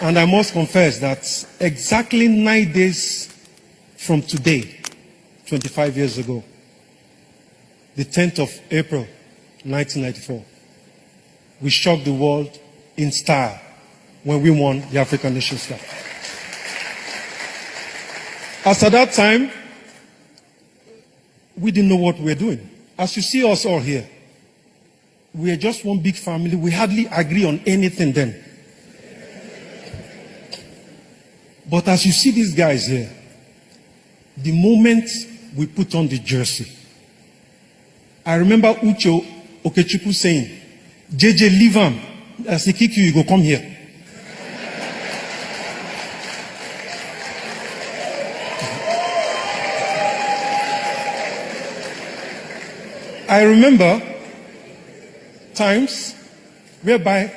And I must confess that exactly 9 days from today, 25 years ago, the 10th of April, 1994, we shocked the world in style when we won the African Nations Cup. As at that time, we didn't know what we were doing. As you see us all here, we are just one big family. We hardly agree on anything then. But as you see these guys here, the moment we put on the jersey, I remember Ucho Okechukwu saying, JJ, leave him. As he kick you, you go come here. I remember times whereby,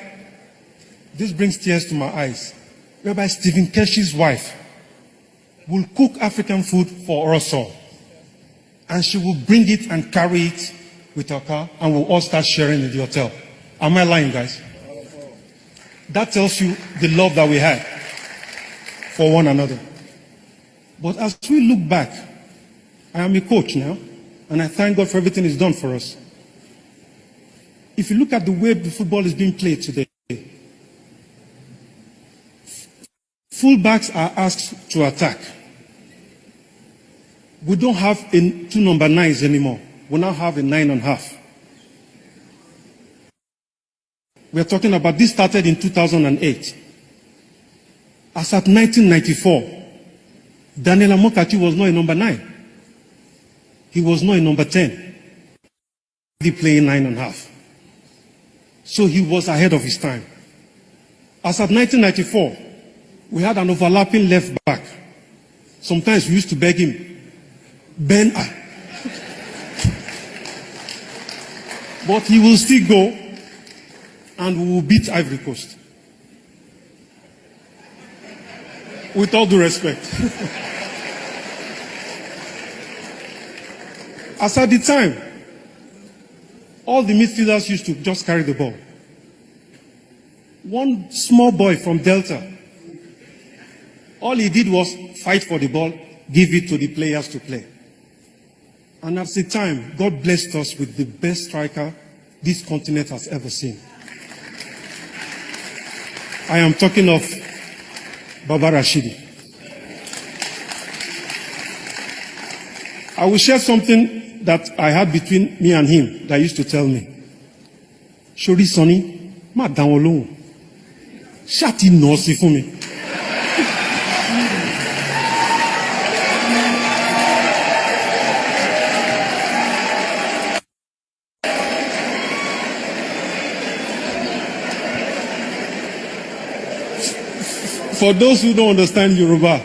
this brings tears to my eyes, whereby Stephen Keshi's wife will cook African food for us all. And she will bring it and carry it with her car, and we'll all start sharing in the hotel. Am I lying, guys? That tells you the love that we had for one another. But as we look back, I am a coach now, and I thank God for everything He's done for us. If you look at the way the football is being played today, fullbacks are asked to attack. We don't have two number 9s anymore. We now have a 9.5. We're talking about this started in 2008. As at 1994, Daniel Amokachi was not a number 9. He was not a number 10. He played 9.5. So he was ahead of his time. As at 1994, we had an overlapping left back. Sometimes we used to beg him, Ben. But he will still go, and we will beat Ivory Coast. With all due respect. As at the time, all the midfielders used to just carry the ball. One small boy from Delta, all he did was fight for the ball, give it to the players to play. And at the time, God blessed us with the best striker this continent has ever seen. I am talking of Baba Rashidi. I will share something that I had between me and him that used to tell me, Shori Sonny, ma down alone. Shati no si for me. For those who don't understand Yoruba,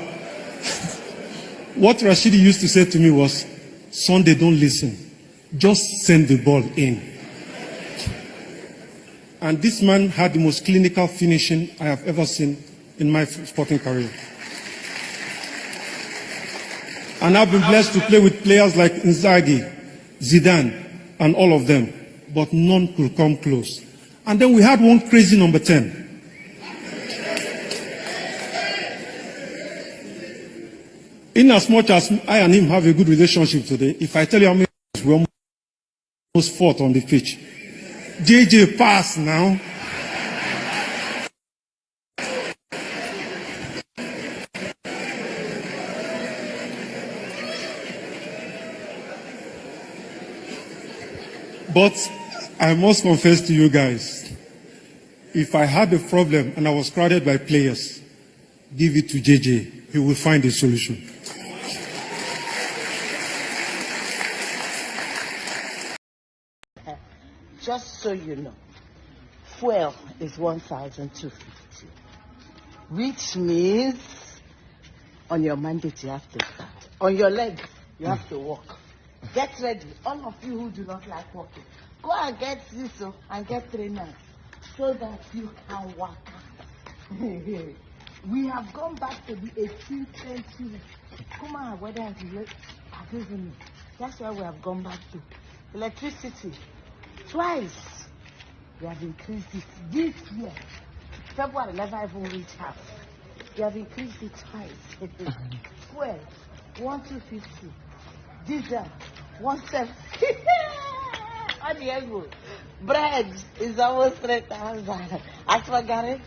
what Rashidi used to say to me was, Sunday, don't listen. Just send the ball in. And this man had the most clinical finishing I have ever seen in my sporting career. And I've been blessed to play with players like Inzaghi, Zidane, and all of them. But none could come close. And then we had one crazy number 10. In as much as I and him have a good relationship today, if I tell you how many times we almost fought on the pitch, JJ pass now. But I must confess to you guys, if I had a problem and I was crowded by players, give it to JJ. He will find a solution. Just so you know, fuel is 1,250, which means on your mandate you have to start. On your leg, you have to walk. Get ready. All of you who do not like walking, go and get this and get trainers so that you can walk. We have gone back to the 18th century. Come on, whether that's why we have gone back to electricity. Twice we have increased it this year February never even reached half. You have increased it twice. Fuel, 1,250. Diesel, 170. On the ego. Bread is almost 3,000. As for Gary,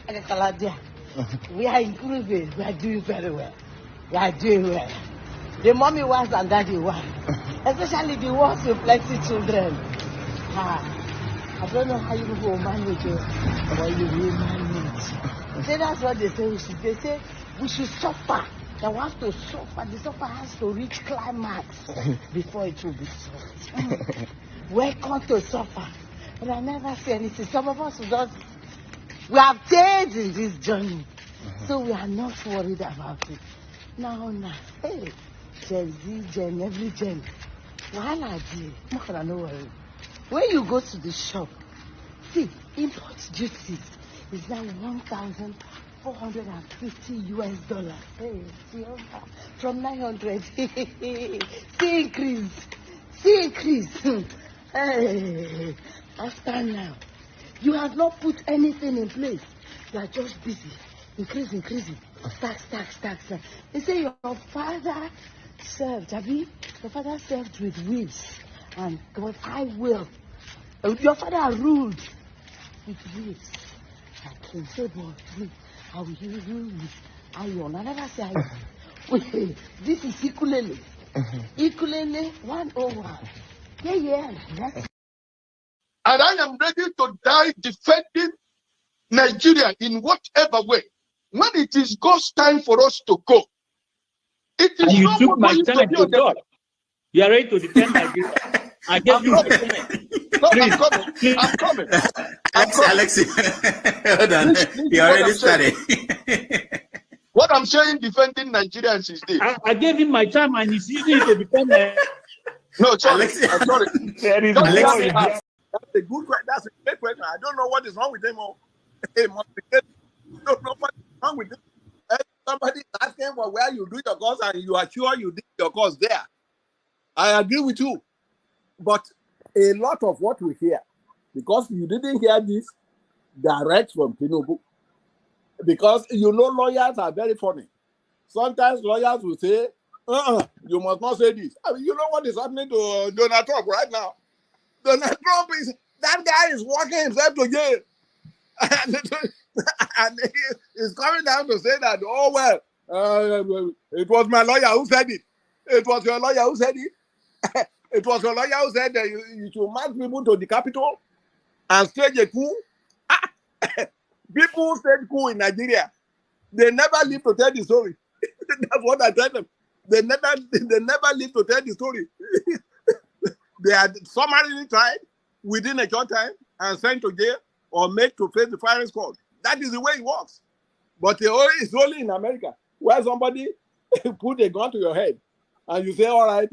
we are improving. We are doing very well. We are doing well. The mommy was and daddy was. Especially the ones with plenty children. I don't know how you will manage it, but you will manage. See, that's what they say we should. They say we should suffer. That we have to suffer. The suffer has to reach climax before it will be solved. Welcome to suffer. But I never see anything. Some of us we have days in this journey. So we are not worried about it. Now, hey, Gen Z, Gen, every Gen. Wahala dey. No worry. When you go to the shop, see, import duties is now $1,450. Hey, see, from 900. See increase. Hey, after now, you have not put anything in place. You are just busy. Increasing. Tax. They say your father served, Abi. Your father served with whips. And God, I will. Your father ruled with whips. I can say, but me, how will you rule with iron? I never say iron. Wait, this is ukulele. Ukulele 101. Yeah. That's... And I am ready to die defending Nigeria in whatever way. When it is God's time for us to go, it is and you not took my going time to talk. You are ready to defend Nigeria. I gave you my time. No, I'm coming. Alexi, hold on. You already started. What I'm saying, defending Nigerians is this. I gave him my time and he's using it to defend No, sorry. I'm sorry. Alexi. That's a good question. That's a great question. I don't know what is wrong with them all. Hey, I don't know what is wrong with them. Somebody asking for where you do your course and you are sure you did your course there. I agree with you. But a lot of what we hear, because you didn't hear this direct from Tinubu, because you know lawyers are very funny. Sometimes lawyers will say, you must not say this. I mean, you know what is happening to Donald Trump right now? Donald Trump that guy is walking himself to jail. And he is coming down to say that, oh, well, it was my lawyer who said it. It was your lawyer who said it. It was your lawyer who said that you should march people to the capital and stage a coup. People stage coup in Nigeria. They never live to tell the story. That's what I tell them. They never live to tell the story. They are summarily tried within a short time and sent to jail or made to face the firing squad. That is the way it works. But it's only in America where somebody put a gun to your head and you say, all right,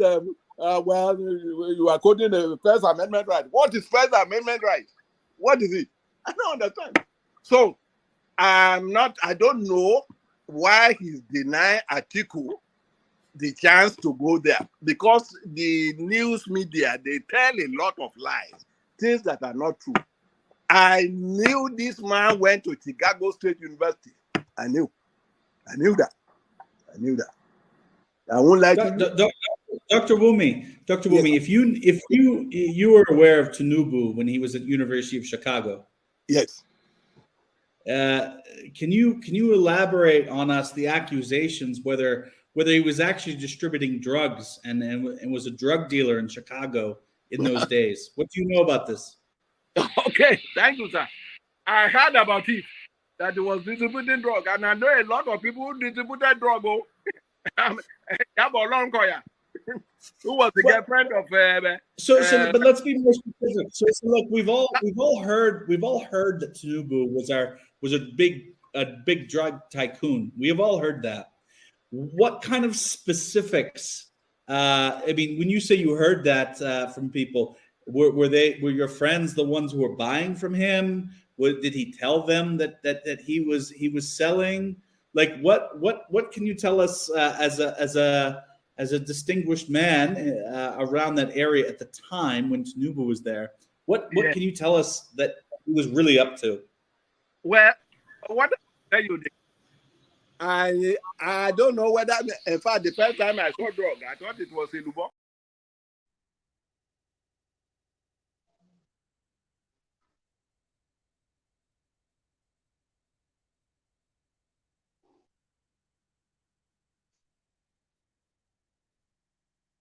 well, you are quoting the First Amendment right. What is First Amendment right? What is it? I don't understand. So I don't know why he's denying Atiku the chance to go there, because the news media, they tell a lot of lies, things that are not true. I knew this man went to Chicago State University. I knew that. I won't lie to you. Dr. Wumi, yes. if you were aware of Tinubu when he was at University of Chicago, yes. Can you elaborate on us the accusations whether he was actually distributing drugs and was a drug dealer in Chicago in those days? What do you know about this? Okay, thank you, sir. I heard about it, that he was distributing drug, and I know a lot of people who distributed drug. Who was the girlfriend of? But let's be more specific. So look, we've all heard that Tinubu was a big drug tycoon. We have all heard that. What kind of specifics? I mean, when you say you heard that from people, were your friends the ones who were buying from him? Did he tell them that he was selling? Like what can you tell us as a distinguished man around that area at the time when Tinubu was there? What can you tell us that he was really up to? Well, What I tell you? I don't know whether, in fact, the first time I saw drug, I thought it was in Lubon.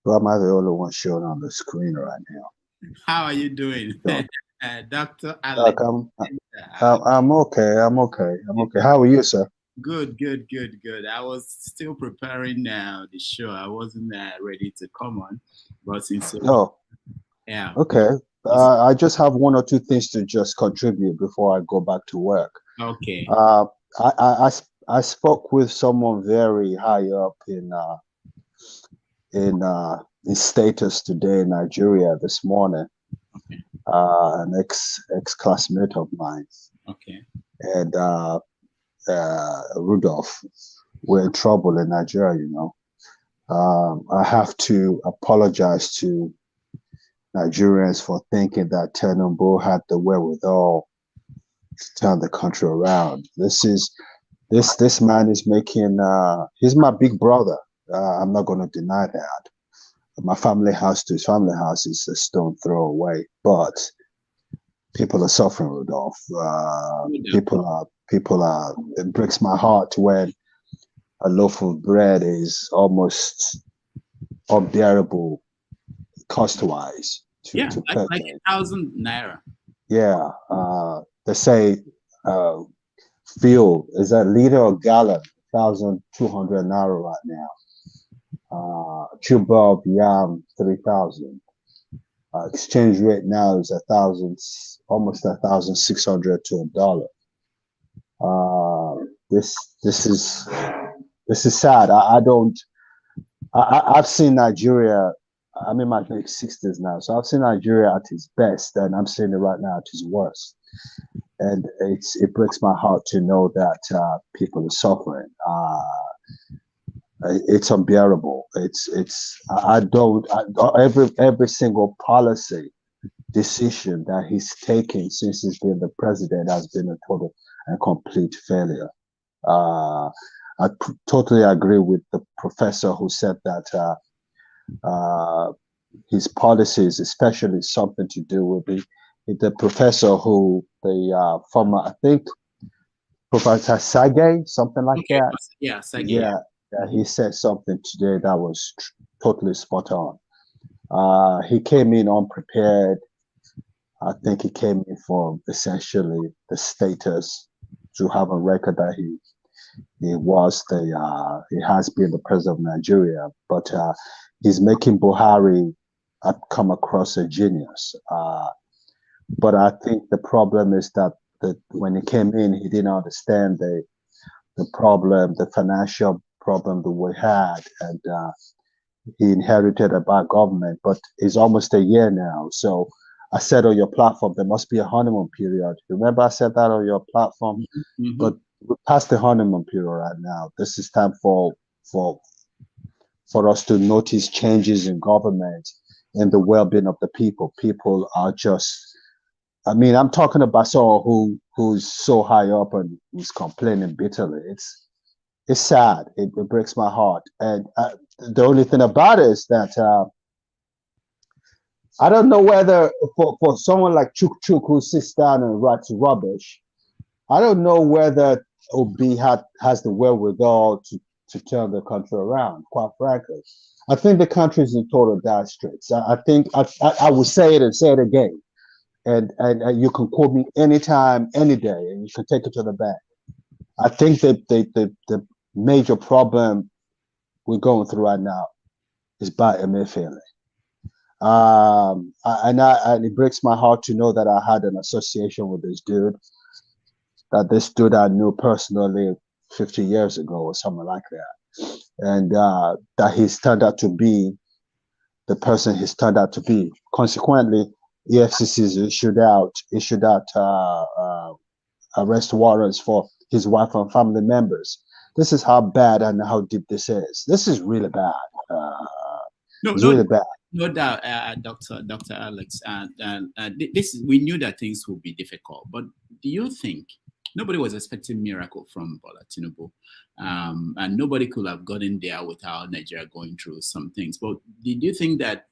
Well, am I the only one showing on the screen right now? How are you doing, Doc, Dr. Doc, Alex? I'm okay. I'm okay. I'm okay. How are you, sir? Good, good, good, good. I was still preparing the show. I wasn't ready to come on, but since Oh, yeah, okay. I just have one or two things to just contribute before I go back to work. okay, Uh, I spoke with someone very high up in status today in Nigeria this morning. okay, An ex classmate of mine, okay, and Rudolph, we're in trouble in Nigeria. You know, I have to apologize to Nigerians for thinking that Tinubu had the wherewithal to turn the country around. This man is making. He's my big brother. I'm not going to deny that. My family house to his family house is a stone throw away, but people are suffering, Rudolph. People are. It breaks my heart when a loaf of bread is almost unbearable cost-wise yeah, to like purchase. 1,000 naira. Yeah, they say fuel is a liter or gallon, 1,200 naira right now. Tube of yam, 3,000. Exchange rate now is almost 1,600 to $1. This is sad. I've seen Nigeria. I'm in my late 60s now, so I've seen Nigeria at its best, and I'm seeing it right now at its worst. And it breaks my heart to know that people are suffering. It's unbearable. Every single policy decision that he's taken since he's been the president has been a total and complete failure. I totally agree with the professor who said that his policies, especially something to do with the professor who the former, I think, Professor Sage, something like Okay, that. yeah, Sage. Yeah, he said something today that was totally spot on. He came in unprepared. I think he came in for essentially the status to have a record that he has been the president of Nigeria, but he's making Buhari come across a genius. But I think the problem is that when he came in, he didn't understand the problem, the financial problem that we had, and he inherited a bad government. But it's almost a year now, so I said on your platform there must be a honeymoon period. Remember I said that on your platform, but we're past the honeymoon period right now. This is time for us to notice changes in government and the well-being of the people. People are just, I mean, I'm talking about someone who's so high up and who's complaining bitterly. It's sad. It breaks my heart. And the only thing about it is that I don't know whether for someone like Chuk Chuk who sits down and writes rubbish, I don't know whether Obi has the wherewithal to turn the country around, quite frankly. I think the country is in total dire straits. I think I will say it and say it again. And you can quote me anytime, any day, and you can take it to the bank. I think that the major problem we're going through right now is by Emefiele. And it breaks my heart to know that I had an association with this dude, that this dude I knew personally 50 years ago or something like that. And that he's turned out to be the person he's turned out to be. Consequently, EFCC's issued out arrest warrants for his wife and family members. This is how bad and how deep this is. This is really bad. It's really bad. No doubt, Dr. Alex. This we knew that things would be difficult, but do you think Nobody was expecting miracle from Bola Tinubu. And nobody could have gotten there without Nigeria going through some things. But did you think that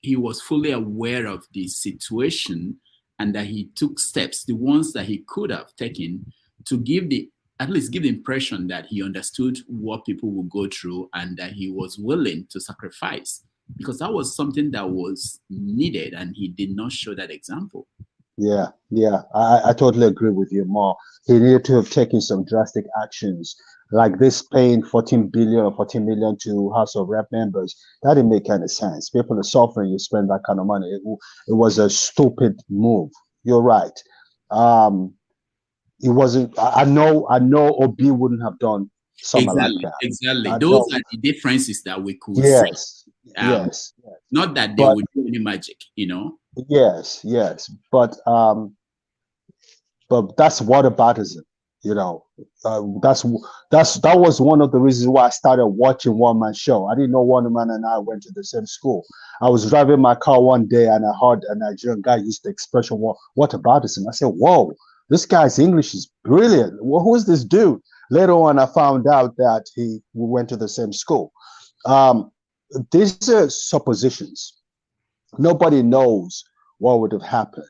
he was fully aware of the situation and that he took steps, the ones that he could have taken, to at least give the impression that he understood what people would go through and that he was willing to sacrifice? Because that was something that was needed, and he did not show that example. Yeah, I totally agree with you, More. He needed to have taken some drastic actions, like this paying 14 billion or 14 million to House of Rep members. That didn't make any sense. People are suffering, you spend that kind of money. It was a stupid move. You're right. It wasn't. I know Obi wouldn't have done something like that. Exactly. Those are the differences that we could see. Yes. Not that they would do any magic, Yes, but that's whataboutism, that was one of the reasons why I started watching One Man Show. I didn't know One Man and I went to the same school. I was driving my car one day and I heard a Nigerian guy use the expression whataboutism. I said, whoa, this guy's English is brilliant. Well, who's this dude? Later on, I found out that we went to the same school. These are suppositions. Nobody knows what would have happened.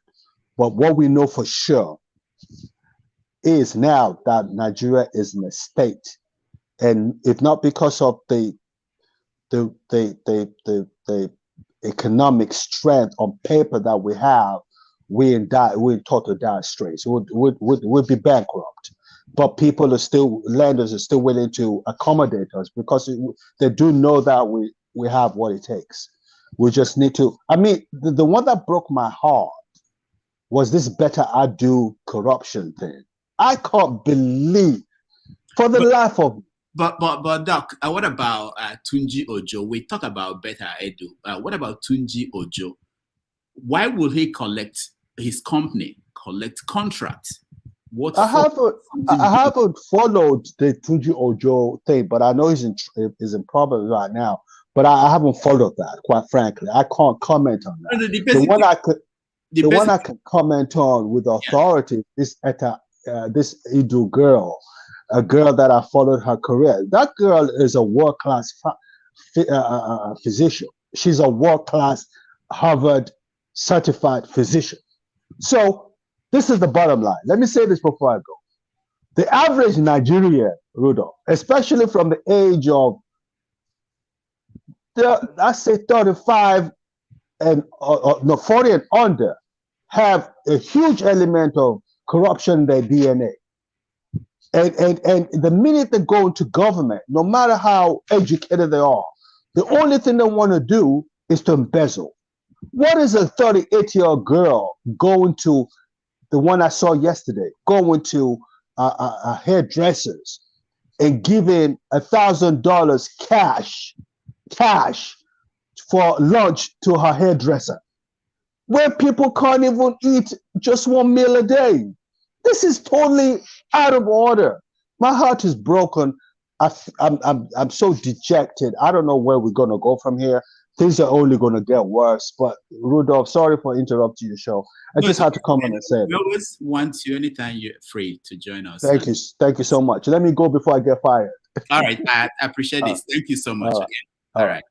But what we know for sure is now that Nigeria is in a state, and if not because of the economic strength on paper that we have, we're in total dire straits. We'd be bankrupt. But lenders are still willing to accommodate us because they do know that we have what it takes. We just need to. I mean, the one that broke my heart was this better I do corruption thing. I can't believe, for the life of me. But Doc, what about Tunji Ojo? We talk about better Edu. What about Tunji Ojo? Why will he his company collect contracts? I haven't followed the Tunji Ojo thing, but I know he's in problems right now. But I haven't followed that, quite frankly. I can't comment on that. The one I can comment on with authority is this Idu girl, a girl that I followed her career. That girl is a world-class physician. She's a world-class Harvard certified physician. So this is the bottom line. Let me say this before I go. The average Nigerian, Rudolph, especially from the age of, let's say 35 and 40 and under, have a huge element of corruption in their DNA. And the minute they go into government, no matter how educated they are, the only thing they want to do is to embezzle. What is a 38-year-old girl going to, the one I saw yesterday, going to hairdressers and giving $1,000 cash for lunch to her hairdresser, where people can't even eat just one meal a day? This is totally out of order. My heart is broken. I'm so dejected. I don't know where we're gonna go from here. Things are only gonna get worse. But Rudolph, sorry for interrupting your show. I just had to come in and say it. We always want you anytime you're free to join us. Thank you so much. Let me go before I get fired. All right, I appreciate this. Thank you so much again. All right.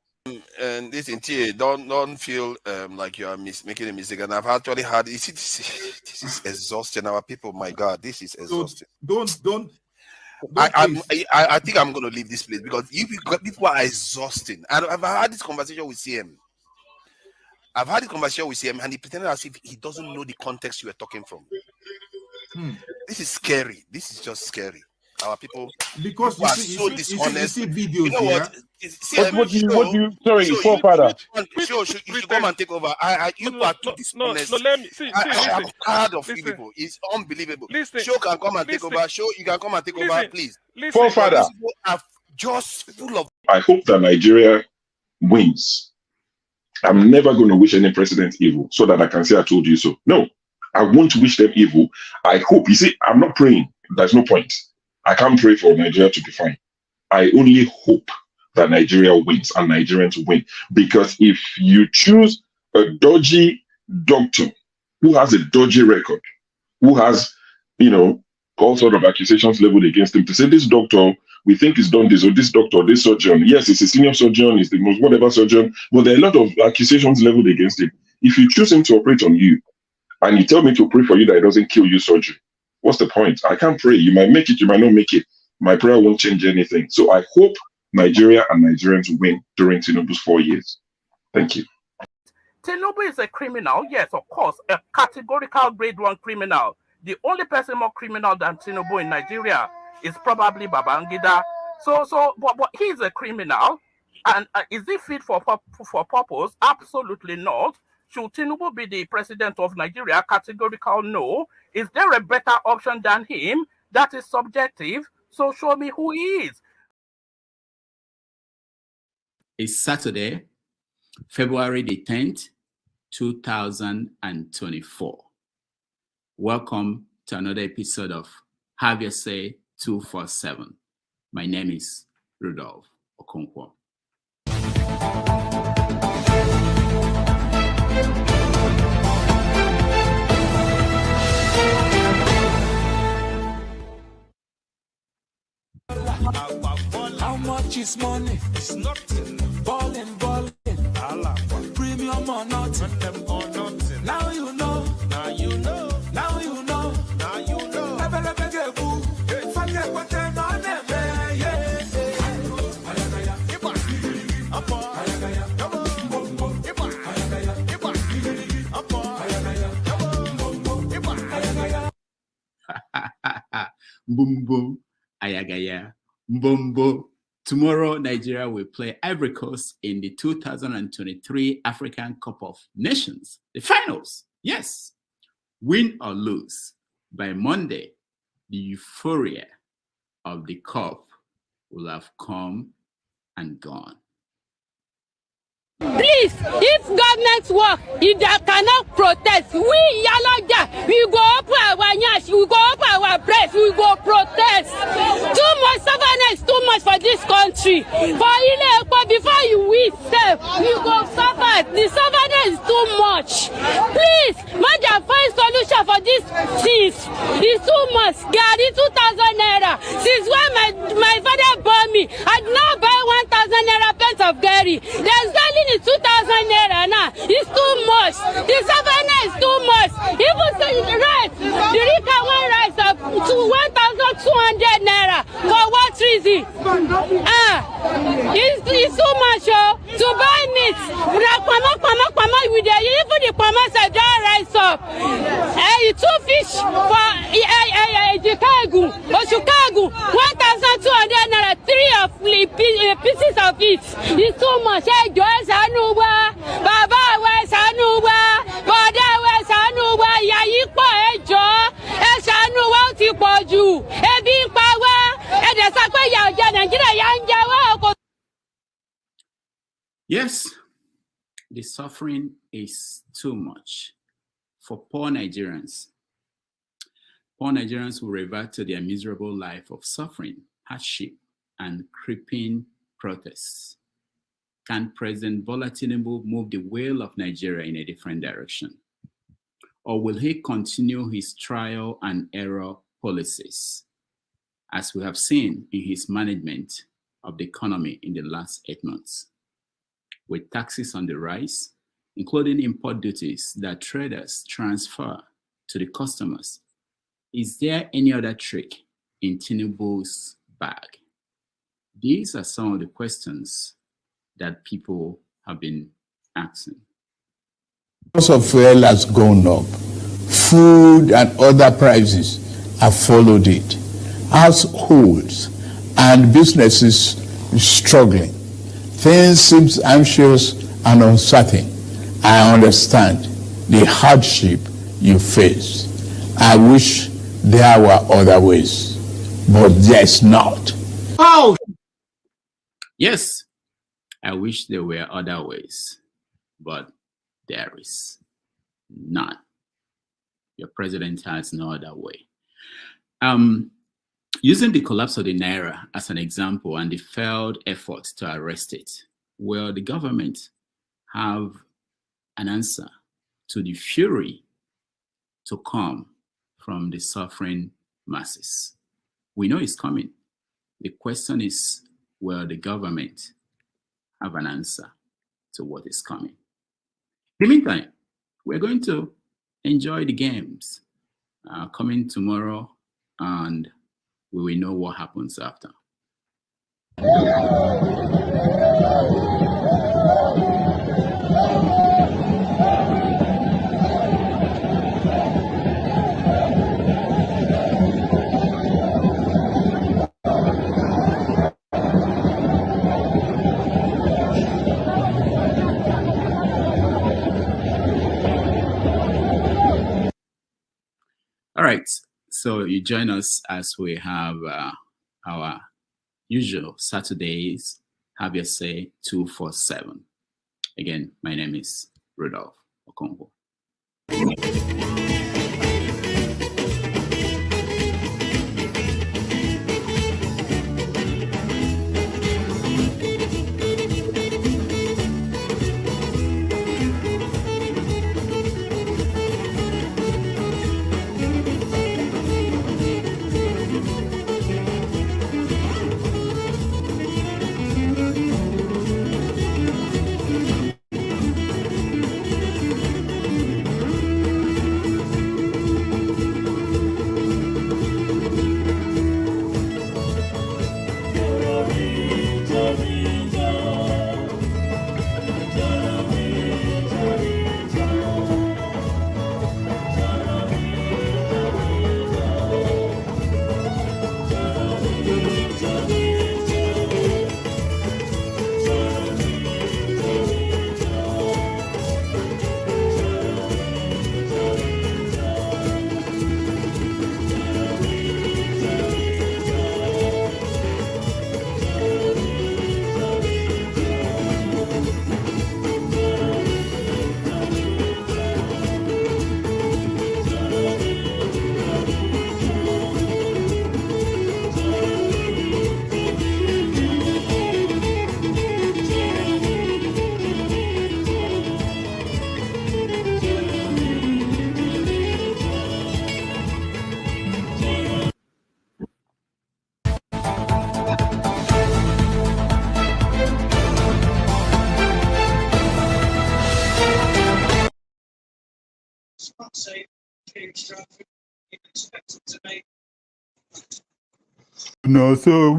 And this interior, don't feel like you are making a mistake. And I've actually had this is exhausting. Our people, my God, this is exhausting. Don't I think I'm going to leave this place because people are exhausting. I've had this conversation with CM. And he pretended as if he doesn't know the context you are talking from. This is scary. This is just scary. Our people, because you are so dishonest. You see videos, you know here. What? CM, what do you sorry, forefather. You should come and take over. You are too dishonest. No, let me see. I'm tired of you people. It's unbelievable. Show can come and take over. Show you can come and take over, please. Forefather, people are just full of. I hope that Nigeria wins. I'm never going to wish any president evil so that I can say I told you so. No, I won't wish them evil. I hope. You see, I'm not praying. There's no point. I can't pray for Nigeria to be fine. I only hope that Nigeria wins and Nigerians win. Because if you choose a dodgy doctor who has a dodgy record, who has, all sort of accusations leveled against him to say, this doctor, we think he's done this, or this doctor, this surgeon. Yes, he's a senior surgeon, he's the most whatever surgeon, but there are a lot of accusations leveled against him. If you choose him to operate on you, and you tell me to pray for you that it doesn't kill you surgery, what's the point? I can't pray. You might make it, you might not make it. My prayer won't change anything. So I hope Nigeria and Nigerians win during Tinubu's 4 years. Thank you. Tinubu is a criminal, yes, of course, a categorical grade 1 criminal. The only person more criminal than Tinubu in Nigeria is probably Babangida. But he's a criminal, and is he fit for purpose? Absolutely not. Should Tinubu be the president of Nigeria? Categorical no. Is there a better option than him? That is subjective. So show me who he is. It's Saturday, February the 10th, 2024. Welcome to another episode of Have Your Say 247. My name is Rudolph Okonkwo. How much is money? It's nothing. Balling. Premium or nothing. Now you know. Now you know. Now you know. Now you know. Boom, boom, ayagaya, bombo. Tomorrow, Nigeria will play Ivory Coast in the 2023 African Cup of Nations, the finals. Yes, win or lose, by Monday, the euphoria of the cup will have come and gone. Please, if government work, if they cannot protest, we Yaloja, we go up our nyash, we go up our press, we go protest. Too much stubbornness, too much for this country. But before you win, we go suffer. The stubbornness is too much. Please, Maja, find solution for this things. It's too much. Gary, 2,000 naira. Since when my father bought me, I did not buy 1,000 naira pence of Gary. There's selling it 2,000 naira now. It's too much. The savannah is too much. Even the rice, the Rika one rice up to 1,200 naira. For what reason? It's too much to buy meat. Even the farmers are dry rice up. Two fish for Chicago, 1,200 naira. 3 of pieces of it. It's too much. Baba we sanuwa, Bada we sanuwa, Yayipo ejo, sanuwa ti poju, ebi npa wa, ede sape ya oja Nigeria ya nje wa. Yes, the suffering is too much for poor Nigerians. Poor Nigerians will revert to their miserable life of suffering, hardship, and creeping protests. Can President Bola Tinubu move the wheel of Nigeria in a different direction? Or will he continue his trial and error policies, as we have seen in his management of the economy in the last 8 months? With taxes on the rise, including import duties that traders transfer to the customers, is there any other trick in Tinubu's bag? These are some of the questions that people have been asking. Cost of fuel has gone up. Food and other prices have followed it. Households and businesses struggling. Things seem anxious and uncertain. I understand the hardship you face. I wish there were other ways, but there's not. Oh! Yes, I wish there were other ways, but there is none. Your president has no other way. Using the collapse of the Naira as an example and the failed effort to arrest it, will the government have an answer to the fury to come from the suffering masses. We know it's coming. The question is, will the government have an answer to what is coming? In the meantime, we're going to enjoy the games coming tomorrow, and we will know what happens after. All right, so you join us as we have our usual Saturdays, have your say 247. Again, my name is Rudolph Okongo. No, so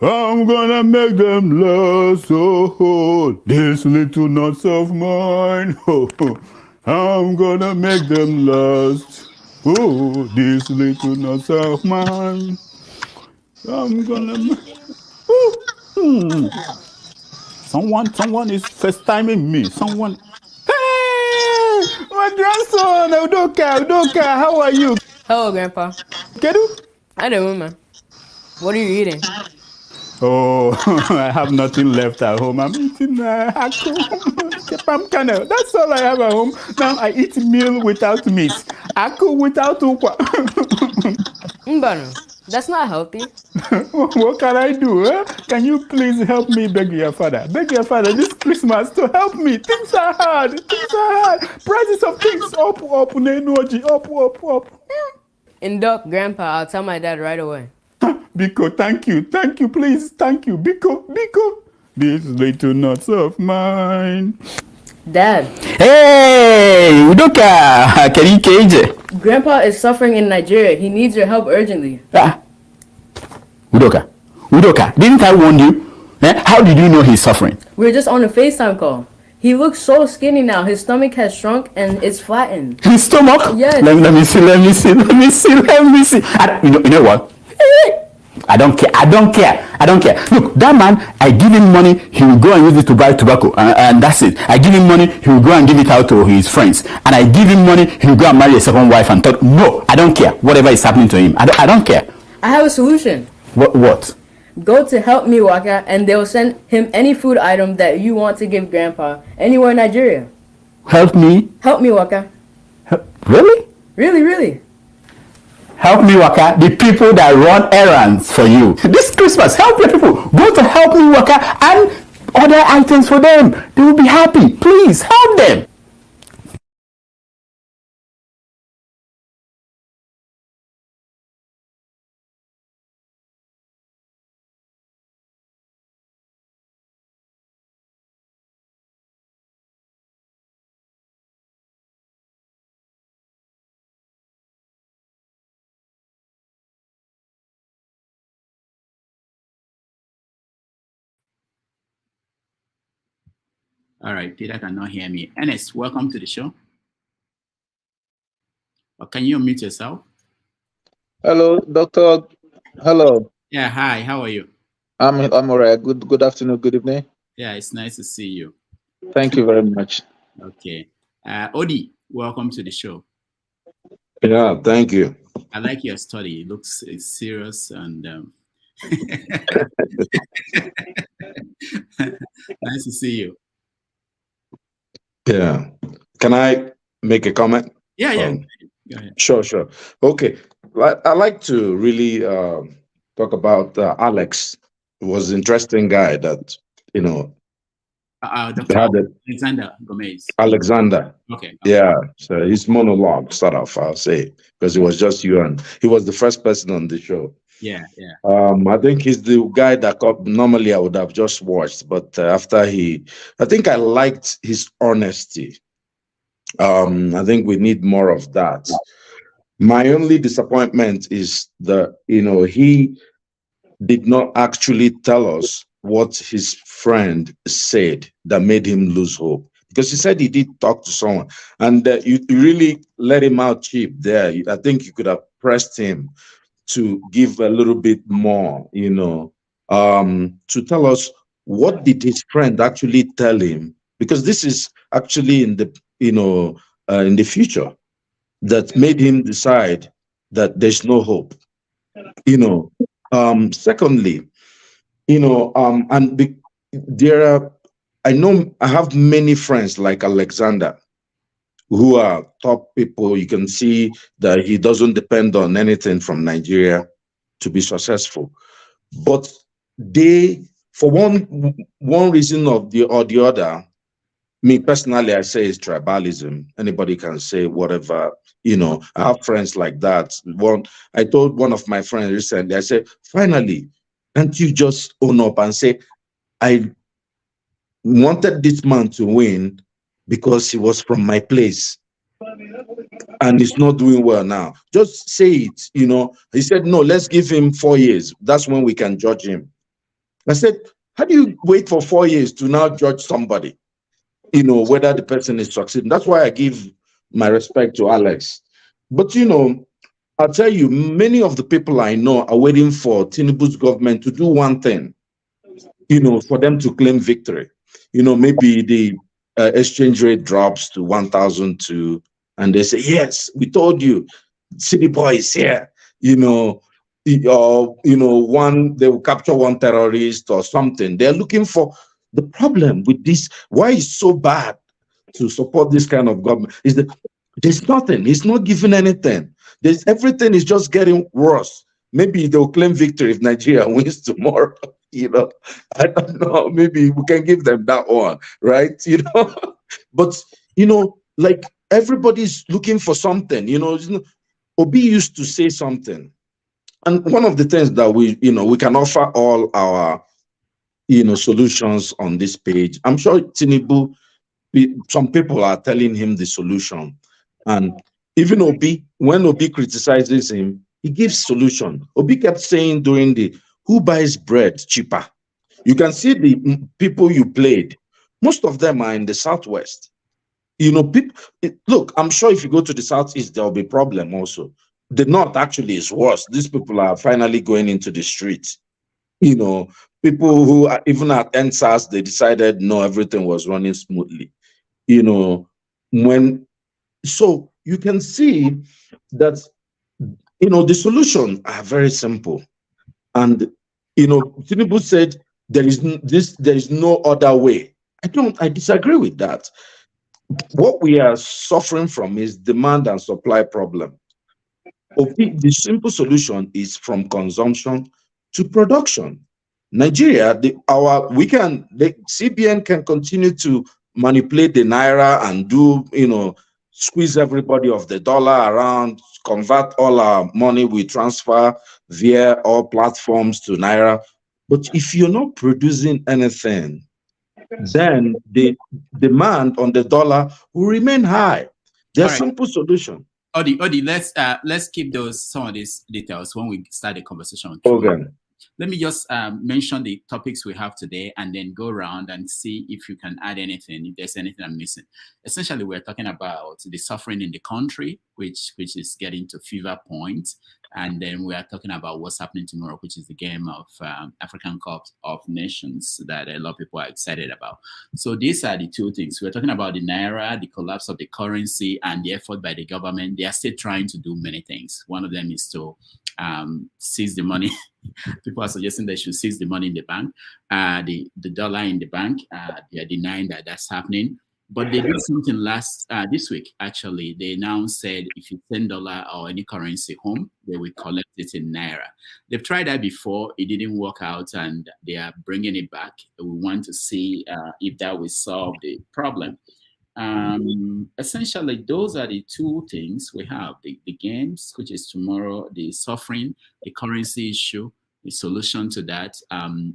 I'm gonna make them last. Oh, this little nuts of mine. Oh, I'm gonna make them last. Oh, these little nuts of mine. I'm gonna. Someone is first timing me. Someone. Hey, my grandson, Udoka, how are you? Hello, Grandpa. Kedu? I don't know, man. What are you eating? Oh, I have nothing left at home. I'm eating palm kernel. That's all I have at home. Now I eat meal without meat. Aku without ukwa. Mbano, that's not healthy. What can I do? Can you please help me beg your father? Beg your father this Christmas to help me. Things are hard. Prices of things up, energy up. In duck, Grandpa, I'll tell my dad right away. Biko, thank you, please, thank you. Biko. These little nuts of mine. Dad. Hey, Udoka, KJ. Grandpa is suffering in Nigeria. He needs your help urgently. Udoka, didn't I warn you? How did you know he's suffering? We were just on a FaceTime call. He looks so skinny now. His stomach has shrunk and it's flattened. His stomach? Yes. Let me see. You know what? I don't care. Look, that man, I give him money, he will go and use it to buy tobacco, and that's it. I give him money, he will go and give it out to his friends. And I give him money, he will go and marry a second wife and thought, no, I don't care. Whatever is happening to him, I don't care. I have a solution. What? Go to Help Me Waka and they'll send him any food item that you want to give Grandpa anywhere in Nigeria. Help me Waka. Really? Really. Help Me Waka, the people that run errands for you. This Christmas, help your people. Go to Help Me Waka and order items for them. They will be happy. Please help them. All right, Peter cannot hear me. Ernest, welcome to the show. Or can you unmute yourself? Hello, Doctor. Hello. Yeah, hi. How are you? I'm all right. Good afternoon. Good evening. Yeah, it's nice to see you. Thank you very much. Okay. Odi, welcome to the show. Yeah, thank you. I like your study. It looks serious and nice to see you. Yeah. Can I make a comment? Yeah. Go ahead. Sure. Okay. I like to really talk about Alex. He was an interesting guy that, Dr. Alexander Gomez. Alexander. Okay. Yeah. So his monologue, sort of, I'll say, because it was just you and he was the first person on the show. Yeah. I think he's the guy that normally I would have just watched, but after I think I liked his honesty. I think we need more of that. My only disappointment is that, he did not actually tell us what his friend said that made him lose hope. Because he said he did talk to someone, and you really let him out cheap there. I think you could have pressed him to give a little bit more, to tell us what did his friend actually tell him, because this is actually in the future that made him decide that there's no hope. Secondly, I have many friends like Alexander who are top people. You can see that he doesn't depend on anything from Nigeria to be successful. But they, for one reason or the other, me personally, I say it's tribalism. Anybody can say whatever, I have friends like that. I told one of my friends recently, I said, finally, can't you just own up and say, I wanted this man to win because he was from my place and he's not doing well now. Just say it, He said, no, let's give him 4 years. That's when we can judge him. I said, how do you wait for 4 years to now judge somebody, whether the person is succeeding? That's why I give my respect to Alex. But, I'll tell you, many of the people I know are waiting for Tinubu's government to do one thing, for them to claim victory. Maybe the exchange rate drops to 1,002 and they say, yes, we told you, city boys here, they will capture one terrorist or something. They're looking for the problem with this. Why it's so bad to support this kind of government is that there's nothing. It's not giving anything. Everything is just getting worse. Maybe they'll claim victory if Nigeria wins tomorrow. I don't know. Maybe we can give them that one, right? But like everybody's looking for something. Obi used to say something, and one of the things that we can offer all our solutions on this page. I'm sure Tinubu, some people are telling him the solution, and even Obi, when Obi criticizes him, he gives solution. Obi kept saying during who buys bread cheaper? You can see the people you played. Most of them are in the Southwest. Look, I'm sure if you go to the Southeast, there'll be problem also. The North actually is worse. These people are finally going into the streets. People who are, even at NSAS, they decided no, everything was running smoothly. So you can see that the solutions are very simple. And Tinubu said there is no other way. I disagree with that. What we are suffering from is demand and supply problem. The simple solution is from consumption to production. Nigeria, the CBN can continue to manipulate the Naira and squeeze everybody of the dollar around, convert all our money we transfer via all platforms to Naira. But if you're not producing anything, then the demand on the dollar will remain high. There's a simple solution. Odi, let's keep some of these details when we start the conversation. Okay. Let me just mention the topics we have today and then go around and see if you can add anything, if there's anything I'm missing. Essentially, we're talking about the suffering in the country, which is getting to fever point. And then we are talking about what's happening tomorrow, which is the game of African Cup of Nations that a lot of people are excited about. So these are the two things. We're talking about the Naira, the collapse of the currency, and the effort by the government. They are still trying to do many things. One of them is to seize the money. People are suggesting they should seize the money in the bank, the dollar in the bank. They are denying that that's happening. But they did something this week, actually. They now said if you send dollar or any currency home, they will collect it in Naira. They've tried that before. It didn't work out, and they are bringing it back. We want to see if that will solve the problem. Essentially, those are the two things we have. The games, which is tomorrow, the suffering, the currency issue, the solution to that.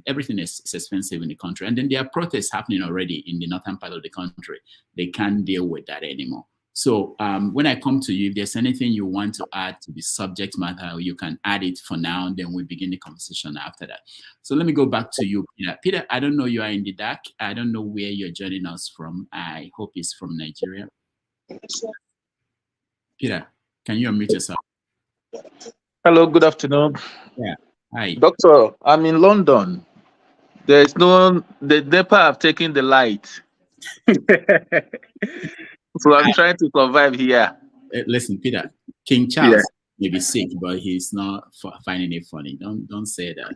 Everything is expensive in the country. And then there are protests happening already in the northern part of the country. They can't deal with that anymore. So when I come to you, if there's anything you want to add to the subject matter, you can add it for now, and then we begin the conversation after that. So let me go back to you, Peter. Peter, I don't know, you are in the dark. I don't know where you're joining us from. I hope it's from Nigeria. Peter, can you unmute yourself? Hello, good afternoon. Yeah. Hi. Doctor, I'm in London. There's the NEPA have taken the light. So I'm trying to survive here. Listen, Peter, King Charles may be sick, but he's not finding it funny. Don't say that.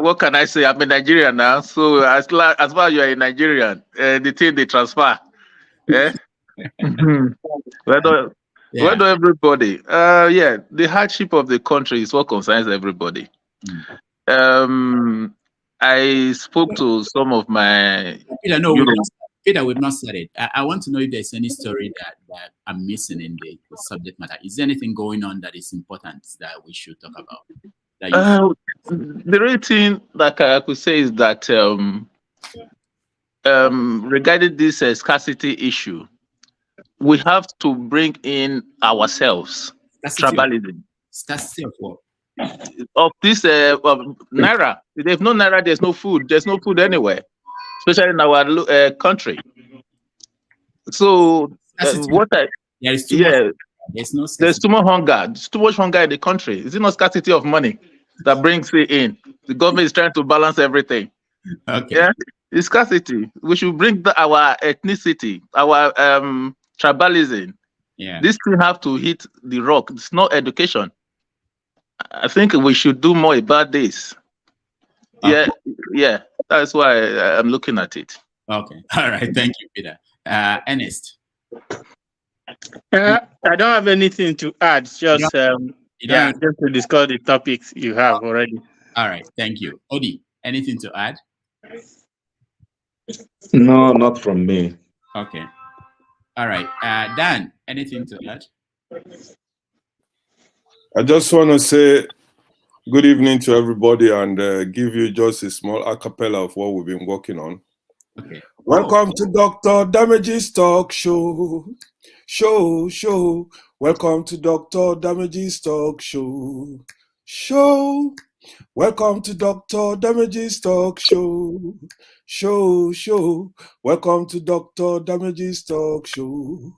What can I say? I'm a Nigerian now. So as far as you're a Nigerian, the thing they transfer. Yeah. Where do everybody? The hardship of the country is what concerns everybody. I spoke to some of my Peter, we've not said it. I want to know if there's any story that I'm missing in the subject matter. Is there anything going on that is important that we should talk about? The real thing that I could say is that regarding this scarcity issue, we have to bring in ourselves. Tribalism. Scarcity of what? Of this Naira. If there's no Naira, there's no food. There's no food anywhere, especially in our country. So there's too much hunger. There's too much hunger in the country. Is it not scarcity of money that brings it in? The government is trying to balance everything. Okay. Yeah, it's scarcity. We should bring our ethnicity, our tribalism. Yeah. This thing have to hit the rock. It's not education. I think we should do more about this. Okay. Yeah. That's why I'm looking at it. Okay. All right. Thank you, Peter. Ernest. I don't have anything to add. Just just to discuss the topics you have already. All right. Thank you. Odi, anything to add? No, not from me. Okay. All right. Dan, anything to add? I just want to say good evening to everybody and give you just a small a cappella of what we've been working on. Okay. Welcome to Dr. Damage's Talk Show. Welcome to Dr. Damage's Talk Show. Welcome to Dr. Damage's Talk Show. Welcome to Dr. Damage's Talk Show,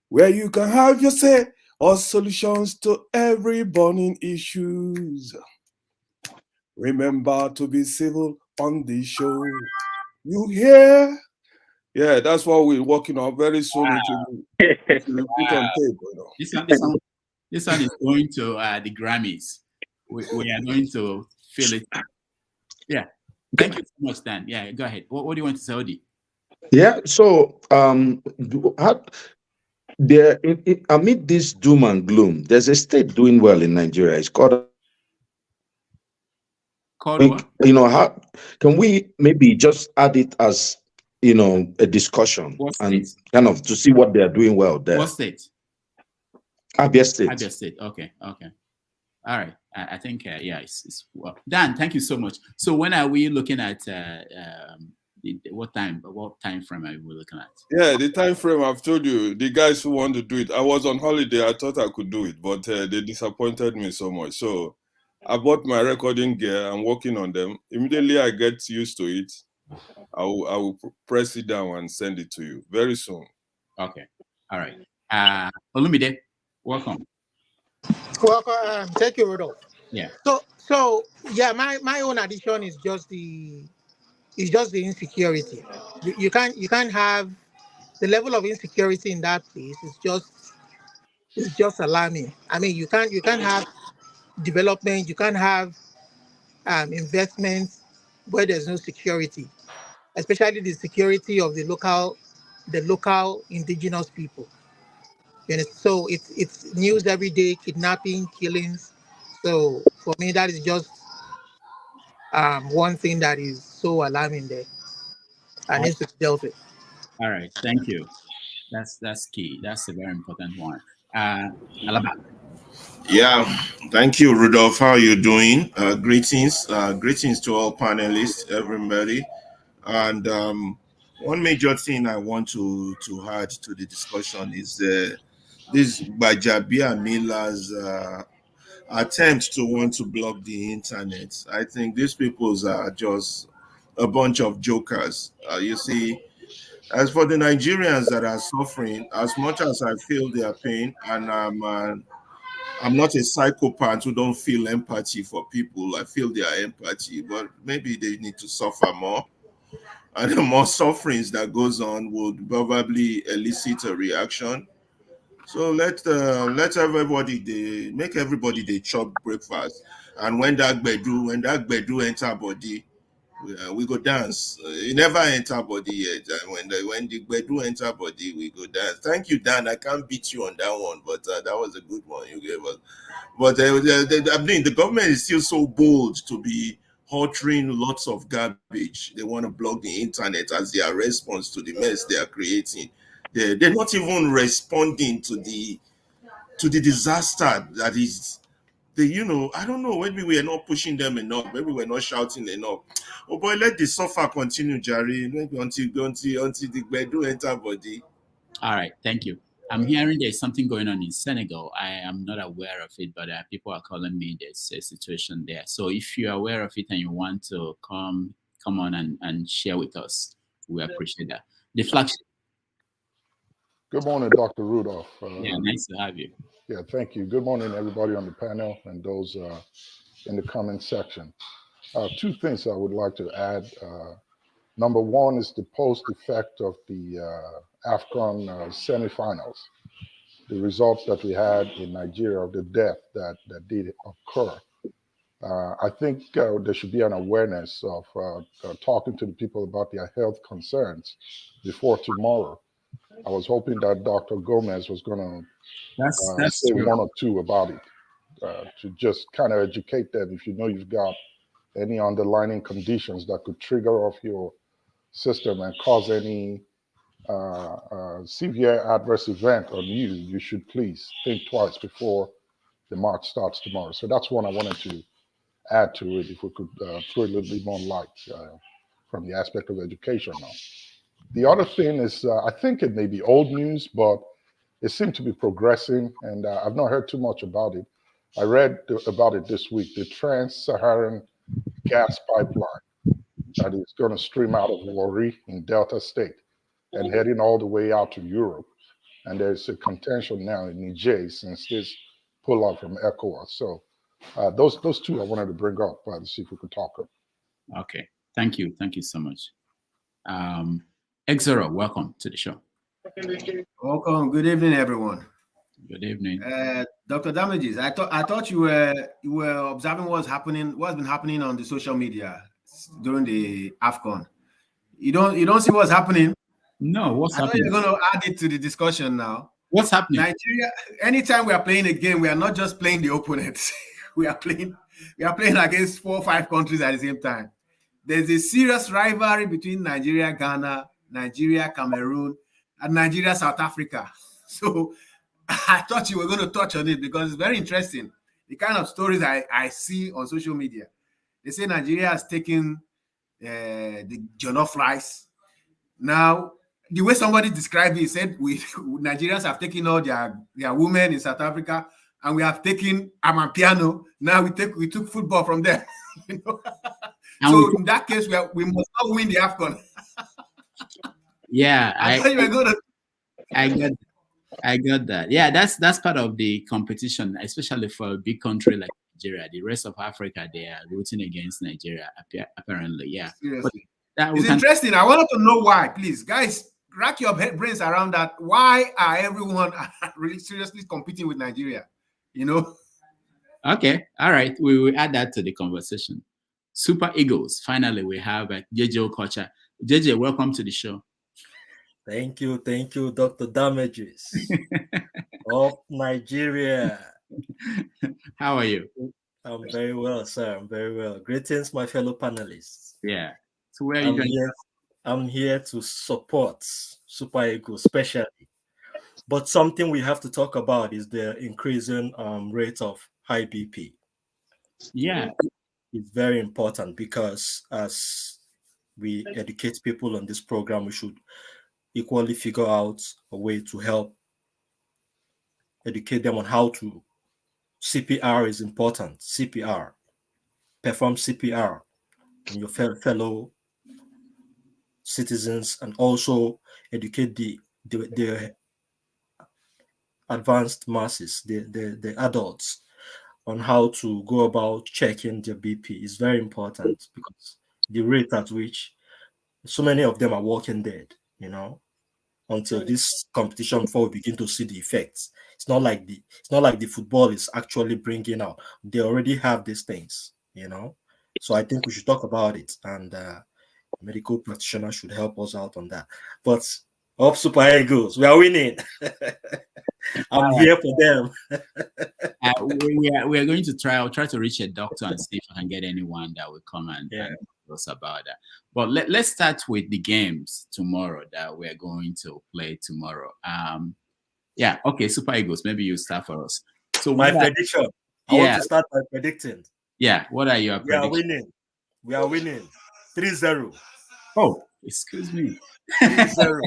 where you can have your say or solutions to every burning issues. Remember to be civil on the show. You hear? Yeah, that's what we're working on very soon. Wow. It will put on tape, you know. This one is going to the Grammys. We are going to feel it. Yeah. Thank you so much, Dan. Yeah, go ahead. What do you want to say, Odi? Yeah, so there, amid this doom and gloom, there's a state doing well in Nigeria. It's called what? How can we maybe just add it as a discussion and kind of to see what they are doing well there? What state? Abia State. Abia State. Okay. All right. I think it's well. Dan, thank you so much. So when are we looking at what time frame are we looking at? Yeah, the time frame I've told you, the guys who want to do it. I was on holiday, I thought I could do it, but they disappointed me so much. So I bought my recording gear. I'm working on them. Immediately I get used to it, I will press it down and send it to you very soon. Okay. All right. Olumide, welcome. Welcome. Thank you, Rodolph. Yeah. So yeah, my own addition is just the insecurity. You can't have the level of insecurity in that place is just alarming. I mean, you can't have development, you can't have investments where there's no security, especially the security of the local indigenous people. So it's news every day, kidnapping, killings. So for me, that is just one thing that is so alarming there and needs to be dealt with. All right. Thank you. That's key. That's a very important one. Alaba. Yeah, thank you, Rudolph. How are you doing? Greetings to all panelists, everybody. And one major thing I want to add to the discussion is this Bajabia Mila's attempt to want to block the internet. I think these people are just a bunch of jokers. You see, as for the Nigerians that are suffering, as much as I feel their pain, and I'm not a psychopath who don't feel empathy for people. I feel their empathy, but maybe they need to suffer more. And the more sufferings that goes on would probably elicit a reaction. So let everybody make everybody they chop breakfast. And when that bedu enter body, we go dance. It never enter body yet. And when the bedu enter body, we go dance. Thank you, Dan. I can't beat you on that one, but that was a good one you gave us. But I mean, the government is still so bold to be uttering lots of garbage. They want to block the internet as their response to the mess they are creating. They're not even responding to the disaster that is. I don't know. Maybe we are not pushing them enough. Maybe we're not shouting enough. Oh boy, let the suffer continue, Jerry. Until the bedu enter body. All right. Thank you. I'm hearing there's something going on in Senegal. I am not aware of it, but people are calling me. There's a situation there. So if you're aware of it and you want to come on and share with us, we appreciate that. The flagship. Good morning, Dr. Rudolph. Yeah, nice to have you. Yeah, thank you. Good morning, everybody on the panel and those in the comment section. Two things I would like to add. Number one is the post effect of the AFCON semifinals, the results that we had in Nigeria of the death that did occur. I think there should be an awareness of talking to the people about their health concerns before tomorrow. I was hoping that Dr. Gomez was going to say true. one or two about it, to just kind of educate them if you know you've got any underlying conditions that could trigger off your system and cause any severe adverse event on you, you should please think twice before the march starts tomorrow. So that's one I wanted to add to it, if we could throw a little bit more light from the aspect of education now. The other thing is, I think it may be old news, but it seemed to be progressing, and I've not heard too much about it. I read about it this week, the Trans-Saharan gas pipeline that is going to stream out of Warri in Delta State and heading all the way out to Europe. And there's a contention now in Niger since this pull-out from ECOWAS. So those two I wanted to bring up to see if we could talk. Okay, thank you. Thank you so much. Exora, welcome to the show. Welcome. Good evening, everyone. Good evening, Dr. Damages. I thought you were observing what's been happening on the social media during the AFCON. You don't see what's happening? No, what's happening? You're going to add it to the discussion now. What's happening? Nigeria. Anytime we are playing a game, we are not just playing the opponents. we are playing against 4 or 5 countries at the same time. There's a serious rivalry between Nigeria, Ghana, Nigeria, Cameroon, and Nigeria, South Africa. So I thought you were going to touch on it because it's very interesting. The kind of stories I see on social media. They say Nigeria has taken the jollof rice. Now, the way somebody described it, he said Nigerians have taken all their women in South Africa and we have taken Amapiano. Now we took football from there. You know? So in that case, we must not win the AFCON. Yeah, I thought you were going to. I got that. Yeah, that's part of the competition, especially for a big country like Nigeria. The rest of Africa, they are rooting against Nigeria, apparently. Yeah. Seriously. It's interesting. I wanted to know why. Please, guys, rack your brains around that. Why are everyone really seriously competing with Nigeria? You know? Okay. All right. We will add that to the conversation. Super Eagles. Finally, we have JJ Okocha. JJ, welcome to the show. Thank you, Dr. Damages of Nigeria. How are you? I'm very well, sir. I'm very well. Greetings, my fellow panelists. Yeah. So where are you going? I'm here to support Super Eagles, especially. But something we have to talk about is the increasing rate of high BP. Yeah. It's very important because as we educate people on this program, we should equally figure out a way to help educate them on how to. CPR is important. CPR. Perform CPR on your fellow citizens, and also educate the advanced masses, the adults, on how to go about checking their BP. Is very important because the rate at which so many of them are walking dead, you know, until this competition, before we begin to see the effects. It's not like the football is actually bringing out. They already have these things, you know. So I think we should talk about it, and medical practitioners should help us out on that. But up Super Eagles, we are winning. I'm here for them. we are going to try. I'll try to reach a doctor and see if I can get anyone that will come and tell us about that. But let's start with the games tomorrow that we are going to play tomorrow. Yeah, okay, Super Eagles, maybe you start for us. So my prediction. I want to start by predicting. Yeah, what are your predictions? We are winning. 3-0. Oh, excuse me. 3-0.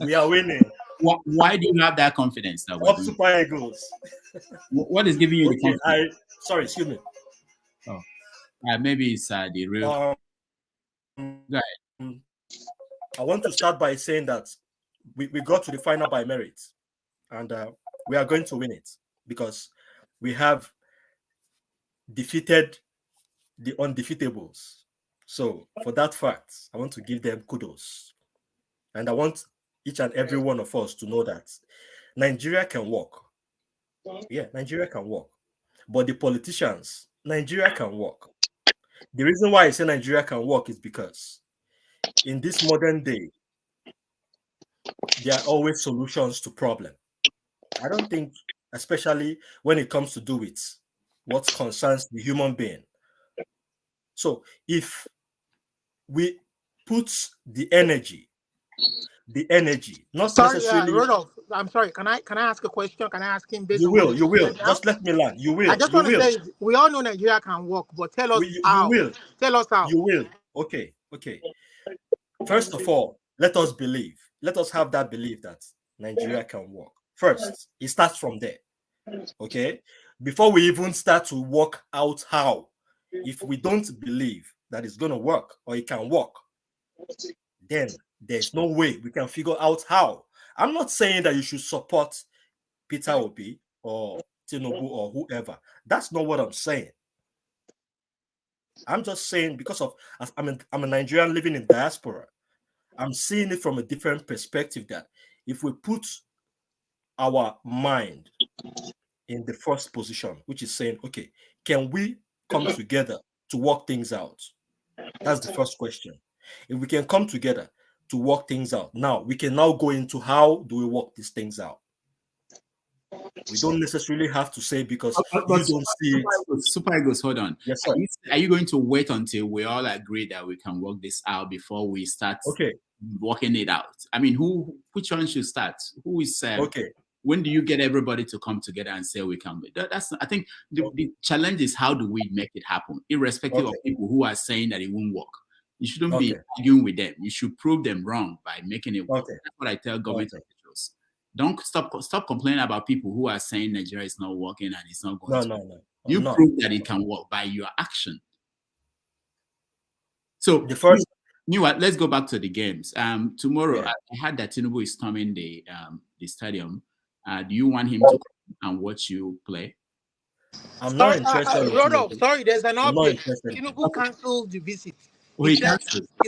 We are winning. Why do you have that confidence? Up Super Eagles. What is giving you the confidence? Sorry, excuse me. Oh, maybe it's the real. Go ahead. I want to start by saying that we got to the final by merit, and we are going to win it because we have defeated the undefeatables. So for that fact, I want to give them kudos, and I want each and every one of us to know that Nigeria can work. Yeah, Nigeria can work. But the politicians, Nigeria can work. The reason why I say Nigeria can work is because in this modern day, there are always solutions to problems. I don't think, especially when it comes to do with what concerns the human being. So if we put the energy, not necessarily. Rudolph, I'm sorry. Can I ask a question? Can I ask him? You will. Just let me land. You will. I just want to say, we all know Nigeria can work, but tell us how. You will. Tell us how. You will. Okay. First of all, let us believe. Let us have that belief that Nigeria can work. First, it starts from there. Okay. Before we even start to work out how, if we don't believe that it's going to work or it can work, then there's no way we can figure out how. I'm not saying that you should support Peter Obi or Tinubu or whoever. That's not what I'm saying. I'm just saying because of I'm a Nigerian living in diaspora. I'm seeing it from a different perspective that if we put our mind in the first position, which is saying, okay, can we come together to work things out? That's the first question. If we can come together to work things out, now we can now go into how do we work these things out. We don't necessarily have to say because you don't see it. Super Eagles, hold on. Yes, sir. Are you going to wait until we all agree that we can work this out before we start working it out? I mean, which one should start? Who is when do you get everybody to come together and say we can? I think the challenge is how do we make it happen, irrespective of people who are saying that it won't work. You shouldn't be arguing with them. You should prove them wrong by making it work. That's what I tell government officials. Don't stop complaining about people who are saying Nigeria is not working and it's not going. No. You prove that it can work by your action. So the first. Let's go back to the games. Tomorrow, I heard that Tinubu is storming the stadium. Do you want him to come and watch you play? I'm not interested. Rodolph, sorry, there's an update. Tinubu canceled the visit. He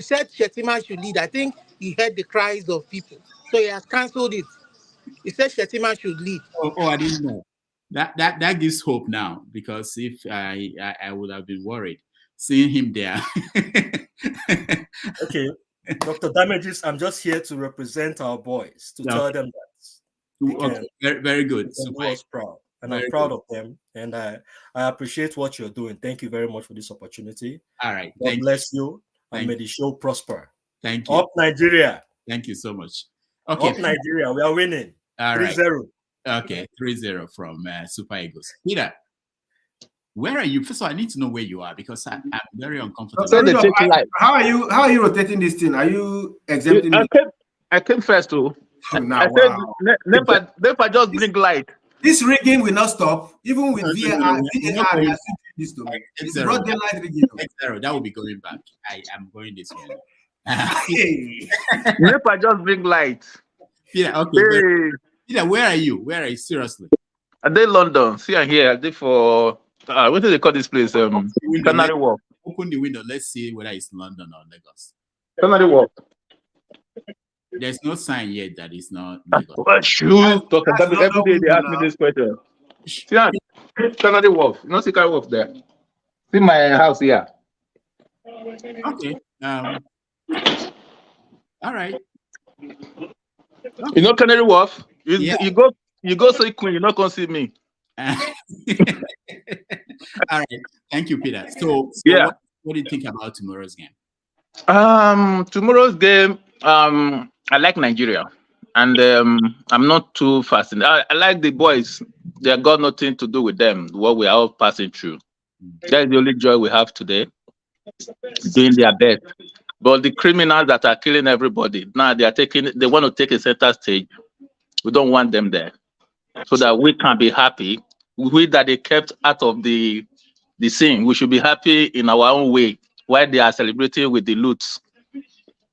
said Shettima should lead. I think he heard the cries of people, so he has cancelled it. He said Shettima should lead. Oh, I didn't know. That gives hope now, because if I would have been worried seeing him there. Okay, Dr. Damages, I'm just here to represent our boys, to tell them that very, very good. Super proud, and I'm proud of them, and I appreciate what you're doing. Thank you very much for this opportunity. All right, God bless you, and may the show prosper. Thank you. Up Nigeria. Thank you so much. Okay, up Nigeria, we are winning. All 3-0. Right. Okay, 3-0 from Super Eagles. Peter, where are you? First of all, I need to know where you are, because I'm very uncomfortable. How are you rotating this thing? Are you exempting me? I came first too. Now, I said, never just bring light. This rigging will not stop, even with VAR. This to me. It's broad daylight rigging. That will be going back. I am going this way. Never just bring light. Yeah, okay. Peter, where are you? Where are you? Seriously. I did London. See, I'm here. I did for what do they call this place? Canary Wharf. Open the window. Let's see whether it's London or Lagos. Canary Wharf. There's no sign yet that it's not Lagos. Every day they ask me this question. See, Canary Wharf. You know, see Canary Wharf there. See my house here. Okay. All right. Okay. You know Canary Wharf? You go so quick, you're not gonna see me. All right. Thank you, Peter. So what do you think about tomorrow's game? Tomorrow's game, I like Nigeria, and I'm not too fascinated. I like the boys. They got nothing to do with them, what we are all passing through. That's the only joy we have today, doing their best. But the criminals that are killing everybody, now they want to take a center stage. We don't want them there, so that we can be happy. We that they kept out of the scene. We should be happy in our own way while they are celebrating with the loots.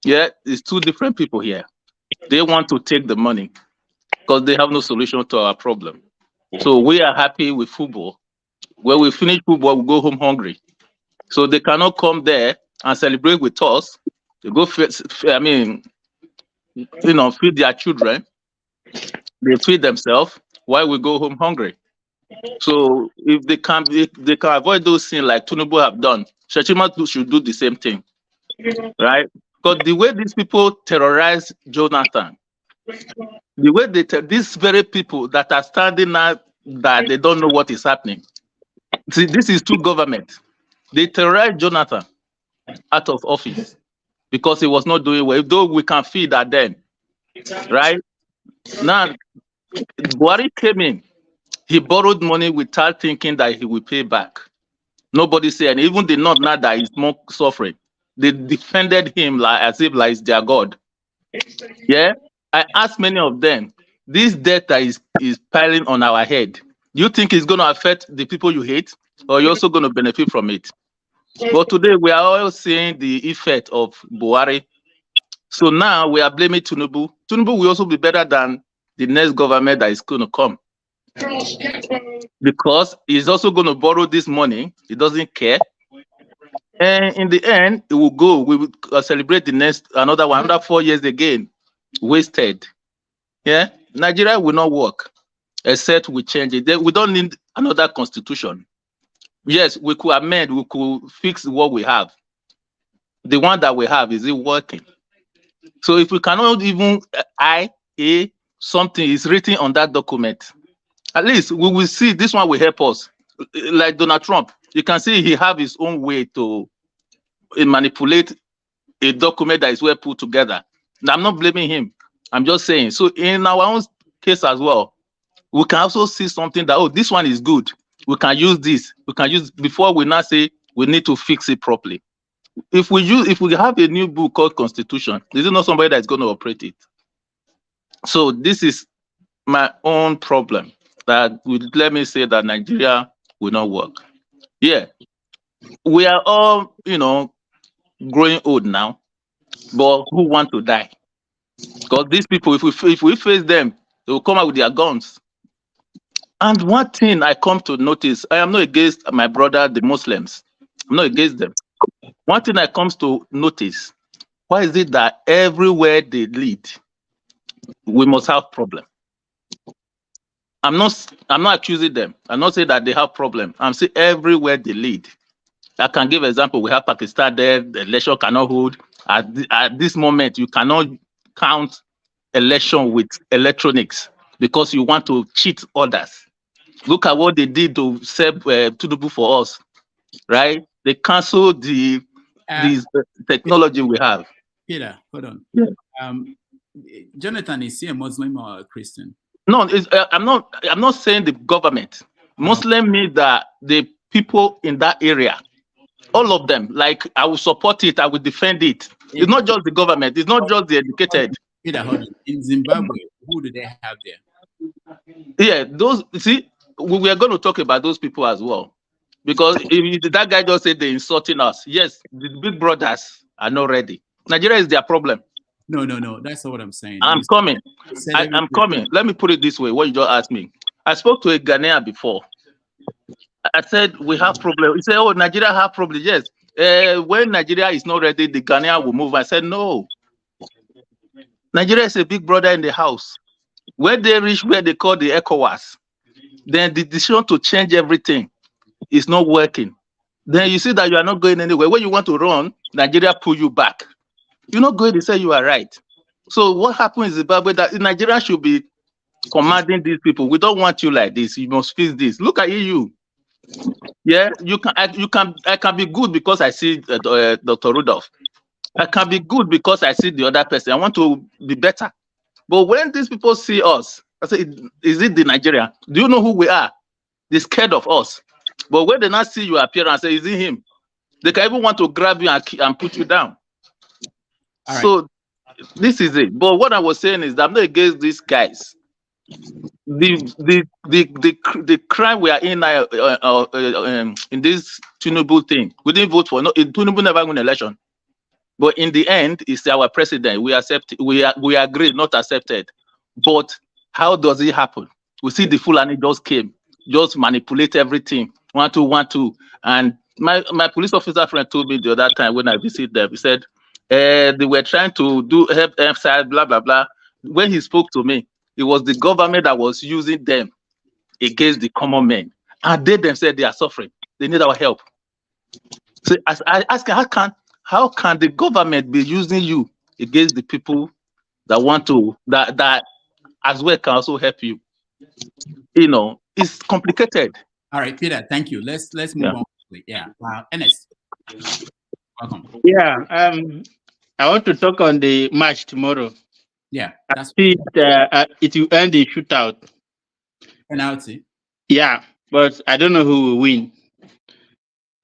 Yeah, it's two different people here. They want to take the money because they have no solution to our problem. So we are happy with football. When we finish football, we go home hungry. So they cannot come there and celebrate with us. They go, feed their children. They feed themselves while we go home hungry. So if they can avoid those things like Tinubu have done, Shettima should do the same thing, right? Because the way these people terrorize Jonathan, the way these very people that are standing now that they don't know what is happening. See, this is two government. They terrorize Jonathan out of office because he was not doing well. Though we can feed at them, right? Now, Buhari came in. He borrowed money without thinking that he will pay back. Nobody said, and even the North now that is more suffering, they defended him as if it's their God. Yeah, I asked many of them, this debt that is piling on our head, do you think it's going to affect the people you hate, or you're also going to benefit from it? But today we are all seeing the effect of Buhari. So now we are blaming Tinubu. Tinubu will also be better than the next government that is going to come. Because he's also going to borrow this money. He doesn't care. And in the end, it will go. We will celebrate another 4 years again. Wasted. Yeah? Nigeria will not work except we change it. We don't need another constitution. Yes, we could amend, we could fix what we have. The one that we have, is it working? So if we cannot even something is written on that document, at least we will see this one will help us. Like Donald Trump, you can see he have his own way to manipulate a document that is well put together. Now, I'm not blaming him. I'm just saying. So in our own case as well, we can also see something that, this one is good. We can use this. We can use before we now say we need to fix it properly. If we have a new book called Constitution, this is not somebody that's going to operate it. So this is my own problem that would let me say that Nigeria will not work. Yeah, we are all, growing old now, but who want to die? Because these people, if we face them, they will come out with their guns. And one thing I come to notice, I am not against my brother, the Muslims. I'm not against them. One thing I comes to notice, why is it that everywhere they lead, we must have problem? I'm not accusing them. I'm not saying that they have problem. I'm saying everywhere they lead. I can give example. We have Pakistan there. The election cannot hold. At this moment, you cannot count election with electronics because you want to cheat others. Look at what they did to save Tinubu for us, right? They canceled this technology we have. Peter, hold on. Yeah. Jonathan, is he a Muslim or a Christian? No, I'm not saying the government. Muslim means that the people in that area, all of them. Like, I will support it. I will defend it. It's not just the government. It's not just the educated. Peter, hold on. In Zimbabwe, who do they have there? Yeah, those. See, we are going to talk about those people as well, because if that guy just said they're insulting us. Yes, the big brothers are not ready. Nigeria is their problem. No. That's not what I'm saying. I'm coming. I'm coming. Let me put it this way. What you just asked me. I spoke to a Ghanaian before. I said, we have problem. He said, oh, Nigeria have problem. Yes. When Nigeria is not ready, the Ghanaian will move. I said, no. Nigeria is a big brother in the house. When they reach where they call the ECOWAS, then the decision to change everything is not working. Then you see that you are not going anywhere. When you want to run, Nigeria pull you back. You're not going to say you are right. So what happened in Zimbabwe, that Nigeria should be commanding these people. We don't want you like this. You must fix this. Look at EU. Yeah, I can be good because I see Dr. Rudolph. I can be good because I see the other person. I want to be better. But when these people see us, I say, is it the Nigeria? Do you know who we are? They're scared of us. But when they not see your appearance, say, is it him? They can even want to grab you and put you down. All so right. This is it. But what I was saying is that I'm not against these guys. The crime we are in now in this Tinubu thing, we didn't vote for. No, Tinubu never won election. But in the end, it's our president. We accept. We agreed, not accepted. But how does it happen? We see the Fulani just came, just manipulate everything. 1, 2, 1, 2. And my police officer friend told me the other time when I visited them, he said they were trying to do help side, blah blah blah. When he spoke to me, it was the government that was using them against the common men, and they themselves they are suffering. They need our help. So I ask, how can the government be using you against the people that want to that as well can also help you? It's complicated. All right, Peter, thank you. Let's move on. Yeah, Ernest, welcome. Yeah, I want to talk on the match tomorrow. Yeah, that's it will end in shootout. Penalty. Yeah, but I don't know who will win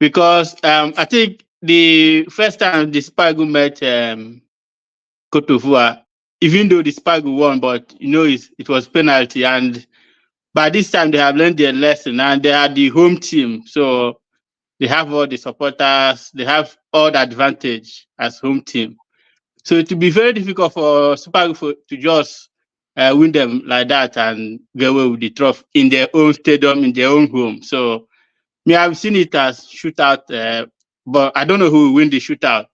because I think the first time the Spagu met Cote d'Ivoire, even though the Spagu won, but it was penalty, and by this time they have learned their lesson and they are the home team, so they have all the supporters, they have all the advantage as home team. So it will be very difficult for Spagu to just win them like that and get away with the trophy in their own stadium, in their own home. So I've seen it as shootout, but I don't know who will win the shootout.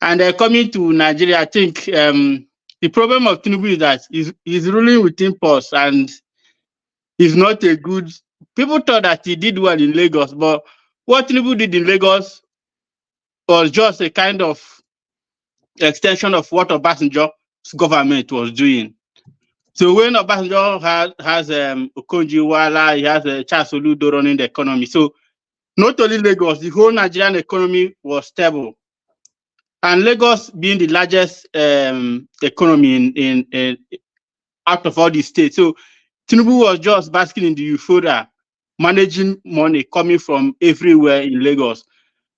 And coming to Nigeria, I think the problem of Tinubu is that he's ruling with impulse and he's not a good. People thought that he did well in Lagos, but what Tinubu did in Lagos was just a kind of extension of what Obasanjo's government was doing. So when Obasanjo has Okonjo-Iweala, he has Charles Oludo running the economy. So not only Lagos, the whole Nigerian economy was stable. And Lagos being the largest economy in out of all the states. So Tinubu was just basking in the euphoria, managing money coming from everywhere in Lagos.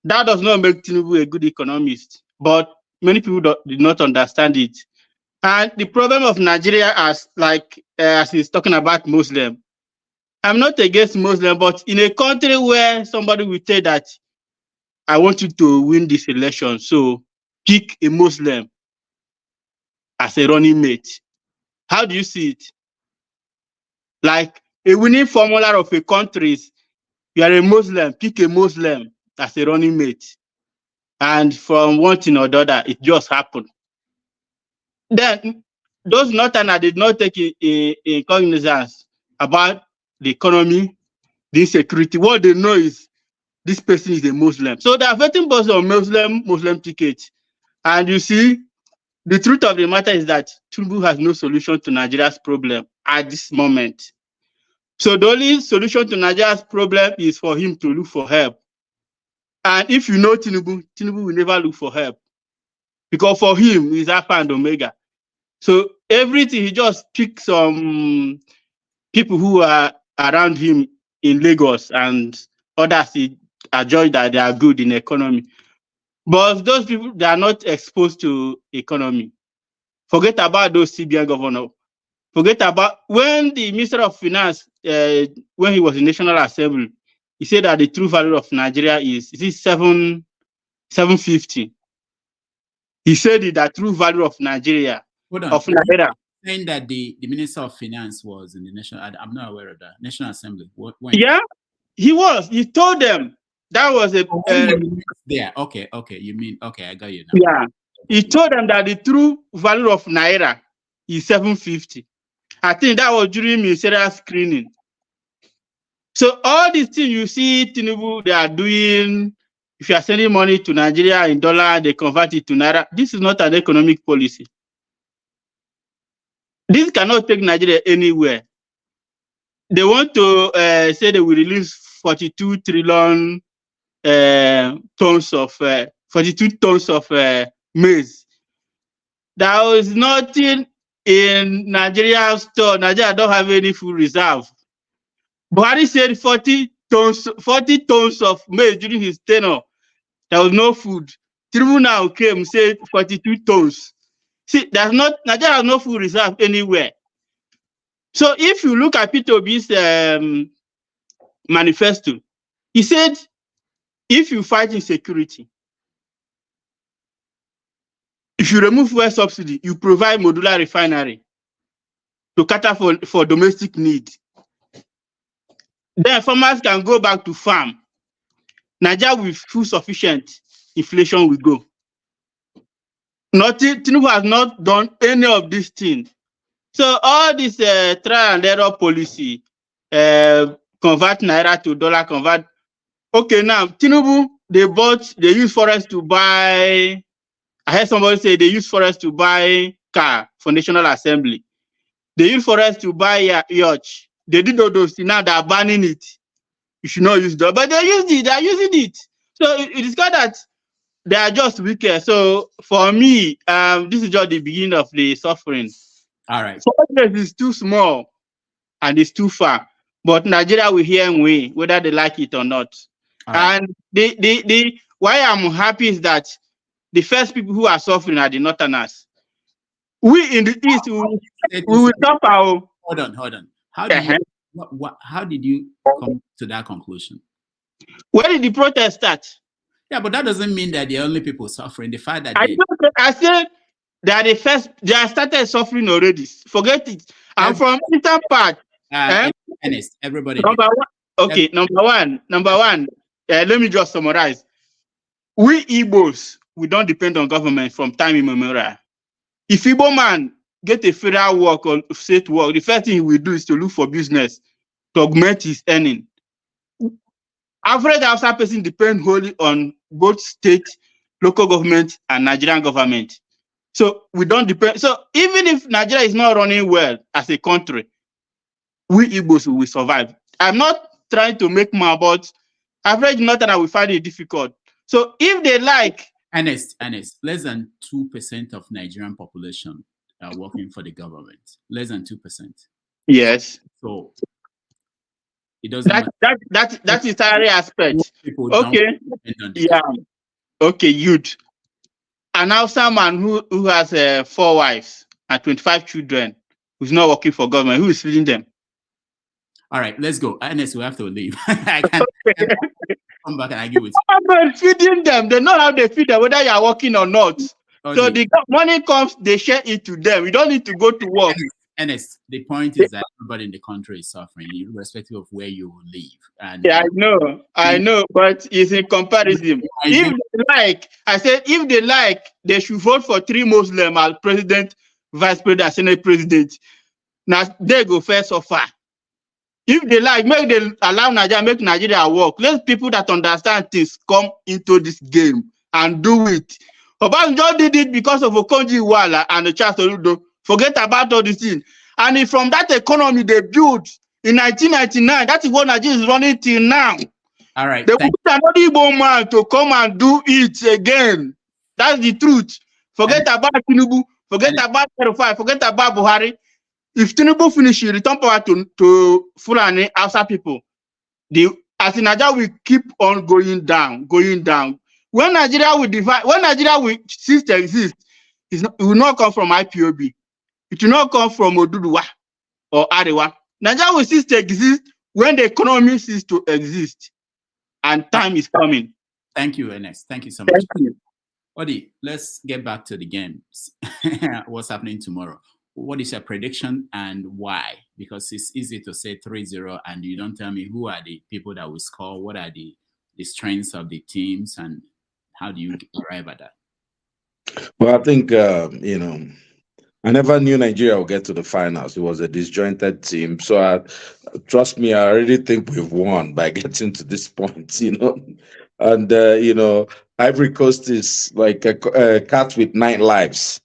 That does not make Tinubu a good economist, but many people did not understand it. And the problem of Nigeria, as he's talking about Muslim, I'm not against Muslim, but in a country where somebody will say that I want you to win this election, so pick a Muslim as a running mate. How do you see it? Like a winning formula of a country is you are a Muslim, pick a Muslim as a running mate. And from one thing or the other, it just happened. Then those Northerners did not take in cognizance about the economy, the insecurity. What they know is this person is a Muslim. So they are voting based on Muslim tickets. And you see, the truth of the matter is that Tinubu has no solution to Nigeria's problem at this moment. So the only solution to Nigeria's problem is for him to look for help. And if you know Tinubu, Tinubu will never look for help. Because for him, he's Alpha and Omega. So everything, he just picks some people who are around him in Lagos and others he judge that they are good in economy. But those people, they are not exposed to economy. Forget about those CBN governors. Forget about when the Minister of Finance, when he was in National Assembly, he said that the true value of Nigeria is 750. He said that true value of Nigeria. Hold on. Of Naira. Saying that the Minister of Finance was in the National, I'm not aware of that. National Assembly. When? Yeah, he was. He told them that was a. Yeah. Okay. You mean okay? I got you now. Yeah. He told them that the true value of Naira is 750. I think that was during ministerial screening. So all these things you see Tinubu, they are doing, if you are sending money to Nigeria in dollar, they convert it to Naira. This is not an economic policy. This cannot take Nigeria anywhere. They want to say they will release 42 trillion tons of 42 tons of maize. There is nothing in Nigeria's store. Nigeria don't have any food reserve. Buhari said 40 tons of maize during his tenure. There was no food. Tinubu now came said 42 tons. See, Nigeria has no food reserve anywhere. So if you look at Peter Obi's manifesto, he said, if you fight insecurity, if you remove fuel subsidy, you provide modular refinery to cater for domestic need. Then farmers can go back to farm. Nigeria with food sufficient, inflation will go. Tinubu has not done any of these things. So all this trial and error policy, convert Naira to dollar, convert. Okay, now Tinubu, they use forest to buy. I heard somebody say they use forest to buy car for National Assembly. They use forest to buy yacht. They did all those things. Now they are banning it. You should not use that, but they used it. They are using it. So it is got that they are just wicked. So for me, this is just the beginning of the suffering. All right. Progress is too small and it's too far. But Nigeria will hear and win, whether they like it or not. Right. And the why I'm happy is that the first people who are suffering are the Northerners. We in the East, we will stop our. Hold on. How did you come to that conclusion? Where did the protest start? Yeah, but that doesn't mean that the only people suffering. The fact that I said that they have started suffering already. Forget it. I'm from eastern part. Honest, everybody. Number one. Let me just summarize. We Igbos, we don't depend on government from time immemorial. If Igbo man get a federal work or state work, the first thing he will do is to look for business to augment his earning. Average outside person depend wholly on both state, local government, and Nigerian government. So we don't depend. So even if Nigeria is not running well as a country, we Igbos will survive. I'm not trying to make more, but average Northerner will find it difficult. So if they like, honest, less than 2% of Nigerian population are working for the government. Less than 2%. Yes. So it doesn't. That is salary aspect. Okay. Yeah. Okay. You'd. And now someone who has 4 wives and 25 children who's not working for government, who is feeding them? All right, let's go. Ernest, we have to leave. I can't come back and argue with Government feeding them. They know how they feed them, whether you are working or not. you. So the money comes, they share it to them. You don't need to go to work. Ernest, the point is that everybody in the country is suffering, irrespective of where you live. And Yeah, I know, but it's in comparison. If they like, I said, if they like, they should vote for 3 Muslims as president, vice president, senate president. Now they go first so far. If they like, make they allow Nigeria, make Nigeria work. Let people that understand things come into this game and do it. Obasanjo did it because of Okonjo Iweala and the Charles Oludo. Forget about all these things. And from that economy they built in 1999, that is what Nigeria is running till now. All right. They put another Igbo man to come and do it again. That's the truth. Forget about Tinubu. Forget about Rufai. Forget about Buhari. If Tinubu finish, he return power to Fulani Hausa people. As in Nigeria will keep on going down. When Nigeria will divide, when Nigeria will cease to exist, it will not come from IPOB. It will not come from Oduduwa or Arewa. Nigeria will cease to exist when the economy ceases to exist. And time is coming. Thank you, Ernest. Thank you so much. Odi, let's get back to the games. What's happening tomorrow? What is your prediction and why? Because it's easy to say 3-0 and you don't tell me who are the people that will score, what are the strengths of the teams, and how do you arrive at that? Well, I think, I never knew Nigeria would get to the finals. It was a disjointed team. So trust me, I already think we've won by getting to this point, And, Ivory Coast is like a cat with 9 lives.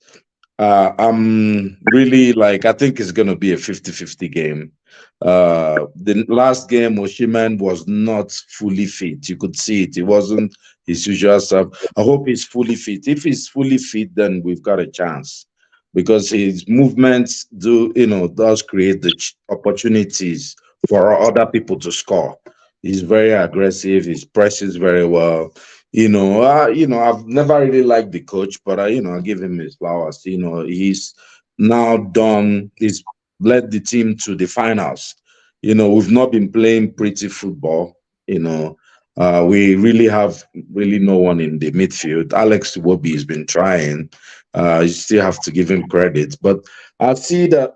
I'm really I think it's going to be a 50-50 game. The last game, Osimhen was not fully fit. You could see it. It wasn't his usual stuff. I hope he's fully fit. If he's fully fit, then we've got a chance. Because his movements does create the opportunities for other people to score. He's very aggressive. He presses very well. I've never really liked the coach, but I give him his flowers. He's now done. He's led the team to the finals. We've not been playing pretty football. We really have no one in the midfield. Alex Iwobi has been trying. You still have to give him credit, but I see that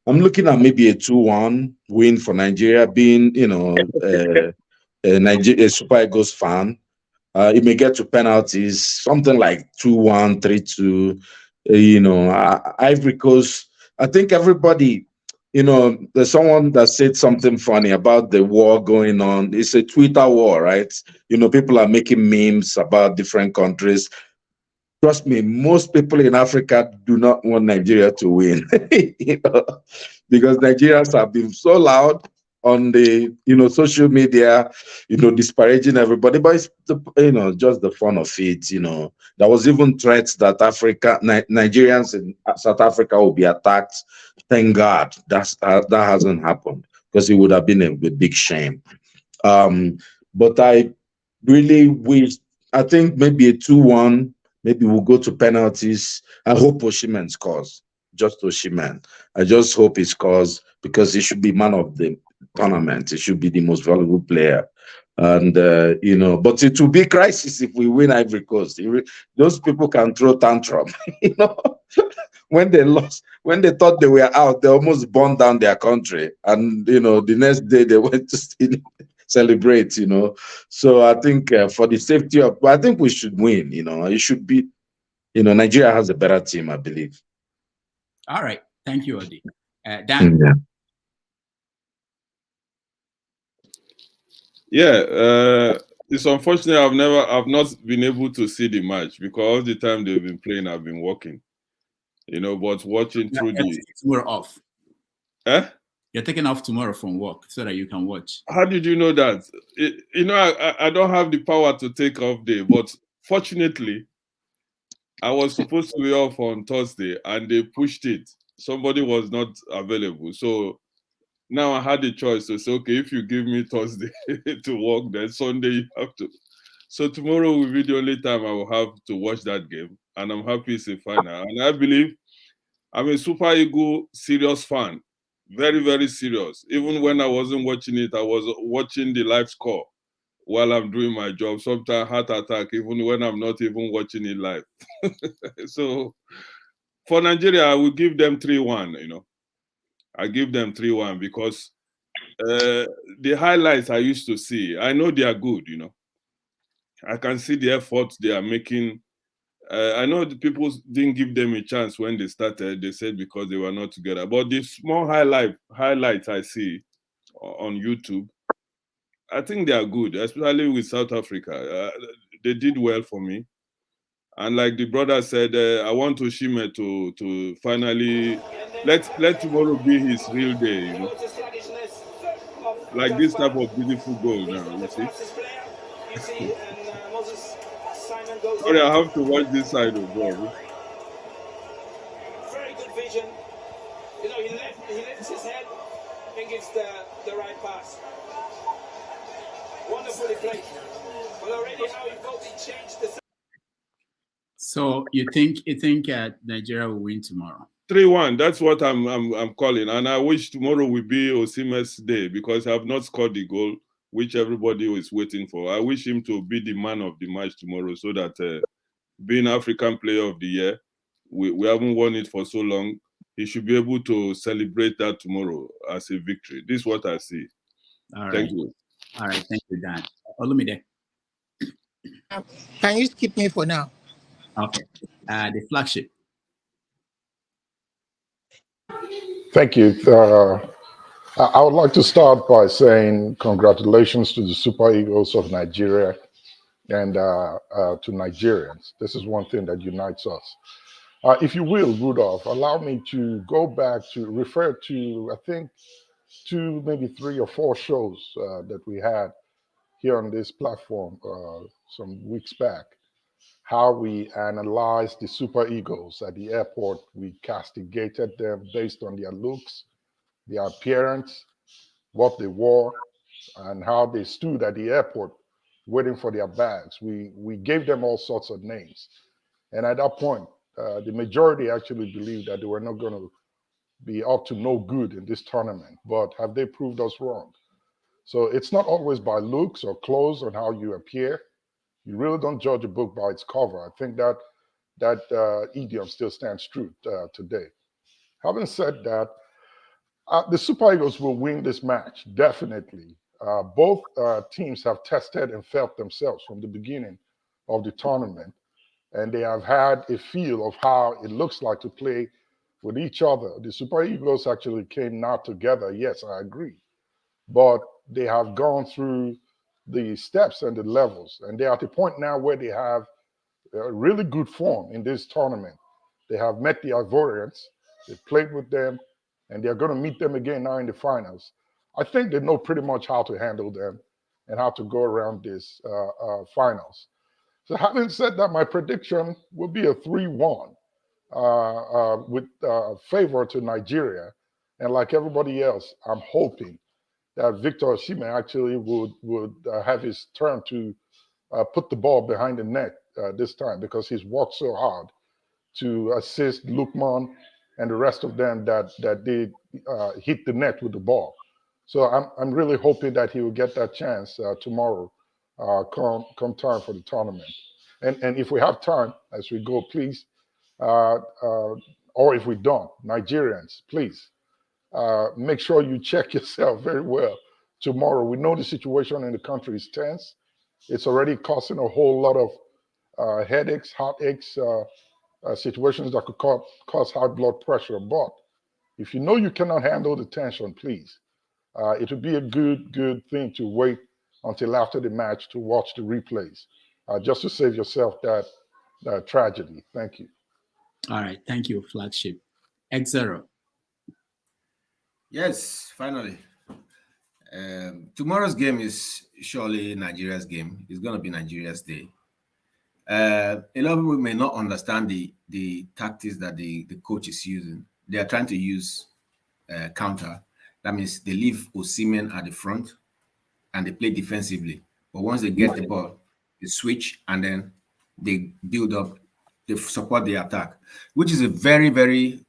I'm looking at maybe a 2-1 win for Nigeria, being a Super Eagles fan. It may get to penalties, something like 2-1, 3-2. Ivory Coast. I think everybody. There's someone that said something funny about the war going on. It's a Twitter war, right? People are making memes about different countries. Trust me, most people in Africa do not want Nigeria to win, because Nigerians have been so loud on the social media, disparaging everybody. But it's just the fun of it. There was even threats that Nigerians in South Africa will be attacked. Thank God that hasn't happened, because it would have been a big shame. But I really wish. I think maybe a 2-1. Maybe we'll go to penalties. I hope Osimhen scores. Just Osimhen. I just hope he scores, because he should be man of the tournament. He should be the most valuable player. And, but it will be crisis if we win Ivory Coast. Those people can throw tantrum. When they lost, when they thought they were out, they almost burned down their country. And, the next day they went to celebrate, So I think for the safety of, I think we should win, It should be, Nigeria has a better team, I believe. All right. Thank you, Odi. Dan? Yeah, it's unfortunate I've not been able to see the match, because all the time they've been playing, I've been working. But watching through we're off. Eh? You're taking off tomorrow from work so that you can watch. How did you know that? I don't have the power to take off day, but fortunately, I was supposed to be off on Thursday and they pushed it. Somebody was not available. So now I had the choice to say, okay, if you give me Thursday to work, then Sunday you have to. So tomorrow will be the only time I will have to watch that game. And I'm happy it's a final. And I believe I'm a Super Eagle serious fan. Very, very serious. Even when I wasn't watching it, I was watching the live score while I'm doing my job. Sometimes heart attack, even when I'm not even watching it live. So for Nigeria, I will give them 3-1, you know. I give them 3-1 because the highlights I used to see, I know they are good, you know. I can see the effort they are making. I know the people didn't give them a chance when they started. They said because they were not together. But the small highlights I see on YouTube, I think they are good, especially with South Africa. They did well for me. And like the brother said, I want Osimhen to finally let tomorrow be his real day, you know. Like this type of beautiful goal now, you see. Sorry, I have to watch this side of bro. Very good vision. You know, he lifts his head and gives the right pass. Wonderfully played. But already how he felt he changed the. So you think Nigeria will win tomorrow? 3-1. That's what I'm calling, and I wish tomorrow will be Osimhen's day because I have not scored the goal which everybody is waiting for. I wish him to be the man of the match tomorrow, so that being African Player of the Year, we haven't won it for so long. He should be able to celebrate that tomorrow as a victory. This is what I see. All right. Thank you. All right, thank you, Dan. Olumide. Can you skip me for now? Okay. The flagship. Thank you. I would like to start by saying congratulations to the Super Eagles of Nigeria and to Nigerians. This is one thing that unites us. If you will, Rudolph, allow me to go back to refer to, I think, 2, maybe 3 or 4 shows that we had here on this platform some weeks back. How we analyzed the Super Eagles at the airport. We castigated them based on their looks, their appearance, what they wore, and how they stood at the airport waiting for their bags. We gave them all sorts of names. And at that point, the majority actually believed that they were not going to be up to no good in this tournament. But have they proved us wrong? So it's not always by looks or clothes on how you appear. You really don't judge a book by its cover. I think that idiom still stands true today. Having said that, the Super Eagles will win this match, definitely. Both teams have tested and felt themselves from the beginning of the tournament, and they have had a feel of how it looks like to play with each other. The Super Eagles actually came not together, yes, I agree, but they have gone through the steps and the levels, and they're at the point now where they have really good form in this tournament. They have met the Ivorians, they played with them, and they're going to meet them again now in the finals. I think they know pretty much how to handle them and how to go around this finals. So having said that, my prediction will be a 3-1 with favor to Nigeria. And like everybody else, I'm hoping that Victor Osimhen actually would have his turn to put the ball behind the net this time, because he's worked so hard to assist Lukman and the rest of them that they hit the net with the ball. So I'm really hoping that he will get that chance tomorrow, come time for the tournament. And if we have time as we go, please, or if we don't, Nigerians, please, make sure you check yourself very well tomorrow. We know the situation in the country is tense. It's already causing a whole lot of headaches, heartaches, situations that could cause high blood pressure. But if you know you cannot handle the tension, please, it would be a good thing to wait until after the match to watch the replays, just to save yourself that tragedy. Thank you. All right, thank you, flagship. X0. Yes, finally. Tomorrow's game is surely Nigeria's game. It's going to be Nigeria's day. A lot of people may not understand the tactics that the coach is using. They are trying to use counter. That means they leave Osimhen at the front and they play defensively. But once they get the ball, they switch and then they build up, they support the attack, which is a very, very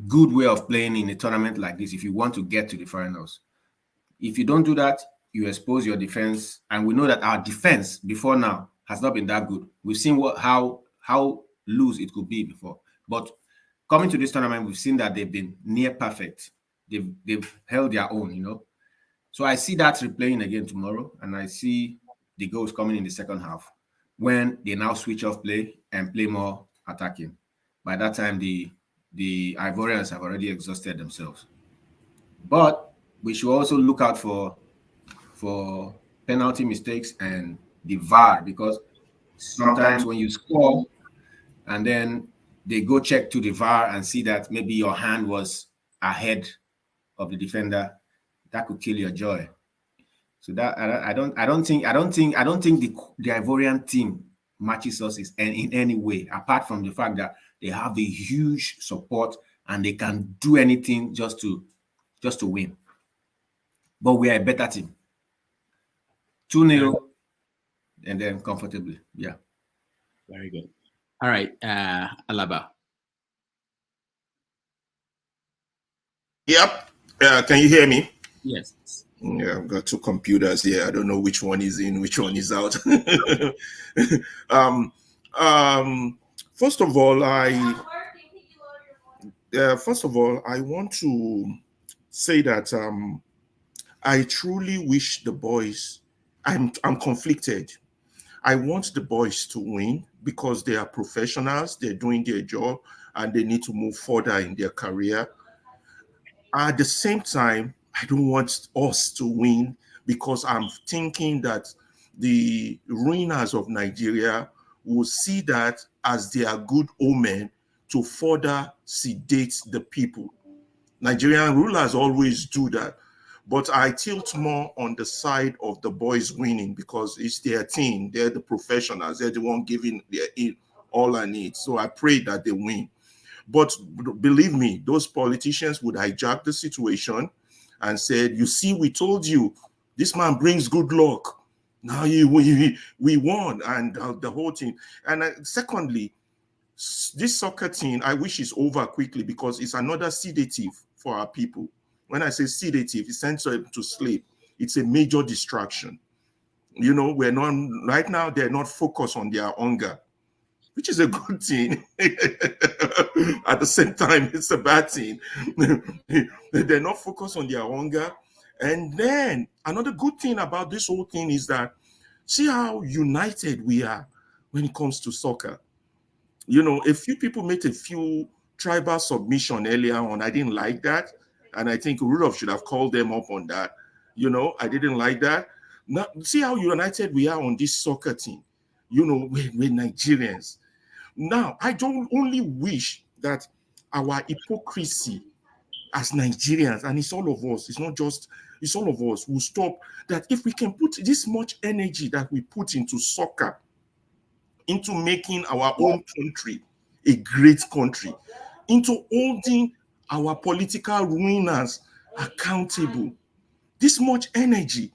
good way of playing in a tournament like this if you want to get to the finals. If you don't do that, you expose your defense, and we know that our defense before now has not been that good. We've seen how loose it could be before, but coming to this tournament, we've seen that they've been near perfect. They've held their own, you know. So I see that replaying again tomorrow, and I see the goals coming in the second half when they now switch off play and play more attacking. By that time, the Ivorians have already exhausted themselves. But we should also look out for penalty mistakes and the VAR, because sometimes when you score and then they go check to the VAR and see that maybe your hand was ahead of the defender, that could kill your joy. So that I don't think the Ivorian team matches us in any way, apart from the fact that they have a huge support and they can do anything just to win. But we are a better team. 2-0 and then comfortably. Yeah. Very good. All right, Alaba. Yep. Can you hear me? Yes. Yeah, I've got two computers here. I don't know which one is in, which one is out. First of all, I want to say that I truly wish the boys. I'm conflicted. I want the boys to win because they are professionals. They're doing their job and they need to move further in their career. At the same time, I don't want us to win because I'm thinking that the ruiners of Nigeria will see that as their good omen to further sedate the people. Nigerian rulers always do that. But I tilt more on the side of the boys winning because it's their team. They're the professionals. They're the one giving their all I need. So I pray that they win. But believe me, those politicians would hijack the situation and said, you see, we told you, this man brings good luck. Now we won, and the whole thing. And secondly, this soccer team, I wish it's over quickly because it's another sedative for our people. When I say sedative, it sends them to sleep. It's a major distraction. You know, we're not right now. They're not focused on their hunger, which is a good thing. At the same time, it's a bad thing. They're not focused on their hunger. And then another good thing about this whole thing is that see how united we are when it comes to soccer. You know, a few people made a few tribal submission earlier on. I didn't like that. And I think Rudolph should have called them up on that. You know, I didn't like that. Now, see how united we are on this soccer team. You know, we're Nigerians. Now, I don't only wish that our hypocrisy as Nigerians, and it's all of us, it's not just, it's all of us, will stop. That if we can put this much energy that we put into soccer, into making our own country a great country, into holding our political ruiners accountable, this much energy,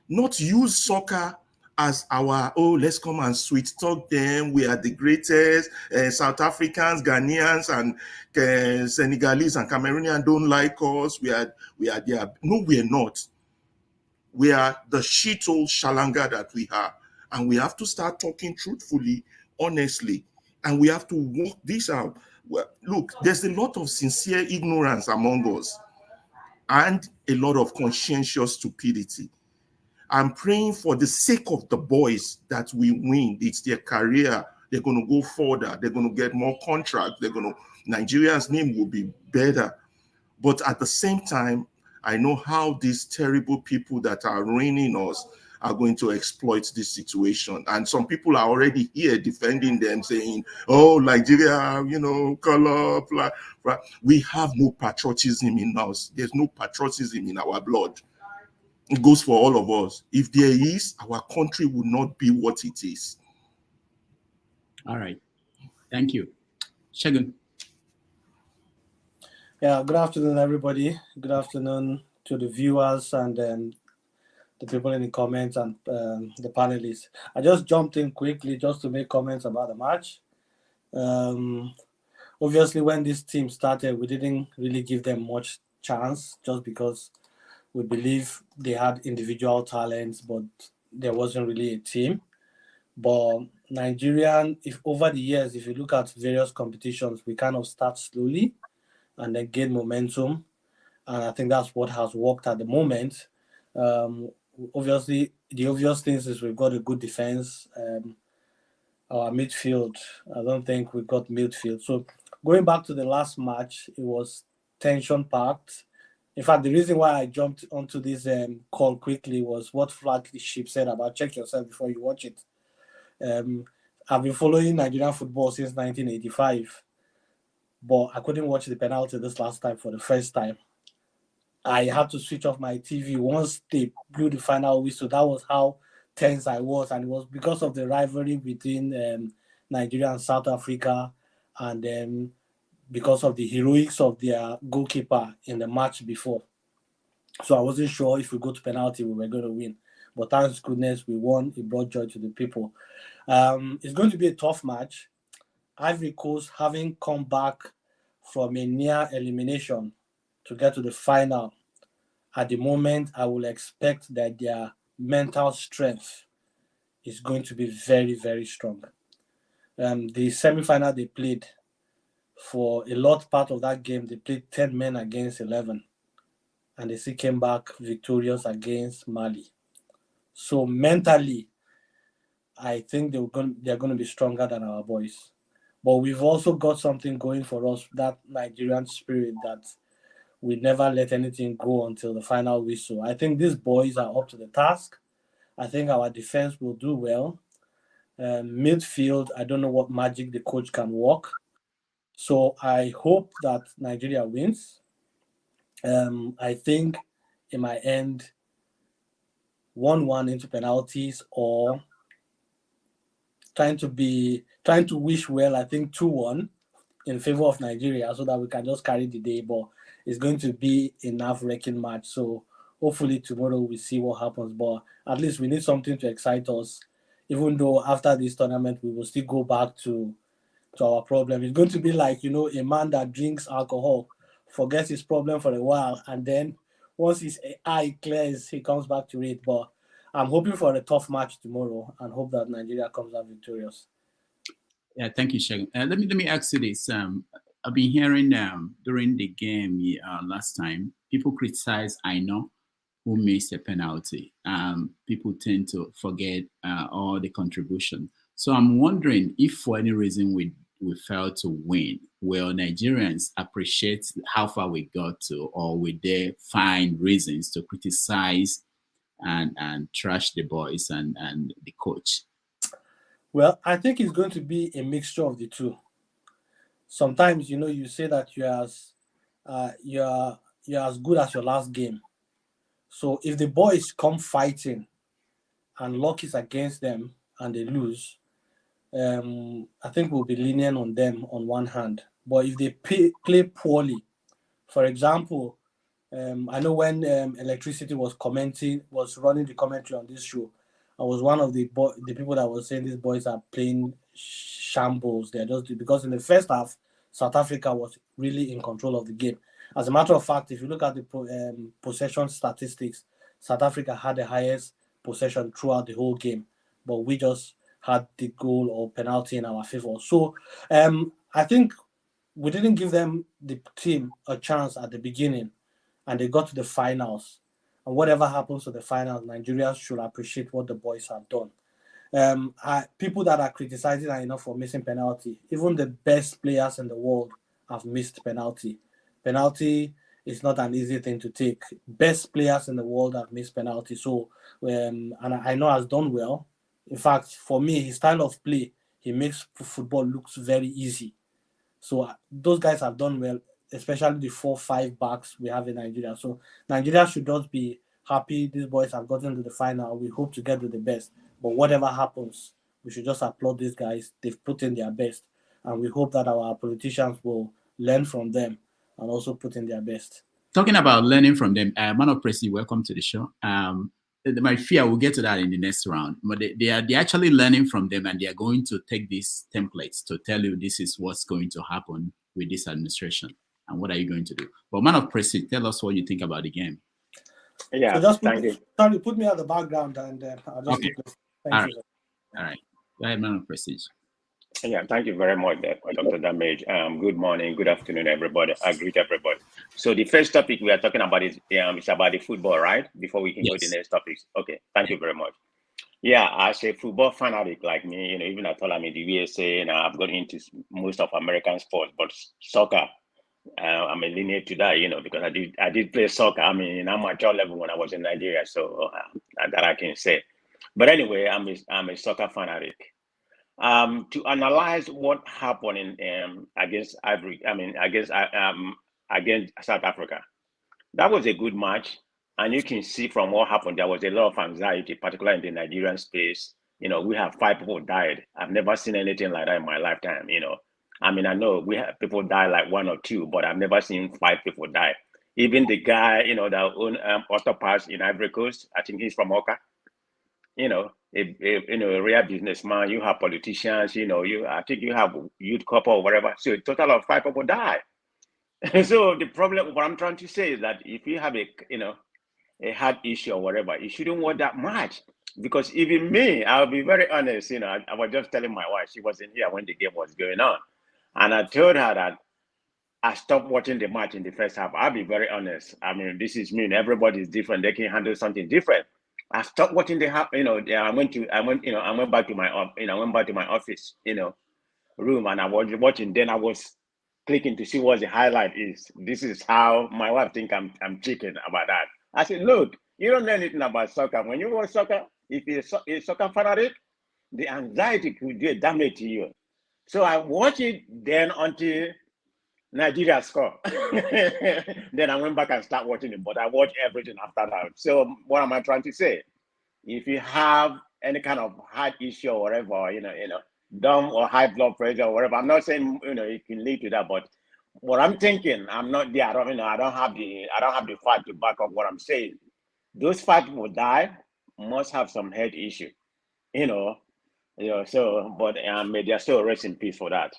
not use soccer as our, oh, let's come and sweet talk them, we are the greatest, South Africans, Ghanaians, and Senegalese and Cameroonians don't like us, we are there. No, we are not. We are the shit-hole shalanga that we are. And we have to start talking truthfully, honestly, and we have to work this out. Well, look, there's a lot of sincere ignorance among us and a lot of conscientious stupidity. I'm praying for the sake of the boys that we win. It's their career. They're going to go further. They're going to get more contracts. Nigeria's name will be better. But at the same time, I know how these terrible people that are ruining us are going to exploit this situation. And some people are already here defending them, saying, oh, Nigeria, you know, color, blah, blah. We have no patriotism in us. There's no patriotism in our blood. It goes for all of us. If there is, our country will not be what it is. All right. Thank you. Shagun. Yeah, good afternoon, everybody. Good afternoon to the viewers and the people in the comments and the panelists. I just jumped in quickly just to make comments about the match. Obviously, when this team started, we didn't really give them much chance just because we believe they had individual talents, but there wasn't really a team. But Nigerian, if over the years, if you look at various competitions, we kind of start slowly and then gain momentum. And I think that's what has worked at the moment. Obviously, the obvious things is we've got a good defense. Our midfield, I don't think we've got midfield. So going back to the last match, it was tension packed. In fact, the reason why I jumped onto this call quickly was what Flagship said about check yourself before you watch it. I've been following Nigerian football since 1985, but I couldn't watch the penalty this last time for the first time. I had to switch off my TV once they blew the final whistle. That was how tense I was, and it was because of the rivalry between Nigeria and South Africa, and then because of the heroics of their goalkeeper in the match before. So I wasn't sure if we go to penalty we were going to win, but thanks goodness we won. It brought joy to the people. It's going to be a tough match. Ivory Coast, having come back from a near elimination to get to the final, at the moment I will expect that their mental strength is going to be very, very strong. The semi-final they played, for a lot part of that game, they played 10 men against 11, and they still came back victorious against Mali. So mentally, I think they're going to be stronger than our boys. But we've also got something going for us, that Nigerian spirit that we never let anything go until the final whistle. I think these boys are up to the task. I think our defense will do well. Midfield, I don't know what magic the coach can work. So I hope that Nigeria wins. I think it might end 1-1 into penalties, or trying to wish well, I think 2-1 in favor of Nigeria so that we can just carry the day. But it's going to be a nerve-wracking match. So hopefully tomorrow we see what happens. But at least we need something to excite us. Even though after this tournament we will still go back to our problem. It's going to be like, a man that drinks alcohol, forgets his problem for a while, and then once his eye clears, he comes back to it. But I'm hoping for a tough match tomorrow and hope that Nigeria comes out victorious. Yeah, thank you, Shegun. Let me ask you this. I've been hearing during the game last time, people criticize Aino, who missed a penalty. People tend to forget all the contribution. So I'm wondering if for any reason we failed to win, will Nigerians appreciate how far we got to, or will they find reasons to criticize and trash the boys and the coach? Well, I think it's going to be a mixture of the two. Sometimes, you say that you're as good as your last game. So if the boys come fighting and luck is against them and they lose, I think we'll be lenient on them on one hand. But if they play poorly, for example, I know when Electricity was running the commentary on this show, I was one of the people that was saying these boys are playing shambles. They're just because in the first half, South Africa was really in control of the game. As a matter of fact, if you look at the possession statistics, South Africa had the highest possession throughout the whole game, but we just had the goal or penalty in our favor. So I think we didn't give them, the team, a chance at the beginning, and they got to the finals. And whatever happens to the finals, Nigeria should appreciate what the boys have done. People that are criticizing are enough for missing penalty. Even the best players in the world have missed penalty. Penalty is not an easy thing to take. Best players in the world have missed penalty. So, and I know has done well. In fact, for me, his style of play, he makes football looks very easy. So those guys have done well, especially the 4-5 backs we have in Nigeria. So Nigeria should just be happy these boys have gotten to the final. We hope to get to the best. But whatever happens, we should just applaud these guys. They've put in their best. And we hope that our politicians will learn from them and also put in their best. Talking about learning from them, Man of Presi, welcome to the show. My fear, we'll get to that in the next round. But they're actually learning from them, and they are going to take these templates to tell you this is what's going to happen with this administration? And what are you going to do? But man of President, tell us what you think about the game. Yeah, So just thank you. put me at the background and I'll just Okay. thank you. All right. Go ahead, man of Prestige. Yeah, thank you very much, Dr. Damage. Good morning, good afternoon, everybody. I greet everybody. So the first topic we are talking about is about the football, right? Before we can go to the next topics. Okay, thank you very much. Yeah, as a football fanatic like me, even at all I'm in the USA, and I've got into most of American sports, but soccer, I'm a lineage to that, because I did play soccer. I mean, amateur level when I was in Nigeria, so that I can say. But anyway, I'm a soccer fanatic. To analyze what happened in against South Africa, that was a good match, and you can see from what happened there was a lot of anxiety, particularly in the Nigerian space. We have 5 people died. I've never seen anything like that in my lifetime. I mean, I know we have people die like 1 or 2, but I've never seen 5 people die. Even the guy, that owned Autopass in Ivory Coast, I think he's from Oka. A real businessman. You have politicians. I think you have youth couple or whatever. So a total of 5 people die. So the problem, what I'm trying to say is that if you have a heart issue or whatever, you shouldn't want that much. Because even me, I'll be very honest. I was just telling my wife, she wasn't here when the game was going on, and I told her that I stopped watching the match in the first half. I'll be very honest. I mean, this is me. Everybody's different. They can handle something different. I stopped watching the half. I went back to my office, room, and I was watching. Then I was clicking to see what the highlight is. This is how my wife think I'm chicken about that. I said, look, you don't know anything about soccer. When you watch soccer, if you're a soccer fanatic, the anxiety could do damage to you. So I watched it then until Nigeria score. Then I went back and started watching it, but I watched everything after that. So what am I trying to say? If you have any kind of heart issue or whatever, dumb or high blood pressure or whatever, I'm not saying it can lead to that, but what I'm thinking, I'm not there. I don't have the fact to back up what I'm saying. Those 5 people die must have some head issue, So, but may they still rest in peace for that.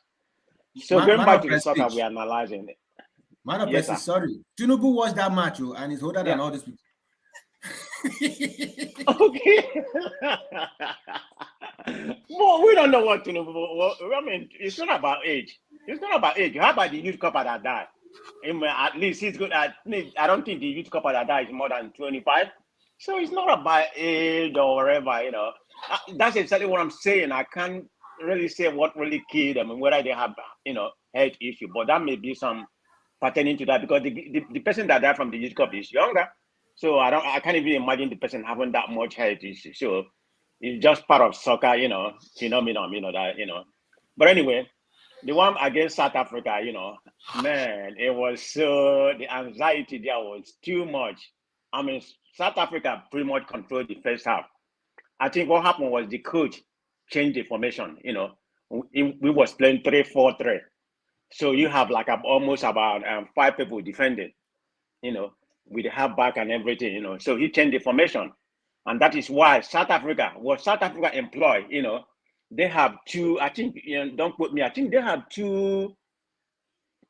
So going back to the soccer, we're analyzing it. Man of Prestige, sorry. Tinubu watched that match, and he's older than all these people. Okay. Well, we don't know what Tinubu. I mean, it's not about age. It's not about age. How about the youth couple that died? At least he's good. I don't think the youth couple that died is more than 25. So it's not about age or whatever. That's exactly what I'm saying. I can't really say what really killed them and whether they have health issue, but that may be some pertaining to that because the person that died from the youth cup is younger, so I can't even imagine the person having that much health issue. So it's just part of soccer, phenomenon, that. But anyway, the one against South Africa, man, it was the anxiety there was too much. I mean, South Africa pretty much controlled the first half. I think what happened was the coach changed the formation. We was playing 3-4-3, so you have like almost about 5 people defending, with the halfback and everything, So he changed the formation, and that is why South Africa employed, they have 2. I think don't quote me. I think they have 2,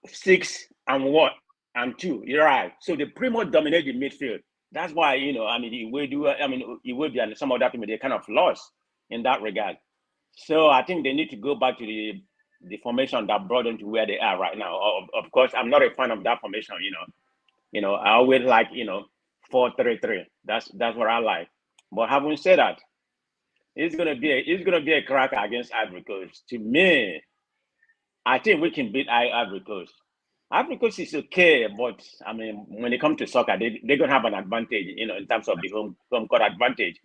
6 and 2. You're right. So they pretty much dominate the midfield. That's why Iwobi and some other people, they kind of lost in that regard. So I think they need to go back to the formation that brought them to where they are right now. Of course, I'm not a fan of that formation. I always like 4-3-3. That's what I like. But having said that, it's gonna be a cracker against Ivory Coast. To me, I think we can beat Ivory Coast. Ivory Coast is okay, but I mean, when it comes to soccer, they're gonna have an advantage, in terms of the home court advantage.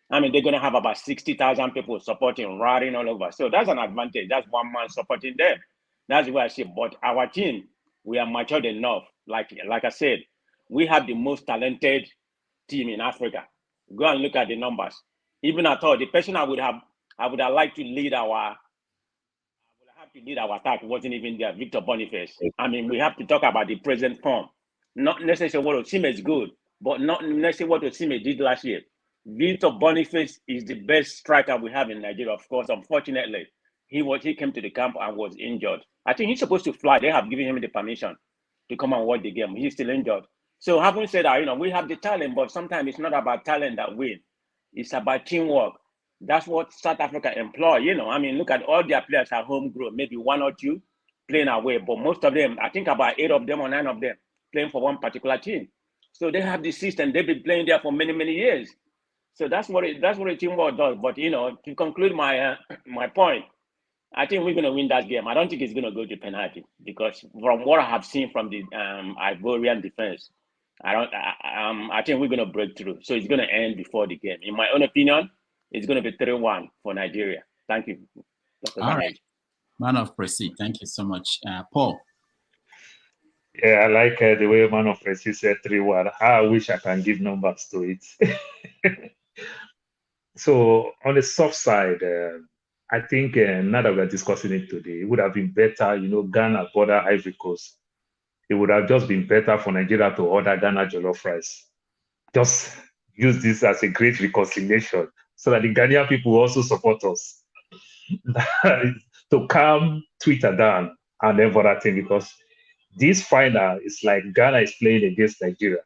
I mean, they're gonna have about 60,000 people supporting, riding all over. So that's an advantage. That's one man supporting them. That's why I say. But our team, we are matured enough. Like I said, we have the most talented team in Africa. Go and look at the numbers. Even at all, the person I would have liked to lead our attack wasn't even there, Victor Boniface. I mean, we have to talk about the present form. Not necessarily what Osimhen is good, but not necessarily what Osimhen did last year. Victor Boniface is the best striker we have in Nigeria. Of course, unfortunately, he came to the camp and was injured. I think he's supposed to fly. They have given him the permission to come and watch the game. He's still injured. So having said that, we have the talent, but sometimes it's not about talent that win. It's about teamwork. That's what South Africa employ. Look at all their players are homegrown, maybe one or two playing away, but most of them, I think about 8 of them or 9 of them playing for one particular team. So they have the system. They've been playing there for many, many years. So that's what a teamwork does. But to conclude my point, I think we're going to win that game. I don't think it's going to go to penalty because from what I have seen from the Ivorian defense, I think we're going to break through. So it's going to end before the game. In my own opinion, it's going to be 3-1 for Nigeria. Thank you. All right. Man of Proceed. Thank you so much. Paul. Yeah, I like the way Man of Proceed said 3-1. I wish I can give numbers to it. So on the soft side, I think now that we're discussing it today, it would have been better, Ghana border Ivory Coast. It would have just been better for Nigeria to order Ghana jollof rice. Just use this as a great reconciliation so that the Ghanaian people also support us. To calm Twitter down and everything, because this final is like Ghana is playing against Nigeria.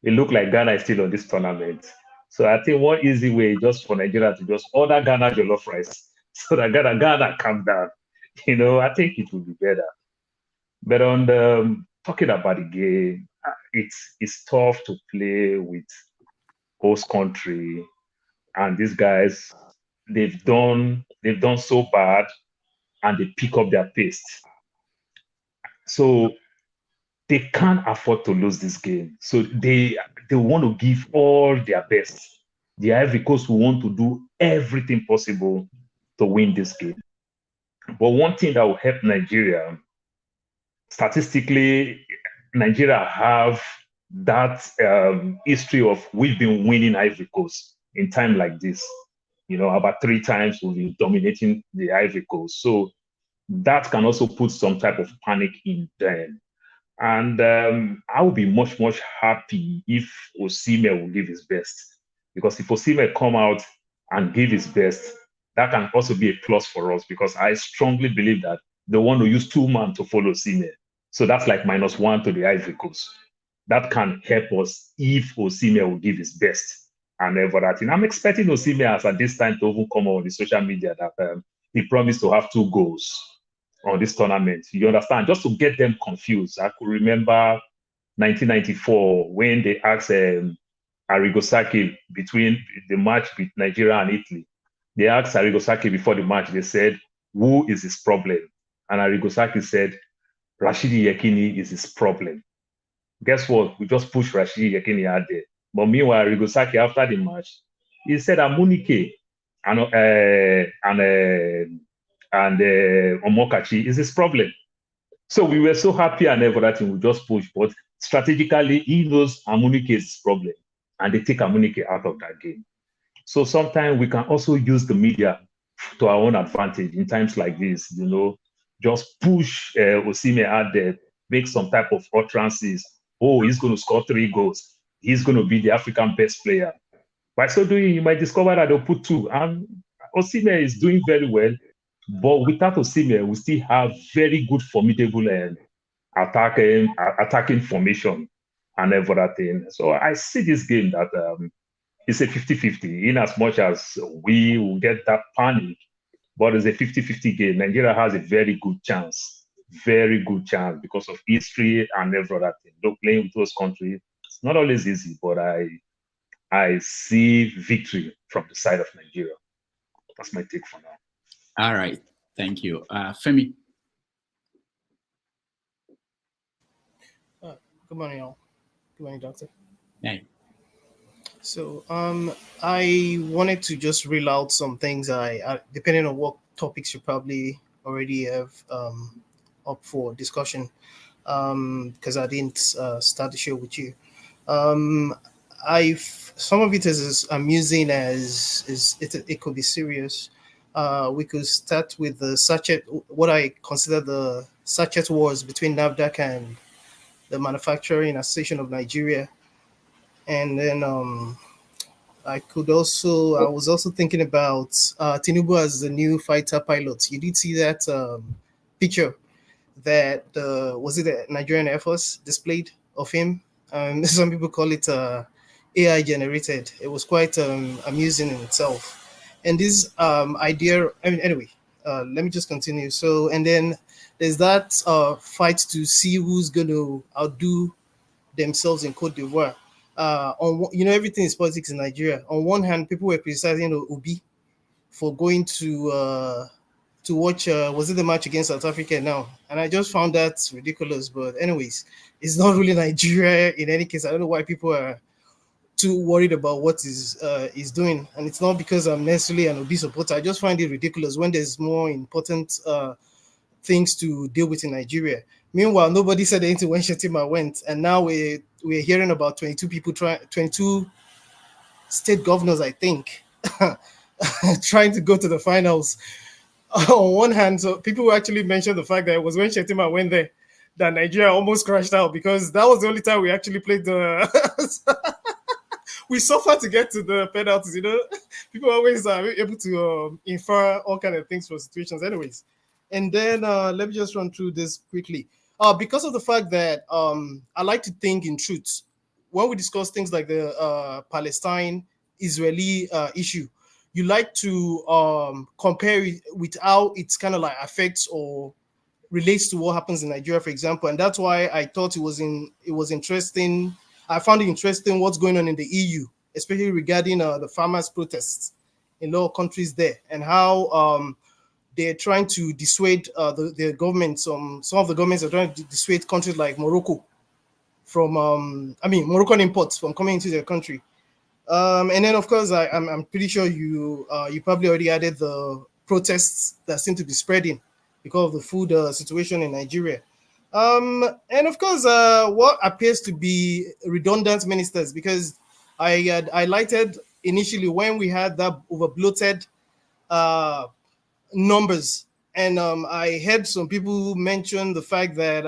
It looked like Ghana is still on this tournament. So I think one easy way just for Nigeria to just order Ghana jollof rice so that Ghana calm down. I think it would be better. But on the talking about the game, it's tough to play with host country, and these guys they've done so bad, and they pick up their pace. So they can't afford to lose this game. So they want to give all their best. The Ivory Coast will want to do everything possible to win this game. But one thing that will help Nigeria, statistically, Nigeria have that history of we've been winning Ivory Coast in time like this. About 3 times we've been dominating the Ivory Coast. So that can also put some type of panic in them. And I would be much, much happy if Osimhen will give his best. Because if Osimhen come out and give his best, that can also be a plus for us, because I strongly believe that they want to use 2 men to follow Osimhen. So that's like -1 to the Ivory Coast. That can help us if Osimhen will give his best and everything. I'm expecting Osimhen at this time to even come on the social media that he promised to have 2 goals on this tournament. You understand? Just to get them confused. I could remember 1994 when they asked Arrigo Sacchi between the match with Nigeria and Italy. They asked Arrigo Sacchi before the match, they said, who is his problem? And Arrigo Sacchi said, Rashidi Yekini is his problem. Guess what? We just pushed Rashidi Yekini out there. But meanwhile, Arrigo Sacchi, after the match, he said Amunike and Omokachi is his problem. So we were so happy and everything, we just pushed. But strategically, he knows Amunike is his problem. And they take Amunike out of that game. So sometimes we can also use the media to our own advantage in times like this, just push Osimhen out there, make some type of utterances. Oh, he's going to score 3 goals. He's going to be the African best player. By so doing, you might discover that they'll put 2. And Osimhen is doing very well. But without Osimhen, we still have very good, formidable attacking formation and everything. So I see this game that it's a 50-50, in as much as we will get that panic, but it's a 50-50 game. Nigeria has a very good chance because of history and everything. Though playing with those countries, it's not always easy, but I see victory from the side of Nigeria. That's my take for now. All right. Thank you. Femi. Good morning, all. Good morning, Doctor. Hey. So, I wanted to just reel out some things I depending on what topics you probably already have up for discussion, because I didn't start the show with you. Some of it is as amusing as it could be serious. We could start with the sachet, what I consider the sachet wars between NAFDAC and the Manufacturing Association of Nigeria. And then I was also thinking about Tinubu as the new fighter pilot. You did see that picture that was it the Nigerian Air Force displayed of him. Some people call it AI generated. It was quite amusing in itself. And this idea, I mean, anyway, let me just continue. So, and then there's that fight to see who's going to outdo themselves in Cote d'Ivoire. Everything is politics in Nigeria. On one hand, people were criticizing Obi for going to watch was it the match against South Africa now, and I just found that ridiculous. But anyways, it's not really Nigeria in any case. I don't know why people are too worried about what is doing, and it's not because I'm necessarily an Obi supporter. I just find it ridiculous when there's more important things to deal with in Nigeria. Meanwhile, nobody said anything when Shetima went, and now we're hearing about 22 state governors, I think, trying to go to the finals. On one hand, so people actually mentioned the fact that it was when Shetima went there that Nigeria almost crashed out, because that was the only time we actually played the. We suffered to get to the penalties. People always are able to infer all kind of things from situations. Anyways, and then let me just run through this quickly. Because of the fact that I like to think in truth when we discuss things like the Palestine-Israeli issue. You like to compare it with how it's kind of like affects or relates to what happens in Nigeria, for example. And that's why I thought it was interesting. I found it interesting what's going on in the EU, especially regarding the farmers' protests in lower countries there, and how they're trying to dissuade the governments. Some of the governments are trying to dissuade countries like Morocco from, Moroccan imports from coming into their country. And then, of course, I'm pretty sure you probably already added the protests that seem to be spreading because of the food situation in Nigeria. And of course, what appears to be redundant ministers, because I had highlighted initially when we had that over bloated numbers, and I heard some people mention the fact that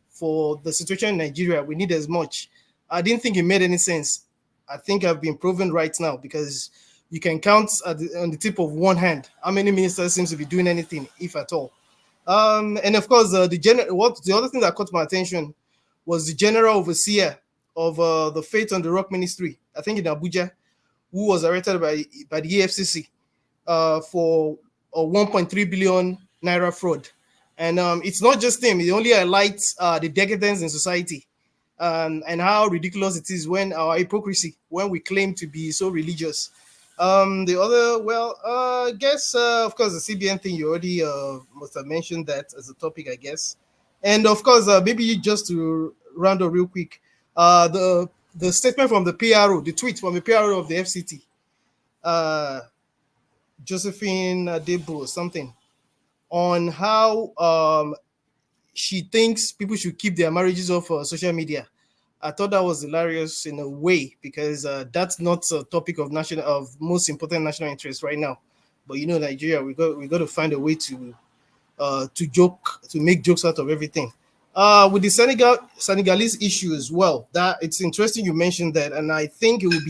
for the situation in Nigeria, we need as much. I didn't think it made any sense. I think I've been proven right now, because you can count on the tip of one hand how many ministers seems to be doing anything, if at all. And of course, the other thing that caught my attention was the general overseer of the Faith on the Rock Ministry, I think in Abuja, who was arrested by the EFCC for a 1.3 billion naira fraud. And it's not just him; it only highlights the decadence in society. And how ridiculous it is when our hypocrisy, when we claim to be so religious. I guess, of course, the CBN thing, you already must have mentioned that as a topic, I guess. And of course, maybe just to round up real quick, the statement from the PRO, the tweet from the PRO of the FCT, Josephine Debo or something, on how she thinks people should keep their marriages off social media. I thought that was hilarious in a way, because that's not a topic of most important national interest right now. But Nigeria, we got to find a way to make jokes out of everything. With the Senegalese issue as well, that it's interesting you mentioned that, and I think it will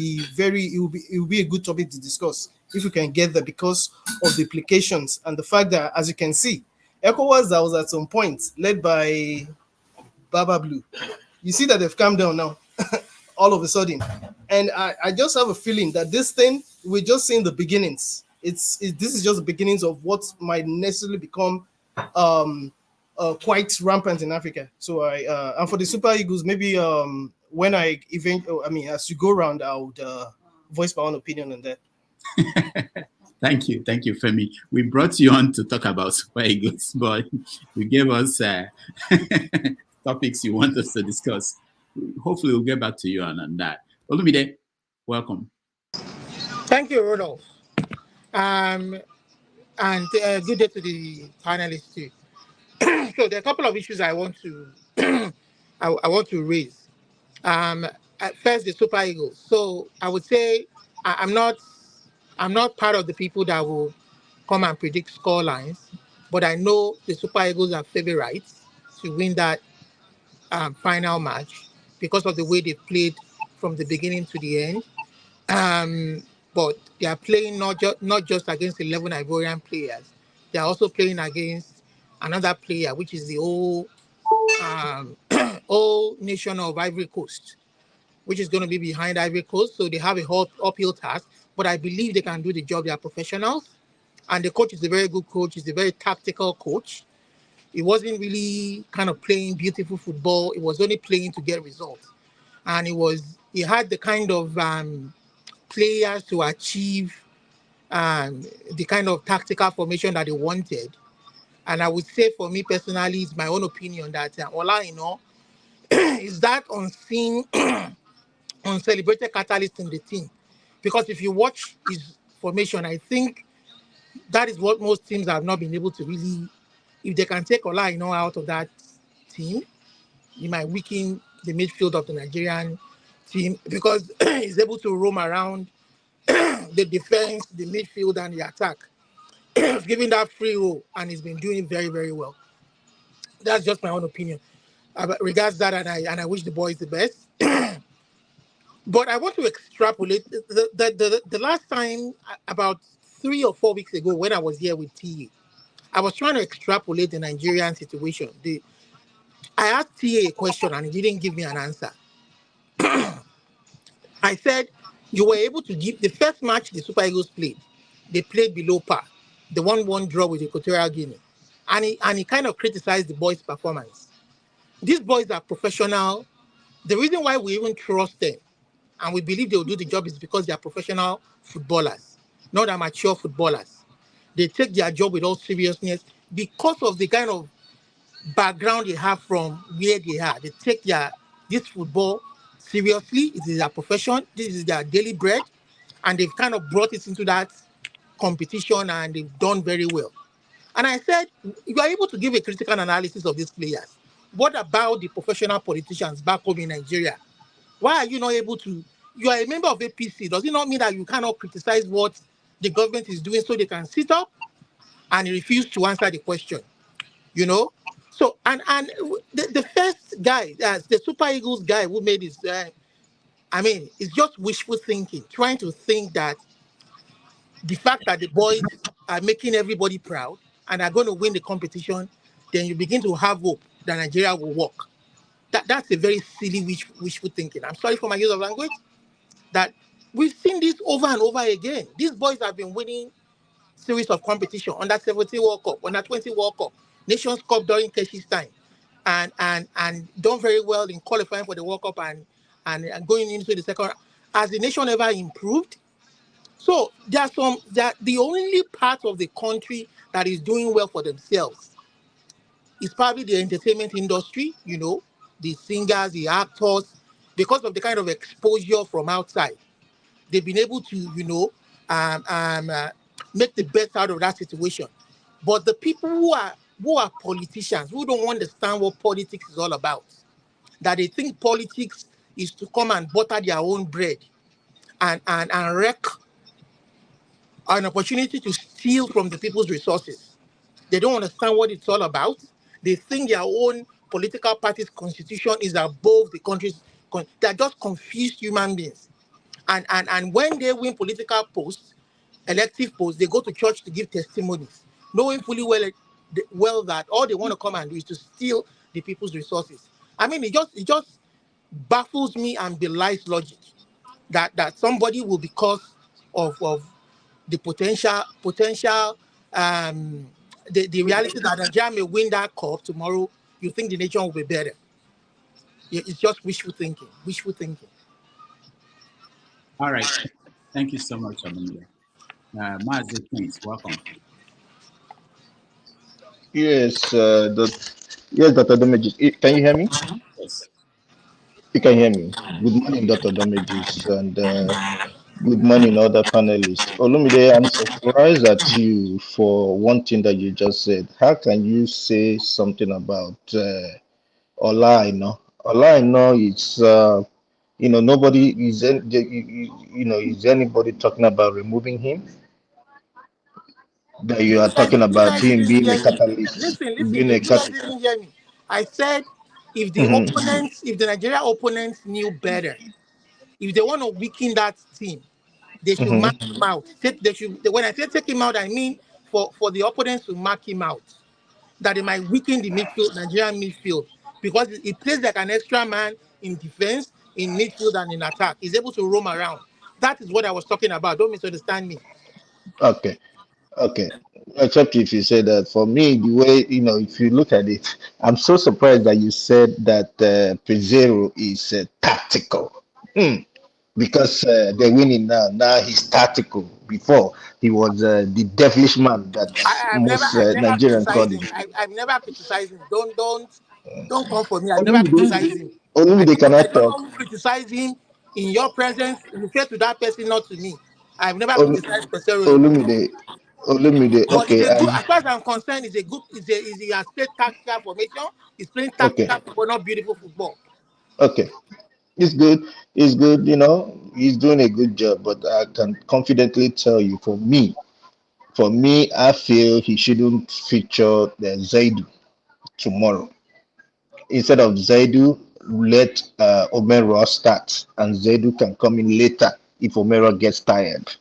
be a good topic to discuss if we can get there, because of the implications and the fact that, as you can see, ECOWAS that was at some point led by Baba Blue. You see that they've calmed down now, all of a sudden. And I just have a feeling that this thing, we're just seeing the beginnings. This is just the beginnings of what might necessarily become quite rampant in Africa. So and for the Super Eagles, maybe when as you go around, I would voice my own opinion on that. Thank you, Femi. We brought you on to talk about Super Eagles, but you gave us topics you want us to discuss. Hopefully, we'll get back to you on that. Olumide, welcome. Thank you, Rodolph. And good day to the panelists too. So there are a couple of issues I want to I want to raise. First, the Super Eagles. So I would say I'm not part of the people that will come and predict score lines, but I know the Super Eagles are favorites to win that final match because of the way they played from the beginning to the end. But they are playing not just against 11 Ivorian players. They are also playing against another player, which is the whole whole nation of Ivory Coast, which is going to be behind Ivory Coast. So they have a whole uphill task, but I believe they can do the job. They are professionals. And the coach is a very good coach. He's a very tactical coach. He wasn't really kind of playing beautiful football. He was only playing to get results. And he had the kind of players to achieve the kind of tactical formation that he wanted. And I would say for me personally, it's my own opinion that Ola, is that unseen, uncelebrated catalyst in the team. Because if you watch his formation, I think that is what most teams have not been able to really, if they can take Ola out of that team, he might weaken the midfield of the Nigerian team because he's able to roam around the defense, the midfield, and the attack, giving that free role, and he's been doing it very, very well. That's just my own opinion. Regards that, and I wish the boys the best. But I want to extrapolate. The last time, about 3 or 4 weeks ago, when I was here with TA, I was trying to extrapolate the Nigerian situation. I asked TA a question and he didn't give me an answer. I said, you were able to give the first match the Super Eagles played. They played below par, the 1-1 draw with Equatorial Guinea. And he kind of criticized the boys' performance. These boys are professional. The reason why we even trust them and we believe they'll do the job is because they are professional footballers, not amateur footballers. They take their job with all seriousness because of the kind of background they have from where they are. They take this football seriously. It is their profession. This is their daily bread. And they've kind of brought it into that competition and they've done very well. And I said, you are able to give a critical analysis of these players. What about the professional politicians back home in Nigeria? Why are you not able to? You are a member of APC. Does it not mean that you cannot criticize what the government is doing so they can sit up and refuse to answer the question? So, and the first guy, the Super Eagles guy who made this, it's just wishful thinking, trying to think that the fact that the boys are making everybody proud and are going to win the competition, then you begin to have hope that Nigeria will work. That's a very silly wishful thinking. I'm sorry for my use of language. That we've seen this over and over again. These boys have been winning series of competition, under 17 World Cup, under 20 World Cup, Nations Cup during Keshi's time, and done very well in qualifying for the World Cup and going into the second. Has the nation ever improved? So the only part of the country that is doing well for themselves is probably the entertainment industry, the singers, the actors, because of the kind of exposure from outside. They've been able to, make the best out of that situation. But the people who are politicians, who don't understand what politics is all about, that they think politics is to come and butter their own bread and wreck an opportunity to steal from the people's resources. They don't understand what it's all about. They think their own political party's constitution is above the country's. They're just confused human beings. And when they win political posts, elective posts, they go to church to give testimonies, knowing fully well that all they want to come and do is to steal the people's resources. It just baffles me and belies logic that somebody will, because of the potential the reality that Nigeria may win that cup tomorrow, you think the nation will be better. It's just wishful thinking. All right. Thank you so much, Abunga. Mazi, thanks. Welcome. Yes, Dr. Domeji. Can you hear me? Yes. You can hear me. Good morning, Dr. Domeji, and good morning, other panelists. Olumide, I'm surprised at you for one thing that you just said. How can you say something about Ola Aina? Ola Aina is, nobody is, is anybody talking about removing him? That you are talking about him being a catalyst, Listen, being a you guys didn't hear me. I said if the opponents, if the Nigeria opponents knew better, if they want to weaken that team, they should mark him out. When I say take him out, I mean for the opponents to mark him out. that it might weaken the midfield, Nigerian midfield, because it plays like an extra man in defense, in midfield, and in attack. He's able to roam around. That is what I was talking about. Don't misunderstand me. Okay. Okay. Except if you say that, for me, the way, if you look at it, I'm so surprised that you said that Pizarro is tactical. Because they're winning now. Now he's tactical. Before, he was the devilish man that I've never most Nigerians call criticized him. him. I've never criticized him. Don't come for me. I've never criticized him. Olumide I cannot don't talk. know who criticized him in your presence. Refer to that person, not to me. I've never Olu- criticized Pesero in your presence. Olumide, But it's okay, a good, as far as I'm concerned, he has played tactical formation. He's playing okay, tactical football, not beautiful football. okay. It's good. It's good. He's doing a good job. But I can confidently tell you, for me, I feel he shouldn't feature the Zaidu tomorrow. Instead of Zaidu, let Omero start, and Zaidu can come in later if Omero gets tired.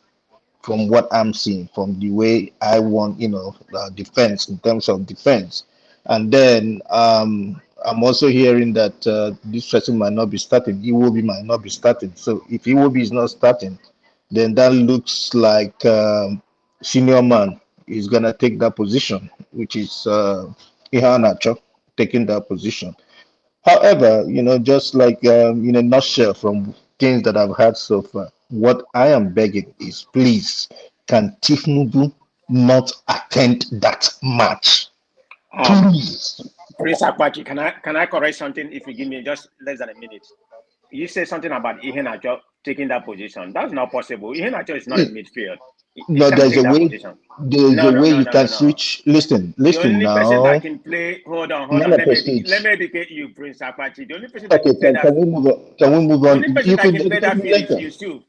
From what I'm seeing, from the way I want, defense in terms of defense. And then I'm also hearing that this person might not be starting. Iwobi might not be starting. So if Iwobi is not starting, then that looks like senior man is gonna take that position, which is Ihanacho taking that position. However, just like in a nutshell from things that I've heard so far, what I am begging is, please, can Tifnubu not attend that match? Please. Prince Akwachi, can I correct something if you give me just less than a minute? You say something about Iheanacho taking that position. That's not possible. Iheanacho is not in midfield. He No, can't there's take a that way. position. There's a way you can switch. Listen The only person now. that can play, hold on. None of the Let me educate you, Prince Akwachi. The only person that Okay, can play that, can we move on? Can we move the on? only person You that could can play give that me field is later. Yusuf.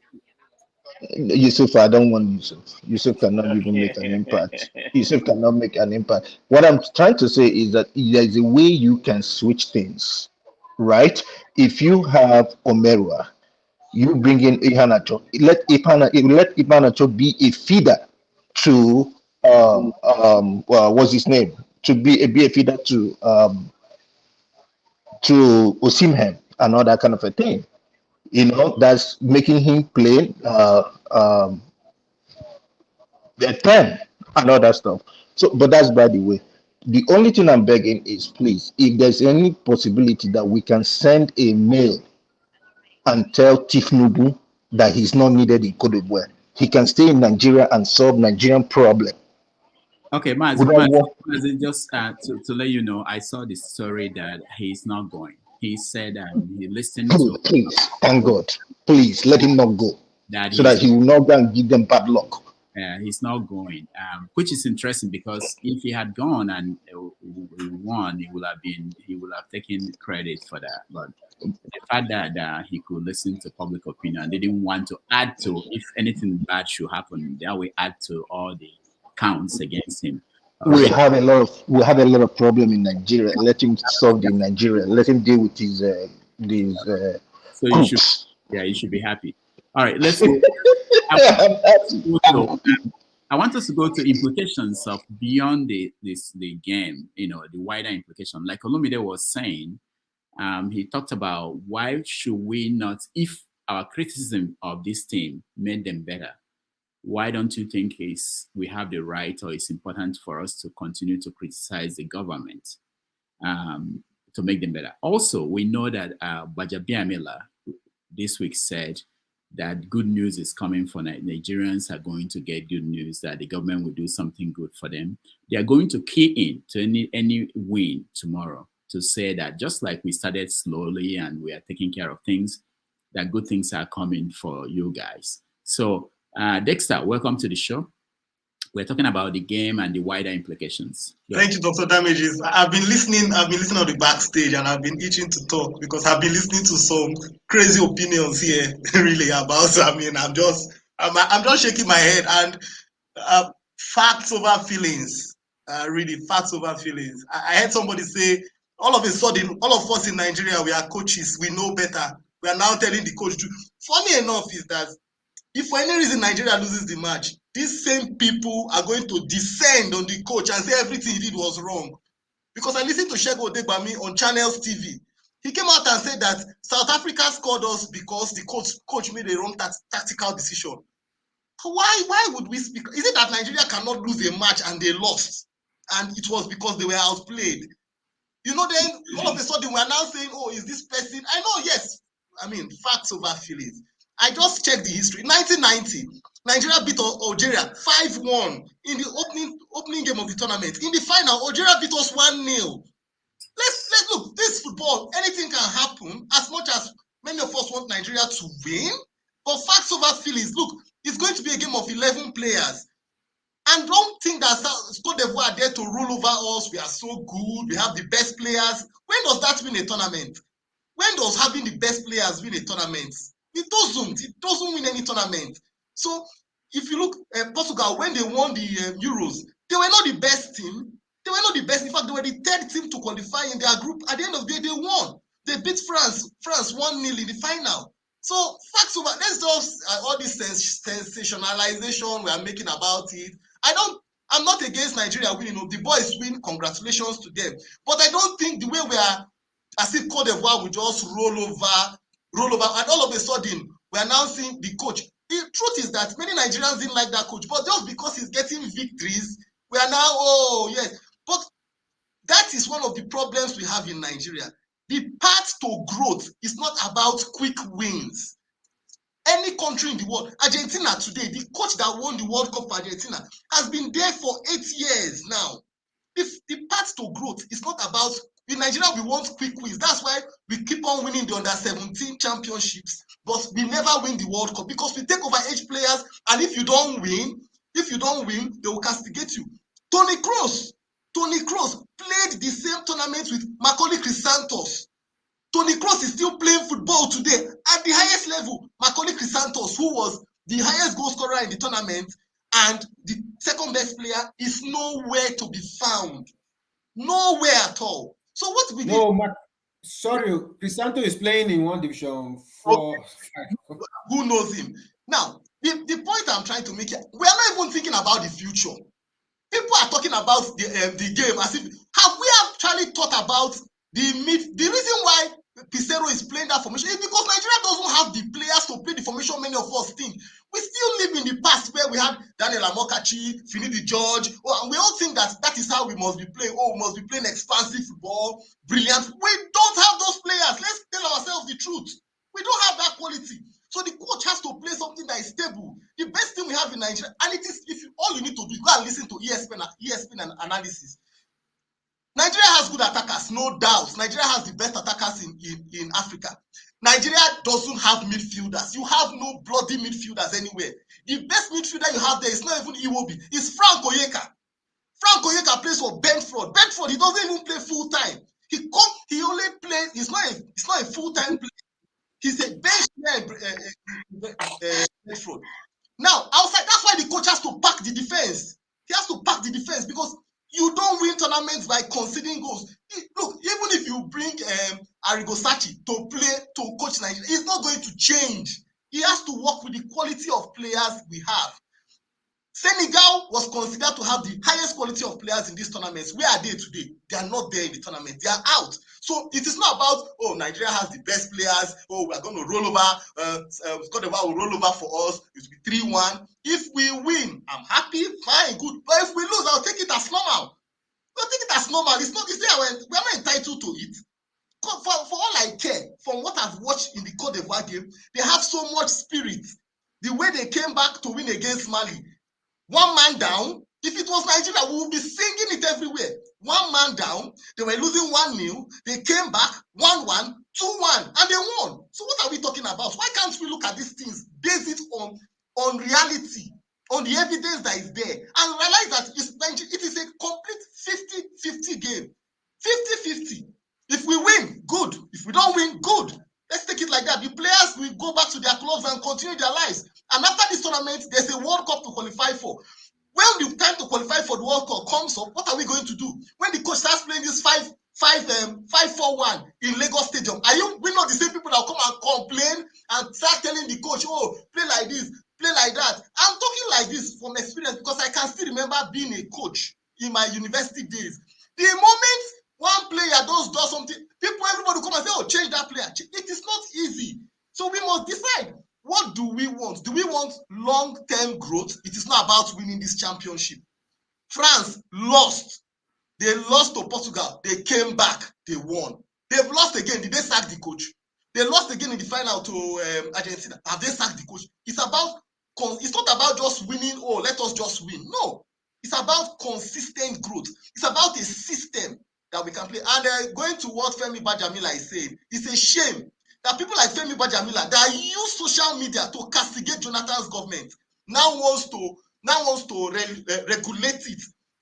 Yusuf, I don't want Yusuf. Yusuf cannot even make an impact. Yusuf cannot make an impact. What I'm trying to say is that there is a way you can switch things, right? If you have Omerua, you bring in Ihanacho. Let Ihanacho be a feeder to what's his name? To be a feeder to Osimhen and all that kind of a thing. That's making him play the 10 and all that stuff. So, but that's by the way. The only thing I'm begging is, please, if there's any possibility that we can send a mail and tell Tifnubu that he's not needed in Cote d'Ivoire, he can stay in Nigeria and solve Nigerian problem. Okay, Would that work? just to let you know, I saw the story that he's not going. He said he listened to. Please, thank God. Please let him not go, so that he will not go and give them bad luck. He's not going, which is interesting because if he had gone and he won, he would have taken credit for that. But the fact that he could listen to public opinion, they didn't want to add to, if anything bad should happen, that will add to all the counts against him. We have a lot of problem in Nigeria. Let him solve in Nigeria. Let him deal with his So you should be happy. All right, let's go. I want us to go to implications of beyond the game, the wider implication. Like Olumide was saying, he talked about why should we not, if our criticism of this team made them better, why don't you think we have the right, or it's important for us to continue to criticize the government to make them better? Also, we know that Bajabiamila this week said that good news is coming for Nigerians are going to get good news, that the government will do something good for them. They are going to key in to any win tomorrow to say that just like we started slowly and we are taking care of things, that good things are coming for you guys. So Dexter, welcome to the show. We're talking about the game and the wider implications. Thank you, Dr. Damages. I've been listening on the backstage, and I've been itching to talk because I've been listening to some crazy opinions here, really about. I'm just shaking my head, and facts over feelings. Really, facts over feelings. I heard somebody say, all of a sudden, all of us in Nigeria, we are coaches. We know better. We are now telling the coach. Funny enough is that if for any reason Nigeria loses the match, these same people are going to descend on the coach and say everything he did was wrong. because I listened to Shego Odegbami on Channels TV. He came out and said that South Africa scored us because the coach made a wrong tactical decision. Why would we speak? Is it that Nigeria cannot lose a match and they lost, and it was because they were outplayed? You know, then all of a sudden we're now saying, oh, is this person? I know, yes. I mean, facts over feelings. I just checked the history. 1990, Nigeria beat Algeria 5-1 in the opening game of the tournament. In the final, Algeria beat us 1-0. Let's look, this football, anything can happen, as much as many of us want Nigeria to win. But facts over feelings, look, it's going to be a game of 11 players. And don't think that Cote d'Ivoire are there to rule over us. We are so good. We have the best players. When does that win a tournament? When does having the best players win a tournament? It doesn't. It doesn't win any tournament. So if you look at Portugal, when they won the Euros, they were not the best team. They were not the best. In fact, they were the third team to qualify in their group. At the end of the day, they won. They beat France 1-0 in the final. So facts over. Let's just all this sensationalization we are making about it. I'm not against Nigeria winning. The boys win, congratulations to them. But I don't think the way we are, as if Cote d'Ivoire will just roll over, and all of a sudden we are now seeing the coach. The truth is that many Nigerians didn't like that coach, but just because he's getting victories, we are now, oh yes. But that is one of the problems we have in Nigeria. The path to growth is not about quick wins. Any country in the world, Argentina today, the coach that won the World Cup for Argentina has been there for 8 years now. The path to growth is not about, in Nigeria, we want quick wins. That's why we keep on winning the under-17 championships, but we never win the World Cup because we take over-age players, and if you don't win, they will castigate you. Toni Kroos played the same tournament with Macaulay Chrysanthos. Toni Kroos is still playing football today at the highest level. Macaulay Chrysanthos, who was the highest goal scorer in the tournament and the second best player, is nowhere to be found. Nowhere at all. So what we did... Sorry, Chrysanthos is playing in one division 4. Okay. Who knows him? Now, the point I'm trying to make here, we are not even thinking about the future. People are talking about the game as if, have we actually thought about the reason why Pizarro is playing that formation is because Nigeria doesn't have the players to play the formation many of us think. We still live in the past where we had Daniel Amokachi, Finidi George, and we all think that is how we must be playing. Oh, we must be playing expansive football, brilliant. We don't have those players. Let's tell ourselves the truth. We don't have that quality. So the coach has to play something that is stable. The best thing we have in Nigeria, and it is, all you need to do is go and listen to ESPN analysis. Nigeria has good attackers, no doubt. Nigeria has the best attackers in Africa. Nigeria doesn't have midfielders. You have no bloody midfielders anywhere. The best midfielder you have there is not even Iwobi. It's Frank Oyeka. Frank Oyeka plays for Brentford. Brentford, he doesn't even play full time. He only plays. It's not a full time player. He's a bench player in Brentford. Now outside, that's why the coach has to pack the defense. He has to pack the defense because you don't win tournaments by conceding goals. Look, even if you bring Arrigo Sacchi to coach Nigeria, it's not going to change. He has to work with the quality of players we have. Senegal was considered to have the highest quality of players in these tournaments. Where are they today? They are not there in the tournament. They are out. So it is not about, oh, Nigeria has the best players. Oh, we are going to roll over. Cote d'Ivoire will roll over for us. It will be 3-1. If we win, I'm happy, fine, good. But if we lose, I'll take it as normal. I'll take it as normal. It's not. We are not entitled to it. For all I care, from what I've watched in the Cote d'Ivoire game, they have so much spirit. The way they came back to win against Mali. One man down. If it was Nigeria, we would be singing it everywhere. One man down. They were losing 1-0. They came back 1-1, 2-1, and they won. So what are we talking about? Why can't we look at these things, base it on reality, on the evidence that is there, and realize that it is a complete 50-50 game. 50-50. If we win, good. If we don't win, good. Let's take it like that. The players will go back to their clubs and continue their lives. And after this tournament, there's a World Cup to qualify for. When the time to qualify for the World Cup comes up, what are we going to do? When the coach starts playing this 5-4-1 in Lagos Stadium, we not the same people that will come and complain and start telling the coach, oh, play like this, play like that. I'm talking like this from experience because I can still remember being a coach in my university days. The moment One player does something, everybody come and say, oh, change that player. It is not easy. So we must decide, what do we want? Do we want long-term growth? It is not about winning this championship. France lost. They lost to Portugal. They came back. They won. They've lost again. Did they sack the coach? They lost again in the final to Argentina. Have they sacked the coach? It's not about just winning, oh, let us just win. No. It's about consistent growth. It's about a system that we can play. And going to what Femi Bajamila is saying, it's a shame that people like Femi Bajamila that use social media to castigate Jonathan's government now wants to regulate it,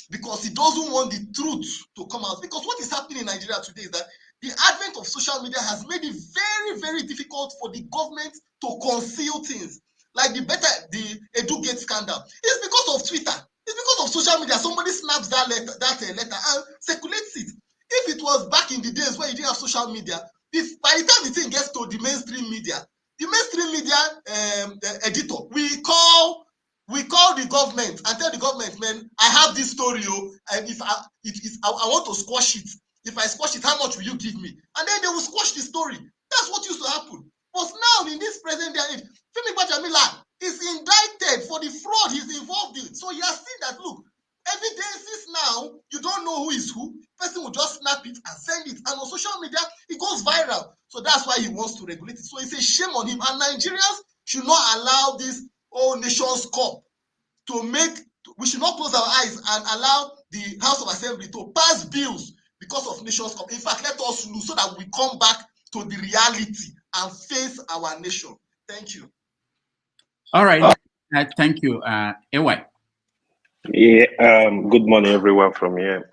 because he doesn't want the truth to come out. Because what is happening in Nigeria today is that the advent of social media has made it very, very difficult for the government to conceal things. Like the Edugate scandal. It's because of Twitter. It's because of social media. Somebody snaps that letter and circulates it. If it was back in the days where you didn't have social media, by the time the thing gets to the mainstream media editor, we call the government and tell the government, man, I have this story, and if I want to squash it, if I squash it, how much will you give me? And then they will squash the story. That's what used to happen. But now in this present day age, Femi Bajamila is indicted for the fraud he's involved in. So you are seeing that, look, evidences now, you don't know who is who. Person will just snap it and send it. And on social media, it goes viral. So that's why he wants to regulate it. So it's a shame on him. And Nigerians should not allow this whole Nations Cup we should not close our eyes and allow the House of Assembly to pass bills because of Nations Cup. In fact, let us lose so that we come back to the reality and face our nation. Thank you. All right. Thank you. AY. Yeah, good morning, everyone from here.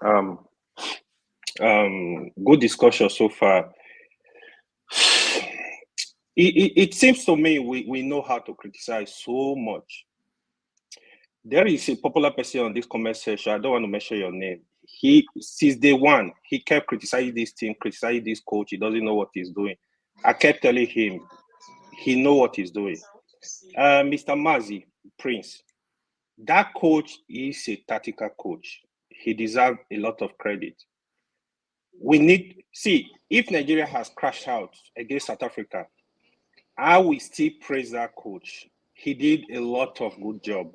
Good discussion so far. It seems to me we know how to criticize so much. There is a popular person on this comment section. I don't want to mention your name. Since day one, he kept criticizing this team, criticizing this coach. He doesn't know what he's doing. I kept telling him, he knows what he's doing. Mr. Mazi, Prince, that coach is a tactical coach. He deserves a lot of credit. If Nigeria has crashed out against South Africa, I will still praise that coach. He did a lot of good job.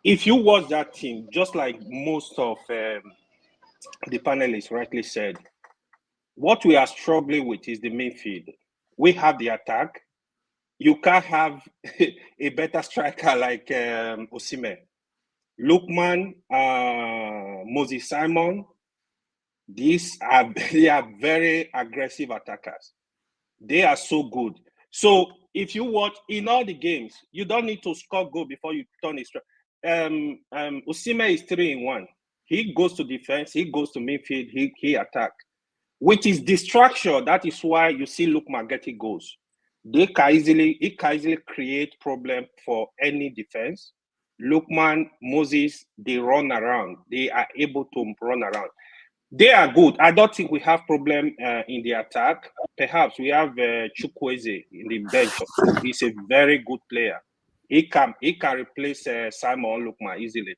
If you watch that team, just like most of the panelists rightly said, what we are struggling with is the midfield. We have the attack. You can't have a better striker like Osimhen. Lookman, Moses Simon, they are very aggressive attackers. They are so good. So if you watch in all the games, you don't need to score goal before you turn it. Osimhen is 3-in-1. He goes to defense, he goes to midfield, he attack. With his distraction, that is why you see Lookman getting goals. He can easily create problem for any defense. Lookman, Moses, they run around. They are able to run around. They are good. I don't think we have problem in the attack. Perhaps we have Chukwueze in the bench. He's a very good player. He can replace Simon Lookman easily.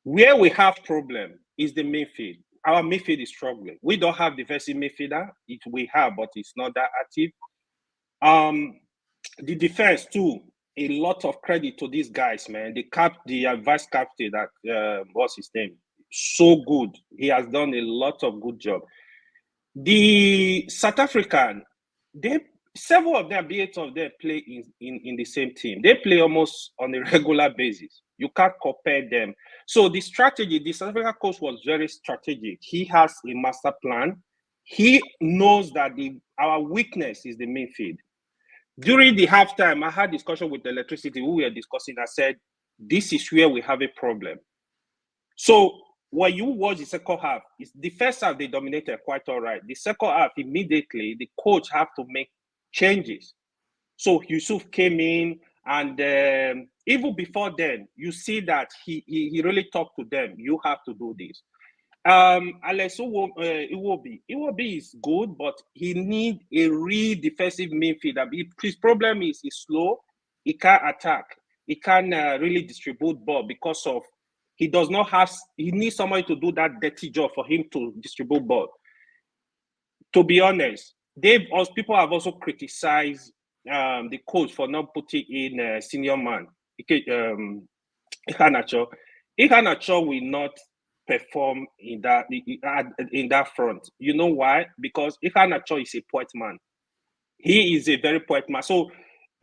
Where we have problem is the midfield. Our midfield is struggling. We don't have defensive midfielder. We have, but it's not that active. The defense too. A lot of credit to these guys, man. The vice captain, that what's his name? So good. He has done a lot of good job. The South African, several of them, 8 of them play in the same team. They play almost on a regular basis. You can't compare them. So the strategy, the South African coach was very strategic. He has a master plan. He knows that our weakness is the midfield. During the halftime, I had discussion with the electricity. We were discussing. I said, this is where we have a problem. So when you watch the second half, the first half they dominated quite all right. The second half, immediately the coach have to make changes. So Yusuf came in, and even before then, you see that he really talked to them. You have to do this. Alex Iwobi is good, but he needs a real defensive midfielder. His problem is he's slow. He can't attack. He can't really distribute ball because of He does not have. He needs somebody to do that dirty job for him to distribute ball. To be honest, people have also criticized the coach for not putting in a senior man. Iheanacho will not perform in that front. You know why? Because Iheanacho is a point man. He is a very point man. So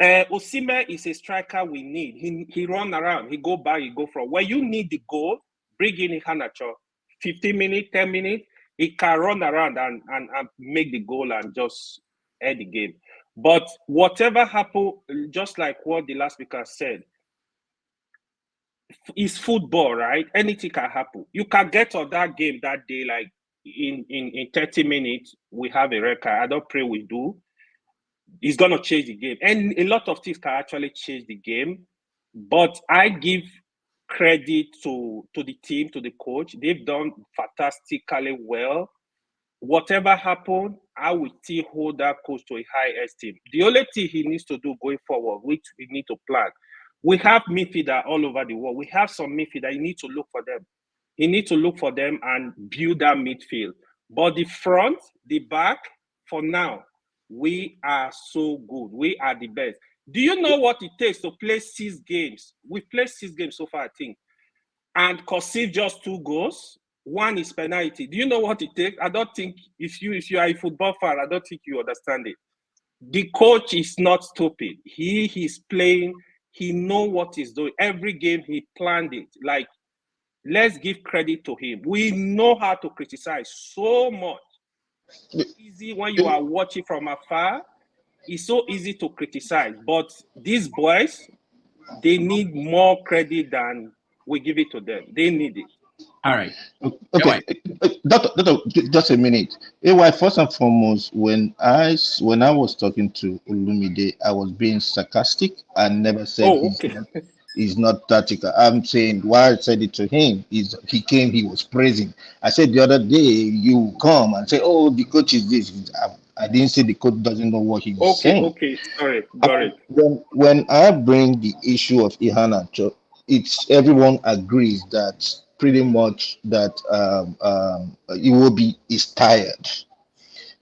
Osimhen is a striker we need. He run around, he go back, he go from. When you need the goal, bring in Iheanacho. 15 minutes, 10 minutes, he can run around and make the goal and just end the game. But whatever happened, just like what the last speaker said, it's football, right? Anything can happen. You can get on that game that day, like in 30 minutes, we have a record. I don't pray we do. It's going to change the game. And a lot of things can actually change the game. But I give credit to the team, to the coach. They've done fantastically well. Whatever happened, I will still hold that coach to a high esteem. The only thing he needs to do going forward, which we need to plan, we have midfielder all over the world. We have some midfielder. You need to look for them. You need to look for them and build that midfield. But the front, the back, for now, we are so good. We are the best. Do you know what it takes to play 6 games? We've played 6 games so far, I think, and concede just 2 goals. 1 is penalty. Do you know what it takes? I don't think if you are a football fan, I don't think you understand it. The coach is not stupid. He is playing. He knows what he's doing. Every game he planned it. Like, let's give credit to him. We know how to criticize so much. It's easy when you are watching from afar. It's so easy to criticize. But these boys, they need more credit than we give it to them. They need it. All right. Okay, Doctor, just a minute. AY, first and foremost, when I was talking to Olumide, I was being sarcastic. I never said he's not tactical. I'm saying why I said it to him is he came, he was praising. I said the other day, you come and say, oh, the coach is this. I didn't say the coach doesn't know what he was saying. Okay, sorry, got it. When I bring the issue of Iheanacho, everyone agrees that pretty much that Iwobi is tired.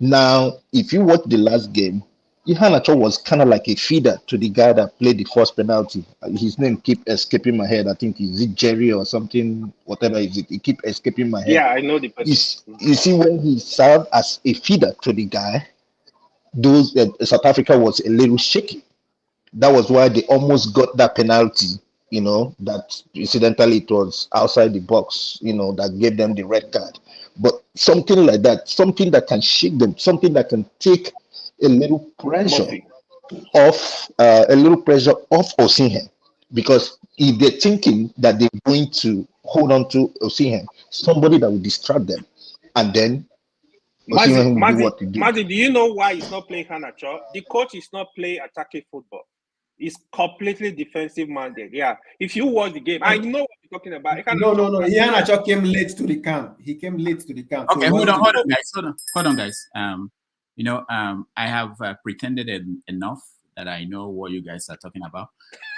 Now, if you watch the last game, Iheanacho was kind of like a feeder to the guy that played the first penalty. His name keep escaping my head. I think is it Jerry or something, whatever is it. He keep escaping my head. Yeah, I know the person. You see, when he served as a feeder to the guy, those South Africa was a little shaky. That was why they almost got that penalty. You know, that incidentally it was outside the box, you know, that gave them the red card. But something like that, something that can shake them, something that can take a little pressure off Osimhen. Because if they're thinking that they're going to hold on to Osimhen, somebody that will distract them, and then Osimhen will do what he do. Mazi, do you know why he's not playing Iheanacho? The coach is not playing attacking football. It's completely defensive minded. Yeah. If you watch the game, I know what you're talking about. No. Iheanacho came late to the camp. He came late to the camp. Okay, so hold on, guys. I have pretended enough that I know what you guys are talking about,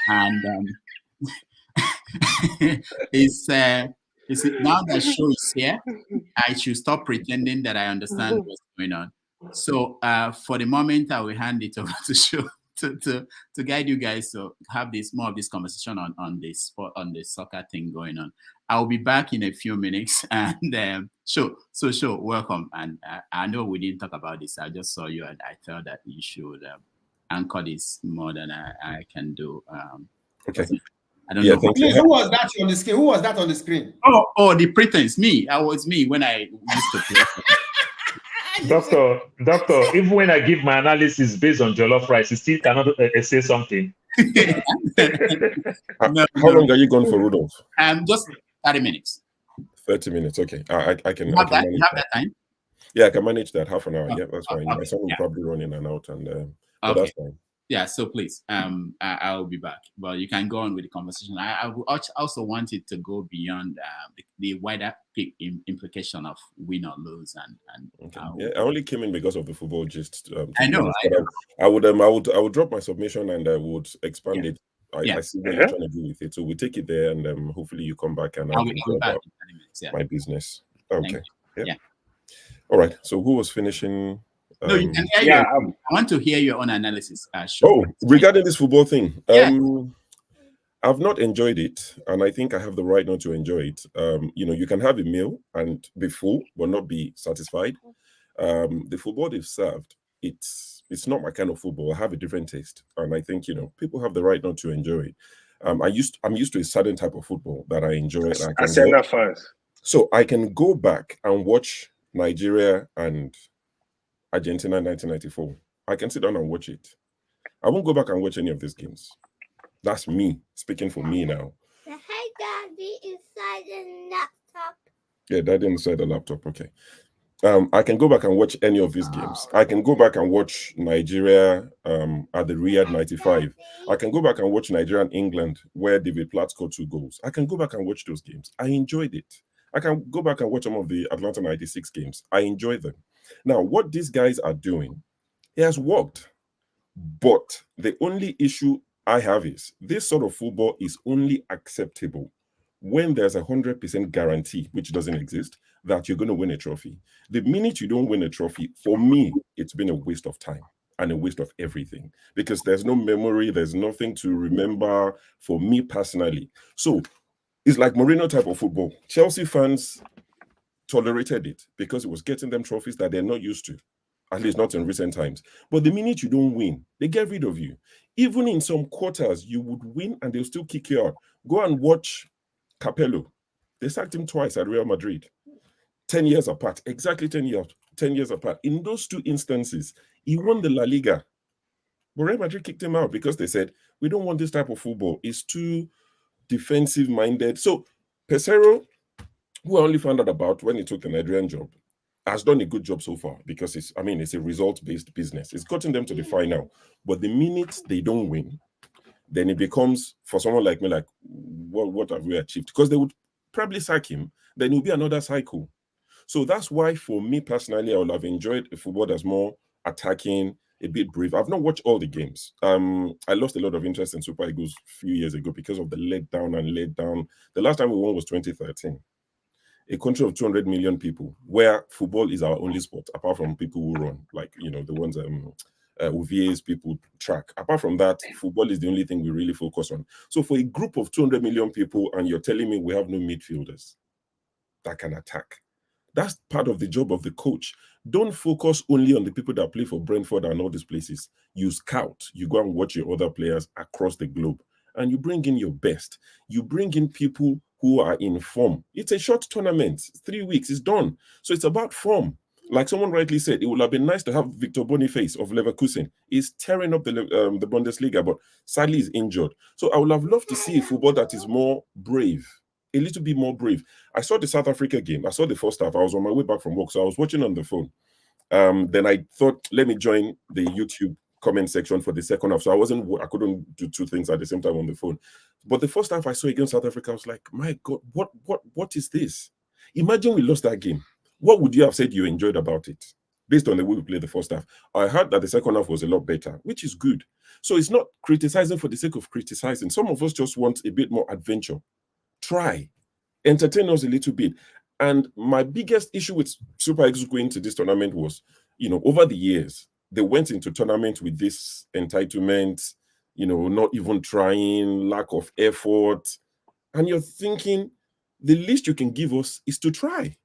and it's now that show is here. I should stop pretending that I understand what's going on. So, for the moment, I will hand it over to Show. To guide you guys to have more of this conversation on the soccer thing going on. I'll be back in a few minutes, and Show, welcome. And I know we didn't talk about this. I just saw you, and I felt that you should anchor this more than I can do. Okay. I don't know. Please, who was that on the screen? Who was that on the screen? Oh, the pretense. Me. I was me when I used to play. Doctor, even when I give my analysis based on jollof rice, you still cannot say something. How long are you gone for, Rudolph? Just 30 minutes. 30 minutes, okay. I can You have manage that time? Yeah, I can manage that. Half an hour. Oh, Yeah, that's fine. okay, My son will probably run in and out, but that's fine. Yeah, so please, I'll be back. But you can go on with the conversation. I would also want it to go beyond the wider implication of win or lose. And I only came in because of the football gist. I know. I would drop my submission and I would expand it I see where you're trying to do with it. So we take it there, and hopefully you come back and I can go about my business. Okay. Yeah. All right. So who was finishing? No, you can hear I want to hear your own analysis. Regarding this football thing, I've not enjoyed it, and I think I have the right not to enjoy it. You can have a meal and be full, but not be satisfied. The football they've served, it's not my kind of football. I have a different taste, and I think people have the right not to enjoy it. I'm used to a certain type of football that I enjoy. So I can go back and watch Nigeria and Argentina in 1994. I can sit down and watch it. I won't go back and watch any of these games. That's me speaking for me now. Hey, Daddy, inside the laptop. Yeah, Daddy inside the laptop. Okay. I can go back and watch any of these games. I can go back and watch Nigeria at the Riyadh 95. I can go back and watch Nigeria and England where David Platt scored 2 goals. I can go back and watch those games. I enjoyed it. I can go back and watch some of the Atlanta 96 games. I enjoy them. Now, what these guys are doing, it has worked. But the only issue I have is this sort of football is only acceptable when there's 100% guarantee, which doesn't exist, that you're going to win a trophy. The minute you don't win a trophy, for me, it's been a waste of time and a waste of everything because there's no memory, there's nothing to remember for me personally. So it's like Mourinho type of football. Chelsea fans tolerated it because it was getting them trophies that they're not used to, at least not in recent times. But the minute you don't win, they get rid of you. Even in some quarters, you would win and they'll still kick you out. Go and watch Capello. They sacked him twice at Real Madrid. 10 years apart, exactly 10 years apart. In those 2 instances, he won the La Liga. But Real Madrid kicked him out because they said, we don't want this type of football. It's too defensive-minded. So Pesero, who I only found out about when he took the Nigerian job, has done a good job so far because it's a result-based business. It's gotten them to the final. But the minute they don't win, then it becomes, for someone like me, like, what have we achieved? Because they would probably sack him, then it will be another cycle. So that's why, for me personally, I would have enjoyed a football that's more attacking, a bit brave. I've not watched all the games. I lost a lot of interest in Super Eagles a few years ago because of the let down. The last time we won was 2013. A country of 200 million people, where football is our only sport, apart from people who run, like, the ones UVA's people track. Apart from that, football is the only thing we really focus on. So for a group of 200 million people, and you're telling me we have no midfielders that can attack, that's part of the job of the coach. Don't focus only on the people that play for Brentford and all these places. You scout, you go and watch your other players across the globe, and you bring in your best. You bring in people who are in form. It's a short tournament, 3 weeks, it's done. So it's about form. Like someone rightly said, it would have been nice to have Victor Boniface of Leverkusen. He's tearing up the Bundesliga, but sadly he's injured. So I would have loved to see a football that is more brave, a little bit more brave. I saw the South Africa game. I saw the first half. I was on my way back from work, so I was watching on the phone. Then I thought, let me join the YouTube comment section for the second half. So I couldn't do 2 things at the same time on the phone. But the first half I saw against South Africa, I was like, my God, what is this? Imagine we lost that game. What would you have said you enjoyed about it? Based on the way we played the first half. I heard that the second half was a lot better, which is good. So it's not criticizing for the sake of criticizing. Some of us just want a bit more adventure. Try. Entertain us a little bit. And my biggest issue with Super Eagles going to this tournament was, over the years, they went into tournament with this entitlement, not even trying, lack of effort. And you're thinking, the least you can give us is to try.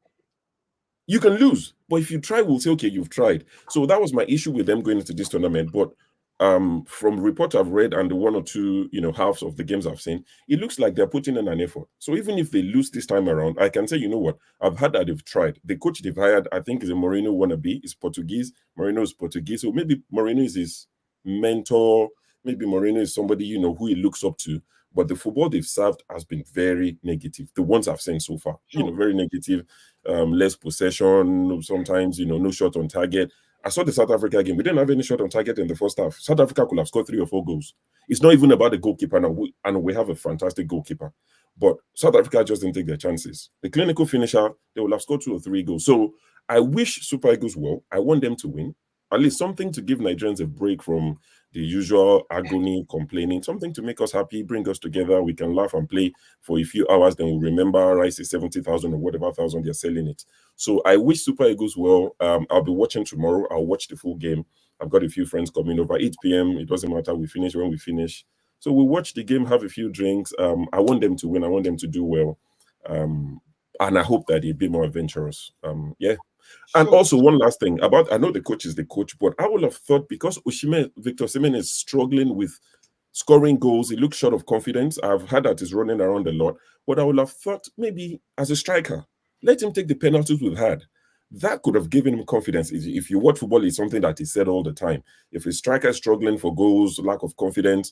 You can lose, but if you try, we'll say, okay, you've tried. So that was my issue with them going into this tournament. But from reports I've read and the 1 or 2, halves of the games I've seen, it looks like they're putting in an effort. So even if they lose this time around, I can say, you know what, I've heard that they've tried. The coach they've hired, I think, is a Mourinho wannabe. He's Portuguese. Mourinho is Portuguese. So maybe Mourinho is his mentor. Maybe Mourinho is somebody, who he looks up to. But the football they've served has been very negative. The ones I've seen so far, very negative, less possession, sometimes, no shot on target. I saw the South Africa game. We didn't have any shot on target in the first half. South Africa could have scored 3 or 4 goals. It's not even about the goalkeeper now. And we have a fantastic goalkeeper. But South Africa just didn't take their chances. The clinical finisher, they will have scored 2 or 3 goals. So I wish Super Eagles well. I want them to win. at least something to give Nigerians a break from the usual agony, complaining, something to make us happy, bring us together. We can laugh and play for a few hours, then we'll remember rice is 70,000 or whatever thousand they're selling it. So I wish Super Eagles well. I'll be watching tomorrow. I'll watch the full game. I've got a few friends coming over 8 p.m. It doesn't matter. We finish when we finish. So we'll watch the game, have a few drinks. I want them to win. I want them to do well. And I hope that they'll be more adventurous. Yeah. And also one last thing about, I know the coach is the coach, but I would have thought because Victor Osimhen is struggling with scoring goals, he looks short of confidence. I've heard that he's running around a lot, but I would have thought maybe as a striker, let him take the penalties we've had. That could have given him confidence. If you watch football, it's something that he said all the time. If a striker is struggling for goals, lack of confidence,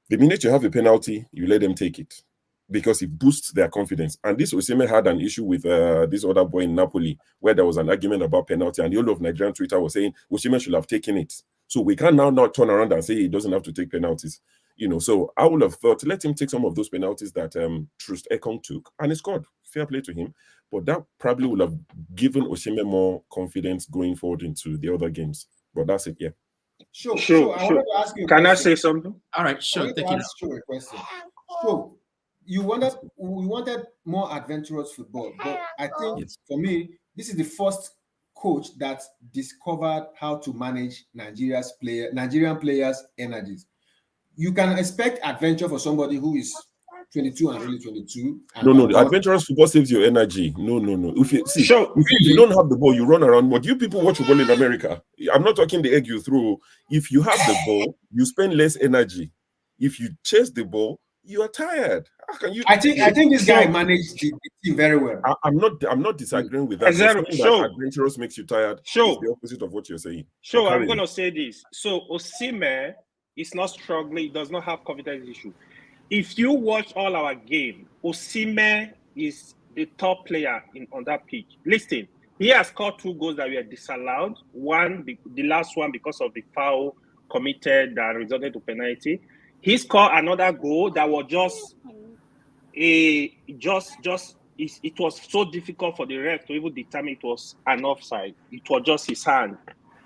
the minute you have a penalty, you let them take it, because it boosts their confidence. And this Osimhen had an issue with this other boy in Napoli, where there was an argument about penalty, and the whole of Nigerian Twitter was saying Osimhen should have taken it. So we can now turn around and say he doesn't have to take penalties. So I would have thought, let him take some of those penalties that Trust Ekong took, and he scored. Fair play to him. But that probably would have given Osimhen more confidence going forward into the other games. But that's it, yeah. Sure. I wanted to ask you a Can question. I say something? All right, sure. Take it. Sure, a question. Sure. We wanted more adventurous football, but I think for me, this is the first coach that discovered how to manage Nigerian players' energies. You can expect adventure for somebody who is 22 and really 22. No, the adventurous football saves your energy. No. If you don't have the ball, you run around. But you people watch football in America. I'm not talking the egg you throw. If you have the ball, you spend less energy. If you chase the ball, you are tired. How can you? I think this guy managed the team very well. I'm not disagreeing with that. That adventurous makes you tired. It's the opposite of what you're saying. Sure, I'm going to say this. So Osimhen is not struggling. He does not have confidence issue. If you watch all our game, Osimhen is the top player on that pitch. Listen, he has scored 2 goals that were disallowed. The last one because of the foul committed that resulted to penalty. He scored another goal that was it was so difficult for the ref to even determine it was an offside. It was just his hand.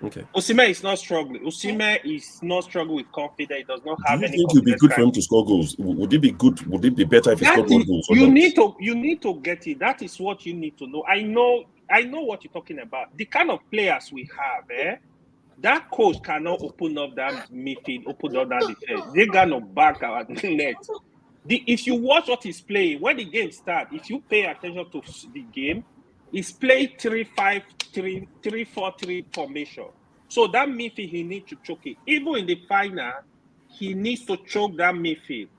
Okay. Osimhen is not struggling. Osimhen is not struggling with confidence. He does not have any. Do you think it would be good for him to score goals? Would it be good? Would it be better if he scored more goals? You need to get it. That is what you need to know. I know what you're talking about. The kind of players we have, that coach cannot open up that midfield, open up that defense. They got no back our net. If you watch what he's playing, when the game starts, if you pay attention to the game, he's playing 3-5-3, 3-4-3 formation. So that midfield, he needs to choke it. Even in the final, he needs to choke that midfield.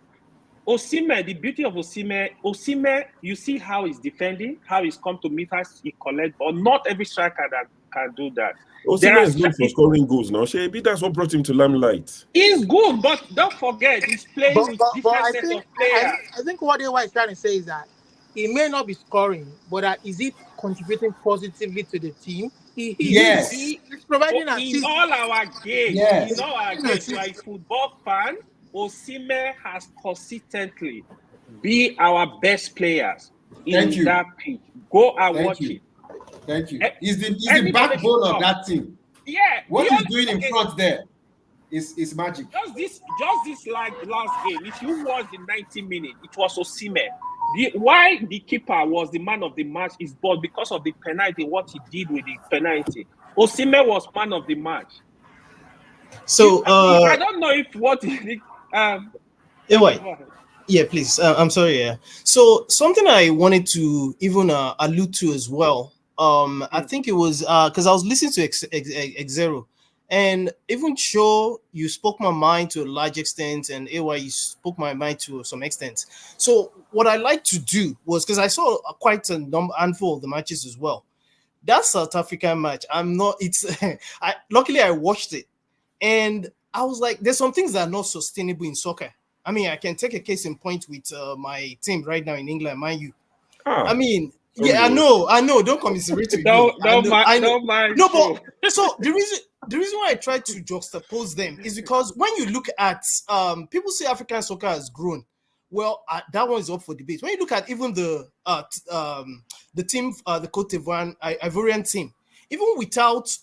Osimhen, the beauty of Osimhen, you see how he's defending, how he's come to meet us, he collect, but not every striker that can do that. Osimhen is good for scoring goals now. Maybe that's what brought him to limelight. He's good, but don't forget, he's playing with different sets of players. I think what Ewa is trying to say is that he may not be scoring, but is it contributing positively to the team? He's providing in all our games. Yes. In all our games, you are a football fan. Osimhen has consistently been our best players in that pitch. Go and watch it. Thank you. He's the backbone of that team. Yeah. What he's doing in front there is magic. Just this like last game, if you watch the 90 minutes, it was Osimhen. Why the keeper was the man of the match is because of the penalty, what he did with the penalty. Osimhen was man of the match. So I don't know if yeah, please. I'm sorry. Yeah. So something I wanted to even allude to as well. I think it was because I was listening to X0, and even though you spoke my mind to a large extent, and AY, you spoke my mind to some extent. So what I like to do was, because I saw quite a handful of the matches as well. That South African match, luckily I watched it, and I was like, there's some things that are not sustainable in soccer. I mean, I can take a case in point with my team right now in England, mind you. I mean, yeah, I know. Don't commiserate with me. Don't mind. No, but so the reason why I try to juxtapose them is because when you look at people say African soccer has grown. Well, that one is up for debate. When you look at even the team, the Cote d'Ivoire Ivorian team, even without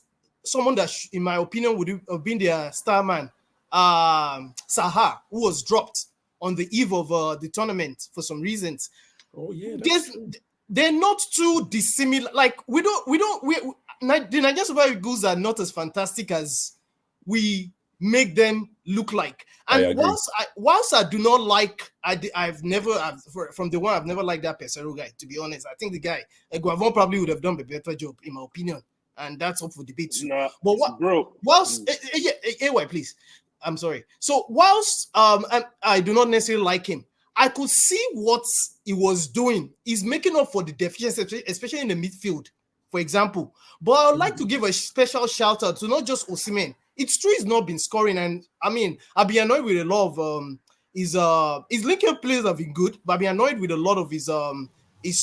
someone that, in my opinion, would have been their star man, Saha, who was dropped on the eve of the tournament for some reasons. Oh yeah, they're not too dissimilar. Like the Nigerian Super Eagles are not as fantastic as we make them look like. And whilst I do not like, I've never from the one I've never liked that Pesero guy. To be honest, I think the guy Guavon probably would have done a better job, in my opinion, and that's up for debate too. No, but whilst AY, please, I'm sorry. So whilst I do not necessarily like him, I could see what he was doing. He's making up for the deficiency, especially in the midfield, for example. But I would like to give a special shout out to not just Osimhen. It's true he's not been scoring, and I mean, I'll be annoyed with a lot of his linking plays have been good, but I'll be annoyed with a lot of his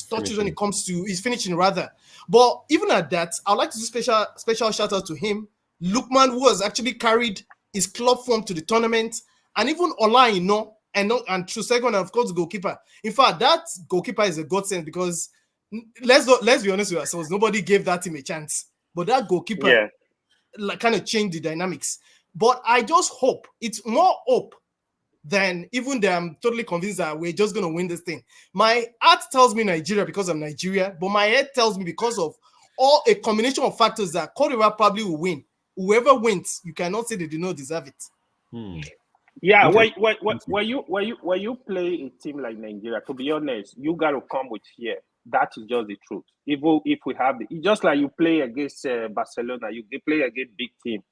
touches when it comes to his finishing rather. But even at that, I'd like to do special shout out to him, Lookman, who has actually carried his club form to the tournament, and even Olaino, and through second, and of course, the goalkeeper. In fact, that goalkeeper is a godsend because let's be honest with ourselves, nobody gave that team a chance. But that goalkeeper kind of changed the dynamics. But I just hope, it's more hope than even that I'm totally convinced that we're just going to win this thing. My heart tells me Nigeria because I'm Nigeria, but my head tells me because of all a combination of factors that Cote d'Ivoire probably will win. Whoever wins, you cannot say they do not deserve it. Yeah, when you play a team like Nigeria, to be honest, you got to come with fear. That is just the truth. Even if we have it's just like you play against Barcelona, you play against big team.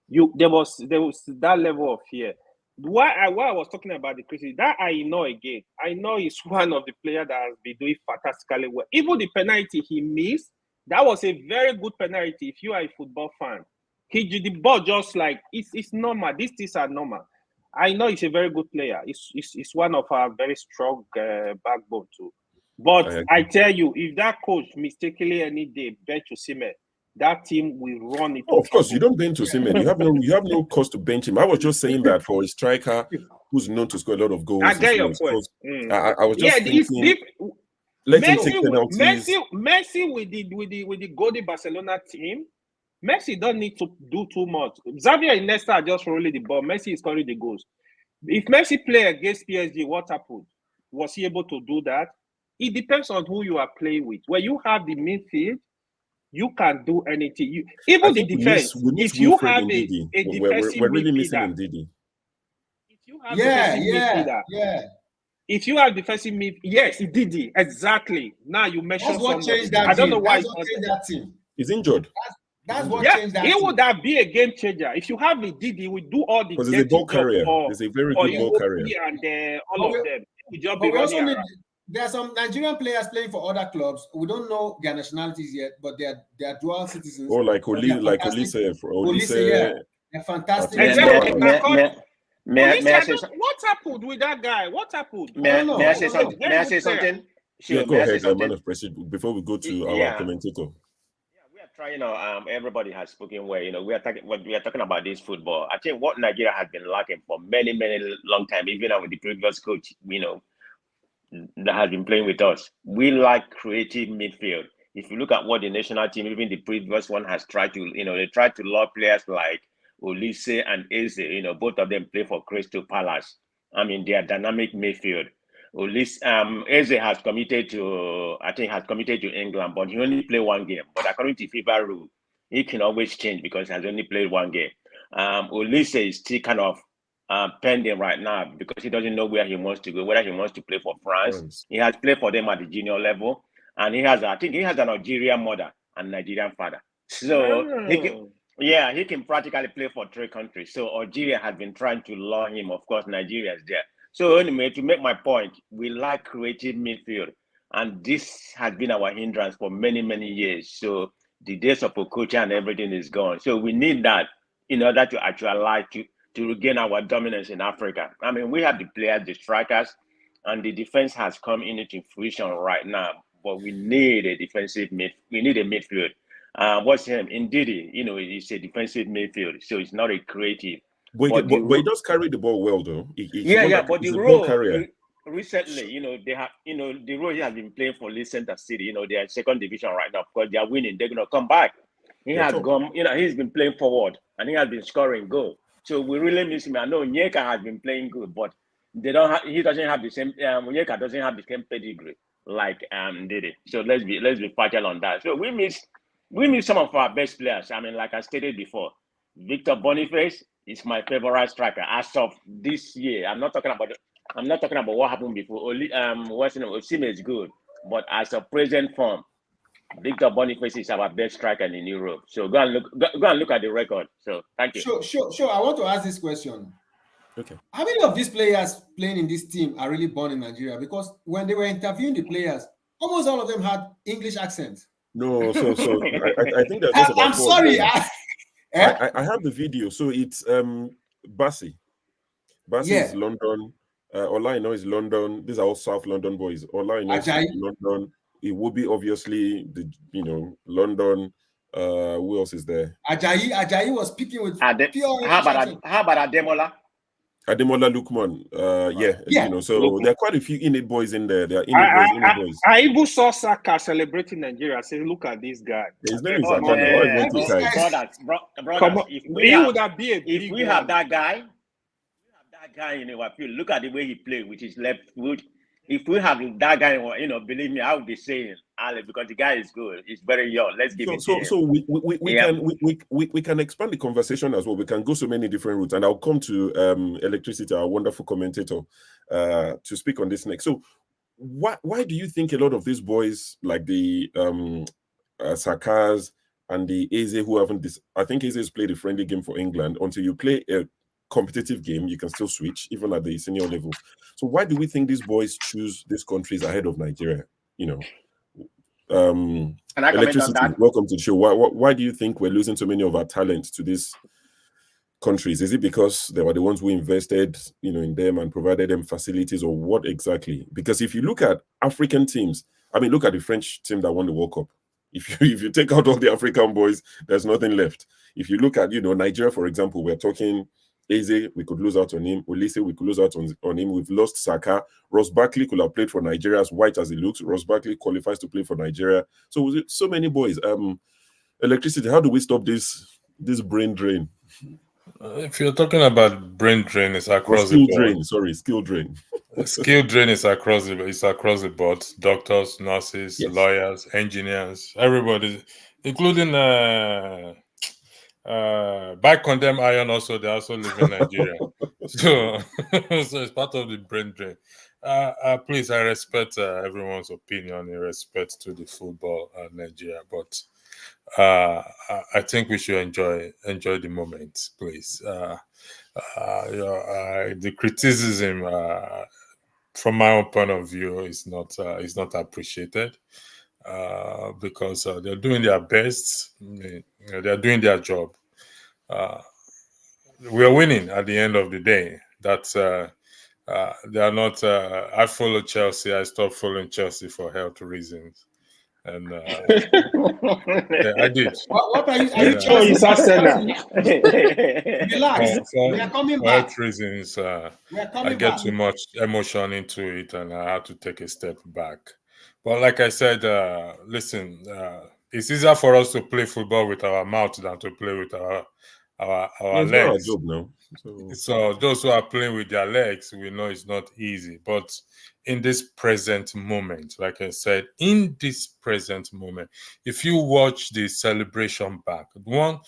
There was that level of fear. Why I was talking about the criticism, that I know again. I know he's one of the players that has been doing fantastically well. Even the penalty he missed, that was a very good penalty. If you are a football fan, the ball just like it's normal. These things are normal. I know he's a very good player. It's one of our very strong backbone too. But I tell you, if that coach mistakenly any day bench Osimhen, that team will run it. Oh, of course, you don't bench Osimhen. You have no cause to bench him. I was just saying that for a striker who's known to score a lot of goals. I get your point. I was just thinking, let him take penalties. Messi with the Golden Barcelona team. Messi don't need to do too much. Xavier and Iniesta are just rolling the ball. Messi is scoring the goals. If Messi play against PSG, what happened? Was he able to do that? It depends on who you are playing with. When you have the midfield, you can do anything. Even the defense. If you have a defensive we're really midfielder, missing Ndidi. If you have if you have defensive midfielder, yes, Ndidi, exactly. Now you mentioned that's what somebody. changed that I don't team. know why that's what changed that team. He's injured. That's what changed that it team. would have been a game changer. If you have Ndidi, we do all the Because he's a ball carrier. He's a very good ball carrier. And all of them. We just be But we also running need, around. there are some Nigerian players playing for other clubs. We don't know their nationalities yet, but they are dual citizens. Or like Olise, yeah, they're fantastic. What happened with that guy? What happened? May I say something? May I say something? Yeah, go ahead, man of President, before we go to our commentator. We are trying. Everybody has spoken well. We are talking about this football. I think what Nigeria has been lacking for many long time, even with the previous coach, that has been playing with us. We like creative midfield. If you look at what the national team, even the previous one, has tried to, they tried to lure players like Olise and Eze. Both of them play for Crystal Palace. I mean, they are dynamic midfield. Olise, Eze has committed to England, but he only played one game. But according to FIFA rule, he can always change because he has only played one game. Olise is still kind of pending right now because he doesn't know where he wants to go, whether he wants to play for France. He has played for them at the junior level, and I think he has an Algerian mother and Nigerian father. So he can practically play for 3 countries. So Algeria has been trying to lure him. Of course, Nigeria is there. So anyway, to make my point, we like creative midfield, and this has been our hindrance for many years. So the days of Okocha and everything is gone. So we need that in order to actualize to regain our dominance in Africa. I mean, we have the players, the strikers, and the defense has come into fruition right now. But we need a defensive we need a midfield. What's his name? Ndidi, it's a defensive midfield, so it's not a creative. But he does carry the ball well, though. But the role recently, they have, the role he has been playing for Leicester City. They are 2nd division right now. Of course, they are winning. They're going to come back. He has gone, he's been playing forward and he has been scoring goal. So we really miss him. I know Onyeka has been playing good, but he doesn't have the same Onyeka doesn't have the same pedigree like Dede. So let's be partial on that. So we miss some of our best players. I mean, like I stated before, Victor Boniface is my favorite striker as of this year. I'm not talking about what happened before. Osimhen is good, but as of present form, Victor Boniface is our best striker in Europe. So go and look at the record. So thank you. Sure. I want to ask this question. Okay. How many of these players playing in this team are really born in Nigeria? Because when they were interviewing the players, almost all of them had English accents. No, so I think there's just about I'm sorry. I have the video. So it's Bassi. Bassi is London. All I know is London. These are all South London boys. All I know is London. It will be obviously the London. Who else is there? Ajayi was speaking with pure. How about Ademola? Ademola Lukman. So there are quite a few innate boys in there. There are innate boys. I even saw Saka celebrating Nigeria. Say, look at this guy. His name is Akano. Brothers, if we have that guy in our field, look at the way he played with his left foot. If we have that guy, believe me, I would be saying Ale, because the guy is good. He's very young. Let's give it to him. So we can expand the conversation as well. We can go so many different routes, and I'll come to Electricity, our wonderful commentator, to speak on this next. So why do you think a lot of these boys, like the Sakas and the Eze, who haven't I think Eze has played a friendly game for England. Until you play a competitive game, you can still switch even at the senior level. So why do we think these boys choose these countries ahead of Nigeria? Electricity, welcome to the show. Why do you think we're losing so many of our talents to these countries? Is it because they were the ones who invested in them and provided them facilities, or what exactly? Because if you look at African teams, I mean, look at the French team that won the World Cup. If you take out all the African boys, there's nothing left. If you look at Nigeria, for example, we're talking Eze, we could lose out on him. Ulise, we could lose out on him. We've lost Saka. Ross Barkley could have played for Nigeria, as white as he looks. Ross Barkley qualifies to play for Nigeria. So many boys. Electricity, how do we stop this brain drain? If you're talking about brain drain, it's across the board. Skill drain. Skill drain is across the board. Doctors, nurses, lawyers, engineers, everybody, including by condemned iron also, they also live in Nigeria. so it's part of the brain drain. Please, I respect everyone's opinion in respect to the football Nigeria, but I think we should enjoy the moment, please. The criticism from my own point of view is not appreciated. Because they're doing their best, they're doing their job. We are winning at the end of the day. That's they are not. I follow Chelsea. I stopped following Chelsea for health reasons, and I did. What are you Chelsea? Relax. We are coming back. Health reasons. I get too much emotion into it, and I had to take a step back. But like I said, listen, it's easier for us to play football with our mouth than to play with our legs. Job now. So those who are playing with their legs, we know it's not easy. But in this present moment, like I said, in this present moment, if you watch the celebration back, one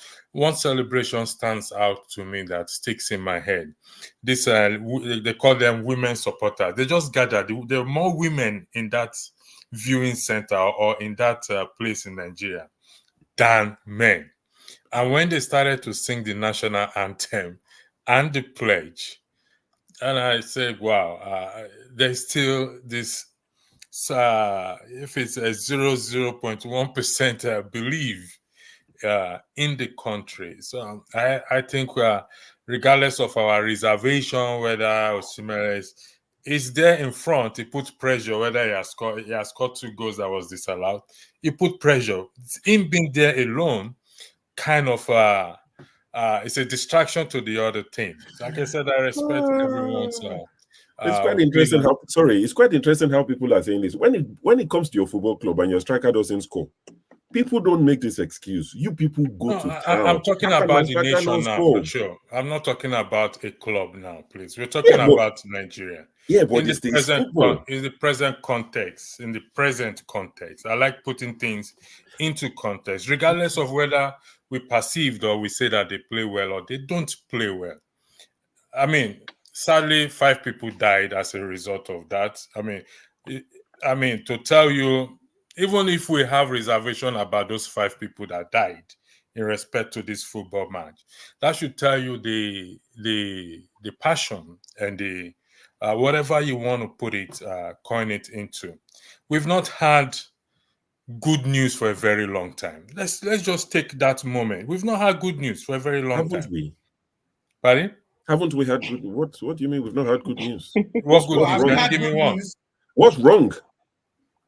celebration stands out to me that sticks in my head. This they call them women supporters. They just gathered. There are more women in that viewing center or in that place in Nigeria than men. And when they started to sing the national anthem and the pledge, and I said, wow, there's still this, if it's a 0.1% belief in the country. So I think regardless of our reservation, whether Osimhen is there in front, he put pressure, whether he has scored 2 goals that was disallowed. He put pressure. Him being there alone kind of it's a distraction to the other team. Like I said, I respect everyone's it's quite interesting it's quite interesting how people are saying this. When it comes to your football club and your striker doesn't score, People don't make this excuse. You people go No, to town. I'm talking How can about the Xhaka nation not now, score? for sure. I'm not talking about a club now, please. We're talking Yeah, but about Nigeria. it's football. In the present context, I like putting things into context, regardless of whether we perceived or we say that they play well or they don't play well. I mean, sadly, 5 people died as a result of that. I mean, to tell you, even if we have reservation about those 5 people that died in respect to this football match, that should tell you the passion and the whatever you want to put it, coin it into. We've not had good news for a very long time. Let's just take that moment. We've not had good news for a very long time. Haven't we? Pardon? Haven't we had good? What do you mean we've not had good news? What's good what's news? wrong? Can you give me one? What's wrong?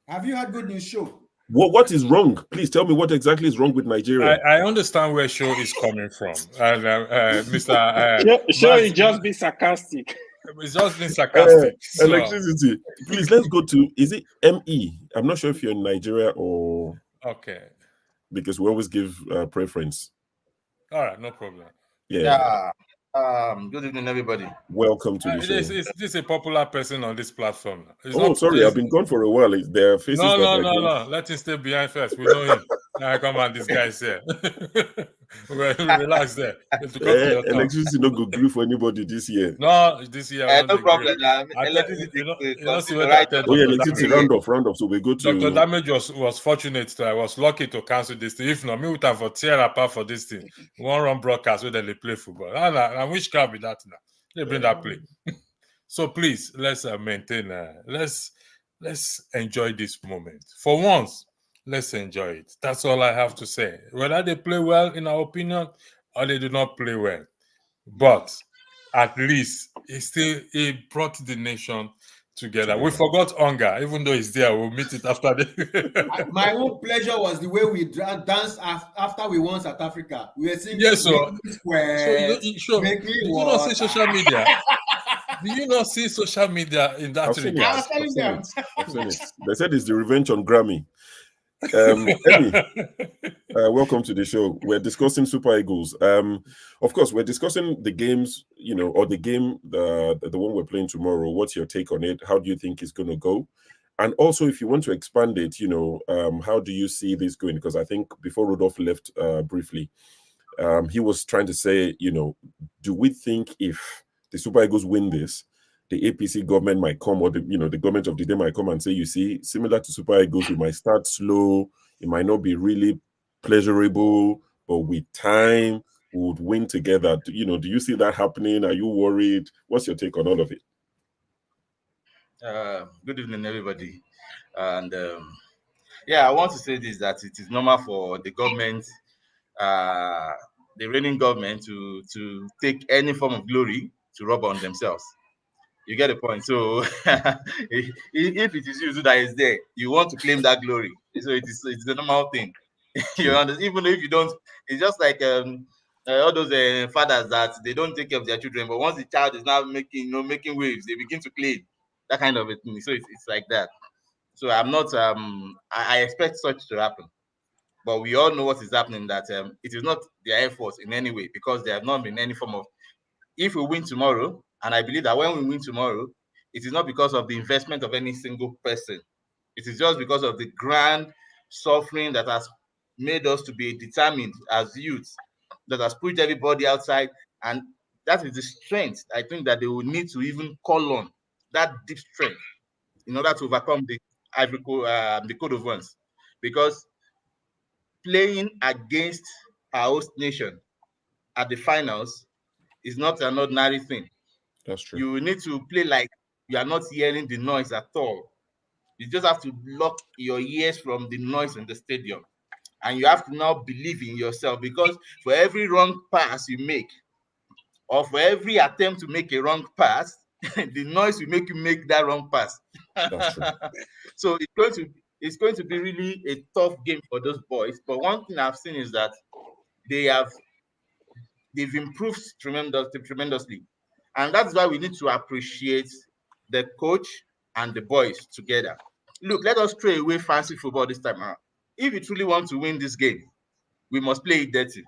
Have you had good news show? What is wrong? Please tell me what exactly is wrong with Nigeria. I understand where show is coming from, and Mr. Sure, you just be sarcastic. It's just been sarcastic. Electricity. Please, let's go to, is it ME? I'm not sure if you're in Nigeria or... Okay. Because we always give preference. All right, no problem. Yeah. Good evening, everybody. Welcome to the show. Is this a popular person on this platform? Sorry, I've been gone for a while. There are faces No. Let him stay behind first. We know him. Now come on, this guy's here. Relax there. Electricity no go agree for anybody this year. No, this year. No problem. Electricity. Electricity round off. So we go to Dr. Damage was fortunate. I was lucky to cancel this thing. If not, me would have for tear apart for this thing. One run broadcast where they play football. And which can be that now? They bring that play. So please, let's maintain. Let's enjoy this moment. For once, let's enjoy it. That's all I have to say. Whether they play well, in our opinion, or they do not play well, but at least it brought the nation together. We forgot hunger, even though it's there. We'll meet it after the. My own pleasure was the way we danced after we won South Africa. We were singing. Yes, so did you not see social media? Do you not see social media in that regard? I was telling them. I've seen it. They said it's the revenge on Grammy. Emmy, welcome to the show. We're discussing Super Eagles. Of course, we're discussing the games, or the game, the one we're playing tomorrow. What's your take on it? How do you think it's going to go? And also, if you want to expand it, how do you see this going? Because I think before Rudolph left briefly, he was trying to say, do we think if the Super Eagles win this, the APC government might come, or the government of the day might come and say, you see, similar to Super Eagles, we might start slow, it might not be really pleasurable, but with time, we would win together. Do you see that happening? Are you worried? What's your take on all of it? Good evening, everybody. And I want to say this, that it is normal for the government, the reigning government, to take any form of glory to rub on themselves. You get the point. So if it is you that is there, you want to claim that glory. So it's a normal thing. You understand? Even if you don't, it's just like all those fathers that they don't take care of their children, but once the child is now making waves, they begin to claim that kind of a thing. So it's like that. So I'm not I expect such to happen. But we all know what is happening, that it is not their efforts in any way, because there have not been any form of. If we win tomorrow, and I believe that when we win tomorrow, it is not because of the investment of any single person. It is just because of the grand suffering that has made us to be determined as youths, that has pushed everybody outside. And that is the strength, I think, that they will need to even call on, that deep strength, in order to overcome the Cote of Ones. Because playing against our host nation at the finals is not an ordinary thing. That's true. You need to play like you are not hearing the noise at all. You just have to block your ears from the noise in the stadium. And you have to now believe in yourself, because for every wrong pass you make, or for every attempt to make a wrong pass, the noise will make you make that wrong pass. That's true. So it's going to be really a tough game for those boys. But one thing I've seen is that they've improved tremendously. And that's why we need to appreciate the coach and the boys together. Look, let us throw away fancy football this time around. if we truly want to win this game, we must play it dirty.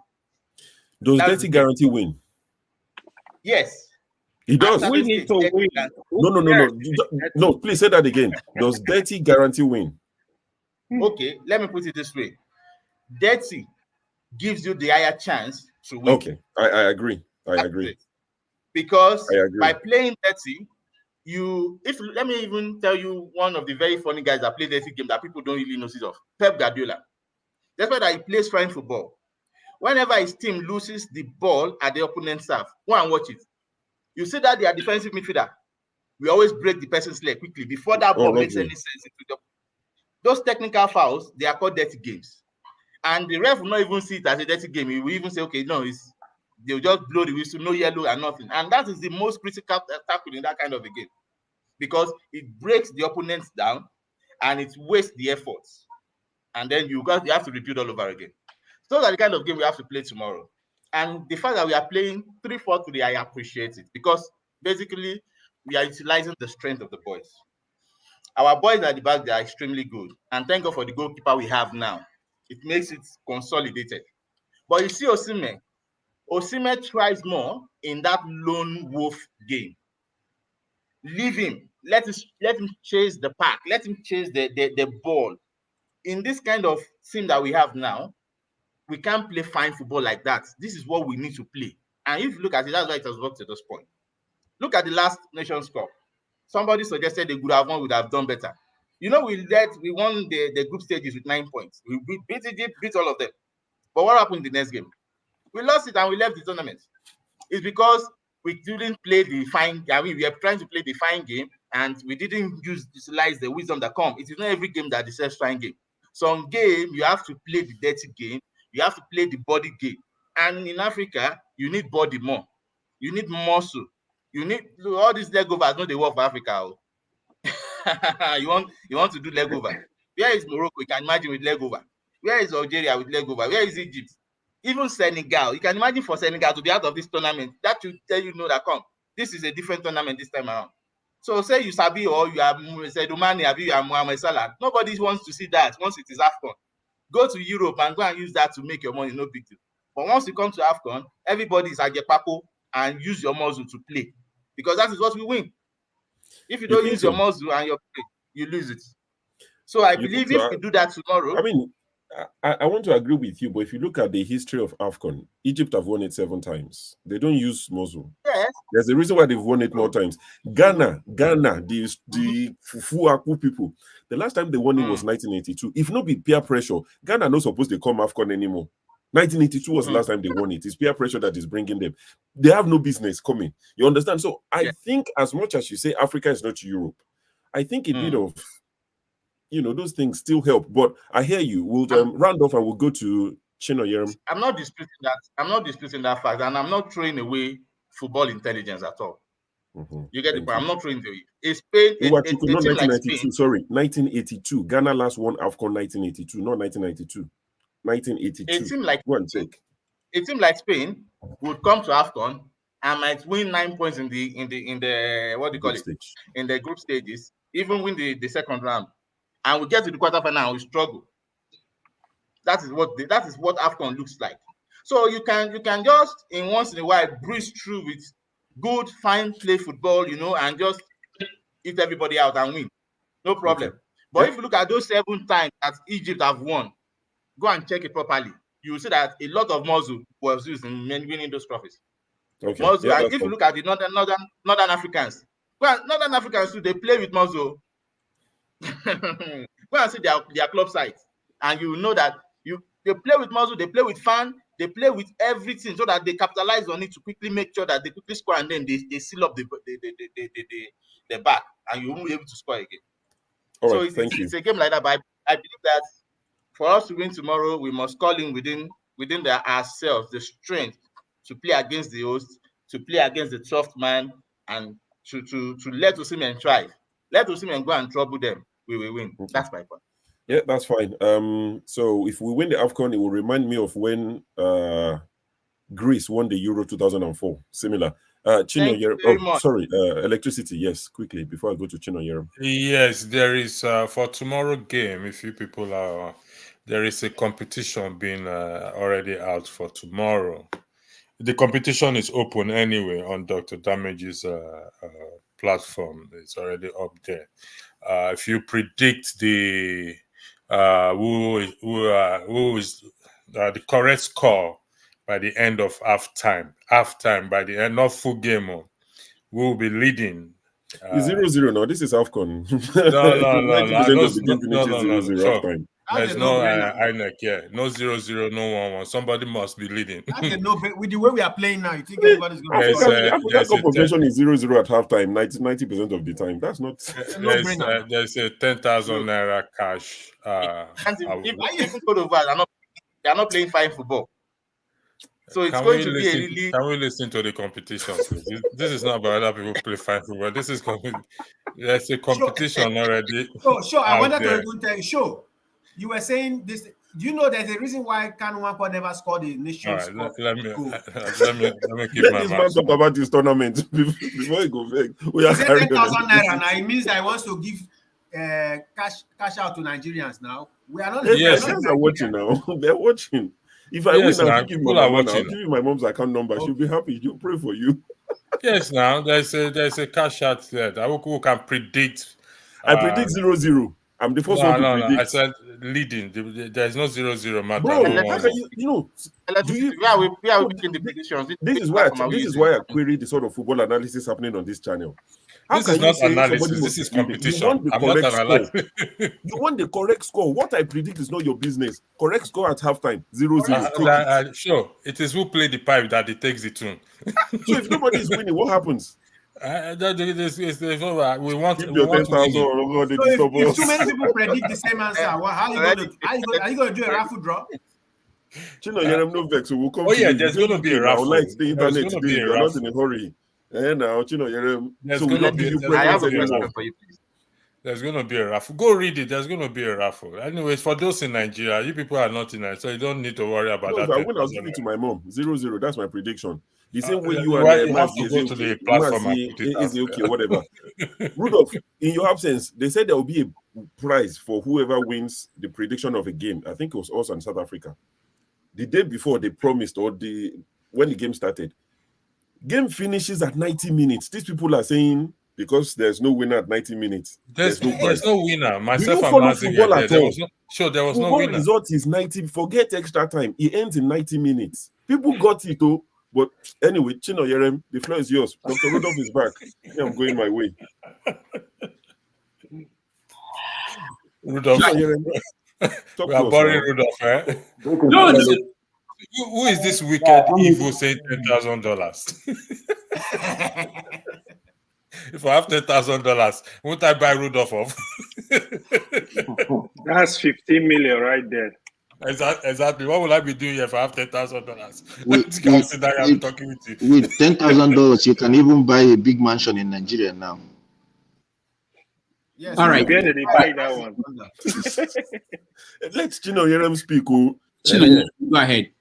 Does dirty guarantee win? Yes. It does. We need to win. No, please say that again. Does dirty guarantee win? Okay, let me put it this way. Dirty gives you the higher chance to win. Okay, I agree. I agree. Because I agree. by playing dirty, let me even tell you one of the very funny guys that play dirty game that people don't really notice of. Pep Guardiola. That's why that he plays fine football. Whenever his team loses the ball at the opponent's half, go and watch it. You see that they are defensive midfielder. We always break the person's leg quickly before that ball makes any sense. Those technical fouls, they are called dirty games. And the ref will not even see it as a dirty game. He will even say, okay, no, they'll just blow the whistle, no yellow and nothing. And that is the most critical tackle in that kind of a game. Because it breaks the opponents down and it wastes the efforts. And then you have to repeat all over again. So those are the kind of game we have to play tomorrow. And the fact that we are playing 3-4-3, I appreciate it. Because basically, we are utilizing the strength of the boys. Our boys at the back, they are extremely good. And thank God for the goalkeeper we have now. It makes it consolidated. But you see Osimhen. Osimhen tries more in that lone wolf game. Leave him. Let him chase the pack. Let him chase the ball. In this kind of team that we have now, we can't play fine football like that. This is what we need to play. And if you look at it, that's why it has worked to this point. Look at the last Nations Cup. Somebody suggested they would have done better. You know, we won the group stages with 9 points. We beat Egypt, beat all of them. But what happened in the next game? We lost it and we left the tournament. It's because we didn't play the fine. I mean, we are trying to play the fine game and we didn't utilize the wisdom that comes. It is not every game that deserves fine game. Some game, you have to play the dirty game. You have to play the body game. And in Africa, you need body more. You need muscle. You need all these leg overs. Not the work for Africa. you want to do leg over. Where is Morocco? You can imagine with leg over. Where is Algeria with leg over? Where is Egypt? Even Senegal. You can imagine for Senegal to be out of this tournament. That should tell you that this is a different tournament this time around. So say you Sabi or you are Sedumani, or you are Mohamed Salah. Nobody wants to see that once it is AFCON. Go to Europe and go and use that to make your money, no big deal. But once you come to AFCON, everybody is at your papo and use your muscle to play. Because that is what we win. If you don't use your muscle and your play, you lose it. So I believe if we do that tomorrow. I mean, I want to agree with you, but if you look at the history of AFCON, Egypt have won it 7 times. They don't use muscle. Yes. There's a reason why they've won it more times. Ghana, the Fufu people, the last time they won it was 1982. If not be peer pressure, Ghana not supposed to come AFCON anymore. 1982 was the last time they won it. It's peer pressure that is bringing them. They have no business coming. You understand? So I think as much as you say Africa is not Europe, I think a bit of, those things still help. But I hear you. We'll round off and we'll go to Chino Yerim. I'm not disputing that. I'm not disputing that fact. And I'm not throwing away football intelligence at all. You get the point. I'm not throwing it away. It's Spain. Not 1992. Sorry, 1982. Ghana last won AFCON 1982, not 1992. 1982. A team like Spain would come to AFCON and might win 9 points in the what do you call it? In the group stages, even win the second round. And we get to the quarterfinal and we struggle. That is what AFCON looks like. So you can just in once in a while breeze through with good, fine play football, and just eat everybody out and win. No problem. Okay. But if you look at those 7 times that Egypt have won, go and check it properly. You will see that a lot of muscle was used in winning those trophies. Okay. Muscle, and if you look at the Northern Africans, Northern Africans too, they play with muscle. Go and see their club sites, and you know that they play with muscle, they play with fan, they play with everything so that they capitalize on it to quickly make sure that they quickly score, and then they seal up the back, and you won't be able to score again. All right, thank you. It's a game like that, but I believe that for us to win tomorrow, we must call in within ourselves the strength to play against the host, to play against the tough man, and to let Osimhen try. Let Osimhen go and trouble them. We will win. Okay. That's my point. Yeah, that's fine. So if we win the AFCON, it will remind me of when Greece won the Euro 2004. Similar. Chino Yerim. Sorry, electricity. Yes, quickly before I go to Chino Yerim. Yes, there is for tomorrow game. If you people are there is a competition being already out for tomorrow. The competition is open anyway on Dr. Damage's platform. It's already up there. If you predict the who is the correct score by the end of halftime by the end, not full game, we will be leading. It's 0-0 now. This is AFCON. No. 90% of the game finishes 0-0 Sure. halftime. There's no INEC here. No 0-0, no 1-1. Somebody must be leading. That's a no. With the way we are playing now, you think everybody's going to score? African Cup of Nations is 0-0 at halftime, 90% of the time. That's not. There's a 10,000 Naira cash. Even Cote d'Ivoire, they are not playing fine football. So it's going to be a really. Can we listen to the competition, please? This is not about other people play fine football. This is there's a competition already. Sure. I wanted to even tell you. Sure, you were saying this. Do you know there's a reason why Kanwako never scored the Nations Cup? Let me keep my mouth. Talk about this tournament before you go back. We are 10,000 Naira now. It means that he wants to give cash out to Nigerians now. We are not. Yes, guys are watching now. They're watching. If I win, I'll give my mom. I'll give you my mom's account number. She'll be happy. She'll pray for you. Yes, now there's a cash out there that who can predict. I predict 0-0. I'm the first one to predict. No. I said leading. There's no 0-0 matter. Bro, we are making the predictions. This is why I query the sort of football analysis happening on this channel. This is not analysis. This is competition. I'm not analyzing. You want the correct score. What I predict is not your business. Correct score at halftime, 0-0. Sure. It is who play the pipe that it takes the tune. So if nobody is winning, what happens? We want. Keep your 10,000. If too many people predict the same answer, how are you going to do a raffle draw? No vex. So we'll come. Oh yeah, there's going to be a raffle. Like the internet today. We're not in a hurry. Now, so we'll not give you I have a question for you, please. There's going to be a raffle. Go read it. There's going to be a raffle. Anyways, for those in Nigeria, you people are not in Nigeria, so you don't need to worry about that. But when I'll give it to my mom, 0-0. That's my prediction. The same way you have to go to the platform and put it okay, whatever. Rudolph, in your absence, they said there will be a prize for whoever wins the prediction of a game. I think it was also in South Africa. The day before they promised, when the game started, game finishes at 90 minutes. These people are saying because there's no winner at 90 minutes. There's no winner. Myself and Mazin, there was no winner. Result is 90. Forget extra time. It ends in 90 minutes. People got it though. But anyway, Chino Yerem, the floor is yours. Dr. Rudolph is back. I'm going my way. Rudolph. We are boring Rudolph, eh? No, who is this wicked evil saying $10,000? If I have $10,000, won't I buy Rudolph off? That's 15 million right there. Exactly. What will I be doing if I have $10,000? Consider I'm talking with you. With $10,000, you can even buy a big mansion in Nigeria now. Yes. All right. Where did they buy that one? Let's Chino Yerem speak. Chino, go ahead.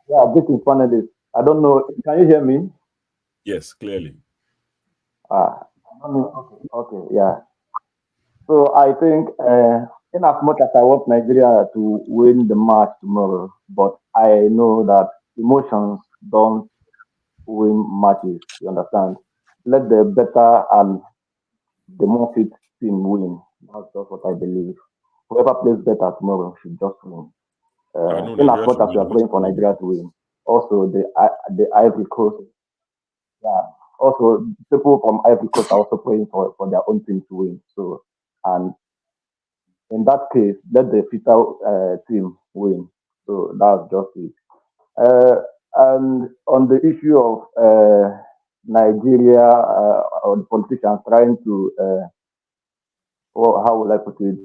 Yeah, this is panelist. I don't know. Can you hear me? Yes, clearly. Okay, yeah. So I think in as much as I want Nigeria to win the match tomorrow, but I know that emotions don't win matches. You understand? Let the better and the more fit team win. That's just what I believe. Whoever plays better tomorrow should just win. In as much as we are praying for Nigeria to win, also the Ivory Coast. Yeah. Also, people from Ivory Coast are also praying for their own team to win. So, and in that case, let the fitter team win. So that's just it. And on the issue of Nigeria or the politicians trying to, how would I put it,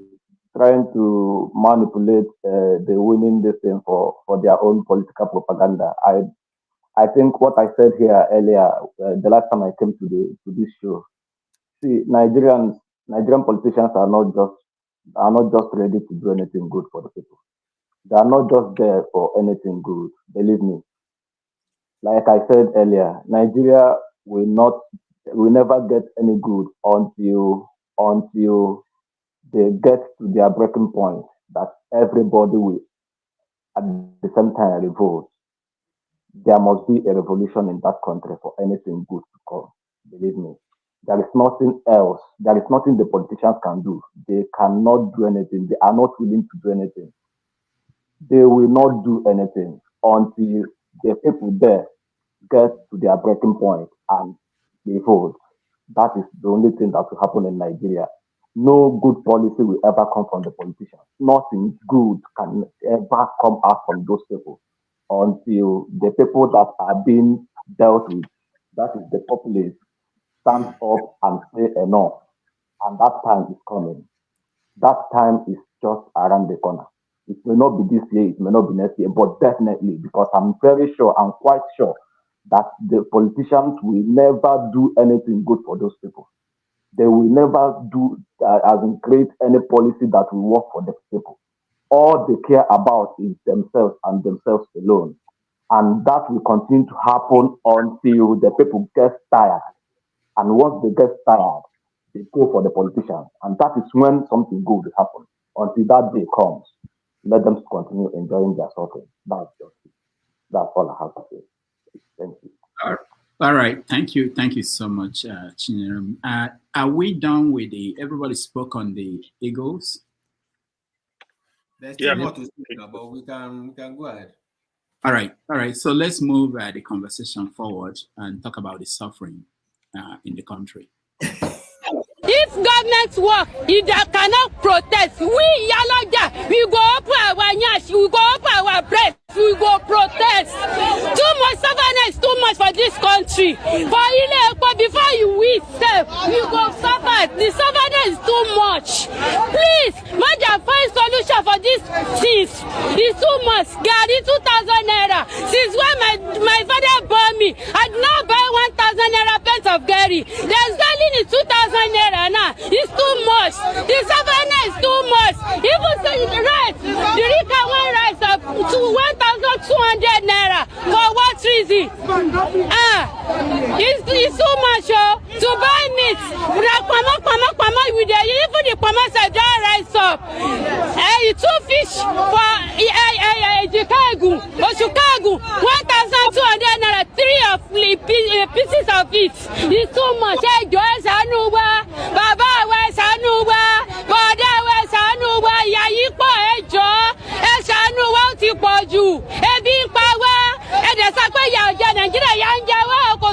trying to manipulate the winning this thing for their own political propaganda. I think what I said here earlier, the last time I came to this show, see, Nigerian politicians are not just ready to do anything good for the people. They are not just there for anything good. Believe me. Like I said earlier, Nigeria will never get any good until they get to their breaking point, that everybody will at the same time revolt, there must be a revolution in that country for anything good to come. Believe me. There is nothing else. There is nothing the politicians can do. They cannot do anything. They are not willing to do anything. They will not do anything until the people there get to their breaking point and revolt. That is the only thing that will happen in Nigeria. No good policy will ever come from the politicians. Nothing good can ever come out from those people until the people that are being dealt with, that is the populace, stand up and say enough. And that time is coming. That time is just around the corner. It may not be this year, it may not be next year, but definitely, because I'm very sure, I'm quite sure that the politicians will never do anything good for those people. They will never do, as in create any policy that will work for the people. All they care about is themselves and themselves alone. And that will continue to happen until the people get tired. And once they get tired, they go for the politicians. And that is when something good will happen. Until that day comes, let them continue enjoying their suffering. That's just it. That's all I have to say. Thank you. All right. Thank you. Thank you so much, Chinerum. Are we done with everybody spoke on the Eagles? There's still more to speak about. We can go ahead. All right. All right. So let's move the conversation forward and talk about the suffering in the country. If government work, if they cannot protest, we Yaloja, we go up our nyash, we go up our breast, we go protest. Too much suffering is too much for this country. But before you win, you go suffer. The suffering is too much. Please, Maja, find solution for this things. It's too much. Gary 2,000 naira. Since when my father bought me, I did not buy 1,000 naira pence of Gary. They're selling it 2,000 naira. It's too much. The savannah is too much. Even saying the rice, the Rika one rice up to 1,200 naira. For what reason? It's too much. To buy meat, with the even the pamas are just rice up. Two fish for Chicago, 1,200 naira. 3 of pieces of it. It's too much. Bàbá wa ṣàánú wa, bọ̀dá wa ṣàánú wa, ìyà yìí pọ̀ ẹ jọ̀ọ́, ẹ ṣàánú wa ó ti pọ̀ jù, ebi ń pa wá, ẹ dẹ̀ sọ pé ìyà ò jẹ Nàìjíríà, ìyà ń jẹ wá kò.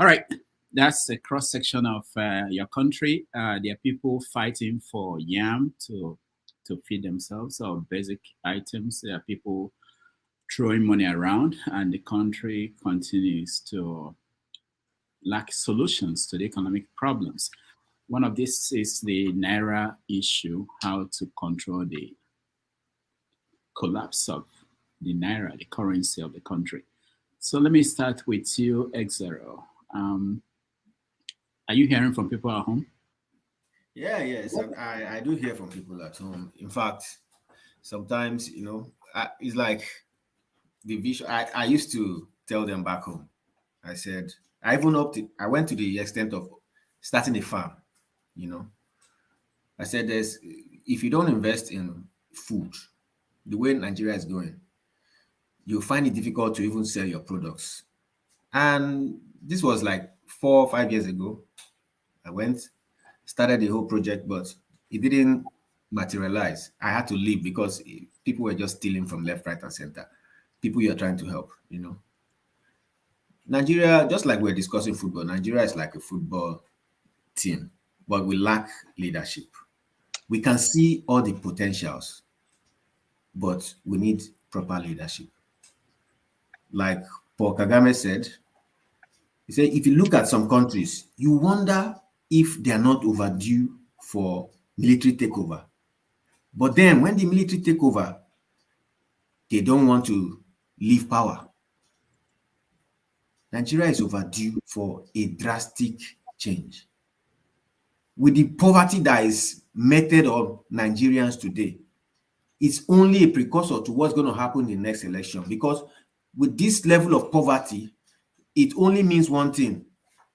All right, that's a cross section of your country. There are people fighting for yam to feed themselves or basic items. There are people throwing money around, and the country continues to lack solutions to the economic problems. One of these is the Naira issue, how to control the collapse of the Naira, the currency of the country. So let me start with you, X0. Are you hearing from people at home? Yeah, yes, and I do hear from people at home. In fact, sometimes, it's like the vision. I used to tell them back home. I said, I went to the extent of starting a farm, I said if you don't invest in food, the way Nigeria is going, you'll find it difficult to even sell your products. And this was like 4 or 5 years ago. I started the whole project, but it didn't materialize. I had to leave because people were just stealing from left, right, and center. People you're trying to help, Nigeria, just like we're discussing football, Nigeria is like a football team, but we lack leadership. We can see all the potentials, but we need proper leadership. Like Paul Kagame said, he said, if you look at some countries, you wonder if they are not overdue for military takeover. But then when the military take over, they don't want to leave power. Nigeria is overdue for a drastic change. With the poverty that is meted on Nigerians today, it's only a precursor to what's going to happen in the next election. Because with this level of poverty, it only means one thing.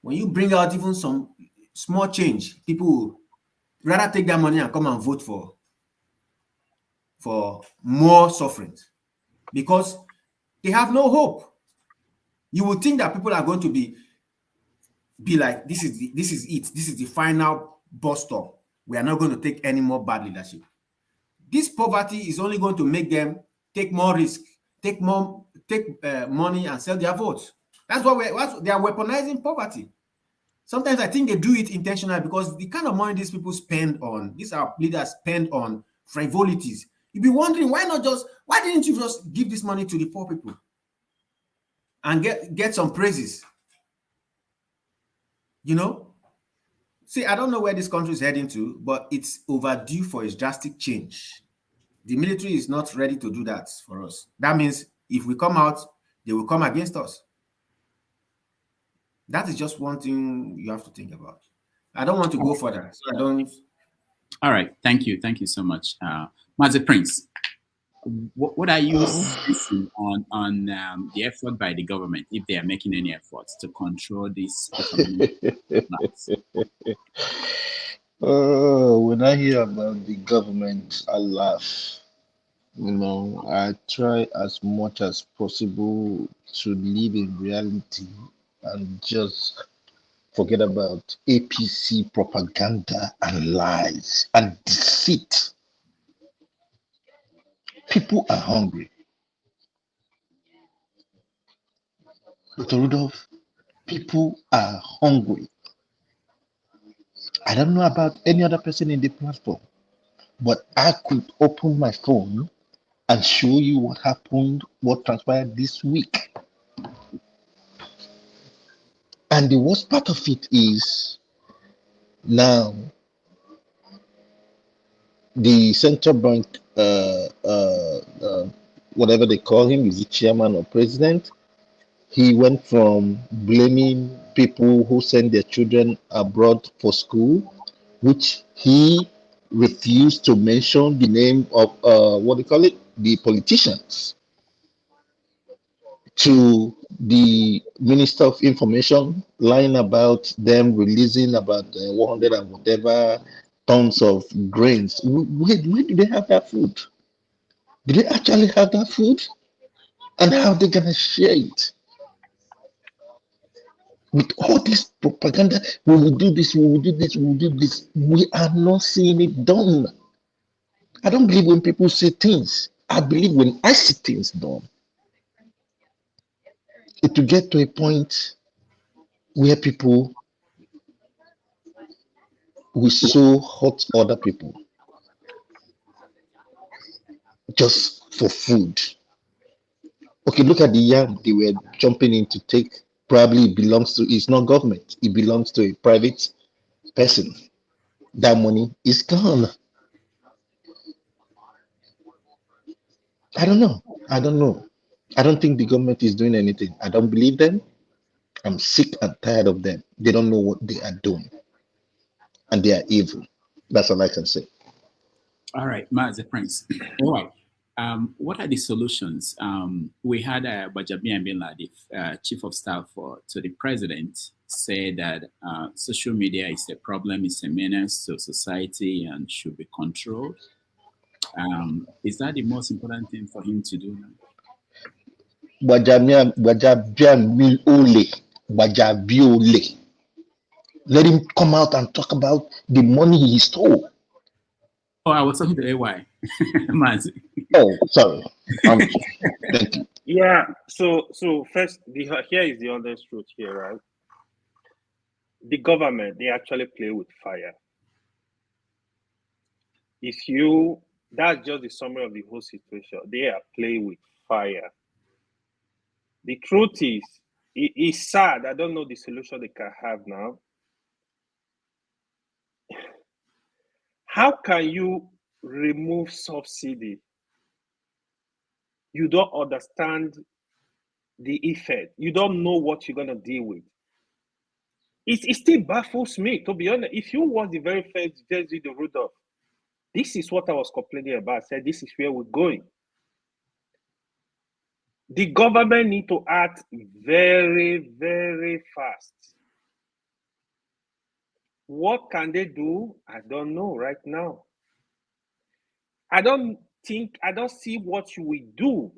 When you bring out even some small change, people will rather take that money and come and vote for more suffering because they have no hope. You would think that people are going to be like, this is it. This is the final bus stop. We are not going to take any more bad leadership. This poverty is only going to make them take more risk, take money and sell their votes. That's what they are weaponizing poverty. Sometimes I think they do it intentionally because the kind of money these people spend on, these are leaders spend on frivolities. You'd be wondering why didn't you just give this money to the poor people and get some praises? See, I don't know where this country is heading to, but it's overdue for a drastic change. The military is not ready to do that for us. That means if we come out, they will come against us. That is just one thing you have to think about. I don't want to go further, so I don't. All right, thank you so much, Mazi Prince. What are you sensing on the effort by the government, if they are making any efforts to control this economic collapse? When I hear about the government, I laugh. I try as much as possible to live in reality and just forget about APC propaganda and lies and deceit. People are hungry. Dr. Rudolph, people are hungry. I don't know about any other person in the platform, but I could open my phone and show you what happened, what transpired this week. And the worst part of it is now the central bank, whatever they call him, is he chairman or president? He went from blaming people who send their children abroad for school, which he refused to mention the name of the politicians, to the Minister of Information lying about them releasing about 100 and whatever tons of grains. Where do they have that food? Do they actually have that food? And how are they going to share it? With all this propaganda, we will do this, we will do this, we will do this. We are not seeing it done. I don't believe when people say things. I believe when I see things done. It will get to a point where people will so hurt other people just for food. Okay, look at the yam they were jumping in to take. Probably it belongs to, it's not government, it belongs to a private person. That money is gone. I don't know. I don't know. I don't think the government is doing anything. I don't believe them. I'm sick and tired of them. They don't know what they are doing, and they are evil. That's all I can say. All right, Master Prince. All right. What are the solutions? We had Bajabian Bin Laden, Chief of Staff to the President, say that social media is a problem, it's a menace to society and should be controlled. Is that the most important thing for him to do now? Bajabiole. Let him come out and talk about the money he stole. Oh, I was talking to AY. Oh, sorry. Thank you. Yeah. So first, here is the honest truth here, right? The government, they actually play with fire. That's just the summary of the whole situation. They are playing with fire. The truth is, it's sad. I don't know the solution they can have now. How can you remove subsidy? You don't understand the effect. You don't know what you're going to deal with. It still baffles me, to be honest. If you watch the very first video, Rudolph, this is what I was complaining about. I said, this is where we're going. The government need to act very, very fast. What can they do? I don't know right now. I don't see what you will do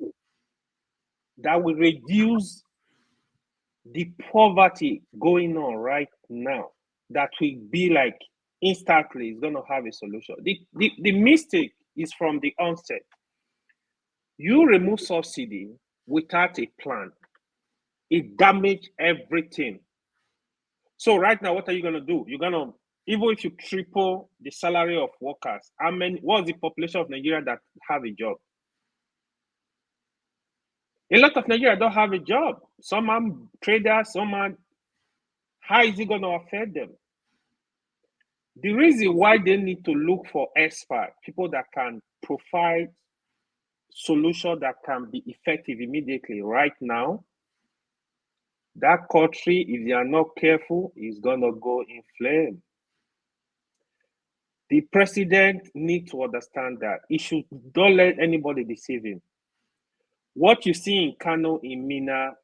that will reduce the poverty going on right now. That will be like instantly is going to have a solution. The mistake is from the onset. You remove subsidy without a plan. It damages everything. So right now, what are you going to do? You're going to, even if you triple the salary of workers, what's the population of Nigeria that have a job? A lot of Nigeria don't have a job. Some are traders, some are. How is it going to affect them? The reason why they need to look for experts, people that can provide solutions that can be effective immediately right now, that country, if they are not careful, is going to go in flames. The president needs to understand that. Don't let anybody deceive him. What you see in Kano, in Mina,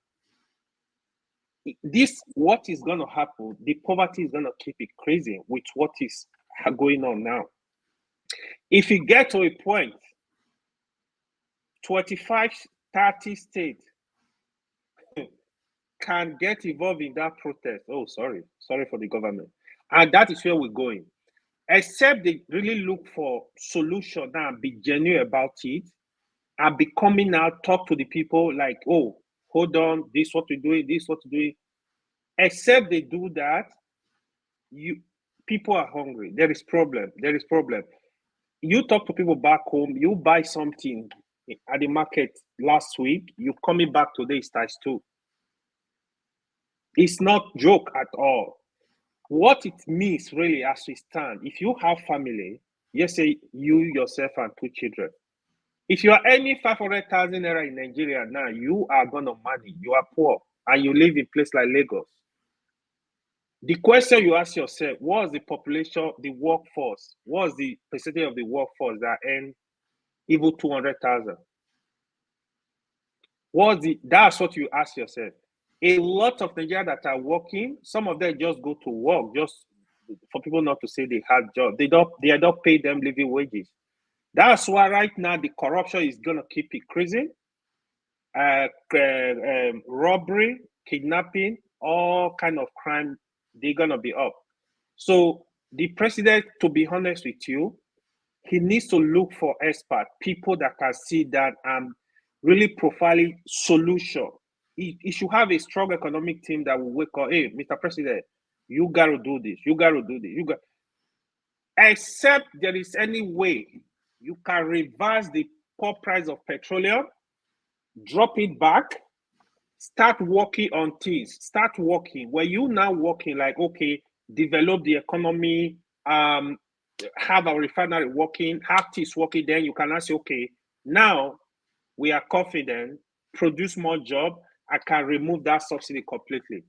what is going to happen, the poverty is going to keep increasing with what is going on now. If you get to a point, 25, 30 states can get involved in that protest. Oh, sorry for the government. And that is where we're going. Except they really look for solution now and be genuine about it and be coming out, talk to the people like, oh, hold on, this is what we're doing, this is what we're doing. Except they do that, people are hungry. There is problem. You talk to people back home, you buy something at the market last week, you coming back today, it's times 2. It's not joke at all. What it means really as we stand, if you have family, let's say you, yourself, and 2 children, if you are earning 500,000 naira in Nigeria now, you are going to money, you are poor, and you live in a place like Lagos. The question you ask yourself, what's the population, the workforce, what's the percentage of the workforce that earn even 200,000? That's what you ask yourself. A lot of Nigerians that are working, some of them just go to work just for people not to say they have jobs. They don't pay them living wages. That's why right now the corruption is going to keep increasing. Robbery, kidnapping, all kind of crime, they're going to be up. So the president, to be honest with you, he needs to look for experts, people that can see that really profiling solution. He should have a strong economic team that will wake up, hey, Mr. President, you got to do this, you got to do this. Except there is any way you can reverse the poor price of petroleum, drop it back, start working on things, start working. Where you now working like, okay, develop the economy, have a refinery working, have things working, then you can ask, okay, now we are confident, produce more job, I can remove that subsidy completely.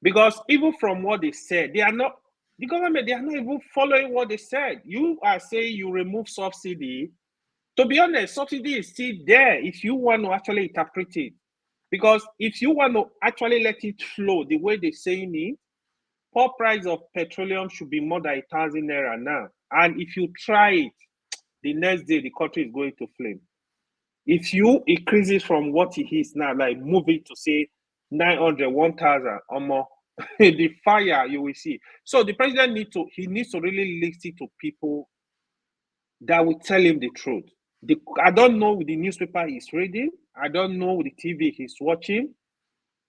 Because even from what they said, they are not, the government, they are not even following what they said. You are saying you remove subsidy. To be honest, subsidy is still there if you want to actually interpret it. Because if you want to actually let it flow the way they're saying it, poor price of petroleum should be more than 1,000 naira now. And if you try it, the next day the country is going to flame. If you increase it from what it is now, like move it to say 900, 1,000 or more, the fire you will see. So the president needs to really listen to people that will tell him the truth. I don't know the newspaper he's reading. I don't know the TV he's watching.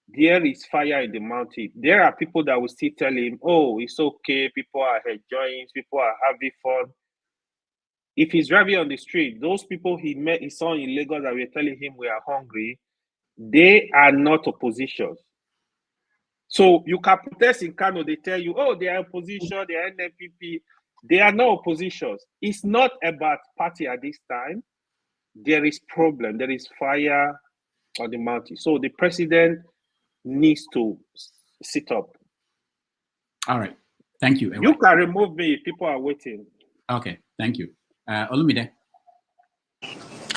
There is fire in the mountain. There are people that will still tell him, oh, it's okay. People are enjoying. People are having fun. If he's driving on the street, those people he saw in Lagos that were telling him we are hungry, they are not opposition. So you can protest in Kano, they tell you, oh, they are opposition, they are NNPP. They are not oppositions. It's not about party at this time. There is problem. There is fire on the mountain. So the president needs to sit up. All right. Thank you. You can remove me if people are waiting. Okay. Thank you. Olumide.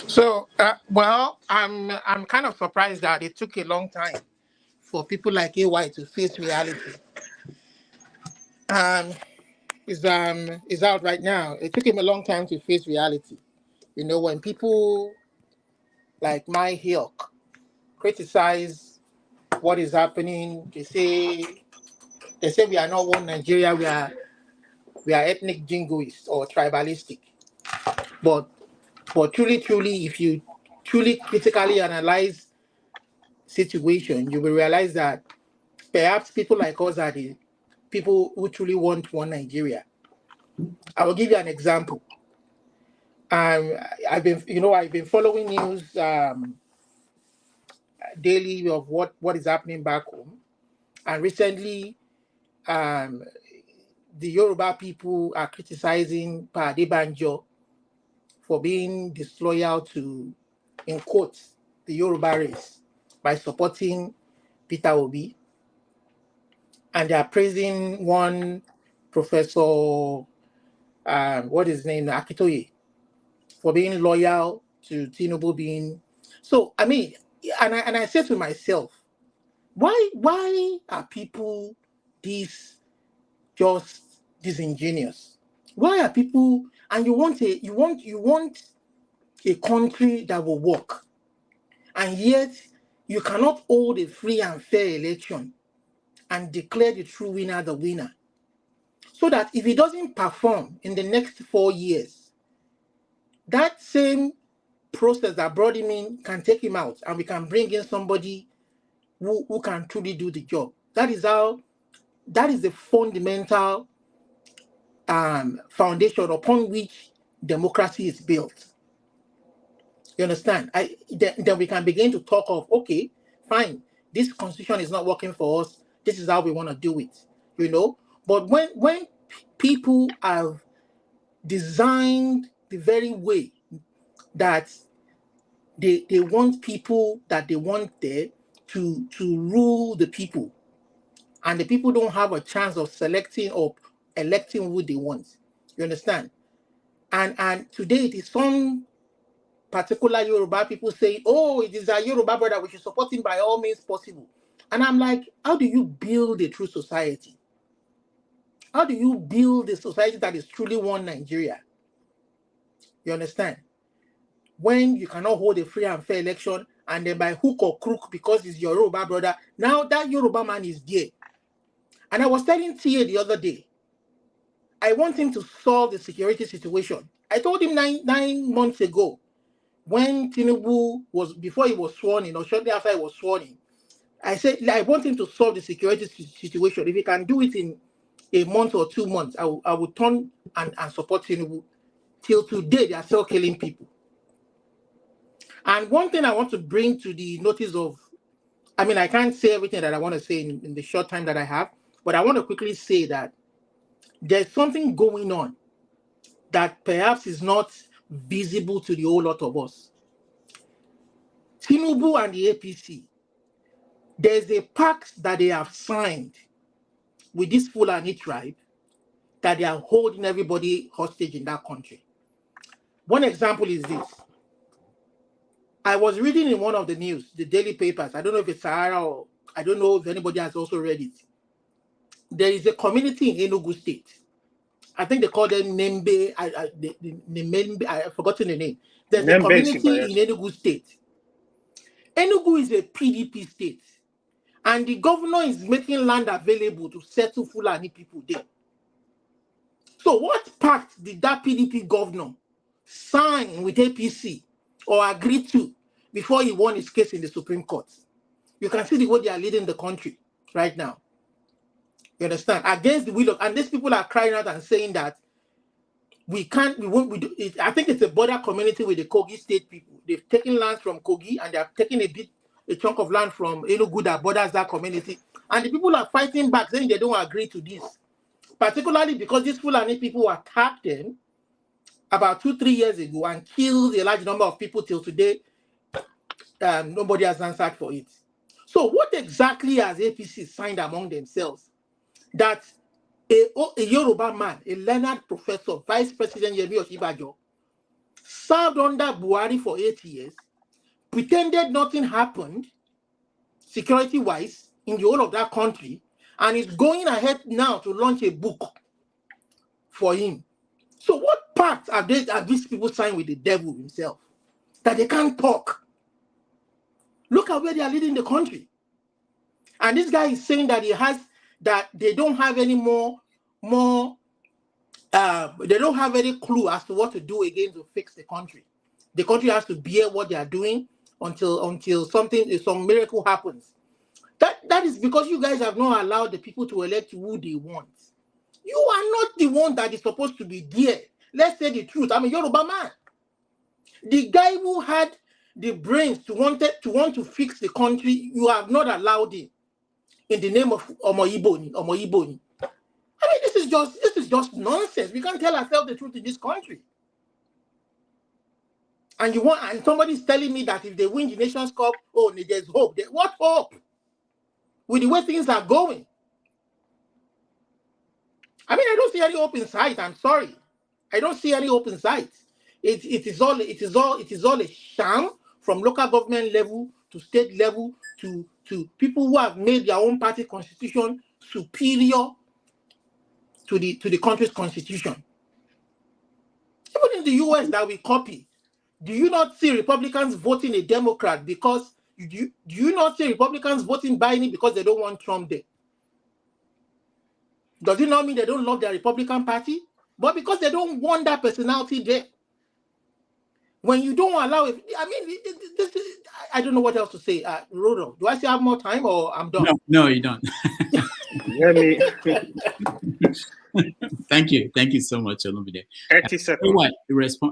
So, well, I'm kind of surprised that it took a long time for people like AY to face reality. Is out right now. It took him a long time to face reality. You know, when people like my Hilk criticize what is happening, they say we are not one Nigeria, we are ethnic jingoists or tribalistic. But truly, if you truly critically analyze situation, you will realize that perhaps people like us are the people who truly want one Nigeria. I will give you an example. I've been following news daily of what is happening back home, and recently, the Yoruba people are criticizing Pa Adebanjo for being disloyal to, in quotes, the Yoruba race by supporting Peter Obi, and they are praising one Professor, what is his name, Akitoye, for being loyal to Tinubu being. So I mean, and I said to myself, why are people this just disingenuous? Why are people, and you want a country that will work, and yet you cannot hold a free and fair election and declare the true winner the winner, so that if he doesn't perform in the next 4 years, that same process that brought him in can take him out, and we can bring in somebody who can truly do the job. That is the fundamental foundation upon which democracy is built. You understand? Then we can begin to talk of, okay, fine, this constitution is not working for us. This is how we want to do it, you know. But when people have designed the very way that they want people that they want there to rule the people, and the people don't have a chance of selecting or electing who they want, you understand? And today it is some particular Yoruba people saying, oh, it is a Yoruba brother, we should support him by all means possible. And I'm like, how do you build a true society? How do you build a society that is truly one Nigeria? You understand? When you cannot hold a free and fair election, and then by hook or crook, because it's your Yoruba brother, now that Yoruba man is there. And I was telling TA the other day, I want him to solve the security situation. I told him nine months ago, when Tinubu before he was sworn in, or shortly after he was sworn in, I said, I want him to solve the security situation. If he can do it in a month or 2 months, I will turn and support Tinubu. Till today, they are still killing people. And one thing I want to bring to the notice of, I mean, I can't say everything that I want to say in the short time that I have, but I want to quickly say that there's something going on that perhaps is not visible to the whole lot of us. Tinubu and the APC, there's a pact that they have signed with this Fulani tribe that they are holding everybody hostage in that country. One example is this. I was reading in one of the news, the daily papers. I don't know if it's Sahara or I don't know if anybody has also read it. There is a community in Enugu State. I think they call them Nembe. I've forgotten the name. There's a community in Enugu State. Enugu is a PDP state. And the governor is making land available to settle Fulani people there. So what pact did that PDP governor sign with APC or agree to before he won his case in the Supreme Court? You can see the way they are leading the country right now. You understand? Against the will of, and these people are crying out and saying that we can't, we won't, we do it. I think it's a border community with the Kogi state people. They've taken land from Kogi and they have taken a chunk of land from Enugu that borders that community. And the people are fighting back saying they don't agree to this. Particularly because these Fulani people attacked them about 2-3 years ago and killed a large number of people till today. Nobody has answered for it. So what exactly has APC signed among themselves? That a Yoruba man, a learned professor, Vice President Yemi Osinbajo, served under Buhari for 8 years, pretended nothing happened, security-wise, in the whole of that country, and is going ahead now to launch a book for him. So what pact have these people signed with the devil himself? That they can't talk. Look at where they are leading the country. And this guy is saying that that they don't have any they don't have any clue as to what to do again to fix the country. The country has to bear what they are doing until some miracle happens. That is because you guys have not allowed the people to elect who they want. You are not the one that is supposed to be there. Let's say the truth. I'm a Yoruba man. The guy who had the brains to want to fix the country, you have not allowed him in the name of Omoiboni. I mean, this is just nonsense. We can't tell ourselves the truth in this country. And somebody's telling me that if they win the Nations Cup, there's hope. What hope? With the way things are going. I mean, I don't see any hope in sight. I'm sorry. I don't see any hope in sight. It is all a sham from local government level to state level to people who have made their own party constitution superior to the country's constitution. Even in the US that we copy, do you not see Republicans voting a Democrat because do you not see Republicans voting Biden because they don't want Trump there? Does it not mean they don't love their Republican Party? But because they don't want that personality there. When you don't allow it, I mean, I don't know what else to say. Rodo, do I still have more time or I'm done? No, you don't. Let me. Thank you so much, Olumide. 30 seconds.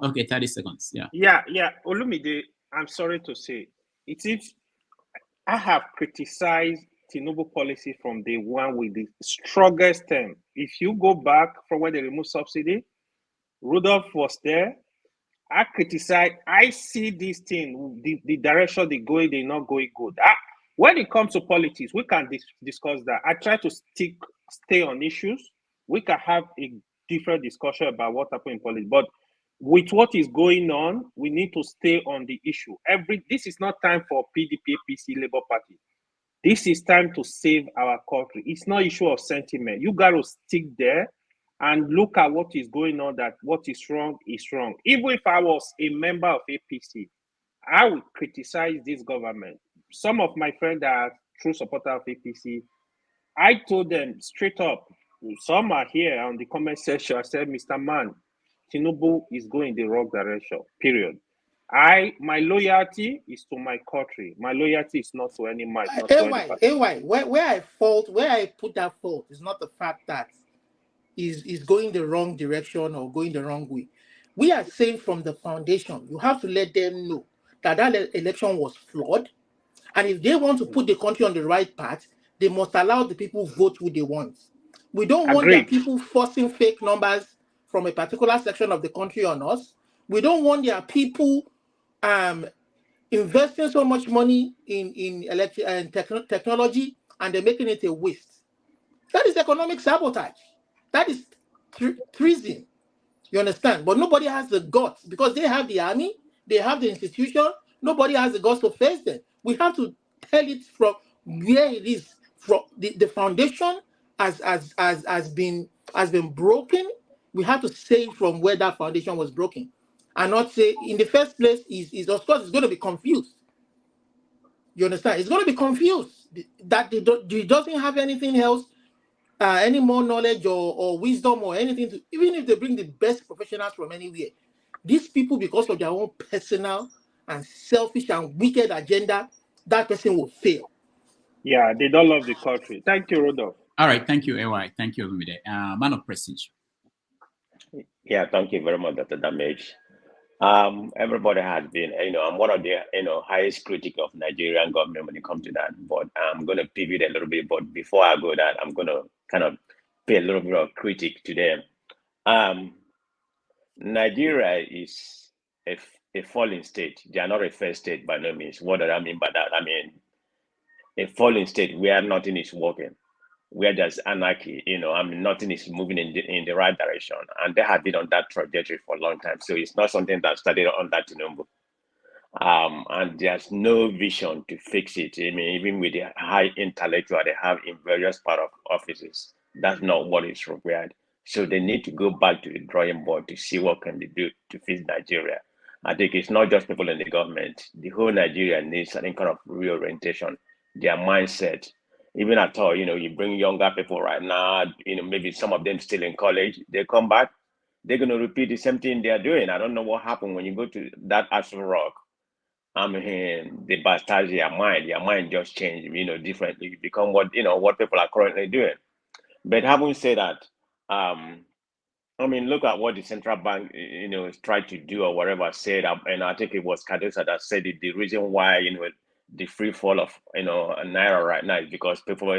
Okay, 30 seconds. Yeah. Yeah. Olumide, I'm sorry to say, I have criticized Tinubu policy from day one with the strongest term. If you go back from when they removed subsidy, Rudolph was there. I criticize. I see this thing, the direction they're going, they're not going good. When it comes to politics, we can discuss that. I try to stay on issues. We can have a different discussion about what happened in politics. But with what is going on, we need to stay on the issue. This is not time for PDP, APC, Labour Party. This is time to save our country. It's not issue of sentiment. You got to stick there and look at what is going on, that what is wrong is wrong. Even if I was a member of APC, I would criticize this government. Some of my friends that are true supporters of APC, I told them straight up, some are here on the comment section, I said, Mr. Man, Tinubu is going the wrong direction, period. My loyalty is to my country. My loyalty is not to any man. Where I put that fault is not the fact that is going the wrong direction or going the wrong way. We are saying from the foundation, you have to let them know that election was flawed. And if they want to put the country on the right path, they must allow the people vote who they want. We don't want their people forcing fake numbers from a particular section of the country on us. We don't want their people investing so much money in technology, and they're making it a waste. That is economic sabotage. That is treason. You understand? But nobody has the guts, because they have the army, they have the institution. Nobody has the guts to face them. We have to tell it from where it is. From the foundation has been broken. We have to say from where that foundation was broken, and not say in the first place is of course it's going to be confused. You understand? It's going to be confused that it doesn't have anything else, any more knowledge or wisdom or anything to, even if they bring the best professionals from anywhere, these people, because of their own personal and selfish and wicked agenda, that person will fail. Yeah, they don't love the country. Thank you, Rodolphe. All right, thank you, AY. Thank you, Olumide. Man of prestige. Yeah, thank you very much, Dr. Damage. Everybody has been, I'm one of the, highest critic of Nigerian government when it comes to that. But I'm going to pivot a little bit. But before I go that, I'm going to kind of pay a little bit of critique to them. Nigeria is a fallen state. They are not a fair state by no means. What do I mean by that? I mean, a fallen state where nothing is working, where there's anarchy, nothing is moving in the right direction. And they have been on that trajectory for a long time. So it's not something that started on that Tinubu. And there's no vision to fix it. I mean, even with the high intellectual they have in various part of offices, that's not what is required. So they need to go back to the drawing board to see what can they do to fix Nigeria. I think it's not just people in the government. The whole Nigeria needs some kind of reorientation, their mindset. Even at all, you bring younger people right now, maybe some of them still in college, they come back, they're going to repeat the same thing they're doing. I don't know what happened when you go to that Aston Rock. I mean, they bastardize your mind just changed, differently. You become what people are currently doing. But having said that, I mean, look at what the central bank, tried to do or whatever said, and I think it was Cardoso that said it. The reason why, the free fall of, Naira right now is because people,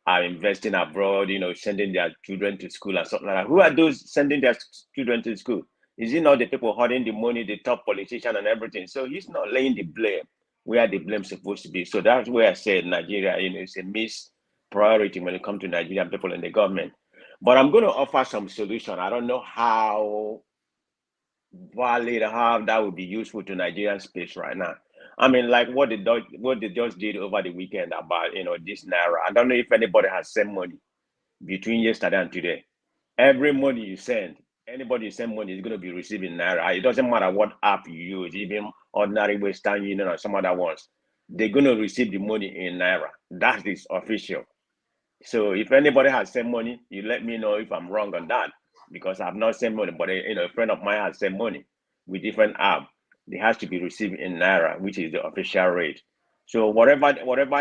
are investing abroad, sending their children to school and something like that. Who are those sending their children to school? Is it not the people holding the money, the top politician and everything? So he's not laying the blame where the blame's supposed to be. So that's where I said Nigeria, is a missed priority when it comes to Nigerian people in the government. But I'm going to offer some solution. I don't know how valid, how that would be useful to Nigerian space right now. I mean, like what they just did over the weekend about, this Naira. I don't know if anybody has sent money between yesterday and today. Every money you send, anybody you send money is going to be receiving Naira. It doesn't matter what app you use, even ordinary Western Union or some other ones. They're going to receive the money in Naira. That is official. So if anybody has sent money, you let me know if I'm wrong on that, because I've not sent money, but a friend of mine has sent money with different app. It has to be received in Naira, which is the official rate. So whatever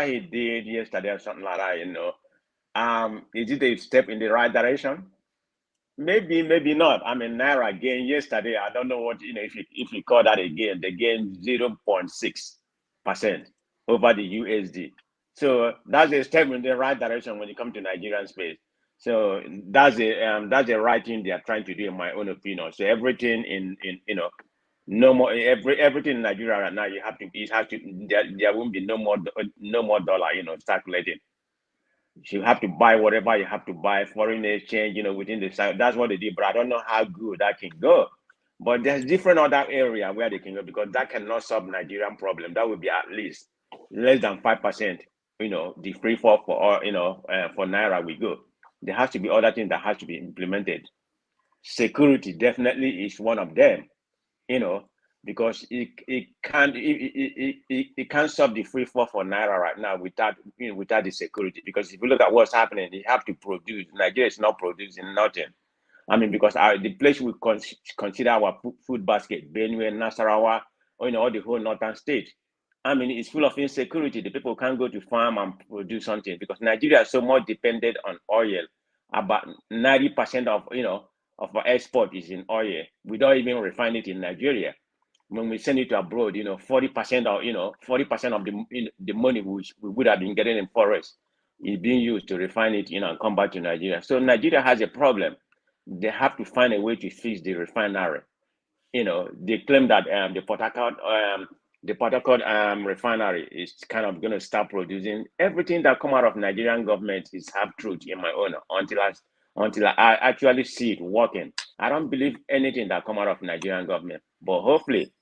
he did yesterday or something like that, is it a step in the right direction? Maybe, maybe not. I mean, Naira gained yesterday. I don't know what, if you call that again, they gained 0.6% over the USD. So that's a step in the right direction when it comes to Nigerian space. So that's the right thing they are trying to do, in my own opinion. So everything in no more everything in Nigeria right now, there won't be no more dollar, circulating. You have to buy whatever you have to buy, foreign exchange, within the site. That's what they did, but I don't know how good that can go. But there's different other area where they can go, because that cannot solve Nigerian problem. That would be at least less than 5%. The free fall for for Naira we go. There has to be other things that has to be implemented. Security definitely is one of them. Because it can't solve the free fall for Naira right now without the security. Because if you look at what's happening, they have to produce. Nigeria is not producing nothing. I mean, because the place we consider our food basket, Benue, Nasarawa, all the whole northern state, I mean, it's full of insecurity. The people can't go to farm and produce something, because Nigeria is so much dependent on oil. About 90% of of our export is in oil. We don't even refine it in Nigeria. When we send it to abroad, 40% of 40% of the money which we would have been getting in forest is being used to refine it, and come back to Nigeria. So Nigeria has a problem. They have to find a way to fix the refinery. They claim that the Port Harcourt the Port Harcourt refinery is kind of going to start producing. Everything that come out of Nigerian government is half truth in my own until I actually see it working. I don't believe anything that come out of Nigerian government, but hopefully,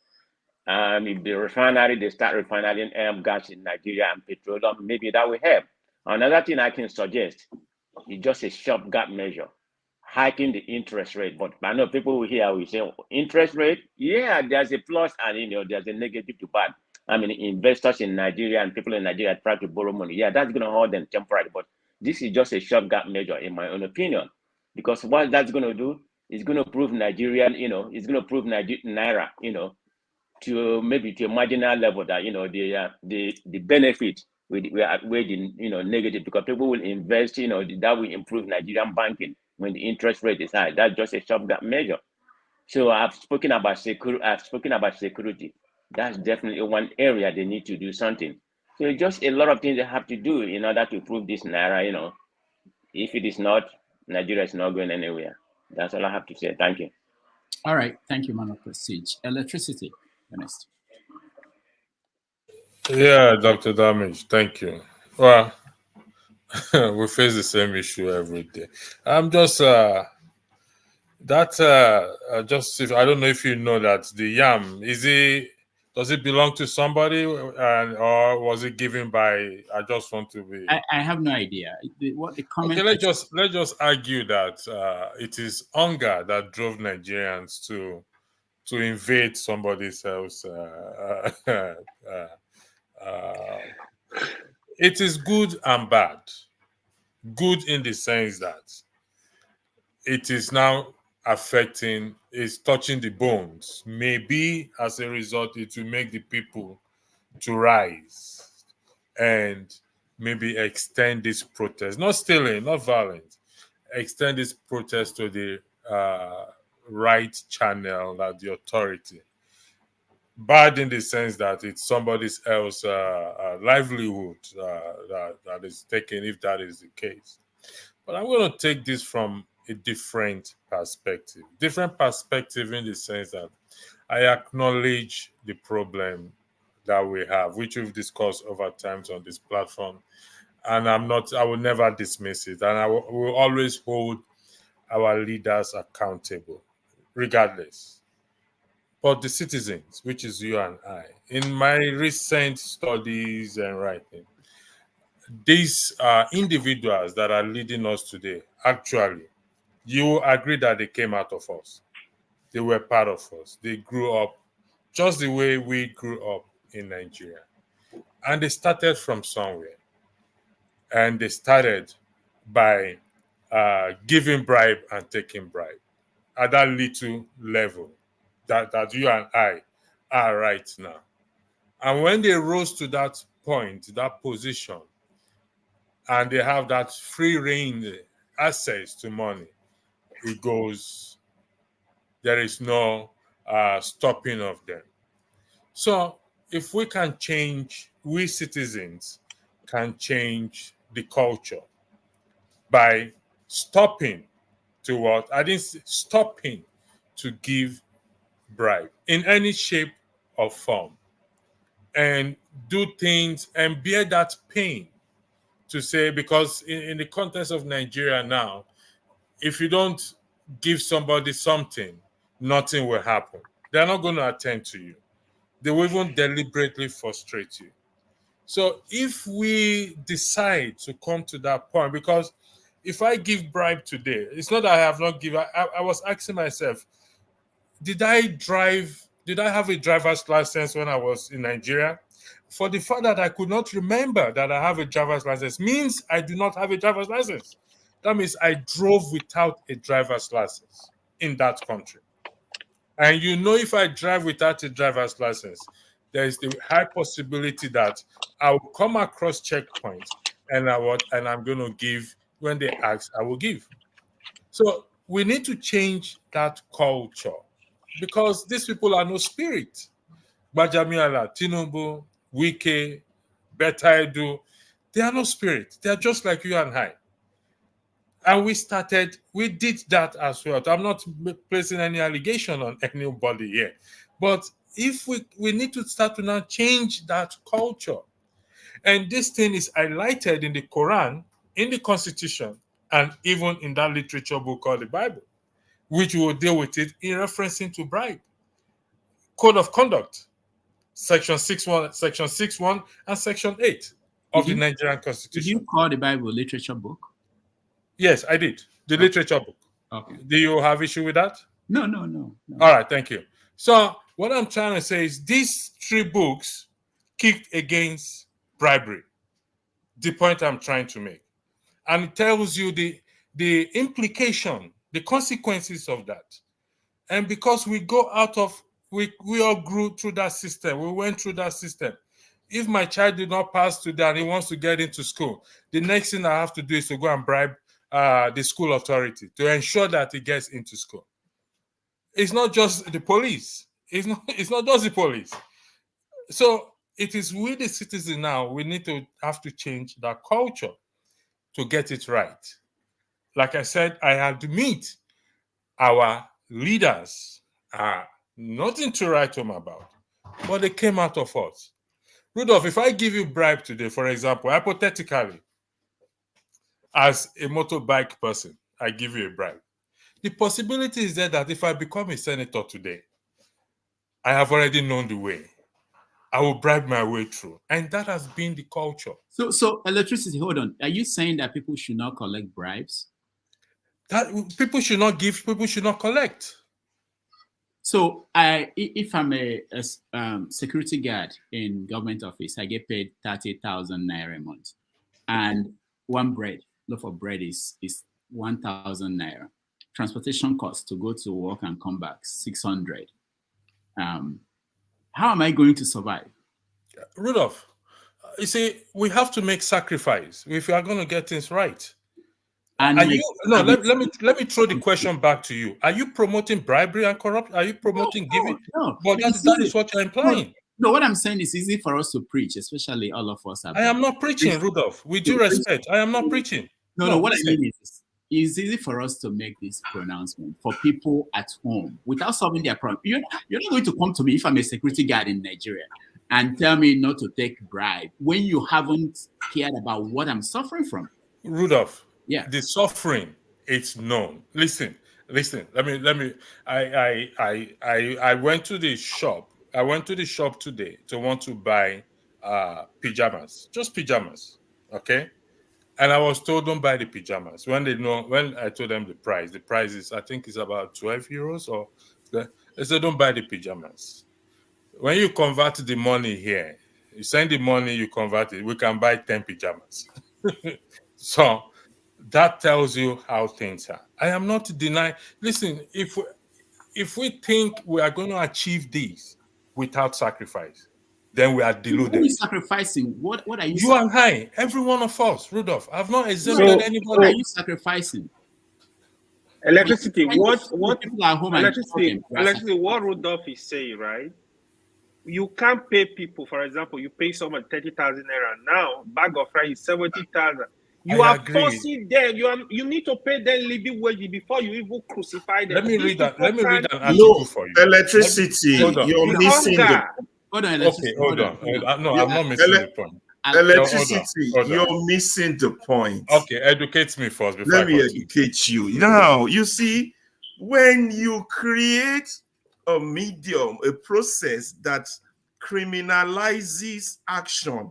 if the refinery, they start refining gas in Nigeria and petroleum, maybe that will help. Another thing I can suggest is just a stopgap measure, hiking the interest rate. But I know people here will say interest rate, yeah, there's a plus and there's a negative to bad. I mean, investors in Nigeria and people in Nigeria try to borrow money. Yeah, that's going to hold them temporarily. But this is just a stopgap measure, in my own opinion, because what that's going to do is going to prove Nigerian, it's going to prove Naira, to maybe to a marginal level that the benefit with the negative, because people will invest, that will improve Nigerian banking when the interest rate is high. That's just a stopgap measure. So I've spoken about security. That's definitely one area they need to do something. So just a lot of things they have to do in order to prove this Naira. If it is not, Nigeria is not going anywhere. That's all I have to say. Thank you. All right. Thank you, Man of Prestige. Electricity, next. Yeah, Dr. Damage, thank you. Well, we face the same issue every day. I'm just I don't know if you know that the yam does it belong to somebody, or was it given by? I just want to be. I have no idea. What the comment? Okay, let's just argue that it is hunger that drove Nigerians to invade somebody else. It is good and bad. Good in the sense that it is now it's touching the bones. Maybe as a result, it will make the people to rise and maybe extend this protest, not stealing, not violence, extend this protest to the right channel, that the authority. Bad in the sense that it's somebody else's livelihood that is taken, if that is the case. But I'm going to take this from a different perspective. Different perspective in the sense that I acknowledge the problem that we have, which we've discussed over times on this platform. And I will never dismiss it. And I will always hold our leaders accountable, regardless. But the citizens, which is you and I, in my recent studies and writing, these individuals that are leading us today, actually, you agree that they came out of us. They were part of us. They grew up just the way we grew up in Nigeria. And they started from somewhere. And they started by giving bribe and taking bribe at that little level that you and I are right now. And when they rose to that point, that position, and they have that free reign access to money, there is no stopping of them. So if we can change, we citizens can change the culture by stopping to what? I didn't say stopping to give bribe in any shape or form, and do things and bear that pain to say, because in the context of Nigeria now, if you don't give somebody something, nothing will happen. They're not going to attend to you. They will even deliberately frustrate you. So if we decide to come to that point, because if I give bribe today, it's not that I have not given. I was asking myself, did I have a driver's license when I was in Nigeria? For the fact that I could not remember that I have a driver's license means I do not have a driver's license. That means I drove without a driver's license in that country. And if I drive without a driver's license, there is the high possibility that I will come across checkpoints and I'm going to give, when they ask, I will give. So we need to change that culture, because these people are no spirit. Bajamiala, Tinubu, Wike, Betaidu, they are no spirit. They are just like you and I. And we did that as well. I'm not placing any allegation on anybody here. But if we need to start to now change that culture. And this thing is highlighted in the Quran, in the Constitution, and even in that literature book called the Bible, which will deal with it in referencing to bribe. Code of Conduct, Section 6.1, Section 6.1, and Section 8 of the Nigerian Constitution. Did you call the Bible literature book? Yes, I did. The literature book. Okay. Do you have issue with that? No. All right, thank you. So what I'm trying to say is these 3 books kicked against bribery. The point I'm trying to make. And it tells you the implication, the consequences of that. And because we go out of, we all grew through that system. We went through that system. If my child did not pass today and he wants to get into school, the next thing I have to do is to go and bribe the school authority to ensure that he gets into school. It's not just the police. It's not just the police. So it is we, the citizens now, we need to have to change that culture to get it right. Like I said, I had to meet our leaders are nothing to write home about, but they came out of us. Rudolph, if I give you bribe today, for example, hypothetically, as a motorbike person, I give you a bribe. The possibility is there that if I become a senator today, I have already known the way. I will bribe my way through. And that has been the culture. So electricity, hold on. Are you saying that people should not collect bribes? That people should not give, people should not collect. So if I'm a security guard in government office, I get paid 30,000 Naira a month. And one loaf of bread is 1,000 Naira. Transportation costs to go to work and come back, 600. How am I going to survive? Rudolph, you see, we have to make sacrifice if we are going to get things right. And let me throw the question back to you. Are you promoting bribery and corruption? Are you promoting giving? No. But that is what you're implying. No, what I'm saying is easy for us to preach, especially all of us. I am not preaching, Rudolph. With due respect, I am not preaching. No, what I mean is it's easy for us to make this pronouncement for people at home without solving their problem. You're not going to come to me if I'm a security guard in Nigeria and tell me not to take bribe when you haven't cared about what I'm suffering from. Rudolph, yeah, the suffering, it's known. Listen. Let me. I went to the shop. I went to the shop today to want to buy pajamas, just pajamas. Okay. And I was told don't buy the pajamas. When I told them the price is, I think it's about 12 euros or they said don't buy the pajamas. When you convert the money here, you send the money, you convert it, we can buy 10 pajamas. So that tells you how things are. I am not denying. Listen, if we think we are going to achieve this without sacrifice, then we are deluded. What are you sacrificing? What are you? You and I, every one of us, Rudolph. I've not exempted anybody. What are you sacrificing? Electricity. What people at home electricity? What Rudolph is saying, right? You can't pay people. For example, you pay someone 30,000 naira now. Bag of rice is 70,000. You are forcing them. You need to pay them living wage before you even crucify them. Let me read an article for you. Electricity. You're missing the. Hold on. Okay, hold on. No, I'm not missing the point. Electricity. You're missing the point. Okay, educate me first. Let me educate you. Now, you see, when you create a medium, a process that criminalizes action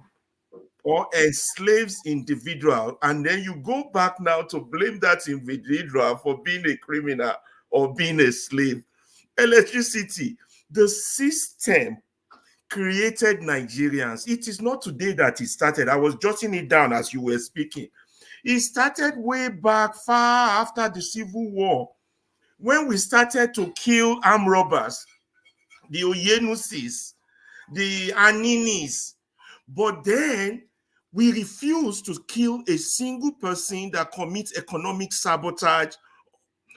or enslaves individual, and then you go back now to blame that individual for being a criminal or being a slave. Electricity, the system created Nigerians. It is not today that it started. I was jotting it down as you were speaking. It started way back far after the Civil War, when we started to kill armed robbers, the Oyenusis, the Aninis. But then we refused to kill a single person that commits economic sabotage.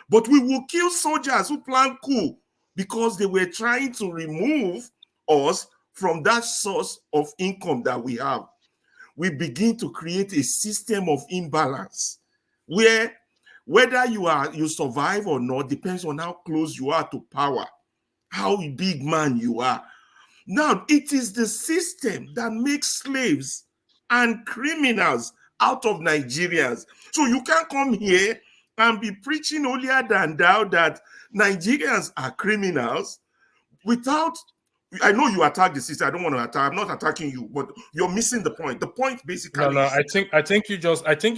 But we will kill soldiers who plan coup because they were trying to remove us from that source of income that we have. We begin to create a system of imbalance where whether you survive or not depends on how close you are to power, how big man you are, Now, it is the system that makes slaves and criminals out of Nigerians. So you can't come here and be preaching holier than thou that Nigerians are criminals without. I know you attack the system. I don't want to attack. I'm not attacking you, but you're missing the point. The point basically No. is, I think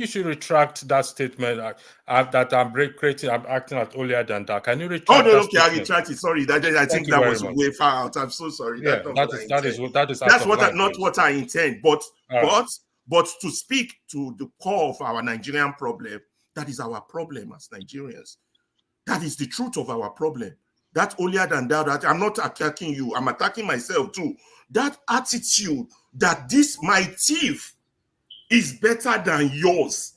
you should retract that statement that I'm acting at earlier than that. Can you retract? oh no, that okay, I statement? retract it. Sorry, I think Thank you that very was much. way far out. I'm so sorry. Yeah, That's not that what I is intend. that is out That's of what line, not please. what I intend. But All but to speak to the core of our Nigerian problem, that is our problem as Nigerians. That is the truth of our problem. That holier than thou, that I'm not attacking you, I'm attacking myself too. That attitude that this my thief is better than yours.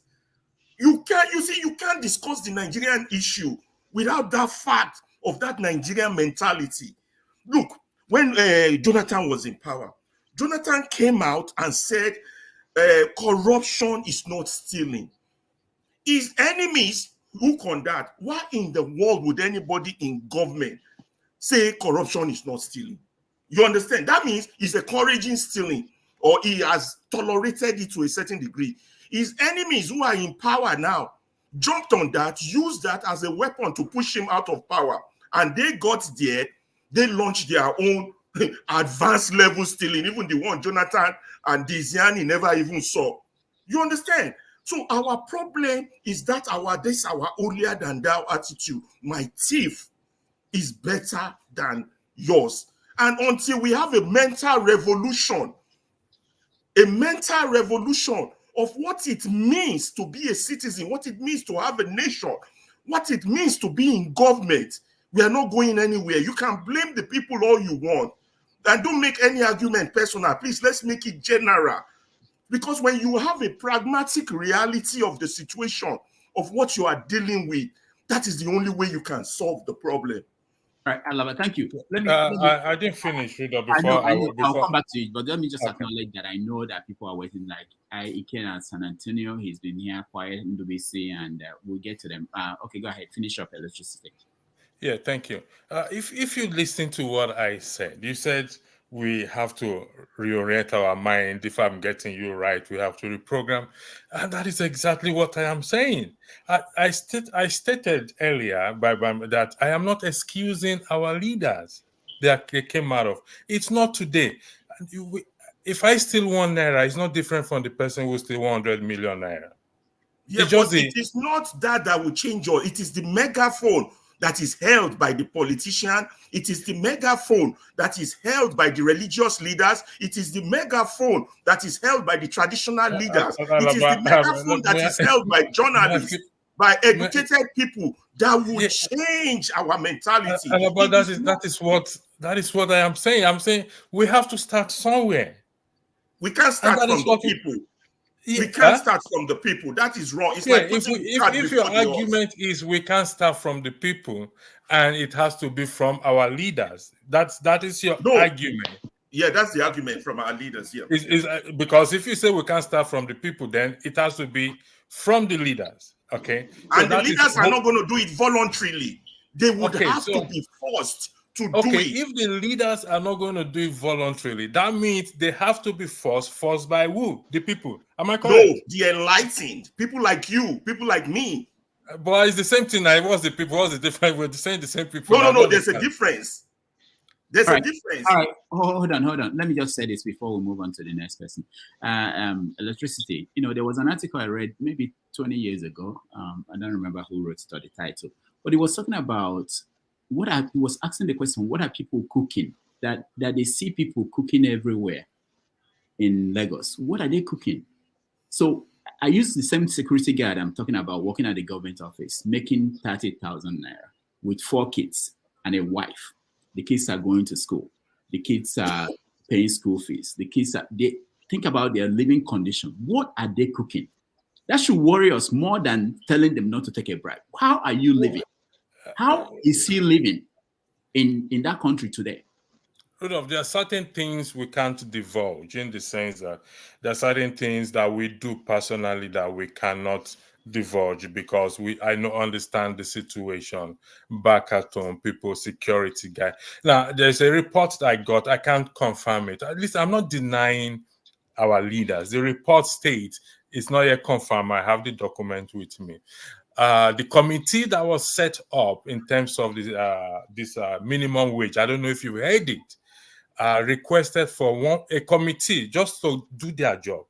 You can't discuss the Nigerian issue without that fact of that Nigerian mentality. Look, when Jonathan was in power, Jonathan came out and said corruption is not stealing. His enemies look on that. Why in the world would anybody in government say corruption is not stealing? You understand? That means he's encouraging stealing, or he has tolerated it to a certain degree. His enemies who are in power now jumped on that, used that as a weapon to push him out of power. And they got there, they launched their own advanced level stealing, even the one Jonathan and Diziani never even saw. You understand? So our problem is that our holier than thou attitude. My thief is better than yours. And until we have a mental revolution of what it means to be a citizen, what it means to have a nation, what it means to be in government, we are not going anywhere. You can blame the people all you want. And don't make any argument personal. Please, let's make it general. Because when you have a pragmatic reality of the situation, of what you are dealing with, that is the only way you can solve the problem. All right, Alaba, thank you. I didn't finish, Rita, before I'll come back to it, but let me just acknowledge that I know that people are waiting. Like Iken at San Antonio, he's been here quiet in WC, and we'll get to them. Okay, go ahead, finish up electricity. Yeah, thank you. If you listen to what I said, you said we have to reorient our mind. If I'm getting you right, we have to reprogram, and that is exactly what I am saying. I stated earlier that I am not excusing our leaders that they came out of. It's not today. If I steal 1 naira, it's not different from the person who steal 100 million naira. Yeah, but it is not that will change all. It is the megaphone that is held by the politician. It is the megaphone that is held by the religious leaders. It is the megaphone that is held by the traditional leaders. It is the megaphone that is held by journalists, by educated people that will change our mentality. But that is what I am saying. I'm saying we have to start somewhere. We can't start from the people. We can't start from the people. That is wrong. It's like if your argument is we can't start from the people and it has to be from our leaders, that is your argument. Yeah, that's the argument from our leaders. Yeah, because if you say we can't start from the people, then it has to be from the leaders. Okay, and the leaders are not going to do it voluntarily. They would have to be forced to do it. If the leaders are not going to do it voluntarily, that means they have to be forced by who? The people. Am I correct? No, the enlightened. People like you, people like me. But it's the same thing. What's the people? What's the difference? We're saying the same people. No. There's a difference. There's a difference. All right. Hold on. Let me just say this before we move on to the next person. Electricity. There was an article I read maybe 20 years ago. I don't remember who wrote it or the title, but it was talking about he was asking the question, what are people cooking? That they see people cooking everywhere in Lagos. What are they cooking? So I use the same security guard I'm talking about working at the government office, making 30,000 naira with 4 kids and a wife. The kids are going to school. The kids are paying school fees. They think about their living condition. What are they cooking? That should worry us more than telling them not to take a bribe. How are you living? How is he living in that country today? Rudolph, there are certain things we can't divulge, in the sense that there are certain things that we do personally that we cannot divulge because I don't understand the situation back at home, people, security guy. Now, there's a report that I got. I can't confirm it. At least I'm not denying our leaders. The report states it's not yet confirmed. I have the document with me. The committee that was set up in terms of this minimum wage, I don't know if you heard it, requested for a committee just to do their job.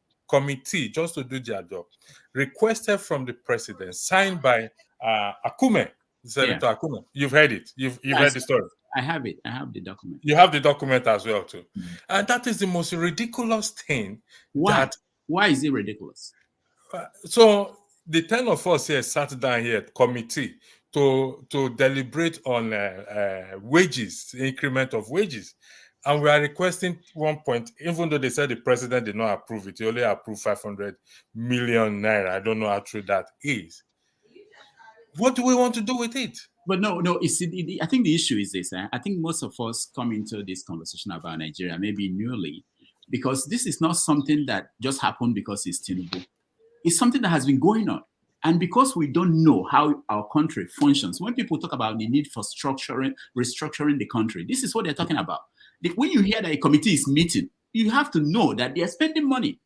Requested from the president, signed by Akume, Senator Akume. You've heard it. You've heard the story. I have it. I have the document. You have the document as well too. And that is the most ridiculous thing. Why? Why is it ridiculous? So the 10 of us here sat down here at committee to deliberate on wages, increment of wages. And we are requesting 1 point, even though they said the president did not approve it, he only approved 500 million naira. I don't know how true that is. What do we want to do with it? But no, I think the issue is this. I think most of us come into this conversation about Nigeria maybe newly, because this is not something that just happened because it's Tinubu. It's something that has been going on. And because we don't know how our country functions, when people talk about the need for restructuring the country, this is what they're talking about. When you hear that a committee is meeting, you have to know that they are spending money.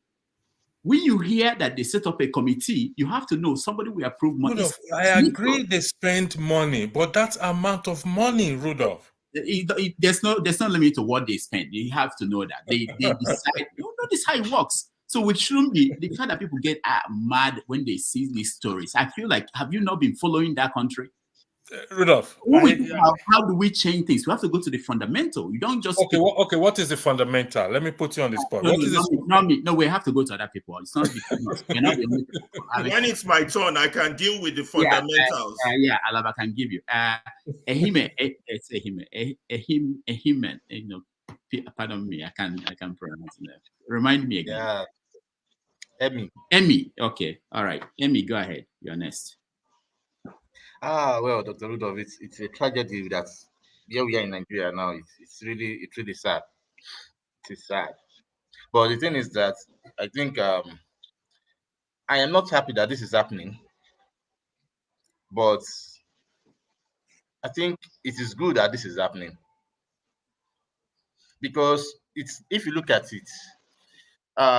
When you hear that they set up a committee, you have to know somebody will approve money. Rudolph, I agree they spend money, but that amount of money, Rudolph. There's no limit to what they spend. You have to know that. They decide. You know, this is how it works. So it shouldn't be the fact that people get mad when they see these stories. I feel like, have you not been following that country? Rudolph, how do we change things? We have to go to the fundamental. You don't just okay. What is the fundamental? Let me put you on the spot. No, we have to go to other people. It's not we're not the only people. When it's my turn, I can deal with the fundamentals. Alaba can give you. Ehime. You know, pardon me. I can pronounce it. Remind me again. Emmy. Okay. All right. Emmy, go ahead. You're next. Well, Dr. Rudolph, it's a tragedy that here we are in Nigeria now. It's really sad. It is sad. But the thing is that I think I am not happy that this is happening. But I think it is good that this is happening. Because if you look at it,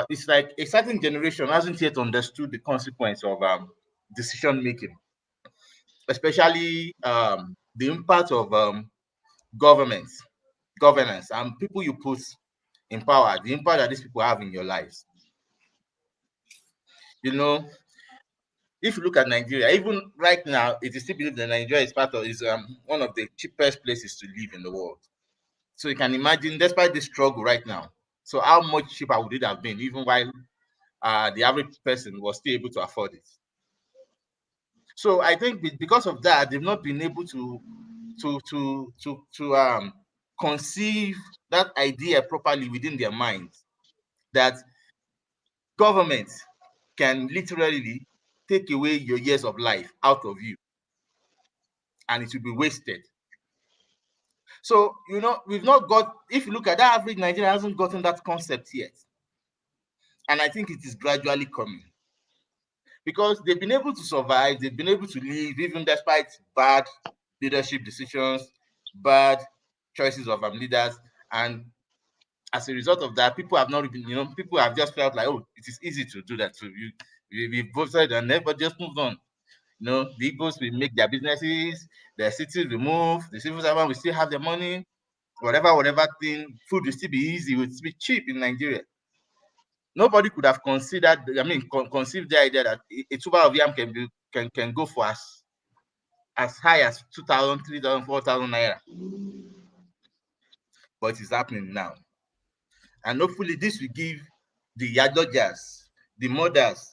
it's like a certain generation hasn't yet understood the consequence of decision making. Especially the impact of governance, and people you put in power, the impact that these people have in your lives. You know, if you look at Nigeria, even right now, it is still believed that Nigeria is one of the cheapest places to live in the world. So you can imagine, despite this struggle right now, so how much cheaper would it have been, even while the average person was still able to afford it? So I think because of that, they've not been able to conceive that idea properly within their minds, that government can literally take away your years of life out of you and it will be wasted. So, you know, if you look at that, average Nigeria hasn't gotten that concept yet. And I think it is gradually coming. Because they've been able to survive, they've been able to live, even despite bad leadership decisions, bad choices of leaders. And as a result of that, people have not been, people have just felt like, oh, it is easy to do that. So we voted and never just moved on. The Igbos will make their businesses, their cities will move, the civil servant will still have their money, whatever thing, food will still be easy, it will still be cheap in Nigeria. Nobody could have conceived the idea that a tuber of yam can go for as high as 2,000, 3,000, 4,000 naira. But it is happening now. And hopefully this will give the Yadodjas, the mothers,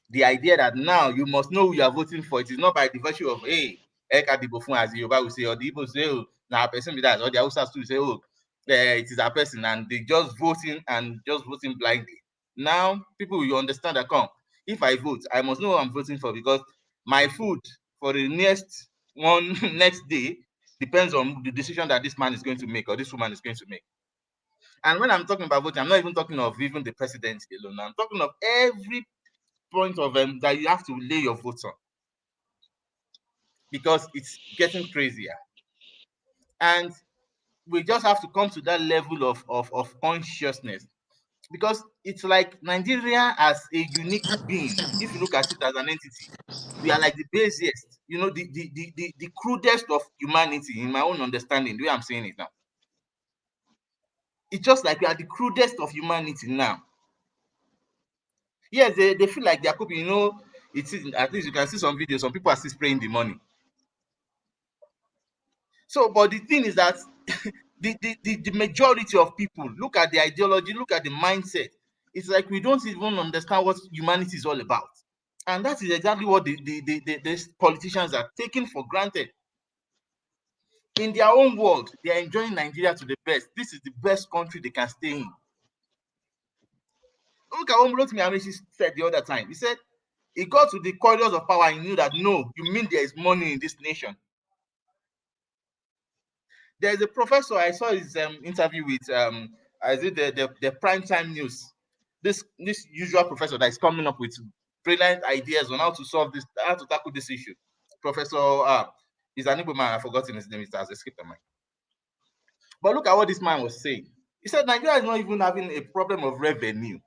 the idea that now you must know who you are voting for. It is not by the virtue of, hey, Eka Dibofun, as the Yoruba will say, or the Igbo say, oh, now a person with that, or the Hausa will say, oh, it is a person, and they just voting blindly. Now, people will understand that, if I vote, I must know who I'm voting for, because my food for the next day depends on the decision that this man is going to make or this woman is going to make. And when I'm talking about voting, I'm not even talking of even the president alone. I'm talking of every point of that you have to lay your votes on, because it's getting crazier. And we just have to come to that level of consciousness, because it's like Nigeria as a unique being. If you look at it as an entity, we are like the basiest, the crudest of humanity, in my own understanding, the way I'm saying it now. It's just like we are the crudest of humanity now. Yes, they feel like they are coping, it's, at least you can see some videos, some people are still spraying the money. So, but the thing is that the majority of people, look at the ideology, look at the mindset. It's like we don't even understand what humanity is all about. And that is exactly what the politicians are taking for granted. In their own world, they are enjoying Nigeria to the best. This is the best country they can stay in. Look at what Rotimi Amaechi said the other time. He said he got to the corridors of power and knew that, no, you mean there is money in this nation. There's a professor, I saw his interview with the primetime news. This usual professor that is coming up with brilliant ideas on how to solve this, how to tackle this issue. Professor, he's an Igbo man, I've forgotten his name, it has escaped my mind. But look at what this man was saying. He said Nigeria is not even having a problem of revenue.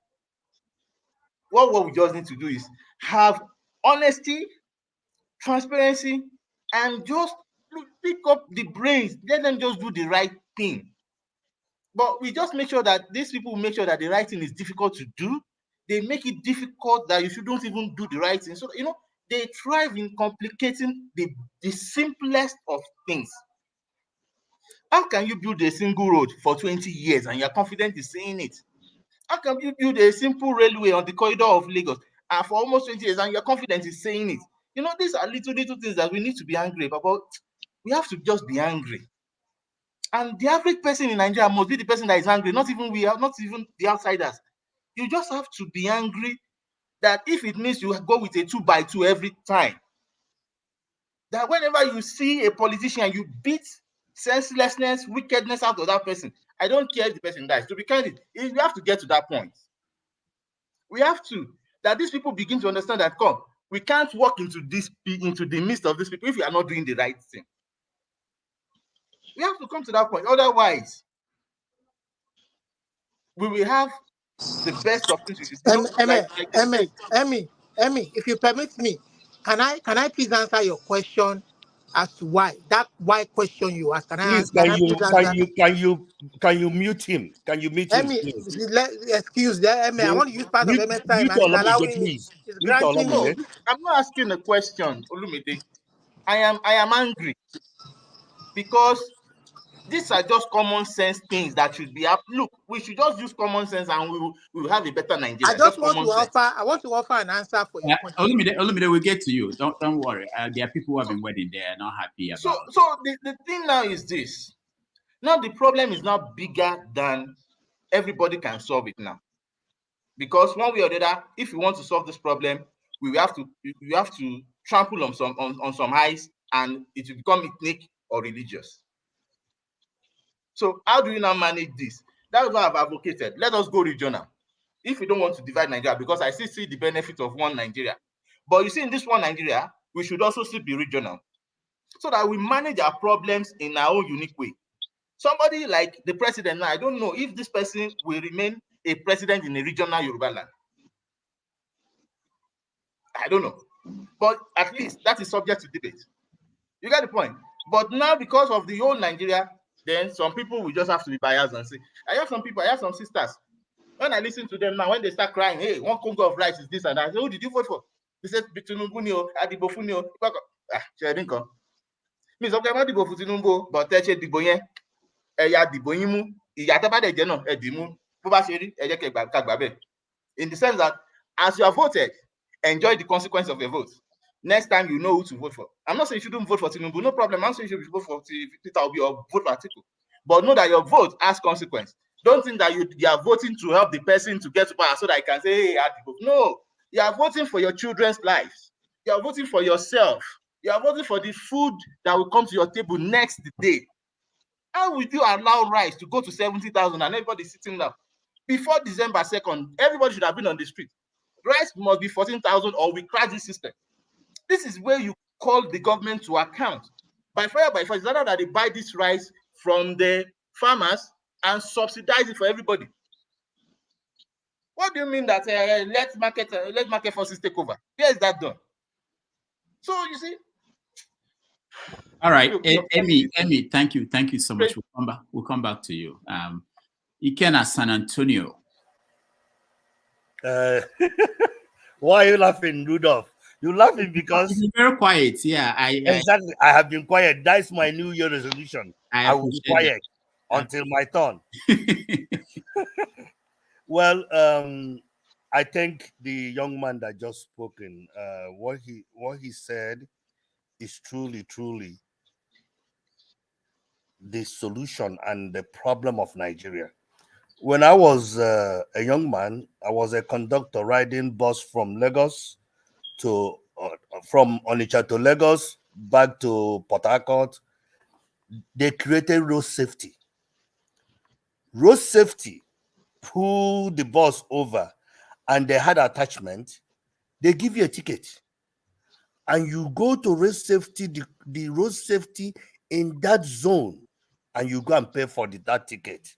What we just need to do is have honesty, transparency, and just pick up the brains, let them just do the right thing. But we just make sure that these people make sure that the right thing is difficult to do. They make it difficult that you shouldn't even do the right thing. So, they thrive in complicating the simplest of things. How can you build a single road for 20 years and you're confident in saying it? How can you build a simple railway on the corridor of Lagos and for almost 20 years and you're confident in saying it? These are little things that we need to be angry about. We have to just be angry. And the average person in Nigeria must be the person that is angry, not even the outsiders. You just have to be angry that if it means you go with a 2x2 every time, that whenever you see a politician, you beat senselessness, wickedness out of that person. I don't care if the person dies. To be candid, we have to get to that point. We have to. That these people begin to understand that, we can't walk into the midst of these people if we are not doing the right thing. We have to come to that point. Otherwise, we will have the best opportunities. Emmy, if you permit me, can I please answer your question as to why question you asked? Please, can you mute him? Can you mute him? Emmy, excuse that, Emmy. I want to use part of Emmy's time and he's allowing me. He's granting me. I'm not asking a question, Olumide. I am angry because these are just common sense things that should be up. Look, we should just use common sense and we will have a better Nigeria. I want to offer an answer for your question. Olumide, we'll get to you. Don't worry. There are people who have been waiting there, not happy about it. So the thing now is this. Now the problem is now bigger than everybody can solve it now. Because one way or the other, if we want to solve this problem, we have to trample on some eyes and it will become ethnic or religious. So how do you now manage this? That's what I've advocated. Let us go regional. If we don't want to divide Nigeria, because I still see the benefit of one Nigeria. But you see, in this one Nigeria, we should also still be regional, so that we manage our problems in our own unique way. Somebody like the president now, I don't know if this person will remain a president in a regional Yoruba land. I don't know. But at least that is subject to debate. You get the point? But now, because of the whole Nigeria, then some people will just have to be biased and say, I have some sisters. When I listen to them now, when they start crying, hey, one congo of rice is this and that. I say, who did you vote for? They said, Tinubu, Adibofunio. She didn't come. Miss okay, not Adibo Tinubu, but Teche Diboyen, Eya Diboyimu, Iyatabade Jeno, Edimu, Pubashiri, Ejeke Kagbabe. In the sense that as you have voted, enjoy the consequence of your vote. Next time you know who to vote for. I'm not saying you shouldn't vote for Tinubu, no problem. I'm saying you should vote for Peter Obi or vote for Atiku. But know that your vote has consequence. Don't think that you are voting to help the person to get to power so that you can say, hey, Atiku. No, you are voting for your children's lives. You are voting for yourself. You are voting for the food that will come to your table next day. How would you allow rice to go to 70,000 and everybody sitting down? Before December 2nd, everybody should have been on the street. rice must be 14,000 or we crash this system. This is where you call the government to account. By fire by force, it's rather that they buy this rice from the farmers and subsidize it for everybody. What do you mean that let market forces take over? Where is that done? So you see. All right, Emmy, thank you so much. We'll come back to you. Ikena San Antonio. Why are you laughing, Rudolph? You're laughing because you're very quiet. Yeah, exactly. I have been quiet. That's my New Year resolution. I will be quiet until my turn. Well, I think the young man that just spoken, what he said is truly the solution and the problem of Nigeria. When I was a young man, I was a conductor riding bus from Lagos to from Onitsha to Lagos back to Port Harcourt. They created road safety. Road safety pulled the bus over, and they had attachment. They give you a ticket, and you go to road safety, the road safety in that zone, and you go and pay for that ticket.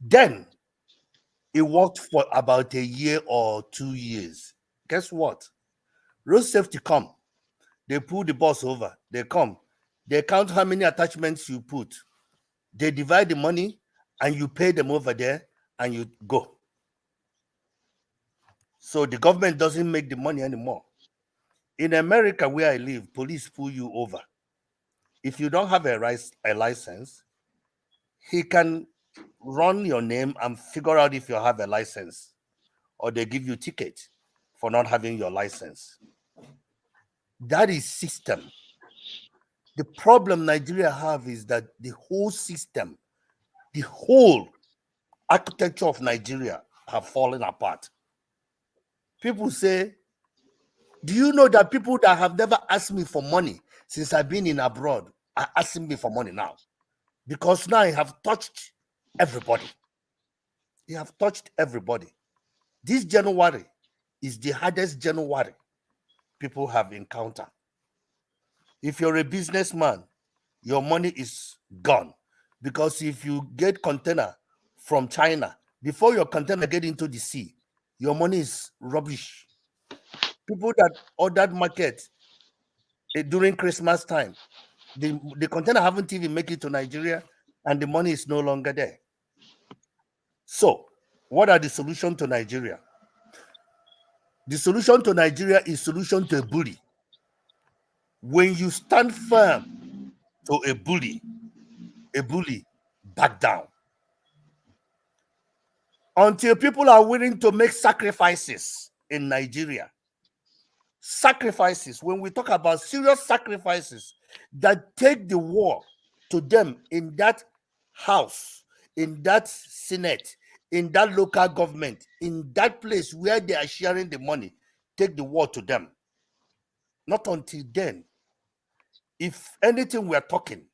Then it worked for about a year or 2 years. Guess what? Road safety come. They pull the bus over. They come. They count how many attachments you put. They divide the money, and you pay them over there, and you go. So the government doesn't make the money anymore. In America, where I live, police pull you over. If you don't have a license, he can run your name and figure out if you have a license, or they give you ticket for not having your license. That is system. The problem Nigeria have is that the whole system, the whole architecture of Nigeria have fallen apart. People say, do you know that people that have never asked me for money since I've been in abroad are asking me for money now? Because now I have touched everybody. You have touched everybody. This January is the hardest January people have encountered. If you're a businessman, your money is gone. Because if you get container from China, before your container get into the sea, your money is rubbish. People that ordered market during Christmas time, the container haven't even make it to Nigeria, and the money is no longer there. So, what are the solutions to Nigeria? The solution to Nigeria is solution to a bully. When you stand firm to a bully back down. Until people are willing to make sacrifices in Nigeria. Sacrifices, when we talk about serious sacrifices that take the war to them in that house, in that Senate, in that local government, in that place where they are sharing the money, take the war to them. Not until then. If anything, we are talking.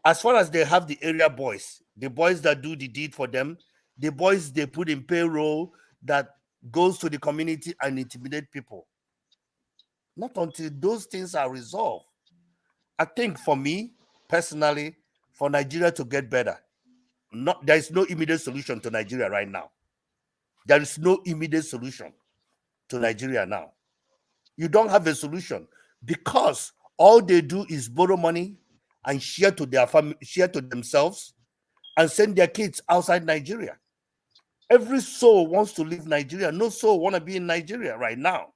As far as they have the area boys, the boys that do the deed for them, the boys they put in payroll that goes to the community and intimidate people. Not until those things are resolved. I think for me, personally, for Nigeria to get better, there is no immediate solution to Nigeria right now. There is no immediate solution to Nigeria now. You don't have a solution because all they do is borrow money and share to their family, share to themselves, and send their kids outside Nigeria. Every soul wants to leave Nigeria. No soul want to be in Nigeria right now.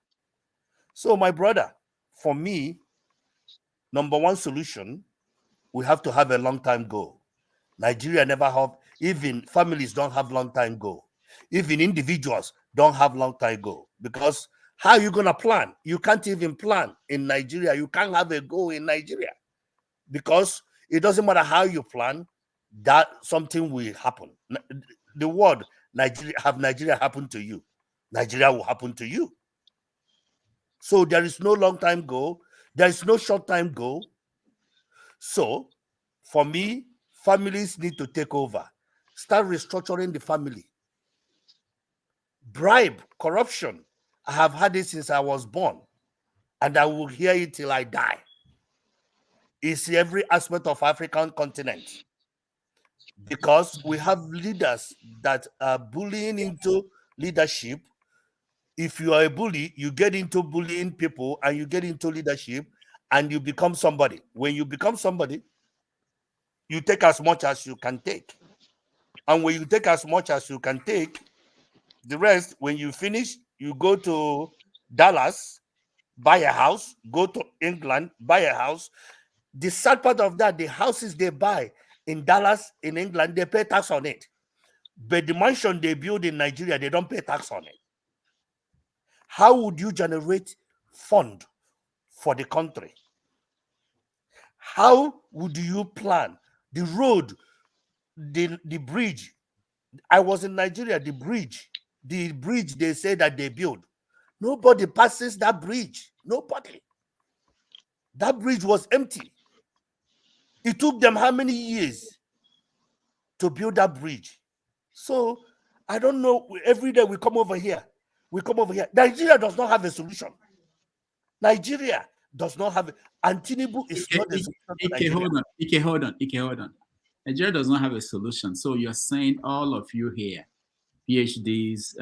So, my brother, for me, number one solution, we have to have a long-time goal. Nigeria never have, even families don't have long-time goal. Even individuals don't have long-time goal. Because how are you going to plan? You can't even plan in Nigeria. You can't have a goal in Nigeria. Because it doesn't matter how you plan, that something will happen. The word Nigeria happen to you. Nigeria will happen to you. So there is no long-time goal. There is no short-time goal. So for me, families need to take over. Start restructuring the family. bribe, corruption. I have had it since I was born, and I will hear it till I die. It's every aspect of African continent, because we have leaders that are bullying into leadership. If you are a bully, you get into bullying people and you get into leadership and you become somebody. When you become somebody, you take as much as you can take. And when you take as much as you can take, the rest, when you finish, you go to Dallas, buy a house, go to England, buy a house. The sad part of that, the houses they buy in Dallas, in England, they pay tax on it. But the mansion they build in Nigeria, they don't pay tax on it. How would you generate fund for the country? How would you plan the road, the bridge? I was in Nigeria, the bridge they say that they build. Nobody passes that bridge. Nobody. That bridge was empty. It took them how many years to build that bridge? So I don't know. Every day we come over here. Nigeria does not have a solution. Nigeria does not have it. And Tinubu is not a solution to Nigeria. Hold on. Nigeria does not have a solution. So you're saying, all of you here, PhDs,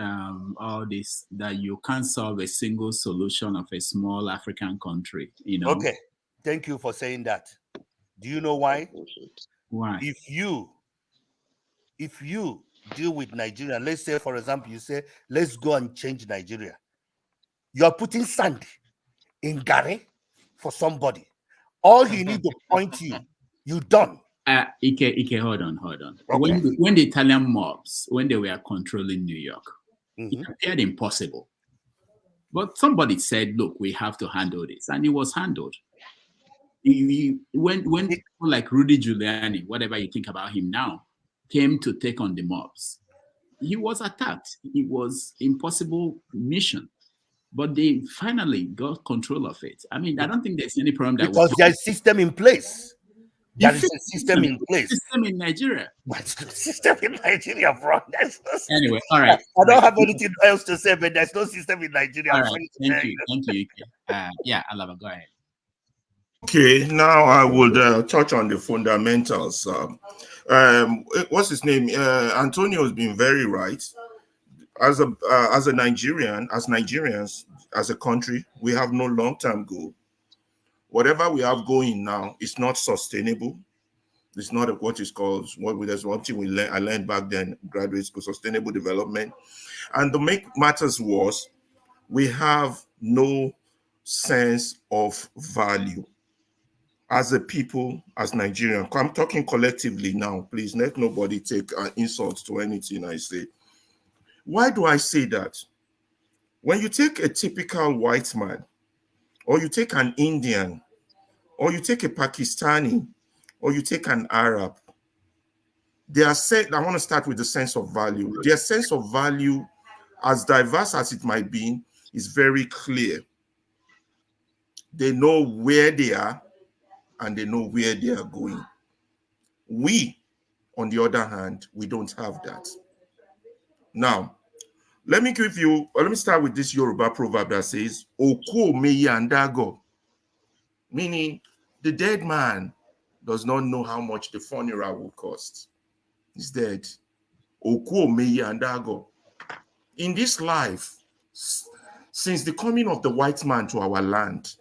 all this, that you can't solve a single solution of a small African country, you know? Okay. Thank you for saying that. Do you know why? Why? If you deal with Nigeria, let's say, for example, you say, let's go and change Nigeria. You are putting sand in Gary for somebody. All he need to point you done. Ike, hold on. Okay. When the Italian mobs, when they were controlling New York, it appeared impossible. But somebody said, look, we have to handle this. And it was handled. When people like Rudy Giuliani, whatever you think about him now, came to take on the mobs, he was attacked. It was impossible mission. But they finally got control of it. I mean, I don't think there's any problem that because there's a system in place. There is a system in place. System in Nigeria. What's the system in Nigeria, bro? Anyway, all right. I don't have anything else to say, but there's no system in Nigeria. All right. Thank you. Yeah, Alaba, go ahead. Okay, now I would touch on the fundamentals. What's his name? Antonio has been very right. As a Nigerian, as Nigerians, as a country, we have no long-term goal. Whatever we have going now is not sustainable. It's not what is called, there's one thing I learned back then, graduate school, sustainable development. And to make matters worse, we have no sense of value as a people, as Nigerians. I'm talking collectively now, please. Let nobody take insult to anything I say. Why do I say that? When you take a typical white man, or you take an Indian, or you take a Pakistani, or you take an Arab, I want to start with the sense of value. Their sense of value, as diverse as it might be, is very clear. They know where they are, and they know where they are going. We, on the other hand, we don't have that. Now, let me start with this Yoruba proverb that says, Oku meyi andago, meaning the dead man does not know how much the funeral will cost. He's dead. Oku meyi andago. In this life, since the coming of the white man to our land,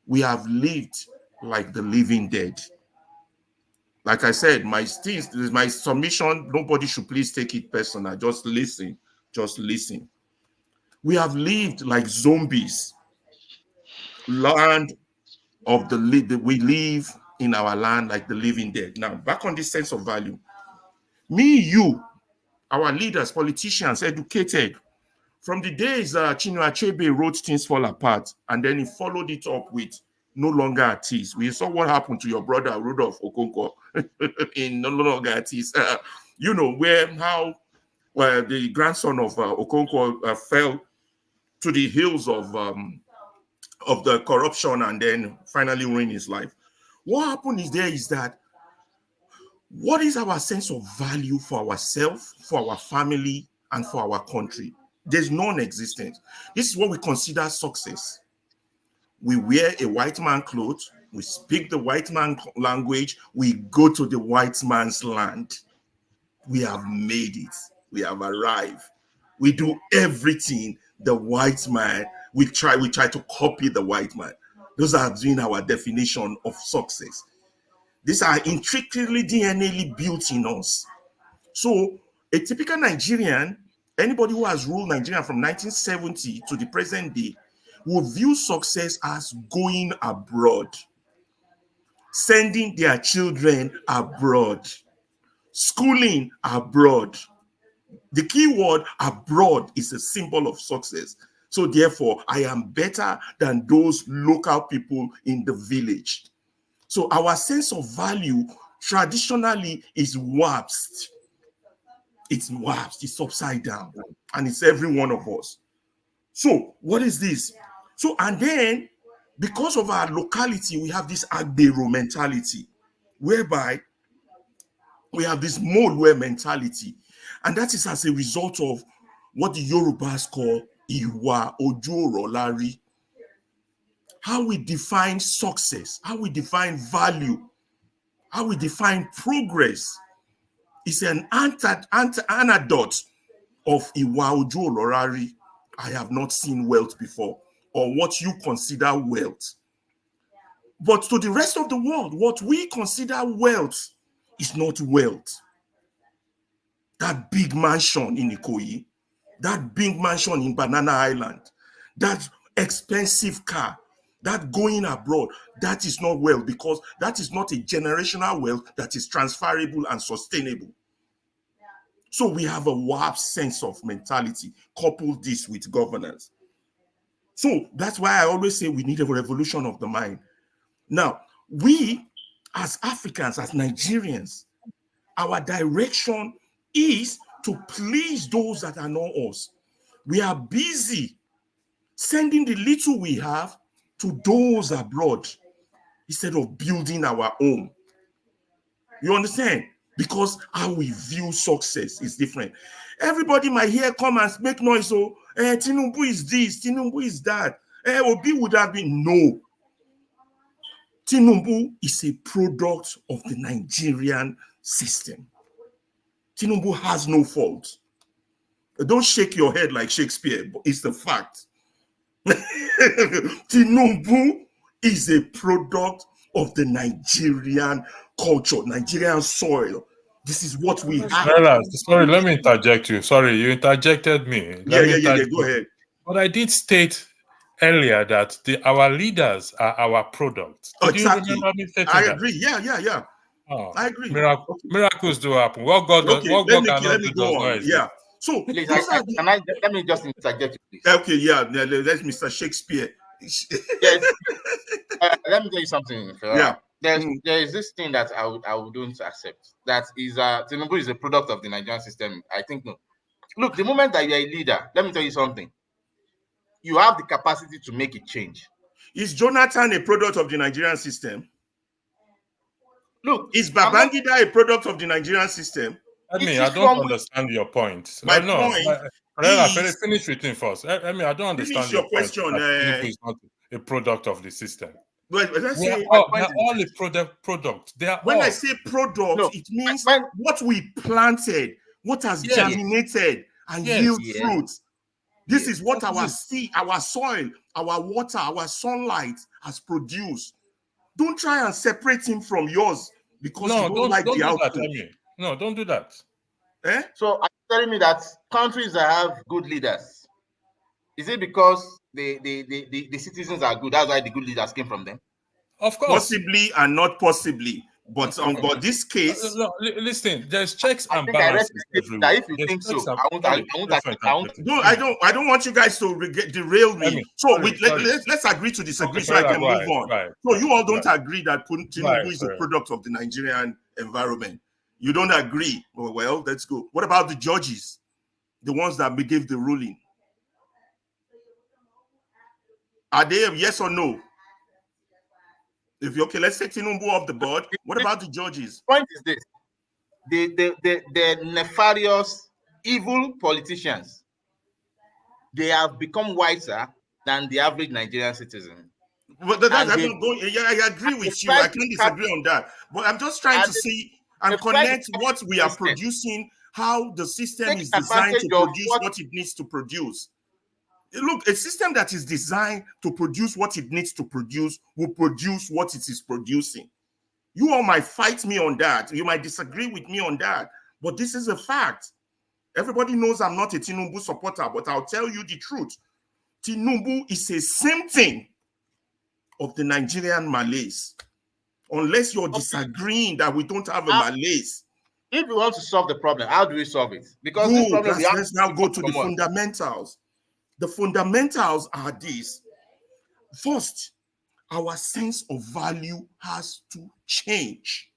we have lived like the living dead. Like I said, my submission, nobody should please take it personal. Just listen. We have lived like zombies. Land of we live in our land like the living dead. Now, back on this sense of value. Me, you, our leaders, politicians, educated, from the days Chinua Achebe wrote Things Fall Apart, and then he followed it up with No Longer at Ease. We saw what happened to your brother Rudolph Okonkwo in No Longer at Ease. How the grandson of Okonkwo fell to the hills of the corruption and then finally ruined his life. What happened is that what is our sense of value for ourselves, for our family, and for our country? There's non-existent. This is what we consider success. We wear a white man clothes, we speak the white man language, we go to the white man's land. We have made it. We have arrived. We do everything the white man. We try to copy the white man. Those have been our definition of success. These are intricately DNA built in us. So a typical Nigerian, anybody who has ruled Nigeria from 1970 to the present day, will view success as going abroad, sending their children abroad, schooling abroad. The key word abroad is a symbol of success. So therefore, I am better than those local people in the village. So our sense of value traditionally is warped. It's warped, it's upside down, and it's every one of us. So what is this? So, and then because of our locality, we have this agbero mentality, whereby we have this Molwe mentality. And that is as a result of what the Yorubas call Iwa Ojo Rolari. How we define success, how we define value, how we define progress is an antidote of Iwa Ojo Rolari. I have not seen wealth before, or what you consider wealth. But to the rest of the world, what we consider wealth is not wealth. That big mansion in Ikoyi, that big mansion in Banana Island, that expensive car, that going abroad, that is not wealth, because that is not a generational wealth that is transferable and sustainable. So we have a warped sense of mentality. Couple this with governance. So that's why I always say we need a revolution of the mind. Now, we as Africans, as Nigerians, our direction is to please those that are not us. We are busy sending the little we have to those abroad instead of building our own. You understand? Because how we view success is different. Everybody might hear come and make noise. So, Tinubu is this, Tinubu is that. Obi would have been no. Tinubu is a product of the Nigerian system. Tinubu has no fault. Don't shake your head like Shakespeare, but it's the fact. Tinubu is a product of the Nigerian culture, Nigerian soil. This is what we have. Sorry, let me interject you. Sorry, you interjected me. Yeah, go ahead. But I did state earlier that our leaders are our product. Exactly. You remember me stating I that? agree. Yeah. Oh, I agree. Miracles do happen. What God does, what God cannot do does not exist. Yeah. So please, let me just interject, please. Okay, yeah. That's Mr. Shakespeare. Yes. Let me tell you something. Yeah. There is this thing that I wouldn't accept. That is Tinubu is a product of the Nigerian system. I think no. Look, the moment that you're a leader, let me tell you something. You have the capacity to make a change. Is Jonathan a product of the Nigerian system? Look, is Babangida a product of the Nigerian system? I don't understand your point. My point is, finish with him first. I don't understand your question. Tinubu is not a product of the system. But they're all a product. When I say product, it means what we planted, what has germinated and yield fruit. This is what our seed, our soil, our water, our sunlight has produced. Don't try and separate him from yours because you don't like the output. No, don't do that. So are you telling me that countries that have good leaders, is it because the citizens are good? That's why the good leaders came from them? Of course. Possibly and not possibly. But this case, listen, there's checks and balances everywhere. If you think so, I don't want you guys to derail me. Let's agree to disagree so I can move on. Right. So you all don't agree that Tinubu is a product of the Nigerian environment. You don't agree. Well, let's go. What about the judges? The ones that gave the ruling? Are they a yes or no? If you're okay, let's take Tinubu off the board. What about the judges? The point is this: the nefarious, evil politicians they have become wiser than the average Nigerian citizen. But I'm not going. Yeah, I agree with you. I can't disagree on that. But I'm just trying to see and connect what we are producing, how the system is designed to produce what it needs to produce. Look, a system that is designed to produce what it needs to produce will produce what it is producing. You all might fight me on that. You might disagree with me on that. But this is a fact. Everybody knows I'm not a Tinubu supporter, but I'll tell you the truth. Tinubu is a symptom of the Nigerian malaise. Unless you're disagreeing that we don't have a malaise. If we want to solve the problem, how do we solve it? Because this problem let's now go to the fundamentals. The fundamentals are these. First, our sense of value has to change.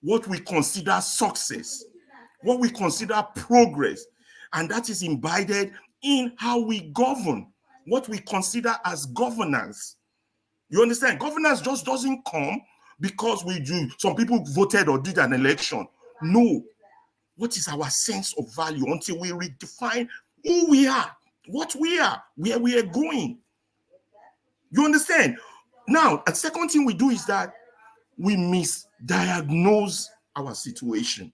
What we consider success, what we consider progress, and that is embedded in how we govern, what we consider as governance. You understand? Governance just doesn't come because some people voted or did an election. No. What is our sense of value until we redefine who we are, what we are, where we are going? You understand? Now, a second thing we do is that we misdiagnose our situation.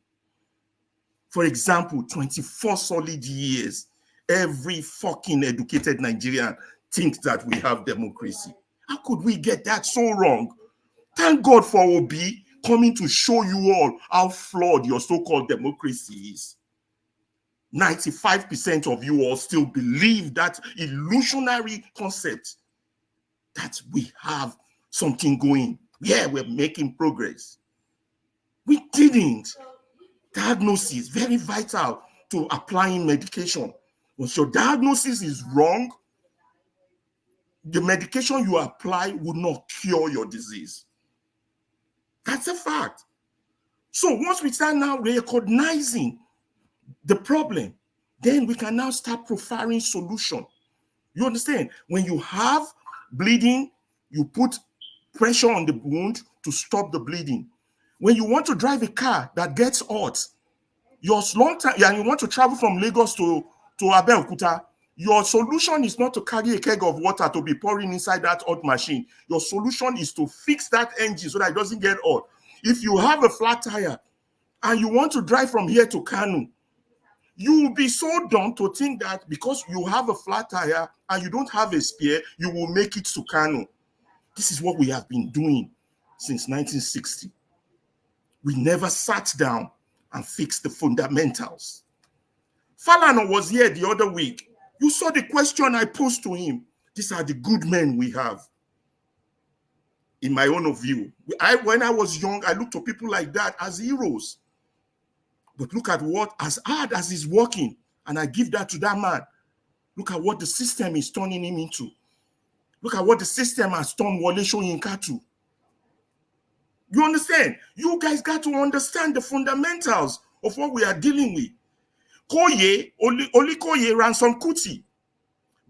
For example, 24 solid years, every fucking educated Nigerian thinks that we have democracy. How could we get that so wrong? Thank God for Obi coming to show you all how flawed your so-called democracy is. 95% of you all still believe that illusionary concept that we have something going. Yeah, we're making progress. We didn't. Diagnosis, very vital to applying medication. Once your diagnosis is wrong, the medication you apply will not cure your disease. That's a fact. So once we start now recognizing the problem, then we can now start profiling solution. You understand? When you have bleeding, you put pressure on the wound to stop the bleeding. When you want to drive a car that gets hot, you want to travel from Lagos to Abeokuta, your solution is not to carry a keg of water to be pouring inside that hot machine. Your solution is to fix that engine so that it doesn't get hot. If you have a flat tire and you want to drive from here to Kanu, you will be so dumb to think that because you have a flat tire and you don't have a spare, you will make it to Kanu. This is what we have been doing since 1960. We never sat down and fixed the fundamentals. Falana was here the other week. You saw the question I posed to him. These are the good men we have. In my own view, when I was young, I looked to people like that as heroes. But look at what, as hard as he's working, and I give that to that man, look at what the system is turning him into. Look at what the system has turned Wole Soyinka to. You understand? You guys got to understand the fundamentals of what we are dealing with. Koye, Oli Koye ransom Kuti.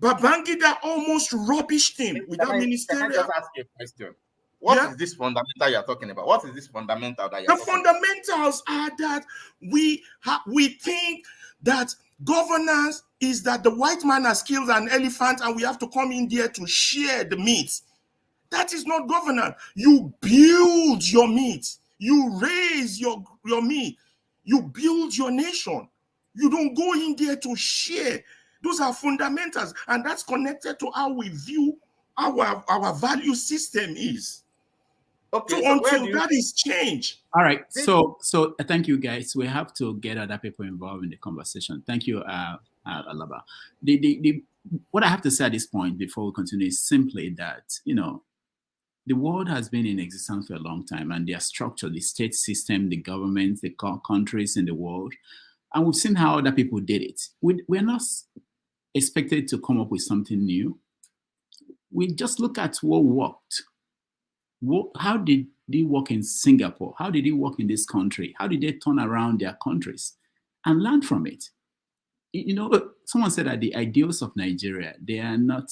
Babangida almost rubbished him without ministerial. Can I just ask you a question? What is this fundamental you're talking about? What is this fundamental that you're talking about? The fundamentals are that we think that governance is that the white man has killed an elephant and we have to come in there to share the meat. That is not governance. You build your meat. You raise your meat. You build your nation. You don't go in there to share. Those are fundamentals, and that's connected to how we view our value system is. Okay, so until that is changed. All right. So thank you, guys. We have to get other people involved in the conversation. Thank you, Alaba. What I have to say at this point before we continue is simply that, the world has been in existence for a long time, and their structure, the state system, the governments, the countries in the world, and we've seen how other people did it. We're not expected to come up with something new. We just look at what worked. How did it work in Singapore? How did it work in this country? How did they turn around their countries and learn from it? Someone said that the ideals of Nigeria, they are not,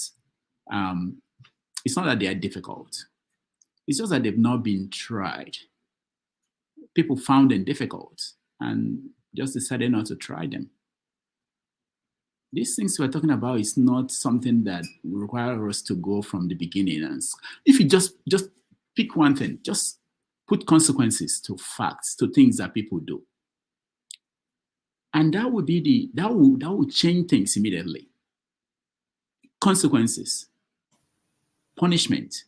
it's not that they are difficult. It's just that they've not been tried. People found them difficult and just decided not to try them. these things we're talking about is not something that require us to go from the beginning. And if you just pick one thing, just put consequences to facts, to things that people do. And that would be that would change things immediately. Consequences, punishment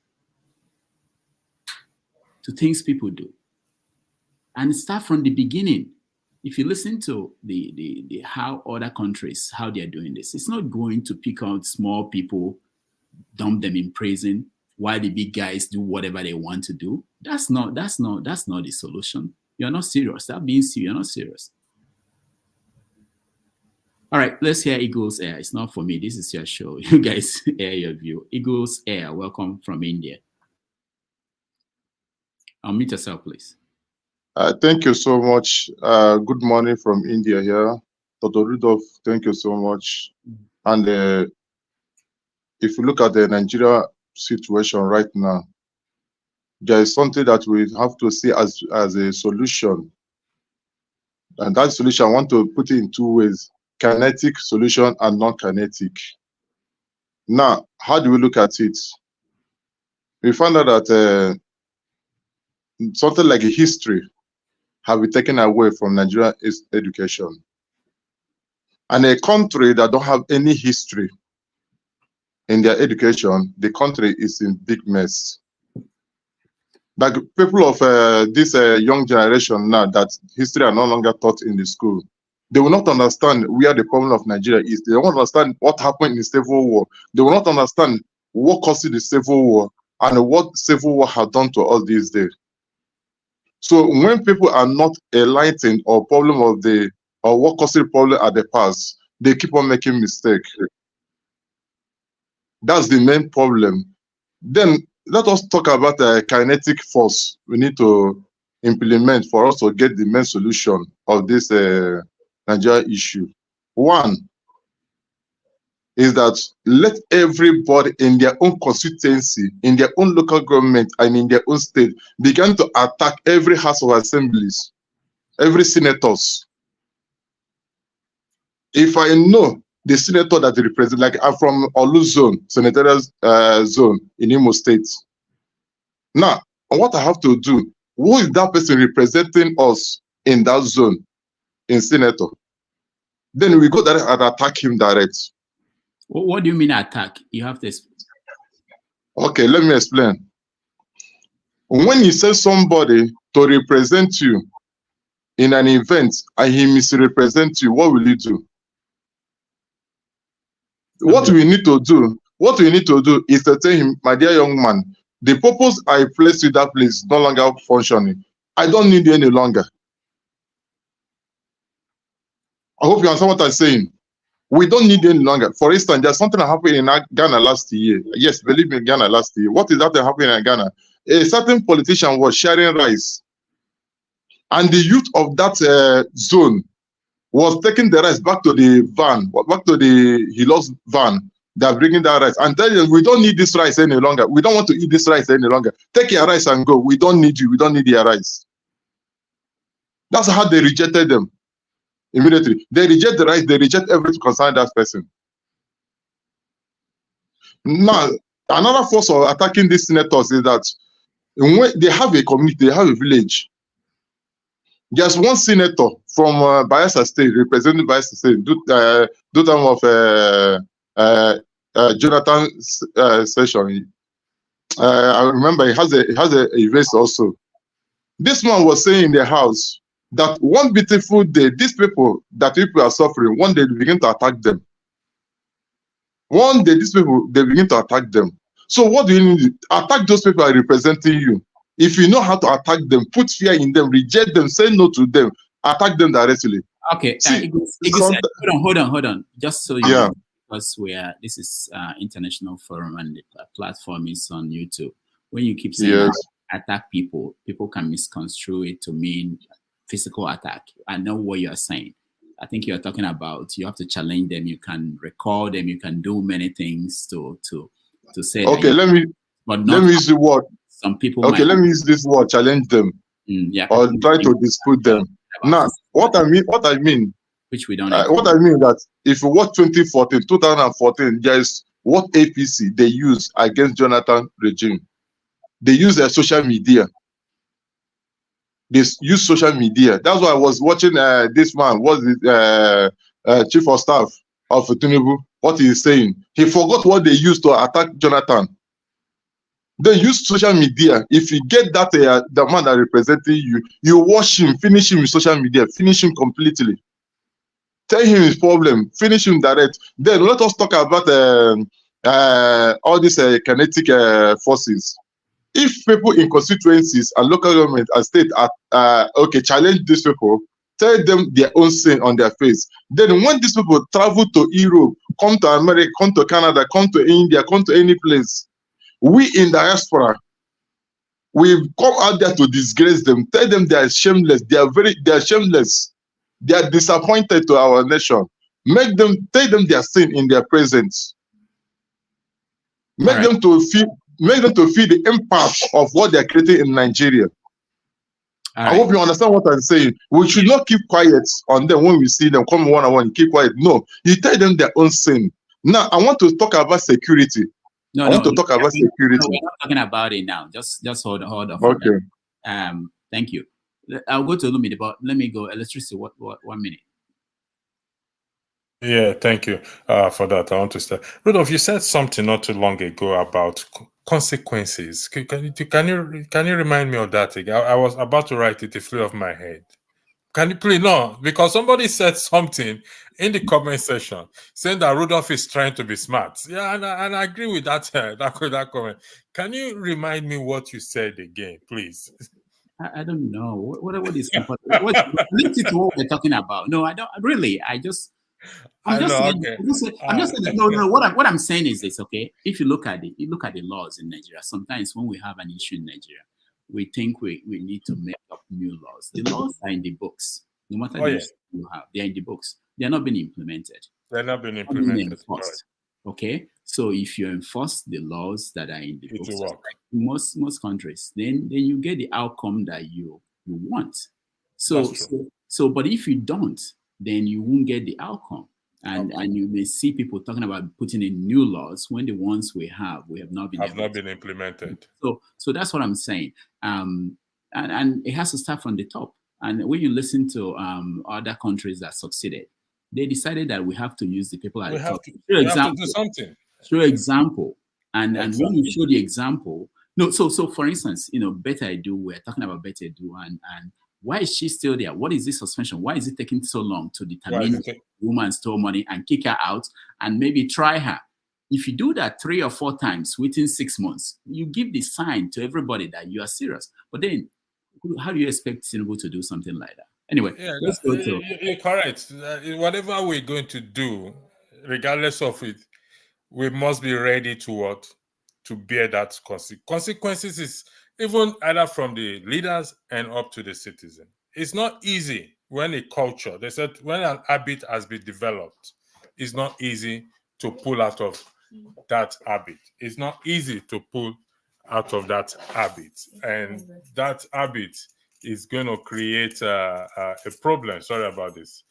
to things people do. And start from the beginning. If you listen to the how other countries, how they're doing this, it's not going to pick out small people, dump them in prison, while the big guys do whatever they want to do. That's not the solution. You're not serious. That means you're not serious. All right, let's hear Eagles Air. It's not for me. This is your show. You guys air your view. Eagles Air, welcome from India. Unmute yourself, please. Thank you so much. Good morning from India here. Dr. Rudolph, thank you so much. And if you look at the Nigeria situation right now, there is something that we have to see as a solution. And that solution, I want to put it in two ways: kinetic solution and non-kinetic. Now, how do we look at it? We found out that something like a history have been taken away from Nigeria is education. And a country that don't have any history in their education, the country is in big mess. Like people of this young generation now, that history are no longer taught in the school, they will not understand where the problem of Nigeria is. They won't understand what happened in the Civil War. They will not understand what caused the Civil War and what Civil War had done to us these days. So when people are not enlightened or what caused the problem at the past, they keep on making mistakes. That's the main problem. Then let us talk about the kinetic force we need to implement for us to get the main solution of this Nigeria issue. One is that let everybody in their own constituency, in their own local government, and in their own state begin to attack every House of Assemblies, every senators. If I know the senator that represents, like I'm from Olu zone, senatorial zone in Imo State. Now, what I have to do, who is that person representing us in that zone, in senator? Then we go there and attack him direct. What do you mean attack? You have to explain. Okay, let me explain. When you send somebody to represent you in an event and he misrepresents you, what will you do? What we need to do is to tell him, my dear young man, the purpose I placed you that place is no longer functioning. I don't need you any longer. I hope you understand what I'm saying. We don't need any longer. For instance, there's something that happened in Ghana last year. Yes, believe me, Ghana last year. What is that happening in Ghana? A certain politician was sharing rice, and the youth of that zone was taking the rice back to the van, back to he lost van. They're bringing that rice and telling them, we don't need this rice any longer. We don't want to eat this rice any longer. Take your rice and go. We don't need you. We don't need your rice. That's how they rejected them. Immediately, they reject the rights, they reject everything concerning that person. Now, another force of attacking these senators is that when they have a community, they have a village. There's one senator from Bayelsa State, representing Bayelsa State, do time of Jonathan session. I remember he has a race also. This man was saying in the house that one beautiful day, these people are suffering, one day they begin to attack them. One day, these people, they begin to attack them. So what do you need? Attack those people are representing you. If you know how to attack them, put fear in them, reject them, say no to them, attack them directly. Okay, hold on. Just so you know, because this is international forum and the platform is on YouTube. When you keep saying attack people, people can misconstrue it to mean physical attack. I know what you're saying. I think you're talking about you have to challenge them, you can recall them, you can do many things to say. Okay, let me use the word. Some people. Okay, let me use this word, challenge them, or try to dispute them. Now, what I mean which we don't. What I mean that if you watch 2014, there is what APC they use against Jonathan regime. They use their social media. They use social media. That's why I was watching this man, was it chief of staff of Tinubu, what he is saying. He forgot what they used to attack Jonathan. They use social media. If you get that the man that representing you, you watch him, finish him in social media, finish him completely. Tell him his problem, finish him direct. Then let us talk about all these kinetic forces. If people in constituencies and local government and state are okay, challenge these people, tell them their own sin on their face. Then when these people travel to Europe, come to America, come to Canada, come to India, come to any place, we in diaspora, we've come out there to disgrace them, tell them they are shameless, they are shameless, they are disappointed to our nation. Make them, tell them their sin in their presence. Make them to feel the impact of what they're creating in Nigeria. I hope you understand what I'm saying. We should not keep quiet on them when we see them come one-on-one, keep quiet. No, you tell them their own sin. Now, I want to talk about security. I want to talk about security. No, we're not talking about it now. Just hold on. Okay. Thank you. I'll go to Lumide, but let me go. Electricity, what 1 minute? Yeah, thank you for that. I want to start. Rudolph, you said something not too long ago about consequences. Can you remind me of that again? I was about to write it, it flew off my head. Can you please? No, because somebody said something in the comment section saying that Rudolph is trying to be smart. Yeah, and I agree with that, that comment. Can you remind me what you said again, please? I don't know. What is important? What we're talking about? No, I don't really. I'm just saying. No. What I'm saying is this. Okay, if you look at the laws in Nigeria. Sometimes when we have an issue in Nigeria, we think we need to make up new laws. The laws are in the books. No matter the issue you have, they're in the books. They're not being implemented. They're not being implemented. Enforced. Okay, so if you enforce the laws that are in the books, in most countries, then you get the outcome that you want. So but if you don't, then you won't get the outcome. And you may see people talking about putting in new laws when the ones we have not been implemented. So that's what I'm saying. And it has to start from the top. And when you listen to other countries that succeeded, they decided that we have to use the people at the top. We have to do something. Show example. And when you show the example, so for instance, Better Edu, we're talking about Better Edu, and why is she still there? What is this suspension? Why is it taking so long to determine the woman stole money and kick her out and maybe try her? If you do that 3 or 4 times within 6 months, you give the sign to everybody that you are serious. But then, how do you expect Tinubu to do something like that? Anyway, let's go to... You're correct. Whatever we're going to do, regardless of it, we must be ready to bear that consequences. Is even either from the leaders and up to the citizen. It's not easy when a culture, they said, when an habit has been developed, it's not easy to pull out of that habit. It's not easy to pull out of that habit. And that habit is going to create a problem. Sorry about this.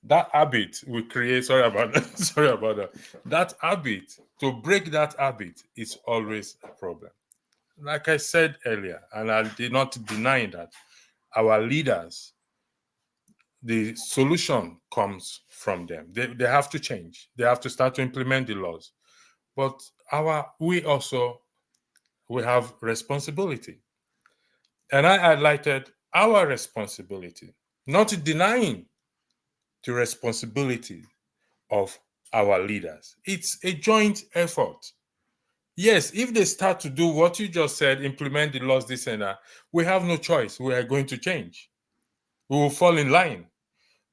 That habit will create, sorry about that. That habit, to break that habit is always a problem. Like I said earlier, and I did not deny that, our leaders, the solution comes from them. They have to change. They have to start to implement the laws. But we have responsibility. And I highlighted our responsibility, not denying the responsibility of our leaders. It's a joint effort. Yes, if they start to do what you just said, implement the laws, this and that, we have no choice. We are going to change. We will fall in line.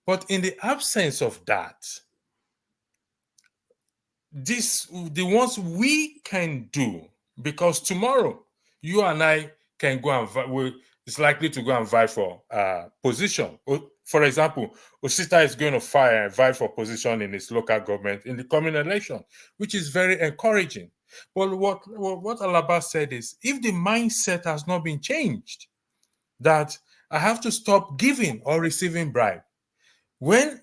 But in the absence of that, the ones we can do, because tomorrow you and I can go and it's likely to go and vie for position. For example, Osita is going to vie for position in his local government in the coming election, which is very encouraging. But what Alaba said is, if the mindset has not been changed, that I have to stop giving or receiving bribe. When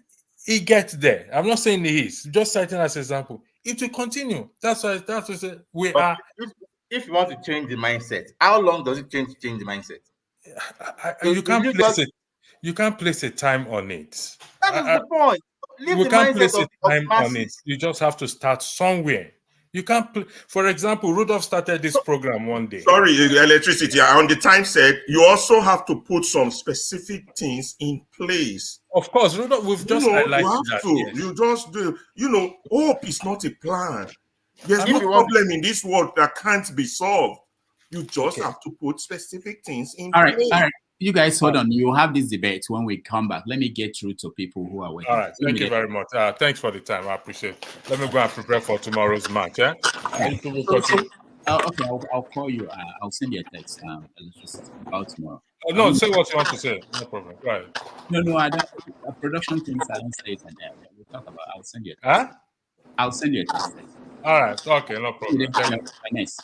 it gets there, I'm not saying it is, just citing as an example, it will continue. That's why we But are. if you want to change the mindset, how long does it change the mindset? You can't place it. You can't place a time on it. That is the point. Leave We the can't mindset place a of the time on it. masses. You just have to start somewhere. You can't. For example, Rudolph started this program one day. Sorry, electricity. On the time set, you also have to put some specific things in place. Of course, Rudolph, we've just highlighted you have that. to. Yes. You just do. Hope is not a plan. There's If no you want- problem in this world that can't be solved. You just have to put specific things in All right, place. all right. You guys hold on. You will have this debate when we come back. Let me get through to people who are waiting. All right, thank you very much. Thanks for the time. I appreciate it. Let me go and prepare for tomorrow's match. Yeah. Okay, I'll call you. I'll send you a text. Electricity about tomorrow. No, say what you want to say. No problem. Go ahead. No, I don't. Production things I don't say it in there. We'll talk about. I'll send you a text. Huh? I'll send you a text. All right. Okay. No problem. Nice.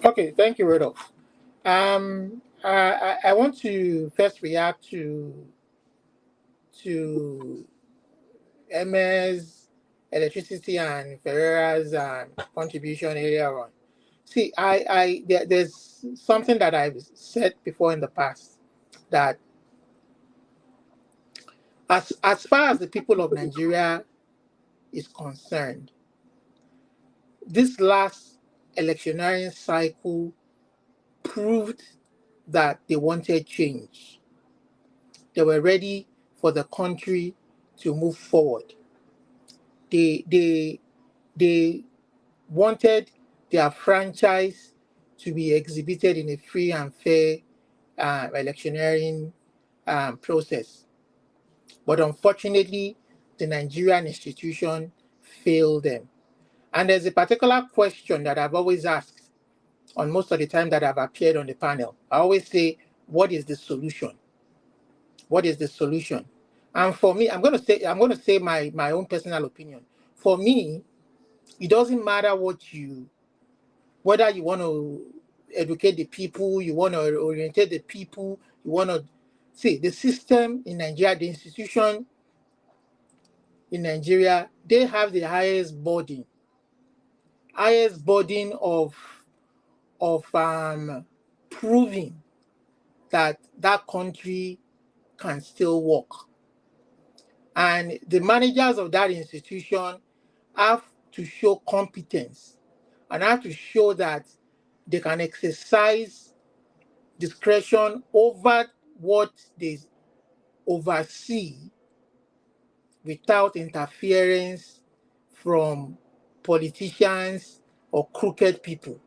Okay, thank you, Rudolph. I want to first react to Emma's, Electricity, and Ferreira's contribution earlier on. See, there's something that I've said before in the past, that as far as the people of Nigeria is concerned, this last electioneering cycle proved that they wanted change. They were ready for the country to move forward. They wanted their franchise to be exhibited in a free and fair electioneering process. But unfortunately, the Nigerian institution failed them. And there's a particular question that I've always asked on most of the time that I've appeared on the panel. I always say, what is the solution? What is the solution? And for me, I'm going to say my own personal opinion. For me, it doesn't matter whether you want to educate the people, you want to orientate the people, you want to see the system in Nigeria, the institution in Nigeria, they have the highest burden of proving that that country can still work. And the managers of that institution have to show competence and have to show that they can exercise discretion over what they oversee without interference from politicians or crooked people.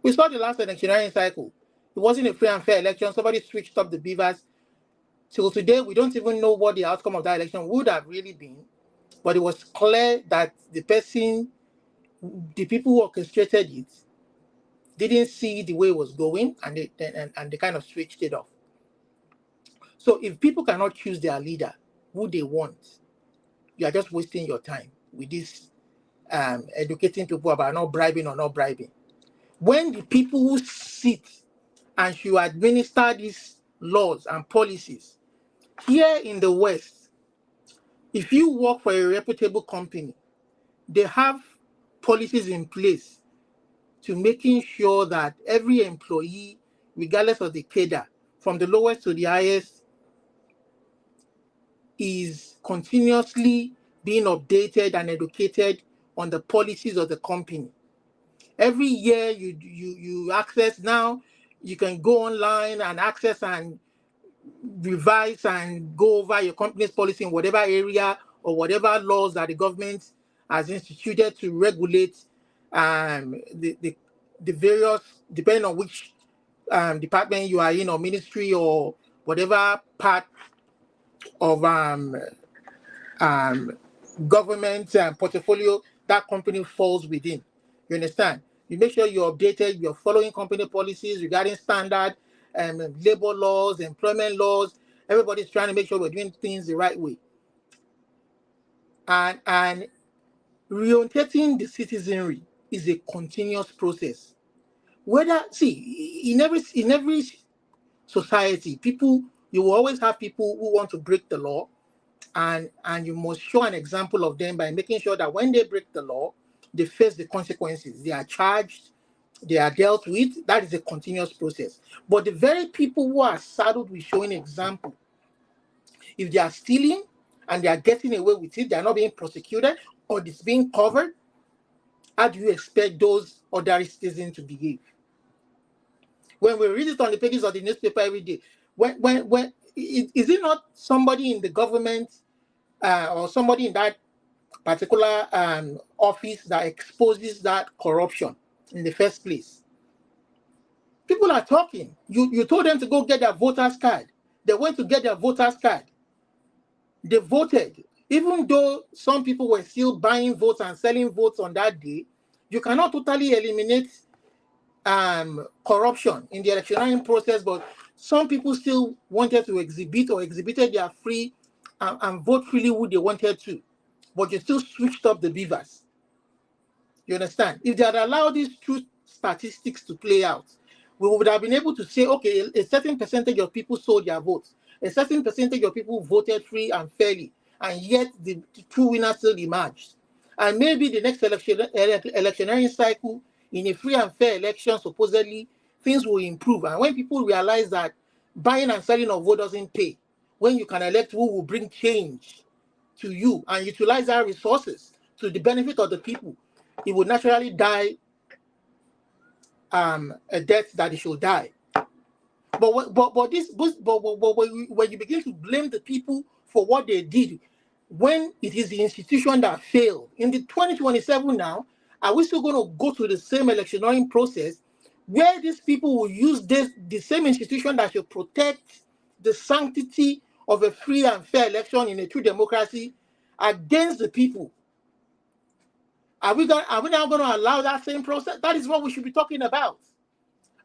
We saw the last electioneering cycle. It wasn't a free and fair election. Somebody switched up the beavers. Till today, we don't even know what the outcome of that election would have really been. But it was clear that the people who orchestrated it, didn't see the way it was going, and they kind of switched it off. So if people cannot choose their leader, who they want, you are just wasting your time with this educating people about not bribing or not bribing. When the people who sit and should administer these laws and policies here in the West, if you work for a reputable company, they have policies in place to making sure that every employee, regardless of the cadre, from the lowest to the highest, is continuously being updated and educated on the policies of the company. Every year you access now, you can go online and access and revise and go over your company's policy in whatever area or whatever laws that the government has instituted to regulate the various, depending on which department you are in, or ministry, or whatever part of government portfolio that company falls within. You understand? You make sure you're updated, you're following company policies regarding standard labor laws, employment laws. Everybody's trying to make sure we're doing things the right way. And reorientating the citizenry is a continuous process. In every society. People, you will always have people who want to break the law, and you must show an example of them by making sure that when they break the law, they face the consequences. They are charged, they are dealt with. That is a continuous process. But the very people who are saddled with showing example, if they are stealing and they are getting away with it, they are not being prosecuted or it's being covered, how do you expect those ordinary citizens to behave? When we read it on the pages of the newspaper every day, is it not somebody in the government or somebody in that particular office that exposes that corruption in the first place? People are talking. You told them to go get their voters card. They went to get their voters card. They voted. Even though some people were still buying votes and selling votes on that day, you cannot totally eliminate corruption in the electioneering process, but some people still wanted to exhibited their free and vote freely who they wanted to, but you still switched up the beavers. You understand? If they had allowed these true statistics to play out, we would have been able to say, okay, a certain percentage of people sold their votes, a certain percentage of people voted free and fairly, and yet the true winner still emerged. And maybe the next electioneering cycle, in a free and fair election, supposedly, things will improve. And when people realize that buying and selling of vote doesn't pay, when you can elect who will bring change to you and utilize our resources to the benefit of the people, it would naturally die a death that it should die. But when you begin to blame the people for what they did, when it is the institution that failed, in the 2027 now, are we still going to go through the same electioneering process where these people will use the same institution that should protect the sanctity of a free and fair election in a true democracy against the people? Are we now going to allow that same process? That is what we should be talking about.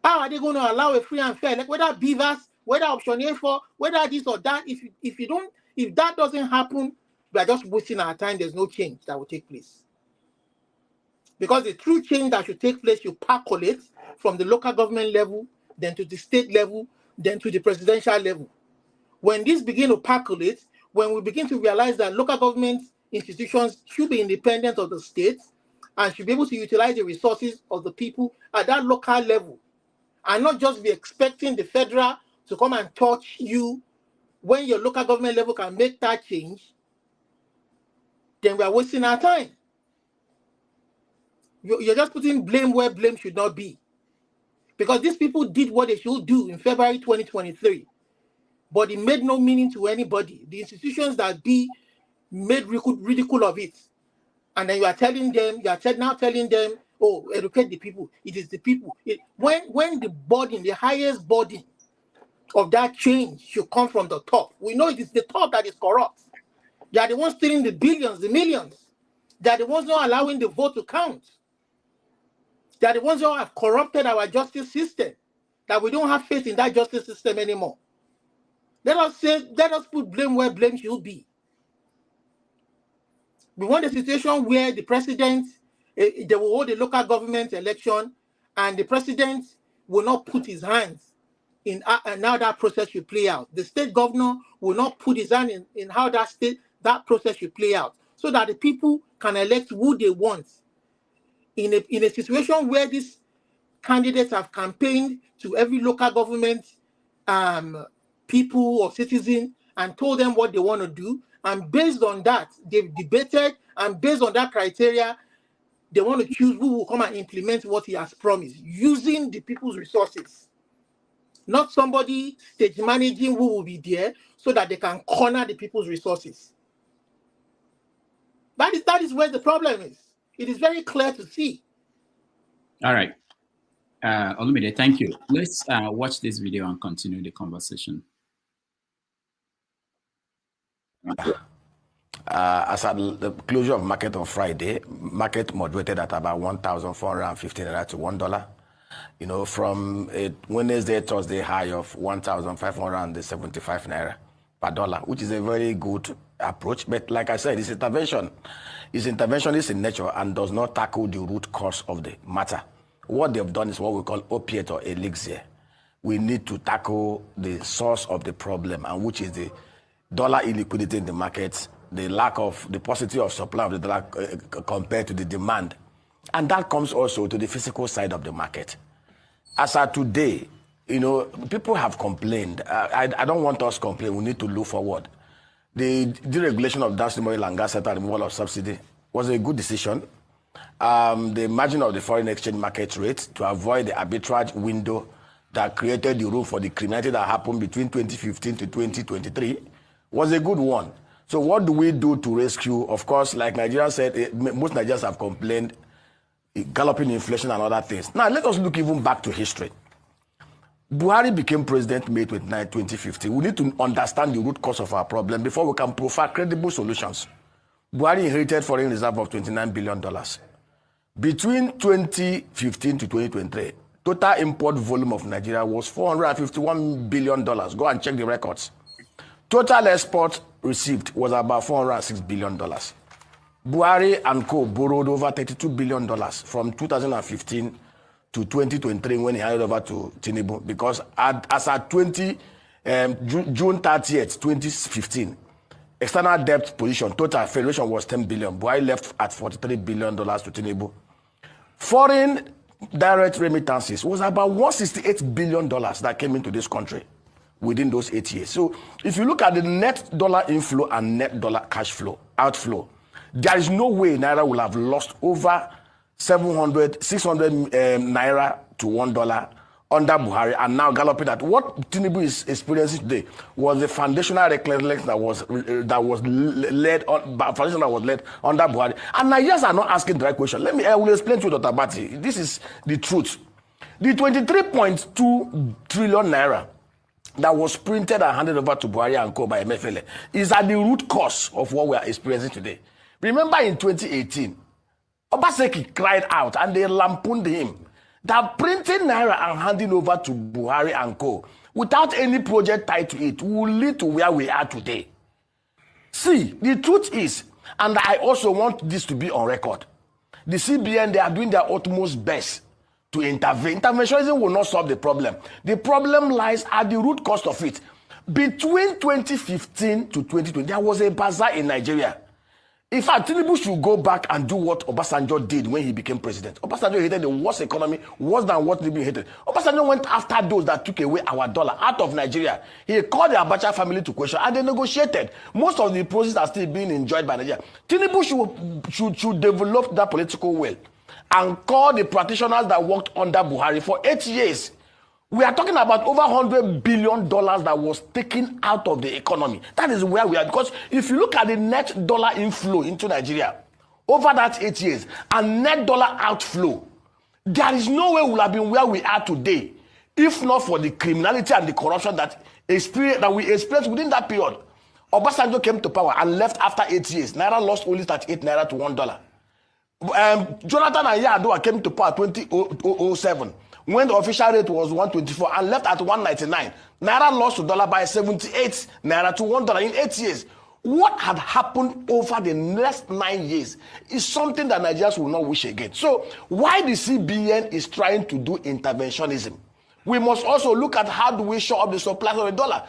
How are they going to allow a free and fair, like whether beavers, whether option A4, whether this or that? If that doesn't happen, we are just wasting our time. There's no change that will take place. Because the true change that should take place, you percolate from the local government level, then to the state level, then to the presidential level. When this begin to percolate, when we begin to realize that local government institutions should be independent of the state and should be able to utilize the resources of the people at that local level, and not just be expecting the federal to come and touch you when your local government level can make that change, then we are wasting our time. You're just putting blame where blame should not be. Because these people did what they should do in February 2023, but it made no meaning to anybody. The institutions that made ridicule of it. And then you are telling them, oh, educate the people. It is the people. When the burden, the highest burden of that change should come from the top. We know it is the top that is corrupt. They are the ones stealing the billions, the millions. They are the ones not allowing the vote to count. They are the ones who have corrupted our justice system, that we don't have faith in that justice system anymore. Let us put blame where blame should be. We want a situation where the president, they will hold a local government election, and the president will not put his hands in how that process should play out. The state governor will not put his hand in how that process should play out, so that the people can elect who they want. In a situation where these candidates have campaigned to every local government people or citizen and told them what they want to do, and based on that, they've debated, and based on that criteria, they want to choose who will come and implement what he has promised, using the people's resources. Not somebody stage managing who will be there so that they can corner the people's resources. That is where the problem is. It is very clear to see. All right. Olumide, thank you. Let's watch this video and continue the conversation. As at the closure of market on Friday, market moderated at about 1,450 Naira to $1. You know, from a Wednesday, Thursday high of 1,575 Naira per dollar, which is a very good approach. But like I said, it's intervention. It's interventionist in nature and does not tackle the root cause of the matter. What they've done is what we call opiate or elixir. we need to tackle the source of the problem, and which is the dollar illiquidity in the markets, the lack of the paucity of supply of the dollar compared to the demand. And that comes also to the physical side of the market. As of today, people have complained. I don't want us to complain. We need to look forward. The deregulation of downstream oil and gas sector and removal of subsidy was a good decision. The margin of the foreign exchange market rate to avoid the arbitrage window that created the room for the criminality that happened between 2015 to 2023 was a good one. So what do we do to rescue? Of course, like Nigeria said, most Nigerians have complained, galloping inflation and other things. Now, let us look even back to history. Buhari became president May 29, 2015. We need to understand the root cause of our problem before we can profile credible solutions. Buhari inherited foreign reserve of $29 billion. Between 2015 to 2023, total import volume of Nigeria was $451 billion. Go and check the records. Total export received was about $406 billion. Buhari and co. borrowed over $32 billion from 2015 to 2023 when he handed over to Tinubu, because as at June 30th, 2015, external debt position, total federation was $10 billion. Buhari left at $43 billion to Tinubu. Foreign direct remittances was about $168 billion that came into this country within those 8 years. So if you look at the net dollar inflow and net dollar cash flow, outflow, there is no way Naira will have lost over 600 Naira to $1 under Buhari, and now galloping at what Tinubu is experiencing today was the foundational recklessness that was led under Buhari. And Nigerians are not asking the right question. I will explain to you, Dr. Bati. This is the truth. The 23.2 trillion Naira that was printed and handed over to Buhari and co. by MFL is at the root cause of what we are experiencing today. Remember in 2018, Obaseki cried out and they lampooned him that printing Naira and handing over to Buhari and co. without any project tied to it will lead to where we are today. See, the truth is, and I also want this to be on record, the CBN, they are doing their utmost best to intervene. Interventionism will not solve the problem. The problem lies at the root cause of it. Between 2015 to 2020, there was a bazaar in Nigeria. In fact, Tinubu should go back and do what Obasanjo did when he became president. Obasanjo hated the worst economy, worse than what Tinubu hated. Obasanjo went after those that took away our dollar out of Nigeria. He called the Abacha family to question, and they negotiated. Most of the processes are still being enjoyed by Nigeria. Tinubu should develop that political will and call the practitioners that worked under Buhari for 8 years. We are talking about over $100 billion that was taken out of the economy. That is where we are. Because if you look at the net dollar inflow into Nigeria over that 8 years and net dollar outflow, there is no way we will have been where we are today if not for the criminality and the corruption that we experienced within that period. Obasanjo came to power and left after 8 years. Naira lost only 38 Naira to $1. Jonathan and Yar'Adua came to power 2007. When the official rate was 124 and left at 199, Naira lost to dollar by 78 Naira to $1 in 8 years. What had happened over the next 9 years is something that Nigerians will not wish again. So why the CBN is trying to do interventionism, we must also look at how do we shore up the supply of the dollar.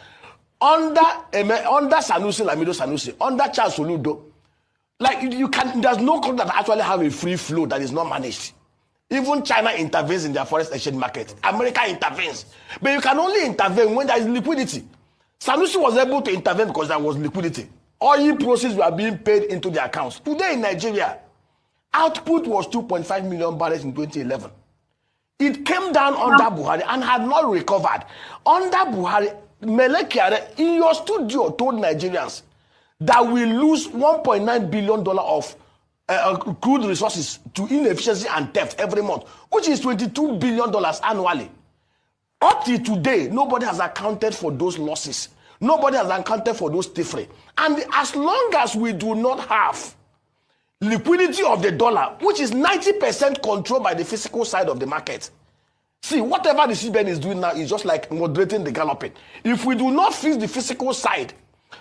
Under Sanusi, Lamido Sanusi, under Charles Soludo, there's no country that actually have a free flow that is not managed. Even China intervenes in their foreign exchange market. America intervenes. But you can only intervene when there is liquidity. Sanusi was able to intervene because there was liquidity. Oil proceeds were being paid into the accounts. Today in Nigeria, output was 2.5 million barrels in 2011. It came down under Buhari and had not recovered. Under Buhari, Mele Kyari in your studio told Nigerians that we lose $1.9 billion of crude resources to inefficiency and theft every month, which is $22 billion annually. Up to today, nobody has accounted for those losses. Nobody has accounted for those thievery. And as long as we do not have liquidity of the dollar, which is 90% controlled by the physical side of the market, see, whatever the CBN is doing now is just like moderating the galloping. If we do not fix the physical side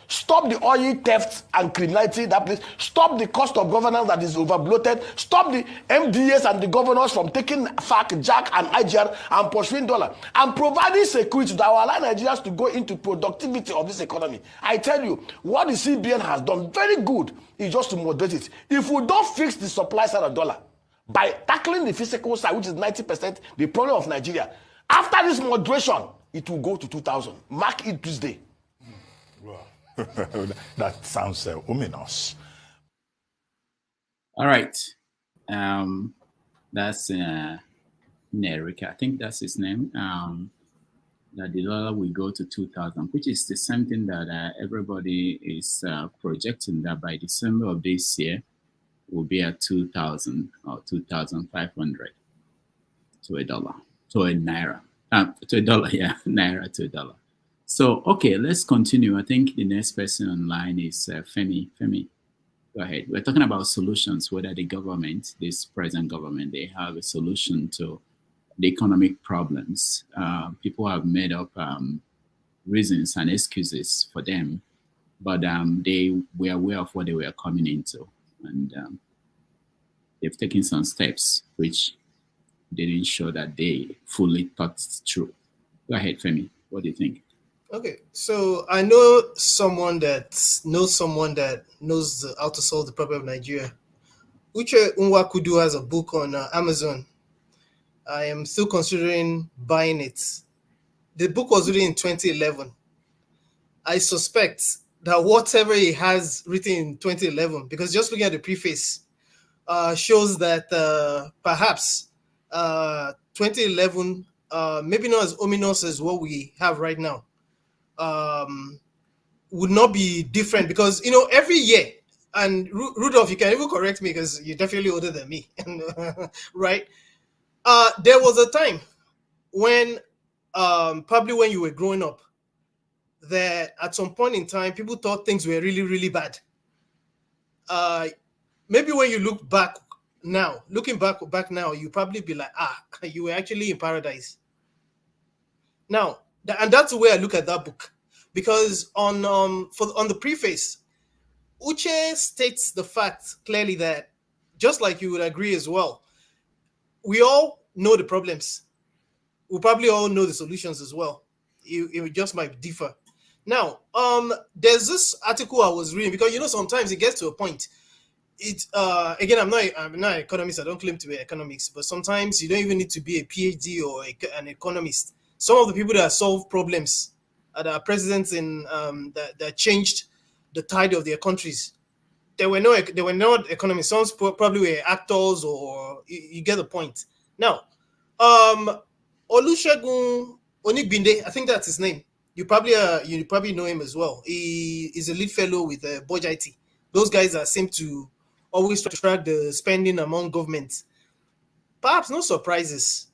Stop the oil theft and criminality that place. Stop the cost of governance that is overbloated. Stop the MDAs and the governors from taking FAC, JAC, and IGR and pursuing dollar. And providing security that will allow Nigerians to go into productivity of this economy. I tell you, what the CBN has done very good is just to moderate it. If we don't fix the supply side of dollar by tackling the physical side, which is 90% the problem of Nigeria, after this moderation, it will go to 2,000. Mark it Tuesday. That sounds ominous. All right. That's Naira. I think that's his name. That the dollar will go to 2,000, which is the same thing that everybody is projecting that by December of this year will be at 2,000 or 2,500 to a dollar, to a naira, to a dollar, yeah, naira to a dollar. So, okay, let's continue. I think the next person online is Femi. Femi, go ahead. We're talking about solutions, whether the government, this present government, they have a solution to the economic problems. People have made up reasons and excuses for them, but they were aware of what they were coming into, and they've taken some steps which didn't show that they fully thought through. Go ahead, Femi. What do you think? Okay, so I know someone that knows how to solve the problem of Nigeria. Uche Nwakudu has a book on Amazon. I am still considering buying it. The book was written in 2011. I suspect that whatever he has written in 2011, because just looking at the preface, shows that perhaps 2011, maybe not as ominous as what we have right now, would not be different, because every year, and Rudolph, you can even correct me because you're definitely older than me, right? There was a time when probably when you were growing up, that at some point in time people thought things were really, really bad. Maybe when you look back now, looking back now, you probably be like, you were actually in paradise. Now, and that's the way I look at that book, because on the preface, Uche states the fact clearly that, just like you would agree as well, we all know the problems. We probably all know the solutions as well. It just might differ. Now, there's this article I was reading, because sometimes it gets to a point. Again, I'm not an economist. I don't claim to be an economist, but sometimes you don't even need to be a PhD or an economist. Some of the people that solve problems are presidents in that changed the tide of their countries. They were not economists. Some probably were actors, or you get the point. Now, Olusegun Onigbinde, I think that's his name. You probably know him as well. He is a lead fellow with Budge IT. Those guys that seem to always track the spending among governments. Perhaps no surprises.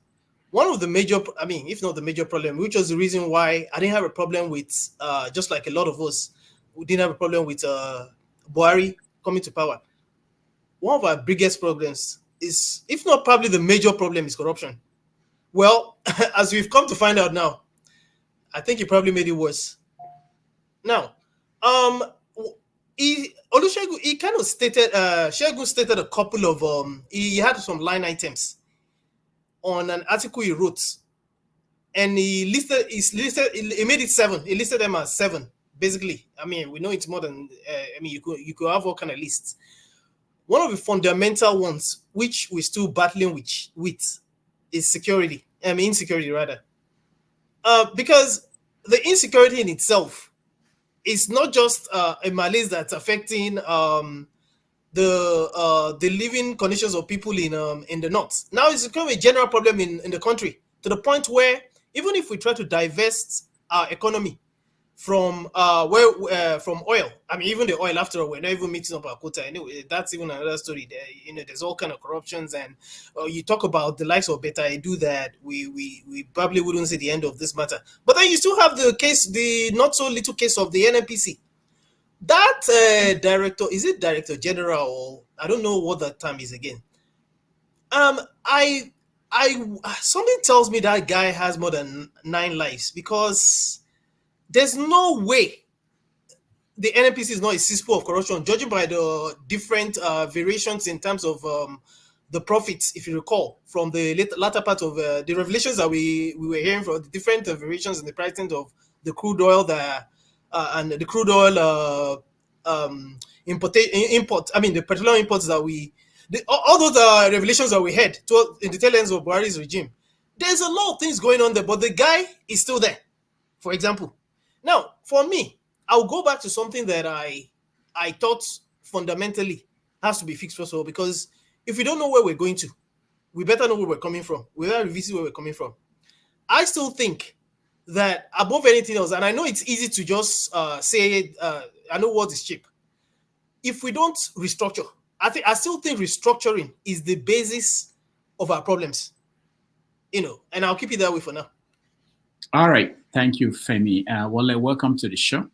One of the major, if not the major problem, which was the reason why I didn't have a problem with, just like a lot of us, we didn't have a problem with Buhari coming to power. One of our biggest problems is, if not probably the major problem, is corruption. Well, as we've come to find out now, I think he probably made it worse. Now, Olusegun, he kind of stated, Shegun stated a couple of, he had some line items on an article he wrote, and he made it 7. He listed them as 7, basically. We know it's more than, you could have all kind of lists. One of the fundamental ones, which we're still battling with is security. Insecurity rather. Because the insecurity in itself is not just a malaise that's affecting the living conditions of people in the north. Now it's become a general problem in the country, to the point where even if we try to divest our economy from from oil, even the oil, after all, we're not even meeting up our quota anyway. That's even another story. There's all kind of corruptions, and you talk about the likes of Beta Edu, that we probably wouldn't see the end of this matter. But then you still have the not so little case of the NNPC. That director, is it director general, or I don't know what that term is again. I something tells me that guy has more than 9 lives, because there's no way the NNPC is not a cesspool of corruption, judging by the different variations in terms of the profits, if you recall, from the latter part of the revelations that we were hearing from the different variations in the pricing of the crude oil and the crude oil the petroleum imports that all those revelations that we had in the tail ends of Buhari's regime. There's a lot of things going on there, but the guy is still there, for example. Now, for me, I'll go back to something that I thought fundamentally has to be fixed first of all, because if we don't know where we're going to, we better know where we're coming from. We better revisit where we're coming from. I still think that above anything else, and I know it's easy to just say, I know what is cheap. If we don't restructure, I still think restructuring is the basis of our problems. And I'll keep it that way for now. All right. Thank you, Femi. Wale, welcome to the show.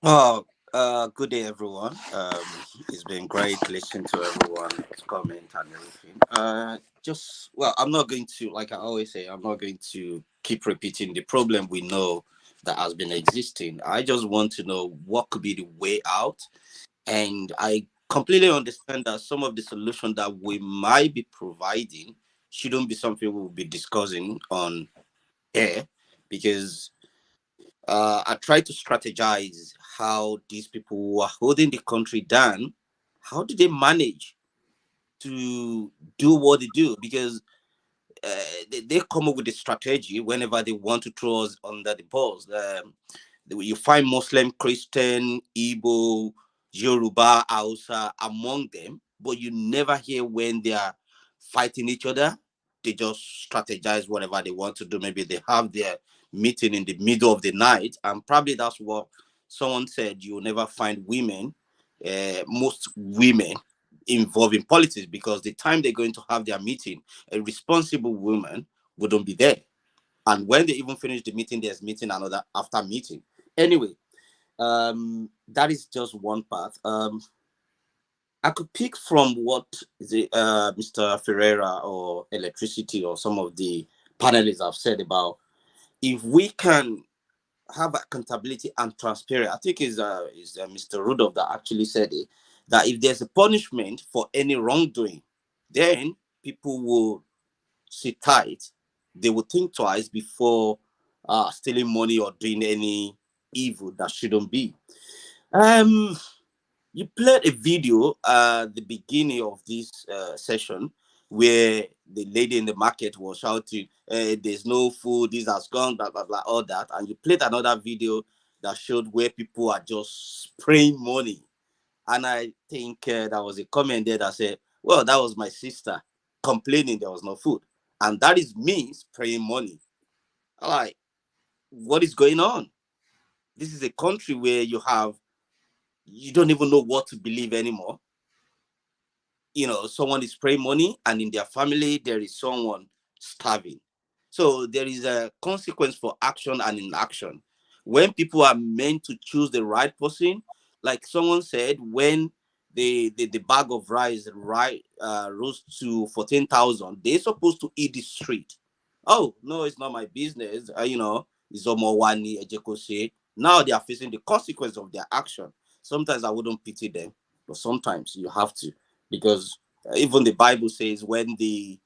Oh, good day, everyone. It's been great listening to everyone's comment and everything. I'm not going to, like I always say, I'm not going to keep repeating the problem we know that has been existing. I just want to know what could be the way out. And I completely understand that some of the solutions that we might be providing shouldn't be something we'll be discussing on air, because I try to strategize how these people who are holding the country down, how do they manage to do what they do? Because they come up with a strategy whenever they want to throw us under the bus. You find Muslim, Christian, Igbo, Yoruba, Hausa among them, but you never hear when they are fighting each other. They just strategize whatever they want to do. Maybe they have their meeting in the middle of the night, and probably that's what someone said. You'll never find women, most women, involved in politics, because the time they're going to have their meeting, a responsible woman wouldn't be there. And when they even finish the meeting, there's meeting another after meeting. Anyway, that is just one part. I could pick from what Mr. Ferreira or Electricity or some of the panelists have said about if we can have accountability and transparency. I think it's Mr. Rudolph that actually said it, that if there's a punishment for any wrongdoing, then people will sit tight. They will think twice before stealing money or doing any evil that shouldn't be. You played a video at the beginning of this session where the lady in the market was shouting, there's no food, this has gone, blah, blah, blah, all that. And you played another video that showed where people are just spraying money. And I think there was a comment there that said, well, that was my sister complaining there was no food. And that is me spraying money. I'm like, what is going on? This is a country where you don't even know what to believe anymore. Someone is spraying money, and in their family, there is someone starving. So there is a consequence for action and inaction. When people are meant to choose the right person, like someone said, when the bag of rice rose to 14,000, they're supposed to eat the street. Oh, no, it's not my business. It's Omowani, Ejekose. Now they are facing the consequence of their action. Sometimes I wouldn't pity them, but sometimes you have to, because even the Bible says when the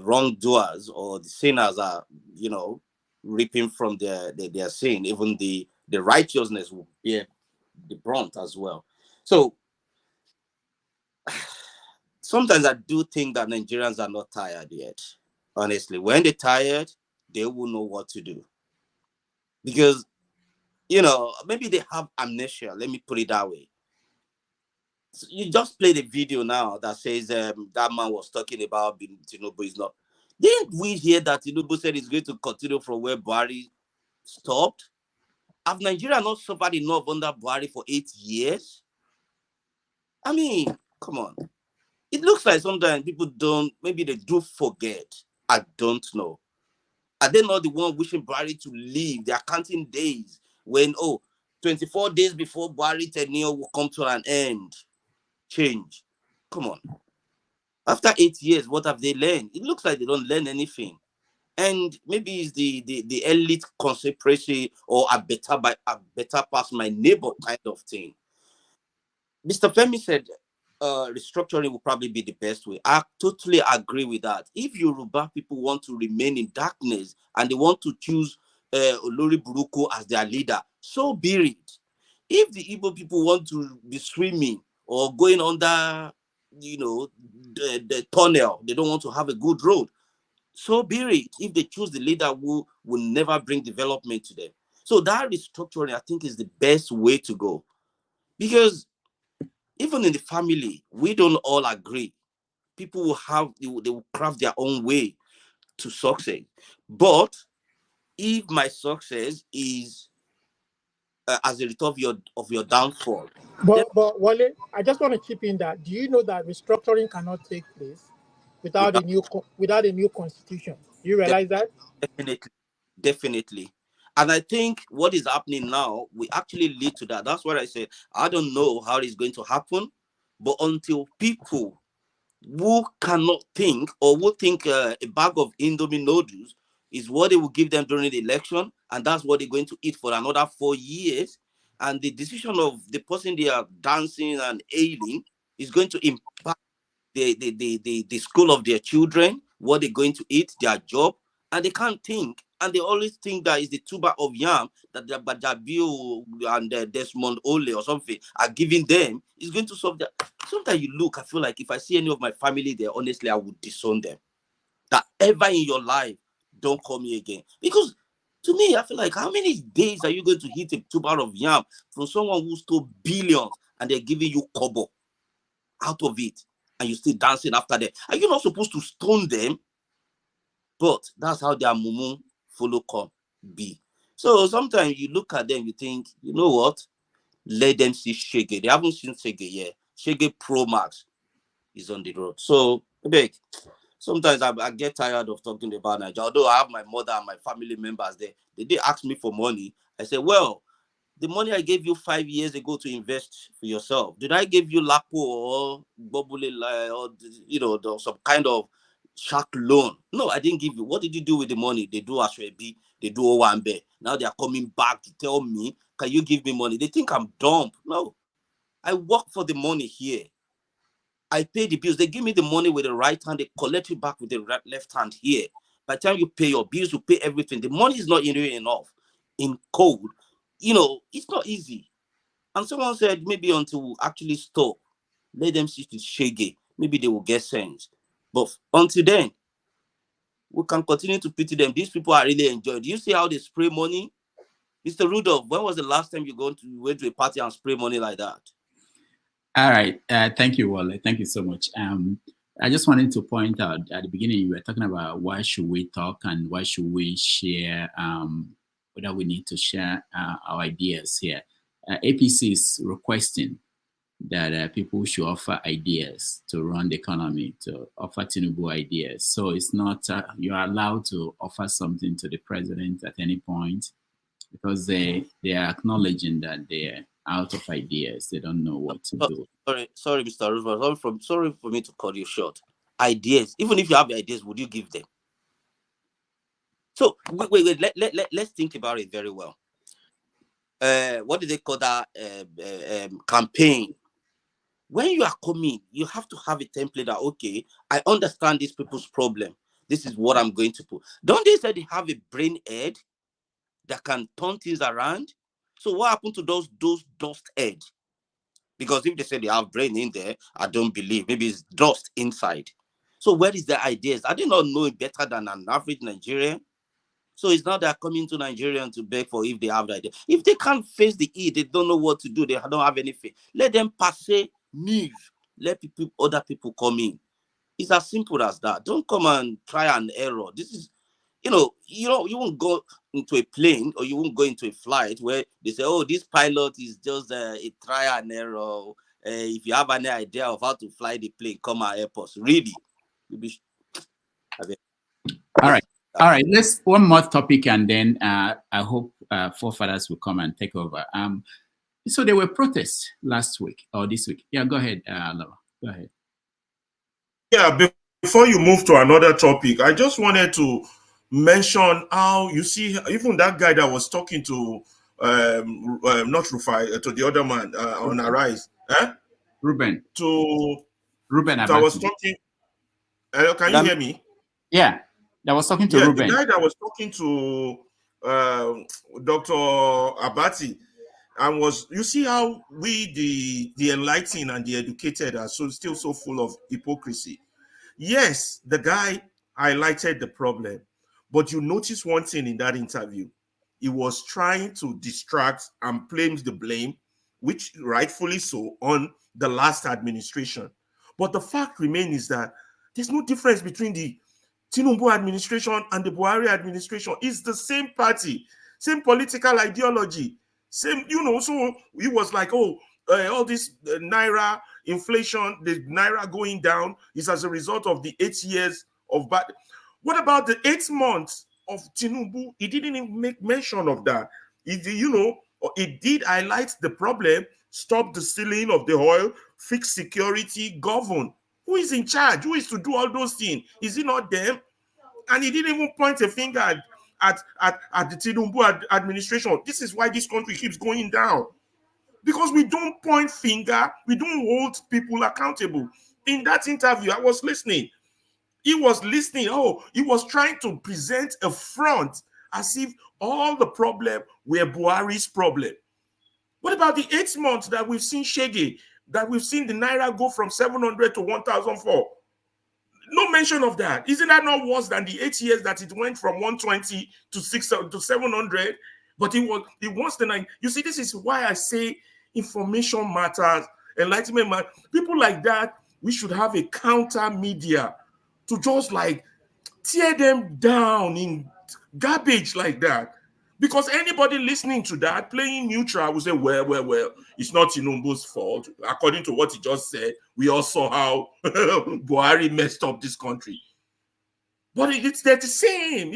wrongdoers or the sinners are, reaping from their sin, even the righteousness will bear the brunt as well. So sometimes I do think that Nigerians are not tired yet. Honestly, when they're tired, they will know what to do. Because, maybe they have amnesia. Let me put it that way. So you just played a video now that says that man was talking about Tinubu is not. Didn't we hear that Tinubu said he's going to continue from where Buhari stopped? Have Nigeria not suffered enough under Buhari for 8 years? I mean, come on. It looks like sometimes people maybe they do forget. I don't know. Are they not the one wishing Buhari to leave? They are counting days when, 24 days before Buhari tenure will come to an end. Change. Come on. After 8 years, what have they learned? It looks like they don't learn anything. And maybe it's the elite conspiracy or a better pass my neighbor kind of thing. Mr. Femi said restructuring will probably be the best way. I totally agree with that. If Yoruba people want to remain in darkness and they want to choose Olori Buruku as their leader, so be it. If the Igbo people want to be swimming or going under, the tunnel, they don't want to have a good road, so be it. If they choose the leader who will never bring development to them. So that restructuring, I think, is the best way to go. Because even in the family, we don't all agree. People they will craft their own way to success. But if my success is as a result of your downfall. But Wale, I just want to chip in that. Do you know that restructuring cannot take place without a new constitution? Do you realize that? Definitely. And I think what is happening now will actually lead to that. That's what I said. I don't know how it's going to happen, but until people who cannot think or who think a bag of Indomie noodles is what they will give them during the election, and that's what they're going to eat for another 4 years, and the decision of the person they are dancing and ailing is going to impact the school of their children, what they're going to eat, their job, and they can't think. And they always think that is the tuber of yam that the Bajabio and Desmond Ole or something are giving them is going to solve that. Sometimes you look, I feel like if I see any of my family there, honestly, I would disown them. That ever in your life, don't call me again. Because to me, I feel like how many days are you going to hit a tuber of yam from someone who stole billions and they're giving you kobo out of it and you're still dancing after them? Are you not supposed to stone them? But that's how their mumu follow come be. So sometimes you look at them, you think, you know what? Let them see Shege. They haven't seen Shege yet. Shege Pro Max is on the road. So, big. Sometimes I get tired of talking about Nigeria. Although I have my mother and my family members there, they did ask me for money. I said, well, the money I gave you 5 years ago to invest for yourself, did I give you Lapo or Bobule or some kind of shark loan? No, I didn't give you. What did you do with the money? They do Ashwebi, they do Owambe. Now they are coming back to tell me, can you give me money? They think I'm dumb. No, I work for the money here. I pay the bills. They give me the money with the right hand. They collect it back with the left hand here. By the time you pay your bills, you pay everything. The money is not really enough. In code, it's not easy. And someone said maybe until we actually stop, let them see to Shege. Maybe they will get sense. But until then, we can continue to pity them. These people are really enjoying. Do you see how they spray money? Mr. Rudolph, when was the last time you went to a party and spray money like that? All right. Thank you, Wale. Thank you so much. I just wanted to point out at the beginning, you were talking about why should we talk and why should we share, whether we need to share our ideas here. APC is requesting that people should offer ideas to run the economy, to offer Tinubu ideas. So it's not, you're allowed to offer something to the president at any point because they are acknowledging that they're out of ideas. They don't know what to do. Sorry, Mr. Roosevelt. Sorry for me to cut you short. Ideas. Even if you have ideas, would you give them? So wait. Let's think about it very well. What do they call that campaign? When you are coming, you have to have a template that, okay, I understand these people's problem. This is what I'm going to put. Don't they say they have a brain head that can turn things around? So what happened to those dust heads? Because if they say they have brain in there, I don't believe. Maybe it's dust inside. So where is the ideas? I did not know it better than an average Nigerian. So it's not they're coming to Nigeria to beg for if they have the idea. If they can't face the E, they don't know what to do. They don't have anything. Let them passe, move. Let other people come in. It's as simple as that. Don't come and try and error. This is, you won't go into a plane or you won't go into a flight where they say, oh, this pilot is just a try and error. If you have any idea of how to fly the plane, come and help us. Really. All right. Let's one more topic, and then I hope forefathers will come and take over. So there were protests last week or this week. Yeah, go ahead, Laura. Go ahead. Yeah, before you move to another topic, I just wanted to mention how you see even that guy that was talking to not Rufai, to the other man on Arise, Ruben. To Ruben I was Abati. talking. Can you hear me? Yeah, I was talking to Ruben. The guy that was talking to Dr. Abati, and you see how we the enlightened and the educated are still so full of hypocrisy. Yes, the guy highlighted the problem, but you notice one thing in that interview. He was trying to distract and blames the blame, which rightfully so, on the last administration. But the fact remains is that there's no difference between the Tinubu administration and the Buhari administration. It's the same party, same political ideology, same, so he was like, all this Naira inflation, the Naira going down is as a result of the 8 years of bad. What about the 8 months of Tinubu? He didn't even make mention of that. It did highlight the problem, stop the stealing of the oil, fix security, govern. Who is in charge? Who is to do all those things? Is it not them? And he didn't even point a finger at the Tinubu administration. This is why this country keeps going down. Because we don't point finger, we don't hold people accountable. In that interview, I was listening. He was listening. He was trying to present a front as if all the problem were Buhari's problem. What about the 8 months that we've seen Shege, that we've seen the Naira go from 700 to 1,004? No mention of that. Isn't that not worse than the 8 years that it went from 120 to 700? But it wants the 9. You see, this is why I say information matters, enlightenment matters. People like that, we should have a counter media to just like tear them down in garbage like that. Because anybody listening to that, playing neutral, will say, well, it's not Tinubu's fault. According to what he just said, we all saw how Buhari messed up this country. But they're the same.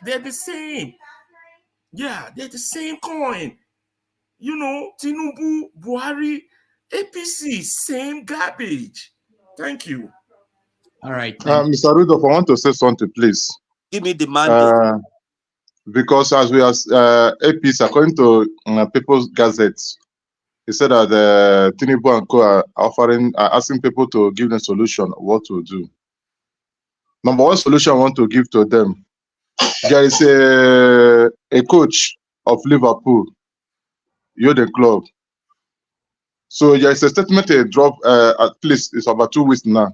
They're the same. Yeah, they're the same coin. Tinubu, Buhari, APC, same garbage. Thank you. All right. Mr. Rudolph, I want to say something, please. Give me the mandate. Because as we are APC, according to People's Gazette, he said that Tinubu and Co are asking people to give them solution what to do. Number one solution I want to give to them. There is a coach of Liverpool, Jurgen Klopp. So there is a statement he dropped, at least it's about 2 weeks now.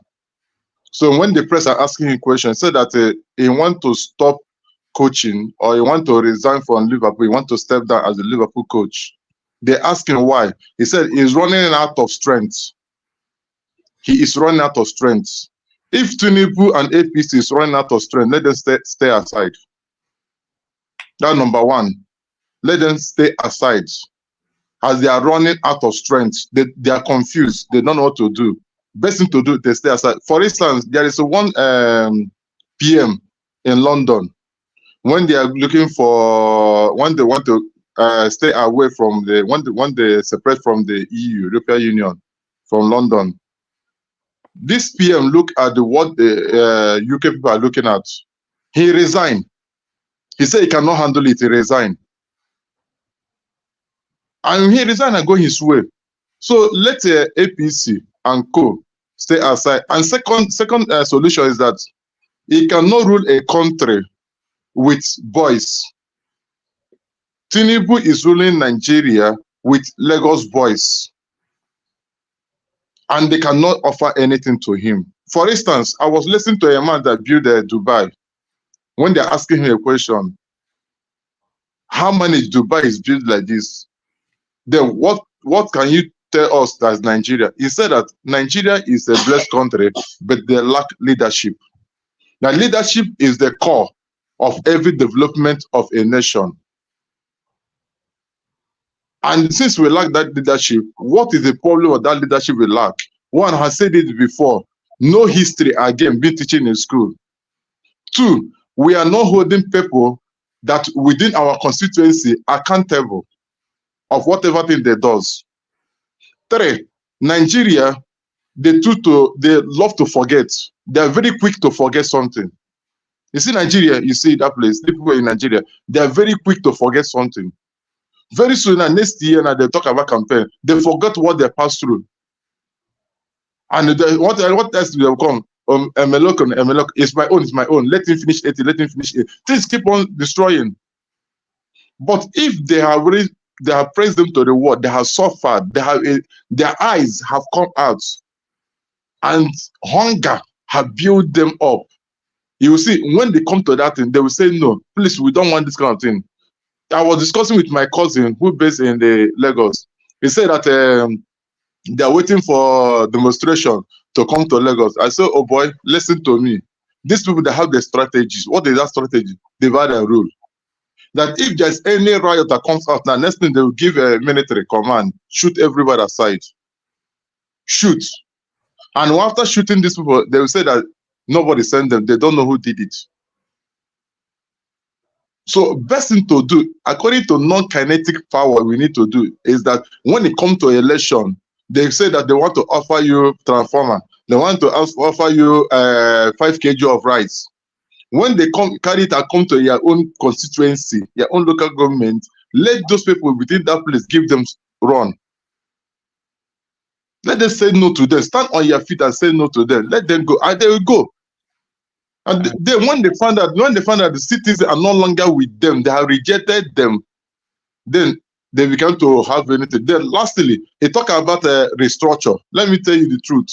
So when the press are asking him questions, he said that he want to stop coaching, or he want to resign from Liverpool, he want to step down as the Liverpool coach. They asked him why. He said he's running out of strength. He is running out of strength. If Tinubu and APC is running out of strength, let them stay aside. That's number one. Let them stay aside. As they are running out of strength, they are confused. They don't know what to do. Best thing to do, they stay aside. For instance, there is one PM in London. When they are looking for, when they want to stay away from when they separate from the EU, European Union, from London, this PM look at what the UK people are looking at. He resigned. He said he cannot handle it. He resigned. And he resigned and go his way. So let APC and Co stay aside. And second solution is that he cannot rule a country with boys. Tinubu is ruling Nigeria with Lagos boys, and they cannot offer anything to him. For instance, I was listening to a man that built Dubai. When they're asking him a question, how many Dubai is built like this? Then what can you tell us as Nigeria? He said that Nigeria is a blessed country, but they lack leadership. Now, leadership is the core of every development of a nation. And since we lack that leadership, what is the problem of that leadership we lack? One has said it before, no history again being teaching in school. 2, we are not holding people that within our constituency accountable of whatever thing they does. 3, Nigeria, they love to forget. they are very quick to forget something. You see Nigeria, you see that place, the people in Nigeria, they are very quick to forget something. Very soon, next year, now they talk about campaign, they forgot what they passed through. And what else do they come? Emelok, it's my own. Let him finish 80, let him finish 80. Things keep on destroying. But if they have praised them to the world, they have suffered, their eyes have come out, and hunger have built them up. You will see when they come to that thing, they will say, no, please, we don't want this kind of thing. I was discussing with my cousin who based in the Lagos. He said that they are waiting for demonstration to come to Lagos. I said, oh boy, listen to me. These people, they have their strategies. What is that strategy? Divide and rule. That if there's any riot that comes out, now next thing they will give a military command, shoot everybody aside. Shoot. And after shooting these people, they will say that nobody sent them. They don't know who did it. So best thing to do, according to non-kinetic power, we need to do is that when it comes to election, they say that they want to offer you transformer. They want to offer you 5 kg of rice. When they carry it and come to your own constituency, your own local government, let those people within that place give them run. Let them say no to them. Stand on your feet and say no to them. Let them go, and they will go. And then when they found out the citizens are no longer with them, they have rejected them, then they began to have anything. Then lastly, they talk about restructure. Let me tell you the truth.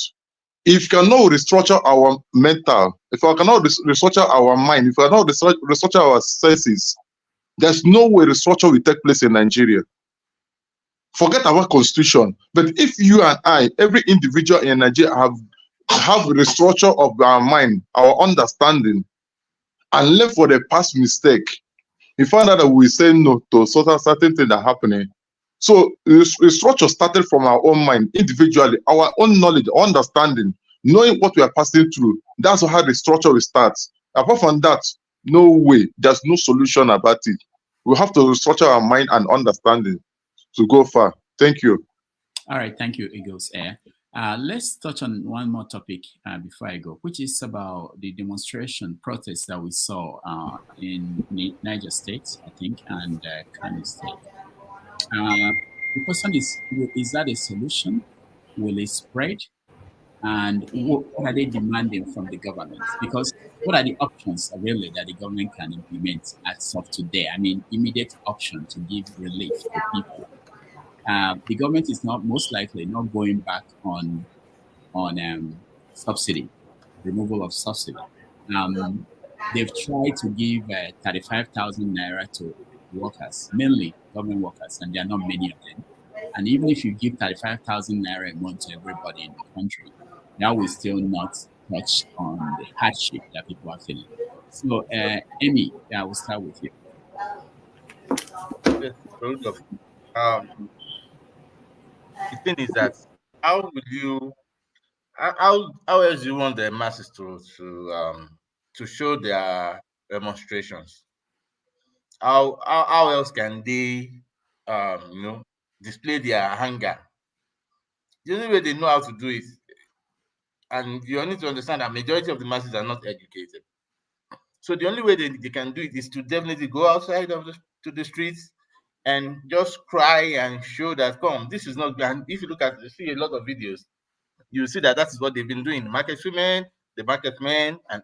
If you cannot restructure our mental, if I cannot restructure our mind, if I cannot restructure our senses, there's no way restructure will take place in Nigeria. Forget about constitution. But if you and I, every individual in Nigeria have a restructure of our mind, our understanding, and learn for the past mistake, we find out that we say no to certain things that are happening. So restructure started from our own mind, individually, our own knowledge, understanding, knowing what we are passing through. That's how the restructure will start. Apart from that, no way. There's no solution about it. We have to restructure our mind and understanding to go far. Thank you. All right, thank you, Eagles Air. Let's touch on one more topic before I go, which is about the demonstration protests that we saw in Niger State, I think, and Kano State. The question is that a solution? Will it spread? And what are they demanding from the government? Because what are the options really that the government can implement as of today? I mean, immediate option to give relief to people. The government is not most likely not going back on subsidy, removal of subsidy. They've tried to give 35,000 Naira to workers, mainly government workers, and there are not many of them. And even if you give 35,000 Naira a month to everybody in the country, that will still not touch on the hardship that people are feeling. So, Amy, I will start with you. Yes, the thing is that how else do you want the masses to show their demonstrations? How else can they display their anger? The only way they know how to do it, and you need to understand that majority of the masses are not educated. So the only way they can do it is to definitely go outside to the streets and just cry and show that, come, this is not. And if you see a lot of videos, you see that is what they've been doing. Market women, the market men, and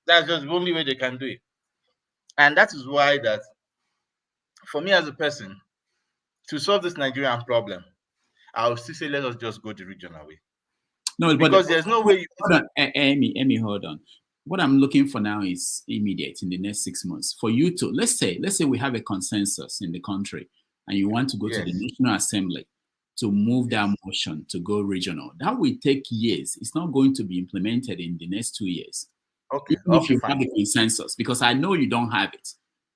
that's just the only way they can do it. And that is why that, for me as a person, to solve this Nigerian problem, I will still say let us just go the regional way. No, because there's no way. Hold on, Amy, hold on. What I'm looking for now is immediate in the next 6 months for you to let's say we have a consensus in the country, and you want to go to the National Assembly to move that motion to go regional. That will take years. It's not going to be implemented in the next 2 years. Okay. If you have a consensus, because I know you don't have it.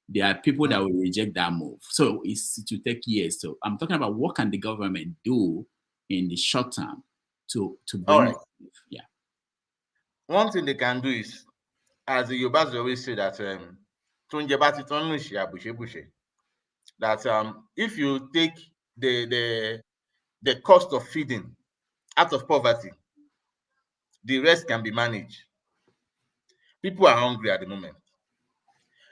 There are people that will reject that move. So it will take years. So I'm talking about what can the government do in the short term to bring it. Yeah. One thing they can do is, as the Yorubas always say, that that if you take the cost of feeding out of poverty, the rest can be managed. People are hungry at the moment.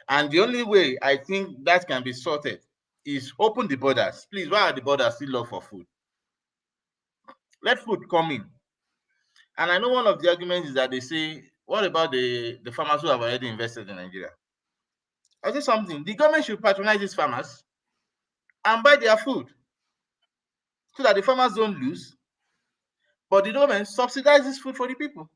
And the only way I think that can be sorted is open the borders. Please, why are the borders still locked for food? Let food come in. And I know one of the arguments is that they say, what about the farmers who have already invested in Nigeria? I say something. The government should patronize these farmers and buy their food so that the farmers don't lose. But the government subsidizes food for the people.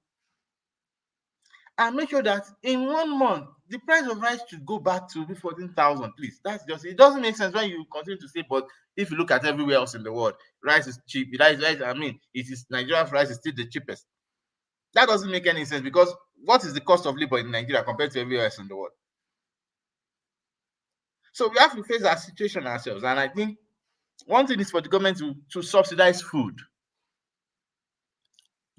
And make sure that in 1 month, the price of rice should go back to 14,000, please. That's just, it doesn't make sense when you continue to say, but if you look at everywhere else in the world, rice is cheap. It is Nigeria's rice is still the cheapest. That doesn't make any sense, because what is the cost of labor in Nigeria compared to everywhere else in the world? So we have to face our situation ourselves. And I think one thing is for the government to subsidize food.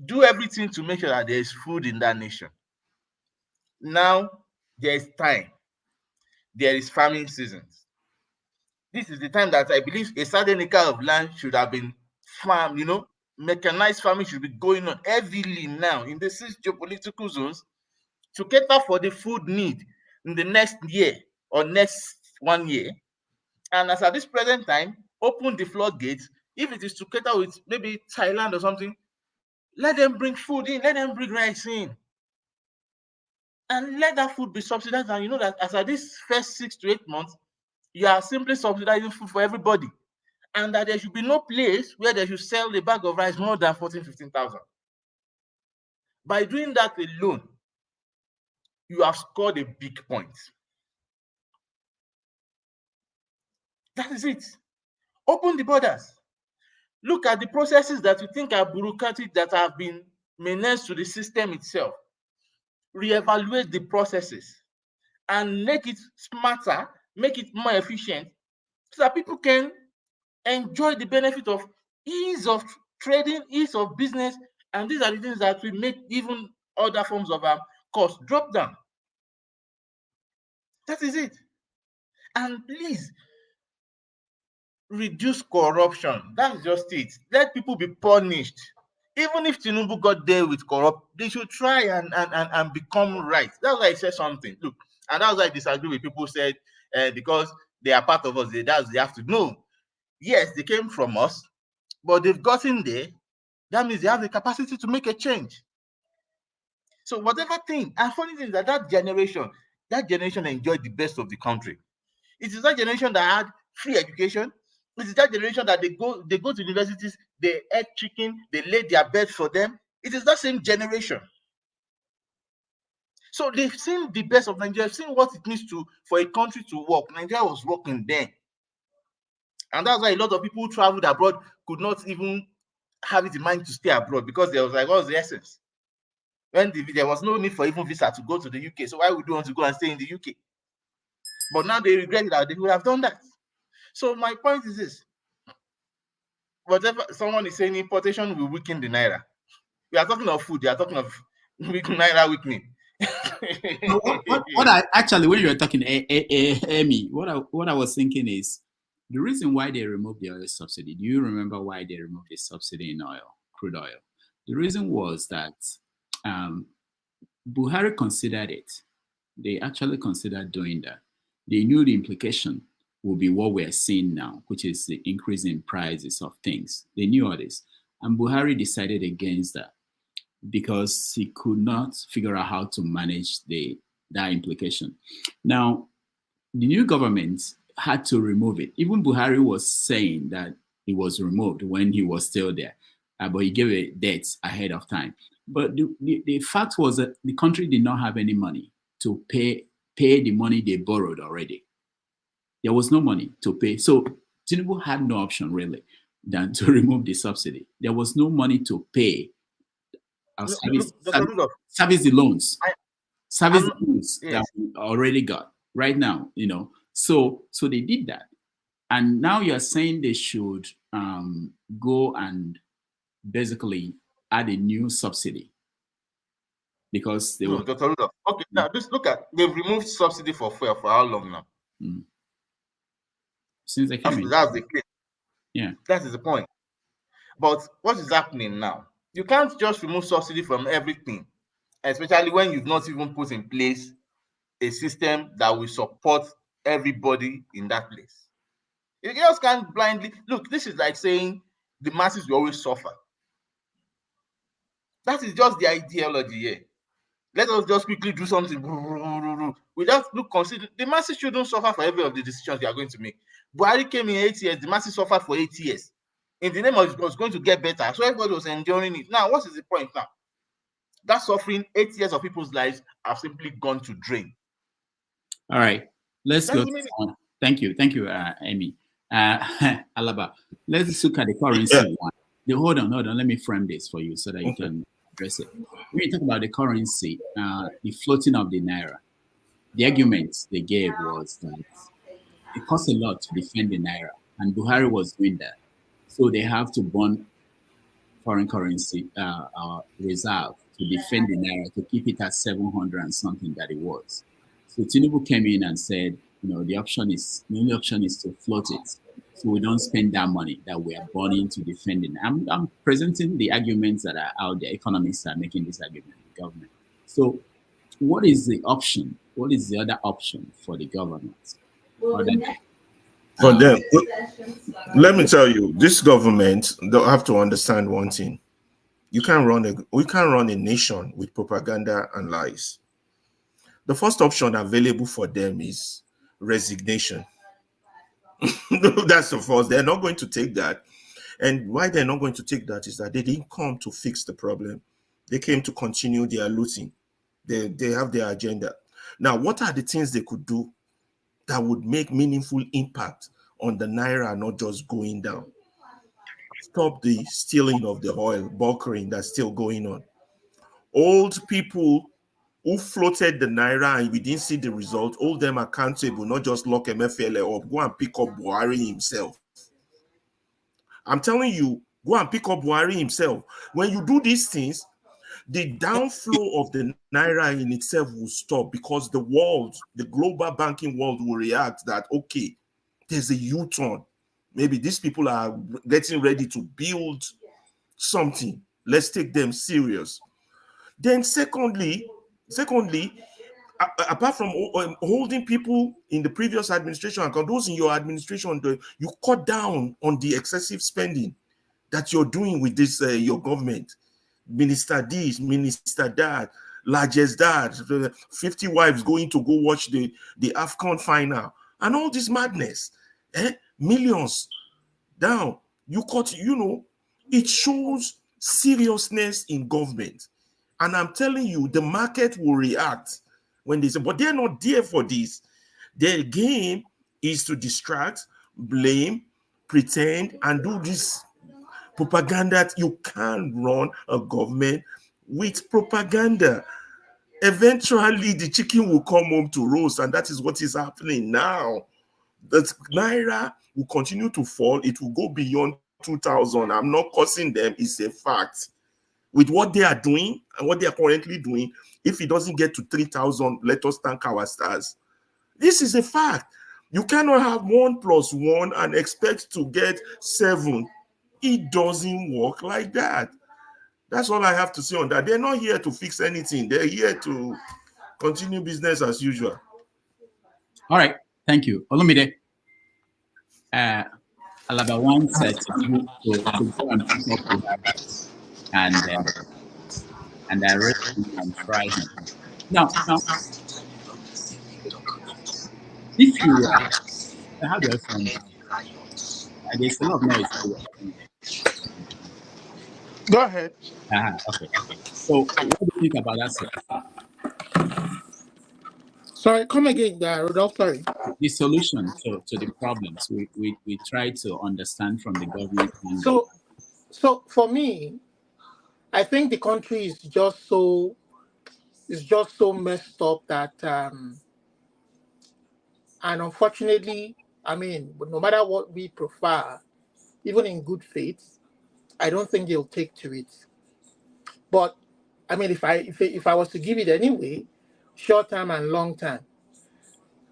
Do everything to make sure that there is food in that nation. Now, there is time. There is farming seasons. This is the time that I believe a certain acre of land should have been farmed, mechanized farming should be going on heavily now in the 6 geopolitical zones to cater for the food need in the next year or next 1 year. And as at this present time, open the floodgates. If it is to cater with maybe Thailand or something, let them bring food in, let them bring rice in. And let that food be subsidized. And you know that as at this first 6 to 8 months, you are simply subsidizing food for everybody. And that there should be no place where they should sell a bag of rice more than 14,000, 15,000. By doing that alone, you have scored a big point. That is it. Open the borders. Look at the processes that you think are bureaucratic that have been menaced to the system itself. Reevaluate the processes and make it smarter, make it more efficient, so that people can enjoy the benefit of ease of trading, ease of business, and these are the things that will make even other forms of cost drop down. That is it. And please, reduce corruption. That's just it. Let people be punished. Even if Tinubu got there with corrupt, they should try and become right. That's why I said something. Look, and that's why I disagree with people who said because they are part of us, they have to know. Yes, they came from us, but they've gotten there. That means they have the capacity to make a change. So whatever thing, and funny thing is that generation enjoyed the best of the country. It is that generation that had free education. It is that generation that they go to universities, they eat chicken, they lay their beds for them. It is that same generation. So they've seen the best of Nigeria, seen what it means for a country to work. Nigeria was working then. And that's why a lot of people who traveled abroad could not even have it in mind to stay abroad, because there was like, what's the essence? When there was no need for even visa to go to the UK. So why would you want to go and stay in the UK? But now they regret that they would have done that. So my point is this. Whatever someone is saying, importation will weaken the Naira. We are talking of food. They are talking of Naira weakening. What I actually, when you were talking, Amy, what I was thinking is the reason why they removed the oil subsidy. Do you remember why they removed the subsidy in oil, crude oil? The reason was that Buhari considered it. They actually considered doing that. They knew the implication will be what we're seeing now, which is the increase in prices of things. They knew all this. And Buhari decided against that because he could not figure out how to manage that implication. Now, the new government had to remove it. Even Buhari was saying that it was removed when he was still there, but he gave a date ahead of time. But the fact was that the country did not have any money to pay the money they borrowed already. There was no money to pay. So Tinubu had no option really than to remove the subsidy. There was no money to pay service the loans. Service the loans that we already got right now, So they did that. And now you're saying they should go and basically add a new subsidy. Because they were... Okay, now just look at, they've removed subsidy for fuel for how long now? Since they came in. That's the case. Yeah. That is the point. But what is happening now? You can't just remove subsidy from everything especially when you've not even put in place a system that will support everybody in that place. You just can't blindly look. This is like saying the masses will always suffer. That is just the ideology here. Let us just quickly do something without consider the masses shouldn't suffer for every of the decisions we are going to make. Buhari came in 8 years, the masses suffered for 8 years. In the name of it was going to get better, so everybody was enduring it. Now, what is the point now? That suffering, 8 years of people's lives have simply gone to drain. All right, let's go. Thank you, Amy. Alaba, let's look at the currency one. Hold on. Let me frame this for you so that you can address it. When you talk about the currency, the floating of the Naira, the argument they gave was that it costs a lot to defend the Naira, and Buhari was doing that. So they have to bond foreign currency reserve to defend the Naira, to keep it at 700 and something that it was. So Tinubu came in and said, the only option is to float it, so we don't spend that money that we are burning to defend it. I'm presenting the arguments that are out there. Economists are making this argument, the government. So what is the option? What is the other option for the government? For them, let me tell you, this government, they'll have to understand one thing. We can't run a nation with propaganda and lies. The first option available for them is resignation. That's the first. They're not going to take that. And why they're not going to take that is that they didn't come to fix the problem. They came to continue their looting. They have their agenda. Now, what are the things they could do that would make meaningful impact on the Naira, not just going down? Stop the stealing of the oil, bunkering that's still going on. Old people who floated the Naira and we didn't see the result, hold them accountable, not just lock MFLA up. Go and pick up Buhari himself. I'm telling you, go and pick up Buhari himself. When you do these things, the downflow of the Naira in itself will stop, because the world, the global banking world, will react that, okay, there's a U-turn. Maybe these people are getting ready to build something. Let's take them serious. Then secondly, apart from holding people in the previous administration and those in your administration, you cut down on the excessive spending that you're doing with this your government. Minister this, minister that, largest that, 50 wives going to go watch the AFCON final, and all this madness. Millions down. You cut, it shows seriousness in government. And I'm telling you, the market will react when they say, but they're not there for this. Their game is to distract, blame, pretend, and do this propaganda. You can't run a government with propaganda. Eventually, the chicken will come home to roast, and that is what is happening now. The Naira will continue to fall. It will go beyond 2,000. I'm not cursing them. It's a fact. With what they are doing and what they are currently doing, if it doesn't get to 3,000, let us thank our stars. This is a fact. You cannot have 1 + 1 and expect to get 7. It doesn't work like that. That's all I have to say on that. They're not here to fix anything. They're here to continue business as usual. All right. Thank you. Olumide. Alaba wants to go and pick up with that and arrest him and try him. Now, if you how do I find it? There's a lot of noise. Go ahead. Okay. So, what do you think about that? Sorry, come again, Rudolph. Sorry. The solution to the problems we try to understand from the government. So for me, I think the country is just so messed up that and unfortunately, I mean, no matter what we prefer, even in good faith, I don't think they'll take to it. But I mean, if I was to give it anyway, short term and long term.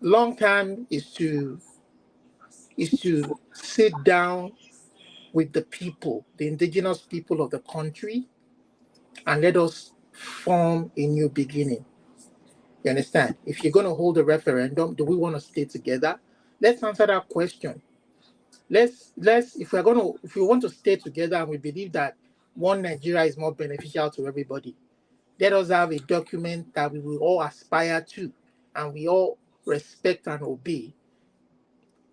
Long term is to sit down with the people, the indigenous people of the country, and let us form a new beginning. You understand? If you're going to hold a referendum, do we want to stay together? Let's answer that question. Let's if we want to stay together and we believe that one Nigeria is more beneficial to everybody, let us have a document that we will all aspire to and we all respect and obey.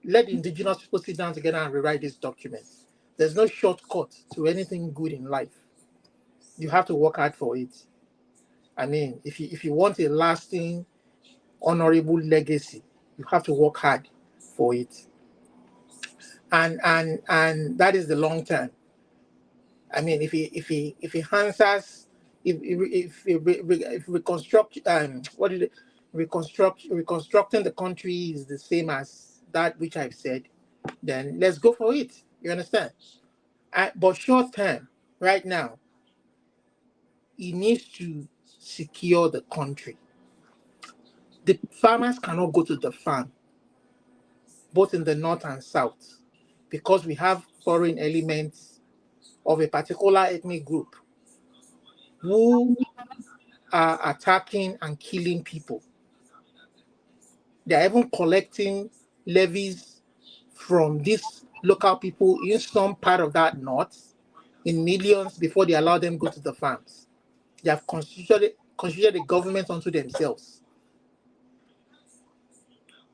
Let the indigenous people sit down together and rewrite this document. There's no shortcut to anything good in life. You have to work hard for it. I mean, if you want a lasting, honorable legacy, you have to work hard for it. And that is the long term. I mean, if he answers, if reconstructing the country is the same as that which I've said, then let's go for it. You understand? But short term, right now, he needs to secure the country. The farmers cannot go to the farm, both in the north and south, because we have foreign elements of a particular ethnic group who are attacking and killing people. They are even collecting levies from these local people in some part of that north in millions before they allow them to go to the farms. They have constituted the government unto themselves.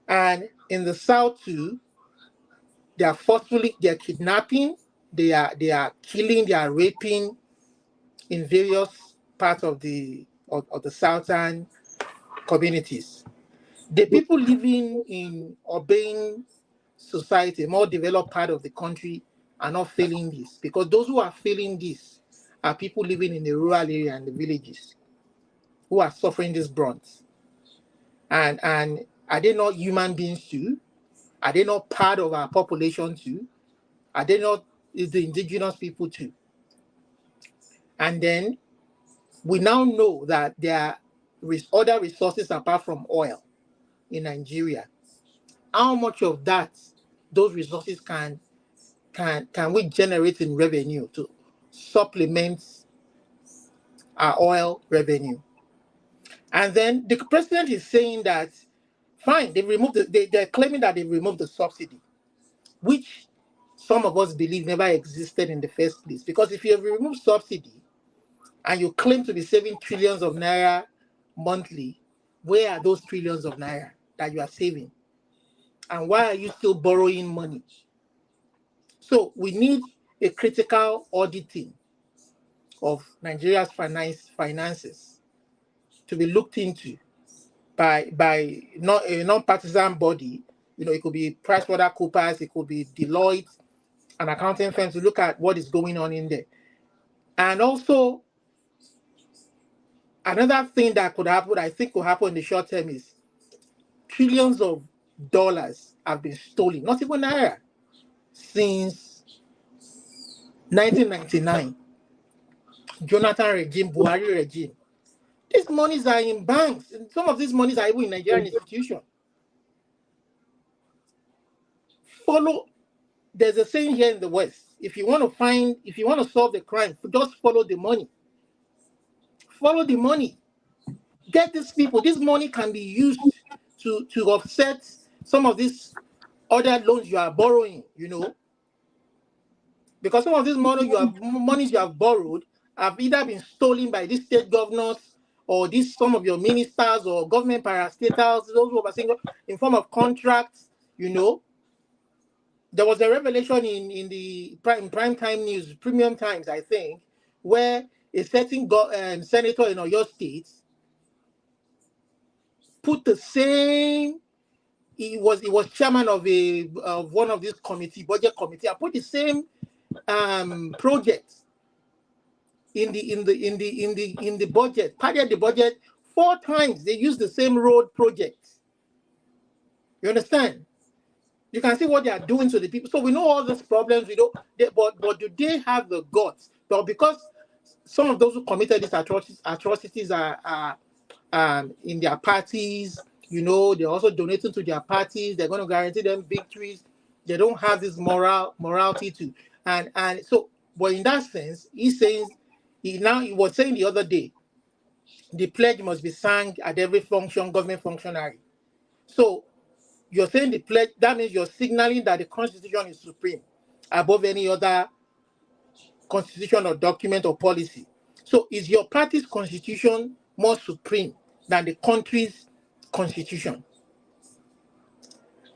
And in the south too, they are kidnapping, they are killing, they are raping in various parts of the southern communities. The people living in urban society, more developed part of the country, are not feeling this, because those who are feeling this are people living in the rural area and the villages who are suffering this brunt. And are they not human beings too? Are they not part of our population too? Are they not the indigenous people too? And then we now know that there are other resources apart from oil in Nigeria. How much of those resources can we generate in revenue to supplement our oil revenue? And then the president is saying that, fine, they're claiming that they removed the subsidy, which some of us believe never existed in the first place. Because if you remove subsidy and you claim to be saving trillions of naira monthly, where are those trillions of naira that you are saving? And why are you still borrowing money? So we need a critical auditing of Nigeria's finances to be looked into by not a non-partisan body. You know, it could be PricewaterhouseCoopers, it could be Deloitte, an accounting firm, to look at what is going on in there. And also, another thing that could happen, I think could happen in the short term, is trillions of dollars have been stolen, not even naira, since 1999. Jonathan regime, Buhari regime. These monies are in banks, and some of these monies are even in Nigerian institutions. There's a saying here in the West: if you want to solve the crime, just follow the money. Follow the money. Get these people. This money can be used to offset some of these other loans you are borrowing, you know. Because some of these monies you have borrowed have either been stolen by these state governors or some of your ministers or government parastatals, those who are saying in form of contracts, you know. There was a revelation in the prime time news, Premium Times, I think, where a certain senator in Oyo State put the same. He was chairman of one of these budget committee. I put the same project in the budget, padded the budget 4 times. They used the same road project. You understand? You can see what they are doing to the people. So we know all these problems. We know, but do they have the guts? But because some of those who committed these atrocities are in their parties, you know, they're also donating to their parties. They're going to guarantee them victories. They don't have this morality too. And so, but in that sense, he was saying the other day the pledge must be sung at every government functionary. So you're saying the pledge, that means you're signaling that the Constitution is supreme above any other constitution or document or policy. So is your party's constitution more supreme than the country's constitution?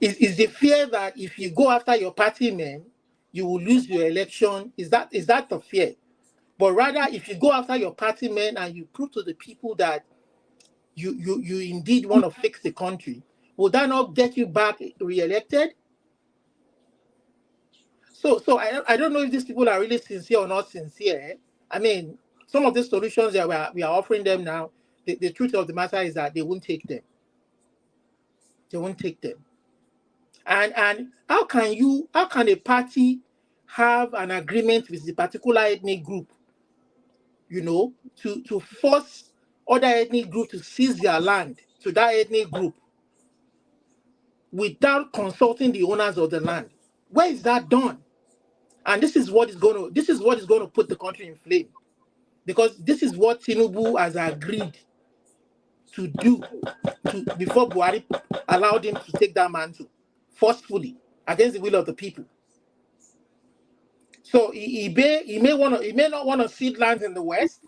Is the fear that if you go after your party men, you will lose your election? Is that the fear? But rather, if you go after your party men and you prove to the people that you indeed want to fix the country, will that not get you back re-elected? So I don't know if these people are really sincere or not sincere. I mean, some of the solutions that we are offering them now, the truth of the matter is that they won't take them. They won't take them. And how can a party have an agreement with the particular ethnic group, to force other ethnic group to seize their land to that ethnic group without consulting the owners of the land? Where is that done? And this is what is going to put the country in flame, because this is what Tinubu has agreed to do before Buhari allowed him to take that mantle forcefully against the will of the people. So he may not want to cede lands in the West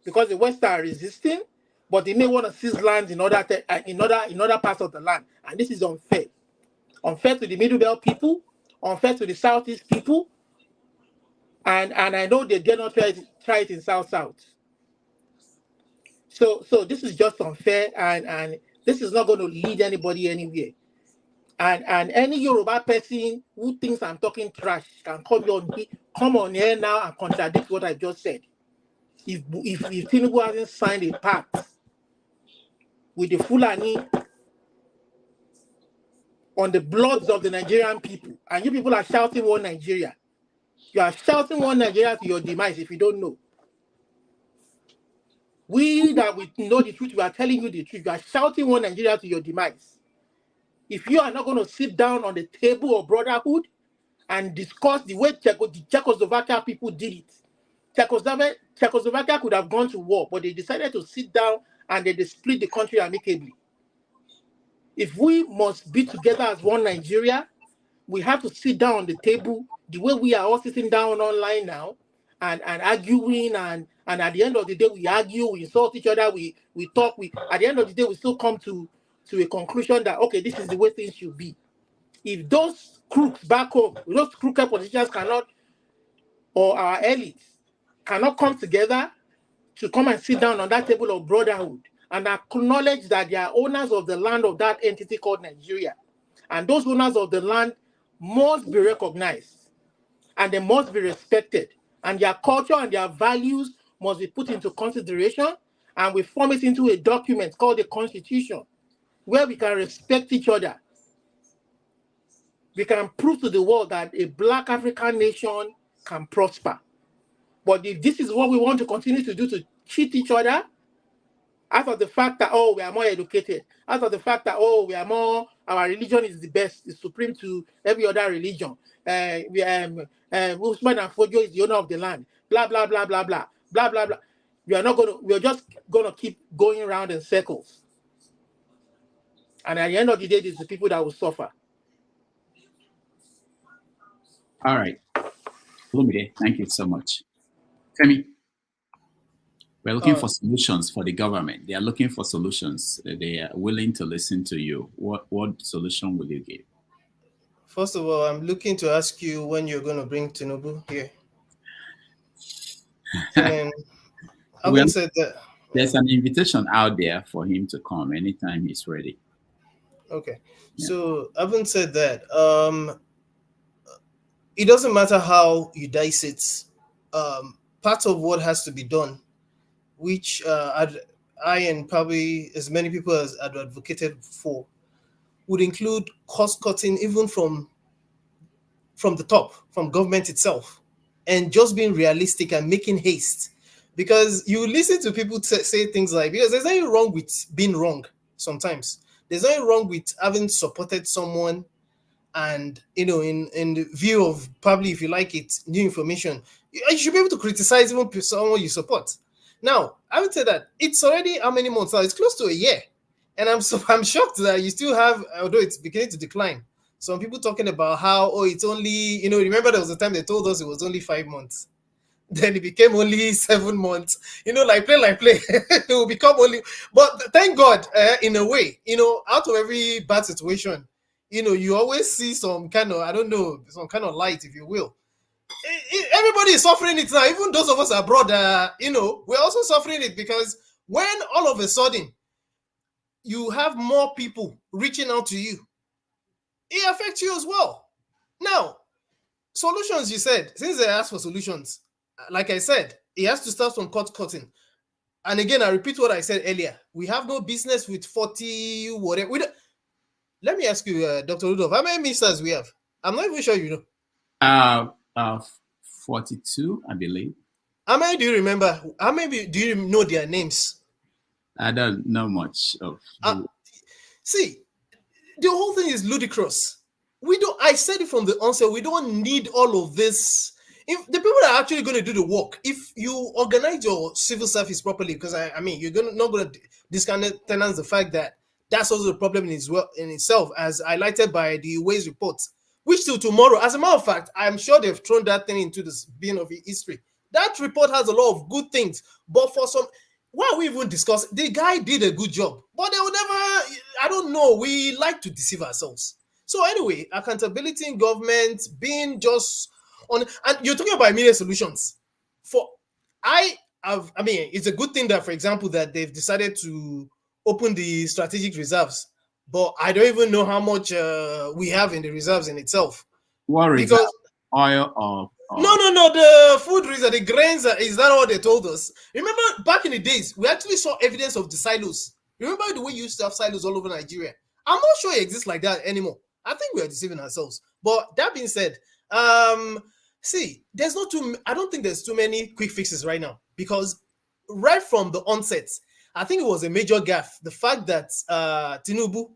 because the West are resisting, but he may want to seize lands in other parts of the land, and this is unfair. Unfair to the Middle Belt people, unfair to the Southeast people, and I know they dare not try it in South. So this is just unfair, and this is not going to lead anybody anywhere. And any Yoruba person who thinks I'm talking trash can come on here now and contradict what I just said. If Tinubu hasn't signed a pact with the Fulani on the bloods of the Nigerian people, and you people are shouting one Nigeria, you are shouting one Nigeria to your demise if you don't know. We know the truth, we are telling you the truth. You are shouting one Nigeria to your demise. If you are not going to sit down on the table of brotherhood and discuss the way the Czechoslovakia people did it, Czechoslovakia could have gone to war, but they decided to sit down and they split the country amicably. If we must be together as one Nigeria, we have to sit down on the table the way we are all sitting down online now and arguing, and at the end of the day we argue, we insult each other, we talk, at the end of the day we still come to a conclusion that, okay, this is the way things should be. If those crooks back home, those crooked politicians cannot, or our elites cannot come together to come and sit down on that table of brotherhood and acknowledge that they are owners of the land of that entity called Nigeria, and those owners of the land must be recognized and they must be respected, and their culture and their values must be put into consideration, and we form it into a document called the Constitution, where we can respect each other. We can prove to the world that a Black African nation can prosper. But if this is what we want to continue to do, to cheat each other, out of the fact that, we are more educated, out of the fact that, our religion is the best, is supreme to every other religion, Usman and Fodio is the owner of the land, blah, blah, blah, blah, blah, blah, blah, blah. We are just going to keep going around in circles. And at the end of the day, it's the people that will suffer. All right. Olumide, thank you so much. Femi, we're looking for solutions for the government. They are looking for solutions. They are willing to listen to you. What solution will you give? First of all, I'm looking to ask you when you're going to bring Tinubu here. And having said that, there's an invitation out there for him to come anytime he's ready. Okay. Yeah. So having said that, it doesn't matter how you dice it. Part of what has to be done, which I and probably as many people as I'd advocated for, would include cost cutting even from the top, from government itself, and just being realistic and making haste. Because you listen to people say things like, because there's nothing wrong with being wrong sometimes. There's nothing wrong with having supported someone and, in the view of probably, if you like it, new information, you should be able to criticize even someone you support. Now, I would say that it's already how many months now? It's close to a year. And I'm shocked that you still have, although it's beginning to decline, some people talking about how, it's only, remember there was a time they told us it was only 5 months. Then it became only 7 months. Like play. It will become only. But thank God, in a way, out of every bad situation, you always see some kind of, I don't know, some kind of light, if you will. Everybody is suffering it now. Even those of us abroad, we're also suffering it, because when all of a sudden you have more people reaching out to you, it affects you as well. Now, solutions, you said, since they asked for solutions, like I said, it has to start from cut cutting. And again, I repeat what I said earlier. We have no business with 40 whatever. Let me ask you, Dr. Rudolph, how many ministers we have? I'm not even sure you know. 42, I believe. How many do you remember? How many do you know their names? I don't know much of. See, the whole thing is ludicrous. I said it from the onset, we don't need all of this. If the people that are actually going to do the work, if you organize your civil service properly, because you're not going to discountenance the fact that that's also the problem in itself, as highlighted by the Ways report, which till tomorrow, as a matter of fact, I'm sure they've thrown that thing into the bin of history. That report has a lot of good things, but for some, why are we even discussing? The guy did a good job, but they will never, I don't know, we like to deceive ourselves. So anyway, accountability in government being just on, and you're talking about immediate solutions. It's a good thing that, for example, that they've decided to open the strategic reserves, but I don't even know how much we have in the reserves in itself. What reserve? Oil or? No, the food reserve, the grains, is that all they told us? Remember, back in the days, we actually saw evidence of the silos. Remember the way you used to have silos all over Nigeria? I'm not sure it exists like that anymore. I think we are deceiving ourselves. But that being said, see, I don't think there's too many quick fixes right now, because right from the onset, I think it was a major gaffe. The fact that Tinubu,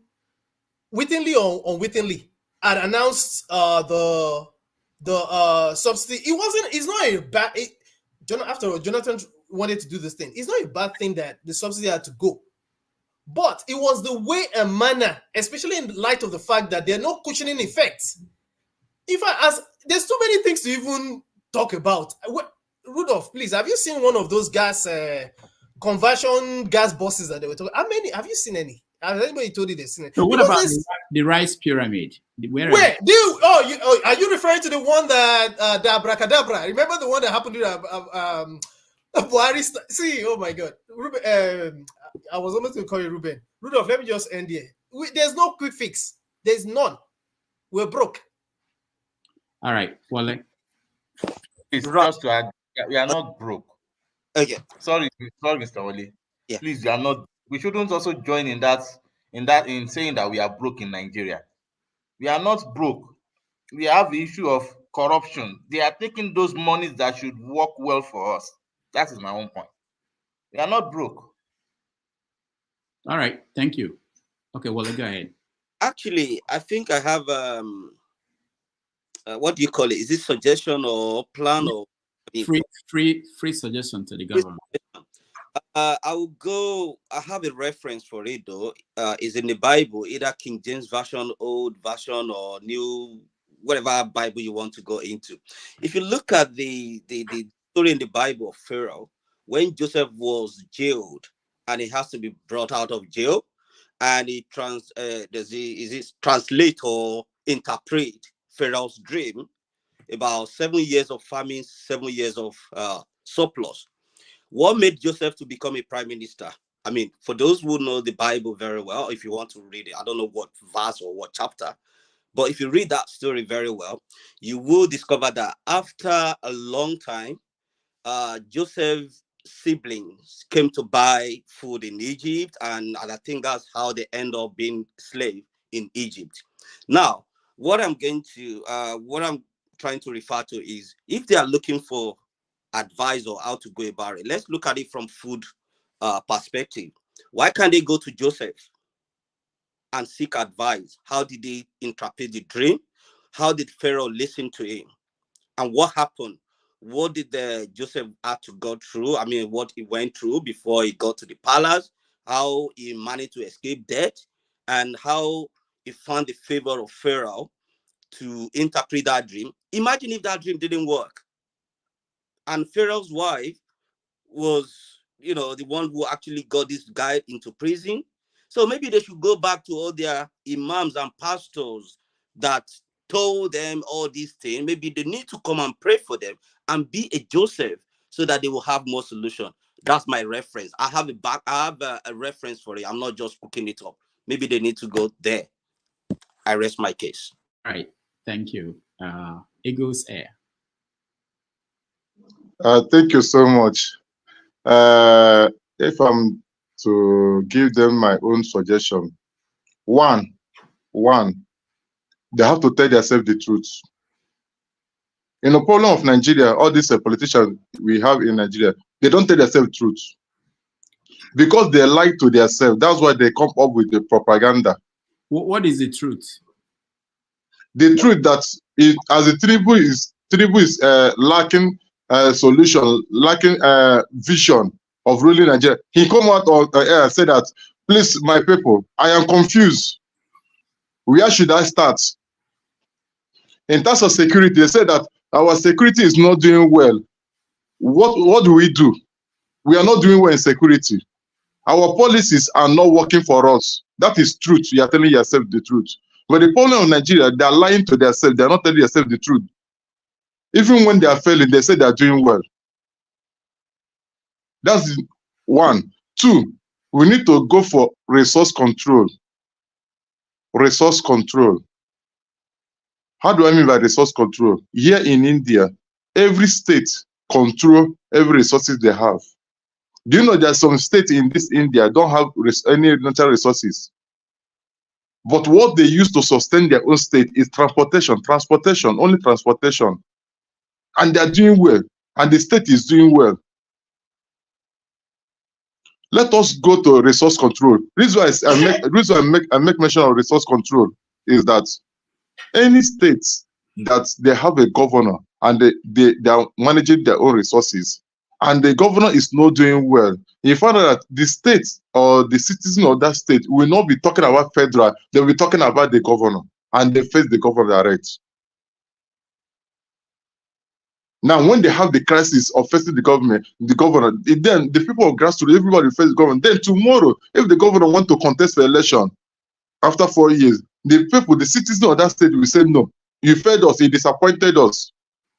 wittingly or unwittingly, had announced the subsidy. It's not a bad. After all, Jonathan wanted to do this thing. It's not a bad thing that the subsidy had to go. But it was the way and manner, especially in light of the fact that there are no cushioning effects. There's too many things to even talk about. Rudolph, please, have you seen one of those gas conversion gas buses that they were talking? How many? Have you seen any? Has anybody told you they've seen it? So what about the rice pyramid? Where? Are you referring to the one that the abracadabra? Remember the one that happened to Buhari? See, oh my God, Ruben, I was almost going to call you Ruben. Rudolph, let me just end here. There's no quick fix. There's none. We're broke. All right. Well, it's just to add, we are not broke. Okay. Sorry, Mr. Oli. Yeah. Please, we are not. We shouldn't also join in saying that we are broke in Nigeria. We are not broke. We have the issue of corruption. They are taking those monies that should work well for us. That is my own point. We are not broke. All right. Thank you. Okay. Well, go ahead. Actually, I think I have what do you call it? Is it suggestion or plan or free suggestion to the government? I will go. I have a reference for it though. It's in the Bible, either King James Version, Old Version, or New, whatever Bible you want to go into. If you look at the story in the Bible of Pharaoh, when Joseph was jailed and he has to be brought out of jail, and he translate or interpret Pharaoh's dream about 7 years of famine, 7 years of surplus. What made Joseph to become a prime minister? I mean, for those who know the Bible very well, if you want to read it, I don't know what verse or what chapter, but if you read that story very well, you will discover that after a long time, Joseph's siblings came to buy food in Egypt, and I think that's how they end up being slaves in Egypt. Now, what I'm trying to refer to is, if they are looking for advice or how to go about it, let's look at it from food perspective. Why can't they go to Joseph and seek advice? How did he interpret the dream? How did Pharaoh listen to him? And what happened what did Joseph have to go through? I mean, what he went through before he got to the palace, how he managed to escape death, and how he found the favor of Pharaoh to interpret that dream. Imagine if that dream didn't work, and Pharaoh's wife was, the one who actually got this guy into prison. So maybe they should go back to all their imams and pastors that told them all these things. Maybe they need to come and pray for them and be a Joseph so that they will have more solution. That's my reference. I have a reference for it. I'm not just cooking it up. Maybe they need to go there. I rest my case. All right. Thank you. Eagles Air. Thank you so much. If I'm to give them my own suggestion, one, they have to tell themselves the truth. In the problem of Nigeria, all these politicians we have in Nigeria, they don't tell themselves the truth. Because they lie to themselves, that's why they come up with the propaganda. What is the truth? The truth that as the Tinubu is lacking solution, lacking vision of ruling Nigeria. He come out on air and said that, please, my people, I am confused. Where should I start? In terms of security, they said that our security is not doing well. What do? We are not doing well in security. Our policies are not working for us. That is truth. You are telling yourself the truth. But the problem of Nigeria, they are lying to themselves. They are not telling themselves the truth. Even when they are failing, they say they are doing well. That's one. Two, we need to go for resource control. Resource control. How do I mean by resource control? Here in India, every state control every resources they have. Do you know that some states in this India don't have any natural resources? But what they use to sustain their own state is transportation, only transportation. And they are doing well, and the state is doing well. Let us go to resource control. This is why I make mention of resource control is that any states that they have a governor and they are managing their own resources, and the governor is not doing well, you find out that the state or the citizen of that state will not be talking about federal, they'll be talking about the governor, and they face the governor direct. Now, when they have the crisis of facing the governor, then the people of grassroots, everybody face the government. Then tomorrow, if the governor want to contest the election after 4 years, the people, the citizens of that state will say, no, you failed us, you disappointed us.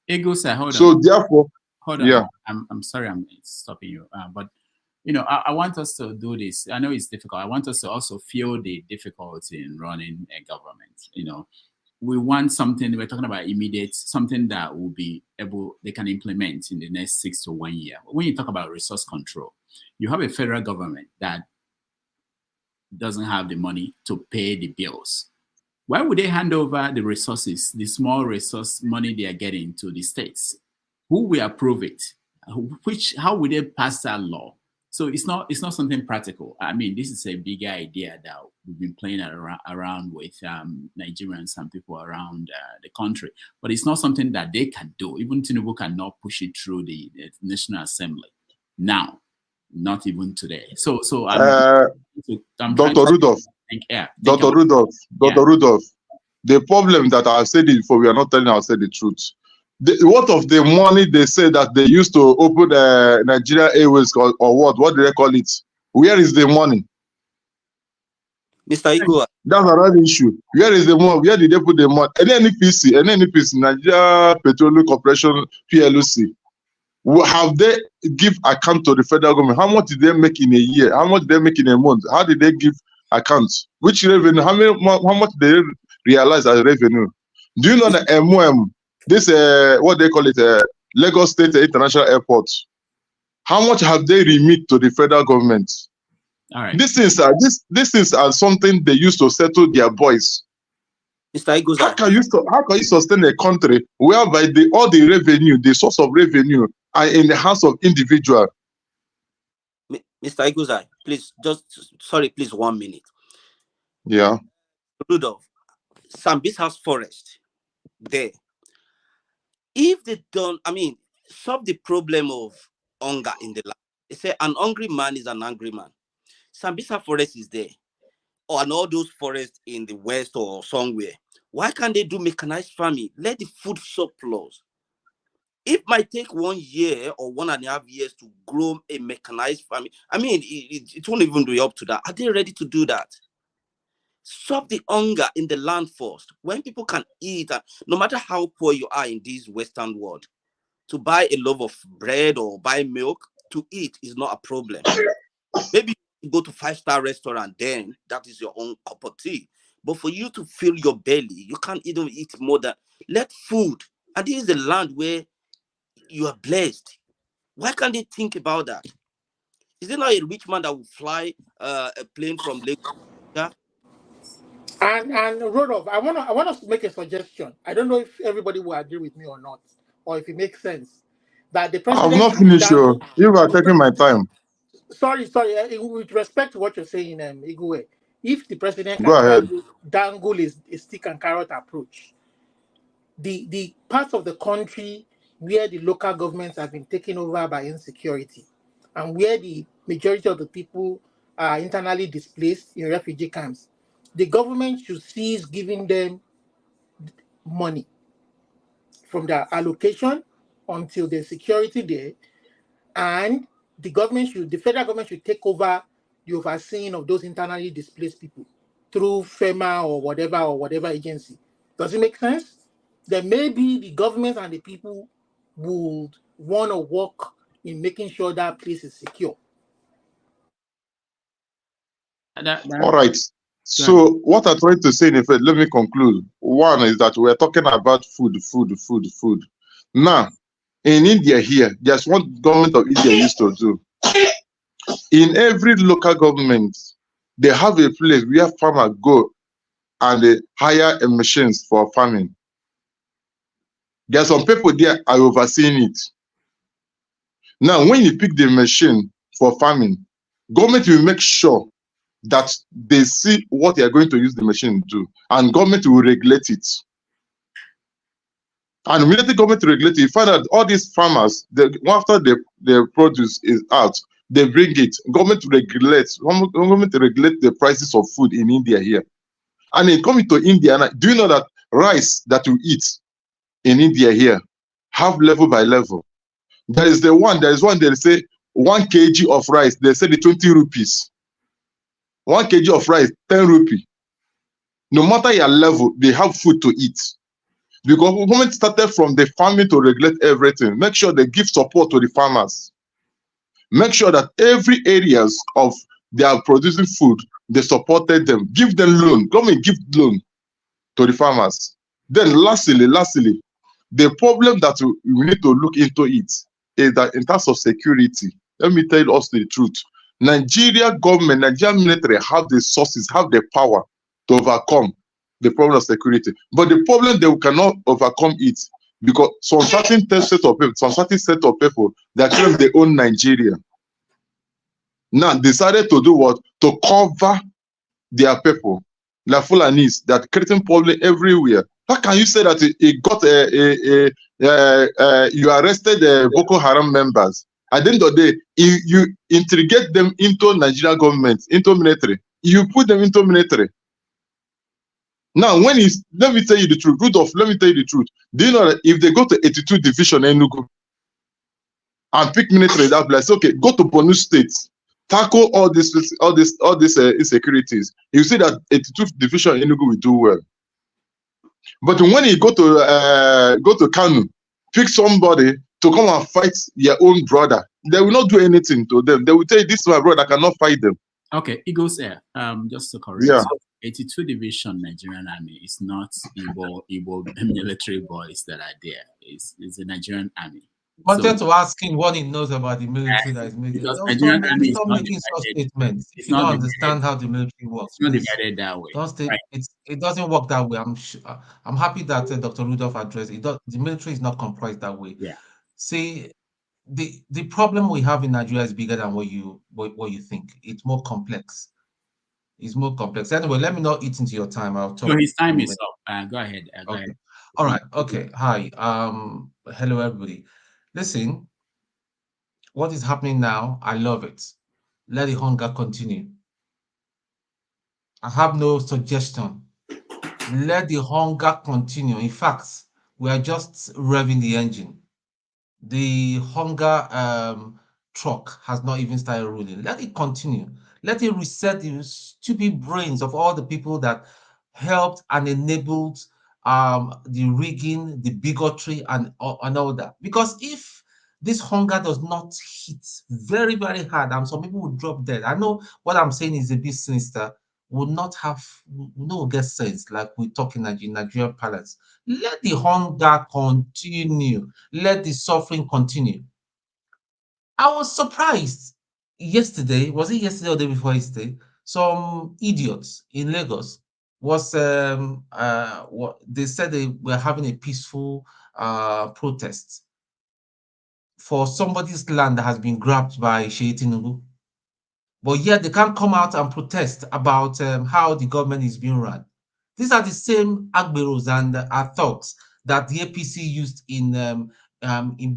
Ego, sir, hold on. So therefore, hold on. Yeah. I'm sorry I'm stopping you, but I want us to do this. I know it's difficult. I want us to also feel the difficulty in running a government. We want something, we're talking about immediate, something that will be able, they can implement in the next 6 to 1 year. When you talk about resource control, you have a federal government that doesn't have the money to pay the bills. Why would they hand over the resources, the small resource money they are getting to the states? Who will approve it? How would they pass that law? So it's not something practical. I mean, this is a bigger idea that we've been playing around with Nigerians and people around the country. But it's not something that they can do. Even Tinubu cannot push it through the National Assembly now, not even today. So I'm Dr. Rudolph, Dr. Rudolph, the problem that I've said it before, we are not telling ourselves the truth. What of the money they say that they used to open Nigeria Airways or what? What do they call it? Where is the money? Mr. Igua. That's another issue. Where is the money? Where did they put the money? NNPC, Nigeria Petroleum Corporation, PLC. Have they give account to the federal government? How much did they make in a year? How much did they make in a month? How did they give accounts? Which revenue? How much did they realize as revenue? Do you know the MOM? This what they call it, Lagos State International Airport. How much have they remit to the federal government? All right. These things are something they used to settle their boys. How can you sustain a country whereby all the revenue, the source of revenue, are in the hands of individual? Mr. Iguzai, please, please 1 minute. Yeah. Rudolph, Sambisa Forest, there. If they don't, solve the problem of hunger in the land. They say an hungry man is an angry man. Sambisa forest is there, or and all those forests in the west or somewhere. Why can't they do mechanized farming? Let the food surplus. It might take 1 year or 1.5 years to grow a mechanized farming. I mean, it won't even be up to that. Are they ready to do that? Solve the hunger in the land first. When people can eat, no matter how poor you are in this Western world, to buy a loaf of bread or buy milk to eat is not a problem. Maybe you go to 5-star restaurant, then that is your own cup of tea. But for you to fill your belly, you can't even eat more than let food. And this is the land where you are blessed. Why can't they think about that? Is it not a rich man that will fly a plane from Lagos? Yeah? And Rodolph, I want us to make a suggestion. I don't know if everybody will agree with me or not, or if it makes sense that the president. I'm not finished, sure. You are taking my time. Sorry. With respect to what you're saying, Igwe, if the president Go ahead. dangle is a stick and carrot approach, the parts of the country where the local governments have been taken over by insecurity, and where the majority of the people are internally displaced in refugee camps, the government should cease giving them money from their allocation until there's security there, and the federal government should take over the overseeing of those internally displaced people through FEMA or whatever agency. Does it make sense? Then maybe the government and the people would want to work in making sure that place is secure. All right. So what I'm trying to say, in effect, let me conclude. One is that we're talking about food. Now, in India here, there's one government of India used to do. In every local government, they have a place where farmers go and they hire machines for farming. There are some people there are overseeing it. Now, when you pick the machine for farming, government will make sure that they see what they are going to use the machine to do, and government will regulate it. And when the government regulates it, you find out all these farmers, after their produce is out, they bring it. Government regulates the prices of food in India here. And in coming to India, do you know that rice that you eat in India here have level by level? There is one they say 1 kg of rice, they say the 20 rupees. 1 kg of rice, 10 rupees. No matter your level, they have food to eat. Because the government started from the farming to regulate everything. Make sure they give support to the farmers. Make sure that every areas of they are producing food, they supported them. Give them loan. Government give loan to the farmers. Then lastly, the problem that we need to look into it is that in terms of security, let me tell us the truth. Nigeria government, Nigerian military have the sources, have the power to overcome the problem of security. But the problem they cannot overcome it because some certain set of people that claim they own Nigeria now decided to do what? To cover their people, the Fulanis, that creating problem everywhere. How can you say that it got you arrested Boko Haram members? At the end of the day, you integrate them into Nigerian government, into military. You put them into military. Now, let me tell you the truth. Rudolph, let me tell you the truth. Do you know that if they go to 82 Division Enugu and pick military that place, okay, go to Borno State, tackle all these insecurities. You see that 82 Division Enugu will do well. But when you go to Kanu, pick somebody to come and fight your own brother, they will not do anything to them. They will tell you, this is my brother, I cannot fight them. Okay, Eagles Air. Just to correct, yeah. 82 Division Nigerian Army is not Igbo military boys that are there. It's the Nigerian Army. Wanted to ask him what he knows about the military that is making. Because Nigerian Army is not making such statements. If you don't understand how the military works, it's not divided that way. It doesn't work that way. I'm happy that Dr. Rudolph addressed it. The military is not comprised that way. Yeah. See, the problem we have in Nigeria is bigger than what you think. It's more complex. It's more complex. Anyway, let me not eat into your time. I'll talk. So his time is up. Go ahead. Go ahead. All right. Okay. Hi. Hello, everybody. Listen, what is happening now, I love it. Let the hunger continue. I have no suggestion. Let the hunger continue. In fact, we are just revving the engine. The hunger truck has not even started rolling. Let it continue. Let it reset the stupid brains of all the people that helped and enabled the rigging, the bigotry, and all that. Because if this hunger does not hit very, very hard, and some people will drop dead. I know what I'm saying is a bit sinister. Will not have, will not get sense like we talk in Nigerian parlance. Let the hunger continue. Let the suffering continue. I was surprised yesterday. Was it yesterday or the day before yesterday? Some idiots in Lagos was what they said they were having a peaceful protest for somebody's land that has been grabbed by Sheyi Tinubu. But yet they can't come out and protest about how the government is being run. These are the same agberos and thugs that the APC used in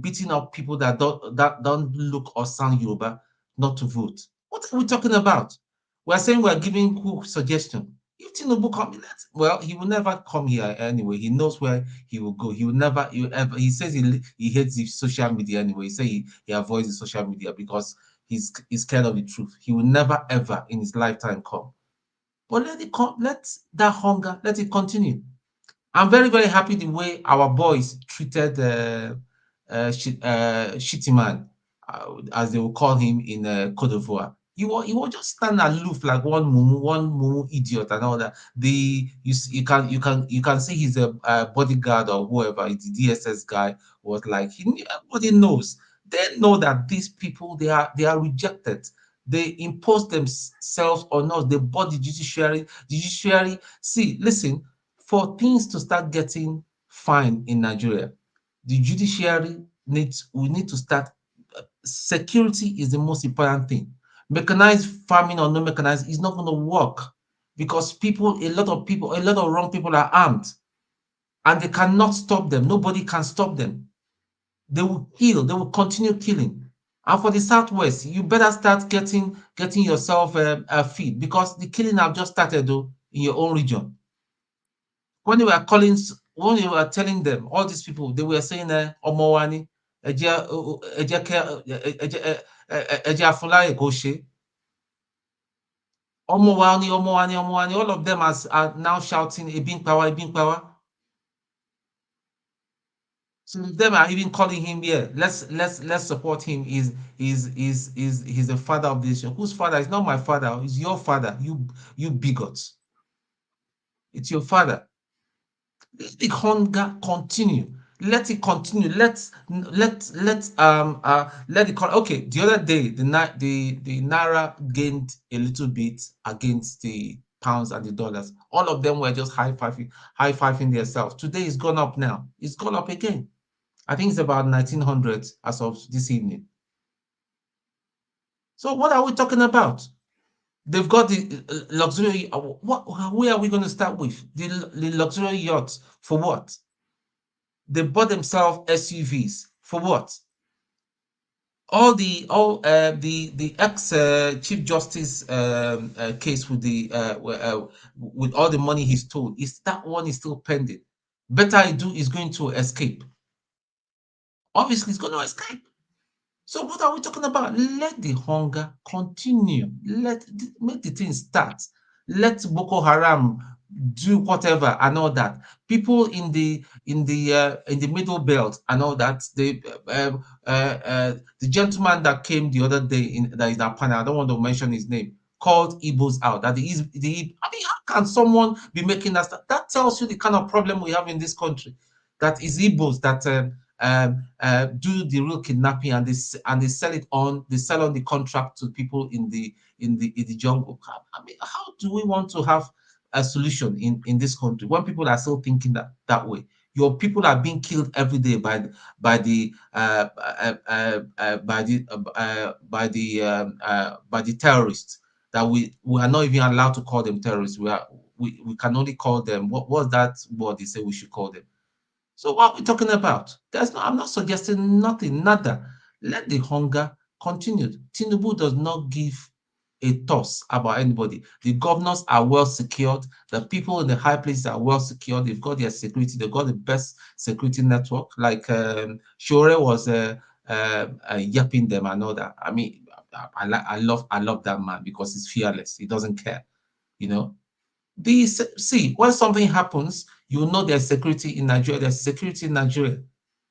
beating up people that don't look or sound Yoruba not to vote. What are we talking about? We're saying we're giving who suggestion. If Tinubu come, well, he will never come here anyway. He knows where he will go. He will never, he will ever. He says he hates the social media anyway. He says he avoids the social media because he's scared of the truth. He will never ever in his lifetime come. But let it come. Let that hunger. Let it continue. I'm very, very happy the way our boys treated Shitty Man, as they will call him in Cote d'Ivoire. He will just stand aloof like one mumu idiot and all that. You can see he's a bodyguard or whoever. The DSS guy was like, everybody knows. They know that these people they are rejected. They impose themselves on us. They bought the judiciary. See, listen. For things to start getting fine in Nigeria, the judiciary we need to start. Security is the most important thing. Mechanized farming or no mechanized is not going to work because a lot of wrong people are armed and they cannot stop them. Nobody can stop them. They will kill. They will continue killing. And for the Southwest, you better start getting yourself a feed because the killing have just started though in your own region. When they were telling them, all these people, they were saying, Omowani, Omowani, all of them are now shouting, Ibin power. Some of them are even calling him here. Let's support him. He's the father of this nation. Whose father? It's not my father. It's your father. You bigots. It's your father. Let the hunger continue. Let it continue. Let it. Okay. The other day, the Naira gained a little bit against the pounds and the dollars. All of them were just high-fiving themselves. Today it's gone up now. It's gone up again. I think it's about 1900 as of this evening. So what are we talking about? They've got the luxury. Where are we going to start with? The luxury yachts for what? They bought themselves SUVs for what? All the ex Chief Justice case with all the money he stole, that one is still pending. Better is going to escape. Obviously, it's going to escape. So what are we talking about? Let the hunger continue. Make the thing start. Let Boko Haram do whatever and all that. People in the middle belt and all that. The gentleman that came the other day that is our panel, I don't want to mention his name, called Igbos out. I mean, how can someone be making that? That tells you the kind of problem we have in this country. That is Igbos that do the real kidnapping and they sell it on. They sell on the contract to people in the jungle. I mean, how do we want to have a solution in this country when people are still thinking that way? Your people are being killed every day by the terrorists that we are not even allowed to call them terrorists. We can only call them, what's that word they say we should call them? So what are we talking about? I'm not suggesting nothing, nada. Let the hunger continue. Tinubu does not give a toss about anybody. The governors are well secured. The people in the high places are well secured. They've got their security. They've got the best security network. Like Shore was yapping them and all that. I mean, I love that man because he's fearless. He doesn't care, you know. See, when something happens, you know there's security in Nigeria. There's security in Nigeria.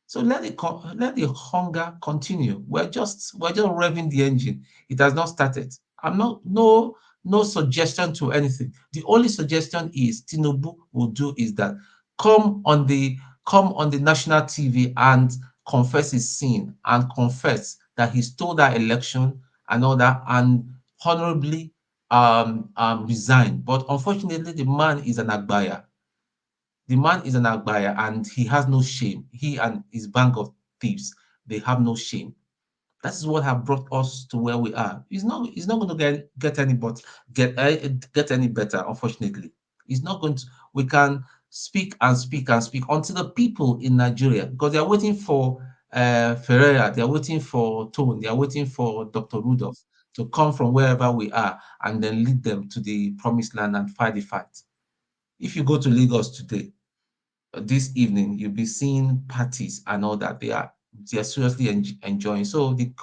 So let the hunger continue. We're just revving the engine. It has not started. I'm not no suggestion to anything. The only suggestion is Tinubu will do is that come on the national TV and confess his sin and confess that he stole that election and all that and honorably resign. But unfortunately, the man is an agbaya. The man is an agbaya and he has no shame. He and his band of thieves, they have no shame. That is what have brought us to where we are. He's not going to get any better, unfortunately. He's not going to. We can speak and speak and speak until the people in Nigeria, because they are waiting for Ferreira, they are waiting for Tone, they are waiting for Dr. Rudolph to come from wherever we are and then lead them to the promised land and fight the fight. If you go to Lagos today, this evening, you'll be seeing parties and all that. They are seriously enjoying. So the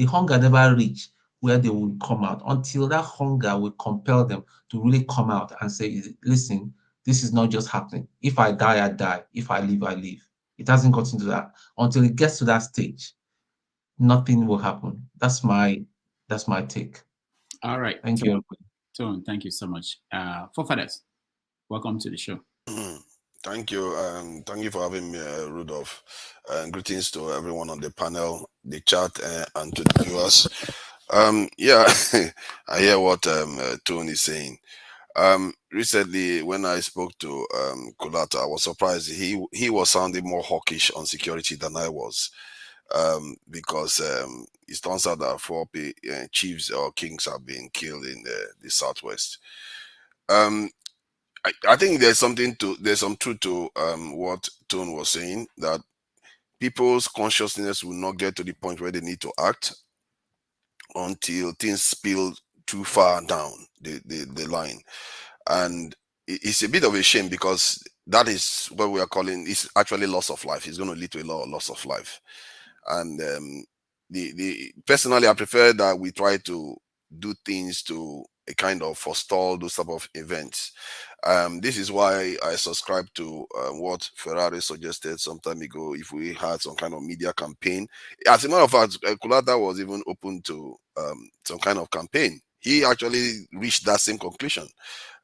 hunger never reach where they will come out until that hunger will compel them to really come out and say, listen, this is not just happening. If I die, I die. If I live, I live. It hasn't gotten to that. Until it gets to that stage, nothing will happen. That's my take. All right. Thank you. Tone, thank you so much. Forefathers, welcome to the show. Thank you. Thank you for having me, Rudolph. Greetings to everyone on the panel, the chat, and to the viewers. Yeah, I hear what Tony is saying. Recently, when I spoke to Kulata, I was surprised he was sounding more hawkish on security than I was, because it turns out that 4 chiefs or kings have been killed in the southwest. I think there's some truth to what Tone was saying, that people's consciousness will not get to the point where they need to act until things spill too far down the line. And it's a bit of a shame, because that is what we are calling, it's actually loss of life. It's going to lead to a lot of loss of life. And personally, I prefer that we try to do things to a kind of forestall those type of events. This is why I subscribe to what Ferrari suggested some time ago. If we had some kind of media campaign, as a matter of fact, Kulata was even open to some kind of campaign. He actually reached that same conclusion,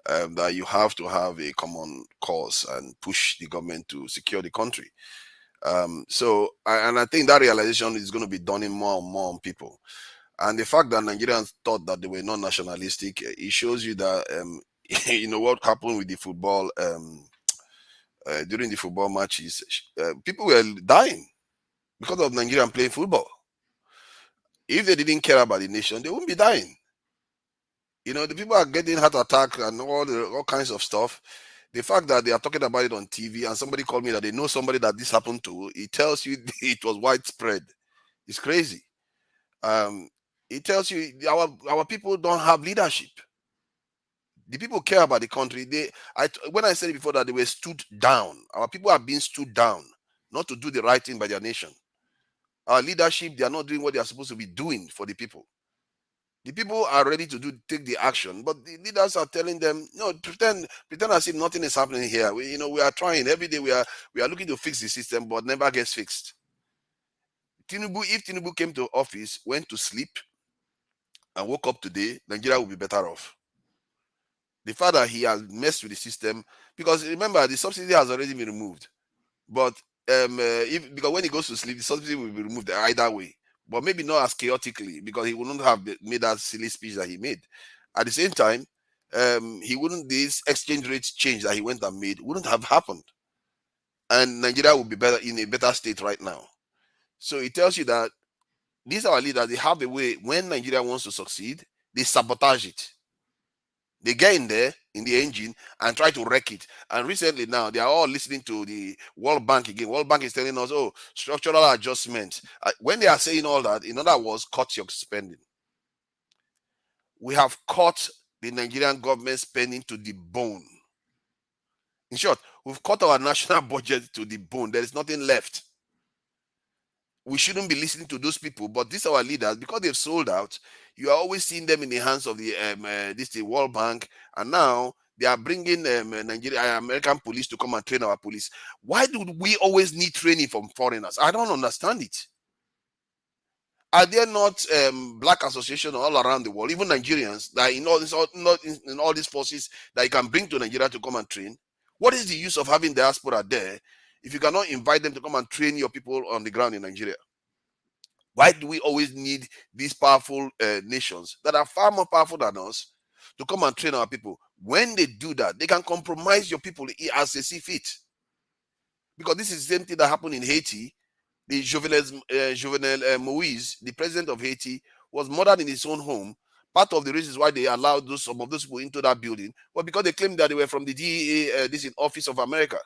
that you have to have a common cause and push the government to secure the country. I think that realization is going to be dawning more and more on people. And the fact that Nigerians thought that they were not nationalistic, it shows you that you know what happened with the football during the football matches. People were dying because of Nigerian playing football. If they didn't care about the nation, they wouldn't be dying. You know, the people are getting heart attack and all kinds of stuff. The fact that they are talking about it on TV and somebody called me that they know somebody that this happened to, it tells you it was widespread. It's crazy. It tells you our people don't have leadership. The people care about the country. When I said it before that they were stood down, our people are being stood down, not to do the right thing by their nation. Our leadership, they are not doing what they are supposed to be doing for the people. The people are ready to take the action, but the leaders are telling them, no, pretend as if nothing is happening here. We are trying every day. We are looking to fix the system, but never gets fixed. If Tinubu came to office, went to sleep, and woke up today, Nigeria will be better off. The fact that he has messed with the system, because remember, the subsidy has already been removed. But because when he goes to sleep, the subsidy will be removed either way. But maybe not as chaotically, because he wouldn't have made that silly speech that he made. At the same time, this exchange rate change that he went and made wouldn't have happened. And Nigeria would be in a better state right now. So it tells you that these are our leaders. They have a way, when Nigeria wants to succeed, they sabotage it. They get in there in the engine and try to wreck it. And recently now, they are all listening to the World Bank again. World Bank is telling us, oh, structural adjustment. When they are saying all that, in other words, cut your spending. We have cut the Nigerian government spending to the bone. In short, we've cut our national budget to the bone. There is nothing left. We shouldn't be listening to those people, but these are our leaders, because they've sold out. You are always seeing them in the hands of the World Bank, and now they are bringing American police to come and train our police. Why do we always need training from foreigners? I don't understand it. Are there not black associations all around the world, even Nigerians, that in all these forces that you can bring to Nigeria to come and train? What is the use of having diaspora there if you cannot invite them to come and train your people on the ground in Nigeria? Why do we always need these powerful nations that are far more powerful than us to come and train our people? When they do that, they can compromise your people as they see fit. Because this is the same thing that happened in Haiti. The Jovenel Moise, the president of Haiti, was murdered in his own home. Part of the reasons why they allowed some of those people into that building was because they claimed that they were from the DEA, this is Office of America.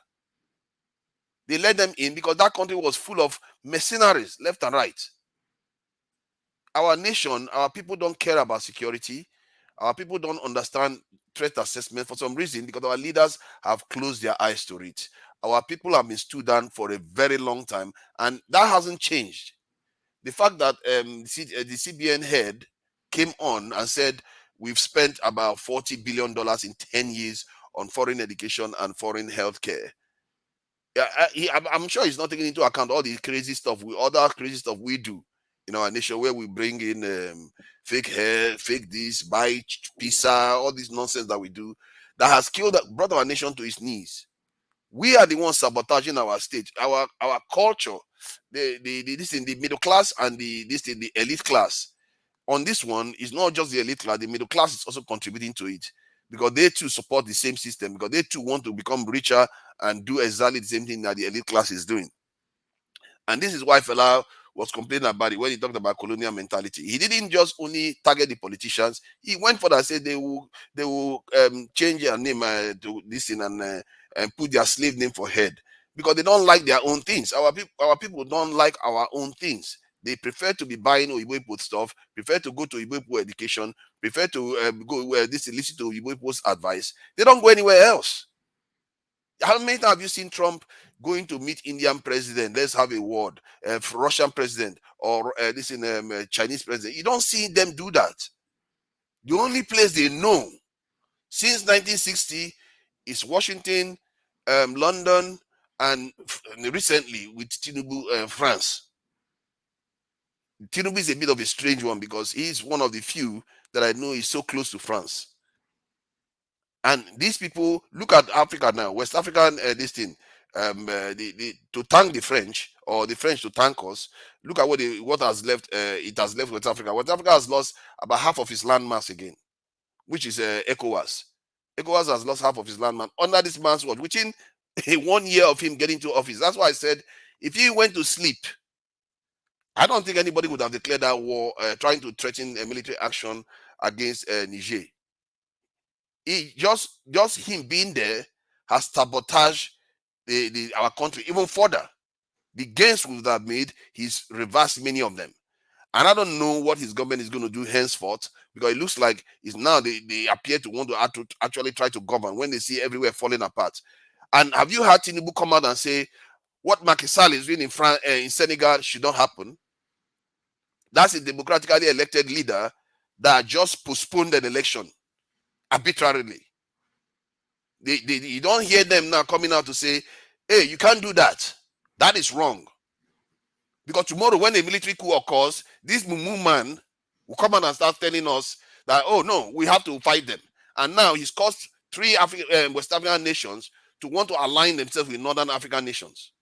They let them in because that country was full of mercenaries left and right. Our nation, our people don't care about security. Our people don't understand threat assessment for some reason, because our leaders have closed their eyes to it. Our people have been stood down for a very long time, and that hasn't changed. The fact that the CBN head came on and said we've spent about $40 billion in 10 years on foreign education and foreign healthcare. I'm sure he's not taking into account all the crazy stuff, other crazy stuff we do in our nation, where we bring in fake hair, fake this, buy pizza, all this nonsense that we do, that has brought our nation to its knees. We are the ones sabotaging our state, our culture, the middle class and the elite class. On this one, it's not just the elite class; the middle class is also contributing to it, because they too support the same system, because they too want to become richer and do exactly the same thing that the elite class is doing. And this is why Fela was complaining about it when he talked about colonial mentality. He didn't just only target the politicians. He went further and said they will change their name to this thing and put their slave name for head, because they don't like their own things. Our people don't like our own things. They prefer to be buying Oyibo stuff, prefer to go to Oyibo education, prefer to listen to Oyibo's advice. They don't go anywhere else. How many times have you seen Trump going to meet Indian president? Let's have a word. Russian president or Chinese president. You don't see them do that. The only place they know since 1960 is Washington, London, and recently with Tinubu, France. Tinubu is a bit of a strange one, because he's one of the few that I know is so close to France. And these people, look at Africa now, West African, to thank the French, or the French to thank us. Look at what has left. It has left West Africa. West Africa has lost about half of its landmass again, which is ECOWAS. ECOWAS has lost half of his landmass under this man's watch, within 1 year of him getting to office. That's why I said, if he went to sleep, I don't think anybody would have declared that war, trying to threaten a military action against Niger. He just him being there has sabotaged our country even further. The gains we would have made, he's reversed many of them. And I don't know what his government is going to do henceforth, because it looks like it's now they appear to want to actually try to govern when they see everywhere falling apart. And have you heard Tinubu come out and say what Macky Sall is doing in France, in Senegal, should not happen? That's a democratically elected leader that just postponed an election arbitrarily. You don't hear them now coming out to say, hey, you can't do that. That is wrong. Because tomorrow, when a military coup occurs, this Mumu man will come out and start telling us that, oh no, we have to fight them. And now he's caused 3 West African nations to want to align themselves with Northern African nations.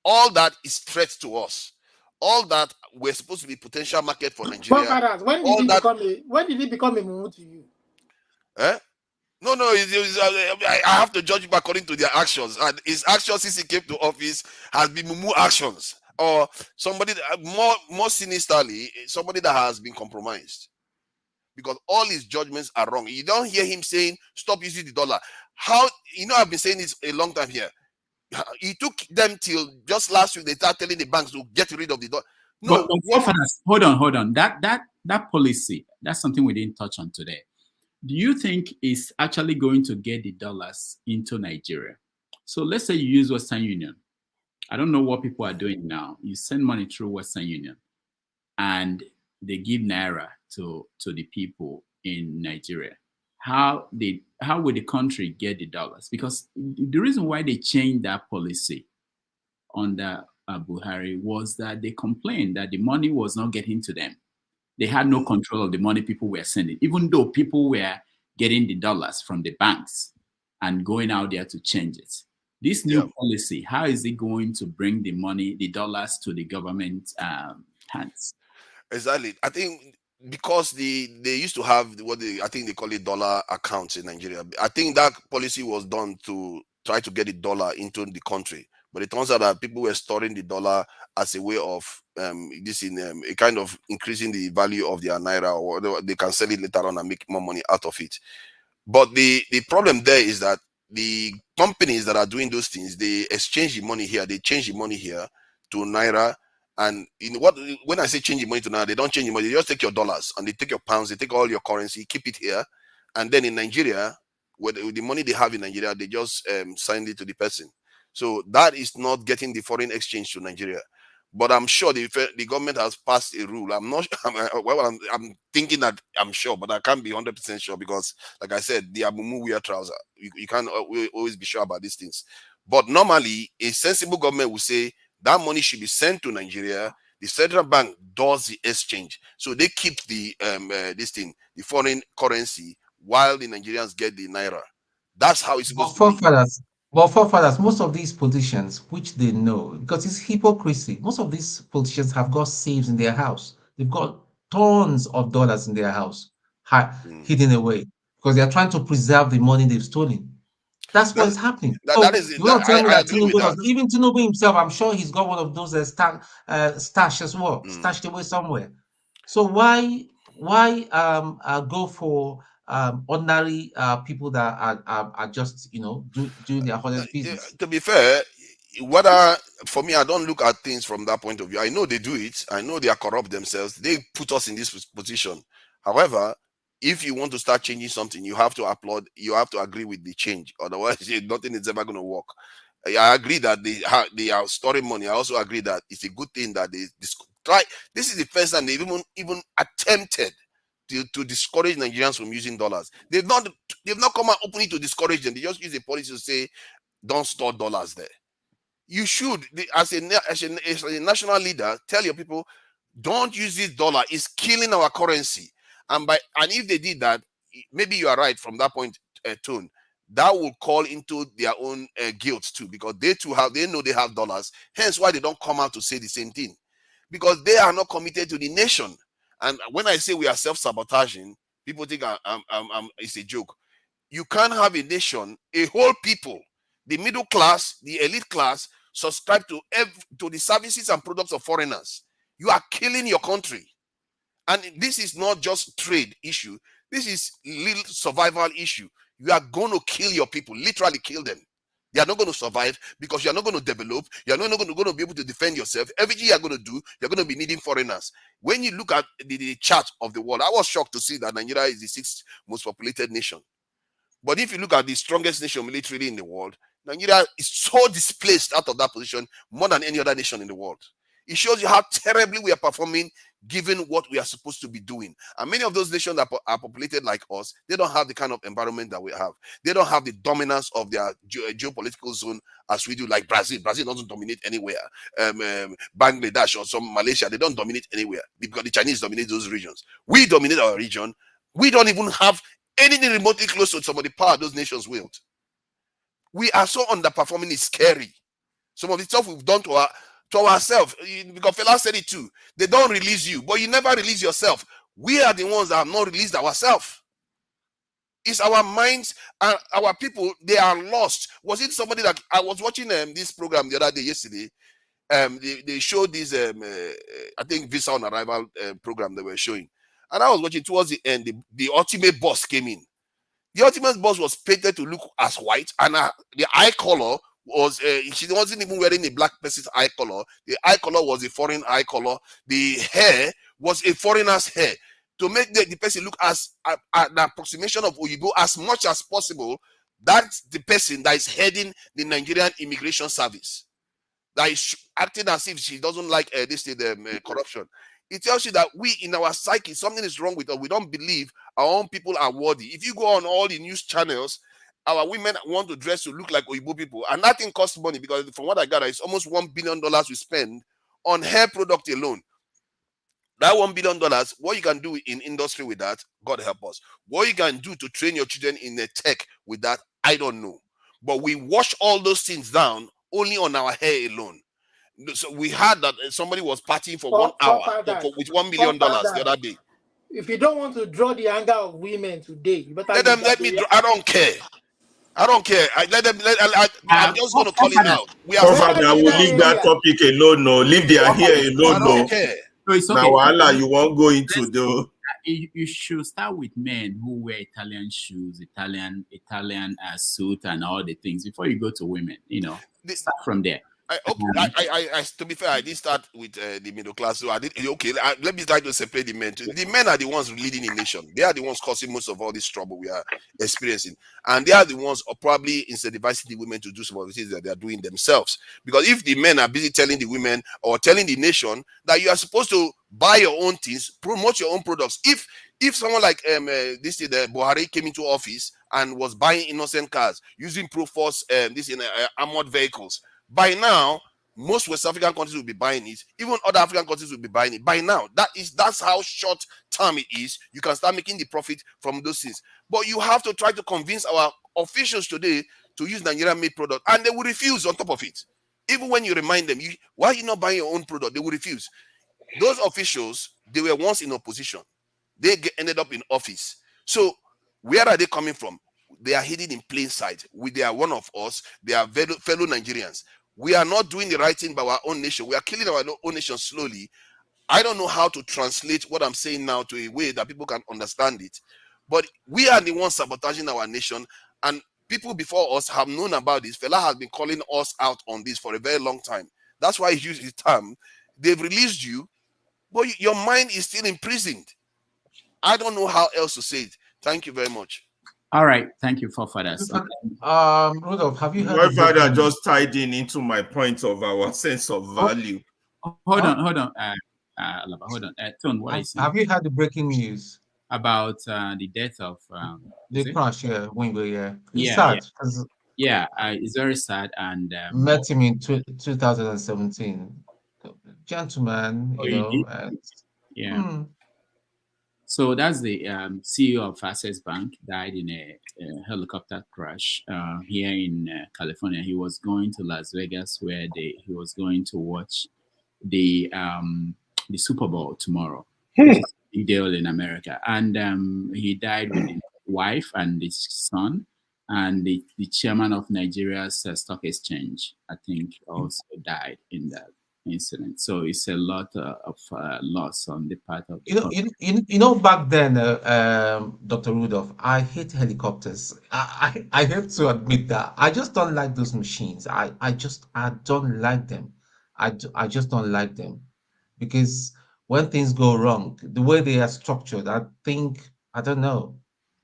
All that is threat to us. All that we're supposed to be potential market for Nigeria. When did he become a Mumu to you? No, I have to judge him according to their actions. And his actions since he came to office has been Mumu actions, or somebody more sinisterly, somebody that has been compromised. because all his judgments are wrong. You don't hear him saying, stop using the dollar. How, I've been saying this a long time here. He took them till just last week, they started telling the banks to get rid of the dollar. No, but hold on. That policy, that's something we didn't touch on today. Do you think it's actually going to get the dollars into Nigeria? So let's say you use Western Union. I don't know what people are doing now. You send money through Western Union and they give Naira to the people in Nigeria. How will the country get the dollars? Because the reason why they changed that policy under Buhari was that they complained that the money was not getting to them. They had no control of the money people were sending, even though people were getting the dollars from the banks and going out there to change it. This new policy, how is it going to bring the money, the dollars to the government hands? Exactly. I think because they used to have I think they call it dollar accounts in Nigeria. I think that policy was done to try to get the dollar into the country. But it turns out that people were storing the dollar as a way of a kind of increasing the value of their Naira, or they can sell it later on and make more money out of it. But the problem there is that the companies that are doing those things, they exchange the money here, they change the money here to Naira. And when I say change the money to Naira, they don't change the money, they just take your dollars and they take your pounds, they take all your currency, keep it here. And then in Nigeria, with the money they have in Nigeria, they just send it to the person. So that is not getting the foreign exchange to Nigeria. But I'm sure the government has passed a rule. I'm not. I'm thinking that I'm sure, but I can't be 100% sure because, like I said, the Amumu wear trouser. You can't always be sure about these things. But normally, a sensible government will say that money should be sent to Nigeria. The central bank does the exchange, so they keep the the foreign currency, while the Nigerians get the Naira. That's how it's supposed to be. But forefathers, most of these politicians, which they know, because it's hypocrisy, most of these politicians have got safes in their house. They've got tons of dollars in their house hidden away because they are trying to preserve the money they've stolen. That's what is happening. You want to tell me that Tinubu even Tinubu himself, I'm sure he's got one of those stash as well, stashed away somewhere. So why go for ordinary people that are just doing their honest business? To be fair, for me, I don't look at things from that point of view. I know they do it. I know they are corrupt themselves. They put us in this position. However, if you want to start changing something, you have to applaud. You have to agree with the change. Otherwise, nothing is ever going to work. I agree that they are storing money. I also agree that it's a good thing that they try. This is the first time they've even attempted to discourage Nigerians from using dollars. They've not come out openly to discourage them. They just use a policy to say, don't store dollars there. You should, as a national leader, tell your people, don't use this dollar. It's killing our currency. And if they did that, maybe you are right from that point, Tone. That will call into their own guilt too, because they know they have dollars. Hence why they don't come out to say the same thing, because they are not committed to the nation. And when I say we are self-sabotaging, people think it's a joke. You can't have a nation, a whole people, the middle class, the elite class, subscribe to the services and products of foreigners. You are killing your country. And this is not just trade issue. This is little survival issue. You are going to kill your people, literally kill them. They are not going to survive because you are not going to develop. You are not going to be able to defend yourself. Everything you are going to do, you're going to be needing foreigners. When you look at the chart of the world, I was shocked to see that Nigeria is the 6th most populated nation. But if you look at the strongest nation militarily in the world, Nigeria is so displaced out of that position more than any other nation in the world. It shows you how terribly we are performing given what we are supposed to be doing. And many of those nations that are populated like us, they don't have the kind of environment that we have. They don't have the dominance of their geopolitical zone as we do, like Brazil. Brazil doesn't dominate anywhere. Bangladesh or some Malaysia, they don't dominate anywhere because the Chinese dominate those regions. We dominate our region. We don't even have anything remotely close to some of the power those nations wield. We are so underperforming, it's scary. Some of the stuff we've done to ourselves, because Fela said it too. They don't release you, but you never release yourself. We are the ones that have not released ourselves. It's our minds and our people, they are lost. Was it somebody that I was watching this program the other day, yesterday? They showed this I think visa on arrival program they were showing, And I was watching towards the end, the ultimate boss came in. The ultimate boss was painted to look as white, and the eye color was, she wasn't even wearing a black person's eye color. The eye color was a foreign eye color. The hair was a foreigner's hair, to make the person look as an approximation of Oyibo as much as possible. That's the person that is heading the Nigerian Immigration Service, that is acting as if she doesn't like corruption. It tells you that we, in our psyche, something is wrong with us. We don't believe our own people are worthy. If you go on all the news channels, our women want to dress to look like Oyibo people, and nothing costs money, because from what I gather, it's almost $1 billion we spend on hair product alone. That $1 billion, what you can do in industry with that, God help us. What you can do to train your children in the tech with that, I don't know. But we wash all those things down only on our hair alone. So we had that somebody was partying for 1 hour with $1 million the other day. If you don't want to draw the anger of women today, you better let me. I don't care. I don't care. I'm just going to call it out. We are. I will leave that topic alone. No, leave their hair alone. I don't care. No, it's okay. Now, Allah, you won't go into the. You should start with men who wear Italian shoes, Italian suit, and all the things before you go to women. Start from there. To be fair, I did start with the middle class. So I did let me try to separate the men. The men are the ones leading the nation. They are the ones causing most of all this trouble we are experiencing, and they are the ones probably incentivizing the women to do some of the things that they are doing themselves. Because if the men are busy telling the women or telling the nation that you are supposed to buy your own things, promote your own products. If someone like Buhari came into office and was buying innocent cars using Proforce armored vehicles, by now, most West African countries will be buying it. Even other African countries will be buying it. By now, that's how short term it is. You can start making the profit from those things. But you have to try to convince our officials today to use Nigerian-made product, and they will refuse on top of it. Even when you remind them, why are you not buying your own product? They will refuse. Those officials, they were once in opposition. They ended up in office. So where are they coming from? They are hidden in plain sight. They are one of us. They are fellow Nigerians. We are not doing the right thing by our own nation. We are killing our own nation slowly. I don't know how to translate what I'm saying now to a way that people can understand it. But we are the ones sabotaging our nation. And people before us have known about this. Fela has been calling us out on this for a very long time. That's why he used his term. They've released you, but your mind is still imprisoned. I don't know how else to say it. Thank you very much. All right, thank you, forefathers. Rudolph, have you heard? My father just tied into my point of our sense of value. Hold on. Hold on. Ton, what is have you heard the breaking news about the death of the crash? Yeah, Wingo. Yeah, it's sad. Yeah, it's very sad. And met him in 2017. Gentleman, So that's the CEO of Access Bank, died in a helicopter crash here in California. He was going to Las Vegas, where he was going to watch the Super Bowl tomorrow. Which is a big deal in America. And he died with his wife and his son. And the chairman of Nigeria's stock exchange, I think, also died in that incident. So it's a lot of loss on the part of back then, Dr. Rudolph, I hate helicopters. I have to admit that I just don't like those machines. I don't like them. I just don't like them, because when things go wrong, the way they are structured, I don't know.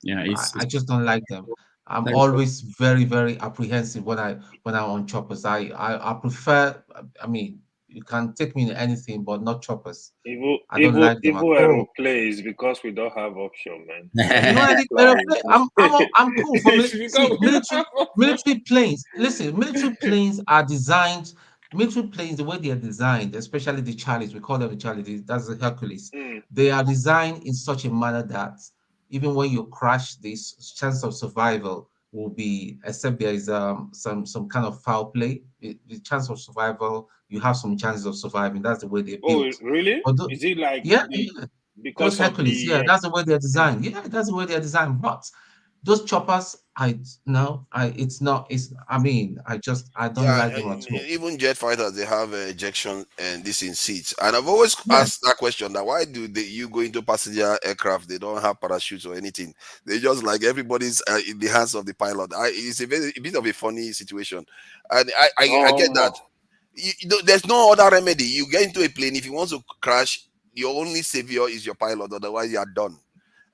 Yeah, I just don't like them. I'm always very, very apprehensive when I'm on choppers. I prefer. I mean, you can take me in anything, but not choppers. I don't like them at all. Aeroplanes, because we don't have option, man. I'm cool for military planes. Listen, military planes are designed. Military planes, the way they are designed, especially the Charlies, we call them the Charlies. That's the Hercules. They are designed in such a manner that even when you crash, this chance of survival will be, except there is some kind of foul play. The chance of survival, you have some chances of surviving. That's the way they're built. Oh, really? Is it like because Hercules? That's the way they're designed. Yeah, that's the way they're designed. But those choppers, it's not. It's. I mean, I don't Yeah, like them at all. even jet fighters they have ejection and this in seats. And I've always asked that question: that why do you go into passenger aircraft? They don't have parachutes or anything. They just like everybody's in the hands of the pilot. It's a bit of a funny situation, and I get that. There's no other remedy. You get into a plane, if you want to crash, your only savior is your pilot. Otherwise, you are done.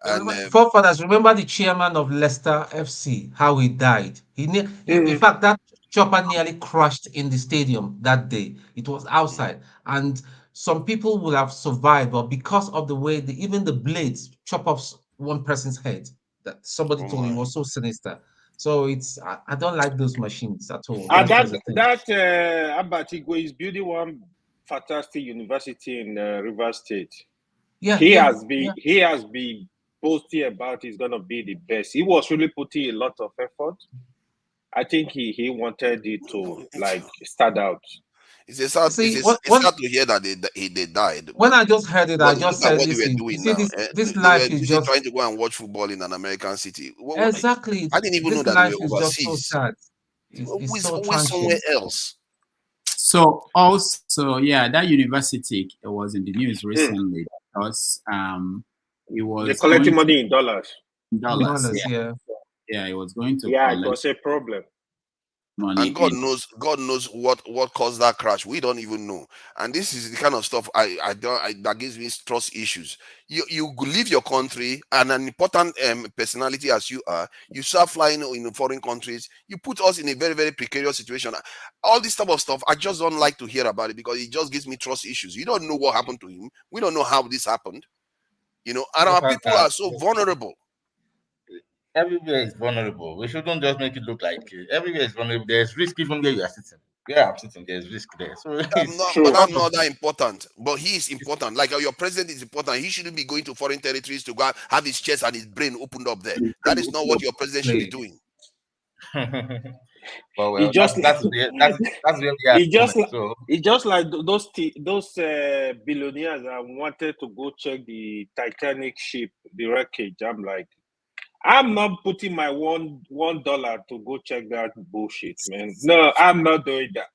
And Forefathers, remember the chairman of Leicester FC, how he died. In fact, that chopper nearly crashed in the stadium that day. It was outside, and some people would have survived, but because of the way even the blades chop off one person's head, that somebody told me was so sinister. So I don't like those machines at all. And That's just the thing. Abatigwe is building one fantastic university in Rivers State. Yeah, he has been boasting about he's gonna be the best. He was really putting a lot of effort. I think he wanted it to like start out. It's sad to hear that they died. When I just heard it, I But just look at said, what they were listen, doing see, now. this They life were is busy just trying to go and watch football in an American city. exactly. I didn't even know This that they life were is just so overseas. sad. It's so Always somewhere transient. else. So also, yeah, that university was in the news recently because it was they're collecting money in dollars. Dollars, yeah. Yeah, it was going to it collect was a problem. money. And God knows what caused that crash. We don't even know. And this is the kind of stuff that gives me trust issues. You leave your country, and an important personality as you are, you start flying in foreign countries. You put us in a very, very precarious situation. All this type of stuff, I just don't like to hear about it because it just gives me trust issues. You don't know what happened to him. We don't know how this happened. And our people are so vulnerable. Everywhere is vulnerable. We shouldn't just make it look like everywhere is vulnerable. There's risk even where you are sitting. Where I'm sitting, there's risk there. So it's But I'm not that important. But he is important. Like your president is important. He shouldn't be going to foreign territories to go and have his chest and his brain opened up there. That is not what your president should be doing. Well, that's where we are. It's just like those billionaires that wanted to go check the Titanic ship, the wreckage. I'm like, I'm not putting my $1 to go check that bullshit, man. No, I'm not doing that.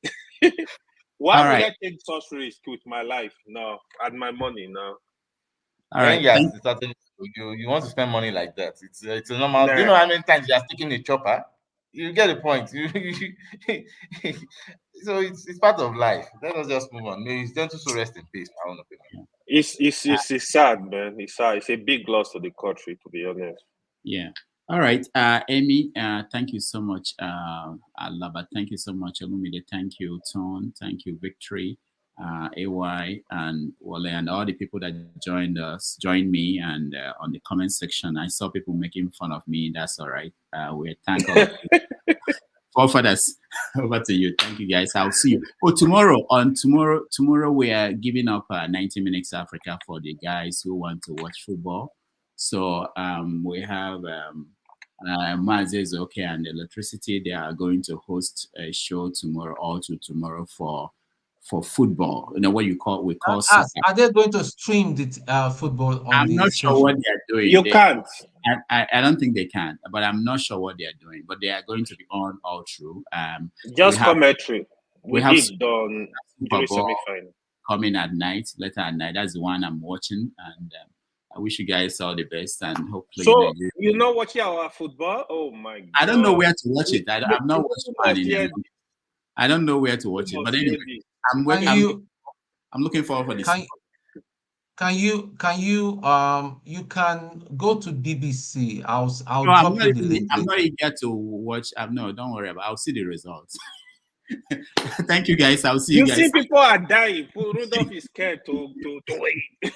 Why would I take such risk with my life? No, and my money now. All right. Yes, you want to spend money like that. It's a normal. Do you know how many times you are sticking a chopper? You get the point. So it's part of life. Let us just move on. May his gentle soul rest in peace. My own opinion. It's sad, man. It's sad. It's a big loss to the country, to be honest. Yeah. All right. Amy, thank you so much. Alaba, thank you so much. Olumide, thank you. Tone, thank you. Victory, AY, and Wale, and all the people that joined me, and on the comment section, I saw people making fun of me. That's all right. We thank all forefathers. Over to you. Thank you, guys. I'll see you. Tomorrow we are giving up 90 Minutes Africa for the guys who want to watch football. So we have Mazes Okay and Electricity. They are going to host a show tomorrow for football. You know what we call soccer. Are they going to stream the football on I'm not sure what they are doing. You can't. I don't think they can, but I'm not sure what they are doing. But they are going to be on all through. Just commentary. We have done Super Bowl coming at night, later at night. That's the one I'm watching, and I wish you guys all the best, and hopefully. So you know watching our football? Oh my God! I don't know where to watch it. I'm not watching. I don't know where to watch it, but anyway, I'm looking forward for this. Can you can go to BBC? I'll no, drop you the link. I'm not eager to watch. No, don't worry about it. I'll see the results. Thank you, guys. I'll see you guys. You see, people are dying. Rudolph is scared to wait.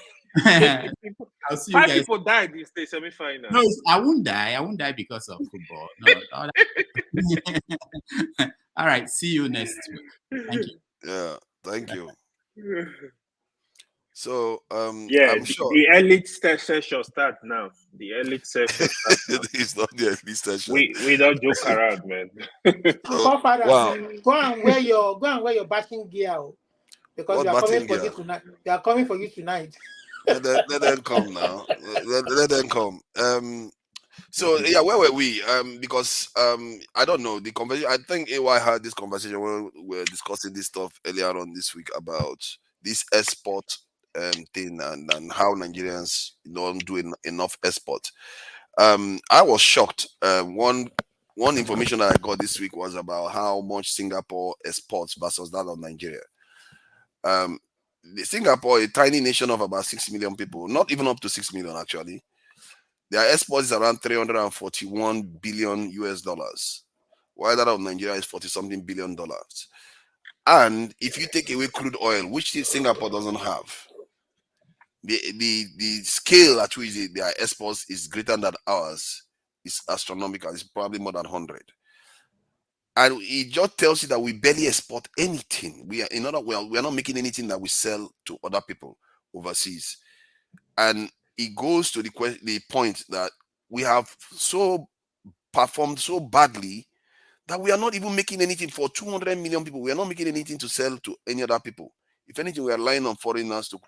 I'll see you 5 guys. people died in the semi-final. No, I won't die. I won't die because of football. No. All right. See you next week. Thank you. Yeah. Thank you. So yeah, I'm sure the elite session start now. The elite session start now. It's not the elite session. We don't joke around, man. Go and wear your batting gear, because they are coming for you tonight. They are coming for you tonight. Let them come now. Let them come. So yeah, where were we? Because I don't know the conversation. I think AY had this conversation when we were discussing this stuff earlier on this week about this export thing and how Nigerians don't do enough export. I was shocked. One information that I got this week was about how much Singapore exports versus that of Nigeria. Singapore, a tiny nation of about 6 million people, not even up to 6 million actually. Their exports is around 341 billion US dollars, while that of Nigeria is 40 something billion dollars. And if you take away crude oil, which Singapore doesn't have, the scale at which their exports is greater than ours is astronomical. It's probably more than 100. And it just tells you that we barely export anything. We are we are not making anything that we sell to other people overseas. And it goes to the point that we have so performed so badly that we are not even making anything for 200 million people. We are not making anything to sell to any other people. If anything, we are relying on foreigners to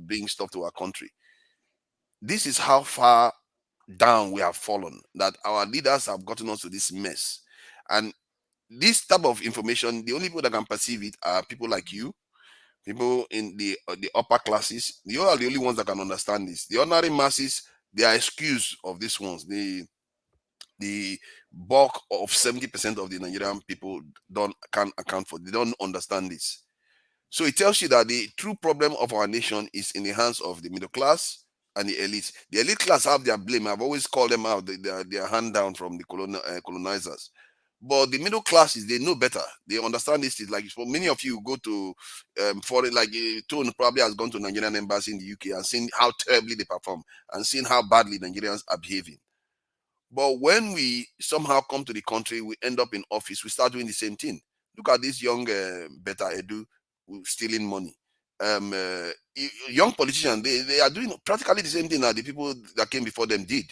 bring stuff to our country. This is how far down we have fallen, that our leaders have gotten us to this mess. And this type of information, the only people that can perceive it are people like you, people in the upper classes. You are the only ones that can understand this. The ordinary masses, they are excused of these ones. The bulk of 70% of the Nigerian people can't account for. They don't understand this. So it tells you that the true problem of our nation is in the hands of the middle class and the elite. The elite class have their blame. I've always called them out. They are hand down from the colonizers. But the middle classes, they know better. They understand this. Is like for many of you go to foreign, like Tone probably has gone to Nigerian embassy in the UK and seen how terribly they perform and seen how badly Nigerians are behaving. But when we somehow come to the country, we end up in office, we start doing the same thing. Look at this young Beta Edu stealing money. Young politicians, they are doing practically the same thing that the people that came before them did.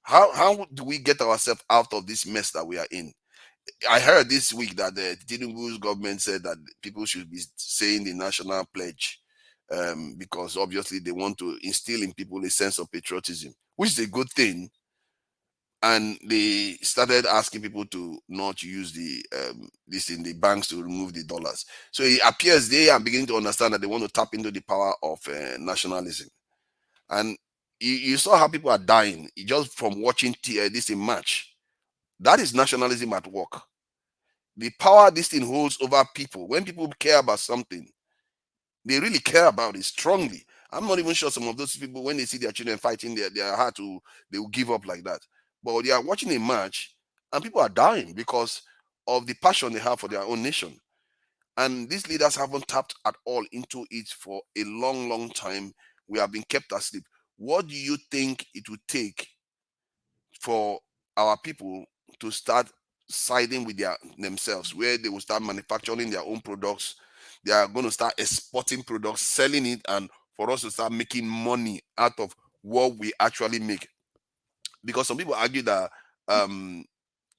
How do we get ourselves out of this mess that we are in? I heard this week that the Tinubu's government said that people should be saying the national pledge because obviously they want to instill in people a sense of patriotism, which is a good thing. And they started asking people to not use the this in the banks to remove the dollars. So it appears they are beginning to understand that they want to tap into the power of nationalism. And you saw how people are dying just from watching this in match. That is nationalism at work. The power this thing holds over people. When people care about something, they really care about it strongly. I'm not even sure some of those people, when they see their children fighting, their heart they will give up like that. But they are watching a match and people are dying because of the passion they have for their own nation. And these leaders haven't tapped at all into it for a long, long time. We have been kept asleep. What do you think it would take for our people to start siding with themselves, where they will start manufacturing their own products? They are going to start exporting products, selling it, and for us to start making money out of what we actually make. Because some people argue that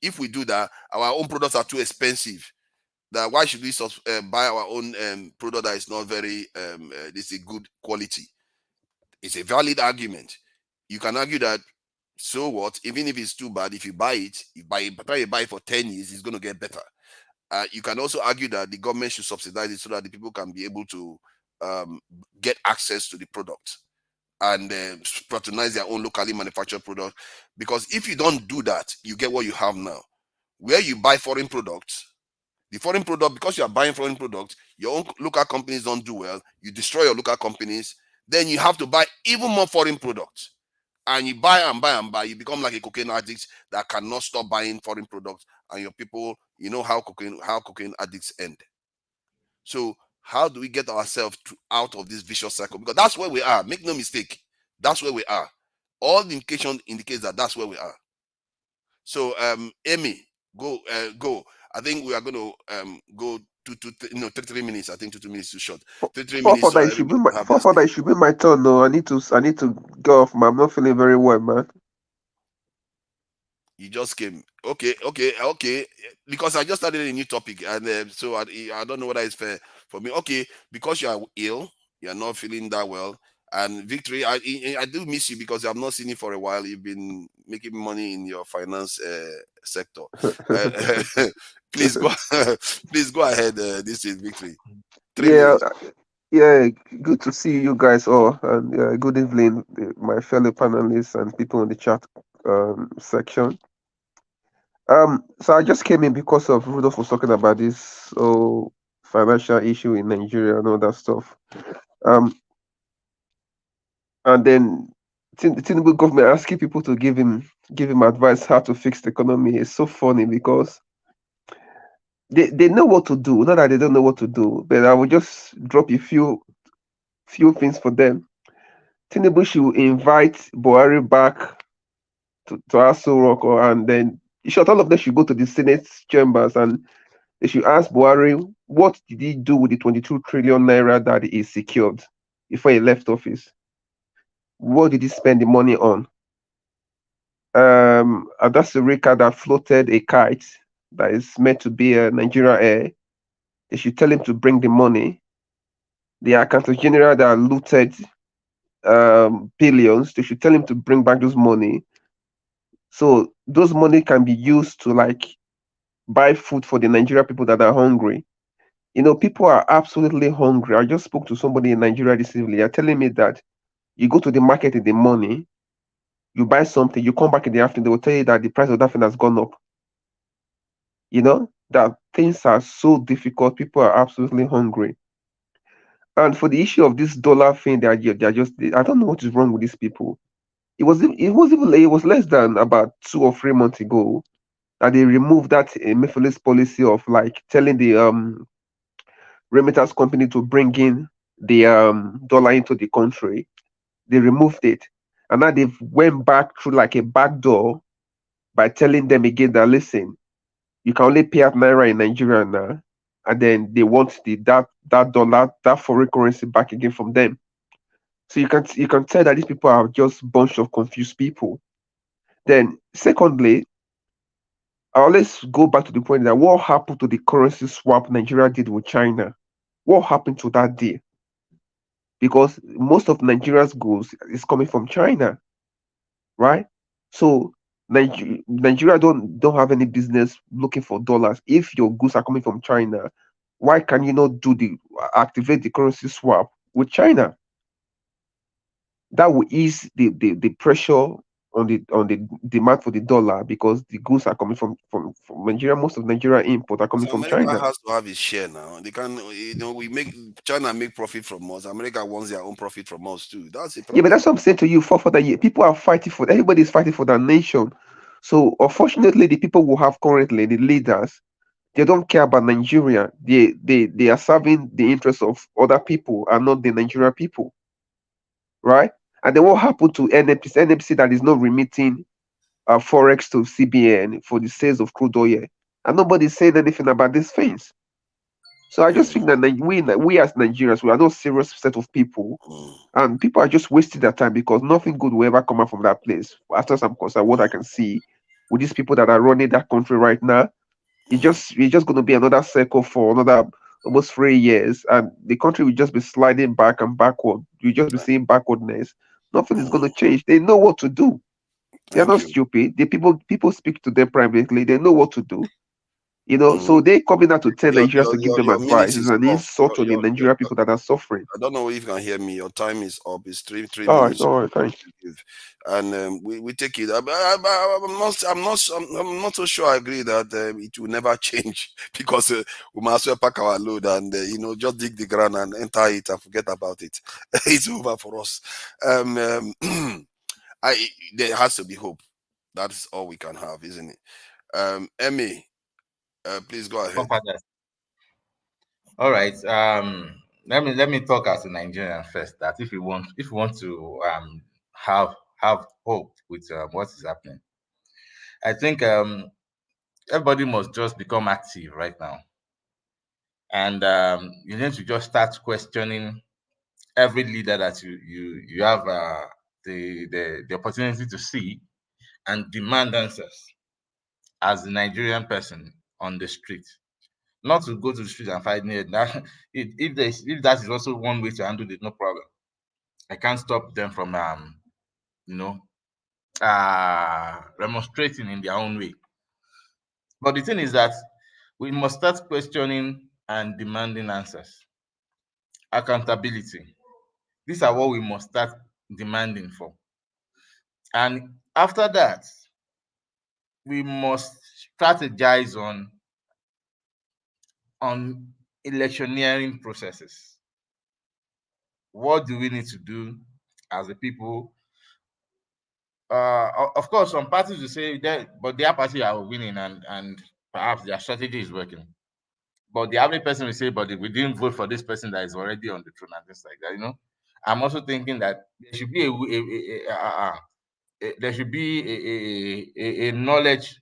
if we do that, our own products are too expensive. That why should we buy our own product that is not very this is a good quality? It's a valid argument. You can argue that, so what? Even if it's too bad, if you buy it, you buy it for 10 years, it's going to get better. You can also argue that the government should subsidize it so that the people can be able to get access to the product and patronize their own locally manufactured product. Because if you don't do that, you get what you have now, where you buy foreign products. The foreign product, because you are buying foreign products, your own local companies don't do well. You destroy your local companies. Then you have to buy even more foreign products. And you buy and buy and buy. You become like a cocaine addict that cannot stop buying foreign products. And your people, you know how cocaine addicts end. So how do we get ourselves out of this vicious cycle? Because that's where we are. Make no mistake. That's where we are. All the indication indicates that that's where we are. So Amy, go. I think we are going to go 3 minutes. I think 2 minutes too short. 3 minutes. For that, it should be my turn. No, I need to go off. Man. I'm not feeling very well, man. You just came. Okay. Because I just started a new topic, and so I don't know whether it's fair for me. Okay, because you are ill, you are not feeling that well. And Victory, I do miss you because I've not seen you for a while. You've been making money in your finance sector. Please go, please go ahead. This is Victory. 3 Yeah, minutes. yeah, good to see you guys all, and good evening, my fellow panelists and people in the chat section. So I just came in because of Rudolph was talking about this financial issue in Nigeria and all that stuff. And then the Tinubu government asking people to give him advice how to fix the economy is so funny because they know what to do. Not that they don't know what to do, but I will just drop a few things for them. Tinubu should invite Buhari back to Aso Rock, and then all of them should go to the Senate chambers and they should ask Buhari what did he do with the 22 trillion naira that he secured before he left office. What did he spend the money on? That's the Rika that floated a kite that is meant to be a Nigeria Air. They should tell him to bring the money. The accountant general that looted billions, they should tell him to bring back those money. So those money can be used to like buy food for the Nigeria people that are hungry. You know, people are absolutely hungry. I just spoke to somebody in Nigeria this evening. They're telling me that you go to the market in the morning, you buy something, you come back in the afternoon, they will tell you that the price of that thing has gone up. You know, that things are so difficult. People are absolutely hungry. And for the issue of this dollar thing, they're just, I don't know what is wrong with these people. It was less than about 2 or 3 months ago that they removed that Emefiele's policy of like telling the remittance company to bring in the dollar into the country. They removed it, and now they've went back through like a back door by telling them again that listen, you can only pay out naira in Nigeria now, and then they want that dollar, that foreign currency back again from them. So you can tell that these people are just bunch of confused people. Then secondly, I always go back to the point that what happened to the currency swap Nigeria did with China? What happened to that deal? Because most of Nigeria's goods is coming from China, right? So Nigeria don't have any business looking for dollars. If your goods are coming from China, why can you not activate the currency swap with China? That will ease the pressure on the demand for the dollar because the goods are coming from Nigeria. Most of Nigeria import are coming So from America China. has to have its share now. They can, China make profit from us. America wants their own profit from us too. That's the problem. Yeah, but that's what I'm saying to you. For that, people are fighting for. Everybody's fighting for that nation. So unfortunately, the people who have currently the leaders, they don't care about Nigeria. They are serving the interests of other people and not the Nigeria people, right? And then what happened to NMPC? NMPC that is not remitting forex to CBN for the sales of crude oil, and nobody's saying anything about these things. So I just think that we as Nigerians, we are not serious set of people, and people are just wasting their time because nothing good will ever come out from that place. As far as I'm concerned, what I can see with these people that are running that country right now, it's just going to be another cycle for another almost 3 years, and the country will just be sliding back and backward. You just be seeing backwardness. Nothing is going to change. They know what to do. They're not stupid. The people speak to them privately. They know what to do. You know, so they coming out to tell Nigerians to give them advice. It's an insult to the Nigeria people that are suffering. I don't know if you can hear me. Your time is up. It's three All minutes. right, all right, thanks. And we take it. I'm not so sure I agree that it will never change because we must well pack our load and just dig the ground and enter it and forget about it. It's over for us. There has to be hope. That's all we can have, isn't it? Emmy, please go ahead. All right. Let me talk as a Nigerian first. That if we want to have hope with what is happening, I think everybody must just become active right now, and you need to just start questioning every leader that you have the opportunity to see, and demand answers as a Nigerian person on the street. Not to go to the street and fight it. If that is also one way to handle it, no problem. I can't stop them from remonstrating in their own way. But the thing is that we must start questioning and demanding answers. Accountability. These are what we must start demanding for. And after that, we must strategize on electioneering processes. What do we need to do as a people? Of course, some parties will say that, but their party are winning and perhaps their strategy is working. But the average person will say, but we didn't vote for this person that is already on the throne and things like that. I'm also thinking that there should be there should be a knowledge,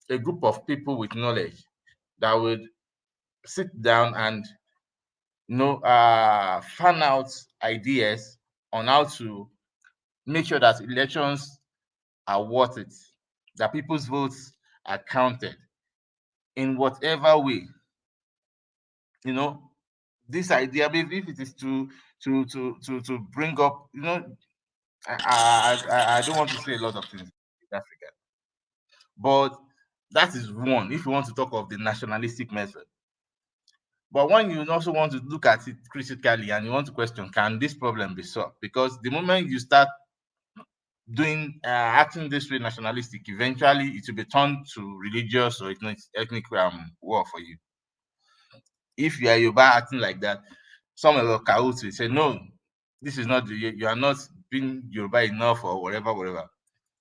a group of people with knowledge that would sit down and fan out ideas on how to make sure that elections are worth it, that people's votes are counted in whatever way. This idea, maybe if it is to bring up, I don't want to say a lot of things in Africa, but that is one. If you want to talk of the nationalistic method, but when you also want to look at it critically and you want to question, can this problem be solved? Because the moment you start doing acting this way nationalistic, eventually it will be turned to religious or ethnic war for you. If you are Yoruba acting like that, some of your Kahoots will say, no, this is not, you are not being Yoruba enough or whatever.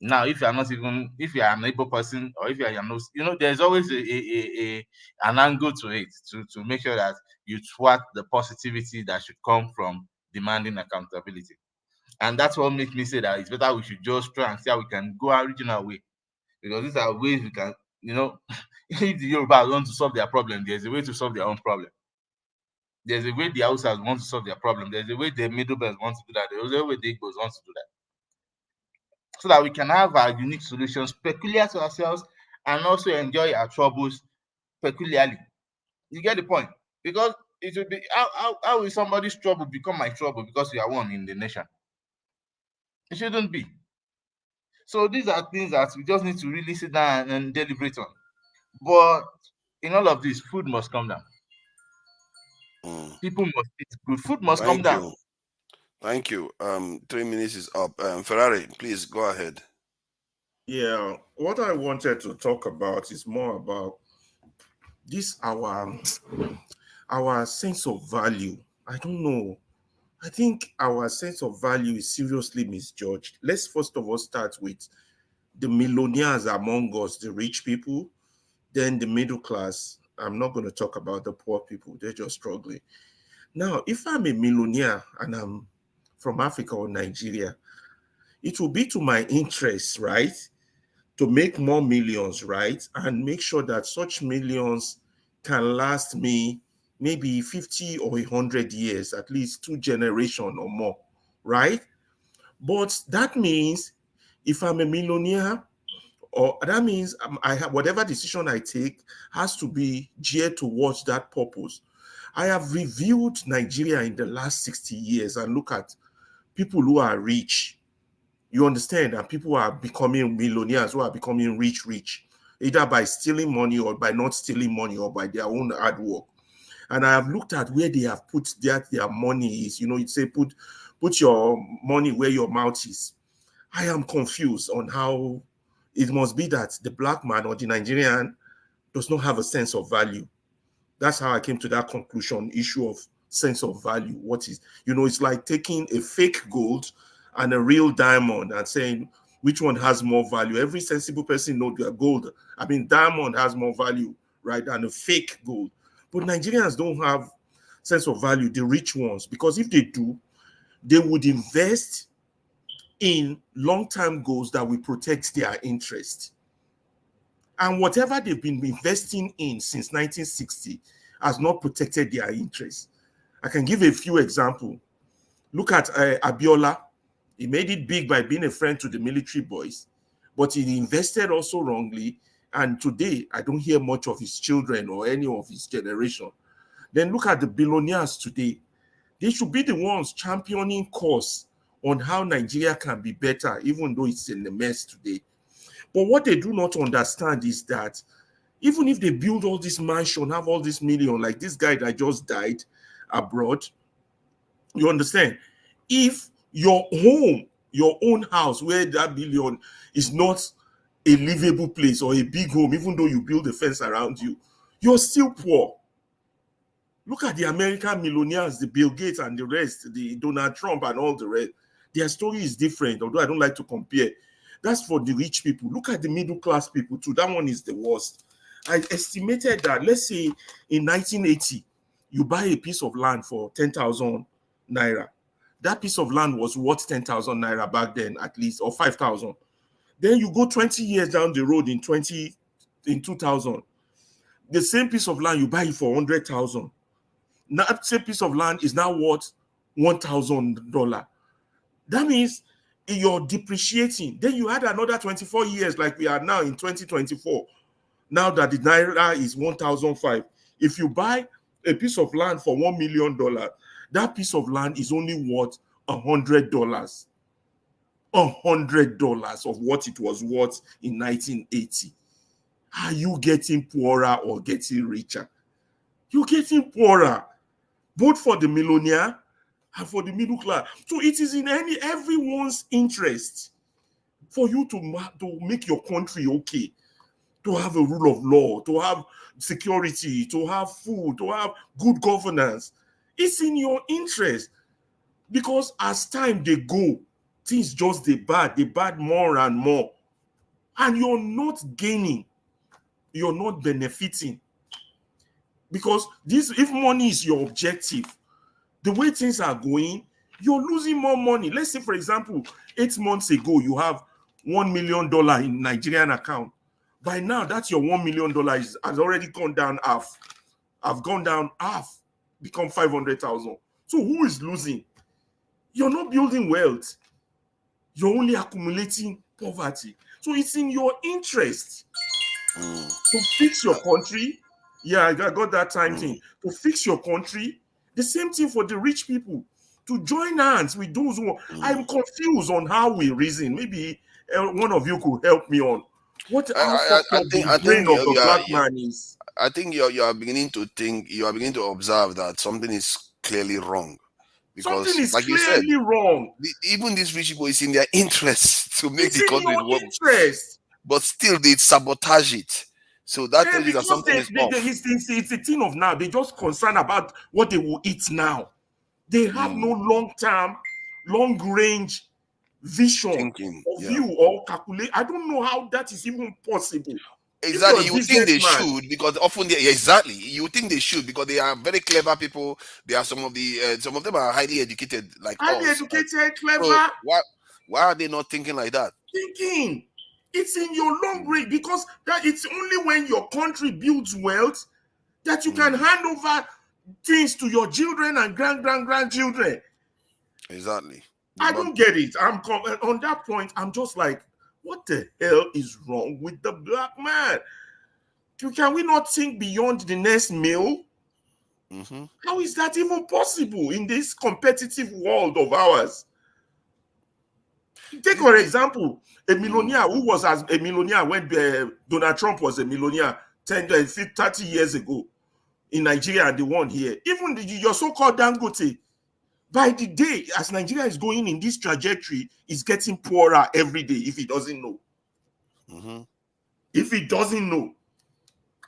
Now, if you are not even, if you are an able person or if you are not, there's always an angle to it to make sure that you thwart the positivity that should come from demanding accountability. And that's what makes me say that it's better we should just try and see how we can go our original way. Because these are ways we can, if the Yoruba want to solve their problem, there's a way to solve their own problem. There's a way the Hausas want to solve their problem. There's a way the Middle Belt want to do that. There's a way the Igbos want to do that. So that we can have our unique solutions peculiar to ourselves and also enjoy our troubles peculiarly. You get the point? Because it will be, how will somebody's trouble become my trouble because we are one in the nation? It shouldn't be. So these are things that we just need to really sit down and deliberate on. But in all of this, food must come down. People must eat good. Food must come down. Thank you. 3 minutes is up. Ferrari, please go ahead. Yeah, what I wanted to talk about is more about this our sense of value. I don't know. I think our sense of value is seriously misjudged. Let's first of all start with the millionaires among us, the rich people, then the middle class. I'm not going to talk about the poor people. They're just struggling. Now, if I'm a millionaire and I'm from Africa or Nigeria, it will be to my interest, right, to make more millions, right, and make sure that such millions can last me maybe 50 or 100 years, at least 2 generations or more, right? But that means if I'm a millionaire, or that means I have whatever decision I take has to be geared towards that purpose. I have reviewed Nigeria in the last 60 years and look at people who are rich. You understand? And people are becoming millionaires who are becoming rich, either by stealing money or by not stealing money or by their own hard work. And I have looked at where they have put their money is. You say put your money where your mouth is. I am confused on how it must be that the black man or the Nigerian does not have a sense of value. That's how I came to that conclusion, issue of sense of value. What is, it's like taking a fake gold and a real diamond and saying which one has more value. Every sensible person knows that diamond has more value, right, than a fake gold. But Nigerians don't have sense of value, the rich ones, because if they do, they would invest in long-term goals that will protect their interest. And whatever they've been investing in since 1960 has not protected their interest. I can give a few examples. Look at Abiola. He made it big by being a friend to the military boys, but he invested also wrongly. And today, I don't hear much of his children or any of his generation. Then look at the billionaires today. They should be the ones championing cause on how Nigeria can be better, even though it's in a mess today. But what they do not understand is that even if they build all this mansion, have all this million, like this guy that just died abroad, you understand? If your home, your own house, where that billion is not a livable place or a big home, even though you build a fence around you, you're still poor. Look at the American millionaires, the Bill Gates and the rest, the Donald Trump and all the rest. Their story is different, although I don't like to compare. That's for the rich people. Look at the middle class people too. That one is the worst. I estimated that, let's say in 1980, you buy a piece of land for 10,000 Naira. That piece of land was worth 10,000 Naira back then, at least, or 5,000. Then you go 20 years down the road in 2000. The same piece of land, you buy it for 100,000. Now, that same piece of land is now worth $1,000. That means you're depreciating. Then you had another 24 years, like we are now in 2024. Now that the Naira is 1,005. If you buy a piece of land for $1 million, that piece of land is only worth $100. $100 of what it was worth in 1980. Are you getting poorer or getting richer? You're getting poorer, both for the millionaire and for the middle class. So it is in everyone's interest for you to make your country okay, to have a rule of law, to have security, to have food, to have good governance. It's in your interest, because as time they go, things just they bad more and more, and you're not gaining, you're not benefiting. Because if money is your objective, the way things are going, you're losing more money. Let's say, for example, 8 months ago, you have $1 million in Nigerian account. By now, that's your $1 million has already gone down half. I've gone down half, become 500,000. So who is losing? You're not building wealth. You're only accumulating poverty. So it's in your interest to fix your country. Yeah, I got that time thing. To fix your country. The same thing for the rich people. To join hands with those who... I'm confused on how we reason. Maybe one of you could help me on. I think the black man is. I think you are beginning to think, you are beginning to observe that something is clearly wrong. Because, something is like clearly you said, wrong. Even these rich people, it's in their interest to make it's the country work. Interest. But still, they sabotage it. So that tells you that something is off. It's a thing of now. They just concerned about what they will eat now. They have no long-term, long-range vision of view or calculate. I don't know how that is even possible. Exactly, you think they should, because often you think they should, because they are very clever people. They are some of them are highly educated, like highly us. Educated, clever. So why are they not thinking like that? Thinking. It's in your long range, because that it's only when your country builds wealth that you can hand over things to your children and grandchildren. Exactly. I don't get it. On that point, I'm just like, what the hell is wrong with the black man? Can we not think beyond the next meal? How is that even possible in this competitive world of ours? Take for example, a millionaire who was a millionaire when Donald Trump was a millionaire 30 years ago in Nigeria and the one here. Even your so-called Dangote, by the day, as Nigeria is going in this trajectory, is getting poorer every day if he doesn't know. If he doesn't know.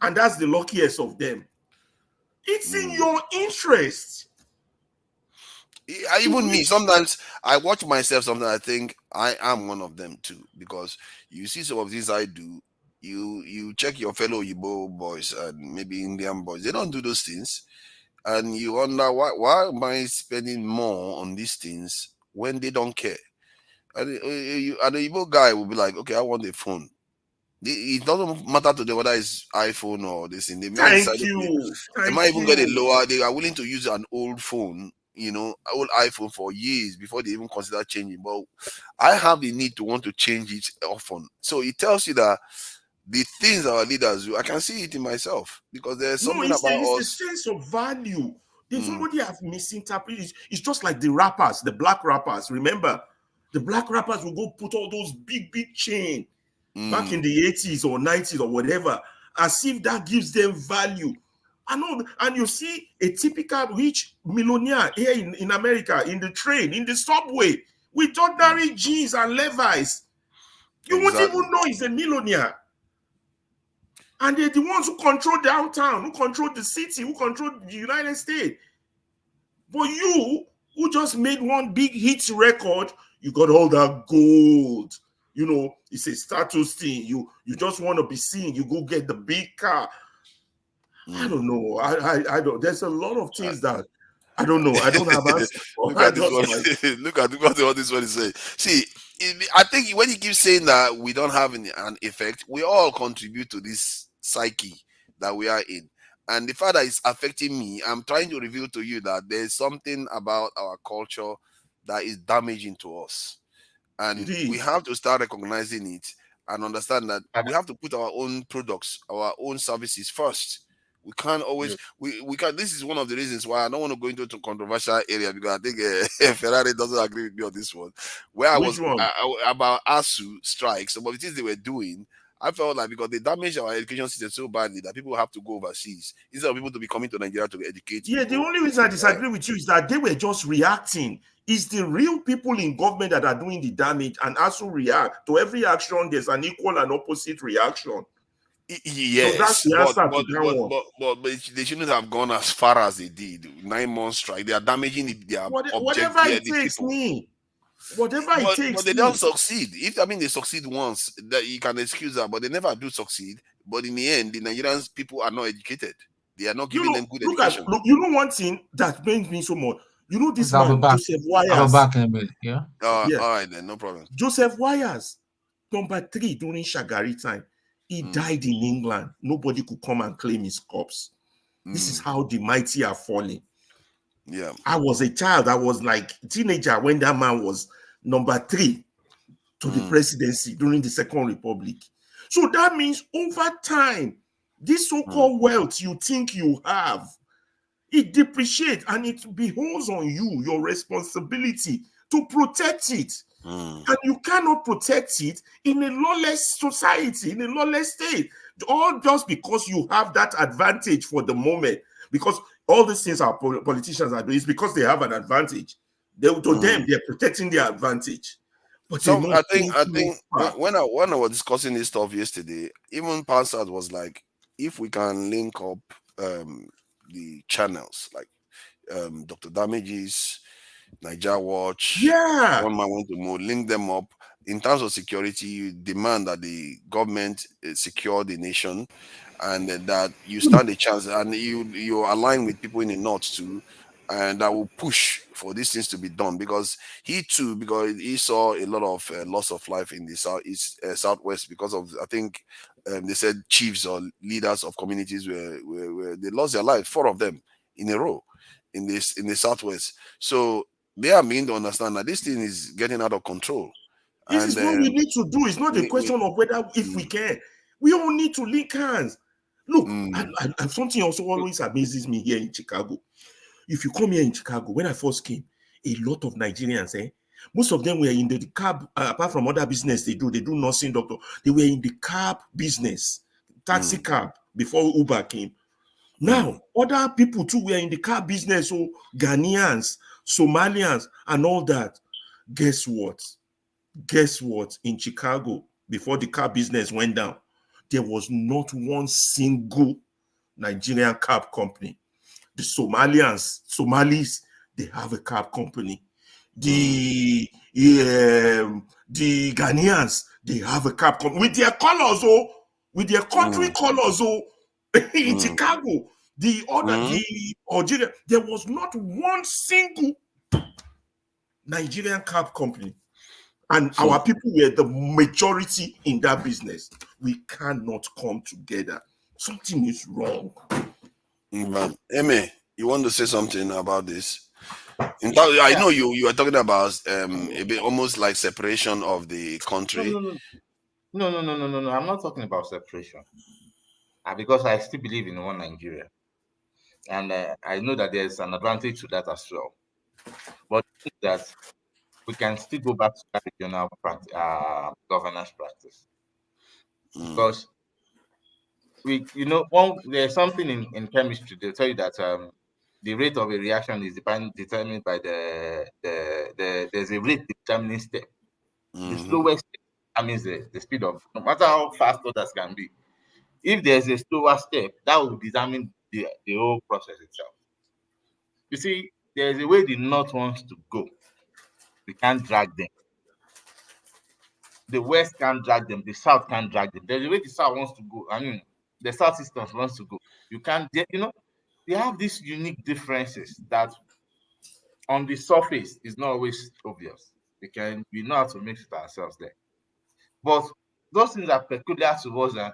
And that's the luckiest of them. It's in your interest. Even me, sometimes I watch myself, sometimes I think I am one of them too, because you see some of these I do, you check your fellow Igbo boys and maybe Indian boys, they don't do those things, and you wonder why am I spending more on these things when they don't care? And the Igbo guy will be like, okay, I want a phone. It doesn't matter to them whether it's iPhone or this thing. They might they might even get a lower. They are willing to use an old phone, old iPhone for years before they even consider changing. But I have the need to want to change it often. So it tells you that the things our leaders do, I can see it in myself, because there's something about us. It's the sense of value. Then somebody have misinterpreted. It's just like the rappers, the black rappers. Remember, the black rappers will go put all those big chain back in the 80s or 90s or whatever, as if that gives them value. And you see a typical rich millionaire here in America, in the train, in the subway, with ordinary jeans and Levi's. You won't even know he's a millionaire. And they're the ones who control downtown, who control the city, who control the United States. But you, who just made one big hit record, you got all that gold. You know, it's a status thing. You just want to be seen. You go get the big car. I don't know. I don't. There's a lot of things that I don't know. I don't have answers. Look at what all this one is saying. See, I think when you keep saying that we don't have an effect, we all contribute to this psyche that we are in. And the fact that it's affecting me, I'm trying to reveal to you that there's something about our culture that is damaging to us. And we have to start recognizing it and understand that we have to put our own products, our own services first. We can't always, we can't. This is one of the reasons why I don't want to go into a controversial area, because I think Ferrari doesn't agree with me on this one. Where I was about ASU strikes, some of the things they were doing, I felt like because they damaged our education system so badly that people have to go overseas instead of people to be coming to Nigeria to educate. Yeah, the only reason I disagree with you is that they were just reacting. It's the real people in government that are doing the damage, and also react to every action. There's an equal and opposite reaction. Yes, so that's the answer to that but they shouldn't have gone as far as they did. 9 months strike. They are damaging their whatever it takes me. Whatever it takes. But they don't succeed. They succeed once, that you can excuse that, but they never do succeed. But in the end, the Nigerians people are not educated. They are not giving them good education. You know one thing that pains me so much. You know this I'll man, be back. Joseph Wires. I'll be back in a minute. Yeah. All right then, no problem. Joseph Wires, number 3 during Shagari time. He died in England. Nobody could come and claim his corpse. This is how the mighty are falling. Yeah. I was a child. I was like a teenager when that man was number 3 to the presidency during the Second Republic. So that means over time, this so-called wealth you think you have, it depreciates, and it beholds on you, your responsibility to protect it. And you cannot protect it in a lawless society, in a lawless state, all just because you have that advantage for the moment. Because all these things our politicians are doing is because they have an advantage. To them, they're protecting their advantage. But so I think when I was discussing this stuff yesterday, even Pansad was like, if we can link up the channels like Dr. Damages, Niger Watch, One Man Want to Move, link them up. In terms of security, you demand that the government secure the nation, and that you stand a chance, and you align with people in the north too, and that will push for these things to be done, because he saw a lot of loss of life in the southwest because of, I think they said chiefs or leaders of communities where they lost their life, 4 of them in a row in the southwest. So they are meant to understand that this thing is getting out of control. This is what we need to do. It's not a question of whether if we can. We all need to link hands. Look, and something also always amazes me here in Chicago. If you come here in Chicago, when I first came, a lot of Nigerians, most of them were in the cab, apart from other business they do nursing, doctor. They were in the cab business, taxi cab, before Uber came. Now, other people too were in the car business, so Ghanaians, Somalians, and all that. Guess what? In Chicago, before the car business went down, there was not one single Nigerian cab company. The Somalis, they have a cab company. The Ghanaians, they have a cab company with their colors, with their country colors, in Chicago. The Algeria, there was not one single Nigerian cab company. And our people were the majority in that business. We cannot come together. Something is wrong. Eme, you want to say something about this? In fact, I know you are talking about a bit almost like separation of the country. No. I'm not talking about separation. Because I still believe in one Nigeria. And I know that there's an advantage to that as well. But that we can still go back to that regional governance practice. Because there's something in chemistry. They tell you that the rate of a reaction is determined by there's a rate determining step. The slowest step determines the speed of, no matter how fast others can be. If there's a slower step, that will determine the whole process itself. You see, there's a way the North wants to go. We can't drag them. The West can't drag them. The South can't drag them. There's a way the South wants to go. I mean, the Southeastern wants to go. You can't, they have these unique differences that on the surface is not always obvious. We know how to mix it ourselves there. But those things are peculiar to us and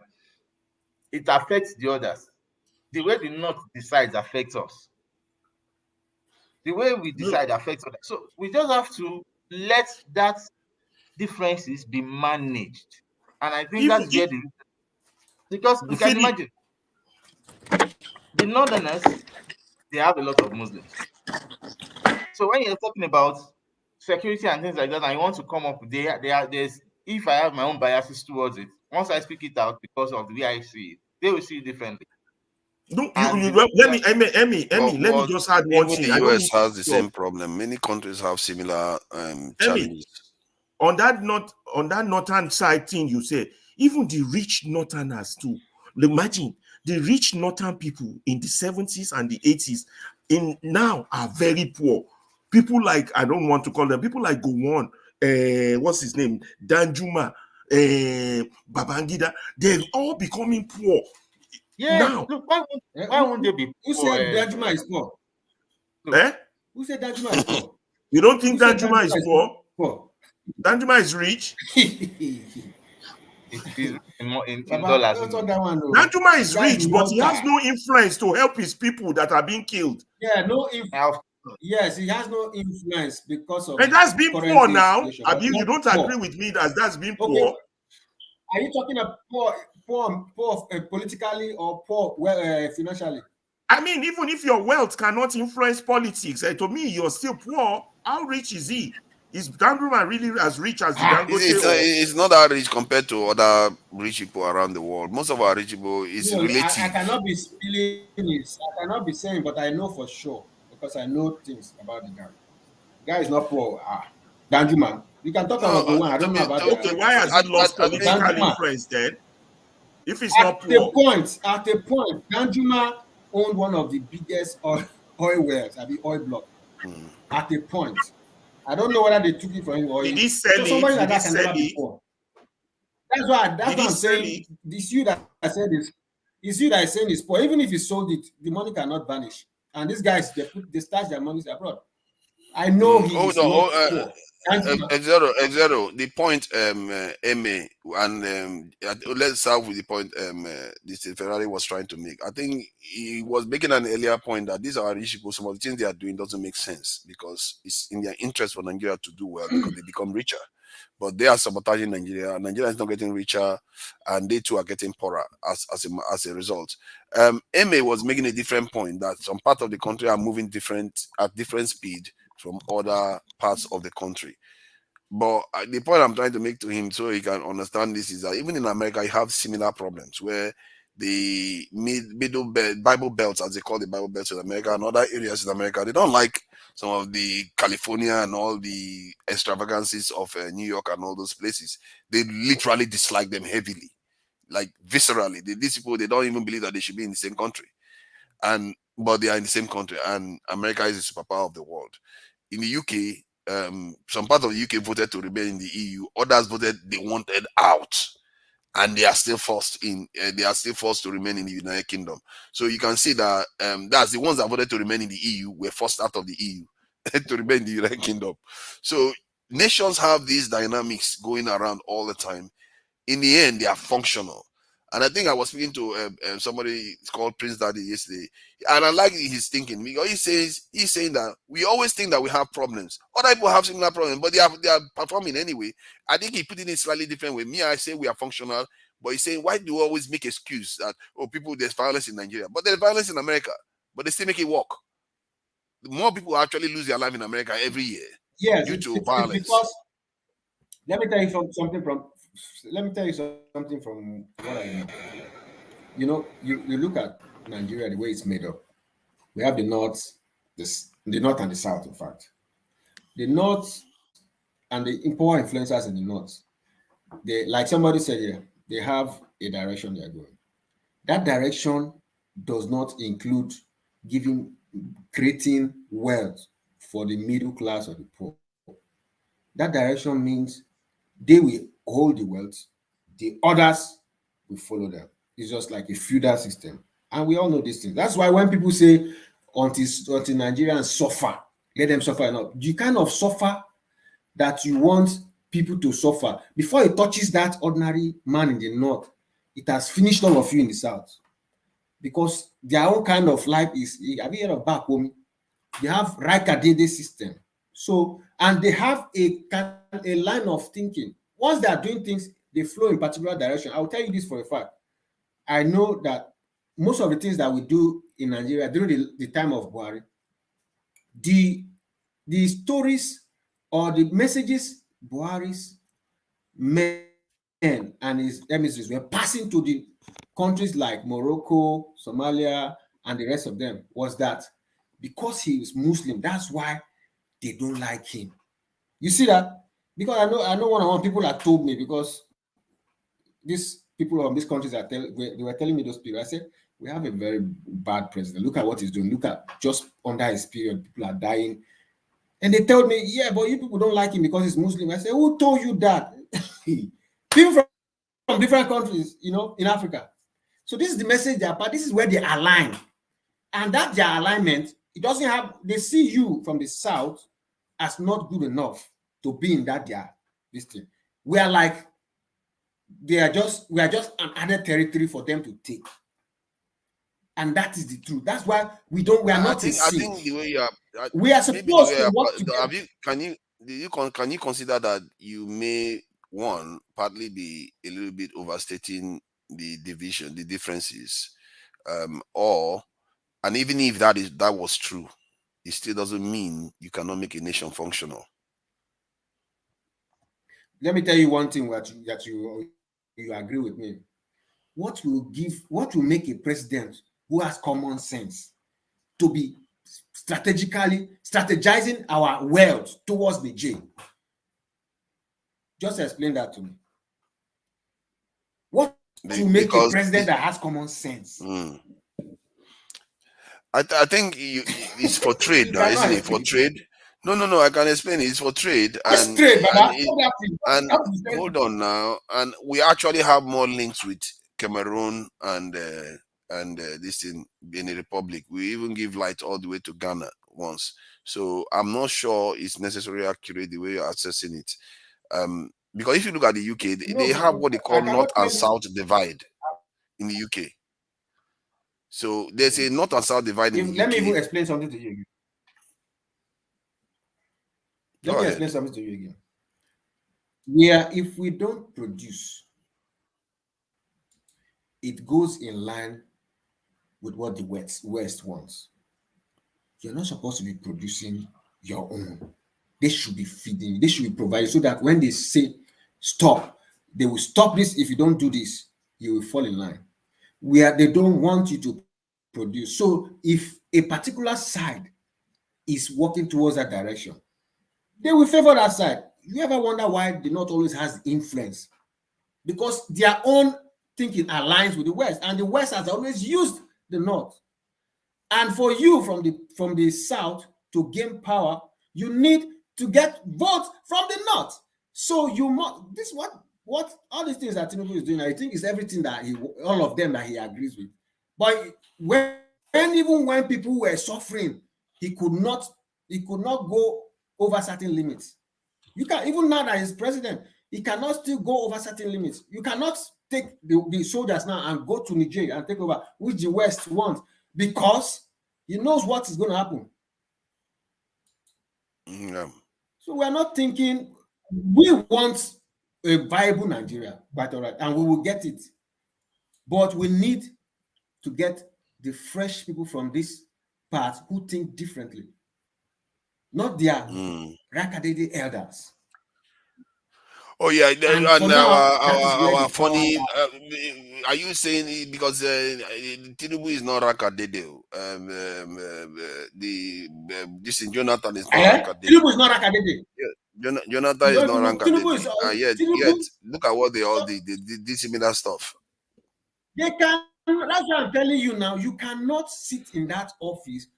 it affects the others. The way the North decides affects us. The way we decide affects others. So we just have to let that differences be managed. And I think that's where because you can imagine the Northerners, they have a lot of Muslims. So when you're talking about security and things like that, and you want to come up, there's if I have my own biases towards it, once I speak it out because of the way I see it, they will see it differently. No, let me let me just add one thing. The US has the same problem. Many countries have similar challenges. On that northern side thing you said, even the rich northerners too. Imagine the rich northern people in the 70s and the 80s now are very poor. People like, I don't want to call them, people like Gowon, what's his name? Danjuma, Babangida, they're all becoming poor. Yeah, now, look, why won't they be Who said Danjuma is poor? Who said Danjuma is poor? You don't think Danjuma is poor? Danjuma is rich. in dollars. Danjuma is rich, but he has no influence to help his people that are being killed. Yeah, yes, he has no influence because of. And that's being poor now. I mean, you don't agree with me that that's being poor. Are you talking about poor politically or poor financially? I mean, even if your wealth cannot influence politics, to me, you're still poor. How rich is he? Is Danjuma really as rich as the Dangote? It's not that rich compared to other rich people around the world. Most of our rich people is relative. I cannot be spilling this. I cannot be saying, but I know for sure because I know things about the guy. The guy is not poor. Danjuma. You can talk about the one. I don't know about that. Okay, why has he lost political influence then? If he's not poor. At a point, Danjuma owned one of the biggest oil wells at the oil block. At a point. I don't know whether they took it from him or did he sell it? Somebody like that can never be poor. That's what I'm saying. This you that I said is you that is saying is poor. Even if he sold it, the money cannot vanish. And these guys, they stash their money abroad. I know he is not poor. Exero. The point, Eme, and let's start with the point this Ferrari was trying to make. I think he was making an earlier point that these are rich people. Some of the things they are doing doesn't make sense because it's in their interest for Nigeria to do well because they become richer. But they are sabotaging Nigeria. Nigeria is not getting richer, and they too are getting poorer as a result. Eme was making a different point that some parts of the country are moving at different speed from other parts of the country. But the point I'm trying to make to him so he can understand this is that even in America, you have similar problems where the middle belt, Bible belts, as they call the Bible belts in America and other areas in America, they don't like some of the California and all the extravagancies of New York and all those places. They literally dislike them heavily, like viscerally. These people, they don't even believe that they should be in the same country. But they are in the same country, and America is the superpower of the world. In the UK, some part of the UK voted to remain in the EU. Others voted they wanted out, and they are still forced in. They are still forced to remain in the United Kingdom. So you can see that that's the ones that voted to remain in the EU were forced out of the EU to remain in the United Kingdom. So nations have these dynamics going around all the time. In the end, they are functional. And I think I was speaking to somebody called Prince Daddy yesterday, and I like his thinking because he's saying that we always think that we have problems. Other people have similar problems, but they are performing anyway. I think he put it in a slightly different way. Me, I say we are functional, but he's saying why do we always make excuse that people there's violence in Nigeria, but there's violence in America. but they still make it work. More people actually lose their life in America every year Yes, due to it's violence. because let me tell you something from what I know. You know, you look at Nigeria, the way it's made up. We have the north, the north and the south, in fact. The north and the power influencers in the north, they, like somebody said here, they have a direction they are going. That direction does not include creating wealth for the middle class or the poor. That direction means they will hold the wealth, the others will follow them. It's just like a feudal system. And we all know these things. That's why when people say until Nigerians suffer, let them suffer enough. You kind of suffer that you want people to suffer. Before it touches that ordinary man in the north, it has finished all of you in the south. Because their own kind of life is, have you heard of back home? They have Raikadede system. So, and they have a line of thinking. Once they are doing things, they flow in particular direction. I will tell you this for a fact. I know that most of the things that we do in Nigeria during the time of Buhari, the stories or the messages Buhari's men and his emissaries were passing to the countries like Morocco, Somalia, and the rest of them was that because he is Muslim, that's why they don't like him. You see that? Because I know one people that told me, because these people of these countries they were telling me those people. I said, we have a very bad president. Look at what he's doing. Look at just under his period, people are dying. And they told me, yeah, but you people don't like him because he's Muslim. I said, who told you that? People from different countries, you know, in Africa. So this is the message this is where they align. And that their alignment, it doesn't have, they see you from the south as not good enough to be in this thing. We are like, we are just an added territory for them to take. And that is the truth. That's why we are not I think the way you are, we are supposed to work together. Can you consider that you may partly be a little bit overstating the division, the differences, and even if that was true, it still doesn't mean you cannot make a nation functional. Let me tell you one thing that you agree with me. What will make a president who has common sense to be strategizing our wealth towards the J? Just explain that to me. What will make a president that has common sense? I think it's for trade now, isn't it? For trade. No. I can explain it. It's for trade. And hold on now. And we actually have more links with Cameroon and this in Benin Republic. We even give light all the way to Ghana once. So I'm not sure it's necessarily accurate the way you're assessing it. Because if you look at the UK, they have what they call North and South divide in the UK. So there's a North and South divide in the UK. Let me even explain something to you again. Let me explain something to you again. If we don't produce, it goes in line with what the West wants. You're not supposed to be producing your own. They should be feeding, they should be providing, so that when they say stop, they will stop this. If you don't do this, you will fall in line. They don't want you to produce. So if a particular side is working towards that direction, they will favor that side. You ever wonder why the North always has influence? Because their own thinking aligns with the West, and the West has always used the North. And for you from the South to gain power, you need to get votes from the North. So you must, what all these things that Tinubu is doing, I think is everything that all of them that he agrees with. But even when people were suffering, he could not go over certain limits. You can, even now that he's president, he cannot still go over certain limits. You cannot take the soldiers now and go to Niger and take over, which the West wants, because he knows what is going to happen. Yeah. So we're not thinking, we want a viable Nigeria, but all right, and we will get it. But we need to get the fresh people from this part who think differently, not their Rakadede elders. Oh yeah, And for now, that is where our the power funny. lies. Are you saying because Tinubu is not Rakadede? This in Jonathan is not Rakadede. Tinubu is not Rakadede. Yeah, Jonathan You is don't not even know. Tinubu is Rakadede. Yet Tinubu. look at what they all did. They did similar stuff. They can. That's what I'm telling you now. You cannot sit in that office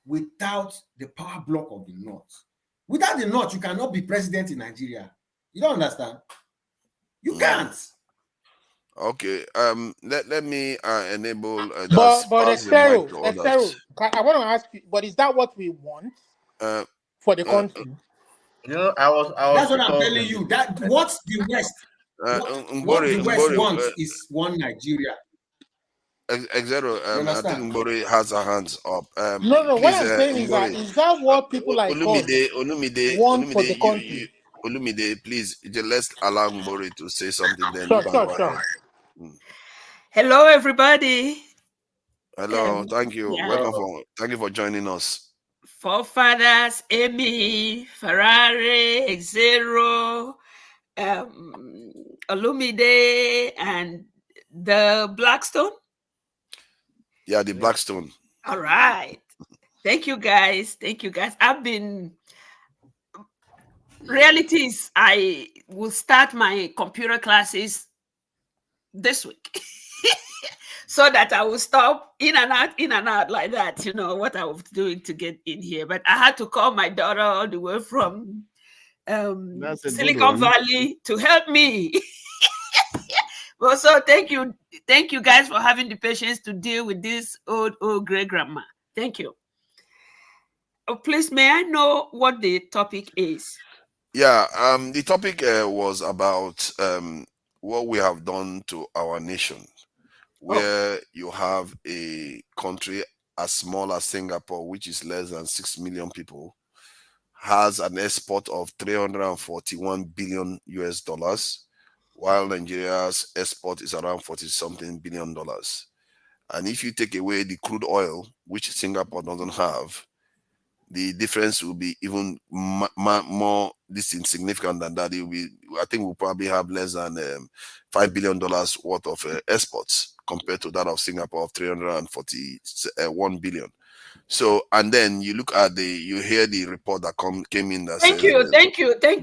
without the power block of the North. Without the North, you cannot be president in Nigeria. You don't understand? You can't. Okay. Let me enable But pass the mic to Exero, others. I want to ask you, but is that what we want for the country? You know, I was That's what I'm told telling you. That what the West, what the West Mbori, wants is one Nigeria. Exero, You I think understand? Mbori has her hands up. No. What Please, I'm saying Mbori, is that what people like us want for the country? Olumide, please, let's allow Mbori to say something. Then you Sure. can go ahead. Hello, everybody. Hello, thank you. Yeah. Thank you for joining us. Forefathers, Amy, Ferrari, Zero, Olumide, and the Blackstone. Yeah, the Blackstone. All right. Thank you, guys. Reality is I will start my computer classes this week. So that I will stop in and out like that, you know, what I was doing to get in here. But I had to call my daughter all the way from Silicon Valley to help me. Well, so thank you guys for having the patience to deal with this old great grandma. Thank you. Oh, please, may I know what the topic is? Yeah, the topic was about what we have done to our nation, where you have a country as small as Singapore, which is less than 6 million people, has an export of 341 billion US dollars, while Nigeria's export is around 40 something billion dollars. And if you take away the crude oil, which Singapore doesn't have, the difference will be even more insignificant than that. It will be, I think we'll probably have less than $5 billion worth of exports compared to that of Singapore of 341 billion. So, and then you look at you hear the report that came in that thank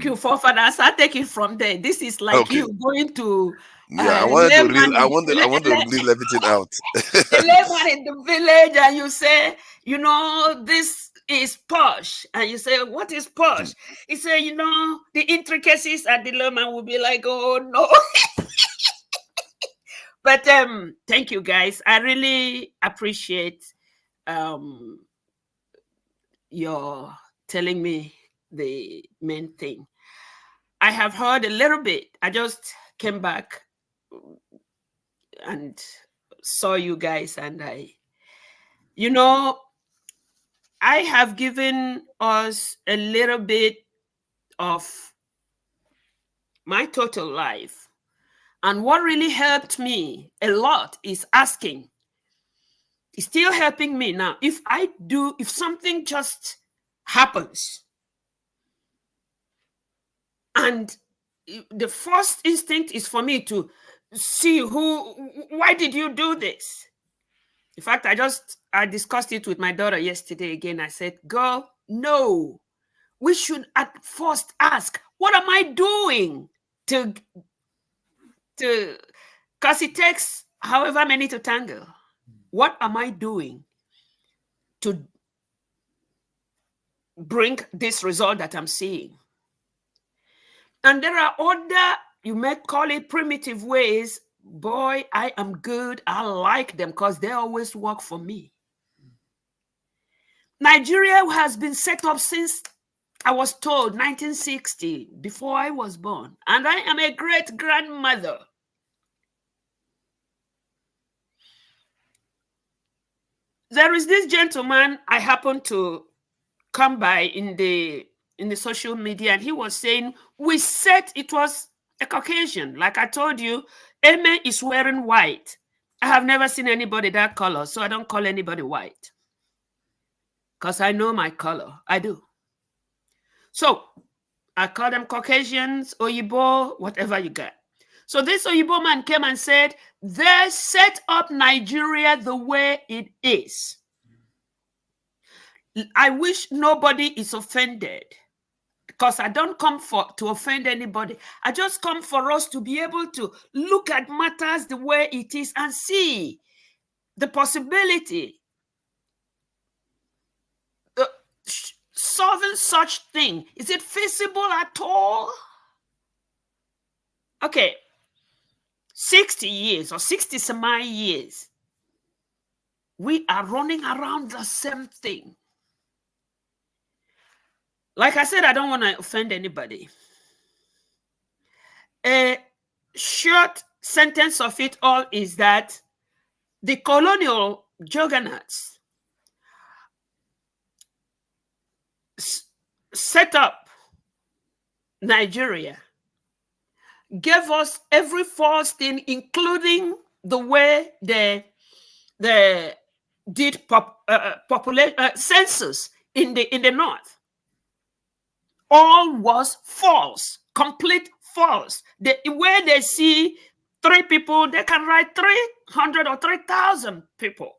you, forefathers. I'll take it from there. This is like you going to I want to reel everything out. The layman in the village, and you say, you know, this is posh, and you say, what is posh? He say, you know, the intricacies, and the layman will be like, oh no. But thank you, guys. I really appreciate your telling me the main thing. I have heard a little bit. I just came back and saw you guys, and I have given us a little bit of my total life. And what really helped me a lot is asking. It's still helping me now. If something just happens, and the first instinct is for me to see why did you do this? In fact, I discussed it with my daughter yesterday again. I said, girl, no, we should at first ask, what am I doing because it takes however many to tangle. What am I doing to bring this result that I'm seeing? And there are other, you may call it primitive ways. Boy, I am good. I like them because they always work for me. Nigeria has been set up since, I was told, 1960, before I was born. And I am a great-grandmother. There is this gentleman I happened to come by in the social media, and he was saying, it was a Caucasian. Like I told you, Eme is wearing white. I have never seen anybody that color, so I don't call anybody white. because I know my color. I do. So I call them Caucasians, Oyibo, whatever you got. So this Oyibo man came and said, they set up Nigeria the way it is. I wish nobody is offended, because I don't come to offend anybody. I just come for us to be able to look at matters the way it is and see the possibility solving such thing. Is it feasible at all? Okay, 60 years or 60 some years, we are running around the same thing. Like I said, I don't want to offend anybody. A short sentence of it all is that the colonial juggernauts set up Nigeria, gave us every false thing, including the way they did population census in the north. All was false, complete false. Where they see 3 people, they can write 300 or 3,000 people.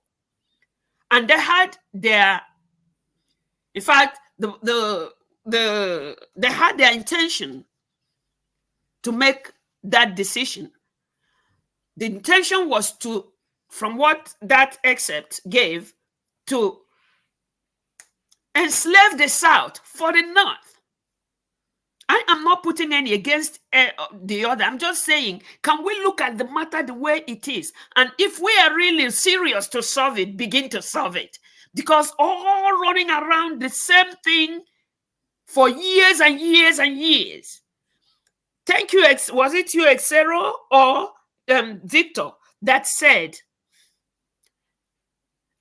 And they had their, in fact, they had their intention to make that decision. The intention was to, from what that excerpt gave, to enslave the South for the North. I am not putting any against the other. I'm just saying, can we look at the matter the way it is? And if we are really serious to solve it, begin to solve it. Because all running around the same thing for years and years and years. Thank you. Was it you, Exero, or Victor, that said,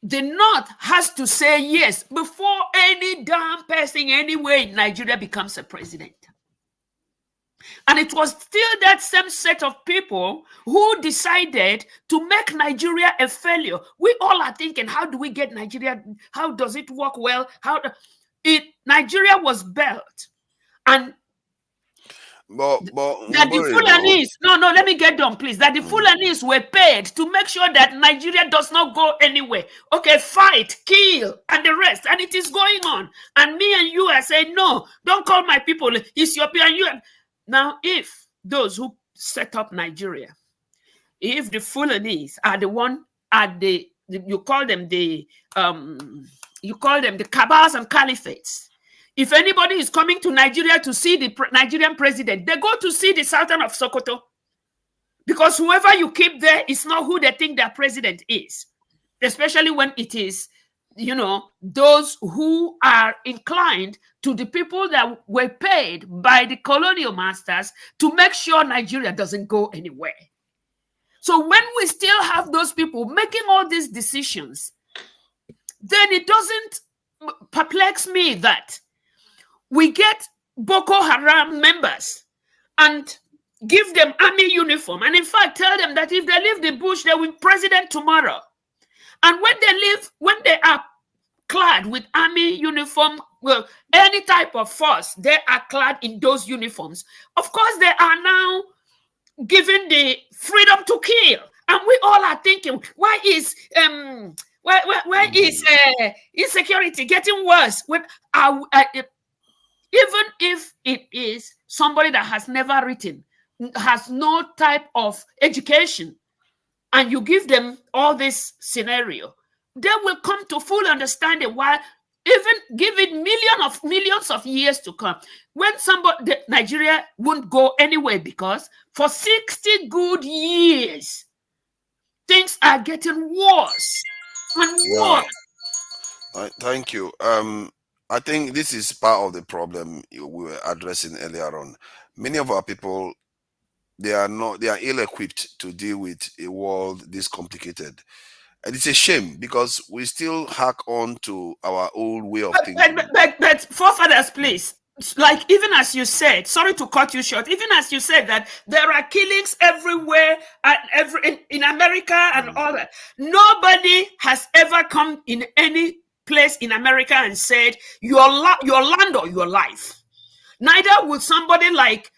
the North has to say yes before any damn person anywhere in Nigeria becomes a president. And it was still that same set of people who decided to make Nigeria a failure. We all are thinking, how do we get Nigeria? How does it work well? Nigeria was built. And that the Fulanis, no, let me get done, please. That the Fulanis were paid to make sure that Nigeria does not go anywhere. Okay, fight, kill, and the rest. And it is going on. And me and you are saying, no, don't call my people Ethiopia. And you. Now, if those who set up Nigeria, if the Fulanis are the one at you call them the cabals and caliphates. If anybody is coming to Nigeria to see the Nigerian president, they go to see the Sultan of Sokoto. Because whoever you keep there is not who they think their president is. Especially when it is, those who are inclined to the people that were paid by the colonial masters to make sure Nigeria doesn't go anywhere. So when we still have those people making all these decisions, then it doesn't perplex me that we get Boko Haram members and give them army uniform. And in fact, tell them that if they leave the bush, they will be president tomorrow. And when they are clad with army uniform, well, any type of force, they are clad in those uniforms. Of course, they are now given the freedom to kill. And we all are thinking, why is insecurity getting worse? Even if it is somebody that has never written, has no type of education, and you give them all this scenario, they will come to full understanding why, even give it millions of years to come, when Nigeria won't go anywhere, because for 60 good years, things are getting worse and worse. Thank you. I think this is part of the problem we were addressing earlier on. Many of our people, they are ill-equipped to deal with a world this complicated. And it's a shame because we still hack on to our old way of thinking. But forefathers, please, like even as you said, sorry to cut you short, even as you said that there are killings everywhere, in America and all that. Nobody has ever come in any place in America and said, your land or your life. Neither would somebody like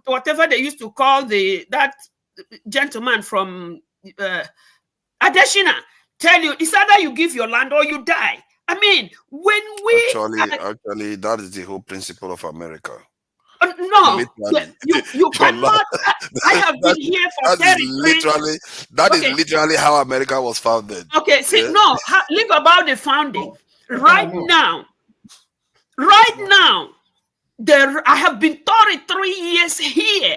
whatever they used to call that gentleman from Adeshina tell you it's either you give your land or you die. I mean, when we actually, that is the whole principle of America. No, you cannot. I have been here for 33. That is literally how America was founded. Okay, see, no, leave about the founding. Right now, I have been 33 years here.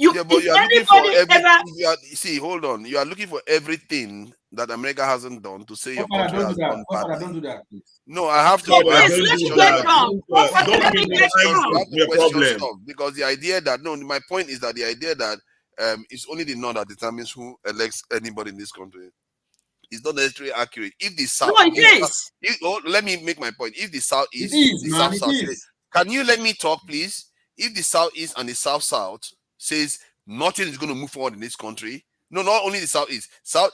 But you are looking for everything. See, hold on. You are looking for everything that America hasn't done to say your country has done badly. Don't do that, please. No, I have to. Let me get on. Because the idea that my point is that the idea that it's only the North that determines who elects anybody in this country is not necessarily accurate. If the South, let me make my point. If the South is, can you let me talk, please? If the South East and the South says nothing is going to move forward in this country. No, not only the Southeast, South,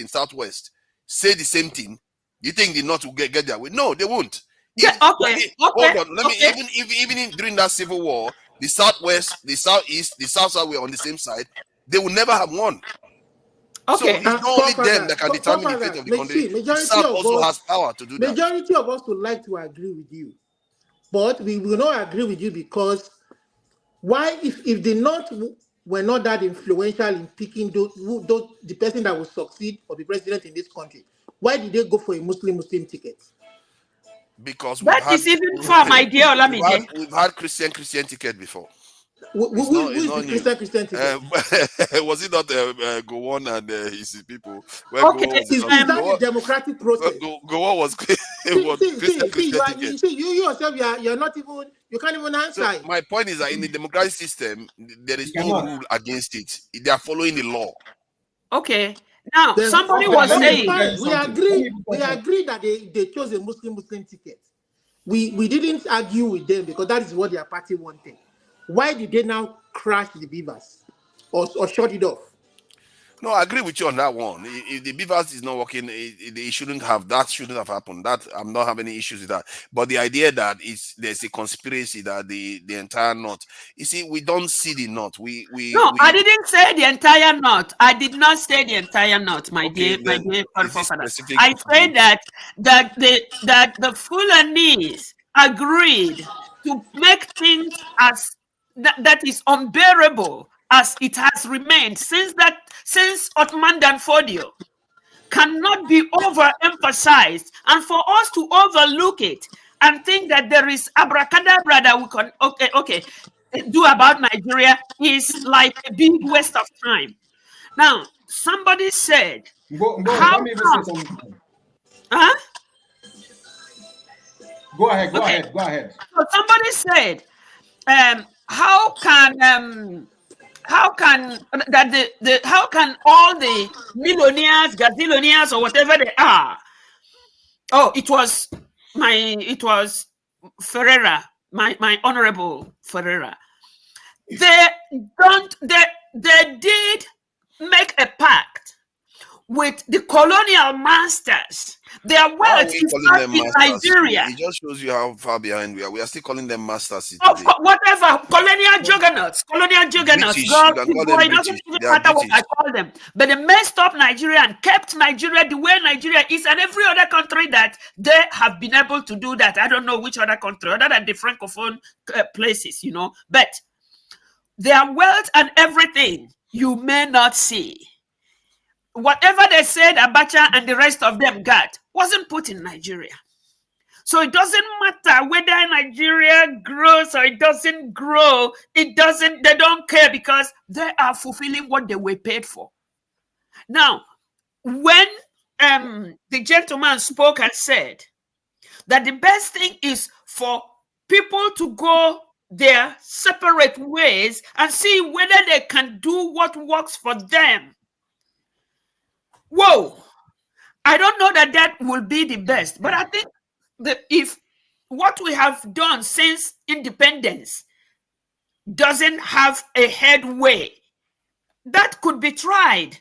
Southwest say the same thing. You think the North will get their way? No, they won't. Hold on. Let me even during that civil war, the Southwest, the Southeast, the South were on the same side. They will never have won. So it's not only them that can determine the fate of the country. The South also has power to do that. Majority of us would like to agree with you, but we will not agree with you because why, if the North were not that influential in picking the person that will succeed or be president in this country, why did they go for a Muslim ticket? Because that is even for my dear Olamide. We've had Christian ticket before. Who is the Christian ticket? Was it not Gowon and his people? Is that a democratic process? Gowon was you yourself, you're not even, you can't even answer it. My point is that in the democratic system, there is no rule against it. They are following the law. Okay. Now, somebody was saying we agree that they chose a Muslim ticket. We didn't argue with them because that is what their party wanted. Why did they now crash the beavers or shut it off? No, I agree with you on that one. If the beavers is not working, it shouldn't have happened. That I'm not having any issues with that. But the idea that there's a conspiracy that the entire North. You see, we don't see the North. I didn't say the entire North. I did not say the entire North, my dear forefather. I said that the Fulanese agreed to make things as that is unbearable as it has remained since Ottoman Danfodio cannot be overemphasized, and for us to overlook it and think that there is abracadabra that we can do about Nigeria is like a big waste of time. Now, somebody said, Go ahead. So somebody said, how can all the millionaires, gazillionaires, or whatever they are? Oh, it was Ferreira, my honorable Ferreira. They did make a pact with the colonial masters. Their wealth is not in Nigeria. It just shows you how far behind we are. We are still calling them masters. Whatever, colonial juggernauts. British, God, it doesn't even matter what I call them. But they messed up Nigeria and kept Nigeria the way Nigeria is, and every other country that they have been able to do that. I don't know which other country, other than the Francophone places, But their wealth and everything you may not see. Whatever they said Abacha and the rest of them got wasn't put in Nigeria. So it doesn't matter whether Nigeria grows or it doesn't grow. They don't care because they are fulfilling what they were paid for. Now, when the gentleman spoke and said that the best thing is for people to go their separate ways and see whether they can do what works for them. Whoa, I don't know that will be the best, but I think that if what we have done since independence doesn't have a headway, that could be tried.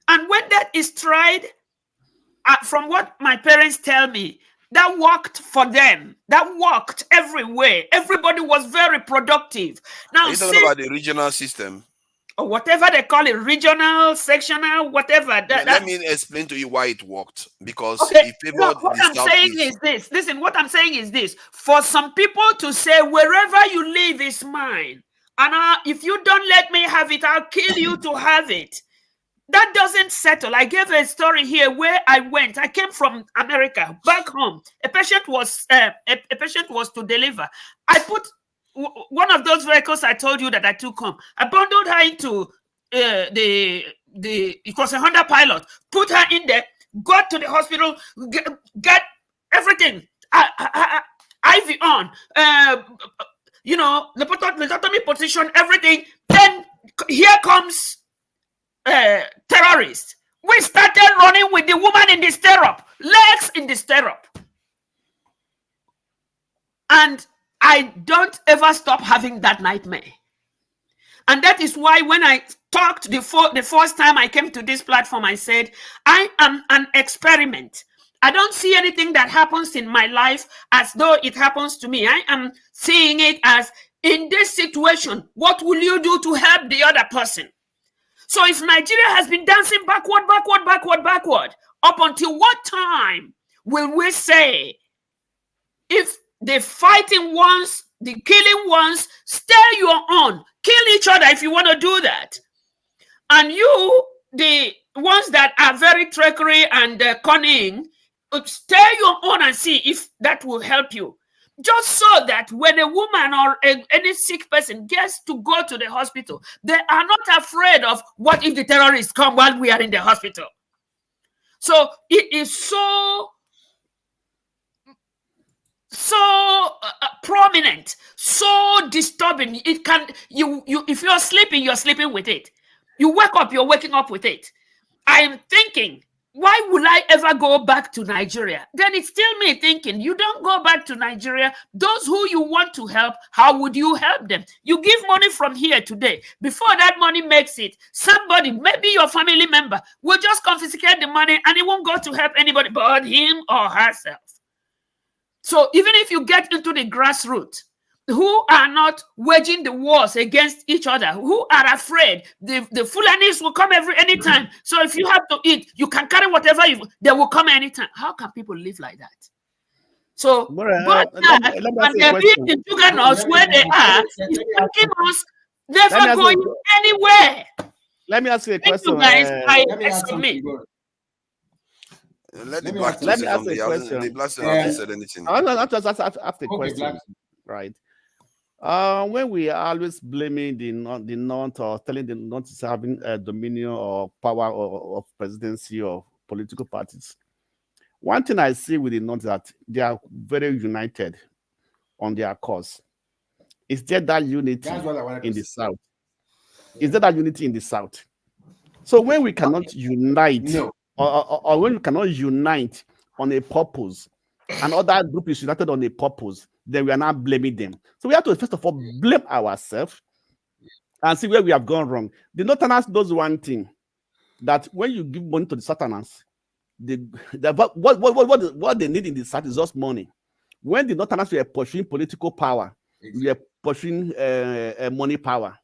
And when that is tried, from what my parents tell me, that worked for them. That worked everywhere. Everybody was very productive. Now, Are you talking about the regional system? or whatever they call it, regional, sectional, whatever. Let me explain to you why it worked. Because Okay, it favored what the I'm saying Southeast. is this. Listen, what I'm saying is this. For some people to say, wherever you live is mine, and if you don't let me have it, I'll kill you to have it. That doesn't settle. I gave a story here where I went. I came from America back home. A patient was to deliver. I put one of those vehicles I told you that I took home. I bundled her into it was a Honda Pilot. Put her in there. Got to the hospital. Got everything. IV on. Lobotomy position. Everything. Then here comes terrorists. We started running with the woman in the stirrup, legs in the stirrup. And I don't ever stop having that nightmare. And that is why when I talked the first time I came to this platform, I said, I am an experiment. I don't see anything that happens in my life as though it happens to me. I am seeing it as, in this situation, what will you do to help the other person? So if Nigeria has been dancing backward, up until what time will we say, if the fighting ones, the killing ones, stay your own, kill each other if you want to do that, and you, the ones that are very trickery and cunning, stay your own and see if that will help you. Just so that when a woman or any sick person gets to go to the hospital, they are not afraid of what if the terrorists come while we are in the hospital. So it is so prominent, so disturbing. It can if you're sleeping with it. You wake up, you're waking up with it. I am thinking, why would I ever go back to Nigeria? Then it's still me thinking, you don't go back to Nigeria. Those who you want to help, how would you help them? You give money from here today. Before that money makes it, somebody, maybe your family member, will just confiscate the money and it won't go to help anybody but him or herself. So even if you get into the grassroots, who are not waging the wars against each other, who are afraid the Fulanis will come anytime. So if you have to eat, you can carry whatever they will come anytime. How can people live like that? So, but when they're being the juggernauts where they are, it's making us never going anywhere. Let me ask you a question. You guys, I submit. Let me ask you a question. The black hasn't said anything. I'll just ask the question, right? When we are always blaming the North or telling the North is having a dominion or power of presidency or political parties, one thing I see with the North is that they are very united on their cause. Is there that unity in the South? Is there that unity in the South? So when we cannot unite, or when we cannot unite on a purpose, and other group is united on a purpose, then we are not blaming them. So we have to first of all blame ourselves and see where we have gone wrong. The Northerners does one thing, that when you give money to the Southerners, what they need in the South is just money. When the Northerners were pursuing political power, we are pursuing money power.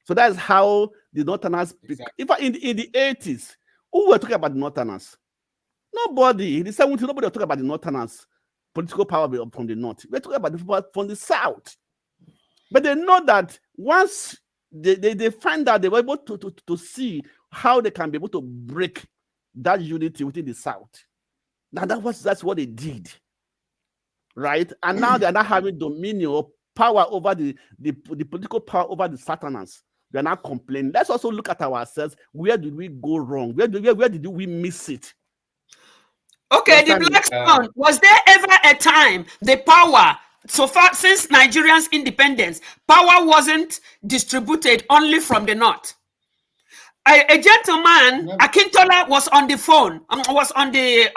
So that's how the Northerners. If in the 80s, who were talking about the Northerners? Nobody. In the 70s, nobody was talking about the Northerners. Political power from the North. We're talking about the people from the South. But they know that once they find out, they were able to see how they can be able to break that unity within the South. Now that's what they did. Right? And now they're not having dominion or power over the political power over the Southerners. They're not complaining. Let's also look at ourselves. Where did we go wrong? Where did we miss it? Okay, the Black Swan, was there ever a time the power, so far since Nigerians' independence, power wasn't distributed only from the North? A gentleman, Akintola, was on the phone, was on the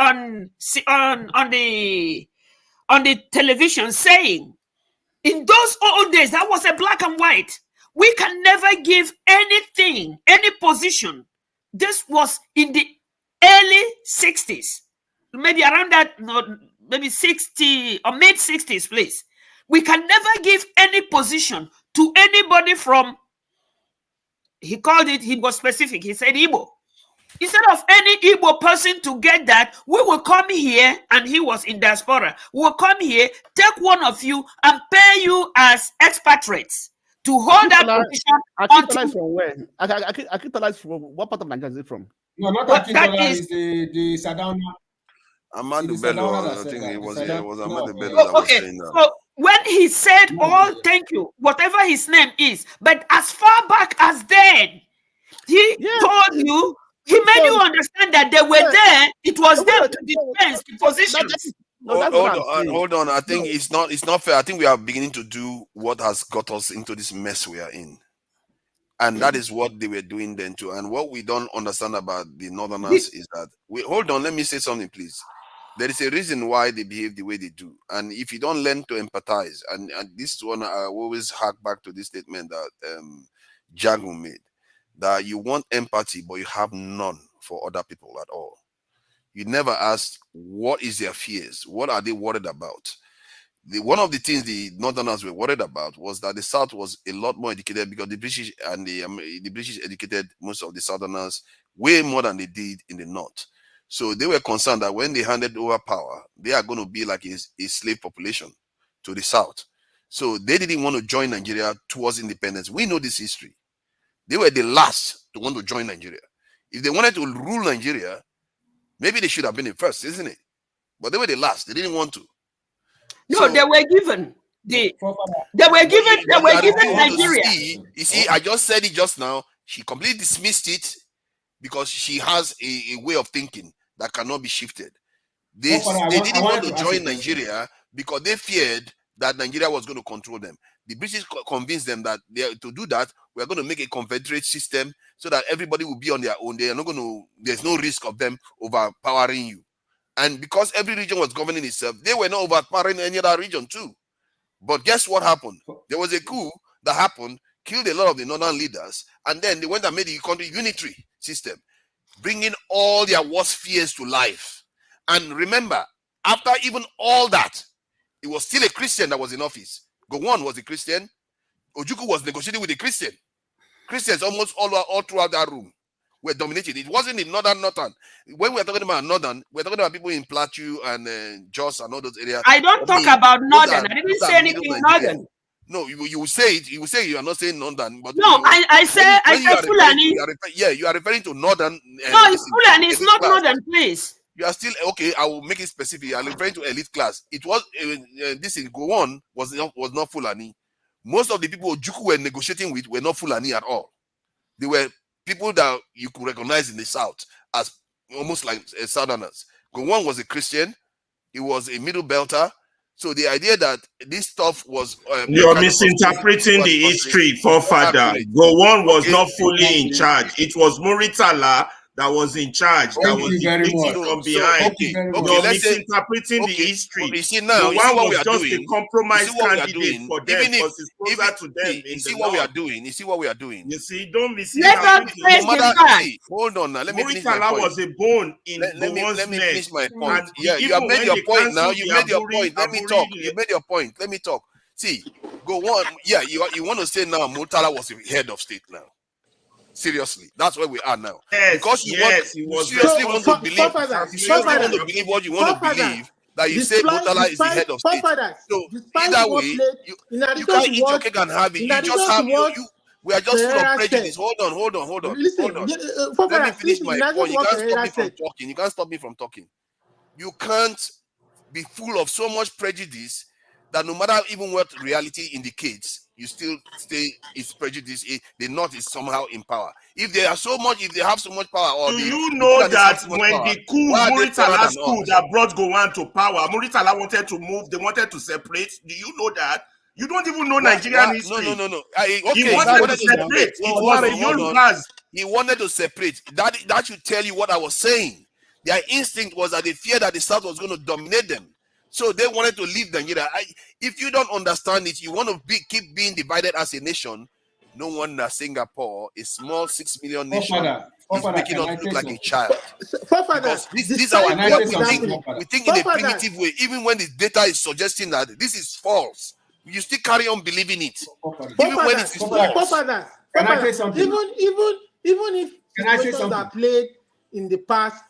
television saying, in those old days, that was a black and white. We can never give anything, any position. This was in the early 60s, maybe around that, no, maybe 60 or mid 60s, please. We can never give any position to anybody from, he called it, he was specific, he said Igbo. Instead of any Igbo person to get that, we will come here, and he was in diaspora. We will come here, take one of you, and pay you as expatriates to hold that position. Akintola is from where? Akintola is from what part of Nigeria is it from? No, not But that Akintola, is- it's the Sadauna. Ahmadu It is Bello, Sadauna that I said think that. it was It's Ahmadu Bello Oh, that was okay, saying that. so when he said, "Oh, thank you," whatever his name is, but as far back as then, he told you, he made you understand that they were there. It was them to dispense the positions. Hold on. I think it's not fair. I think we are beginning to do what has got us into this mess we are in. And that is what they were doing then too. And what we don't understand about the Northerners is that hold on, let me say something, please. There is a reason why they behave the way they do. And if you don't learn to empathize, and this is one I always hark back to this statement that Jago made, that you want empathy, but you have none for other people at all. You never ask what is their fears, what are they worried about. One of the things the Northerners were worried about was that the South was a lot more educated, because the British and the British educated most of the Southerners way more than they did in the North. So they were concerned that when they handed over power, they are going to be like a slave population to the South. So they didn't want to join Nigeria towards independence. We know this history. They were the last to want to join Nigeria. If they wanted to rule Nigeria, maybe they should have been the first, isn't it? But they were the last. They didn't want to. No, they were given Nigeria. You see, I just said it just now. She completely dismissed it because she has a way of thinking that cannot be shifted. They didn't want to join Nigeria because they feared that Nigeria was going to control them. The British convinced them that to do that, we are going to make a confederate system so that everybody will be on their own. They are not going to. There's no risk of them overpowering you. And because every region was governing itself, they were not overpowering any other region too. But guess what happened? There was a coup that happened, killed a lot of the northern leaders, and then they went and made the country unitary system, bringing all their worst fears to life. And remember, after even all that, it was still a Christian that was in office. Gowon was a Christian. Ojukwu was negotiating with a Christian. Christians almost all throughout that room were dominated. It wasn't in northern. When we're talking about northern, we're talking about people in Plateau and Jos and all those areas. I don't talk about northern. I didn't say anything northern. No, you will say it. You will say you are not saying northern. But no, I said Fulani. You are referring to northern. No, it's Fulani. It's not northern, please. You are still okay. I will make it specific. I'm referring to elite class. It was this in Gowon was not Fulani. Most of the people Ojukwu were negotiating with were not Fulani at all. They were people that you could recognize in the South as almost like Southerners. Gowon was a Christian. He was a middle belter. So the idea that this stuff was you're misinterpreting the history, forefather. Gowon was not fully in charge. It was Muritala that was in charge. That was dictating from behind. You're misinterpreting the history. You see now, Gowon was just a compromise candidate for them because it's closer to them. You see what we are doing. You see what we are doing. You see, don't misinterpret. Hold on now. Let me finish my Muritala point. was a bone in Gowon's neck. Let me finish my point. Yeah, you have made your point now. You made your point. Let me talk. You made your point. Let me talk. See, Gowon. Yeah, you want to say now Muritala was the head of state now. Seriously, that's where we are now. Yes, because you seriously want to believe what you want to believe, that you say Murtala is the head of state. So either way, you can't eat your cake and have it. You just have we are just full of prejudice. Hold on. Let me finish my point. You can't stop me from talking. You can't stop me from talking. You can't be full of so much prejudice that no matter even what reality indicates, you still stay it's prejudice. The North is somehow in power. If they have so much power, or do you know that when the coup, Muritala's coup that brought Gowon to power, Muritala wanted to move, they wanted to separate. Do you know that? You don't even know Nigerian history. No. He wanted to separate. It was the Yorubas. He wanted to separate. That should tell you what I was saying. Their instinct was that they feared that the South was going to dominate them. So they wanted to leave Nigeria. If you don't understand it, you want to keep being divided as a nation, No wonder Singapore, a small 6 million nation, is Forefather, making can us I look say like a something? child. Forefather, Because this the is our same what thing is happening. we think in a Forefather, primitive way, even when the data is suggesting that this is false, you still carry on believing it. Even when it is false. Forefather, Can I say something? even if Can I say situations something? are played in the past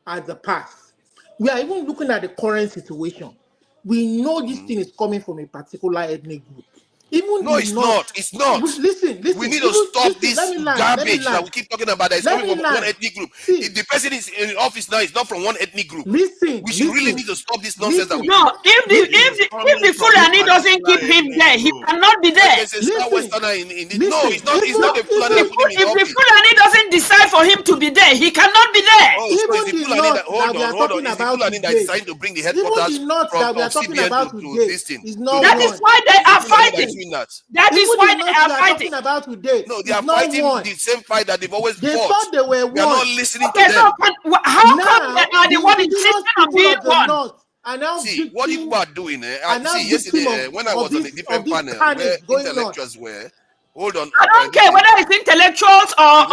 as the past, we are even looking at the current situation. We know this thing is coming from a particular ethnic group. Even No, the it's North, not. It's not. Listen. We need to stop this garbage that we keep talking about that is coming from one ethnic group. If the person is in office now, it's not from one ethnic group. We should really need to stop this nonsense. That we No, if the Fulani doesn't keep him there, he cannot be there. There's a Southwesterner in the no, it's not. It's not the Fulani that put him in If the office. Fulani doesn't decide for him to be there, he cannot be there. Oh, so it's the Fulani that hold on. It's the Fulani that is trying to bring the headquarters from CBN to this thing. That is why they are fighting. That is why they are fighting. About today, no, they are fighting the same fight that they've always they fought. thought they were We are not listening Okay, to them. so how come they are the one insisting on being one? See, what you are doing, see, yesterday when I was on a different panel where intellectuals were, hold on. I don't care whether it's intellectuals or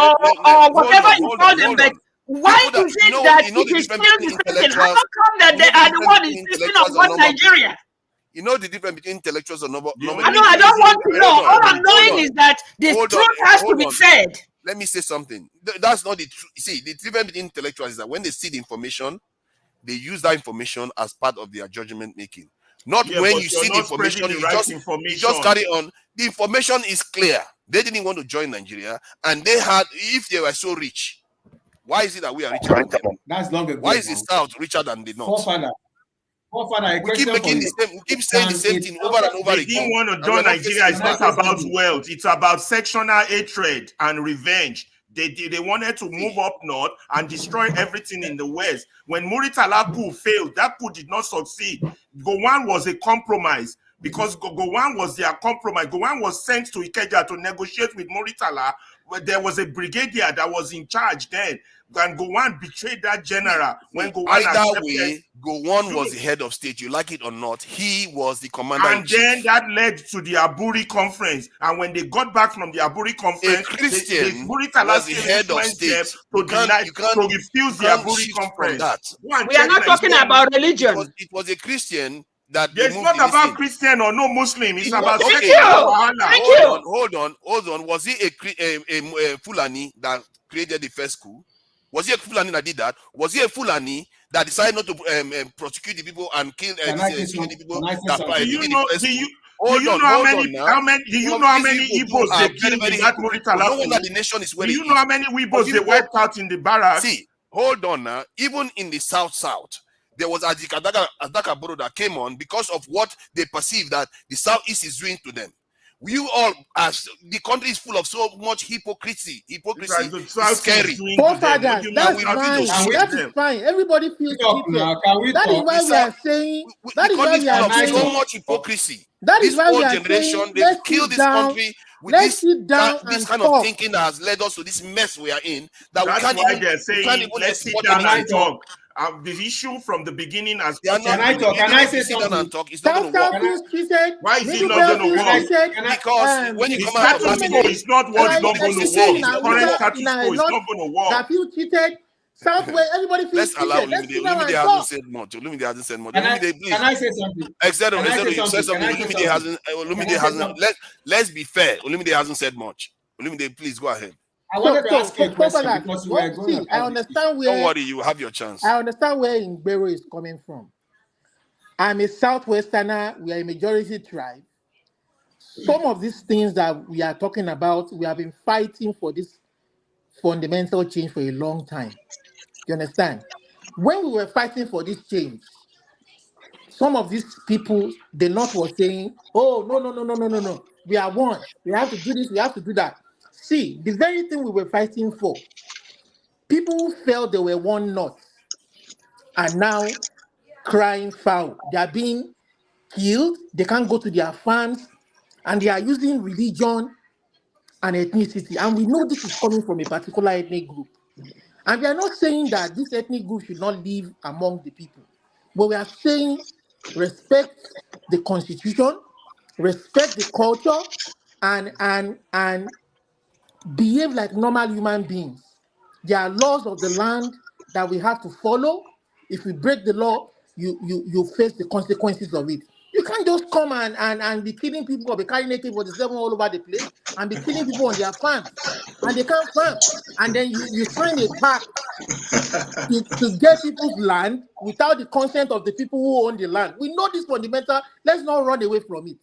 whatever you call them, but why is it that it is still the same thing? How come that they are the one insisting on one Nigeria? You know the difference between intellectuals and normal. I don't want to know. All I'm knowing is that the truth has to be said. Let me say something. That's not the truth. See, the difference between intellectuals is that when they see the information, they use that information as part of their judgment making. Not when you see the information, you just carry on. The information is clear. They didn't want to join Nigeria, and they had, if they were so rich, why is it that we are richer than them? That's long ago. Why is the South richer than the North? We keep making the same. We keep saying the same thing over and over again. They didn't want to join Nigeria. It's not about wealth. It's about sectional hatred and revenge. They wanted to move up north and destroy everything in the west. When Muritala coup failed, that coup did not succeed. Gowon was a compromise because Gowon was their compromise. Gowon was sent to Ikeja to negotiate with Muritala. There was a brigadier that was in charge then. And Gowon betrayed that general when Gowon either way, Gowon was the head of state. You like it or not, he was the commander. And then that led to the Aburi conference. And when they got back from the Aburi conference, a Christian was the head of state. To refuse the Aburi conference. We are not talking about religion. It was a Christian that it's not about Christian or no Muslim. It's about Thank you. Hold on. Was he a Fulani that created the first coup? Was he a Fulani that did that? Was he a Fulani that decided not to prosecute the people and kill the people? Do you know how many Igbos they killed in that Muritala? No wonder the nation is where. Do you know how many Igbos they wiped out in the barracks? See, hold on now. Even in the South, there was Adaka Boro that came on because of what they perceive that the Southeast is doing to them. You all, as the country is full of so much hypocrisy. Hypocrisy is scary. That's fine. Everybody feels cheated. That is why we are saying. That is why we are saying so much hypocrisy. That is why we are generation saying. they've killed this country with this kind of thinking that has led us to this mess we are in. That we can't even. They're saying, let's sit down and talk. The issue from the beginning has. Can I say something? And talk. It's not going to work. Why is it not going to work? Because when you come out, it's not what's not going to work. The current status quo is not going to work. That you cheated. Southwest, everybody feels let's allow Olumide hasn't said much. Olumide hasn't said much. Olumide, please. Can I say something? Exactly. You said something. Olumide hasn't. Let's be fair. Olumide hasn't said much. Olumide, please go ahead. I wanted to ask you a question because we were going. I understand where. Don't worry, you have your chance. I understand where Ngbero is coming from. I'm a Southwesterner. We are a majority tribe. Some of these things that we are talking about, we have been fighting for this fundamental change for a long time. You understand? When we were fighting for this change, some of these people, the North was saying, "Oh, no. We are one. We have to do this. We have to do that." See, the very thing we were fighting for, people who felt they were one North are now crying foul. They are being killed. They can't go to their farms, and they are using religion and ethnicity. And we know this is coming from a particular ethnic group. And we are not saying that this ethnic group should not live among the people, but we are saying respect the constitution, respect the culture, and behave like normal human beings. There are laws of the land that we have to follow. If we break the law, you face the consequences of it. You can't just come and be killing people or be carrying AK-47 all over the place and be killing people on their farms. And they can't farm. And then you sign a pact to get people's land without the consent of the people who own the land. We know this fundamental. Let's not run away from it.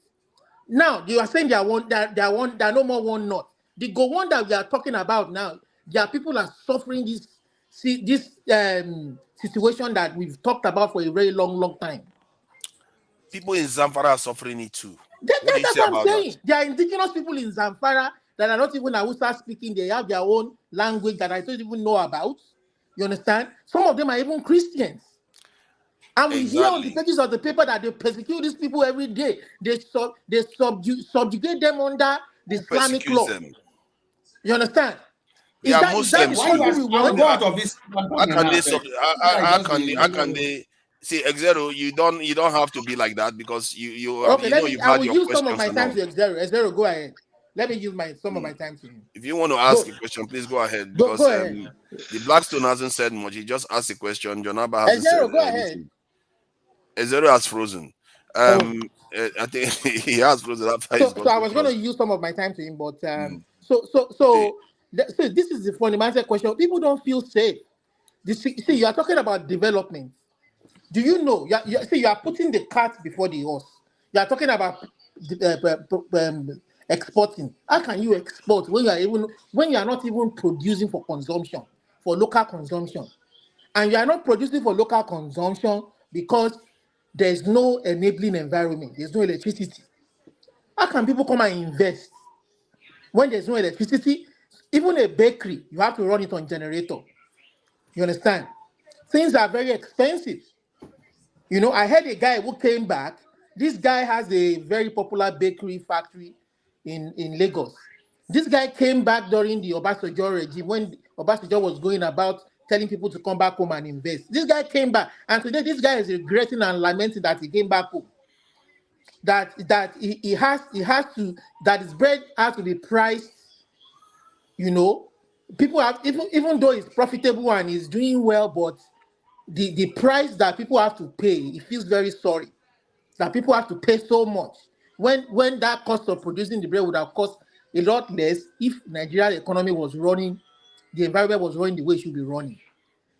Now you are saying there are no more one not. The go one that we are talking about now, there are people are suffering this situation that we've talked about for a very long time. People in Zamfara are suffering it too. What do you That's say what I'm about saying. that? There are indigenous people in Zamfara that are not even Hausa speaking. They have their own language that I don't even know about. You understand? Some of them are even Christians. And we hear on the pages of the paper that they persecute these people every day. They subjugate them under the Islamic law. Them? You understand? They Is are that Muslims. the country we want? Go out of this. How can they see Exero? You don't have to be like that because you Okay, you've I had will your use some of questions my and time all. to Exero. Exero, go ahead. Let me use some of my time to him. If you want to ask a question, please go ahead Go because ahead. the Blackstone hasn't said much. He just asked a question. Jonaba hasn't said Exero, go ahead. anything. Exero has frozen. I think he has frozen after he's got. So I was going to use some of my time to him, but so this is the fundamental question. People don't feel safe. See, you are talking about development. Do you know? You are putting the cart before the horse. You are talking about exporting. How can you export when you are not even producing for consumption, for local consumption, and you are not producing for local consumption because there's no enabling environment. There's no electricity. How can people come and invest when there's no electricity? Even a bakery, you have to run it on generator. You understand? Things are very expensive. You know, I heard a guy who came back. This guy has a very popular bakery factory in Lagos. This guy came back during the Obasanjo regime when Obasanjo was going about telling people to come back home and invest. This guy came back, and today this guy is regretting and lamenting that he came back home. That he has to, that his bread has to be priced. You know, people have, even though it's profitable and he's doing well, but the price that people have to pay, he feels very sorry that people have to pay so much when that cost of producing the bread would have cost a lot less if Nigeria's economy was running, the environment was running the way it should be running.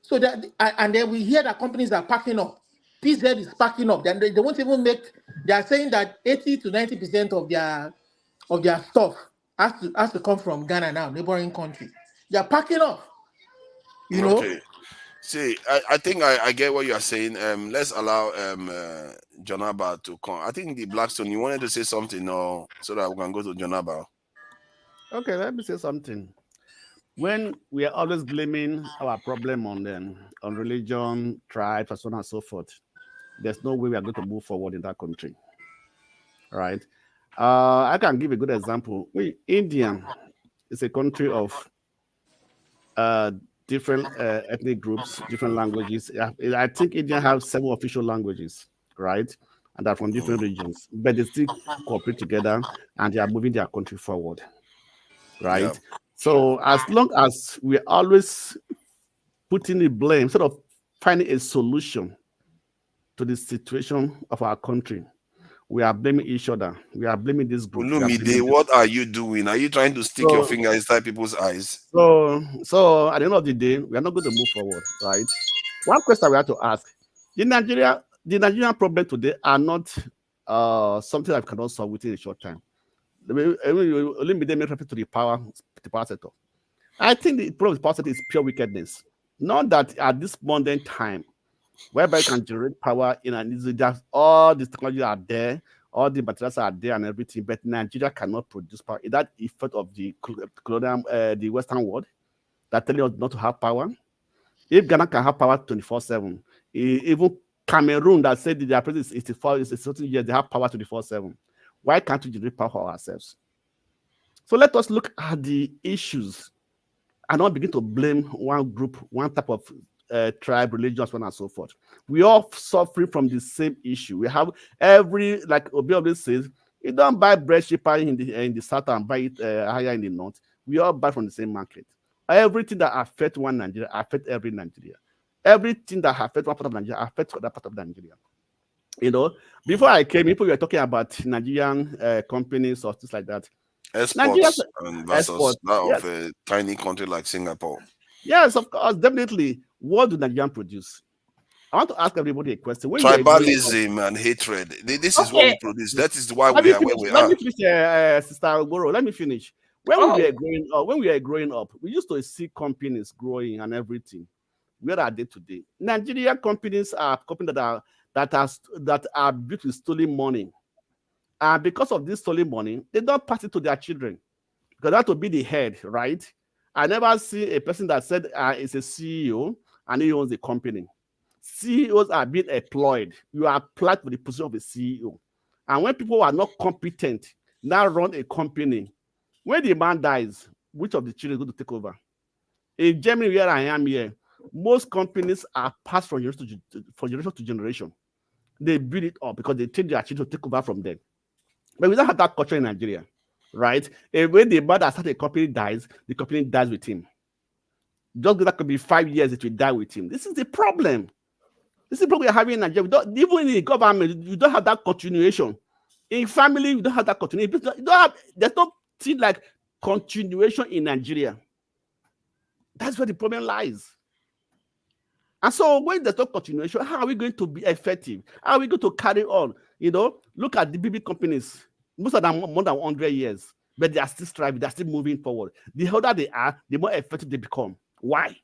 So that, and then we hear that companies are packing up. PZ is packing up. Then they won't even make. They are saying that 80 to 90% of their stuff has to come from Ghana now, neighboring country. They are packing up. You know. Okay. See, I think I get what you are saying. Let's allow Jonaba to come. I think the Blackstone, you wanted to say something, or so that we can go to Jonaba. Okay, let me say something. When we are always blaming our problem on religion, tribes, and so on and so forth, there's no way we are going to move forward in that country. All right. I can give a good example. India is a country of different ethnic groups, different languages. I think India has 7 official languages, right? And they're from different regions, but they still cooperate together and they are moving their country forward, right? Yeah. So as long as we're always putting the blame, sort of finding a solution to the situation of our country, we are blaming each other. We are blaming this group. What are you doing? Are you trying to stick your finger inside people's eyes? So at the end of the day, we are not going to move forward, right? One question we have to ask: the Nigerian problem today are not something that we cannot solve within a short time. Only make reference to the power sector. I think the problem with the power sector is pure wickedness. Not that at this modern time, whereby you can generate power in an easy, just all these technologies are there, all the materials are there and everything, but Nigeria cannot produce power. Is that effect of the colonial, the Western world that telling us not to have power? If Ghana can have power 24/7, even Cameroon that said their president is 84 years, they have power 24/7. Why can't we generate power for ourselves? So let us look at the issues and not begin to blame one group, one type of tribe, religion, so on and so forth. We all suffering from the same issue. We have like Obi always says, You don't buy bread cheaper in the south and buy it higher in the north. We all buy from the same market. Everything that affects one Nigeria affects every Nigeria. Everything that affects one part of Nigeria affects other part of Nigeria. You know, before I came, people were talking about Nigerian companies or things like that. Exports versus Exports, that yes. of a tiny country like Singapore. Yes, of course, definitely. What do Nigerians produce? I want to ask everybody a question. When Tribalism and hatred. This is what we produce. That is why we are where we Let are. me finish, Sister Ogoro. Let me finish. When we were growing up, we used to see companies growing and everything. Where are they today? Nigerian companies are companies that are built with stolen money. And because of this stolen money, they don't pass it to their children. Because that would be the head, right? I never see a person that said is a CEO and he owns a company. CEOs are being employed. You are applied for the position of a CEO. And when people are not competent, now run a company. When the man dies, which of the children is going to take over? In Germany, where I am here, most companies are passed from generation to generation. They build it up because they take their children to take over from them. But we don't have that culture in Nigeria, right? And when the man that started a company dies, the company dies with him. Just that could be 5 years, it will die with him. This is the problem. This is the problem we're having in Nigeria. Even in the government, you don't have that continuation. In family, you don't have that continuation. There's no thing like continuation in Nigeria. That's where the problem lies. And so when there's no continuation, how are we going to be effective? How are we going to carry on? You know, look at the BB companies. Most of them more than 100 years, but they are still striving, they're still moving forward. The older they are, the more effective they become. Why?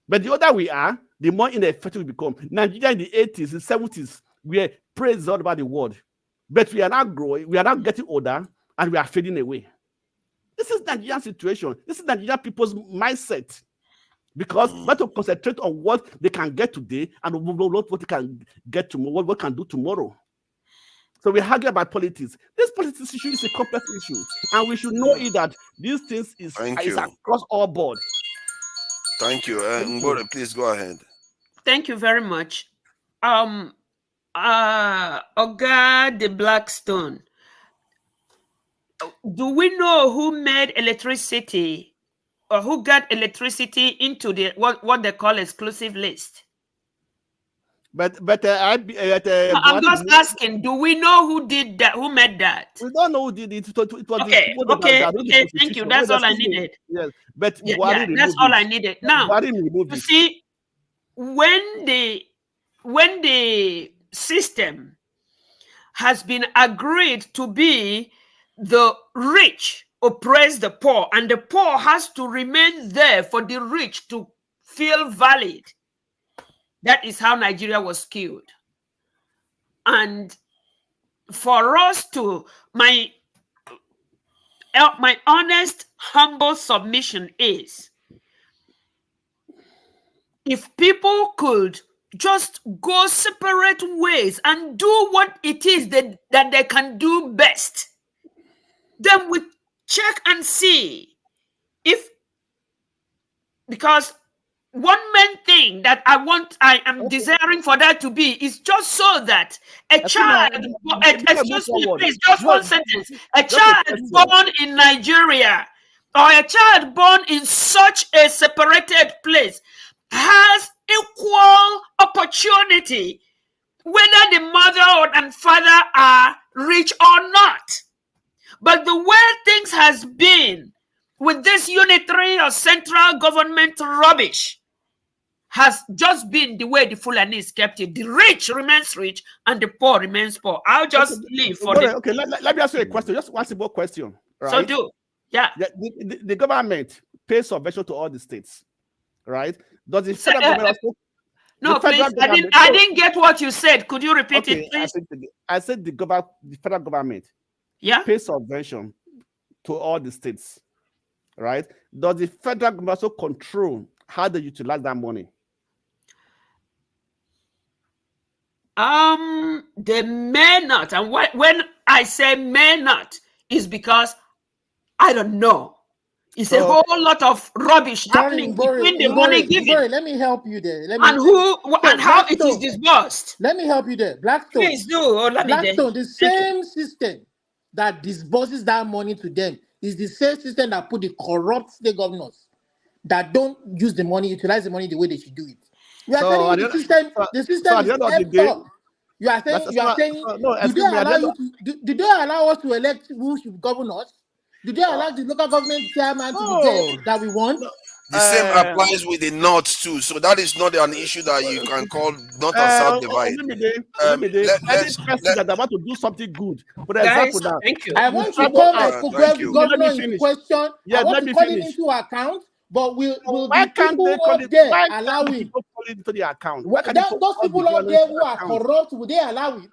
But the older we are, the more ineffective we become. Nigeria in the 80s, the 70s, we were praised all about the world. But we are now growing, we are now getting older, and we are fading away. This is Nigerian situation. This is Nigerian people's mindset. Because we have to concentrate on what they can get today and what they can get tomorrow, what can do tomorrow. So we argue about politics. This politics issue is a complex issue, and we should know that these things is across all board. Thank you. Mbore, please go ahead. Thank you very much. Oga de Blackstone, do we know who made electricity or who got electricity into the what they call exclusive list? I'm just asking, do we know who did that? Who made that? We don't know who did it. It was okay. Thank you. That's all I needed. Yes, but that's all I needed. Now, you see, when the system has been agreed to be the rich oppress the poor, and the poor has to remain there for the rich to feel valid. That is how Nigeria was killed. And for us to, my honest, humble submission is, if people could just go separate ways and do what it is that they can do best, then we check and see if, because one main thing that I am desiring for that to be is just so that a child, excuse me, please, just one sentence, a child born in Nigeria or a child born in such a separated place has equal opportunity, whether the mother and father are rich or not. But the way things has been with this unitary or central government rubbish has just been the way the Fulanis kept it. The rich remains rich and the poor remains poor. I'll just leave for the... Okay, let me ask you a question. Just one simple question. Right? So do. Yeah. The government pays subvention to all the states, right? Does the federal government also... No, please, I didn't get what you said. Could you repeat it, please? I said the federal government pays subvention to all the states, right? Does the federal government also control how they utilize that money? They may not. And when I say may not, is because I don't know. It's a whole lot of rubbish happening between the money given Let me help you there. and how it is disbursed. Let me help you there. Blackstone. Please do, Olamide. Blackstone, the same system that disburses that money to them is the same system that put the corrupt state governors that don't use the money, utilize the money the way they should do it. You are telling me the system is effed up. You are saying, do they allow you to? Do they allow us to elect who should govern us? Do they allow the local government chairman to be there that we want? The same applies with the north too. So that is not an issue that you can call north and south divide. Any person that want to do something good, for example, now, thank you. I want to call my governor in question. Yeah, I want to call him into account, but will the people up there allow it? Into the account. Those people out there who are corrupt, will they allow it?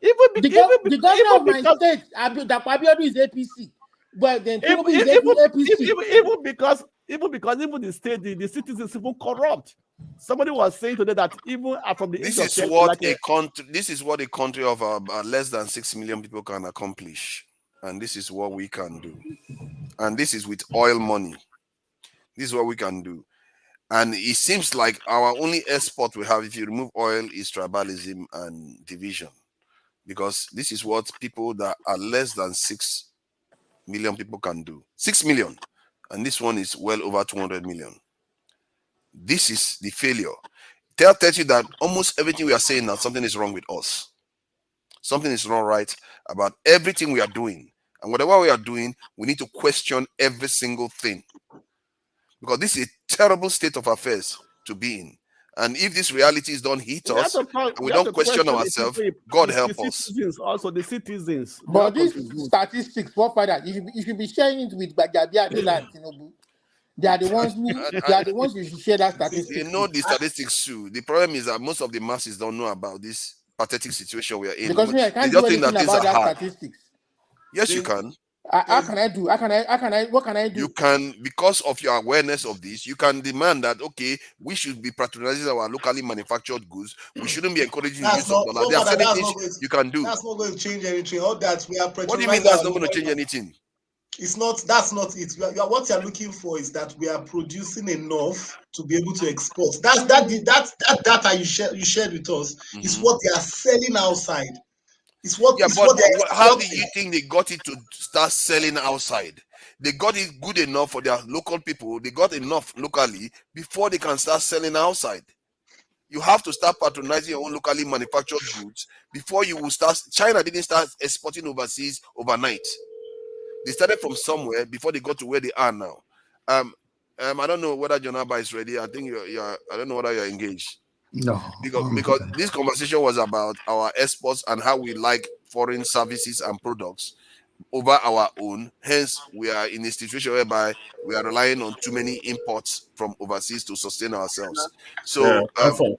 The governor of my state, Abiodun, is APC. But then Tinubu is APC. Even because the state, the citizens even corrupt. Somebody was saying today that even from the this is what a country. This is what a country of less than 6 million people can accomplish, and this is what we can do. And this is with oil money. This is what we can do. And it seems like our only export we have, if you remove oil, is tribalism and division, because this is what people that are less than 6 million people can do. 6 million. And this one is well over 200 million. This is the failure. Tells you that almost everything we are saying now, something is wrong with us. Something is not right about everything we are doing. And whatever we are doing, we need to question every single thing. Because this is a terrible state of affairs to be in. And if this reality is don't hit us, and we don't question ourselves, God help us. Also, the citizens. But these statistics, what father, you should be sharing it with Bagabia and Tinubu. They are the ones who should share that statistics. They know the statistics too. The problem is that most of the masses don't know about this pathetic situation we are in. Because I can't do anything about that statistics. Yes, you can. How can I do? What can I do? You can, because of your awareness of this, you can demand that, okay, we should be patronizing our locally manufactured goods. We shouldn't be encouraging the use of dollar. There are certain things you can do. That's not going to change anything. All that we are patronizing. What do you mean that's not going to change anything? It's not. That's not it. What you're looking for is that we are producing enough to be able to export. That data you shared with us is what they are selling outside. It's what. Yeah, but how do you think they got it to start selling outside? They got it good enough for their local people. They got enough locally before they can start selling outside. You have to start patronizing your own locally manufactured goods before you will start. China didn't start exporting overseas overnight. They started from somewhere before they got to where they are now. I don't know whether Jonaba is ready. I think you're. I don't know whether you're engaged. No, because this conversation was about our exports and how we like foreign services and products over our own. Hence, we are in a situation whereby we are relying on too many imports from overseas to sustain ourselves. So,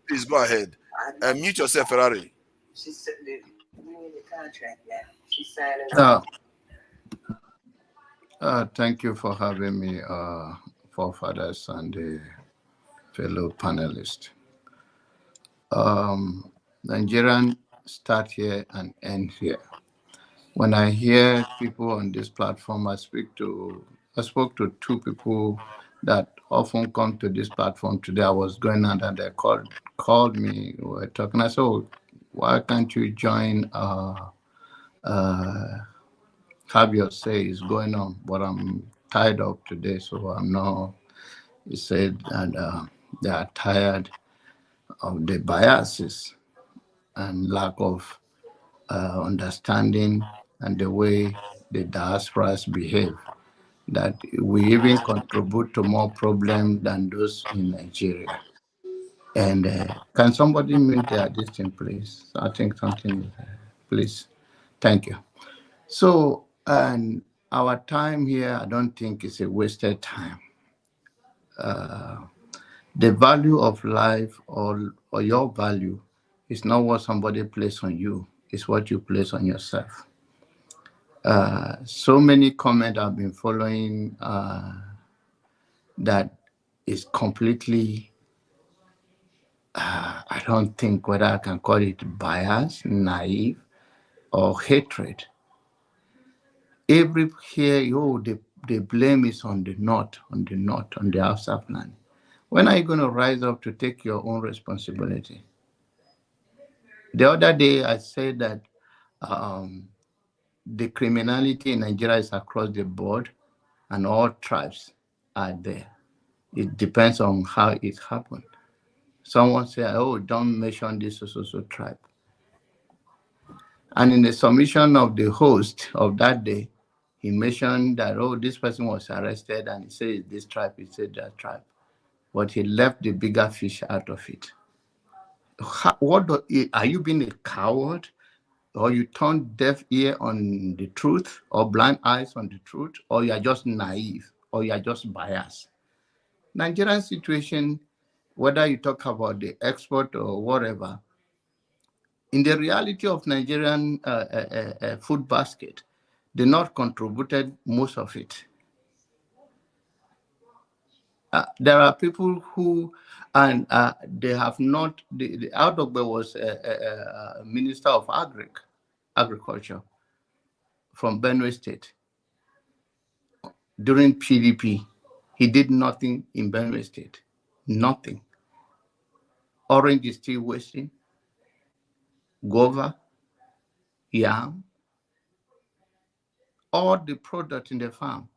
please go ahead. Mute yourself, Ferrari. She's in the contract now. She's signing. Thank you for having me, forefathers and the fellow panelists. Nigerian start here and end here. When I hear people on this platform, I spoke to two people that often come to this platform. Today I was going out and they called me, we were talking. I said, why can't you join have your say is going on, but I'm tied up today, so I'm not. He said that they are tired of the biases and lack of understanding and the way the diasporas behave, that we even contribute to more problems than those in Nigeria. And can somebody mute their distance, please? I think something, please. Thank you. So, and our time here, I don't think it's a wasted time. The value of life or your value is not what somebody places on you, it's what you place on yourself. So many comments I've been following that is completely, I don't think whether I can call it bias, naive, or hatred. Every here, the blame is on the north, on the outside land. When are you going to rise up to take your own responsibility? The other day, I said that the criminality in Nigeria is across the board and all tribes are there. It depends on how it happened. Someone said, oh, don't mention this so tribe. And in the submission of the host of that day, he mentioned that, oh, this person was arrested, and he said this tribe, he said that tribe. But he left the bigger fish out of it. Are you being a coward? Or you turn deaf ear on the truth, or blind eyes on the truth, or you are just naive, or you are just biased? Nigerian situation, whether you talk about the export or whatever, in the reality of Nigerian food basket, the North contributed most of it. There are people who, and they have not, the Outdogbe was a minister of agriculture from Benue State. During PDP, he did nothing in Benue State, nothing. Orange is still wasting, guava, yam, all the product in the farm.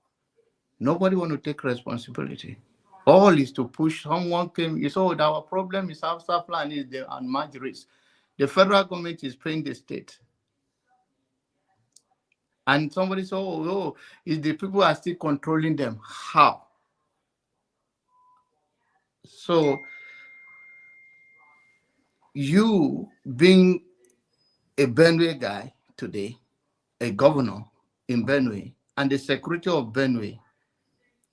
Nobody want to take responsibility. All is to push. Someone came, you saw our problem is outside plan is the unmatched risk. The federal government is paying the state. And somebody said, oh, is the people are still controlling them. How? So you being a Benue guy today, a governor in Benue, and the security of Benue,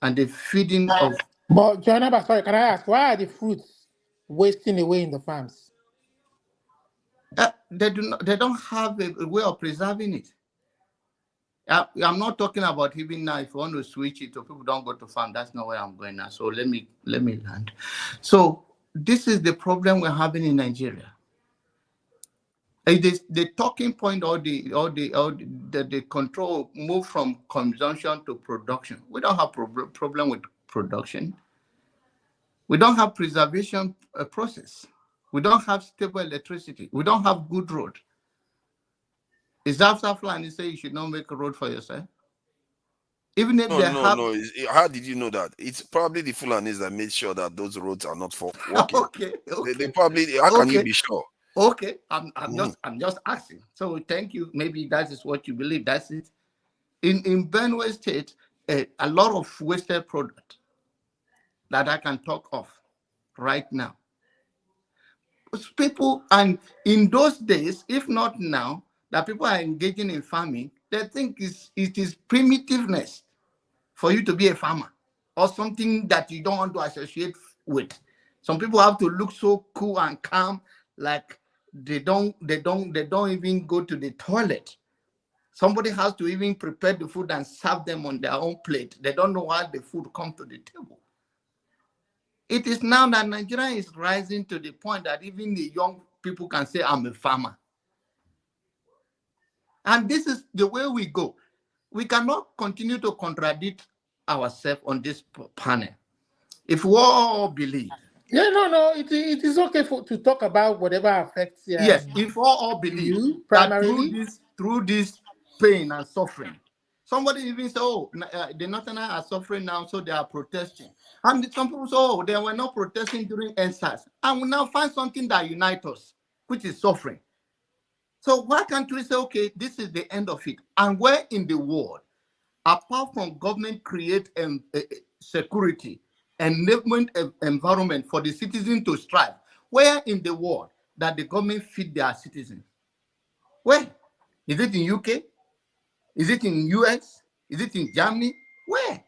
and the feeding of... But Jonah, sorry, can I ask, why are the fruits wasting away in the farms? They don't have a way of preserving it. I'm not talking about even now. If you want to switch it, so people don't go to farm, that's not where I'm going now. So let me land. So this is the problem we're having in Nigeria. The talking point or the control move from consumption to production. We don't have problem with production. We don't have preservation process. We don't have stable electricity. We don't have good road. Is that Fulani say you should not make a road for yourself? Even if No. How did you know that? It's probably the Fulanis that made sure that those roads are not for walking. Okay. They probably. How can you be sure? Okay, I'm just asking. So thank you. Maybe that is what you believe. That's it. In Benue State, a lot of wasted product that I can talk of right now. People, and in those days, if not now, that people are engaging in farming, they think it is primitiveness for you to be a farmer or something that you don't want to associate with. Some people have to look so cool and calm, like they don't even go to the toilet. Somebody has to even prepare the food and serve them on their own plate. They don't know why the food comes to the table. It is now that Nigeria is rising to the point that even the young people can say, I'm a farmer. And this is the way we go. We cannot continue to contradict ourselves on this panel. If we all believe. Yeah, no, it is okay to talk about whatever affects you. Yes, if we all believe you, that primarily through this pain and suffering. Somebody even say, oh, the Northerners are suffering now, so they are protesting. And some people say, oh, they were not protesting during NSAS. And we now find something that unites us, which is suffering. So why can't we say, okay, this is the end of it? And where in the world, apart from government create security, enablement environment for the citizens to strive, where in the world that the government feed their citizens? Where? Is it in UK? Is it in US? Is it in Germany? Where?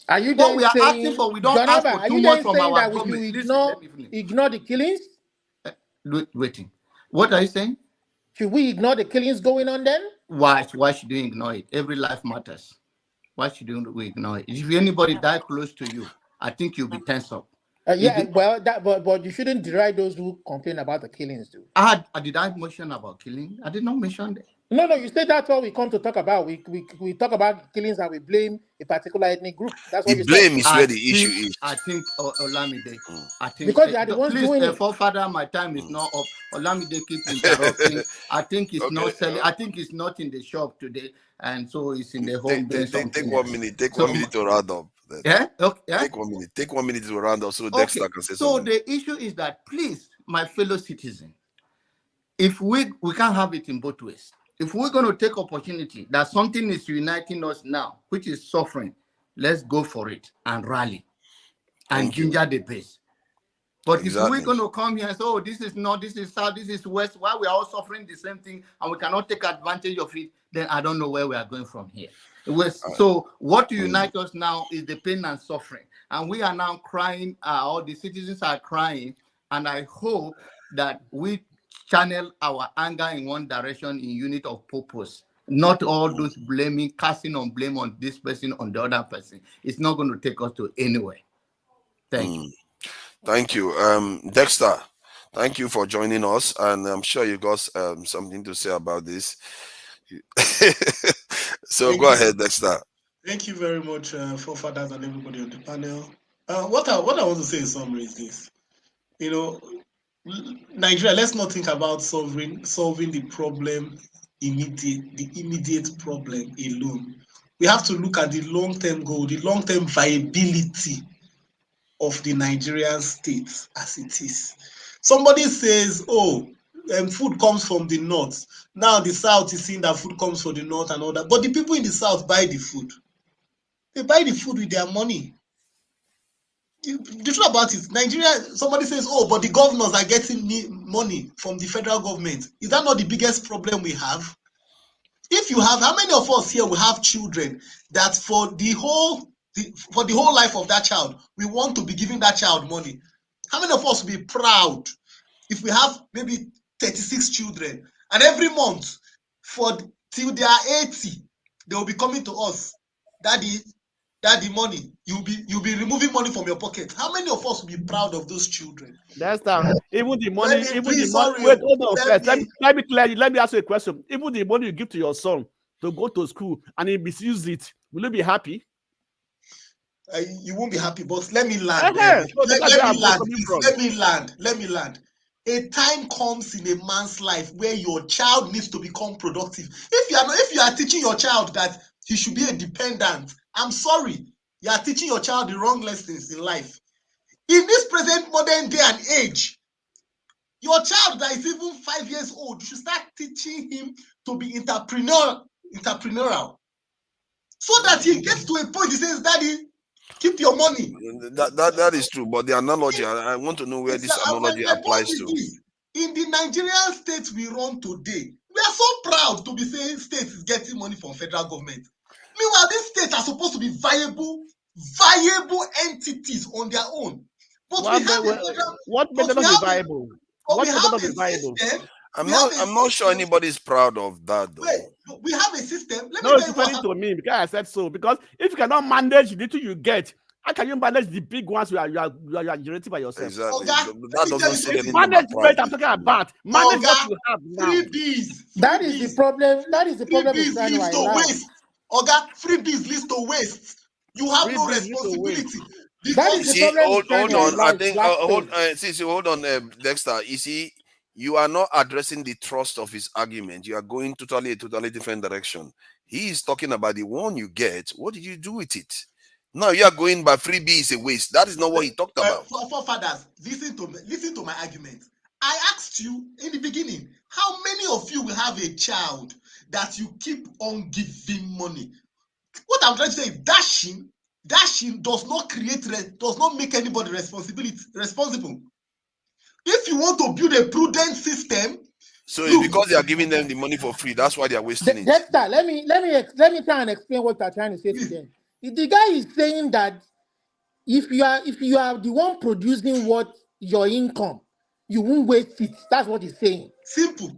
Are you what we are saying, asking for? We don't ask for too much from our that government. we should ignore the killings? Waiting. What are you saying? Should we ignore the killings going on then? Why should you ignore it? Every life matters. Why should we ignore it? If anybody die close to you, I think you'll be tense up. But you shouldn't deride those who complain about the killings, too. Did I mention about killing? I did not mention that. No, you say that's what we come to talk about. We talk about killings and we blame a particular ethnic group. That's what The you said. blame is where the issue is. I think Olamide. I think Because they are the ones please, doing it. forefather, my time is not up. Olamide keep interrupting. I think it's Okay. not selling. I think it's not in the shop today, and so it's in the home doing something. Take 1 minute. Take 1 minute to round up. Yeah. Okay. Yeah? Take 1 minute. Take 1 minute to round up so Okay. Dexter can say So something. the issue is that, please, my fellow citizen, if we can't have it in both ways. If we're going to take opportunity that something is uniting us now, which is suffering, let's go for it and rally and ginger the base. But if we're going to come here and say, oh, this is north, this is south, this is west, why we are all suffering the same thing and we cannot take advantage of it, then I don't know where we are going from here. So what unites us now is the pain and suffering. And we are now crying, all the citizens are crying, and I hope that we channel our anger in one direction in unit of purpose. Not all those blaming, casting on blame on this person, on the other person. It's not going to take us to anywhere. Thank you. Thank you. Dexter, thank you for joining us. And I'm sure you got something to say about this. So go ahead, Dexter. Thank you very much, forefathers and everybody on the panel. What I want to say in summary is this. Nigeria, let's not think about solving the problem the immediate problem alone. We have to look at the long-term goal, the long-term viability of the Nigerian state as it is. Somebody says, food comes from the north. Now the south is seeing that food comes from the north and all that. But the people in the south buy the food. They buy the food with their money. The truth about it, Nigeria, somebody says, but the governors are getting money from the federal government. Is that not the biggest problem we have? If you have, how many of us here will have children that for the whole life of that child, we want to be giving that child money? How many of us will be proud if we have maybe 36 children and every month till they are 80, they will be coming to us, daddy, money, you'll be removing money from your pocket. How many of us will be proud of those children? That's even the money, sorry, wait, hold on first. Let me clear you. Let me ask you a question. Even the money you give to your son to go to school and he misuse it, will you be happy? You won't be happy, but let me land. Let me land. A time comes in a man's life where your child needs to become productive. If you are teaching your child that he should be a dependent, I'm sorry, you are teaching your child the wrong lessons in life. In this present modern day and age, your child that is even 5 years old, you should start teaching him to be entrepreneurial, so that he gets to a point he says, Daddy, keep your money. That is true, but the analogy, I want to know where this analogy applies to. In the Nigerian state we run today, we are so proud to be saying state is getting money from federal government. Meanwhile, these states are supposed to be viable entities on their own. But what made them not be viable? What made them not be viable? I'm not sure anybody's proud of that, though. Wait, we have a system. It's funny to me because I said so. Because if you cannot manage the little you get, how can you manage the big ones you are generating by yourself? Exactly. That doesn't say anything. Management I'm talking about. Manage what you have now. Freebies. That is the problem. That is the problem. Freebies leads to waste. Freebies leads to waste. You have no responsibility. That is the problem. Hold on, Dexter. You see, you are not addressing the thrust of his argument. You are going a totally different direction. He is talking about the one you get. What did you do with it? Now you are going by freebie is a waste. That is not what he talked about. Forefathers, listen to my argument. I asked you in the beginning, how many of you will have a child that you keep on giving money? What I'm trying to say is dashing does not make anybody responsible. If you want to build a prudent system, so it's because they are giving them the money for free. That's why they are wasting it. Dexter, let me try and explain what I'm trying to say to them. The guy is saying that if you are the one producing what your income, you won't waste it. That's what he's saying. Simple.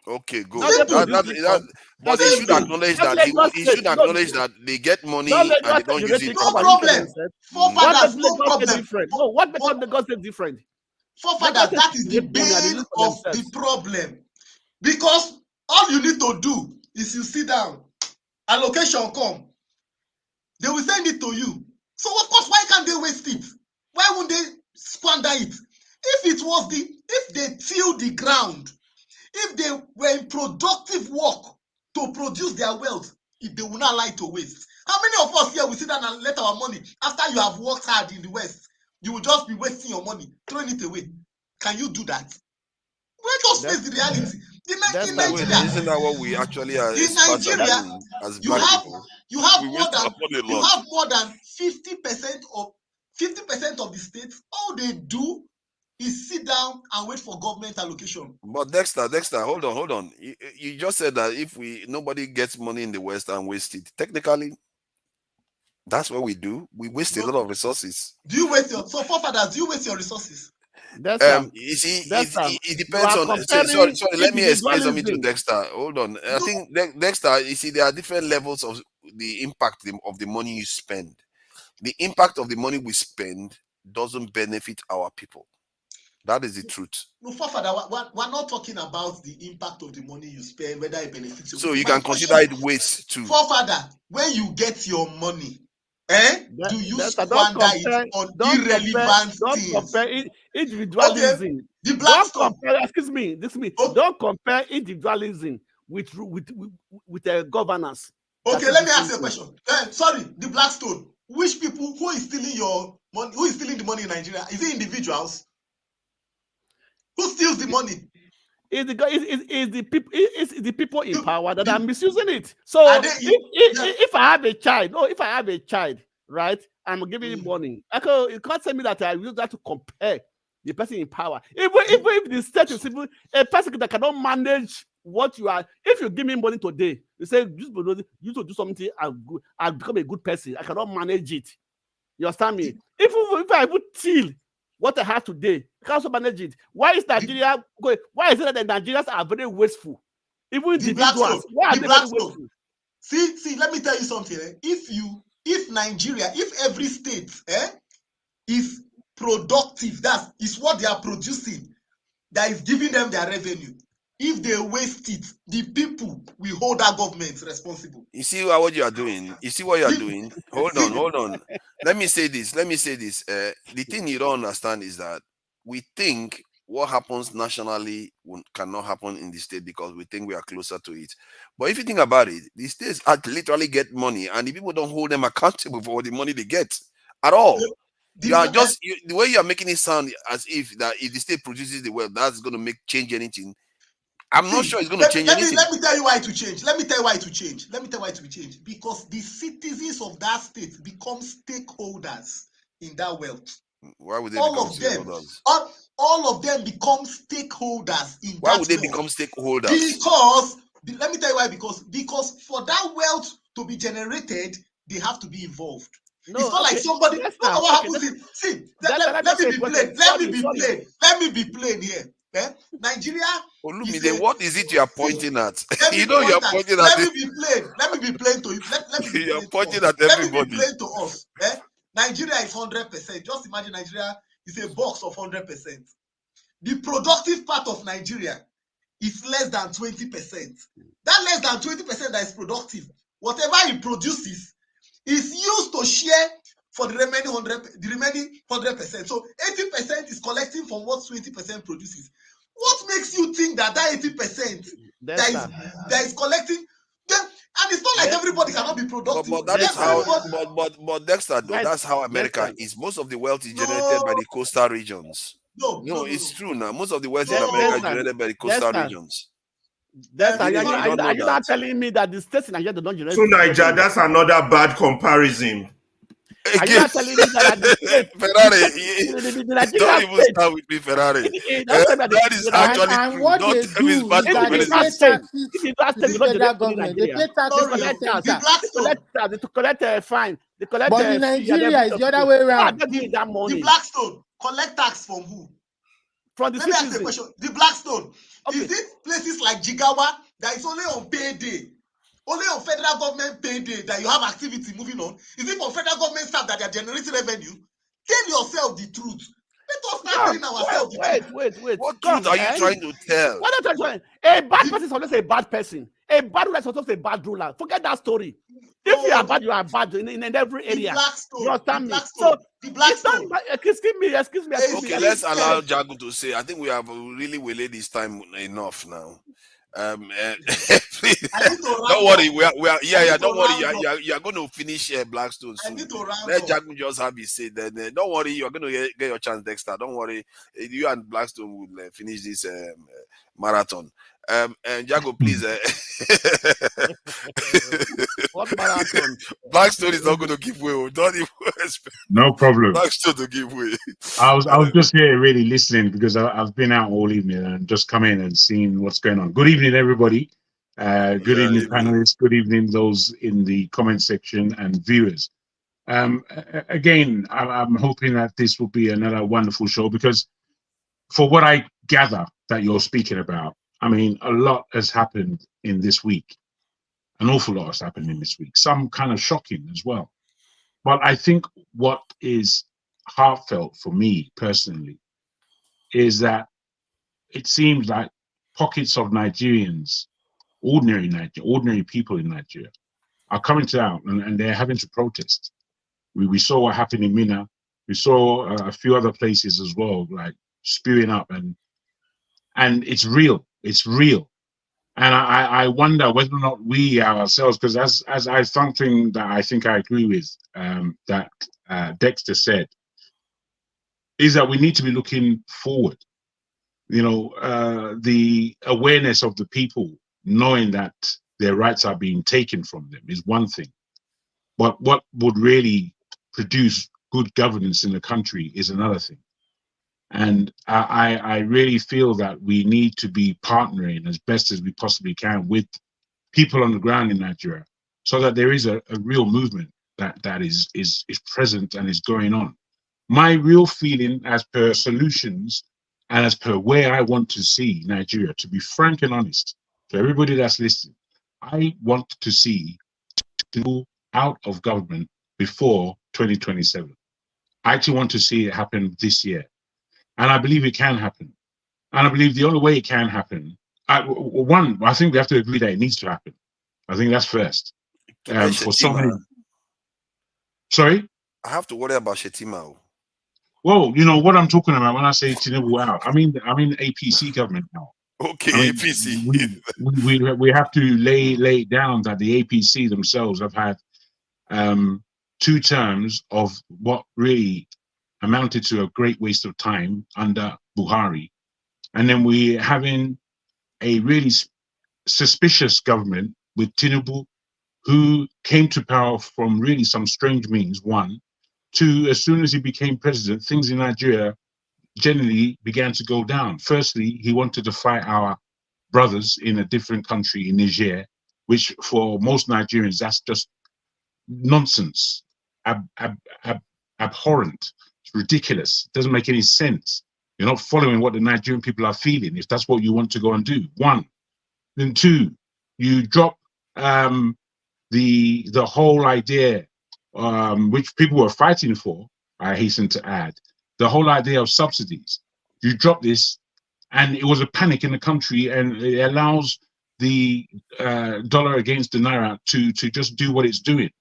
Okay, good. But he should acknowledge that he should agnowledge that they get money and they don't use it. No problem. Forefathers, no problem. No, what makes Lagos State different? Forefathers, that is the bane of the problem. Because all you need to do is you sit down, allocation come, they will send it to you. So of course, why can't they waste it? Why won't they squander it? If they till the ground, if they were in productive work to produce their wealth, if they will not lie to waste. How many of us here will sit down and let our money, after you have worked hard in the West, you will just be wasting your money, throwing it away? Can you do that? Let us face the reality. In Nigeria, Isn't that what we actually are in experts at Nigeria, doing as you black have people? you have We more waste our than money a you lot. have more than 50% of the states. All they do is sit down and wait for government allocation. But Dexter, hold on. You just said that if nobody gets money in the West and waste it, technically, that's what we do. We waste a lot of resources. Do you waste your forefathers? Do you waste your resources? You see, it depends on. Sorry. Let me explain something to Dexter. Hold on. I think Dexter, you see, there are different levels of the impact of the money you spend. The impact of the money we spend doesn't benefit our people. That is the truth. No, forefather, we're not talking about the impact of the money you spend, whether it benefits you. So you can consider it waste too. Forefather, when you get your money, do you squander it on irrelevant things? Don't compare individualism. Okay, the Blackstone. Don't compare individualism with governance. Okay, let me ask you a question. Sorry, the Blackstone. Which people, who is stealing your money? Who is stealing the money in Nigeria? Is it individuals? Who steals the money? It's the people in power that are misusing it. So if I have a child, right, I'm giving him money. You can't tell me that I use that to compare the person in power. Even if the state is even a person that cannot manage what you are. If you give me money today, you say you to do something, I'll become a good person. I cannot manage it. You understand me? If I would steal what I have today, I can also manage it. Why is Nigeria going? Why is it that the Nigerians are very wasteful? Even individuals, why are they very wasteful? See, let me tell you something. If Nigeria, if every state is productive, that is what they are producing, that is giving them their revenue. If they waste it, the people will hold our government responsible. You see what you are doing? Hold on. Let me say this. The thing you don't understand is that we think what happens nationally cannot happen in the state because we think we are closer to it. But if you think about it, the states literally get money and the people don't hold them accountable for the money they get at all. The way you are making it sound as if that if the state produces the wealth, that's going to change anything. I'm not sure it's going to change anything. Let me tell you why it will change. Because the citizens of that state become stakeholders in that wealth. Why would they become stakeholders? All of them become stakeholders in that wealth. Why would they become stakeholders? Because, let me tell you why, because for that wealth to be generated, they have to be involved. No, it's not like somebody. What happens? Let me be plain here. Nigeria. What is it you are pointing at? You know you are pointing at. Let me be plain to you. Let me you are pointing at everybody. Let me be plain to us. Nigeria is 100%. Just imagine Nigeria is a box of 100%. The productive part of Nigeria is less than 20%. That less than 20% that is productive, whatever it produces, is used to share for the remaining 100%. So 80% is collecting from what 20% produces. What makes you think that 80% that is collecting? And it's not like everybody cannot be productive. But that is how. But Dexter, though, that's how America is. Most of the wealth is generated by the coastal regions. No, it's true now. Most of the wealth in America is generated by the coastal regions. Are you not telling me that the states in Nigeria don't generate? So Nigeria, that's another bad comparison. Are you not telling me that the state, Ferrari, don't even start with me, Ferrari. That is actually and true. what Don't they tell me it's do bad is that they pay comparison. taxes to the federal government. They pay taxes to the center. To collect fine. But in Nigeria, it's the other way around. The Blackstone collect tax from who? From the citizens. Let me ask you a question. The Blackstone, is it places like Jigawa that is only on payday? Only on federal government payday that you have activity moving on? Is it for federal government staff that they are generating revenue? Tell yourself the truth. Let us start telling ourselves the truth. Wait. What truth are you trying to tell? What are you trying? A bad person is always a bad person. A bad ruler is also a bad ruler. Forget that story. If you are bad, you are bad in every area. You understand me? So it's not. Excuse me. Okay, let's allow Jagu to say. I think we have really waylaid this time enough now. Please, don't worry. We are. Yeah. Don't worry. You are going to finish Blackstone soon. Let Jagu just have his say. Then don't worry. You are going to get your chance, Dexter. Don't worry. You and Blackstone will finish this marathon. And Jago, please. What marathon? Blackstone is not going to give way. Don't even expect. No problem. Blackstone to give way. I was just here really listening because I've been out all evening and just come in and seen what's going on. Good evening, everybody. Good evening, panelists. Good evening, those in the comment section and viewers. Again, I'm hoping that this will be another wonderful show because for what I gather that you're speaking about, I mean, a lot has happened in this week. An awful lot has happened in this week. Some kind of shocking as well. But I think what is heartfelt for me personally is that it seems like pockets of Nigerians, ordinary people in Nigeria, are coming out and they're having to protest. We saw what happened in Minna. We saw a few other places as well, like spewing up, and it's real. It's real. And I wonder whether or not we ourselves, because as I something that I think I agree with, that Dexter said, is that we need to be looking forward. You know, the awareness of the people knowing that their rights are being taken from them is one thing, but what would really produce good governance in the country is another thing. And I really feel that we need to be partnering as best as we possibly can with people on the ground in Nigeria, so that there is a real movement that is present and is going on. My real feeling, as per solutions and as per where I want to see Nigeria, to be frank and honest to everybody that's listening, I want to see Tinubu out of government before 2027. I actually want to see it happen this year. And I believe it can happen. And I believe the only way it can happen, one, I think we have to agree that it needs to happen. I think that's first. For so many. Sorry? I have to worry about Shetima. Well, you know what I'm talking about when I say Tinubu out. I mean APC government now. Okay, I mean, APC. we have to lay down that the APC themselves have had 2 terms of what really amounted to a great waste of time under Buhari. And then we're having a really suspicious government with Tinubu, who came to power from really some strange means. 1, 2, as soon as he became president, things in Nigeria generally began to go down. Firstly, he wanted to fight our brothers in a different country, in Niger, which for most Nigerians, that's just nonsense, abhorrent. It's ridiculous. It doesn't make any sense. You're not following what the Nigerian people are feeling, if that's what you want to go and do. 1. Then 2, you drop the whole idea, which people were fighting for, I hasten to add, the whole idea of subsidies. You drop this, and it was a panic in the country, and it allows the dollar against the Naira to just do what it's doing.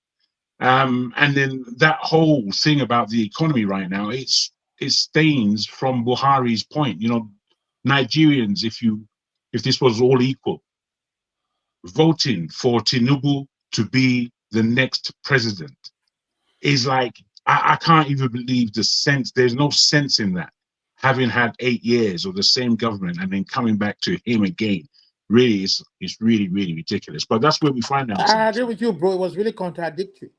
And then that whole thing about the economy right now, it stains from Buhari's point. You know, Nigerians, if this was all equal, voting for Tinubu to be the next president is like, I can't even believe the sense. There's no sense in that. Having had 8 years of the same government and then coming back to him again, really is really, really ridiculous. But that's where we find ourselves. I agree with you, bro. It was really contradictory.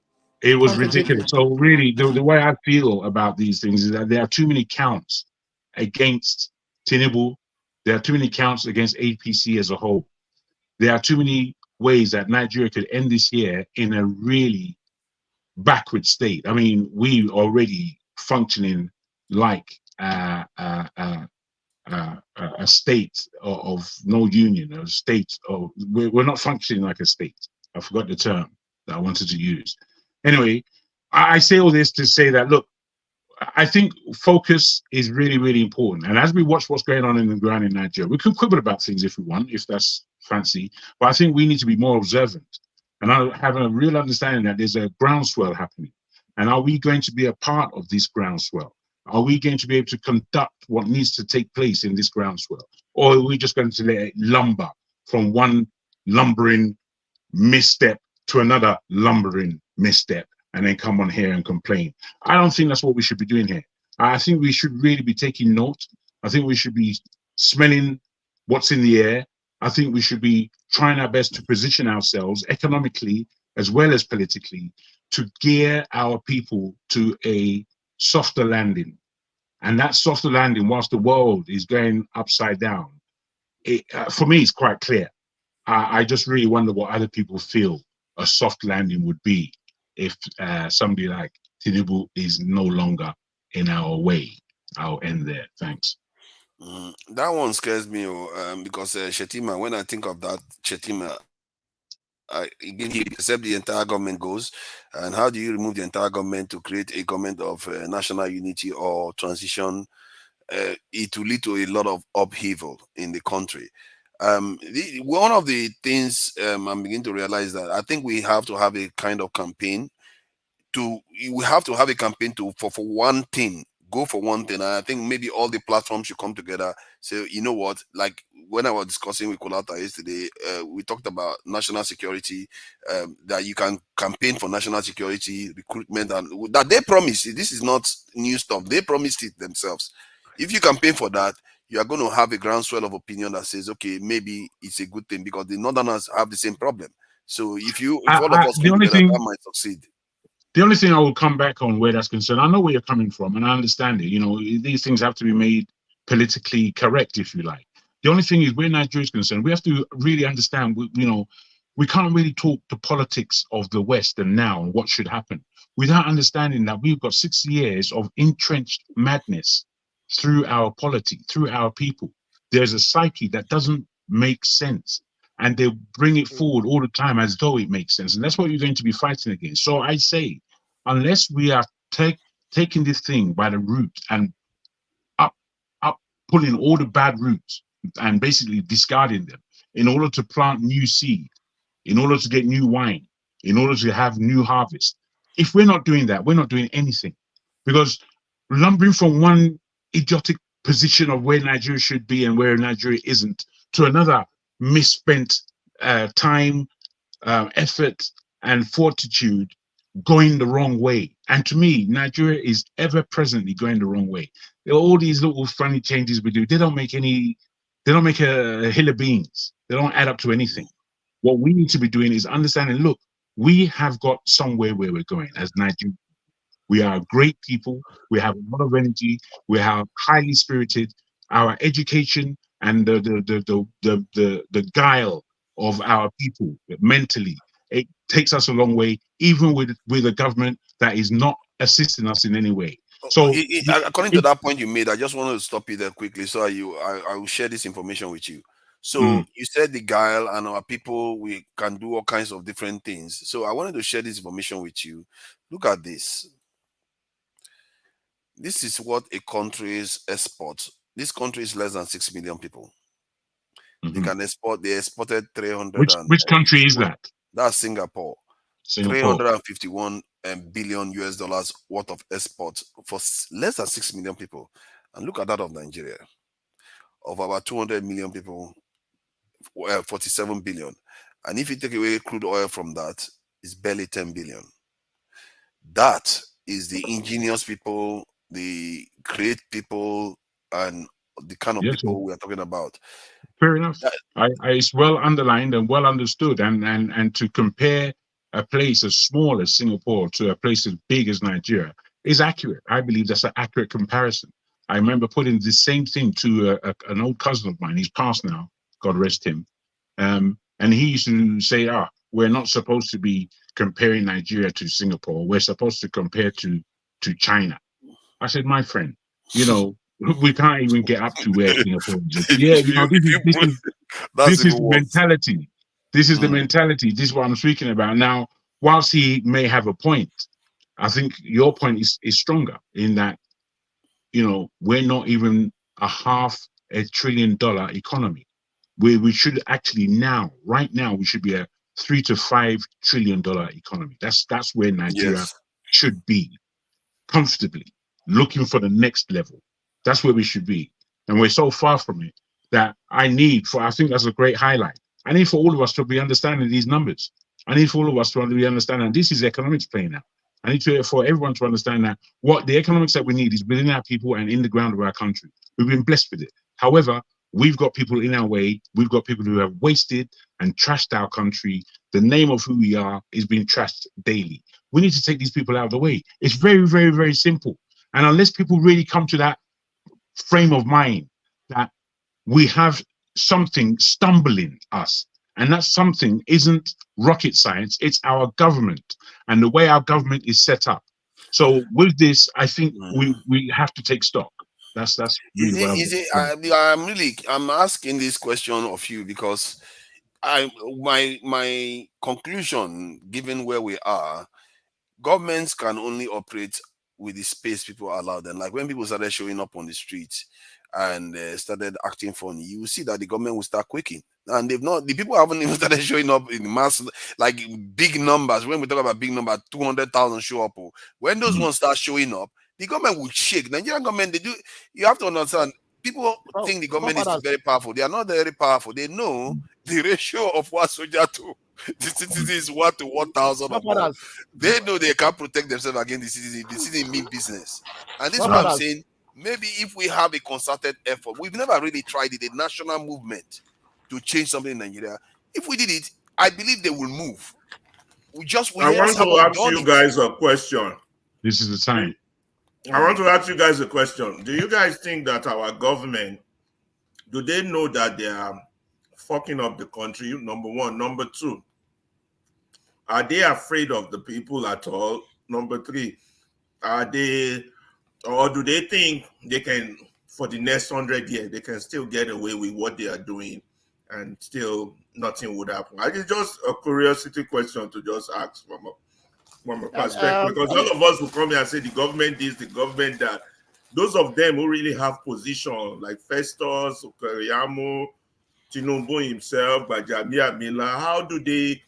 It was ridiculous. So really, the way I feel about these things is that there are too many counts against Tinubu. There are too many counts against APC as a whole. There are too many ways that Nigeria could end this year in a really backward state. I mean, we already functioning like a state of no union, a state of, we're not functioning like a state. I forgot the term that I wanted to use. Anyway, I say all this to say that, look, I think focus is really, really important. And as we watch what's going on in the ground in Nigeria, we can quibble about things if we want, if that's fancy, but I think we need to be more observant and have a real understanding that there's a groundswell happening. And are we going to be a part of this groundswell? Are we going to be able to conduct what needs to take place in this groundswell? Or are we just going to let it lumber from one lumbering misstep to another lumbering misstep and then come on here and complain? I don't think that's what we should be doing here. I think we should really be taking note. I think we should be smelling what's in the air. I think we should be trying our best to position ourselves economically as well as politically to gear our people to a softer landing. And that softer landing, whilst the world is going upside down, for me, it's quite clear. I just really wonder what other people feel a soft landing would be if somebody like Tinubu is no longer in our way. I'll end there. Thanks. That one scares me because Shetima, when I think of that, Shetima, except the entire government goes, and how do you remove the entire government to create a government of national unity or transition? It will lead to a lot of upheaval in the country. One of the things I'm beginning to realize that I think we have to have a kind of campaign we have to have a campaign for one thing, go for one thing. And I think maybe all the platforms should come together. So, you know what, like when I was discussing with Kolata yesterday, we talked about national security, that you can campaign for national security, recruitment, and that they promised. This is not new stuff. They promised it themselves. If you campaign for that, you are going to have a groundswell of opinion that says, okay, maybe it's a good thing because the Northerners have the same problem. So if all of us come together, that might succeed. The only thing I will come back on where that's concerned, I know where you're coming from and I understand it. You know, these things have to be made politically correct, if you like. The only thing is where Nigeria is concerned, we have to really understand, we can't really talk the politics of the West and now and what should happen without understanding that we've got 6 years of entrenched madness through our polity, through our people. There's a psyche that doesn't make sense. And they bring it forward all the time as though it makes sense. And that's what you're going to be fighting against. So I say, unless we are taking this thing by the root and up pulling all the bad roots and basically discarding them in order to plant new seed, in order to get new wine, in order to have new harvest. If we're not doing that, we're not doing anything. Because lumbering from one idiotic position of where Nigeria should be and where Nigeria isn't to another misspent time, effort, and fortitude going the wrong way. And to me, Nigeria is ever presently going the wrong way. All these little funny changes we do, they don't make a hill of beans. They don't add up to anything. What we need to be doing is understanding, look, we have got somewhere where we're going as Nigeria. We are great people. We have a lot of energy. We are highly spirited. Our education and the guile of our people mentally, it takes us a long way, even with a government that is not assisting us in any way. So according to that point you made, I just want to stop you there quickly so I will share this information with you. So you said the guile and our people, we can do all kinds of different things. So I wanted to share this information with you. Look at this. This is what a country's export. This country is less than 6 million people. They can export. They exported 300. Which country is that? That's Singapore. 351 billion US dollars worth of exports for less than 6 million people. And look at that of Nigeria. Of about 200 million people, 47 billion. And if you take away crude oil from that, it's barely 10 billion. That is the ingenious people, the great people, and the kind of people we are talking about. Fair enough. It's well underlined and well understood. And to compare a place as small as Singapore to a place as big as Nigeria is accurate. I believe that's an accurate comparison. I remember putting the same thing to an old cousin of mine. He's passed now, God rest him. And he used to say, we're not supposed to be comparing Nigeria to Singapore. We're supposed to compare to China. I said, my friend, we can't even get up to where Singapore is. Yeah, this is the mentality. This is the mentality. This is what I'm speaking about. Now, whilst he may have a point, I think your point is stronger in that, we're not even a $500 billion economy. we should actually right now, we should be a $3 to $5 trillion economy. That's where Nigeria should be, comfortably, looking for the next level. That's where we should be. And we're so far from it that I think that's a great highlight. I need for all of us to be understanding these numbers. I need for all of us to be understanding this is economics playing out. I need for everyone to understand that what the economics that we need is within our people and in the ground of our country. We've been blessed with it. However, we've got people in our way. We've got people who have wasted and trashed our country. The name of who we are is being trashed daily. We need to take these people out of the way. It's very, very, very simple. And unless people really come to that frame of mind that we have something stumbling us, and that something isn't rocket science, it's our government and the way our government is set up. So with this, I think we have to take stock. That's really what I'm asking this question of you because my conclusion, given where we are, governments can only operate with the space people allow them. Like when people started showing up on the streets and started acting funny, you will see that the government will start quaking. And the people haven't even started showing up in mass, like big numbers. When we talk about big numbers, 200,000 show up. When those ones start showing up, the government will shake. Nigerian government, you have to understand, people think the government is very powerful. They are not very powerful. They know the ratio of one soldier to the citizen is 1 to 1,000 or more. They know they can't protect themselves against the citizen. The citizen mean business. And this is what I'm saying. Maybe if we have a concerted effort, we've never really tried it, a national movement to change something in Nigeria. If we did it, I believe they will move. I want to ask you guys a question. This is the time. I want to ask you guys a question. Do you guys think that our government, do they know that they are fucking up the country? Number one. Number two, are they afraid of the people at all? Number three, or do they think they can, for the next 100 years, they can still get away with what they are doing and still nothing would happen? It's just a curiosity question to just ask from a perspective, because all of us will come here and say the government this, the government that. Those of them who really have position, like Festus, Okeriamo, Tinubu himself, Bajamia Mila, how do they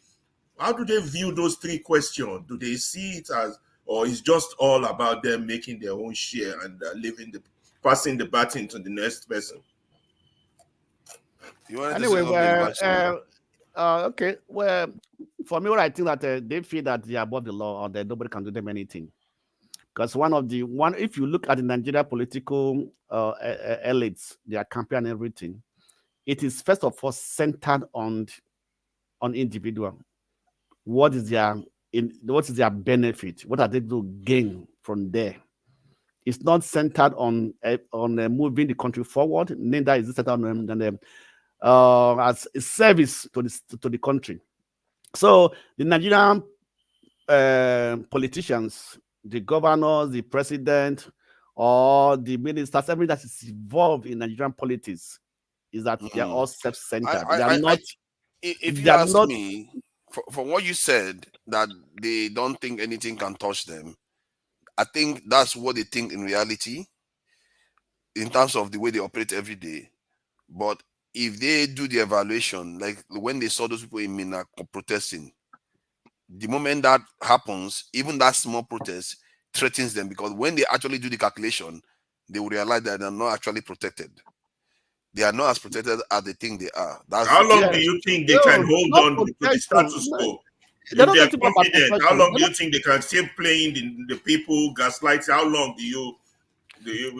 view those three questions? Do they see it as, or is just all about them making their own share and passing the baton to the next person? Anyway, okay. Well, for me, what I think that they feel that they are above the law or that nobody can do them anything. Because if you look at the Nigeria political elites, their campaign and everything, it is first of all centered on individual. What is their benefit? What are they to gain from there? It's not centered on moving the country forward. Neither is it centered on as a service to the country. So the Nigerian politicians, the governors, the president, or the ministers, everything that is involved in Nigerian politics is that they are all self-centered. They are not. If you ask me, from what you said, that they don't think anything can touch them, I think that's what they think in reality, in terms of the way they operate every day. But if they do the evaluation, like when they saw those people in Mina protesting, the moment that happens, even that small protest threatens them, because when they actually do the calculation, they will realize that they're not actually protected. They are not as protected as they think they are. How long do you think they can hold on to the status quo? If they are confident, how long do you think they can still playing the people, gaslighting? How long do you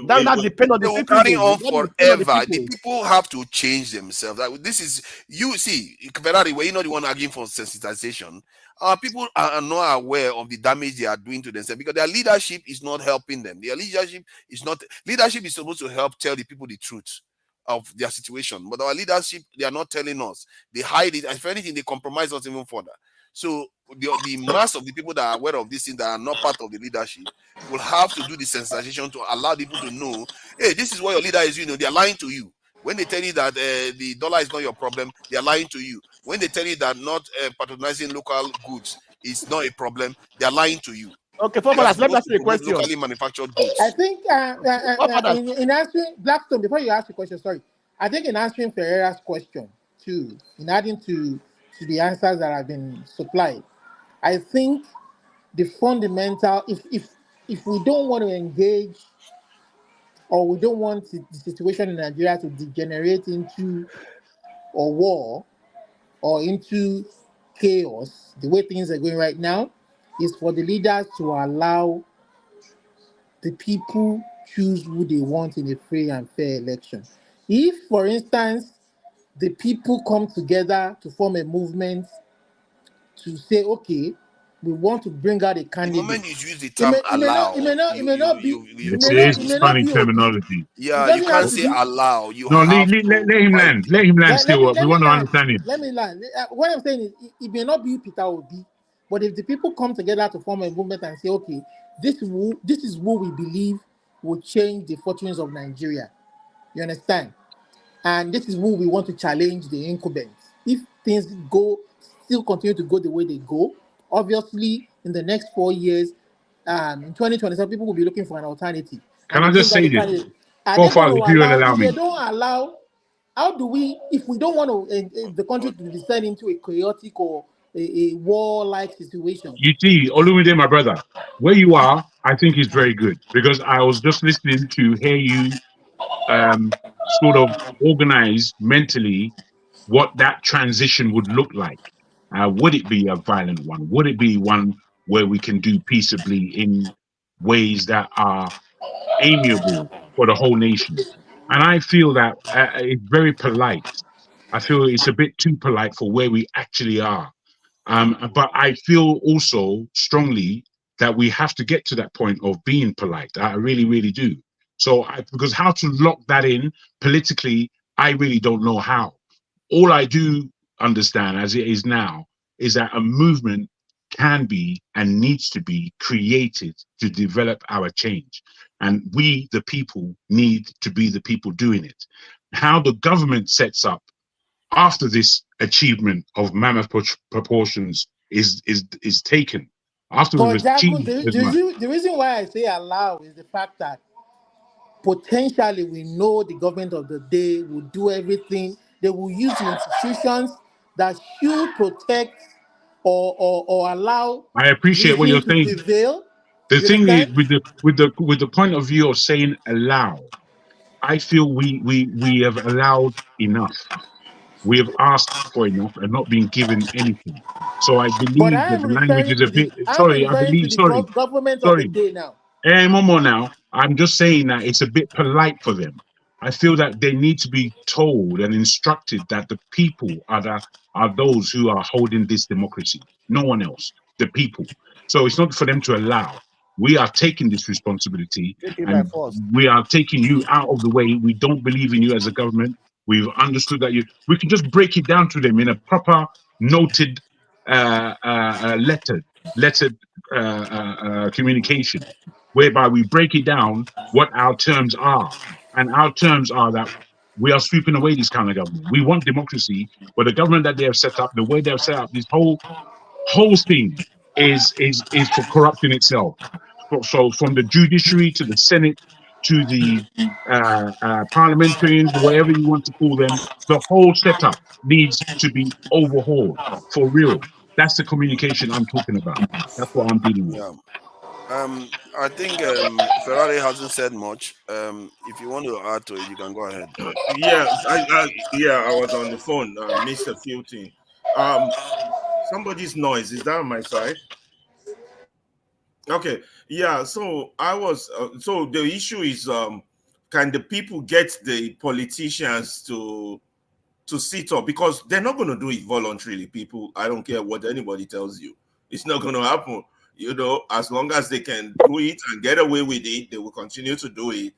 that depend on the people. Carry on forever. The people have to change themselves. This is, you see, Ferrari, where you're not the one arguing for sensitization. People are not aware of the damage they are doing to themselves because their leadership is not helping them. Their leadership is supposed to help tell the people the truth of their situation. But our leadership, they are not telling us. They hide it. And if anything, they compromise us even further. So the mass of the people that are aware of this thing that are not part of the leadership will have to do the sensitization to allow people to know, hey, this is what your leader is doing. They are lying to you. When they tell you that the dollar is not your problem, they are lying to you. When they tell you that not patronizing local goods is not a problem, they are lying to you. Okay, let me ask you a question. Locally manufactured goods. I think in answering Blackstone, before you ask the question, sorry, I think in answering Ferreira's question, too, in adding to the answers that have been supplied, I think the fundamental, if we don't want to engage, or we don't want the situation in Nigeria to degenerate into a war or into chaos, the way things are going right now, is for the leaders to allow the people choose who they want in a free and fair election. If, for instance, the people come together to form a movement to say, okay, we want to bring out a The candidate. moment you use the term It may allow, not be you funny Obi. terminology. yeah, It you doesn't have can't to say be. allow. You No, have to let him provide. land. Let him land still. We Let me want to land. understand him. Let me land. What I'm saying is, it may not be Peter Obi, but if the people come together to form a movement and say, okay, this is who we believe will change the fortunes of Nigeria. You understand? And this is who we want to challenge the incumbents. If things still continue to go the way they go, obviously in the next 4 years, in 2027, people will be looking for an alternative. Can And I they just bring out say the this? candidate. Are they going Forefather, to if you will allow? allow If they me. don't allow, how do we? If we don't want the country to descend into a chaotic or a war-like situation? You see, Olumide, my brother, where you are, I think is very good because I was just listening to hear you sort of organize mentally what that transition would look like. Would it be a violent one? Would it be one where we can do peaceably in ways that are amiable for the whole nation? And I feel that it's very polite. I feel it's a bit too polite for where we actually are. But I feel also strongly that we have to get to that point of being polite. I really, really do. So, because how to lock that in politically, I really don't know how. All I do understand as it is now is that a movement can be and needs to be created to develop our change. And we, the people, need to be the people doing it. How the government sets up after this achievement of mammoth proportions is taken, after we've But Jagun, achieved as much. the reason why I say allow is the fact that potentially we know the government of the day will do everything. They will use the institutions that should protect or allow I appreciate what reason you're to saying. prevail. The You thing is, understand? with the point of view of saying allow, I feel we have allowed enough. We have asked for enough and not been given anything. So I But believe I that am the language referring is to a bit. government of the Sorry. day now. More now. I'm just saying that it's a bit polite for them. I feel that they need to be told and instructed that the people are those who are holding this democracy. No one else. The people. So it's not for them to allow. We are taking this responsibility Take it by and force. we are taking you out of the way. We don't believe in you as a government. We've understood that we can just break it down to them in a proper noted lettered communication, whereby we break it down what our terms are. And our terms are that we are sweeping away this kind of government. We want democracy, but the government that they have set up, the way they have set up this whole thing is for corrupting itself. So from the judiciary to the Senate to the parliamentarians, whatever you want to call them, the whole setup needs to be overhauled for real. That's the communication I'm talking about. That's what I'm dealing with. Yeah. I think Ferrari hasn't said much. If you want to add to it, you can go ahead. Yeah, I was on the phone, missed a few things. Somebody's noise, is that on my side? Okay, yeah. So I was. So the issue is, can the people get the politicians to sit up, because they're not going to do it voluntarily. People, I don't care what anybody tells you, it's not going to happen. As long as they can do it and get away with it, they will continue to do it.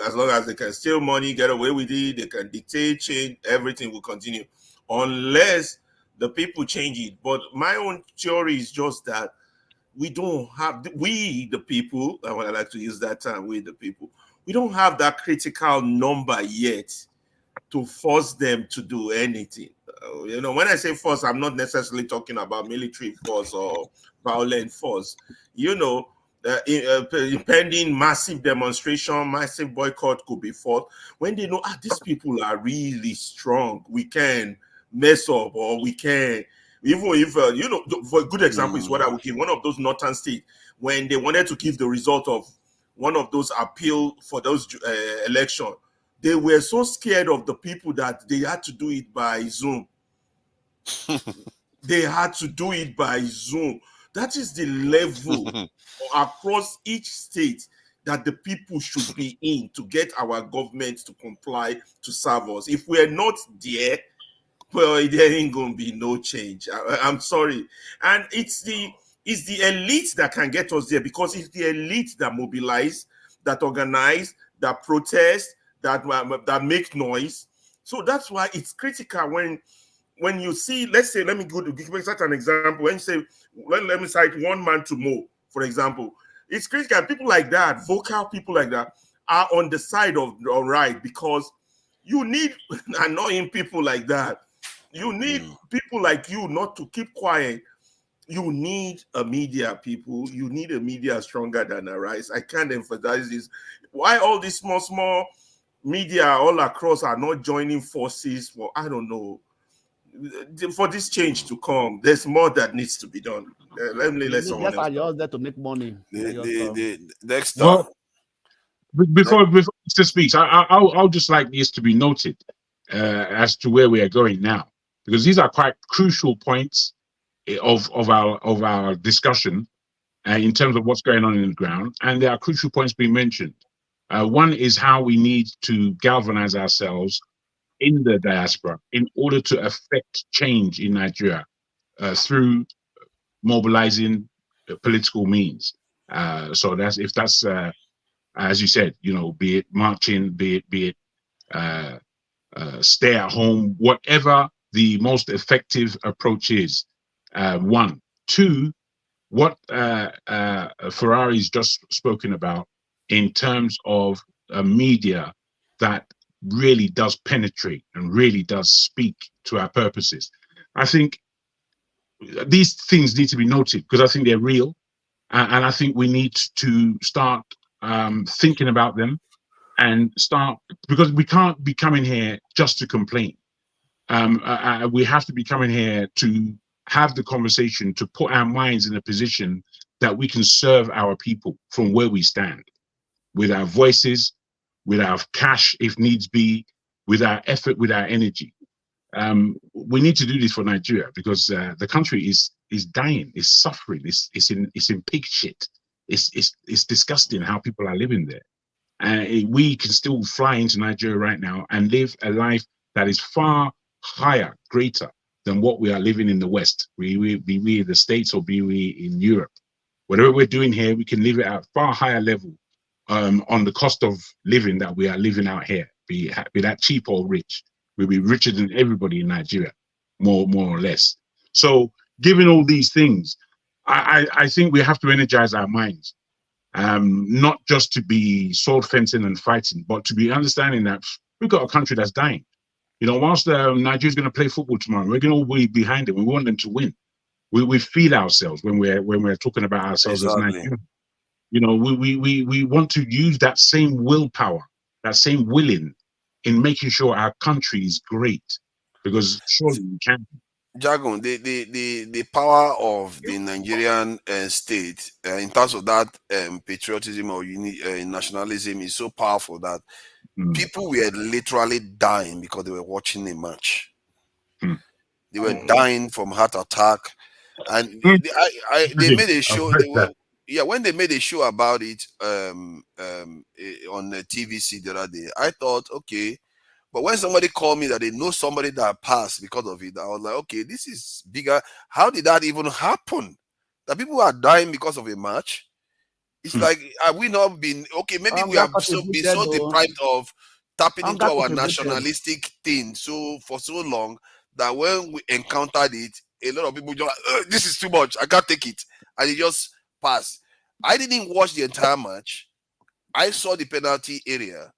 As long as they can steal money, get away with it, they can dictate, change, everything will continue unless the people change it. But my own theory is just that we don't have, we the people, and when I like to use that term, we the people, we don't have that critical number yet to force them to do anything. When I say force, I'm not necessarily talking about military force or violent force. Pending massive demonstration, massive boycott could be fought when they know these people are really strong. We can mess up, or we can, even if you know, for a good example is what I would give one of those northern states when they wanted to give the result of one of those appeal for those election. They were so scared of the people that they had to do it by Zoom. They had to do it by Zoom. That is the level across each state that the people should be in to get our government to comply to serve us. If we're not there, well, there ain't gonna be no change. I'm sorry. And it's the elite that can get us there, because it's the elite that mobilize, that organize, that protest, that make noise. So that's why it's critical when you see, let's say, let me give such an example. When you say, let me cite one man to Mo, for example, it's critical. People like that, vocal people like that, are on the side of the right, because you need annoying people like that. You need people like you not to keep quiet. You need a media, people. You need a media stronger than a rise. I can't emphasize this. Why all these small media all across are not joining forces for, I don't know, for this change to come? There's more that needs to be done. Let me let someone else. You're there to make money. The next well, before Mr. speaks, I'll just like this to be noted as to where we are going now, because these are quite crucial points of our discussion in terms of what's going on in the ground, and there are crucial points being mentioned. One is how we need to galvanize ourselves in the diaspora in order to affect change in Nigeria through mobilizing political means. So that's as you said, you know, be it marching, be it stay at home, whatever the most effective approach is. One, two, what Ferrari's just spoken about in terms of a media that really does penetrate and really does speak to our purposes. I think these things need to be noted because I think they're real, and I think we need to start thinking about them and start, because we can't be coming here just to complain. We have to be coming here to have the conversation, to put our minds in a position that we can serve our people from where we stand, with our voices, with our cash if needs be, with our effort, with our energy. We need to do this for Nigeria because the country is dying, is suffering, it's in pig shit. It's disgusting how people are living there. We can still fly into Nigeria right now and live a life that is far higher, greater than what we are living in the West. Be we in the States or be we in Europe. Whatever we're doing here, we can live it at a far higher level on the cost of living that we are living out here. Be that cheap or rich, we'll be richer than everybody in Nigeria, more or less. So, given all these things, I think we have to energize our minds. Not just to be sword fencing and fighting, but to be understanding that we've got a country that's dying. You know, whilst Nigeria's going to play football tomorrow, we're going to all be behind them. We want them to win. We feel ourselves when we're talking about ourselves as Nigerians. You know, we want to use that same willpower, that same willing in making sure our country is great, because surely we can. Jagun, the power of the Nigerian state in terms of that patriotism or nationalism is so powerful that people were literally dying because they were watching a match. They were dying from heart attack, and they made a show. When they made a show about it on the TVC the other day, I thought, okay. But when somebody called me that they know somebody that passed because of it, I was like, okay, this is bigger. How did that even happen? That people are dying because of a match? It's like, have we not been, okay, maybe we have been so deprived of tapping into our nationalistic thing for so long that when we encountered it, a lot of people just like, this is too much, I can't take it. And it just passed. I didn't watch the entire match. I saw the penalty area.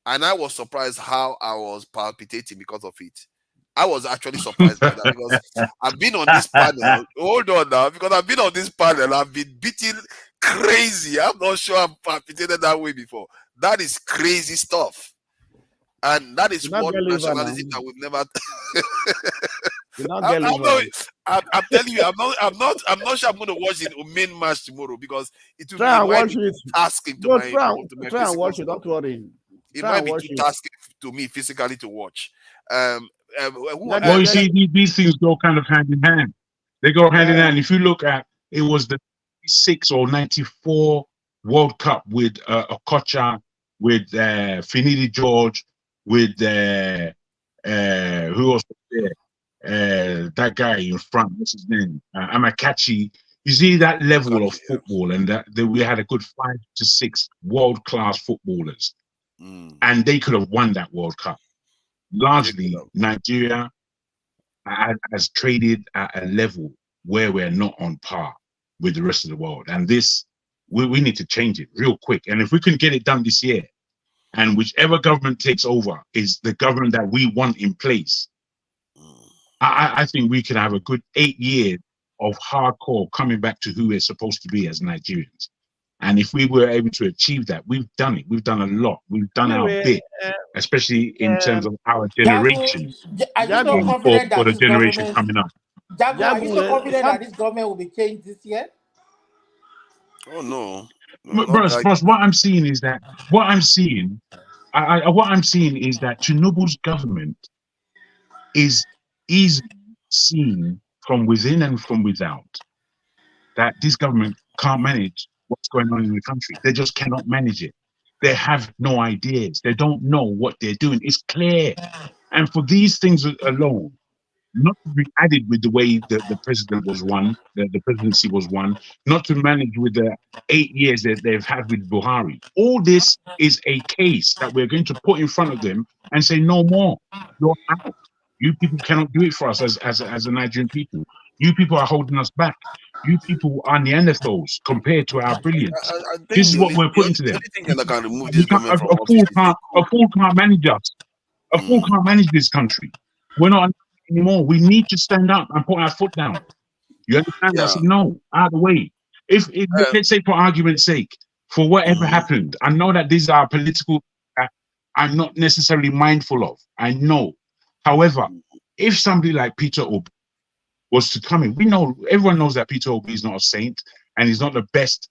And I was surprised how I was palpitating because of it. I was actually surprised by that because I've been on this panel. Hold on now, because I've been on this panel. I've been beaten crazy. I'm not sure I've palpitated that way before. That is crazy stuff. And that is what nationalism that we've never. I'm telling you, I'm not sure I'm going to watch the main match tomorrow because it will be tasking to my try and watch it. Don't worry. It might be too tasking to me physically to watch. Well, you see, these things go kind of hand in hand. They go hand in hand. If you look at it, was the 96 or 94 World Cup with Okocha, with Finidi George, with who else was there? That guy in front, what's his name? Amakachi. You see that level of football, and that we had a good 5 to 6 world-class footballers, and they could have won that World Cup. Largely, Nigeria has traded at a level where we're not on par with the rest of the world, and this we need to change it real quick. And if we can get it done this year, and whichever government takes over is the government that we want in place, I think we can have a good 8 years of hardcore coming back to who we're supposed to be as Nigerians. And if we were able to achieve that, we've done it. We've done a lot. We've done our bit, especially in terms of our generation. Are you so confident that for the this generation government, coming up. Jago, are you so confident that this government will be changed this year? Oh no. Bros, what I'm seeing is that what I'm seeing is that Tinubu's government is easily seen from within and from without that this government can't manage what's going on in the country. They just cannot manage it. They have no ideas. They don't know what they're doing. It's clear. And for these things alone, not to be added with the way the president was won, the presidency was won, not to manage with the 8 years that they've had with Buhari. All this is a case that we're going to put in front of them and say, no more. You're out. You people cannot do it for us as a Nigerian people. You people are holding us back. You people are Neanderthals compared to our brilliance. This is what we're putting to them. The only thing that can remove this government from a fool can't manage us. A fool can't manage this country. We're not anymore. We need to stand up and put our foot down. You understand? I said, no, out of the way. If let's say, for argument's sake, for whatever happened, I know that these are political I'm not necessarily mindful of. I know. However, if somebody like Peter Obi was to come in, everyone knows that Peter Obi is not a saint and he's not the best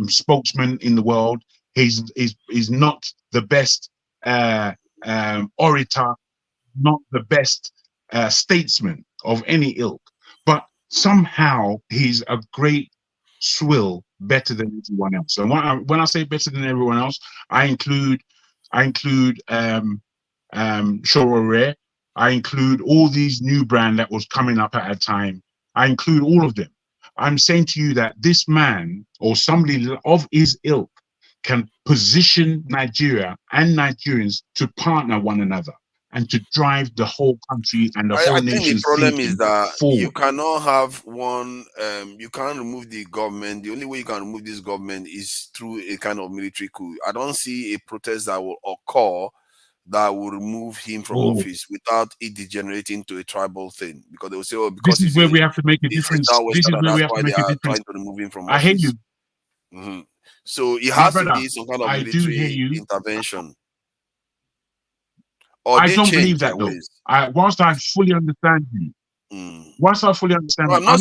spokesman in the world. He's not the best orator, not the best statesman of any ilk, but somehow he's a great swill better than everyone else. And when I say better than everyone else, I include Shorore. I include all these new brand that was coming up at a time. I include all of them. I'm saying to you that this man or somebody of his ilk can position Nigeria and Nigerians to partner one another and to drive the whole country and the whole nation. I think the problem is that forward. You cannot have one, you can't remove the government. The only way you can remove this government is through a kind of military coup. I don't see a protest that will occur that will remove him from office without it degenerating to a tribal thing, because they will say, "Oh, because this is where we have to make a difference. This is where we have to make a difference." Trying to remove him from I office. hear you. So it has to be some kind of military intervention. Or I don't believe that though. Whilst I fully understand you, I'm not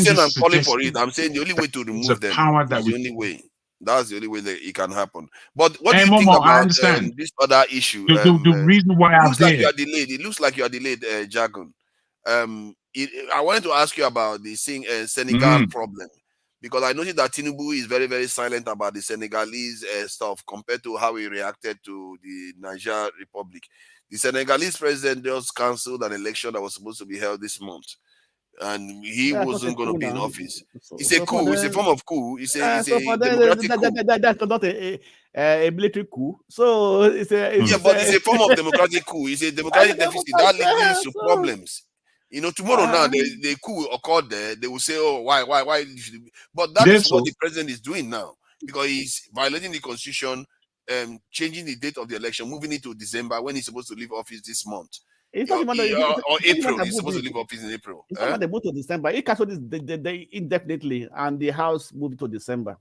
saying I'm calling for it. I'm saying the only way to remove them is the only way. That's the only way that it can happen. But what do you think about this other issue? The reason why it looks like you are delayed. It looks like you are delayed, Jagun. I wanted to ask you about the Senegal problem, because I noticed that Tinubu is very, very silent about the Senegalese stuff compared to how he reacted to the Niger Republic. The Senegalese president just cancelled an election that was supposed to be held this month, and he wasn't going to be in office. It's a coup. It's a form of coup. It's a democratic coup. That's not a military coup. So it's but it's a form of democratic coup. It's a democratic deficit that leads to problems. Tomorrow now the coup occurred there. They will say, "Oh, why?" But that is what the president is doing now, because he's violating the constitution, changing the date of the election, moving it to December when he's supposed to leave office this month. Or April. He's supposed to leave office in April. It's not the move to December. He canceled this indefinitely, and the House moved to December.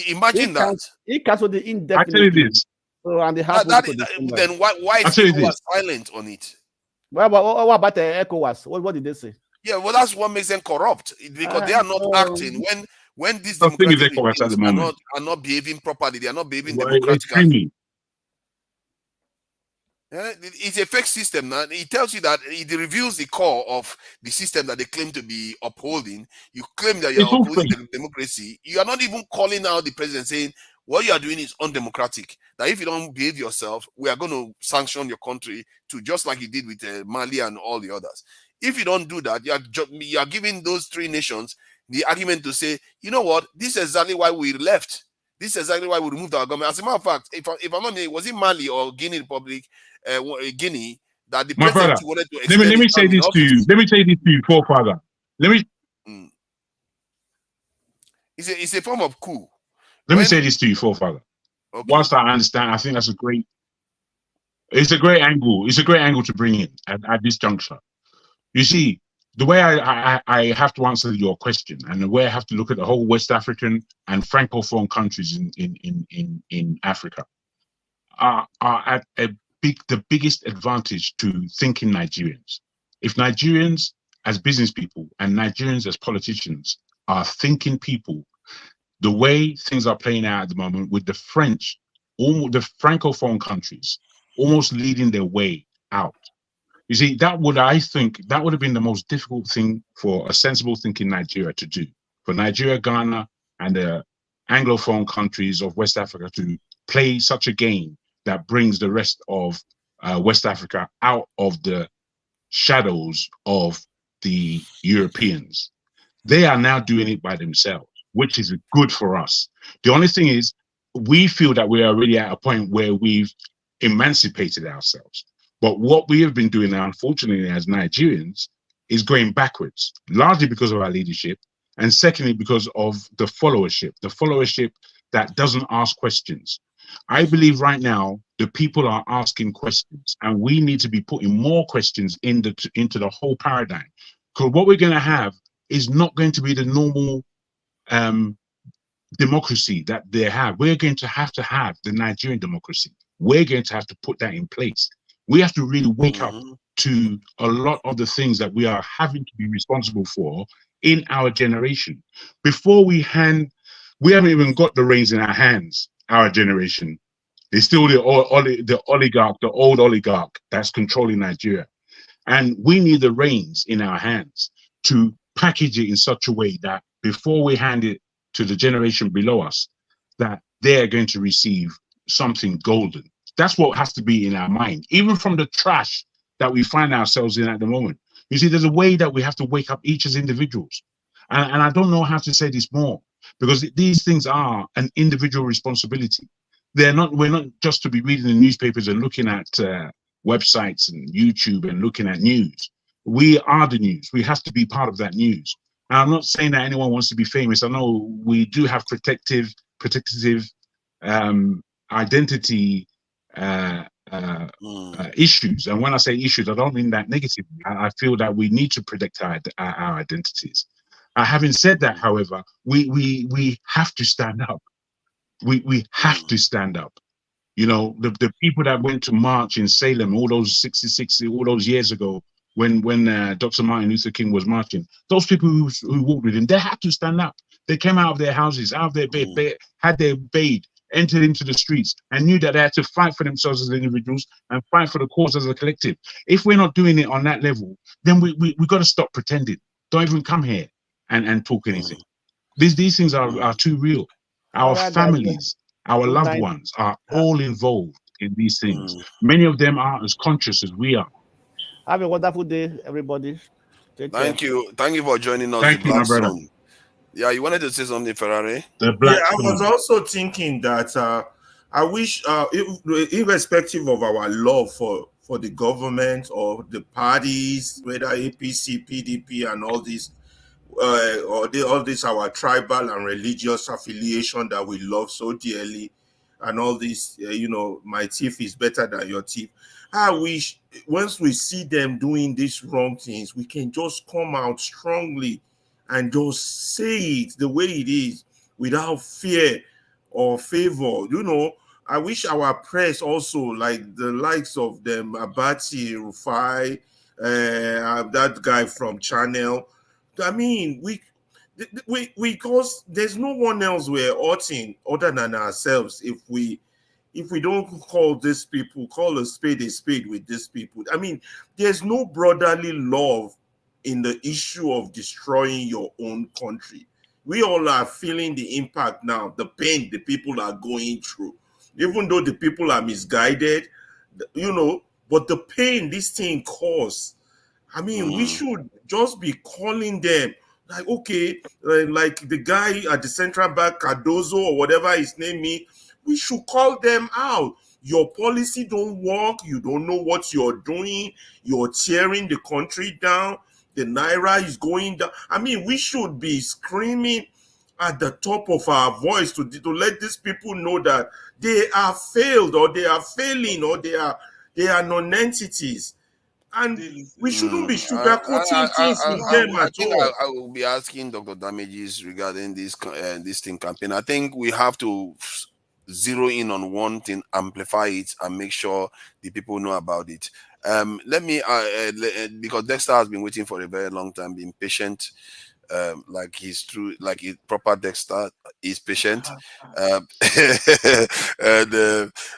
Imagine that. He canceled it indefinitely. I tell you this. So, and they have then why is ECOWAS silent on it? What about the ECOWAS? What did they say? Yeah, well, that's what makes them corrupt, because they are not acting when these I think democratic ECOWAS at the regimes moment. are not behaving properly. They are not behaving Well, democratically. It's a fake system now. It tells you that it reveals the core of the system that they claim to be upholding. You claim that you're upholding democracy. You are not even calling out the president, saying what you are doing is undemocratic. That if you don't behave yourself, we are going to sanction your country to, just like you did with Mali and all the others. If you don't do that, you are giving those three nations the argument to say, you know what, this is exactly why we left. This is exactly why we removed our government. As a matter of fact, if I'm not mistaken, was it Mali or Guinea Republic, Guinea, that the My president brother, wanted to extend let me say this to you. Let me say this to you, forefather. It's a form of coup. Let me say this to you, forefather. Okay. Whilst I understand, I think that's it's a great angle. It's a great angle to bring in at this juncture. You see, the way I have to answer your question, and the way I have to look at the whole West African and Francophone countries in Africa are at the biggest advantage to thinking Nigerians. If Nigerians as business people and Nigerians as politicians are thinking people, the way things are playing out at the moment with the French, the Francophone countries almost leading their way out. You see, I think that would have been the most difficult thing for a sensible thinking Nigeria to do. For Nigeria, Ghana, and the Anglophone countries of West Africa to play such a game that brings the rest of West Africa out of the shadows of the Europeans. They are now doing it by themselves, which is good for us. The only thing is, we feel that we are already at a point where we've emancipated ourselves. But what we have been doing now, unfortunately, as Nigerians, is going backwards, largely because of our leadership, and secondly, because of the followership that doesn't ask questions. I believe right now, the people are asking questions, and we need to be putting more questions into the whole paradigm. Because what we're going to have is not going to be the normal democracy that they have. We're going to have the Nigerian democracy. We're going to have to put that in place. We have to really wake up to a lot of the things that we are having to be responsible for in our generation. Before we haven't even got the reins in our hands, our generation. It's still the oligarch, the old oligarch that's controlling Nigeria. And we need the reins in our hands to package it in such a way that before we hand it to the generation below us, that they're going to receive something golden. That's what has to be in our mind, even from the trash that we find ourselves in at the moment. You see, there's a way that we have to wake up each as individuals. And I don't know how to say this more, because these things are an individual responsibility. We're not just to be reading the newspapers and looking at websites and YouTube and looking at news. We are the news. We have to be part of that news. And I'm not saying that anyone wants to be famous. I know we do have protective identity issues. And when I say issues, I don't mean that negatively. I feel that we need to protect our identities. Having said that, however, we have to stand up. We have to stand up. You know, the people that went to march in Salem all those all those years ago, when Dr. Martin Luther King was marching, those people who walked with him, they had to stand up. They came out of their houses, out of their bed, had their bathe, entered into the streets, and knew that they had to fight for themselves as individuals and fight for the cause as a collective. If we're not doing it on that level, then we got to stop pretending. Don't even come here and talk anything. These things are too real. Our families, our loved ones are all involved in these things. Many of them are as conscious as we are. Have a wonderful day, everybody. Thank you for joining us. Thank you, my brother. Yeah, you wanted to say something, Ferrari? I was also thinking that I wish, irrespective of our love for the government or the parties, whether APC, PDP, and all these, all this our tribal and religious affiliation that we love so dearly, and all this, my teeth is better than your teeth. I wish once we see them doing these wrong things, we can just come out strongly and just say it the way it is without fear or favor. I wish our press also, like the likes of them, Abati, Rufai, that guy from Channel. I mean, because there's no one else we're oughting other than ourselves if we don't call these people, call a spade with these people. I mean, there's no brotherly love in the issue of destroying your own country. We all are feeling the impact now, the pain the people are going through. Even though the people are misguided, but the pain this thing causes, I mean, we should just be calling them like, okay, like the guy at the central bank, Cardozo or whatever his name is, we should call them out. Your policy don't work. You don't know what you're doing. You're tearing the country down. The Naira is going down. I mean, we should be screaming at the top of our voice to let these people know that they are failed, or they are failing, or they are non-entities. And we shouldn't be sugarcoating things with them at all. I will be asking Dr. Damages regarding this thing campaign. I think we have to zero in on one thing, amplify it, and make sure the people know about it. Let me, because Dexter has been waiting for a very long time, being patient. Like he's true, like a proper Dexter is patient. And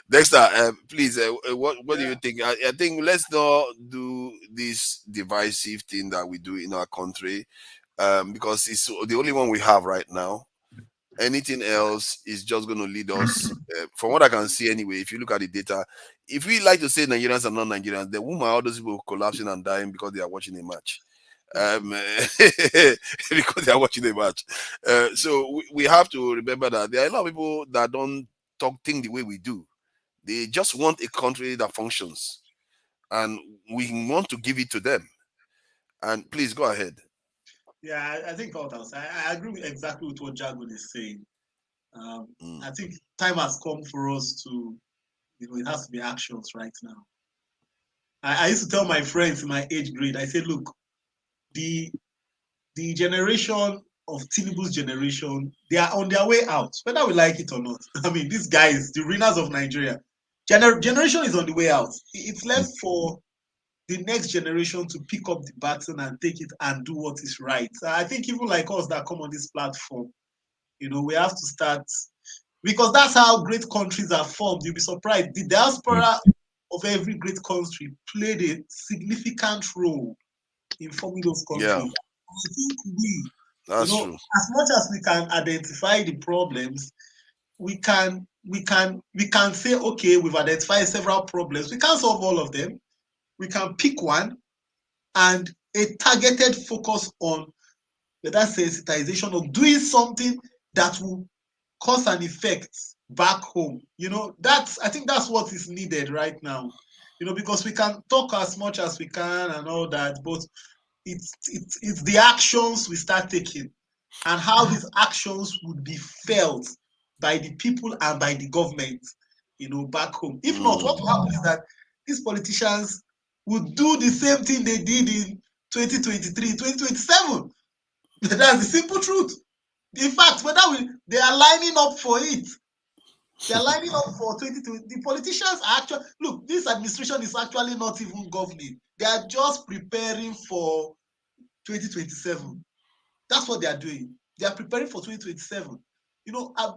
Dexter, please, what do you think? I think let's not do this divisive thing that we do in our country, because it's the only one we have right now. Anything else is just going to lead us, from what I can see anyway. If you look at the data, if we like to say Nigerians are non-Nigerians, then whom are all those people collapsing and dying because they are watching a match? Because they are watching the match. So we have to remember that there are a lot of people that don't think the way we do. They just want a country that functions, and we want to give it to them. And please go ahead. Yeah, I think all that. I agree exactly with what Jagun is saying. I think time has come for us to, it has to be actions right now. I used to tell my friends in my age grade, I said, look, the generation of Tinubu's generation, they are on their way out, whether we like it or not. I mean, these guys, the winners of Nigeria, generation is on the way out. It's left for the next generation to pick up the baton and take it and do what is right. I think even like us that come on this platform, we have to start, because that's how great countries are formed. You'll be surprised. The diaspora of every great country played a significant role in forming those countries. Yeah. I think that's true. As much as we can identify the problems, we can say, okay, we've identified several problems. We can't solve all of them. We can pick one and a targeted focus on that sensitization of doing something that will cause an effect back home. I think that's what is needed right now. Because we can talk as much as we can and all that, but it's the actions we start taking and how these actions would be felt by the people and by the government, back home. If not, what will happen is that these politicians would do the same thing they did in 2023, 2027. That's the simple truth. In fact, they are lining up for it. They are lining up for 2020. The politicians are actually, look, this administration is actually not even governing. They are just preparing for 2027. That's what they are doing. They are preparing for 2027.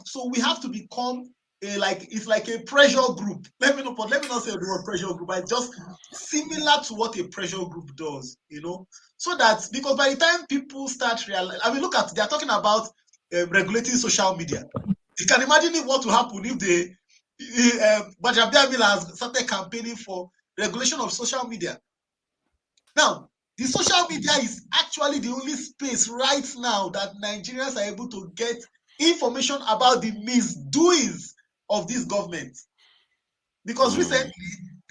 So we have to become it's like a pressure group. Let me not say the word pressure group, but just similar to what a pressure group does, so that, because by the time people start realizing, they're talking about regulating social media. You can imagine what will happen if Bajabia has started campaigning for regulation of social media. Now, the social media is actually the only space right now that Nigerians are able to get information about the misdoings of this government. Because recently,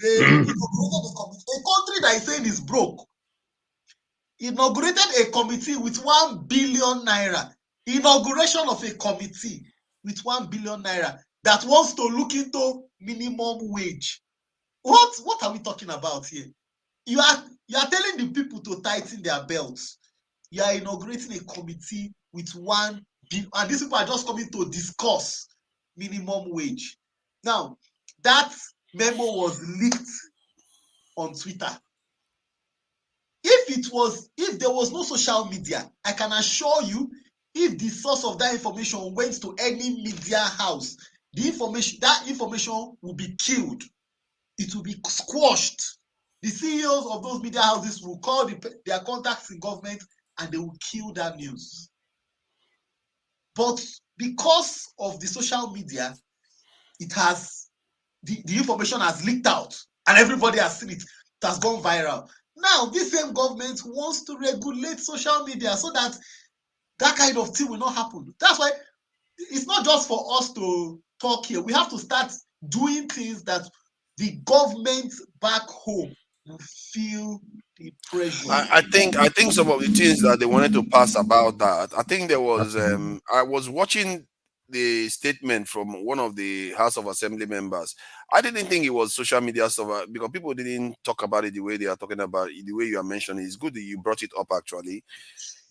they inaugurated a country that is saying is broke. Inaugurated a committee with 1 billion naira. Inauguration of a committee with 1 billion naira that wants to look into minimum wage. What are we talking about here? You are telling the people to tighten their belts. You are inaugurating a committee with 1 billion, and these people are just coming to discuss minimum wage. Now, that memo was leaked on Twitter. If there was no social media, I can assure you, if the source of that information went to any media house, that information will be killed. It will be squashed. The CEOs of those media houses will call their contacts in government and they will kill that news. But because of the social media, the information has leaked out and everybody has seen it. It has gone viral. Now, this same government wants to regulate social media so that that kind of thing will not happen. That's why it's not just for us to talk here. We have to start doing things that the government back home will feel the pressure. I think some of the things that they wanted to pass about that. I think there was I was watching the statement from one of the House of Assembly members. I didn't think it was social media stuff because people didn't talk about it the way they are talking about it, the way you are mentioning. It's good that you brought it up actually.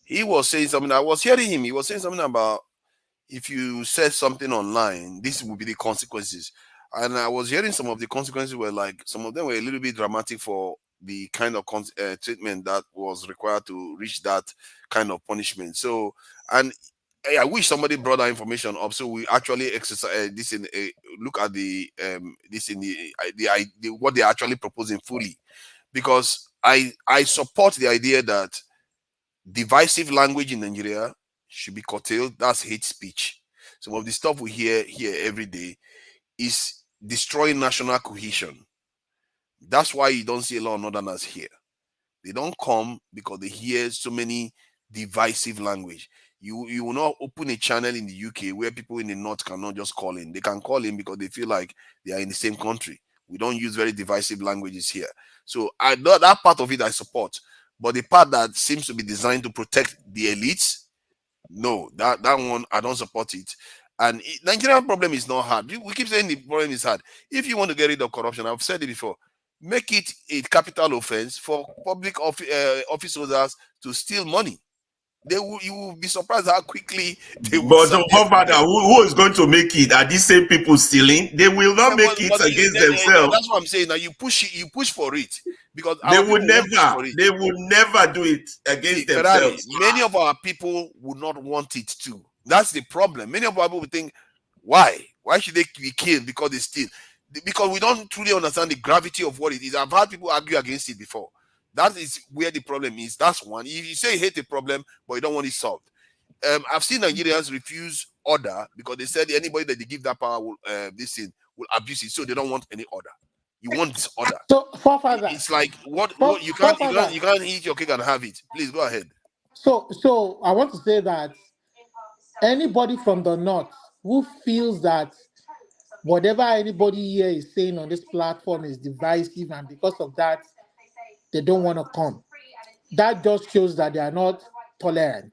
He was saying something. I was hearing him. He was saying something about if you said something online, this will be the consequences. And I was hearing some of the consequences were like, some of them were a little bit dramatic for the kind of treatment that was required to reach that kind of punishment. So, and I wish somebody brought that information up so we actually exercise this in a look at the this in the what they're actually proposing fully, because I support the idea that divisive language in Nigeria should be curtailed. That's hate speech. Some of the stuff we hear here every day is destroying national cohesion. That's why you don't see a lot of Northerners here. They don't come because they hear so many divisive language. You will not open a channel in the UK where people in the North cannot just call in. They can call in because they feel like they are in the same country. We don't use very divisive languages here. So I know that part of it I support. But the part that seems to be designed to protect the elites, no, that one I don't support it. And Nigerian problem is not hard. We keep saying the problem is hard. If you want to get rid of corruption, I've said it before, make it a capital offense for public office holders to steal money. You will be surprised how quickly they will. But who is going to make it? Are these same people stealing? They will not make it against themselves. That's what I'm saying. Now you push for it because they will never do it against themselves. Many of our people would not want it too. That's the problem. Many of our people would think, why should they be killed because they steal? Because we don't truly understand the gravity of what it is. I've had people argue against it before. That is where the problem is. That's one. If you say you hate the problem, but you don't want it solved. I've seen Nigerians refuse order because they said anybody that they give that power will abuse it, so they don't want any order. You want this order. So, forefather, it's like what you can't eat your cake and have it. Please go ahead. So I want to say that anybody from the North who feels that whatever anybody here is saying on this platform is divisive, and because of that, they don't want to come. That just shows that they are not tolerant.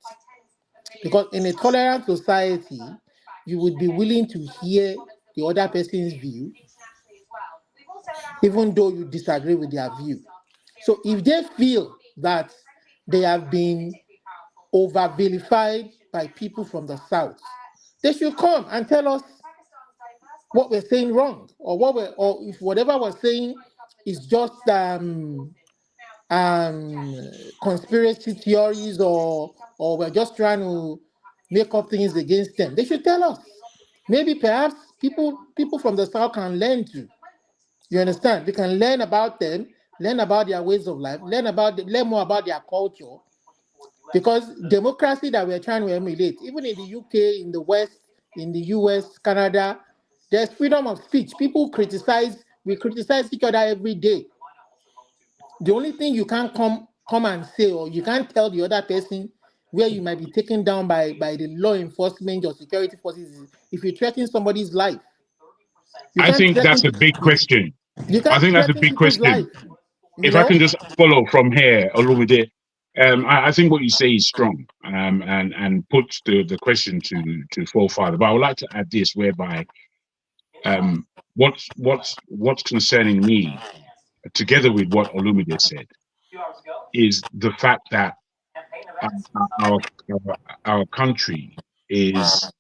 Because in a tolerant society, you would be willing to hear the other person's view, even though you disagree with their view. So if they feel that they have been over-vilified by people from the South, they should come and tell us what we're saying wrong, or if whatever we're saying is just conspiracy theories, or we're just trying to make up things against them. They should tell us. Maybe perhaps people from the South can learn too. You understand? They can learn about them, learn about their ways of life, learn more about their culture. Because democracy that we're trying to emulate, even in the UK, in the West, in the US, Canada, there's freedom of speech. We criticize each other every day. The only thing you can't come and say, or you can't tell the other person where you might be taken down by the law enforcement or security forces is if you threaten somebody's life. I think that's a big question. I think that's a big question. If I can just follow from here, Olumide, I think what you say is strong, and puts the question to forefather. But I would like to add this, whereby what's concerning me, together with what Olumide said, is the fact that our country is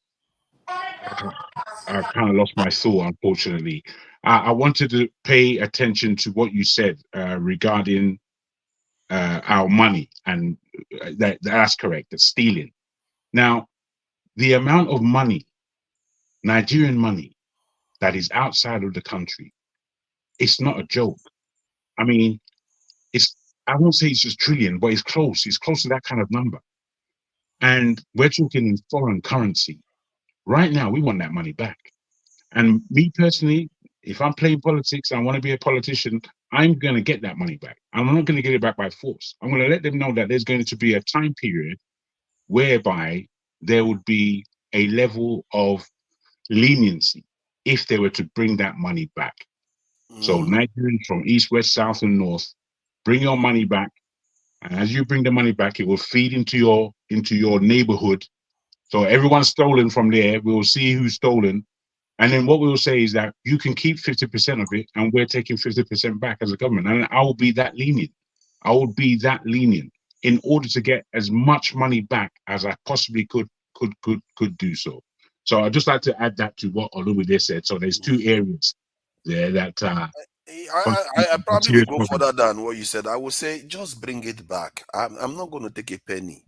I kind of lost my thought, unfortunately. I wanted to pay attention to what you said regarding our money, and that's correct. That's stealing. Now, the amount of money, Nigerian money, that is outside of the country, it's not a joke. I mean, I won't say it's just trillion, but it's close. It's close to that kind of number. And we're talking in foreign currency. Right now, we want that money back. And me personally, if I'm playing politics, I want to be a politician, I'm going to get that money back. I'm not going to get it back by force. I'm going to let them know that there's going to be a time period whereby there would be a level of leniency if they were to bring that money back. So Nigerians from east, west, south, and north, bring your money back. And as you bring the money back, it will feed into your neighborhood. So everyone's stolen from there. We will see who's stolen. And then what we will say is that you can keep 50% of it, and we're taking 50% back as a government. And I will be that lenient. I will be that lenient in order to get as much money back as I possibly could do so. So I'd just like to add that to what Olumide said. So there's two areas there that I probably will go further than what you said. I would say just bring it back. I'm not going to take a penny.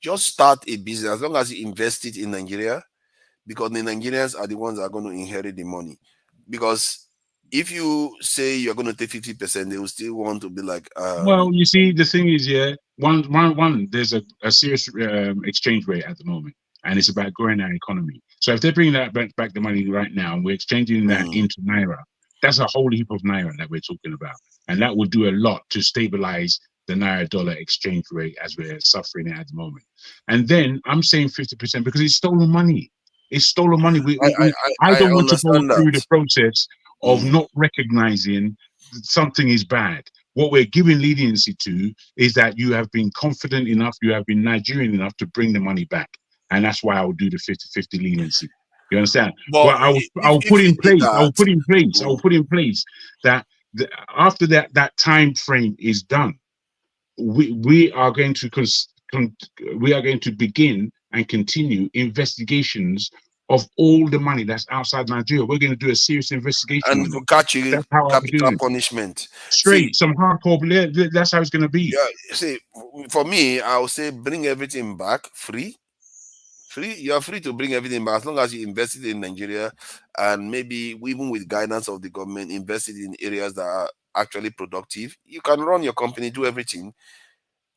Just start a business as long as you invest it in Nigeria, because the Nigerians are the ones that are going to inherit the money. Because if you say you're going to take 50%, they will still want to be like. Well, you see, the thing is, there's a serious exchange rate at the moment, and it's about growing our economy. So if they're bringing that back the money right now, and we're exchanging that into Naira, that's a whole heap of Naira that we're talking about. And that will do a lot to stabilize the Naira dollar exchange rate as we're suffering it at the moment. And then I'm saying 50% because it's stolen money. It's stolen money. I don't want to go through the process of not recognizing something is bad. What we're giving leniency to is that you have been confident enough, you have been Nigerian enough to bring the money back. And that's why I will do the 50-50 leniency. You understand? But I will put in place that after that time frame is done, we are going to begin and continue investigations of all the money that's outside Nigeria. We're going to do a serious investigation. And to catch you, capital punishment. Straight, some hardcore, that's how it's going to be. Yeah, see, for me, I would say bring everything back free. You are free to bring everything back as long as you invest it in Nigeria, and maybe even with guidance of the government, invest it in areas that are actually productive. You can run your company, do everything.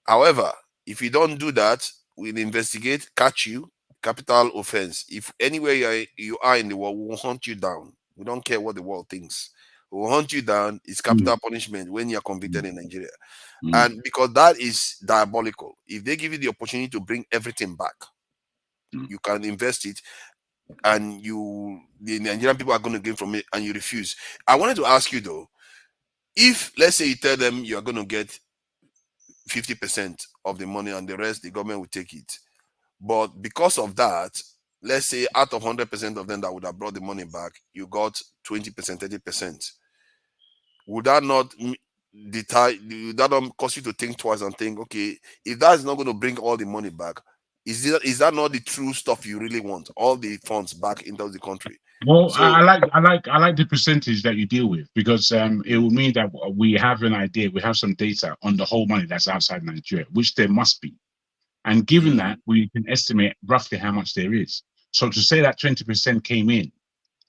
However, if you don't do that, we'll investigate, catch you, capital offense. If anywhere you are in the world, we will hunt you down. We don't care what the world thinks. We will hunt you down. It's capital punishment when you're convicted in Nigeria. And because that is diabolical. If they give you the opportunity to bring everything back, you can invest it, and the Nigerian people are going to gain from it, and you refuse. I wanted to ask you though, if let's say you tell them you're going to get 50% of the money and the rest the government will take it, but because of that, let's say out of 100% of them that would have brought the money back, you got 20%, 30%. Would that not cause you to think twice and think, okay, if that's not going to bring all the money back, is that not the true stuff you really want? All the funds back into the country. Well, so, I like the percentage that you deal with, because it will mean that we have an idea, we have some data on the whole money that's outside Nigeria, which there must be. And given that, we can estimate roughly how much there is. So to say that 20% came in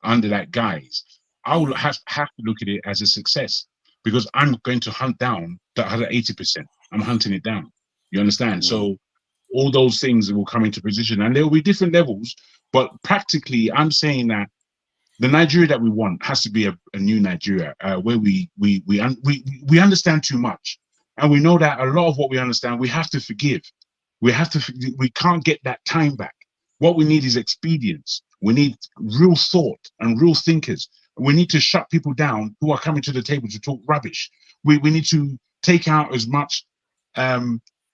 under that guise, I would have to look at it as a success, because I'm going to hunt down the other 80%. I'm hunting it down. You understand? So all those things will come into position, and there will be different levels. But practically, I'm saying that the Nigeria that we want has to be a new Nigeria, where we understand too much, and we know that a lot of what we understand, we have to forgive. We can't get that time back. What we need is expedience. We need real thought and real thinkers. We need to shut people down who are coming to the table to talk rubbish. We need to take out as much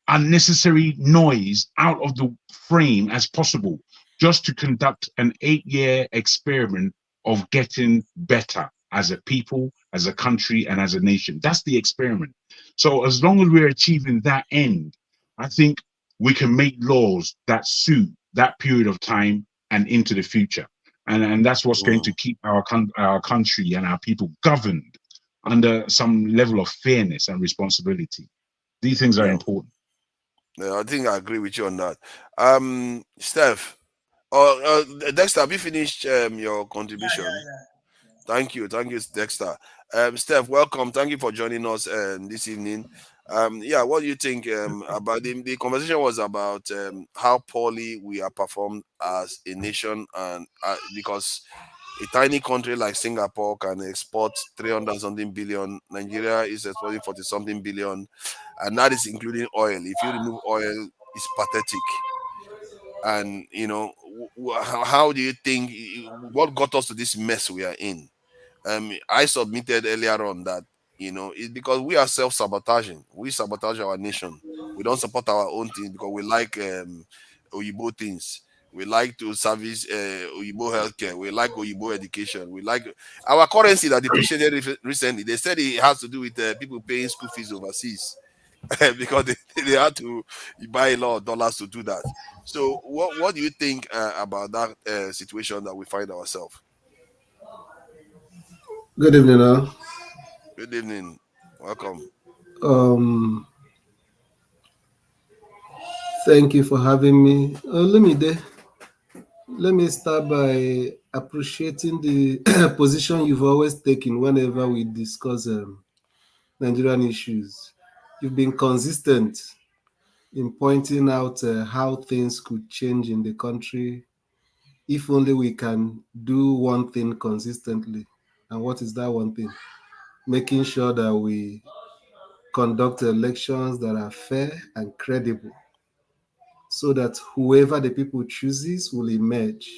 unnecessary noise out of the frame as possible, just to conduct an 8-year experiment of getting better as a people, as a country, and as a nation. That's the experiment. So as long as we're achieving that end, I think we can make laws that suit that period of time and into the future. and that's what's going to keep our country and our people governed under some level of fairness and responsibility. These things are important. Yeah, I think I agree with you on that. Steph, Dexter, have you finished your contribution? Thank you, Dexter. Steph, welcome. Thank you for joining us this evening. Yeah, what do you think about the conversation was about how poorly we are performed as a nation, and because a tiny country like Singapore can export 300 something billion, Nigeria is exporting 40 something billion, and that is including oil. If you remove oil, it's pathetic. And how do you think, what got us to this mess we are in? I submitted earlier on that it's because we are self-sabotaging. We sabotage our nation. We don't support our own things because we like Oyibo things. We like to service Oyibo healthcare. We like Oyibo education. We like our currency that depreciated recently. They said it has to do with people paying school fees overseas because they had to buy a lot of dollars to do that. So what do you think about that situation that we find ourselves? Good evening, all. Good evening. Welcome. Thank you for having me. Let me start by appreciating the position you've always taken whenever we discuss Nigerian issues. You've been consistent in pointing out how things could change in the country if only we can do one thing consistently. And what is that one thing? Making sure that we conduct elections that are fair and credible, so that whoever the people chooses will emerge,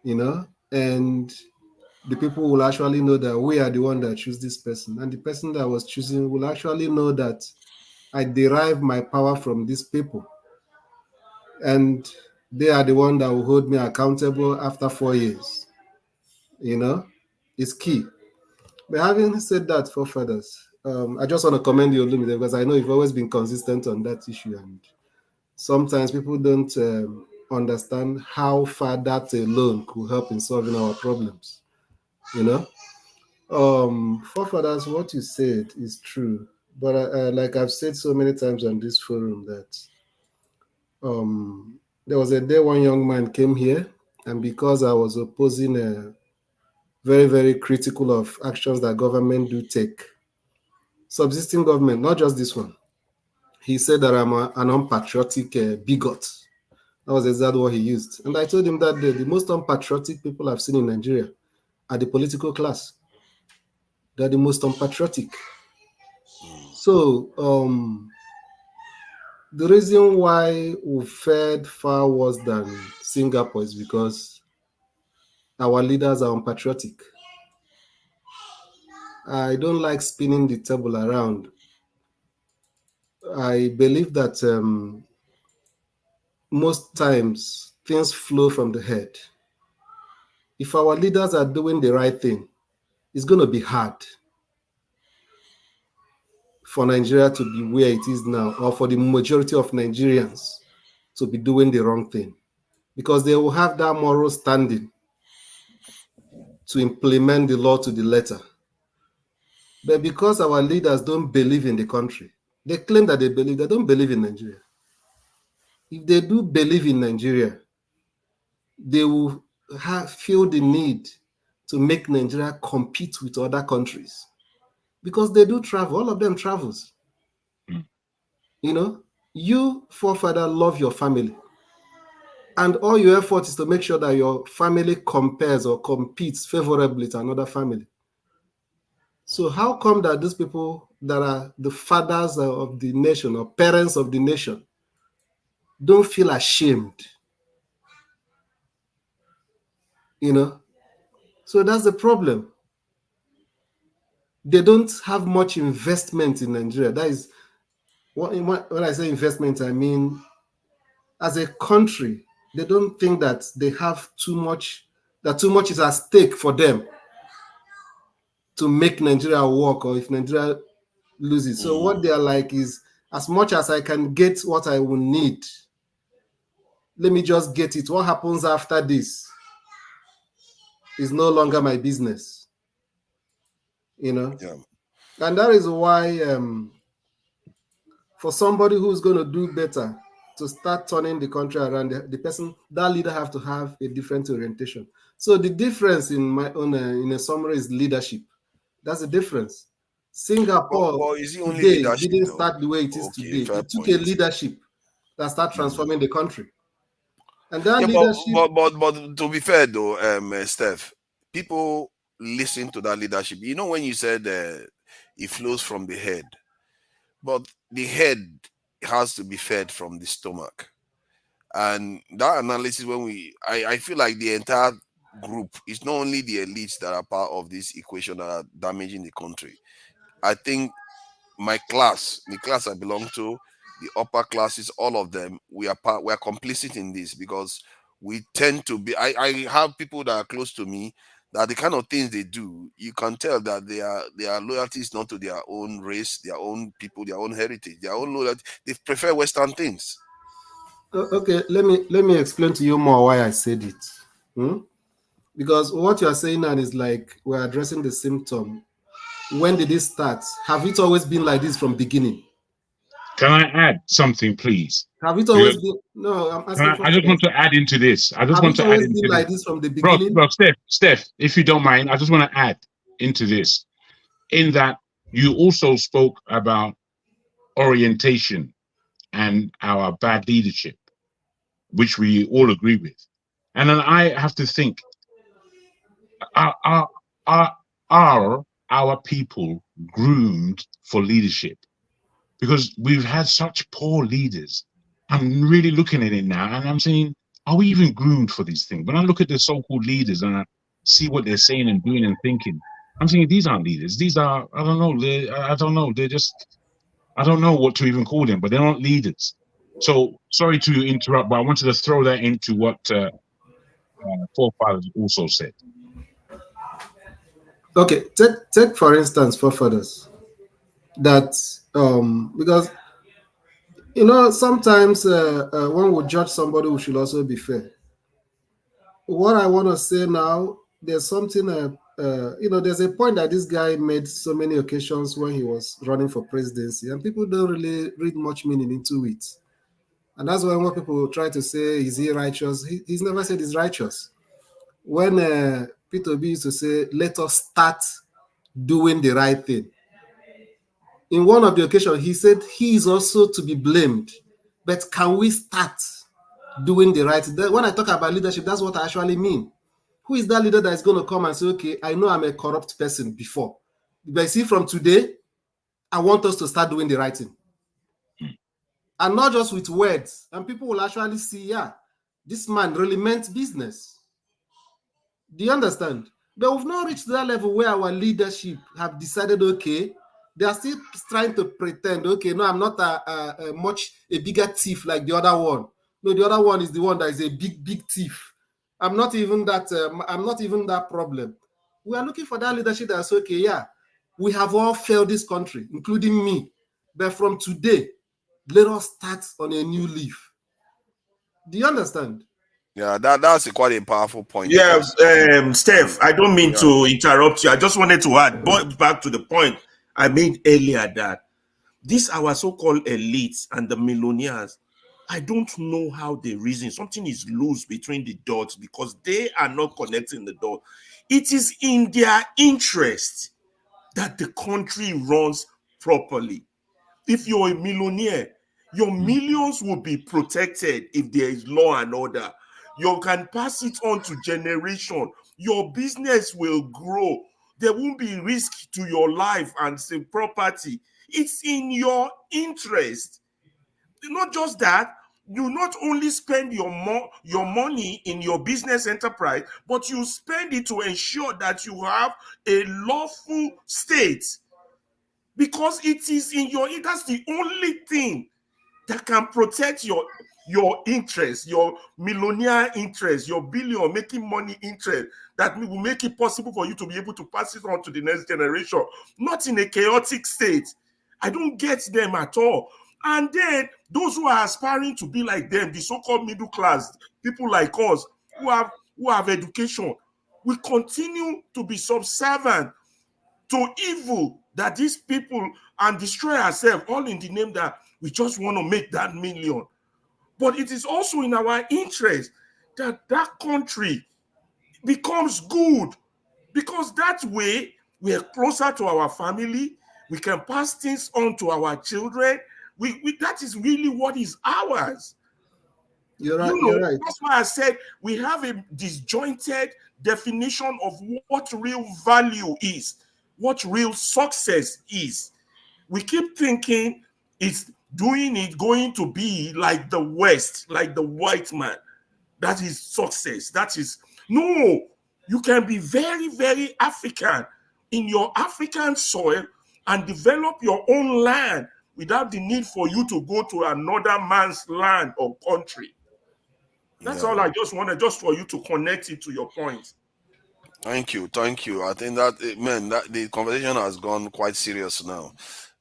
and the people will actually know that we are the one that choose this person, and the person that was choosing will actually know that I derive my power from these people, and they are the one that will hold me accountable after 4 years. It's key. But having said that, forefathers, I just want to commend you, Olumide, because I know you've always been consistent on that issue, and sometimes people don't understand how far that alone could help in solving our problems. Forefathers, what you said is true, but like I've said so many times on this forum, that there was a day one young man came here, and because I was opposing very, very critical of actions that government do take, subsisting government, not just this one, he said that I'm an unpatriotic bigot. That was exactly what he used. And I told him that the most unpatriotic people I've seen in Nigeria are the political class. They're the most unpatriotic. So the reason why we fared far worse than Singapore is because our leaders are unpatriotic. I don't like spinning the table around. I believe that most times things flow from the head. If our leaders are doing the right thing, it's going to be hard for Nigeria to be where it is now, or for the majority of Nigerians to be doing the wrong thing, because they will have that moral standing to implement the law to the letter. But because our leaders don't believe in the country, they claim that they don't believe in Nigeria. If they do believe in Nigeria, they will feel the need to make Nigeria compete with other countries, because they do travel. All of them travels. You, forefather, love your family, and all your effort is to make sure that your family compares or competes favorably to another family. So how come that these people that are the fathers of the nation or parents of the nation don't feel ashamed? So that's the problem. They don't have much investment in Nigeria. That is, when I say investment, I mean, as a country, they don't think that they have too much, that too much is at stake for them to make Nigeria work, or if Nigeria loses. So what they are like is, as much as I can get what I will need, let me just get it. What happens after this? is no longer my business. You know? Yeah. And that is why for somebody who's going to do better, to start turning the country around, the person, that leader have to have a different orientation. So the difference in my own, in a summary, is leadership. That's the difference. Singapore But is it only today leadership didn't though? start the way it is Okay, today. fair It took point. a leadership that started transforming the country. And that Yeah, leadership... but to be fair though, Steph, people listen to that leadership. You know, when you said it flows from the head, but the head has to be fed from the stomach. And that analysis, I feel like the entire group, it's not only the elites that are part of this equation that are damaging the country. I think my class, the class I belong to, the upper classes, all of them, we are complicit in this, because we tend to be. I have people that are close to me that the kind of things they do, you can tell that their loyalty is not to their own race, their own people, their own heritage, their own loyalty. They prefer Western things. Okay, let me explain to you more why I said it. Because what you are saying now is like we're addressing the symptom. When did it start? Have it always been like this from beginning? Can I add something, please? Have it always been? No, I'm asking for... I just want to add into this. Have it always been like this from the beginning? Bro, Steph, if you don't mind, I just want to add into this, in that you also spoke about orientation and our bad leadership, which we all agree with. And then I have to think, are our people groomed for leadership? Because we've had such poor leaders. I'm really looking at it now, and I'm saying, are we even groomed for these things? When I look at the so-called leaders and I see what they're saying and doing and thinking, I'm saying these aren't leaders. These are, I don't know. They're just, I don't know what to even call them, but they're not leaders. So sorry to interrupt, but I wanted to throw that into what forefathers also said. Okay, take for instance forefathers. That because you know, sometimes one would judge somebody who should also be fair. What I want to say now, there's something you know, there's a point that this guy made so many occasions when he was running for presidency, and people don't really read much meaning into it. And that's why when people try to say, is he righteous? He's never said he's righteous. When Peter B used to say, let us start doing the right thing. In one of the occasions, he said he is also to be blamed. But can we start doing the right thing? When I talk about leadership, that's what I actually mean. Who is that leader that is going to come and say, okay, I know I'm a corrupt person before, but see, from today, I want us to start doing the right thing. And not just with words. And people will actually see, yeah, this man really meant business. Do you understand? But we've not reached that level where our leadership have decided, okay, they are still trying to pretend, okay, no, I'm not a bigger thief like the other one. No, the other one is the one that is a big thief. I'm not even that problem. We are looking for that leadership that's okay, yeah, we have all failed this country, including me. But from today, let us start on a new leaf. Do you understand? Yeah, that's quite a powerful point. Yeah, Steph, I don't mean to interrupt you. I just wanted to add, back to the point I made earlier, that these our so-called elites and the millionaires, I don't know how they reason. Something is loose between the dots because they are not connecting the dot. It is in their interest that the country runs properly. If you're a millionaire, your millions will be protected if there is law and order. You can pass it on to generation. Your business will grow. There won't be risk to your life and say property. It's in your interest. Not just that, you not only spend your money in your business enterprise, but you spend it to ensure that you have a lawful state. Because it is in your, that's the only thing that can protect your interest, your millionaire interest, your billion making money interest, that will make it possible for you to be able to pass it on to the next generation, not in a chaotic state. I don't get them at all. And then those who are aspiring to be like them, the so-called middle class, people like us who have education, we continue to be subservient to evil that these people and destroy ourselves, all in the name that we just want to make that million. But it is also in our interest that that country becomes good, because that way we are closer to our family, we can pass things on to our children. That is really what is ours. You're right. You know, You're right. that's why I said we have a disjointed definition of what real value is, what real success is. We keep thinking it's doing it going to be like the West, like the white man. That is success. That is no. You can be very, very African in your African soil and develop your own land without the need for you to go to another man's land or country. That's all I just wanted, just for you to connect it to your point. Thank you. I think that, man, that the conversation has gone quite serious now.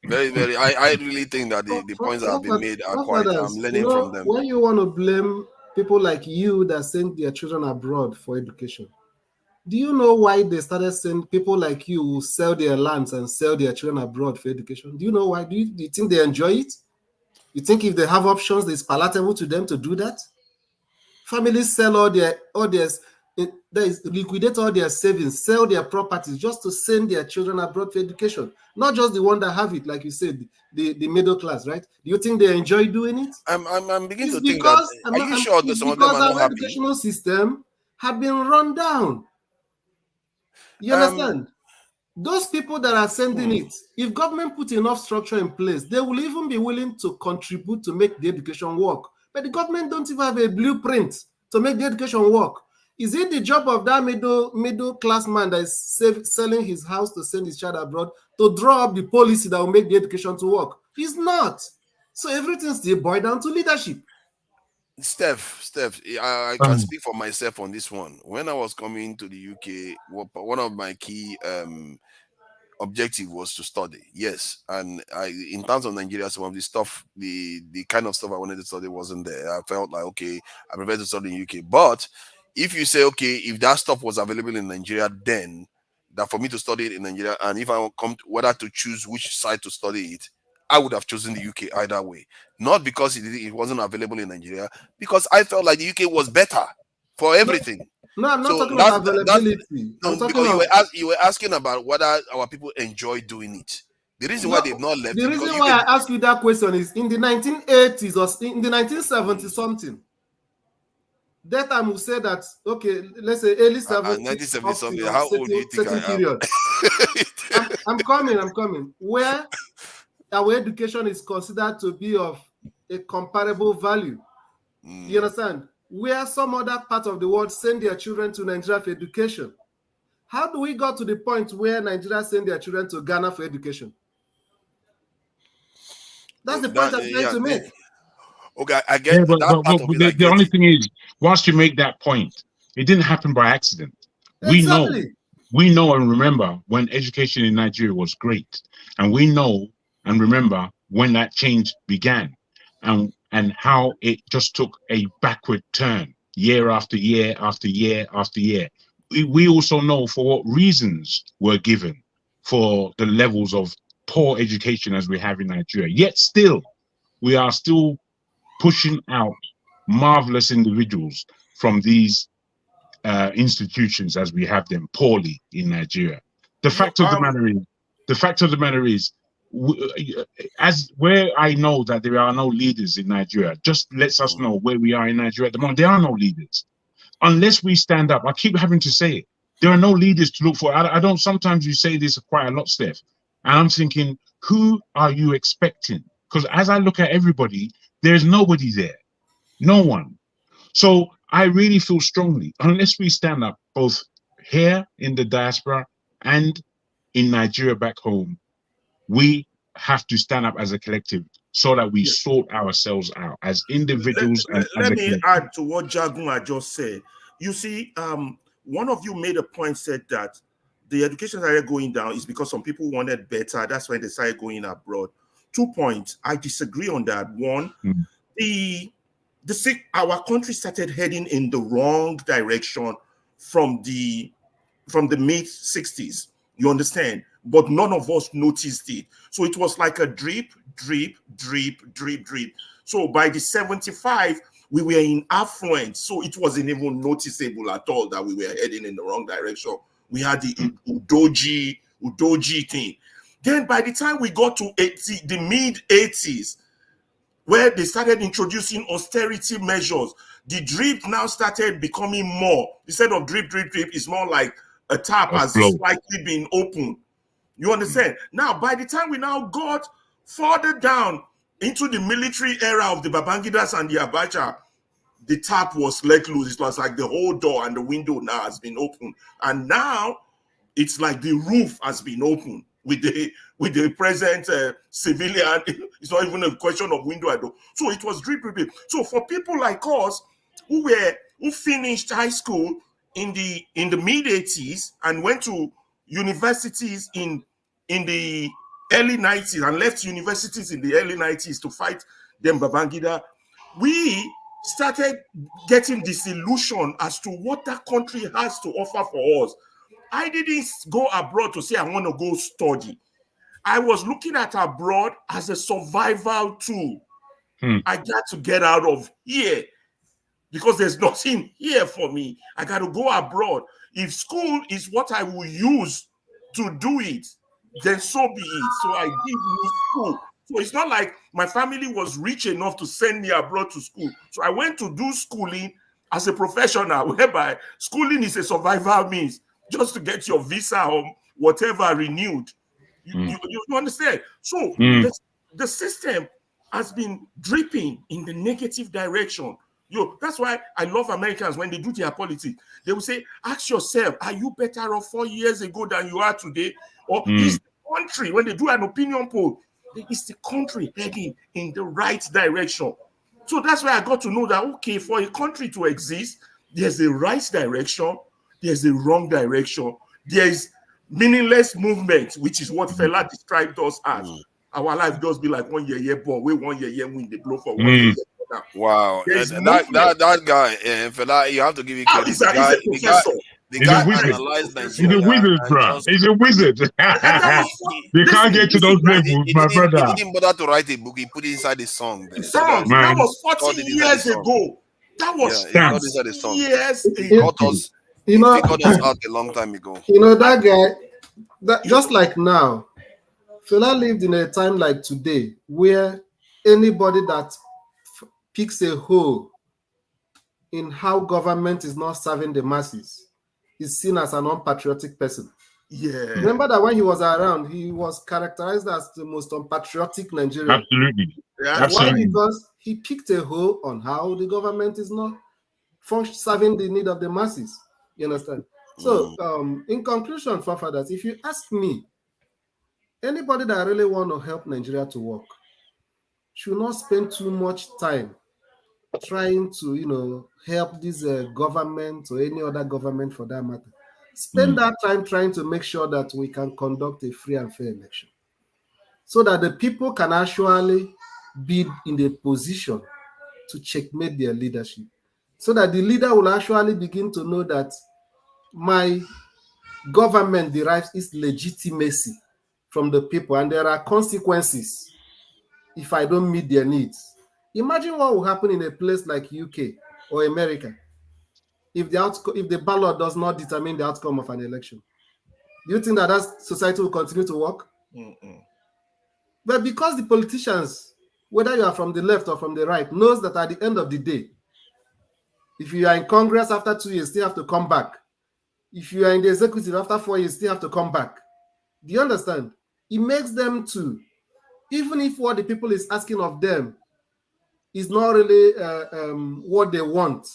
Very, very. I really think that the points that have been made are quite. I'm learning from them. When you want to blame people like you that send their children abroad for education, do you know why they started sending people like you who sell their lands and sell their children abroad for education? Do you know why? Do you think they enjoy it? You think if they have options, it's palatable to them to do that? Families sell liquidate all their savings, sell their properties just to send their children abroad for education. Not just the one that have it, like you said, the middle class, right? Do you think they enjoy doing it? I'm beginning to think that. Are you sure that some of them are not happy? Because our educational system had been run down. You understand? Those people that are sending it, if government put enough structure in place, they will even be willing to contribute to make the education work. But the government don't even have a blueprint to make the education work. Is it the job of that middle class man that is selling his house to send his child abroad to draw up the policy that will make the education to work? It's not. So everything still boils down to leadership. Steph, I can speak for myself on this one. When I was coming to the UK, one of my key objective was to study. Yes, and in terms of Nigeria, some of the stuff, the kind of stuff I wanted to study wasn't there. I felt like, okay, I prefer to study in UK. But if you say, okay, if that stuff was available in Nigeria, then that for me to study it in Nigeria, and if I come to whether to choose which side to study it, I would have chosen the UK either way. Not because it wasn't available in Nigeria, because I felt like the UK was better for everything. No, I'm not talking about availability. I'm talking because you were asking about whether our people enjoy doing it. The reason why they've not left. The reason why I ask you that question is in the 1980s or in the 1970s something. That time we say that, okay, let's say early 70s. 1970 something. How old do you think I am? I'm coming. Where our education is considered to be of a comparable value. You understand? Where some other part of the world send their children to Nigeria for education. How do we go to the point where Nigeria send their children to Ghana for education? That's the point I'm trying to make. Okay, I get but part of it. The only thing is, once you make that point, it didn't happen by accident. Exactly. We know and remember when education in Nigeria was great, and we know and remember when that change began, and how it just took a backward turn year after year after year after year. We also know for what reasons were given for the levels of poor education as we have in Nigeria. Yet still, we are still pushing out marvelous individuals from these institutions as we have them poorly in Nigeria. The fact of the matter is, as where I know that there are no leaders in Nigeria, just lets us know where we are in Nigeria at the moment. There are no leaders. Unless we stand up, I keep having to say it, there are no leaders to look for. I don't, sometimes you say this quite a lot, Steph, and I'm thinking, who are you expecting? Because as I look at everybody, there's nobody there, no one. So I really feel strongly, unless we stand up both here in the diaspora and in Nigeria back home, we have to stand up as a collective so that we sort ourselves out as individuals. Let me add to what Jagun just said. You see, one of you made a point, said that the education area going down is because some people wanted better. That's why they started going abroad. 2 points. I disagree on that. One, our country started heading in the wrong direction from the from the mid 60s. You understand? But none of us noticed it. So it was like a drip, drip, drip, drip, drip. So by the 75, we were in affluence. So it wasn't even noticeable at all that we were heading in the wrong direction. We had the Udoji thing. Then by the time we got to the mid 80s, where they started introducing austerity measures, the drip now started becoming more. Instead of drip, drip, drip, it's more like a tap has slightly been opened. You understand? Now, by the time we now got further down into the military era of the Babangidas and the Abacha, the tap was let loose. It was like the whole door and the window now has been opened. And now it's like the roof has been opened with the present civilian. It's not even a question of window at all. So it was drip, drip, drip. So for people like us who finished high school in the mid 80s and went to universities in the early 90s and left universities in the early 90s to fight them Babangida, we started getting disillusioned as to what that country has to offer for us. I didn't go abroad to say I want to go study. I was looking at abroad as a survival tool. I got to get out of here because there's nothing here for me. I got to go abroad. If school is what I will use to do it, then so be it. So I did use school. So it's not like my family was rich enough to send me abroad to school. So I went to do schooling as a professional, whereby schooling is a survival means just to get your visa or whatever renewed. You understand? So the system has been dripping in the negative direction. That's why I love Americans when they do their politics. They will say, ask yourself, are you better off 4 years ago than you are today? Or is the country, when they do an opinion poll, is the country heading in the right direction? So that's why I got to know that, okay, for a country to exist, there's a right direction, there's a wrong direction, there's meaningless movement, which is what Fela described us as. Our life does be like 1 year born, we 1 year win the blow for 1 year. Wow, and that guy, Fela, you have to give you credit. He's a wizard. He's a wizard, bro. He's a wizard. You can't get to those levels, my brother. He didn't bother to write a book. He put it inside the song. That was 40 years ago. That was 40 years ago. He got us out a long time ago. You know, that guy, just like now, Fela lived in a time like today where anybody that picks a hole in how government is not serving the masses is seen as an unpatriotic person. Yeah. Remember that when he was around, he was characterized as the most unpatriotic Nigerian. Absolutely. Why? Because he picked a hole on how the government is not serving the need of the masses. You understand? So, in conclusion, forefathers, if you ask me, anybody that really want to help Nigeria to work should not spend too much time trying to, help this government or any other government for that matter. Spend that time trying to make sure that we can conduct a free and fair election so that the people can actually be in the position to checkmate their leadership, so that the leader will actually begin to know that my government derives its legitimacy from the people and there are consequences if I don't meet their needs. Imagine what will happen in a place like UK or America if the ballot does not determine the outcome of an election. Do you think that society will continue to work? But because the politicians, whether you are from the left or from the right, knows that at the end of the day, if you are in Congress after 2 years, you still have to come back. If you are in the executive after 4 years, you still have to come back. Do you understand? It makes them to, even if what the people is asking of them is not really what they want,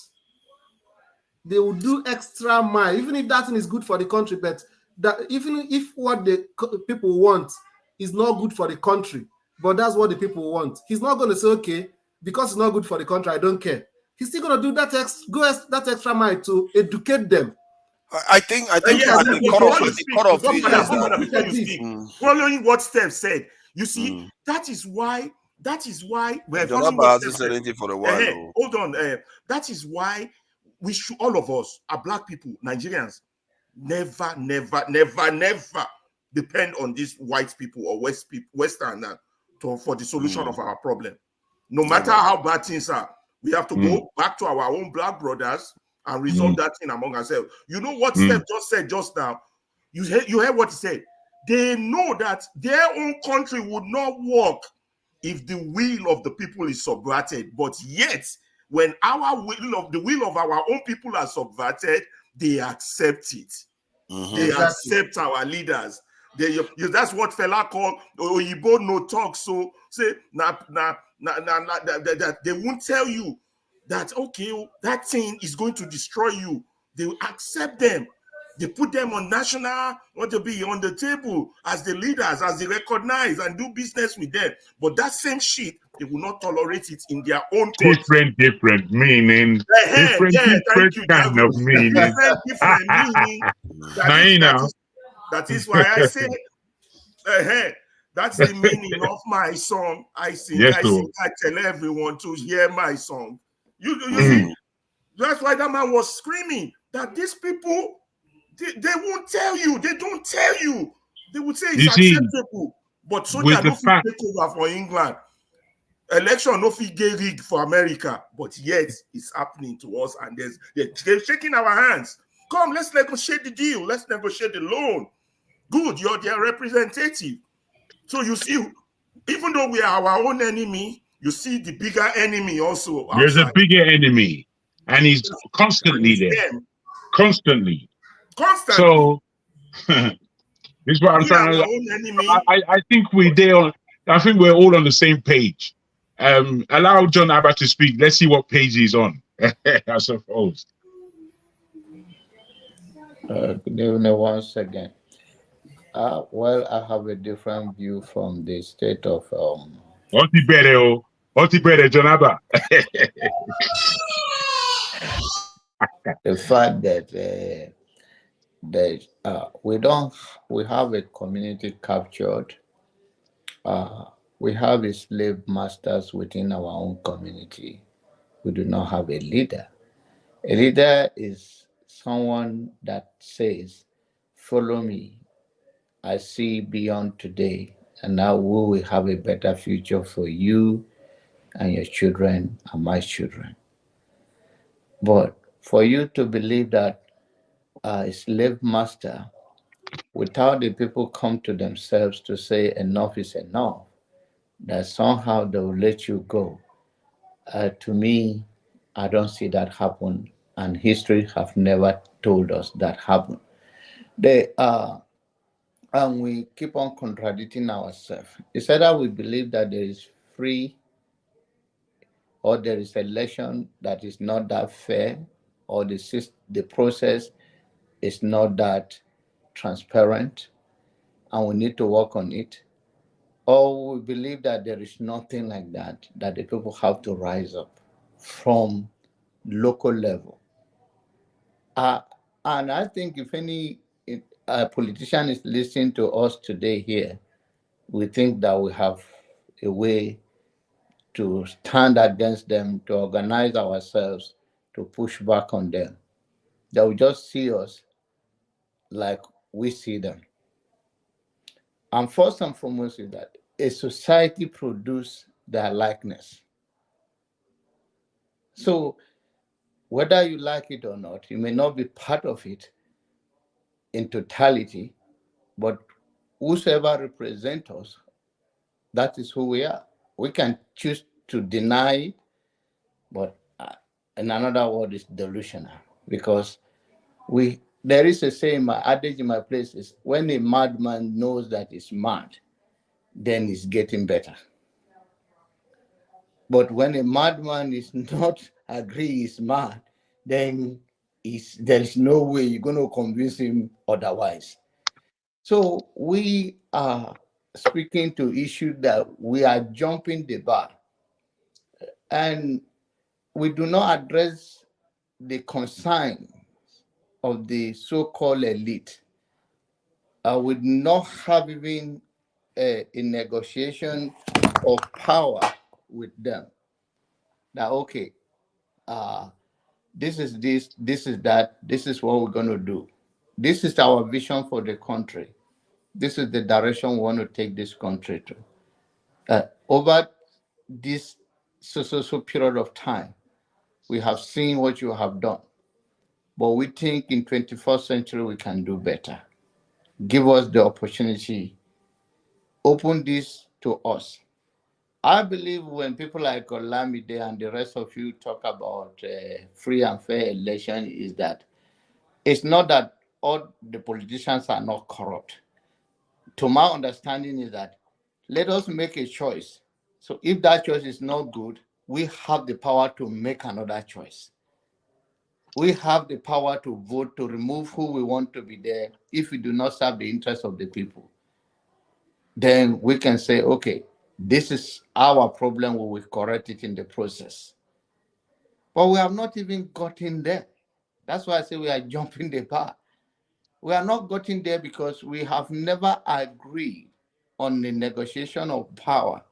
they will do extra mile, even if that thing is good for the country, but that even if what the people want is not good for the country, but that's what the people want, he's not going to say, okay, because it's not good for the country, I don't care. He's still going to do that extra mile to educate them. I think following what Steph said, you see, that is why we're for a while. Hold on. That is why we should, all of us are black people, Nigerians, never depend on these white people or Western for the solution of our problem. No matter how bad things are, we have to go back to our own black brothers and resolve that thing among ourselves. You know what Steph just said just now? You heard what he said. They know that their own country would not work if the will of the people is subverted. But yet, when the will of our own people are subverted, they accept it. They accept our leaders. That's what fella called Oyibo no talk. So say they won't tell you that okay, that thing is going to destroy you. They will accept them. They put them on national, want to be on the table as the leaders, as they recognize and do business with them. But that same shit, they will not tolerate it in their own country. Different meaning. Different kind of meaning. Different meaning. That is why I say, that's the meaning of my song. I tell everyone to hear my song. You see, that's why that man was screaming that these people, they won't tell you. They don't tell you. They would say it's acceptable. But soldier no fit take over for England. Election no fit get rigged for America. But yet it's happening to us, and they're shaking our hands. Come, let's negotiate the deal. Let's negotiate the loan. Good, you're their representative. So you see, even though we are our own enemy, you see the bigger enemy also. There's a bigger enemy, and he's constantly there. Constantly. So this is what I'm trying to. I think we're there. I think we're all on the same page. Allow John Abba to speak. Let's see what page he's on. I suppose. Good evening once again. Well, I have a different view from the state of What's better, John Abba? The fact that we have a community captured. We have a slave masters within our own community. We do not have a leader. A leader is someone that says, follow me. I see beyond today, and now we will have a better future for you and your children and my children. But for you to believe that a slave master, without the people come to themselves to say enough is enough, that somehow they will let you go. To me, I don't see that happen, and history have never told us that happen. And we keep on contradicting ourselves. It's either we believe that there is free, or there is election that is not that fair, or the process is not that transparent, and we need to work on it. Or we believe that there is nothing like that, that the people have to rise up from local level. And I think if any politician is listening to us today here, we think that we have a way to stand against them, to organize ourselves, to push back on them. They will just see us like we see them. And first and foremost is that a society produces their likeness. So whether you like it or not, you may not be part of it in totality, but whosoever represents us, that is who we are. We can choose to deny it, but in another word is delusional, because there is a saying, my adage in my place is, when a madman knows that he's mad, then he's getting better. But when a madman is not agree he's mad, then there is no way you're going to convince him otherwise. So we are speaking to issues that we are jumping the bar, and we do not address the concerns of the so-called elite. We do not have even a negotiation of power with them. Now, this is this is that, this is what we're going to do. this is our vision for the country. This is the direction we want to take this country to. Over this so period of time, we have seen what you have done, but we think in 21st century we can do better. Give us the opportunity. Open this to us. I believe when people like Olamide and the rest of you talk about free and fair election, is that it's not that all the politicians are not corrupt. To my understanding is that let us make a choice. So if that choice is not good, we have the power to make another choice. We have the power to vote to remove who we want to be there if we do not serve the interest of the people. Then we can say, okay, this is our problem, we will correct it in the process. But we have not even gotten there. That's why I say we are jumping the bar. We are not gotten there because we have never agreed on the negotiation of power.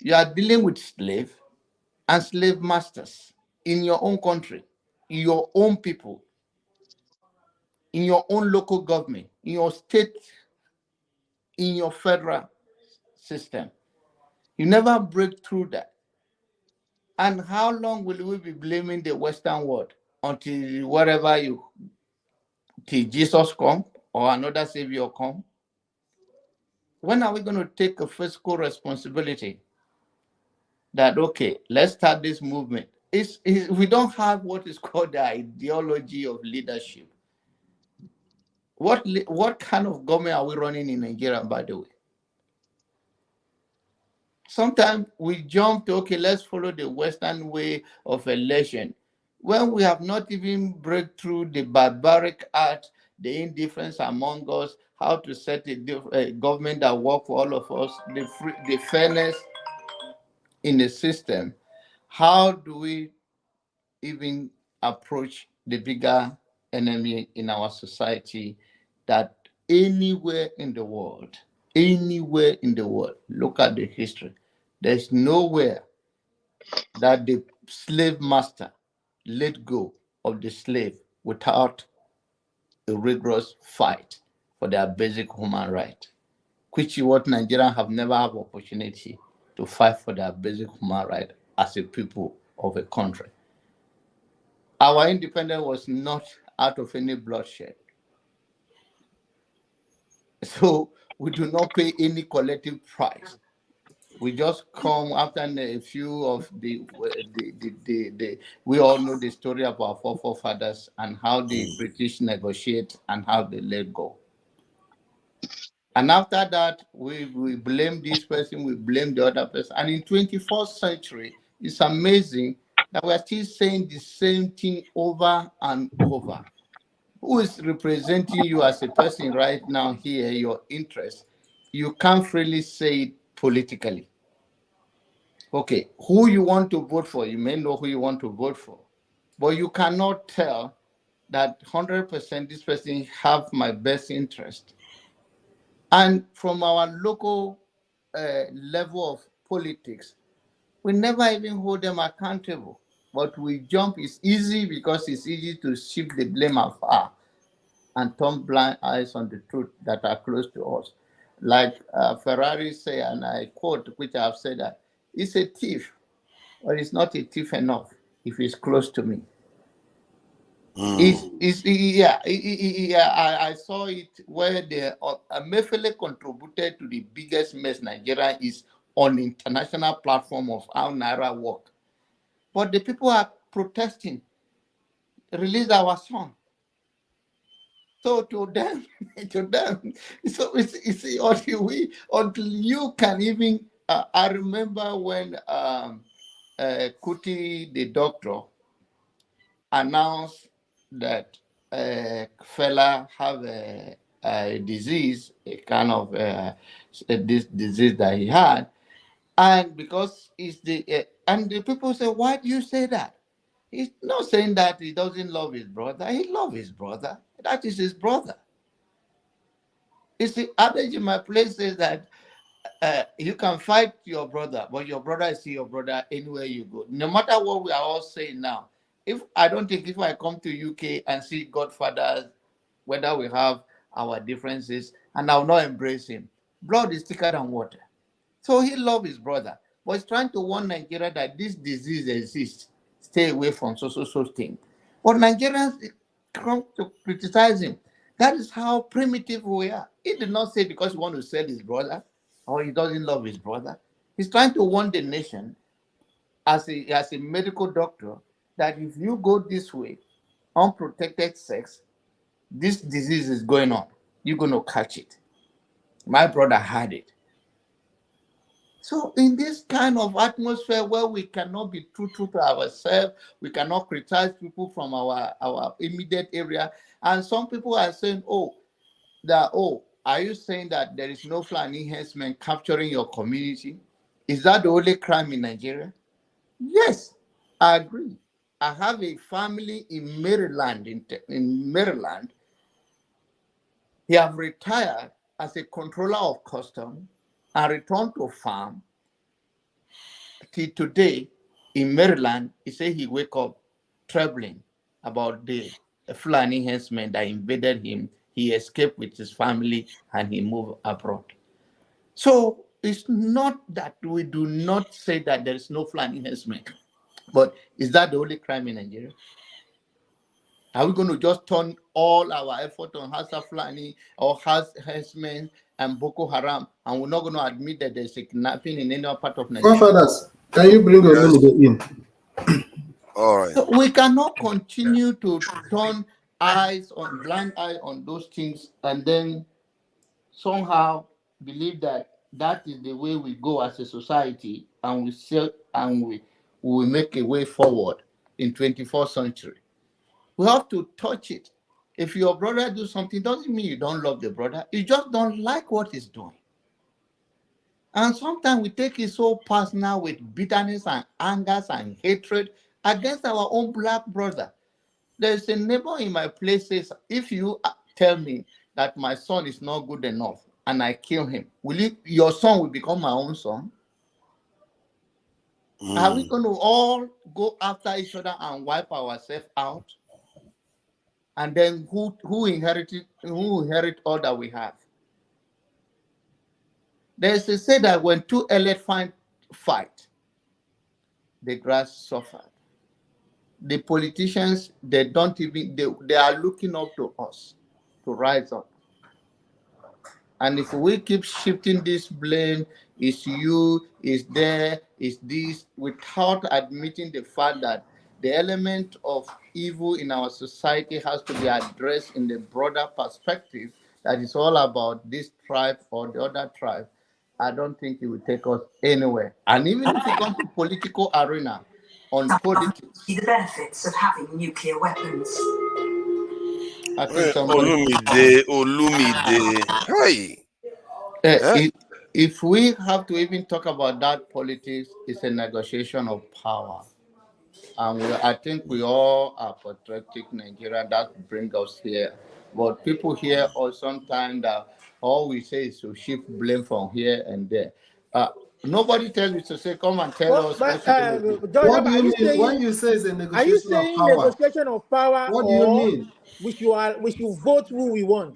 You are dealing with slave and slave masters in your own country, in your own people, in your own local government, in your state, in your federal system. You never break through that. And how long will we be blaming the Western world until wherever you, till Jesus come or another savior come? When are we going to take a fiscal responsibility that, okay, let's start this movement? We don't have what is called the ideology of leadership. What kind of government are we running in Nigeria, by the way? Sometimes we jump to, okay, let's follow the Western way of election, when we have not even break through the barbaric art, the indifference among us, how to set a government that work for all of us, the fairness in the system. How do we even approach the bigger enemy in our society that anywhere in the world, look at the history, there's nowhere that the slave master let go of the slave without a rigorous fight for their basic human right, which is what Nigerians have never had opportunity to fight for their basic human right as a people of a country. Our independence was not out of any bloodshed. So we do not pay any collective price. We just come after a few of the we all know the story of our forefathers and how the British negotiate and how they let go. And after that, we blame this person, we blame the other person. And in 21st century, it's amazing that we're still saying the same thing over and over. Who is representing you as a person right now here, your interest? You can't freely say it politically. Okay, who you want to vote for, you may know who you want to vote for, but you cannot tell that 100% this person have my best interest. And from our local level of politics, we never even hold them accountable. But we jump. It's easy because it's easy to shift the blame afar and turn blind eyes on the truth that are close to us. Like Ferrari say, and I quote, which I've said, that it's a thief, but it's not a thief enough if he's close to me. I saw it where the Mefele contributed to the biggest mess Nigeria is on the international platform of how Naira work. But the people are protesting, release our son. So to them, so it's until you can even, I remember when Kuti, the doctor, announced that fella have a disease, a kind of this disease that he had, and because it's and the people say, why do you say that? He's not saying that he doesn't love his brother. He loves his brother. That is his brother. It's the adage in my place says that you can fight your brother, but your brother is your brother anywhere you go. No matter what we are all saying now, if I come to UK and see Godfathers whether we have our differences, and I'll not embrace him. Blood is thicker than water. So he loves his brother, but he's trying to warn Nigeria that this disease exists. Stay away from so thing. But Nigerians come to criticize him. That is how primitive we are. He did not say because he wants to sell his brother or he doesn't love his brother. He's trying to warn the nation as a medical doctor that if you go this way, unprotected sex, this disease is going on. You're going to catch it. My brother had it. So in this kind of atmosphere where we cannot be true to ourselves, we cannot criticize people from our immediate area, and some people are saying, are you saying that there is no Fulani herdsmen capturing your community? Is that the only crime in Nigeria? Yes, I agree. I have a family in Maryland. In Maryland, he have retired as a controller of custom and returned to farm. Till today, in Maryland, he said he wake up trembling about the Fulani herdsmen that invaded him. He escaped with his family and he moved abroad. So it's not that we do not say that there is no Fulani herdsmen, but is that the only crime in Nigeria? Are we going to just turn all our effort on Hausa Fulani or herdsmen and Boko Haram, and we're not going to admit that there's a kidnapping in any part of Nigeria? Forefathers, can you bring Olumide in? All right. So we cannot continue to turn blind eye on those things and then somehow believe that that is the way we go as a society, and we will make a way forward in 21st century. We have to touch it. If your brother do something, doesn't mean you don't love the brother. You just don't like what he's doing. And sometimes we take it so personal with bitterness and anger and hatred against our own black brother. There's a neighbor in my place says, if you tell me that my son is not good enough and I kill him, your son will become my own son? Are we going to all go after each other and wipe ourselves out? And then who inherit all that we have? There's a say that when two elephants fight, the grass suffered. The politicians, they are looking up to us to rise up. And if we keep shifting this blame, it's you, it's there, it's this, without admitting the fact that the element of evil in our society has to be addressed in the broader perspective, that is all about this tribe or the other tribe, I don't think it will take us anywhere. And even if you come to political arena, on politics, the benefits of having nuclear weapons. I think Olumide. Hi. If we have to even talk about that, politics is a negotiation of power. And I think we all are patriotic Nigeria. That brings us here. But people here, or sometimes that all we say is to shift blame from here and there. Nobody tells you to say, come and tell us what What do you mean when you say it's a negotiation of power? Are you saying negotiation of power? What do you mean? We should vote who we want.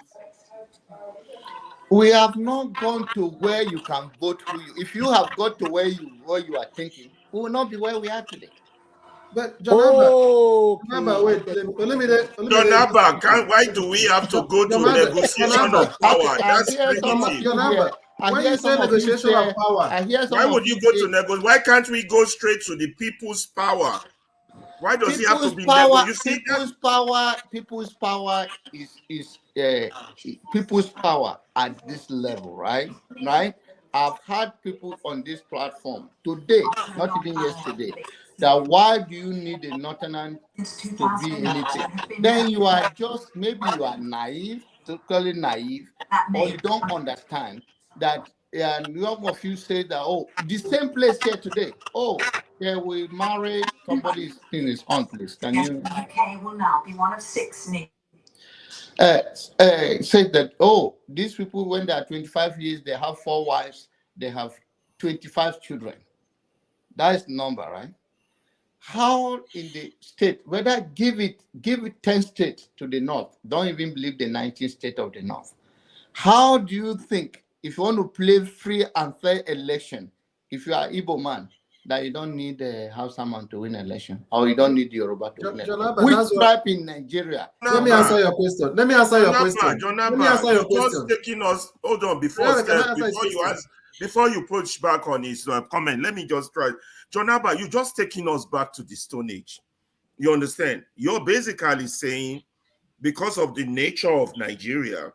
We have not gone to where you can vote who you. If you have got to where you are thinking, we will not be where we are today. But Jonaba, wait, let me Jonaba, why do we have to go to negotiation of power? That's primitive. When you say negotiation of power, why would you go to negotiate? Why can't we go straight to the people's power? Why does it have to be negotiated? People's power is people's power at this level, right? Right? I've had people on this platform today, not even yesterday, that why do you need a Northern to be anything? Then you are just, maybe you are naive, totally naive, or you don't understand that. And some of you say that, the same place here today. Yeah, we married somebody's in his aunt list. Can you? The UK will now be one of 6 say that, these people, when they are 25 years, they have 4 wives, they have 25 children. That is the number, right? how in the state, whether give it 10 states to the north, don't even believe the 19 states of the north. How do you think, if you want to play free and fair election, if you are Igbo man, that you don't need a Hausa man to win election, or you don't need Yoruba to win election? Which tribe in Nigeria? Let me answer your question. Let me answer your question. Jonaba, Let me answer your you're question. just taking us. Hold on, before you push back on his comment, let me just try. Jonaba, you're just taking us back to the Stone Age. You understand? You're basically saying, because of the nature of Nigeria,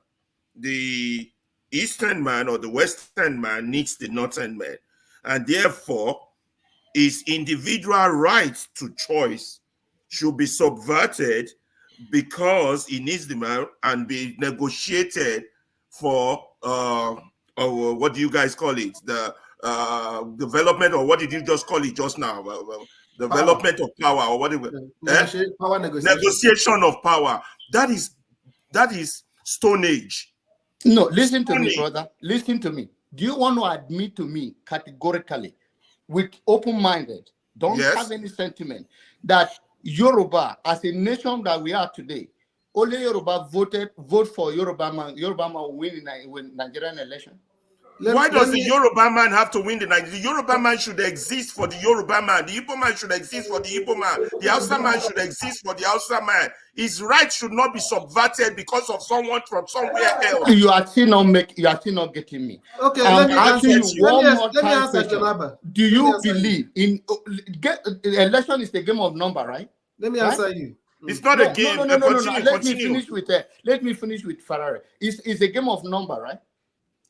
the Eastern man or the Western man needs the Northern man, and therefore his individual right to choice should be subverted because he needs the man and be negotiated for what do you guys call it? The development, or what did you just call it just now? Development of power, or whatever. Power negotiation of power. That is Stone Age. No, listen to me, brother. Listen to me. Do you want to admit to me categorically, with open-minded, don't have any sentiment, that Yoruba, as a nation that we are today, only Yoruba vote for Yoruba man will win in Nigerian election? Why does the Yoruba man have to win the Nigeria? The Yoruba man should exist for the Yoruba man. The Igbo man should exist for the Igbo man. The Hausa man should exist for the Hausa man. His rights should not be subverted because of someone from somewhere else. You are still not getting me. Okay, I'm let me asking answer you one more let me time answer question. Jonaba. Do you believe in election is a game of number, right? Let me answer you. It's not a game. No. Let me finish with Ferrari. It's a game of number, right?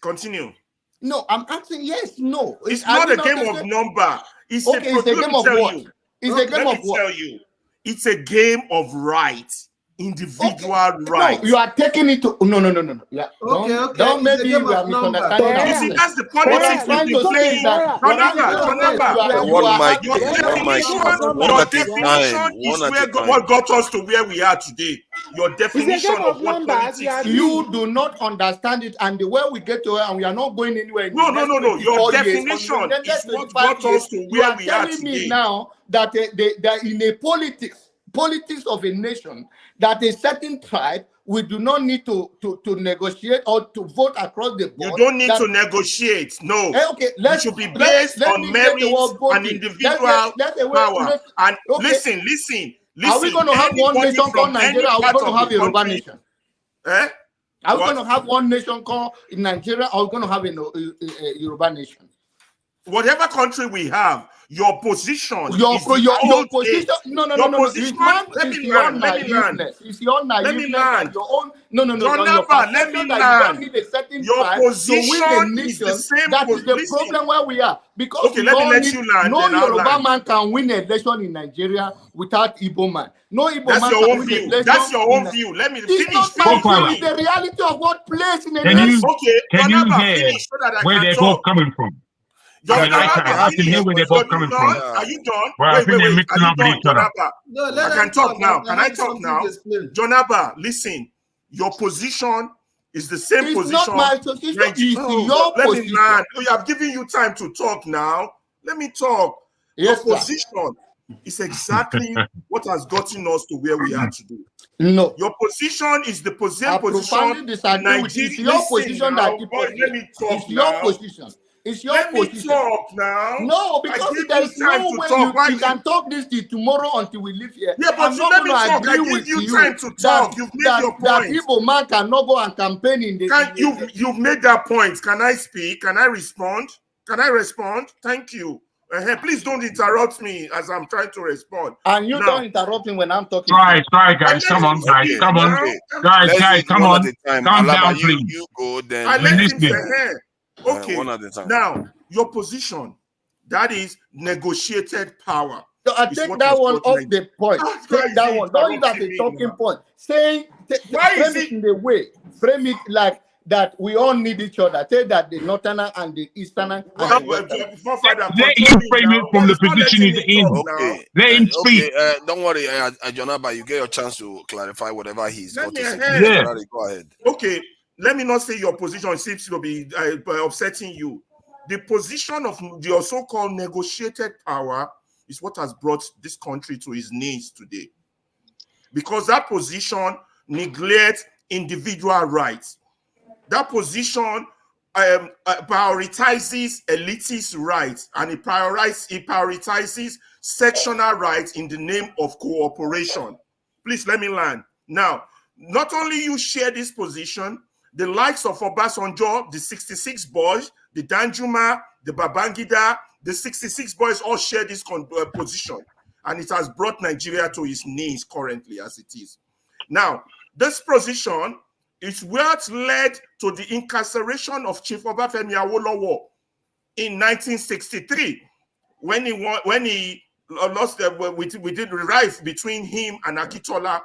Continue. No, I'm asking yes, no. It's not a game of number. It's a game of what? It's a game of what? Tell you. It's a game of rights. Individual rights. No, you are taking it to no. Yeah. Don't maybe you are misunderstanding. You see, that's the politics we've been playing. Your definition is what got us to where we are today. Your definition of what politics is. You do not understand it, and the way we get to it, and we are not going anywhere. No. Your definition is what got us to where we are today. You are telling me now that in a politics of a nation, that a certain tribe, we do not need to negotiate or to vote across the board. You don't need to negotiate. No. Okay, it should be based on merit and individual power. And listen. Are we going to have one nation called Nigeria? Are we going to have a Yoruba nation? Are we going to have one nation called Nigeria? Or are we going to have a Yoruba nation? Whatever country we have, your position. Your position. No. Let me land. It's your naivety. Your own. No. Let me land. Your position is the same. That is the problem where we are. Because let me let you land. No Yoruba man can win an election in Nigeria without Igbo man. No Igbo man can win an election. That's your own view. Let me finish. It's the reality of what place in a nation. Can you hear where they're both coming from? I can hear where they're both coming from. Are you done? Well, I think they're mixing up with each other. I can talk now. Can I talk now? Jonaba, listen. Your position is the same position. It's not my position. It's your position. Let me have given you time to talk now. Let me talk. Yes, your position is exactly what has gotten us to where we are today. No. Your position is the position. I profoundly disagree with you. It's your position that people. Let me talk It's your position. It's your position. Talk now. No, because there is no way you can talk this till tomorrow until we leave here. Yeah, but let me talk. I give you time to talk. You've made your point. That Igbo man cannot go and campaign in the. You've made that point. Can I speak? Can I respond? Thank you. Please don't interrupt me as I'm trying to respond. And you don't interrupt me when I'm talking. Sorry, guys. Come on, guys. Come on. Guys, come on. Calm down, please. You go then. I let him say, okay, now your position, that is negotiated power. So I take that one off the point. Take that one. Don't use that as a talking point. Saying, frame it in the way, frame it like that we all need each other. Say that the northerner and the easterner. Let him frame it from the position he's in. Okay. Let him speak. Don't worry, Jonaba, you get your chance to clarify whatever he's got to say. Yeah. Go ahead. Okay. Let me not say your position seems to be upsetting you. The position of your so-called negotiated power is what has brought this country to its knees today. Because that position neglects individual rights. That position prioritizes elitist rights, and it prioritizes sectional rights in the name of cooperation. Please let me land. Now, not only you share this position, the likes of Obasanjo, the 66 boys, the Danjuma, the Babangida, the 66 boys all share this position, and it has brought Nigeria to its knees currently as it is. Now, this position is what led to the incarceration of Chief Obafemi Awolowo in 1963, when he lost we did rise between him and Akitola,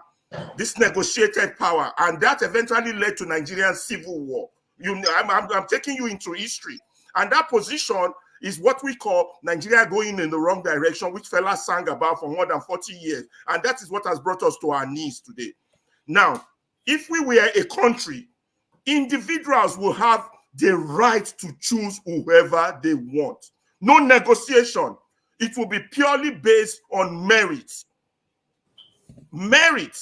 this negotiated power, and that eventually led to Nigerian civil war. I'm taking you into history, and that position is what we call Nigeria going in the wrong direction, which Fela sang about for more than 40 years, and that is what has brought us to our knees today. Now, if we were a country, individuals will have the right to choose whoever they want. No negotiation. It will be purely based on merit. Merit.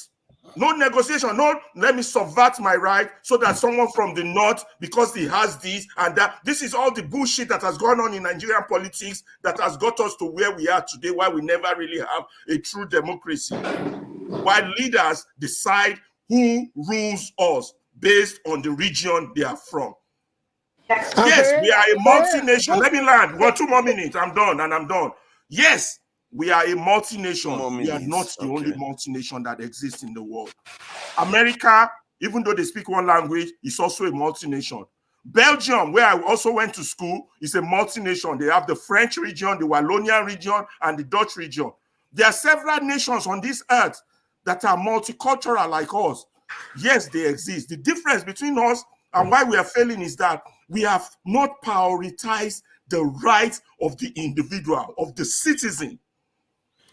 No negotiation. No, let me subvert my right so that someone from the north, because he has this and that. This is all the bullshit that has gone on in Nigerian politics that has got us to where we are today, why we never really have a true democracy. While leaders decide who rules us based on the region they are from. Yes, we are a multi-nation. Let me land. 2 more minutes. I'm done, and I'm done. Yes, we are a multi-nation. We are not the only multi-nation that exists in the world. America, even though they speak one language, is also a multi-nation. Belgium, where I also went to school, is a multi-nation. They have the French region, the Wallonian region, and the Dutch region. There are several nations on this earth that are multicultural like us. Yes, they exist. The difference between us and why we are failing is that we have not prioritized the rights of the individual, of the citizen.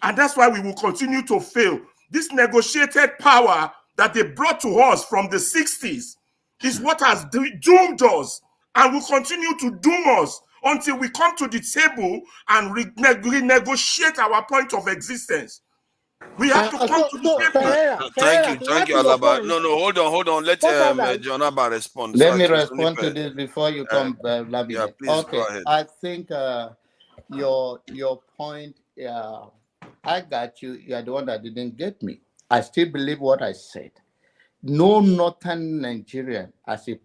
And that's why we will continue to fail. This negotiated power that they brought to us from the 60s is what has doomed us and will continue to doom us until we come to the table and renegotiate our point of existence. We have to come to the table. Thank you, Alaba. No, hold on. Let John Abba respond. Let me respond to this before you come, Labi. Yeah, please go ahead. I think your point, I got you. You are the one that didn't get me. I still believe what I said. No northern Nigerian, as a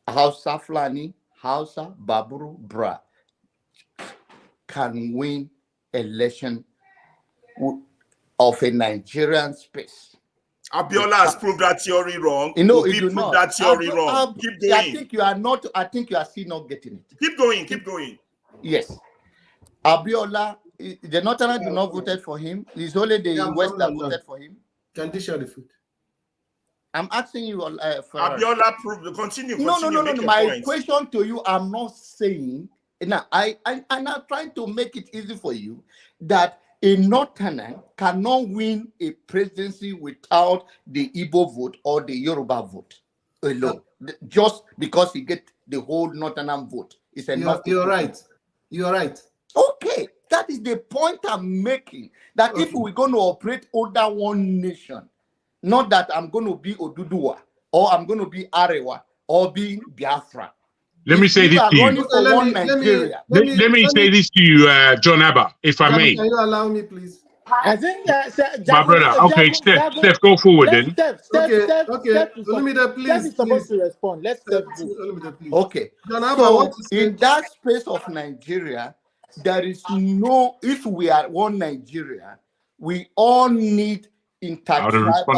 Hausa Fulani, Hausa, Baburu, Bra, can win election of a Nigerian space. Abiola has proved that theory wrong. No, he proved that theory wrong. Keep going. I think you are not. I think you are still not getting it. Keep going. Yes, Abiola. The Northerners do not voted for him. It's only the West that voted for him. Can they share the food? I'm asking you. Abiola proved. Continue. No. My question to you, I'm not saying. Now, I'm trying to make it easy for you that a Northerner cannot win a presidency without the Igbo vote or the Yoruba vote alone, just because he get the whole Northerner vote. It's enough. You're right. You're right. Okay, that is the point I'm making. That if we're going to operate under one nation, not that I'm going to be Oduduwa or I'm going to be Arewa or be Biafra. Let me say this to you. Let me say this to you, John Abba, if I may. Can you allow me, please? I think my brother. Okay, Steph, go forward then. Okay. Steph is supposed to respond. Let's Steph go. Okay. So in that space of Nigeria, there is no. If we are one Nigeria, we all need intertribal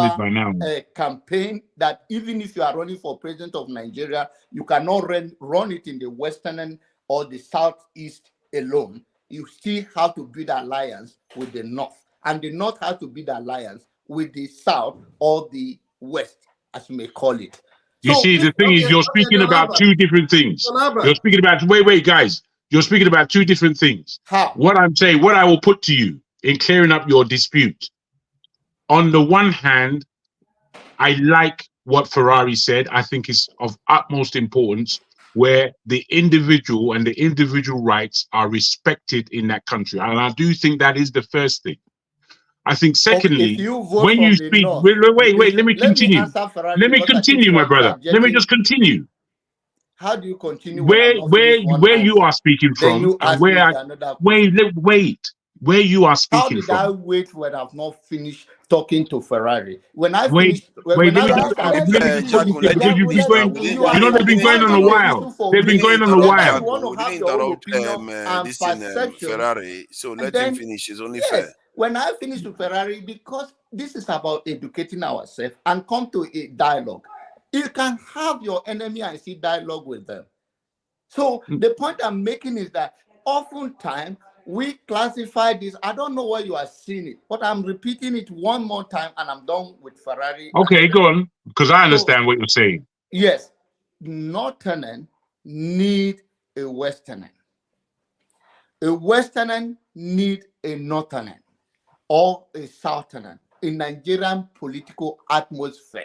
campaign that even if you are running for president of Nigeria, you cannot run it in the western or the southeast alone. You still have to build alliance with the north, and the north has to build alliance with the south or the west, as you may call it. You see, the thing is, you're speaking about two different things. You're speaking about wait, guys. You're speaking about two different things. How? What I'm saying, what I will put to you in clearing up your dispute. On the one hand, I like what Ferrari said. I think it's of utmost importance where the individual and the individual rights are respected in that country. And I do think that is the first thing. I think Okay, secondly, if you vote when you from the speak, north, wait, let me let me continue. answer Ferrari Let me because I think continue, you my are brother. Let me interjecting. just continue. How do you continue when Where I'm not finished one where you answer? are speaking Then from you and ask me where another question. wait, where you are How speaking did I from. wait when I've not finished talking to Ferrari? When I Wait, finished, when let I me just finished answering Jago, the question, because you've been going, you we are they've been didn't saying going on a it's a interrupt. while. issue for They've We been women. going didn't on a interrupt Then you while. want Jago. to We have didn't your own interrupt opinion and this thing perception. Ferrari. So And let him then, finish. It's only fair. yes, when I finish with Ferrari, because this is about educating ourselves and come to a dialogue. You can have your enemy and see dialogue with them. So the point I'm making is that oftentimes we classify this. I don't know where you are seeing it, but I'm repeating it one more time and I'm done with Ferrari. Okay, go on, because I So, understand what you're saying. yes, Northern need a Westerner. A Westerner need a Northerner or a Southerner in Nigerian political atmosphere.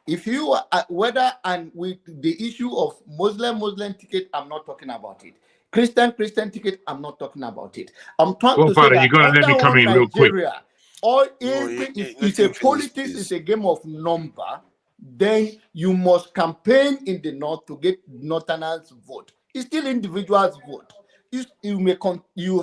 If you are whether and with the issue of Muslim ticket, I'm not talking about it. Christian ticket, I'm not talking about it. I'm trying Well, to say Father, you're that gonna let under me come one in real quick. Nigeria, or No, even if let it's a him finish, politics, please. it's a game of number, then you must campaign in the north to get Northerners vote. It's still individuals vote. You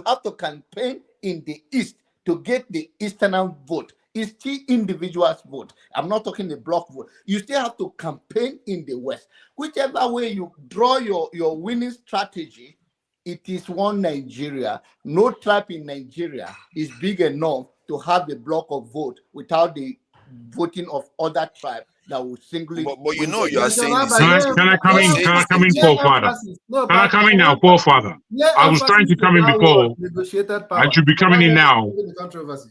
have to campaign in the east to get the eastern vote. It's still individuals vote. I'm not talking the block vote. You still have to campaign in the west. Whichever way you draw your winning strategy, it is one Nigeria. No tribe in Nigeria is big enough to have the block of vote without the voting of other tribes that will singly But you win know the you are election. saying the Can same I thing. can I come You are in? saying Can the I come same in, thing. Paul Father? No, Can I but come in now, Paul Father? let I was trying emphasis to be come in that before. word, negotiated I power. should be So coming that in was now. the controversy.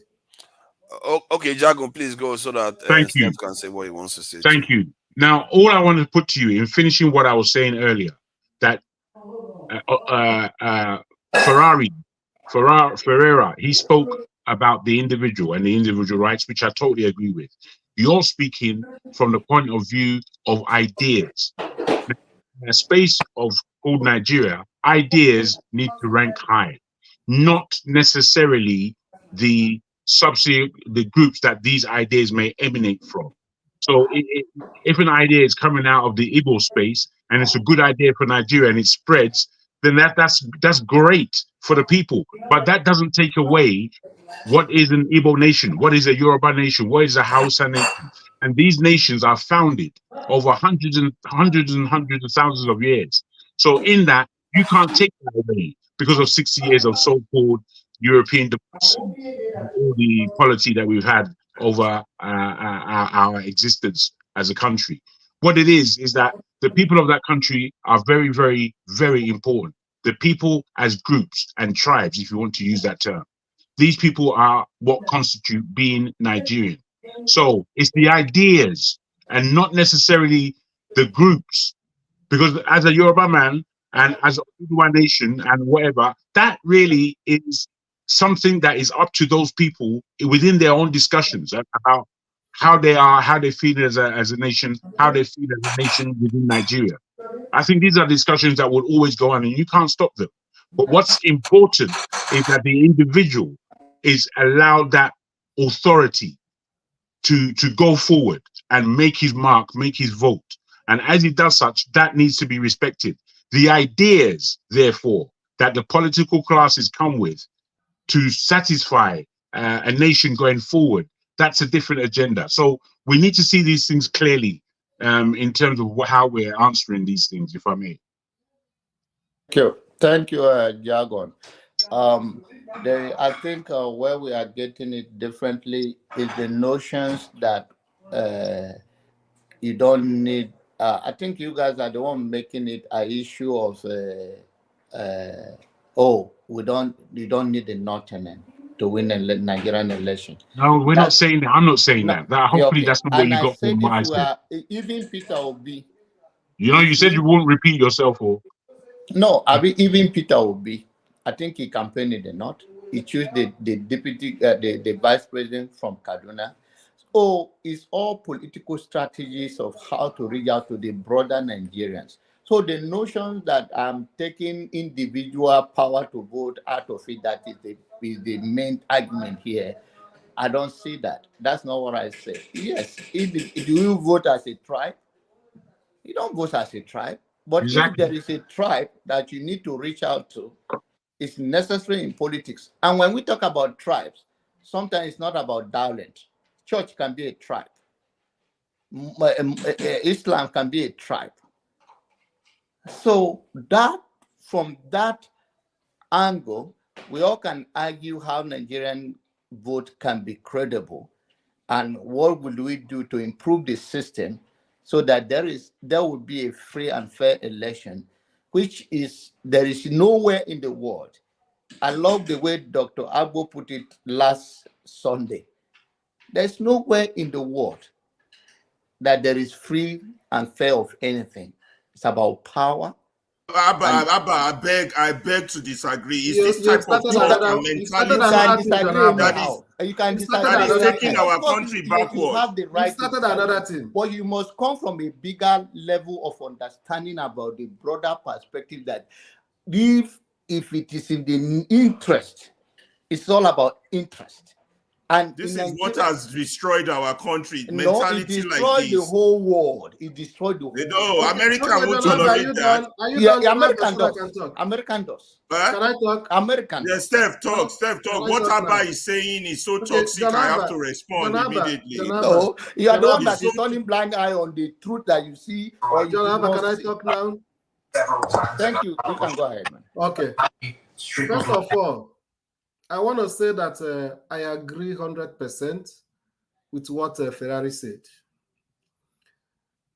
Okay, Jago, please go so that Thank Steph you. can say what he wants to say too. Thank you. Now, all I want to put to you in finishing what I was saying earlier, that Ferreira, he spoke about the individual and the individual rights, which I totally agree with. You're speaking from the point of view of ideas. In a space of called Nigeria, ideas need to rank high, not necessarily the the groups that these ideas may emanate from. So if an idea is coming out of the Igbo space and it's a good idea for Nigeria and it spreads, then that's great for the people. But that doesn't take away what is an Igbo nation, what is a Yoruba nation, what is a Hausa nation. And these nations are founded over hundreds and hundreds of thousands of years. So in that, you can't take that away because of 60 years of so-called European democracy and all the policy that we've had over our existence as a country. What it is that the people of that country are very, very, very important. The people as groups and tribes, if you want to use that term. These people are what constitute being Nigerian. So it's the ideas and not necessarily the groups. Because as a Yoruba man and as a one nation and whatever, that really is something that is up to those people within their own discussions about how they are, how they feel as a nation, how they feel as a nation within Nigeria. I think these are discussions that will always go on and you can't stop them. But what's important is that the individual is allowed that authority to go forward and make his mark, make his vote. And as he does such, that needs to be respected. The ideas, therefore, that the political classes come with to satisfy a nation going forward, that's a different agenda. So we need to see these things clearly in terms of how we're answering these things, if I may. Thank you, Jagon. I think where we are getting it differently is the notions that you don't need. I think you guys are the one making it an issue of you don't need a Northern to win a Nigerian election. No, we're not saying that. I'm not saying No, that. Hopefully, okay. that's not what And you I got from said what if I we said. are even Peter Obi, You know, you said you won't repeat yourself, or no, I mean even Peter Obi, I think he campaigned in the north. He chose the deputy, the vice president from Kaduna. So it's all political strategies of how to reach out to the broader Nigerians. So the notion that I'm taking individual power to vote out of it, that is the main argument here. I don't see that. That's not what I say. Yes, do you vote as a tribe? You don't vote as a tribe. But if Exactly. there is a tribe that you need to reach out to, it's necessary in politics. And when we talk about tribes, sometimes it's not about dialect. Church can be a tribe. Islam can be a tribe. So that, from that angle, we all can argue how Nigerian vote can be credible, and what will we do to improve the system so that there will be a free and fair election, which is there is nowhere in the world. I love the way Dr. Agbo put it last Sunday. There's nowhere in the world that there is free and fair of anything. It's about power. Abba, I beg to disagree. Is this type of talk and mentality You can disagree. that is taking our country You backward? have the right to started another thing. But you must come from a bigger level of understanding about the broader perspective that if it is in the interest, it's all about interest. And this is what has destroyed our country. No, it Mentality destroyed like this. the whole world. It destroyed the whole No, world. America won't tolerate that. American does. American does. Can I talk? American. Yeah, Steph, talk. What Abba is saying is so toxic. I have to respond immediately. No, you are the one that is turning blind eye on the truth that you see. Or you Can not I see. talk now? Thank you. You can go ahead, man. Okay. First of all, I want to say that I agree 100% with what Ferrari said.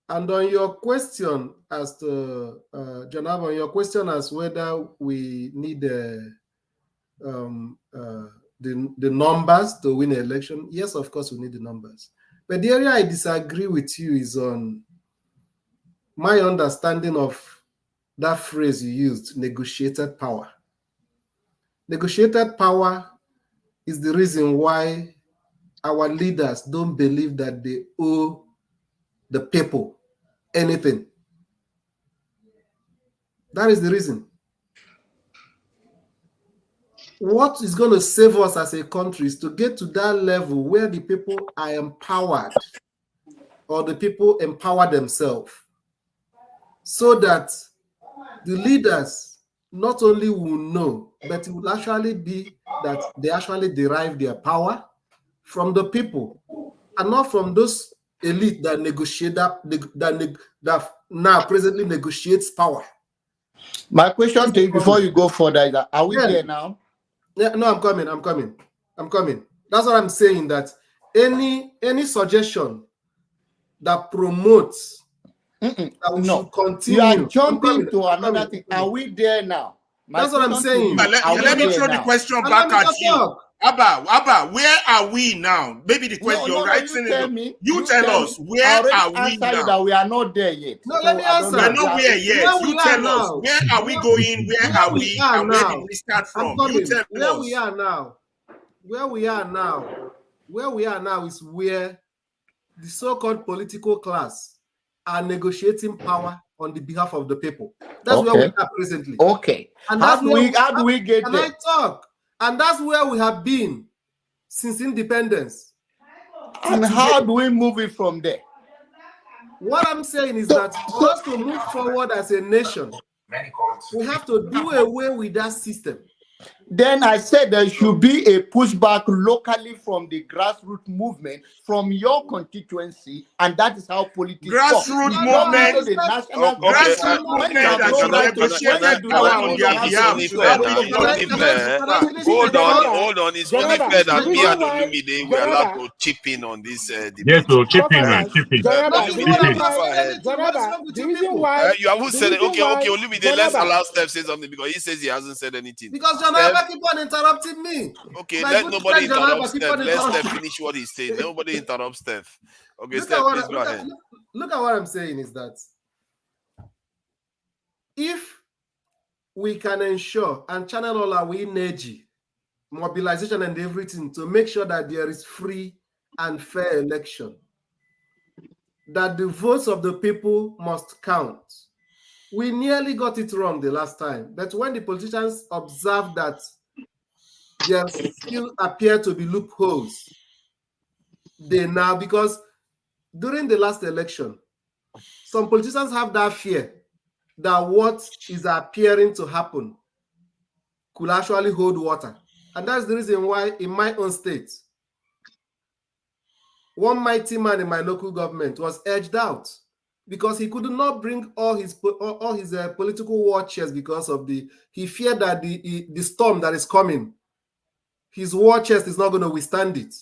And on your question as to, Janab, on your question as whether we need the numbers to win an election, yes, of course we need the numbers. But the area I disagree with you is on my understanding of that phrase you used, negotiated power. Negotiated power is the reason why our leaders don't believe that they owe the people anything. That is the reason. What is going to save us as a country is to get to that level where the people are empowered, or the people empower themselves, so that the leaders not only will know, but it will actually be that they actually derive their power from the people and not from those elite that negotiate that now presently negotiates power. My question to you before you go further is that, are we there now? Yeah, no, I'm coming. That's what I'm saying, that any suggestion that promotes that we should continue. You are jumping to another thing. Are we there now? That's what I'm saying. Let me throw the question back at you. Abba, where are we now? Maybe the question you're writing it. You tell us, where are we now? That we are not there yet. No, let me answer. We're not there yet. You tell us, where are we going? Where are we? And where did we start from? You tell us. Where we are now is where the so-called political class are negotiating power on the behalf of the people. That's where we are presently. Okay. And how do we get there? Can I talk? And that's where we have been since independence. And how do we move it from there? What I'm saying is that for us to move forward as a nation, we have to do away with that system. Then I said there should be a pushback locally from the grassroots movement, from your constituency, and that is how politics grassroots movement. Grassroots movement that should negotiate power on their behalf. Hold on. It's only fair that me and Olumide were allowed to chip in on this debate. Yes, so chip in, man. You haven't said it. Okay, Olumide, let's allow Steph say something because he says he hasn't said anything. Because Janaba keep on interrupting me. Okay, let nobody interrupt Steph. Let Steph finish what he's saying. Nobody interrupt Steph. Okay, Steph, please go ahead. Look at what I'm saying is that if we can ensure and channel all our energy, mobilization and everything to make sure that there is free and fair election, that the votes of the people must count. We nearly got it wrong the last time. But when the politicians observed that there still appear to be loopholes, they now, because during the last election, some politicians have that fear that what is appearing to happen could actually hold water. And that's the reason why in my own state, one mighty man in my local government was edged out because he could not bring all his political war chest because of he feared that the storm that is coming, his war chest is not going to withstand it.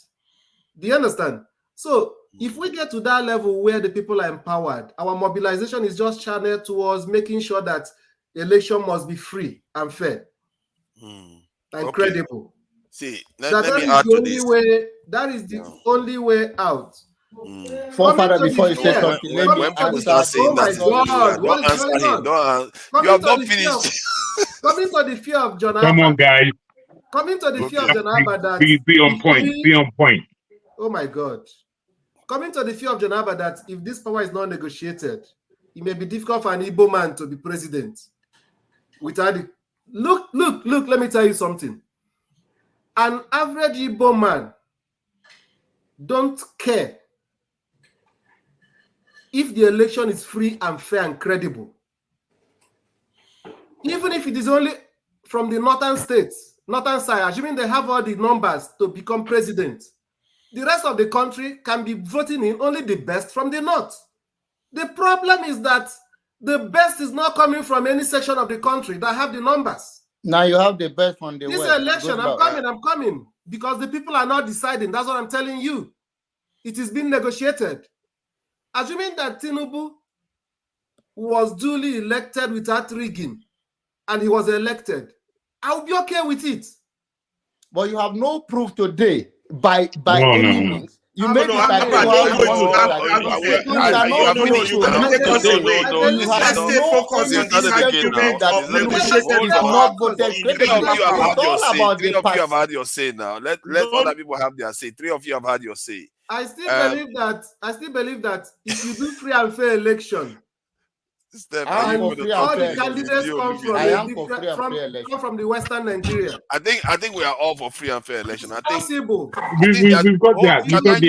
Do you understand? So if we get to that level where the people are empowered, our mobilization is just channeled towards making sure that the election must be free and fair and credible. See, let me add to this. That is the only way out. Forefather, before you say something, let me when people start saying that, don't answer him. You have not finished. Coming to the fear of John Come on, guys. Coming to the fear of John that be on point. Be on point. Oh my God. Coming to the fear of John that if this power is not negotiated, it may be difficult for an Igbo man to be president. Without it. Look, let me tell you something. An average Igbo man don't care if the election is free and fair and credible. Even if it is only from the northern states, northern side, assuming they have all the numbers to become president, the rest of the country can be voting in only the best from the north. The problem is that the best is not coming from any section of the country that have the numbers. Now you have the best from the This west. election, I'm coming, because the people are not deciding. That's what I'm telling you. It is being negotiated. Assuming that Tinubu was duly elected without rigging, and he was elected, I'll be okay with it. But you have no proof today by any means. You made it like Three of you have had your say now. Let other people have their say. Three of you have had your say. I still believe that if you do free and fair election, and all the candidates come from the Western Nigeria. I think we are all for free and fair election. I think possible. We've got that. Can I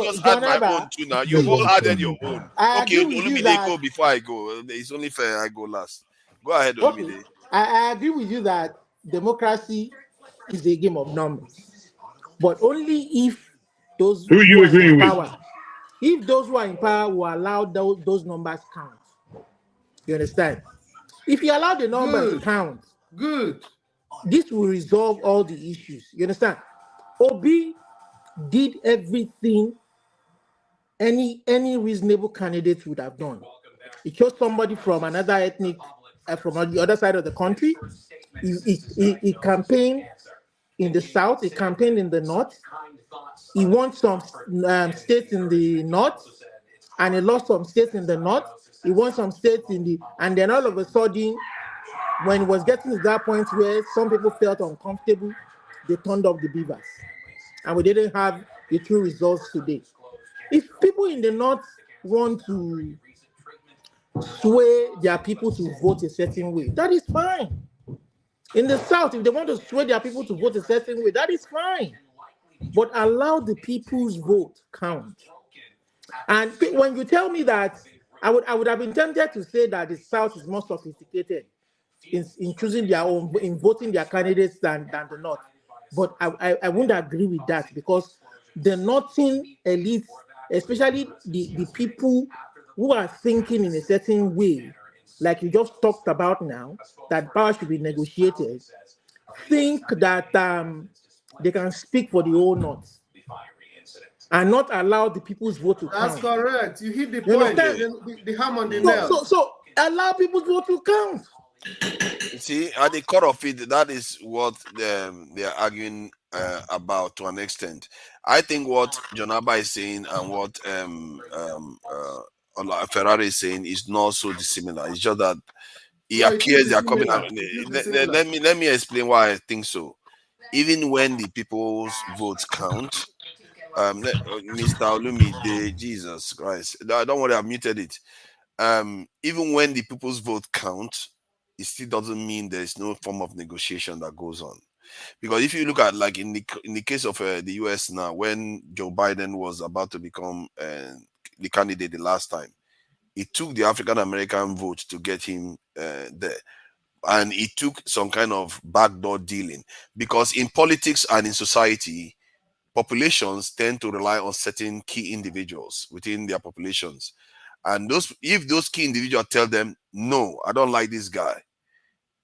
just add my own too now? You've all added your own. Okay, Olumide go before I go. It's only fair I go last. Go ahead, Olumide. I agree with you that democracy is a game of numbers, but only if those who you agreeing with? Power, if those who are in power will allow those numbers count. You understand? If you allow the numbers to count, this will resolve all the issues. You understand? Obi did everything any reasonable candidate would have done. He chose somebody from another ethnic, from the other side of the country. He campaigned in the south, he campaigned in the north. He won some states in the north, and he lost some states in the north. He won some states and then all of a sudden, when he was getting to that point where some people felt uncomfortable, they turned off the beavers. And we didn't have the true results today. If people in the north want to sway their people to vote a certain way, that is fine. In the south, if they want to sway their people to vote a certain way, that is fine. But allow the people's vote count. And when you tell me that, I would have been tempted to say that the South is more sophisticated in choosing their own, in voting their candidates than the North. But I wouldn't agree with that, because the Northern elite, especially the people who are thinking in a certain way, like you just talked about now, that power should be negotiated, think that they can speak for the whole North and not allow the people's vote to count. That's correct. You hit the point, the hammer on the nail. So allow people's vote to count. See, at the core of it, that is what they are arguing about to an extent. I think what Jonaba is saying and what Ferrari is saying is not so dissimilar. It's just that it appears they are coming out. Let me explain why I think so. Even when the people's votes count, Mr. Olumide, Jesus Christ, don't worry, I've muted it. even when the people's vote counts, it still doesn't mean there is no form of negotiation that goes on. Because if you look at, like, in the case of the US now, when Joe Biden was about to become the candidate the last time, it took the African American vote to get him there. And it took some kind of backdoor dealing, because in politics and in society, populations tend to rely on certain key individuals within their populations. And if those key individuals tell them, no, I don't like this guy,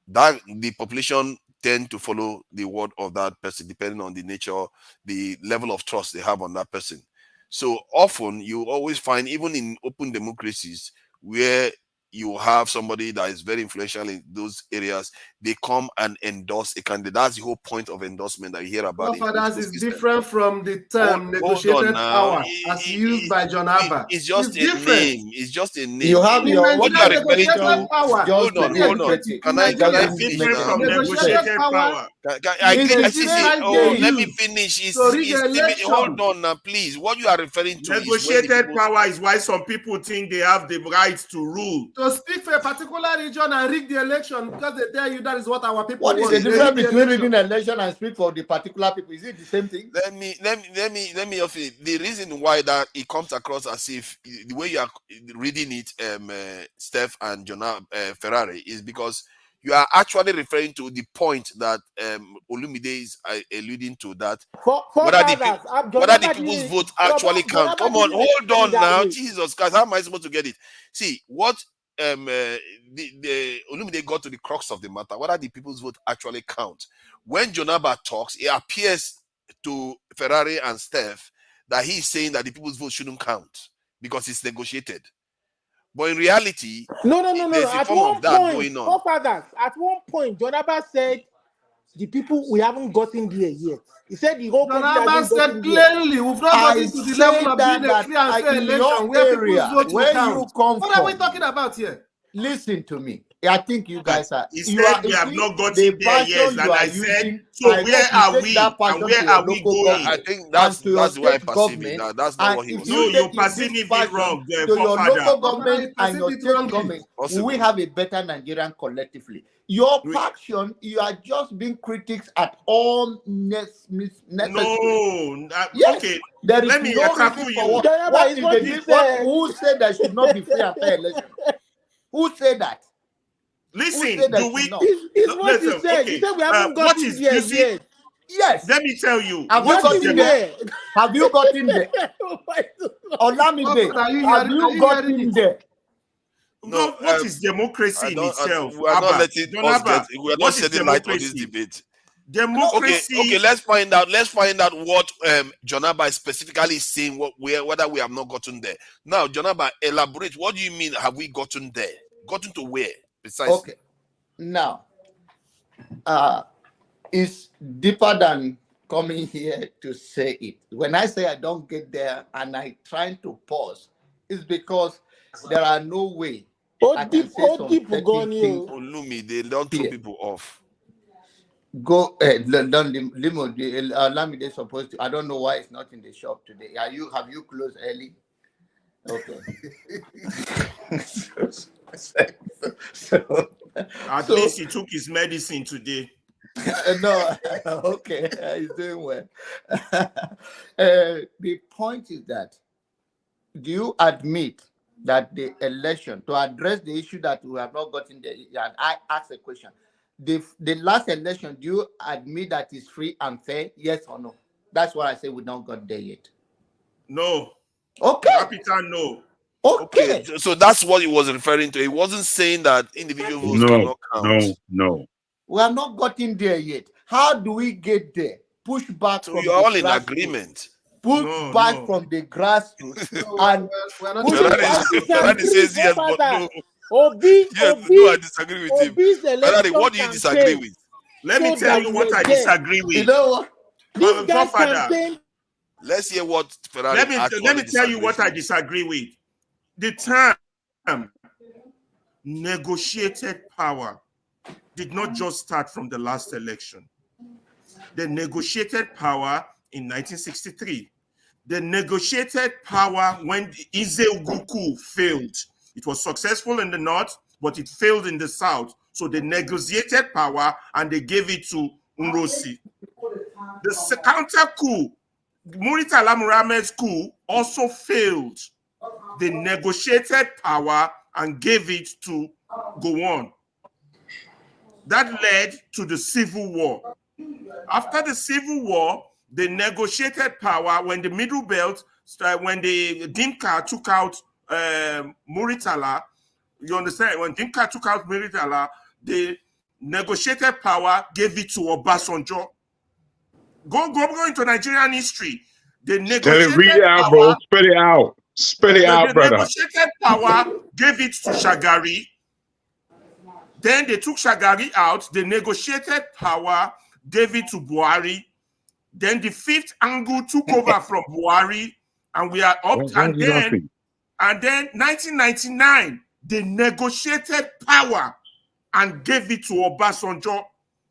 that the population tend to follow the word of that person, depending on the nature, the level of trust they have on that person. So often you always find, even in open democracies where you have somebody that is very influential in those areas, they come and endorse a candidate. That's the whole point of endorsement that you hear about. Forefathers is different from the term Hold negotiated on now. power as used by John Abba. It's just a name. It's just a name. You have your what own you are referring to. power. Hold on. Can I finish different now? from negotiated power. Let me finish. Hold on now, please. What you are referring to negotiated power is why some people think they have the right to rule. To speak for a particular region and rig the election because they tell you that is what our people What want. is the difference between rigging an election and speak for the particular people? Is it the same thing? Let me offer the reason why that it comes across as if the way you are reading it, Steph and Jonah Ferrari, is because you are actually referring to the point that Olumide is alluding to, that whether the people's vote actually count. Come on, hold on now. Jesus Christ, how am I supposed to get it? See, what the Olumide got to the crux of the matter, whether the people's vote actually count. When Jonaba talks, it appears to Ferrari and Steph that he's saying that the people's vote shouldn't count because it's negotiated. But in reality, no. There's a At form one of that point, going on. forefathers, at one point, John Abba said, the people, we haven't gotten there yet. He said the whole country hasn't gotten there. Plainly, we've not gotten to the level of being a free and fair election where people's vote will count. What are we talking about here? Listen to me. I think you guys are. He said we have not gotten there yet, and I said, so where are we? And where are we going? I think that's the way I perceive it. That's not what he was saying. No, you're perceiving it wrong, to your forefather. local government and your state government, we have a better Nigerian collectively. Your passion, you are just being critics at all necessary. No, yes, okay. there is Let me no tackle reason you. for what is the difference? Who said there should not be free and fair election? Who said that? Listen, do we? It's what he said. Okay. He said we haven't gotten there yet. Yes. Let me tell you. Have you gotten there? Have you gotten there? Olamide, have you gotten there? No, what is democracy in itself? We are not shedding light on this debate. Democracy. Okay. Let's find out what John Abba is specifically saying. Whether we have not gotten there. Now, John Abba, elaborate. What do you mean? Have we gotten there? Gotten to where precisely? Okay. Now, it's deeper than coming here to say it. When I say I don't get there and I try to pause, it's because there are no way. People going here. They don't throw people off. Go Lamide is supposed to. I don't know why it's not in the shop today. Have you closed early? Okay. At least he took his medicine today. No, okay, he's doing well. The point is that, do you admit that the election, to address the issue that we have not gotten there, I asked a question. The last election, do you admit that it's free and fair? Yes or no? That's what I say. We not got there yet. No. Okay. Capital no. Okay. So that's what he was referring to. He wasn't saying that individual votes cannot count. No. We have not gotten there yet. How do we get there? Push back. So you're all in agreement. Push back from the grassroots and Ferrari says yes, but no. Obi, I disagree with him. Ferrari, what do you disagree with? Let me tell you what I disagree with. You know what? This guy's campaign. Let's hear what Ferrari. Let me tell you what I disagree with. The term negotiated power did not just start from the last election. The negotiated power in 1963. The negotiated power when Ize Uguku failed It was successful in the north, but it failed in the south. So they negotiated power and they gave it to Nrosi. The counter coup, Muritala Muhammad's coup, also failed. They negotiated power and gave it to Gowon. That led to the civil war. After the civil war, they negotiated power when the Middle Belt, when the Dinka took out Muritala. You understand? When Dinka took out Muritala, they negotiated power, gave it to Obasanjo. Go into Nigerian history. They negotiated read it out, power, bro. Spell it out. Spell it out, they brother. negotiated power, gave it to Shagari. Then they took Shagari out. They negotiated power, gave it to Buhari. Then the fifth angle took over from Buhari, and we are up. And then 1999, they negotiated power and gave it to Obasanjo.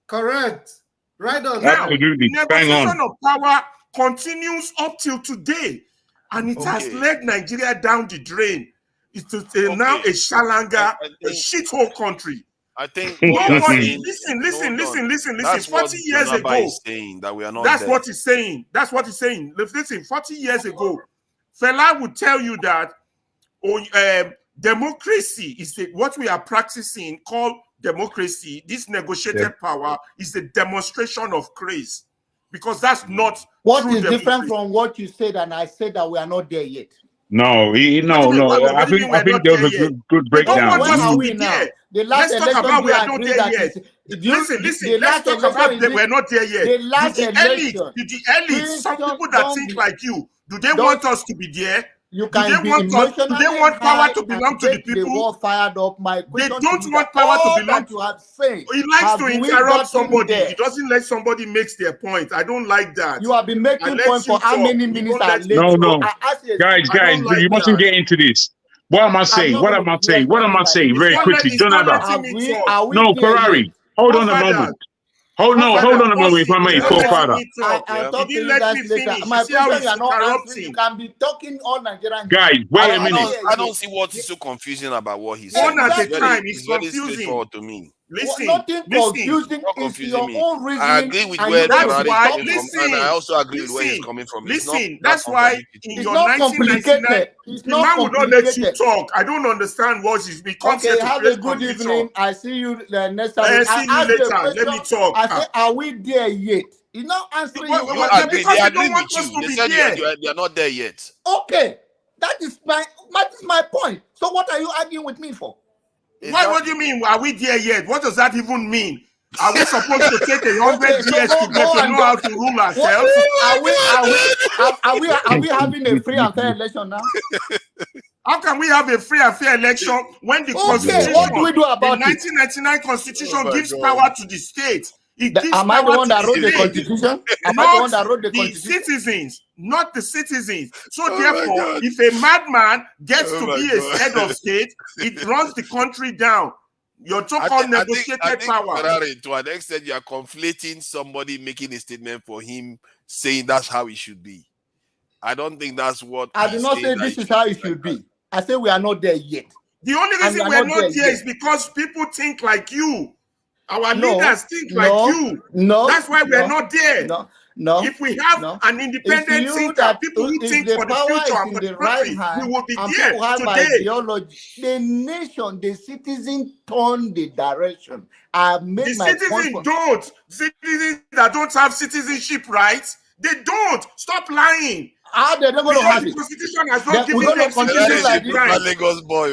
Correct. Right on. Now, absolutely. negotiation of power continues up till today, and it has led Nigeria down the drain. It's now a shalanga, a shithole country. I think nobody listen. That's 40 years what ago, is saying that we are not that's there. what he's saying. That's what he's saying. Listen, 40 years ago, Fela would tell you that democracy is what we are practicing called democracy. This negotiated power is a demonstration of grace, because that's not what is different from what you said, and I said that we are not there yet. No. I think there was a good breakdown. When are we now? The last Let's talk about we are not there yet. Listen. Let's talk about that we're not there yet. The last election, the elite, some people that think like you, do they want us to be there? You can do they want power to belong to the people? The war fired up. My they don't want power to belong to have saying. He likes to interrupt somebody. He doesn't let somebody make their point. I don't like that. You have been making points for how many minutes? No. Guys, you mustn't get into this. What am I saying? What am I saying? Very quickly. Don't have no, Ferrari. Hold on a moment. Hold on a moment, if I may, co-father. I'll talk to you guys later. My question, you are not answering. You can be talking all Nigerian. Guys, wait a minute. I don't see what is so confusing about what he's saying. One at a time, it's confusing to me. Nothing confusing is your own reasoning. I agree with where Ferrari is coming from, and I also agree with where he's coming from. Listen, that's why in your 1999, the man would not let you talk. I don't understand what is because. Okay, have a good evening. I see you next time. I see you later. Let me talk. I say, are we there yet? You're not answering. They agree with you. They said they are not there yet. Okay, that is my point. So what are you arguing with me for? What do you mean? Are we there yet? What does that even mean? Are we supposed to take 100 years to get to know how to rule ourselves? Are we having a free and fair election now? How can we have a free and fair election when the Constitution, what do we do about the 1999 Constitution gives power to the state? Am I the one that wrote the Constitution? Am I the one that wrote the Constitution? Citizens, not the citizens. So therefore, if a madman gets to be a head of state, it runs the country down. Your so-called negotiated power. Ferrari, to an extent, you are conflating somebody making a statement for him saying that's how it should be. I don't think that's what. I do not say this is how it should be. I say we are not there yet. The only reason we are not there is because people think like you. Our leaders think like you. No, that's why we're not there. No. If we have an independent thinker, people who think for the future and for the country, we will be there people have today. Ideology. The nation, the citizens turn the direction. I made the my citizens point. Don't. Citizens that don't have citizenship rights, they don't. Stop lying. They're not going to have it. The Constitution has not given them continue like this. rights. Lagos boy.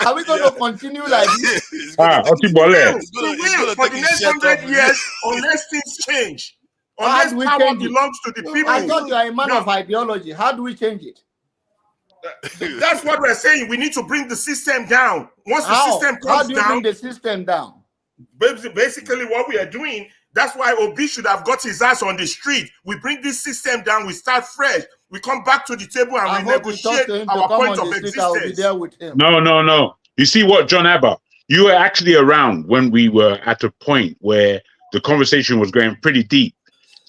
Are we going to continue like this? We will for the next 100 years unless things change. Unless power belongs to the people. I thought you are a man of ideology. How do we change it? That's what we're saying. We need to bring the system down. Once the system comes down. How do you bring the system down? Basically, what we are doing, that's why Obi should have got his ass on the street. We bring this system down. We start fresh. We come back to the table and we negotiate our point of existence. No. You see what, John Abba? You were actually around when we were at a point where the conversation was going pretty deep.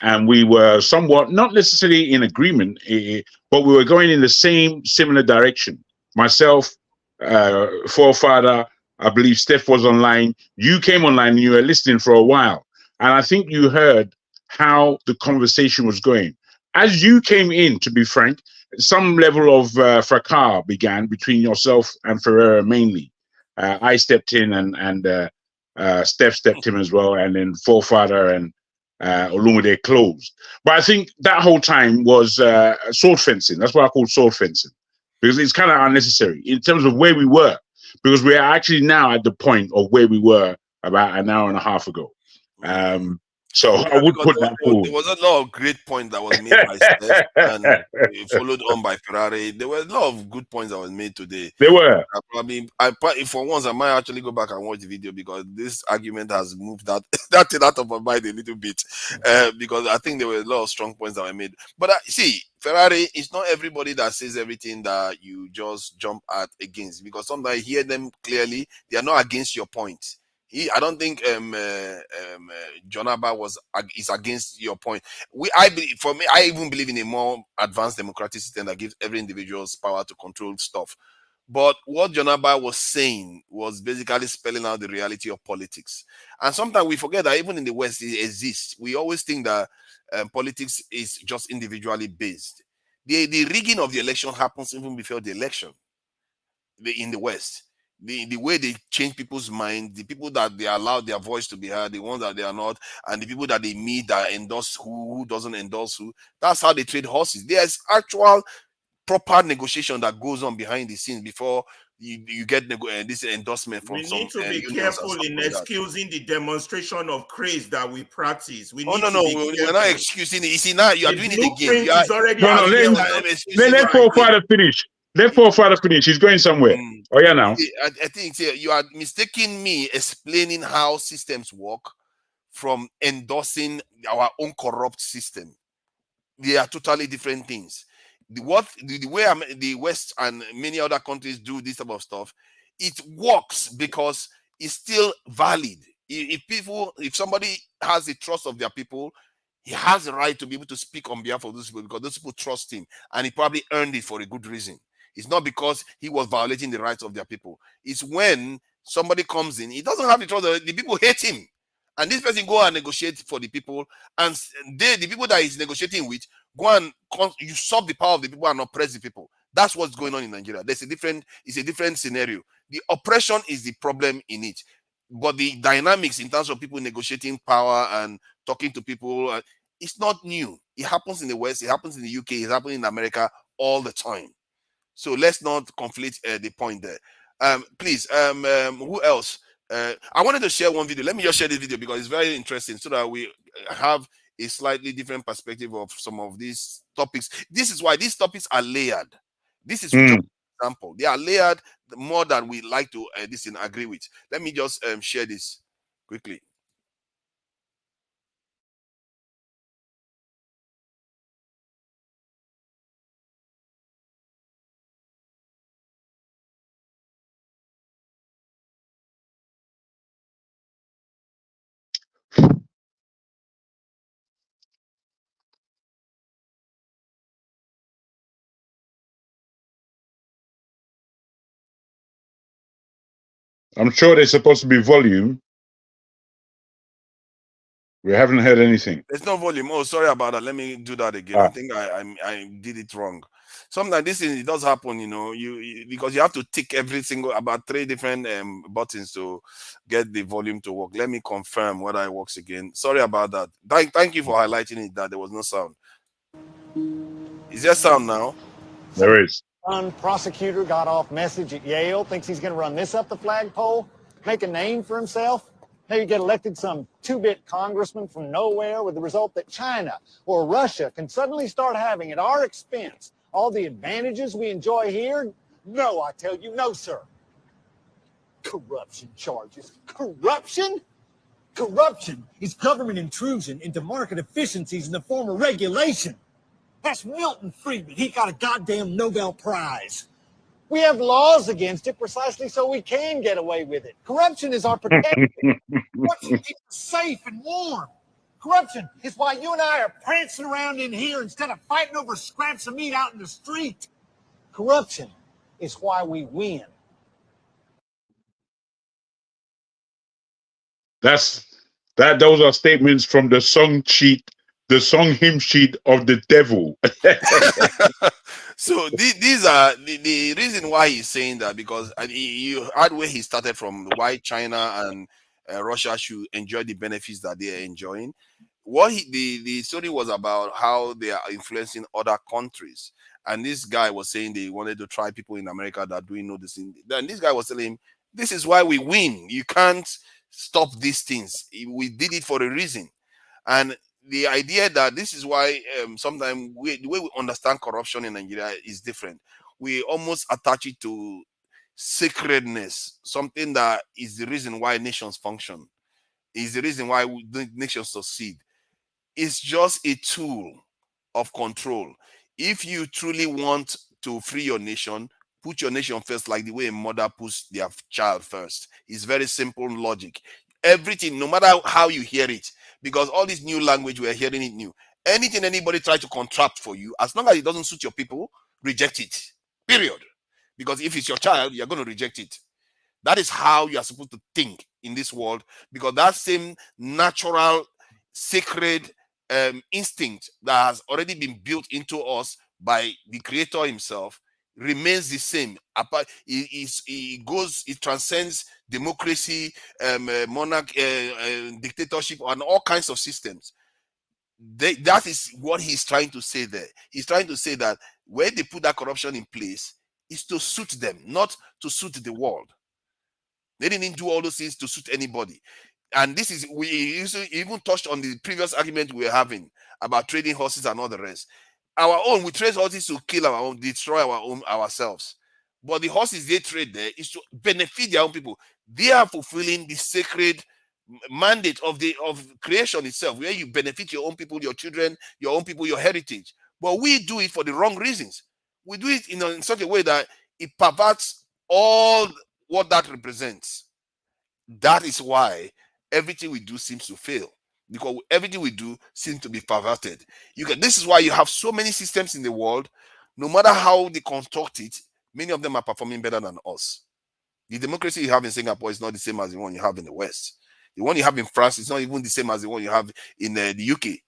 And we were somewhat, not necessarily in agreement, but we were going in the similar direction. Myself, Forefather, I believe Steph was online. You came online and you were listening for a while. And I think you heard how the conversation was going. As you came in, to be frank, some level of fracas began between yourself and Ferreira mainly. I stepped in and Steph stepped in as well, and then Forefather and Olumide closed. But I think that whole time was sword fencing. That's what I call sword fencing, because it's kind of unnecessary in terms of where we were, because we are actually now at the point of where we were about an hour and a half ago. So Yeah, I would because put that forward. there was a lot of great points that was made by Steph and followed on by Ferrari. There were a lot of good points that was made today. They were. For once, I might actually go back and watch the video, because this argument has moved that thing out of my mind a little bit. Because I think there were a lot of strong points that were made. But see, Ferrari, it's not everybody that says everything that you just jump at against, because sometimes you hear them clearly, they are not against your point. I don't think John Abba is against your point. For me, I even believe in a more advanced democratic system that gives every individual's power to control stuff. But what John Abba was saying was basically spelling out the reality of politics. And sometimes we forget that even in the West it exists. We always think that politics is just individually based. The rigging of the election happens even before the election in the West. The way they change people's mind, the people that they allow their voice to be heard, the ones that they are not, and the people that they meet that endorse who doesn't endorse who. That's how they trade horses. There's actual proper negotiation that goes on behind the scenes before you get this endorsement from We some need to be unions careful and stuff in like that. excusing the demonstration of craze that we practice. We Oh, need no, to no, be we're careful. not excusing it. You see, now you are The doing it again. blueprint You are, is already No, out there on I'm the excusing let you Forefather finish. Let Forefather finish. He's going somewhere. Oh, yeah, now. See, I think you are mistaking me explaining how systems work from endorsing our own corrupt system. They are totally different things. The way the West and many other countries do this type of stuff, it works because it's still valid. If somebody has the trust of their people, he has the right to be able to speak on behalf of those people, because those people trust him, and he probably earned it for a good reason. It's not because he was violating the rights of their people. It's when somebody comes in, he doesn't have the trust. The people hate him, and this person go and negotiate for the people, and the people that he's negotiating with go and usurp the power of the people and oppress the people. That's what's going on in Nigeria. It's a different scenario. The oppression is the problem in it, but the dynamics in terms of people negotiating power and talking to people, it's not new. It happens in the West, it happens in the UK, it's happening in America all the time. So let's not conflate the point there. Please, who else? I wanted to share one video. Let me just share this video because it's very interesting, so that we have a slightly different perspective of some of these topics. This is why these topics are layered. This is just an example. They are layered more than we like to agree with. Let me just share this quickly. I'm sure there's supposed to be volume. We haven't heard anything. There's no volume. Oh, sorry about that. Let me do that again. I think I did it wrong. Sometimes this thing, it does happen, because you have to tick about 3 different buttons to get the volume to work. Let me confirm whether it works again. Sorry about that. Thank you for highlighting it that there was no sound. Is there sound now? There is. Prosecutor got off message at Yale, thinks he's going to run this up the flagpole, make a name for himself, maybe get elected some 2-bit congressman from nowhere, with the result that China or Russia can suddenly start having at our expense all the advantages we enjoy here. No, I tell you, no, sir. Corruption charges. Corruption? Corruption is government intrusion into market efficiencies in the form of regulation. That's Milton Friedman. He got a goddamn Nobel Prize. We have laws against it precisely so we can get away with it. Corruption is our protection. Corruption keeps us safe and warm. Corruption is why you and I are prancing around in here instead of fighting over scraps of meat out in the street. Corruption is why we win. Those are statements from the song hymn sheet of the devil. So these are the reason why he's saying that, because you heard where he started from, why China and Russia should enjoy the benefits that they are enjoying. The story was about how they are influencing other countries, and this guy was saying they wanted to try people in America that are doing all this thing. Then this guy was telling him, this is why we win. You can't stop these things. We did it for a reason. And the idea that this is why sometimes the way we understand corruption in Nigeria is different. We almost attach it to sacredness, something that is the reason why nations function, is the reason why the nations succeed. It's just a tool of control. If you truly want to free your nation, put your nation first, like the way a mother puts their child first. It's very simple logic. Everything, no matter how you hear it, because all this new language, we're hearing it new. Anything anybody try to contract for you, as long as it doesn't suit your people, reject it. Period. Because if it's your child, you're going to reject it. That is how you are supposed to think in this world, because that same natural, sacred instinct that has already been built into us by the Creator Himself remains the same. It transcends democracy, monarch, dictatorship, and all kinds of systems. That is what he's trying to say there. He's trying to say that when they put that corruption in place, it's to suit them, not to suit the world. They didn't do all those things to suit anybody. And this is, we even touched on the previous argument we were having about trading horses and all the rest. We trade horses to kill our own, destroy our own ourselves. But the horses they trade there is to benefit their own people. They are fulfilling the sacred mandate of creation itself, where you benefit your own people, your children, your own people, your heritage. But we do it for the wrong reasons. We do it in such a way that it perverts all what that represents. That is why everything we do seems to fail, because everything we do seems to be perverted. This is why you have so many systems in the world. No matter how they construct it, many of them are performing better than us. The democracy you have in Singapore is not the same as the one you have in the West. The one you have in France is not even the same as the one you have in the UK.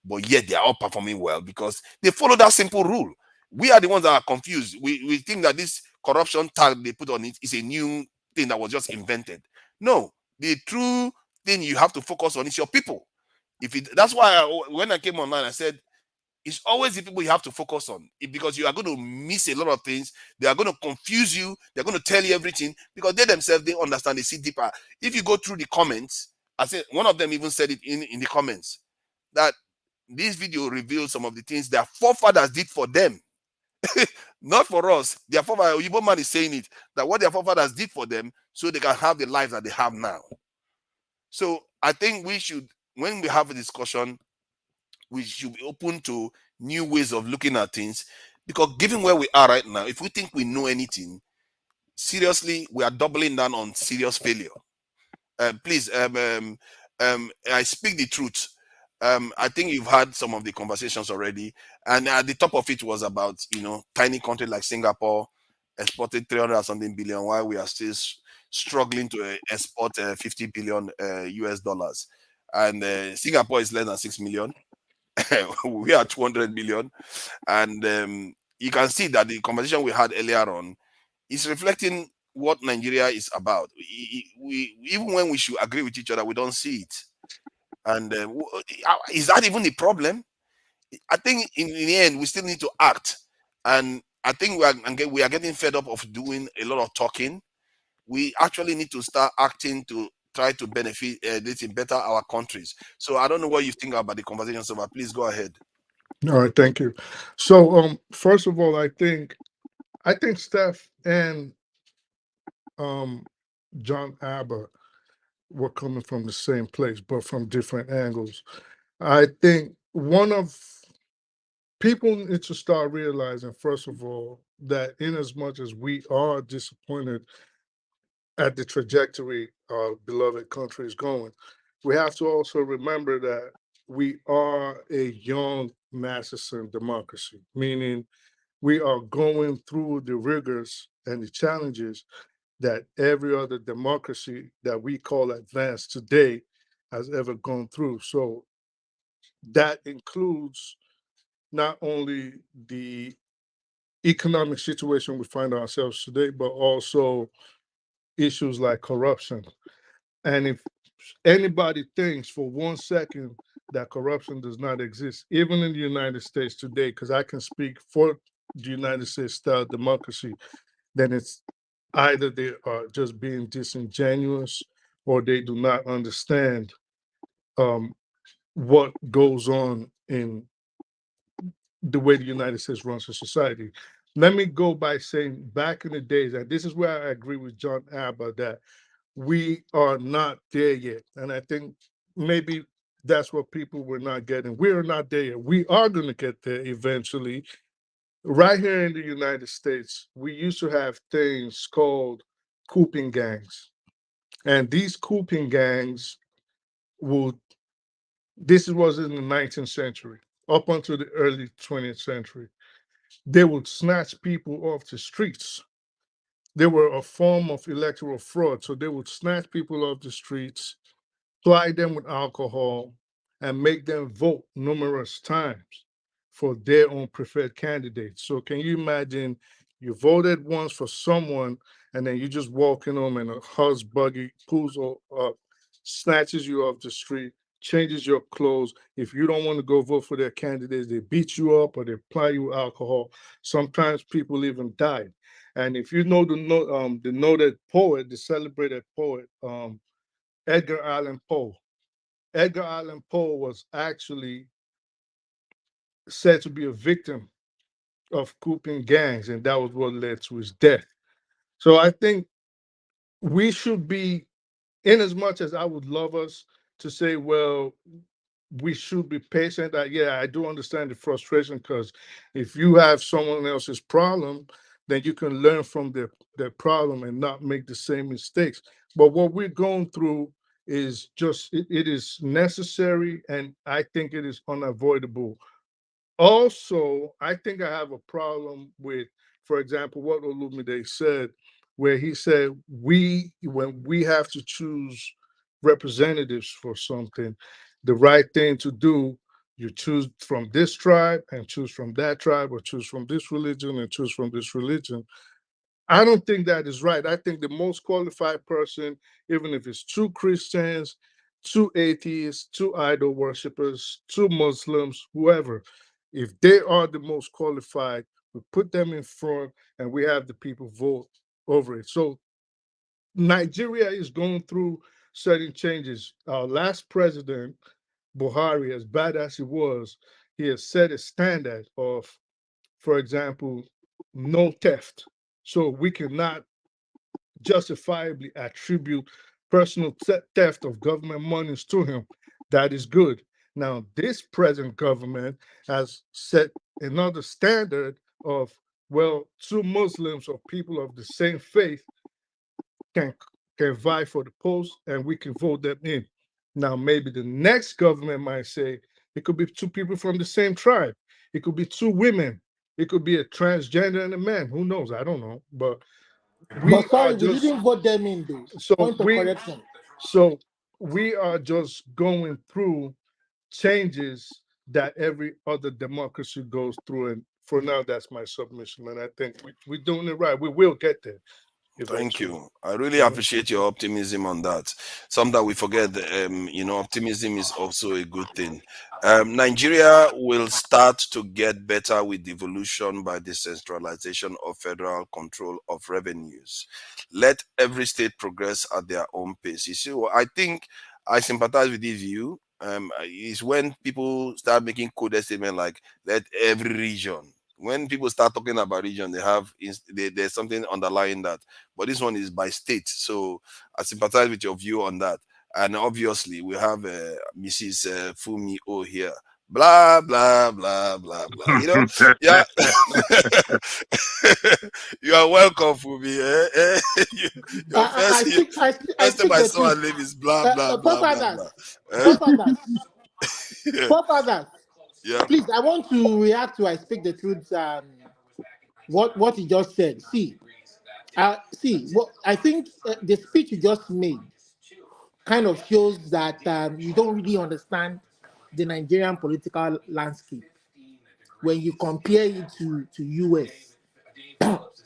But yet they are all performing well because they follow that simple rule. We are the ones that are confused. We think that this corruption tag they put on it is a new thing that was just invented. No, the true thing you have to focus on is your people. That's why when I came online, I said it's always the people you have to focus on, because you are going to miss a lot of things. They are going to confuse you. They're going to tell you everything because they themselves, they understand, they see deeper. If you go through the comments, I said one of them even said it in the comments that this video reveals some of the things their forefathers did for them. Not for us. Their forefathers, Igbo man is saying it, that what their forefathers did for them so they can have the life that they have now. So I think we should, when we have a discussion, we should be open to new ways of looking at things, because given where we are right now, if we think we know anything, seriously, we are doubling down on serious failure. Please, I speak the truth. I think you've had some of the conversations already, and at the top of it was about, tiny country like Singapore exported 300 something billion, while we are still struggling to export 50 billion US dollars, and Singapore is less than 6 million. We are 200 million, and you can see that the conversation we had earlier on is reflecting what Nigeria is about. We even when we should agree with each other, we don't see it. And is that even the problem? I think in the end, we still need to act. And I think we are getting fed up of doing a lot of talking. We actually need to start acting to try to benefit this and better our countries. So I don't know what you think about the conversation so far. Please go ahead. All right, thank you. So first of all, I think Steph and John Abbott were coming from the same place, but from different angles. I think one of people need to start realizing, first of all, that in as much as we are disappointed at the trajectory our beloved country is going, we have to also remember that we are a young Masterson democracy, meaning we are going through the rigors and the challenges that every other democracy that we call advanced today has ever gone through. So that includes not only the economic situation we find ourselves today, but also issues like corruption. And if anybody thinks for 1 second that corruption does not exist, even in the United States today, because I can speak for the United States style democracy, then it's either they are just being disingenuous or they do not understand what goes on in the way the United States runs a society. Let me go by saying back in the days, and this is where I agree with John Abba, that we are not there yet. And I think maybe that's what people were not getting. We are not there yet. We are going to get there eventually. Right here in the United States, we used to have things called cooping gangs. And these cooping gangs would, this was in the 19th century, up until the early 20th century. They would snatch people off the streets. They were a form of electoral fraud. So they would snatch people off the streets, ply them with alcohol, and make them vote numerous times for their own preferred candidates. So can you imagine you voted once for someone and then you just walking home and a horse buggy pulls up, snatches you off the street, changes your clothes. If you don't want to go vote for their candidates, they beat you up or they apply you alcohol. Sometimes people even died. And if you know the noted poet, the celebrated poet, Edgar Allan Poe. Edgar Allan Poe was actually said to be a victim of cooping gangs, and that was what led to his death. So I think we should be, in as much as I would love us to say, well, we should be patient. Yeah, I do understand the frustration, because if you have someone else's problem, then you can learn from their problem and not make the same mistakes. But what we're going through is just, it is necessary, and I think it is unavoidable. Also, I think I have a problem with, for example, what Olumide said, where he said when we have to choose representatives for something, the right thing to do, you choose from this tribe and choose from that tribe, or choose from this religion and choose from this religion. I don't think that is right. I think the most qualified person, even if it's two Christians, two atheists, two idol worshippers, two Muslims, whoever, if they are the most qualified, we put them in front and we have the people vote over it. So Nigeria is going through certain changes. Our last president, Buhari, as bad as he was, he has set a standard of, for example, no theft. So we cannot justifiably attribute personal theft of government monies to him. That is good. Now, this present government has set another standard of, well, two Muslims or people of the same faith can vie for the post and we can vote them in. Now, maybe the next government might say it could be two people from the same tribe. It could be two women. It could be a transgender and a man. Who knows? I don't know. But we But sorry, are we just, didn't vote them in, though. so Point of we correction. so we are just going through changes that every other democracy goes through. And for now, that's my submission. And I think we're doing it right. We will get there Thank eventually. you. I really appreciate your optimism on that. Sometimes we forget that, optimism is also a good thing. Nigeria will start to get better with devolution by decentralization of federal control of revenues. Let every state progress at their own pace. You see, I think I sympathize with this view. Is when people start making coded statement like let every region. When people start talking about region, there's something underlying that. But this one is by state, so I sympathize with your view on that. And obviously, we have Mrs. Fumi O here. Blah blah blah blah blah. Yeah. You are welcome, Fumi. Your I first, speak, I speak, I first time speak I the saw her truth. name is blah blah blah blah Forefathers, blah. Eh? forefathers, Yeah. forefathers. Yeah. Please, I want to react to I speak the truth. What he just said. See, what I think the speech you just made kind of shows that you don't really understand the Nigerian political landscape when you compare it to US.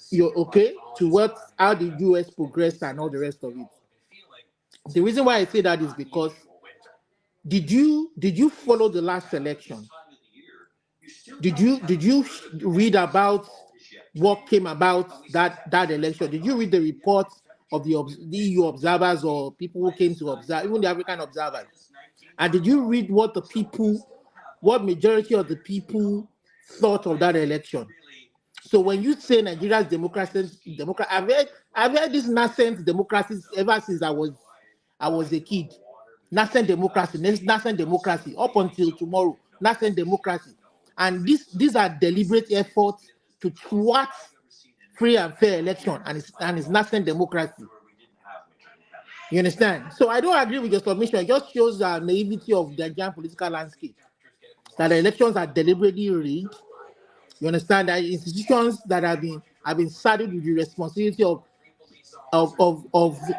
You're okay to how the US progressed and all the rest of it. The reason why I say that is because did you follow the last election? Did you read about what came about that election? Did you read the reports of the EU observers or people who came to observe, even the African observers? And did you read what majority of the people thought of that election? So when you say Nigeria's democracy, I've heard this nascent democracy ever since I was a kid. Nascent democracy up until tomorrow. Nascent democracy, and these are deliberate efforts to thwart free and fair election, and it's nascent democracy. You understand? So I don't agree with your submission. It just shows the naivety of the Nigerian political landscape. That the elections are deliberately rigged. You understand that institutions that have been saddled with the responsibility of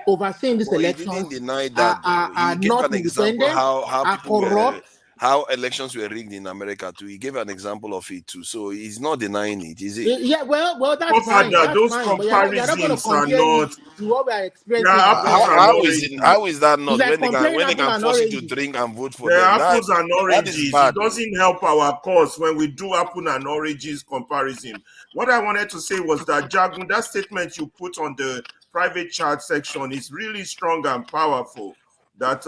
overseeing these Well, he elections didn't deny that. are He gave not an example independent, how are people were, corrupt. how elections were rigged in America too. He gave an example of it too. So he's not denying it, is it? Yeah, well, that's But fine. Father, That's those fine. But you're not going to comparisons are compare it not. to what we are experiencing There in are apples Nigeria. and How is that It's not like comparing when they apple can and force you to oranges. drink and vote for There them? are apples and That is oranges. bad. It doesn't help our cause when we do apple and oranges comparison. What I wanted to say was that Jagun, that statement you put on the private chat section is really strong and powerful. That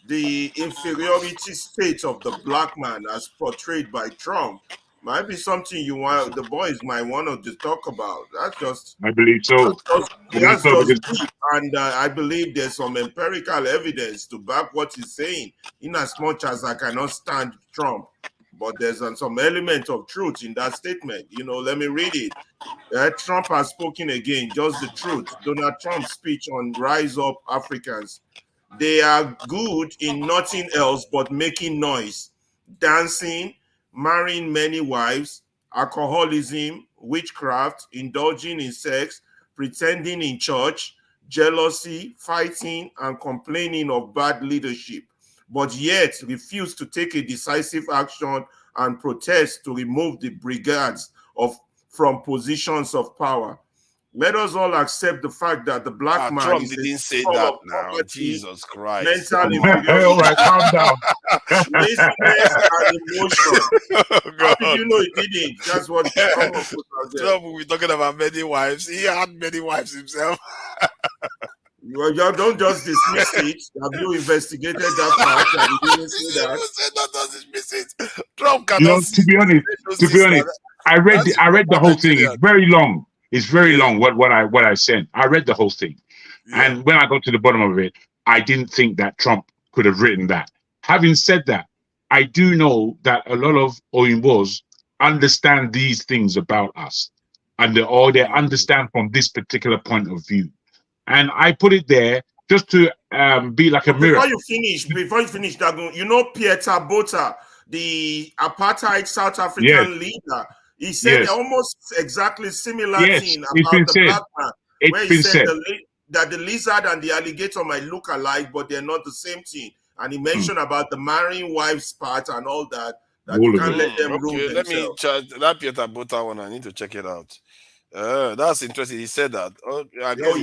the inferiority state of the black man as portrayed by Trump might be something the boys might want to talk about. I believe so. That's just Because deep, and I believe there's some empirical evidence to back what he's saying. In as much as I cannot stand Trump, but there's some element of truth in that statement. Let me read it. Trump has spoken again, just the truth. Donald Trump's speech on Rise Up Africans. They are good in nothing else but making noise, dancing, marrying many wives, alcoholism, witchcraft, indulging in sex, pretending in church, jealousy, fighting, and complaining of bad leadership, but yet refuse to take a decisive action and protest to remove the brigands from positions of power. Let us all accept the fact that the black man Trump is a didn't say symbol that of now. poverty, Jesus Christ. mental inferiority, all right, calm down. laziness, and emotion. How did God. you know he didn't? That's what someone put out there. Trump will be talking about many wives. He had many wives himself. You don't just dismiss it. Have you investigated that fact that he didn't say that? Don't dismiss it. Trump You cannot know, to be honest, I read the whole thing. It's very long. It's very long. What I sent. I read the whole thing, and when I got to the bottom of it, I didn't think that Trump could have written that. Having said that, I do know that a lot of Oyimbos understand these things about us, and they understand from this particular point of view. And I put it there just to be like a mirror. Before you finish, Dagun, Pieter Botha, the apartheid South African leader, he said almost exactly similar thing about the black man, where he said that the lizard and the alligator might look alike, but they're not the same thing. And he mentioned about the marrying wives part and all that you can't let them rule Let me themselves. charge that Pieter Botha one. I need to check it out. That's interesting. He said that. I guess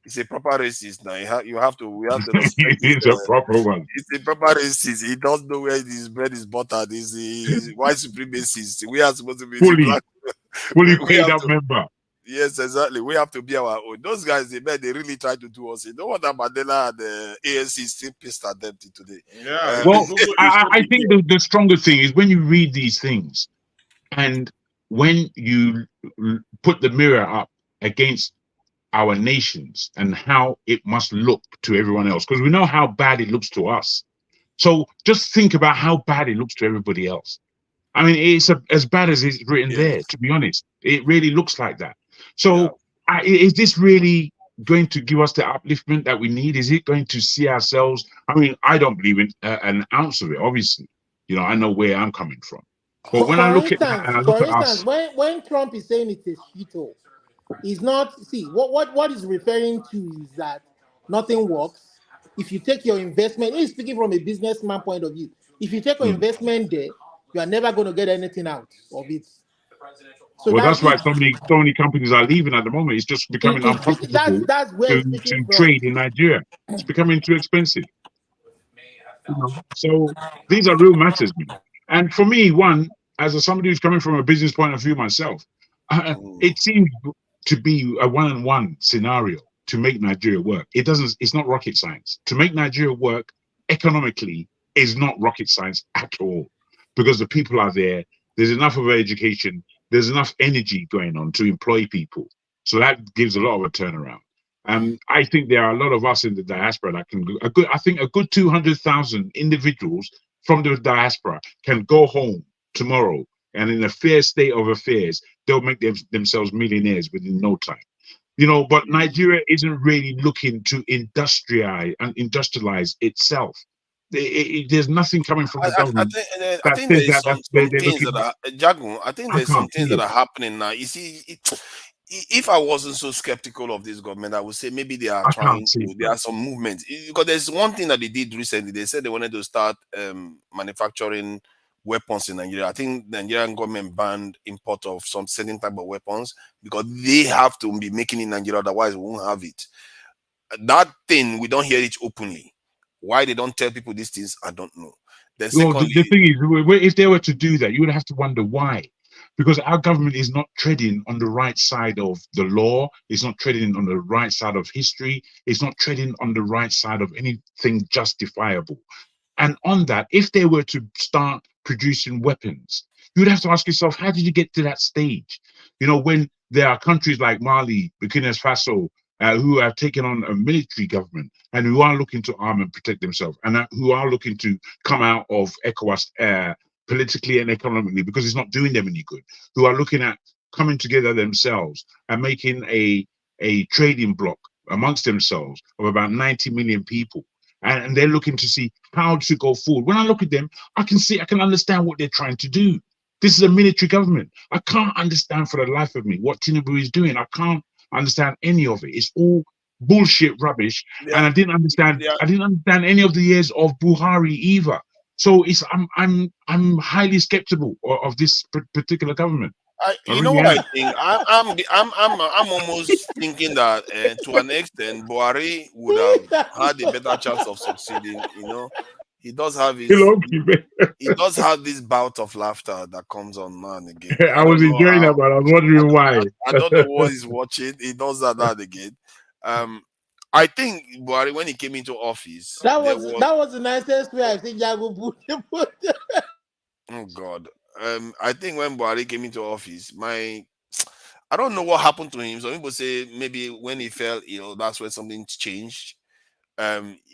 he's a proper racist now. We have to respect. He's a proper one. He's a proper racist. He doesn't know where his bread is buttered. He's white supremacist. We are supposed to be fully paid up member. Yes, exactly. We have to be our own. Those guys, they really try to do us. No wonder Mandela and the ANC is still pissed at them today. Yeah. Well, I think the stronger thing is when you read these things, and when you put the mirror up against our nations and how it must look to everyone else, because we know how bad it looks to us. So just think about how bad it looks to everybody else. I mean, it's as bad as it's written there, to be honest. It really looks like that. So is this really going to give us the upliftment that we need? Is it going to see ourselves? I mean, I don't believe in an ounce of it, obviously. I know where I'm coming from. But when I look at that and I look at us, when Trump is saying it's a shithole, he's not. See what he's referring to is that nothing works. if you take your investment, he's speaking from a businessman point of view. If you take your investment there, you are never going to get anything out of it. So Well, that's why it's, so many companies are leaving at the moment. It's just becoming unprofitable that's where it's to speaking from. trade in Nigeria. It's becoming too expensive. So these are real matters, man. And for me, one, as somebody who's coming from a business point of view myself, it seems to be a one-on-one scenario to make Nigeria work. It's not rocket science. To make Nigeria work economically is not rocket science at all, because the people are there. There's enough of education. There's enough energy going on to employ people. So that gives a lot of a turnaround. I think there are a lot of us in the diaspora that can go, I think a good 200,000 individuals from the diaspora can go home tomorrow, and in a fair state of affairs, they'll make themselves millionaires within no time. But Nigeria isn't really looking to industrialize itself. There's nothing coming from the government. I think there is some things that are Jagun. I think there's some things that are happening now. You see, if I wasn't so skeptical of this government, I would say maybe they are trying to. There are some movements, because there's one thing that they did recently. They said they wanted to start manufacturing weapons in Nigeria. I think the Nigerian government banned import of some certain type of weapons because they have to be making in Nigeria, otherwise we won't have it. That thing, we don't hear it openly. Why they don't tell people these things, I don't know. Then secondly, the thing is, if they were to do that, you would have to wonder why. Because our government is not treading on the right side of the law. It's not treading on the right side of history. It's not treading on the right side of anything justifiable. And on that, if they were to start producing weapons, you would have to ask yourself, how did you get to that stage? When there are countries like Mali, Burkina Faso, who have taken on a military government and who are looking to arm and protect themselves, and who are looking to come out of ECOWAS politically and economically, because it's not doing them any good, who are looking at coming together themselves and making a trading bloc amongst themselves of about 90 million people. And they're looking to see how to go forward. When I look at them, I can understand what they're trying to do. This is a military government. I can't understand for the life of me what Tinubu is doing. I can't understand any of it. It's all bullshit rubbish. And I didn't understand any of the years of Buhari either. So I'm highly skeptical of this particular government. You know what I think? I'm almost thinking that to an extent, Buhari would have had a better chance of succeeding. He does have this bout of laughter that comes on now and again. I was enjoying that, but I was wondering why. I don't know what he's watching. He does that again. I think Buhari, when he came into office, that was the nicest way I think Jago put. Oh God. I think when Buhari came into office, I don't know what happened to him. Some people say maybe when he fell ill, that's when something changed.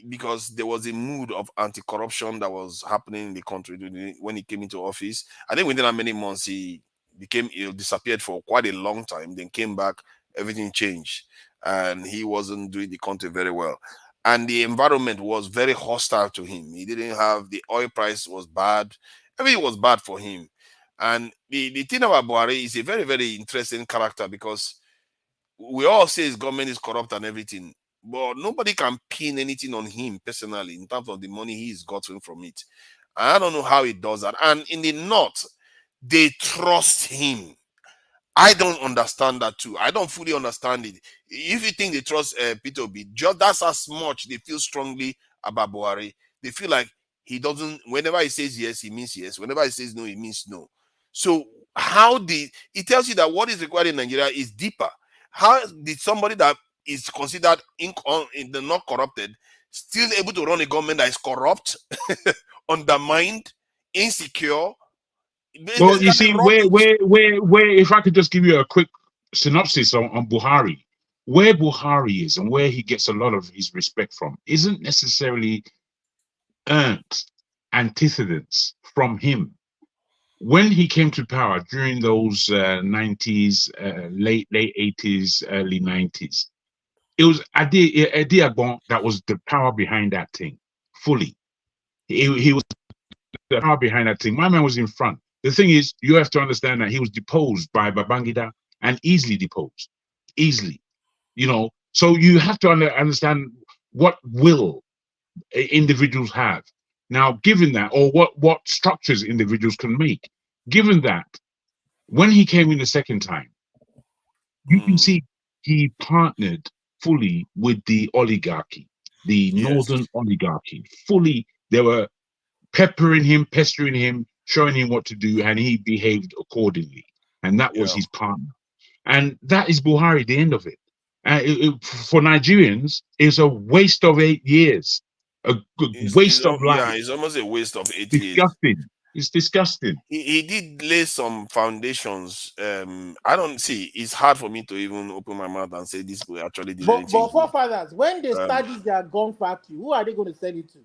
Because there was a mood of anti-corruption that was happening in the country when he came into office. I think within that many months, he became ill, disappeared for quite a long time, then came back, everything changed, and he wasn't doing the country very well. And the environment was very hostile to him. He didn't have, the oil price was bad. Everything was bad for him. And the thing about Buhari is a very, very interesting character, because we all say his government is corrupt and everything, but nobody can pin anything on him personally in terms of the money he's gotten from it. I don't know how he does that. And in the North, they trust him. I don't understand that too. I don't fully understand it. If you think they trust Peter Obi, just that's as much they feel strongly about Buhari. They feel like he doesn't, whenever he says yes, he means yes. Whenever he says no, he means no. So it tells you that what is required in Nigeria is deeper. How did somebody that is considered not corrupted still able to run a government that is corrupt, undermined, insecure? Well, you see, where if I could just give you a quick synopsis on Buhari, where Buhari is and where he gets a lot of his respect from isn't necessarily earned antecedents from him. When he came to power during those 90s, late 80s, early 90s, it was Adi Agbon that was the power behind that thing, fully. He was the power behind that thing. My man was in front. The thing is, you have to understand that he was deposed by Babangida, and easily deposed. Easily. So you have to understand what will individuals have. Now, given that, or what structures individuals can make, given that, when he came in the second time, you can see he partnered fully with the oligarchy, the northern oligarchy. Fully, they were peppering him, pestering him, showing him what to do, and he behaved accordingly. And that was his partner. And that is Buhari, the end of it. For Nigerians, it's a waste of 8 years, a waste of life. It's almost a waste of 8 years. Disgusting. It's disgusting. He did lay some foundations. I don't see. It's hard for me to even open my mouth and say this boy actually did But anything. forefathers, when they start this their gun factory, who are they going to sell it to?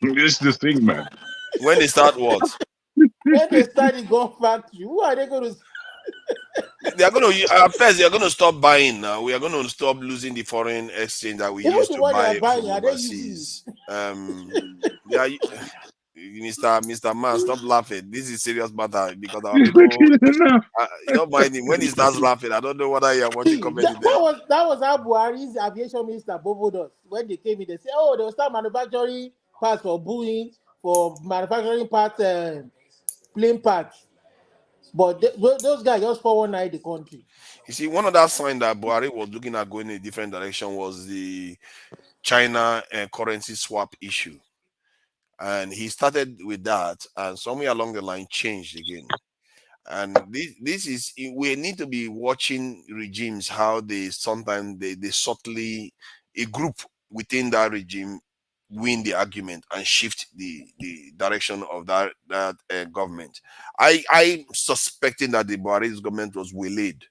This is the thing, man. When they start what? When they start the gun factory, who are they going to? They are going to first. They are going to stop buying now. We are going to stop losing the foreign exchange that we used to buy from overseas. Yeah. Mr. Man, stop laughing. This is serious matter because our people. You don't mind him when he starts laughing. I don't know whether you are watching comedy. That was how Buhari's aviation minister Bobo does. When they came in, they said, "Oh, they'll start manufacturing parts for Boeing, for manufacturing parts, plane parts." But those guys just 419 the country. You see, one of that sign that Buhari was looking at going in a different direction was the China currency swap issue. And he started with that, and somewhere along the line changed again. And this is, we need to be watching regimes how they sometimes they subtly, a group within that regime win the argument and shift the direction of that government. I suspecting that the Buhari's government was waylaid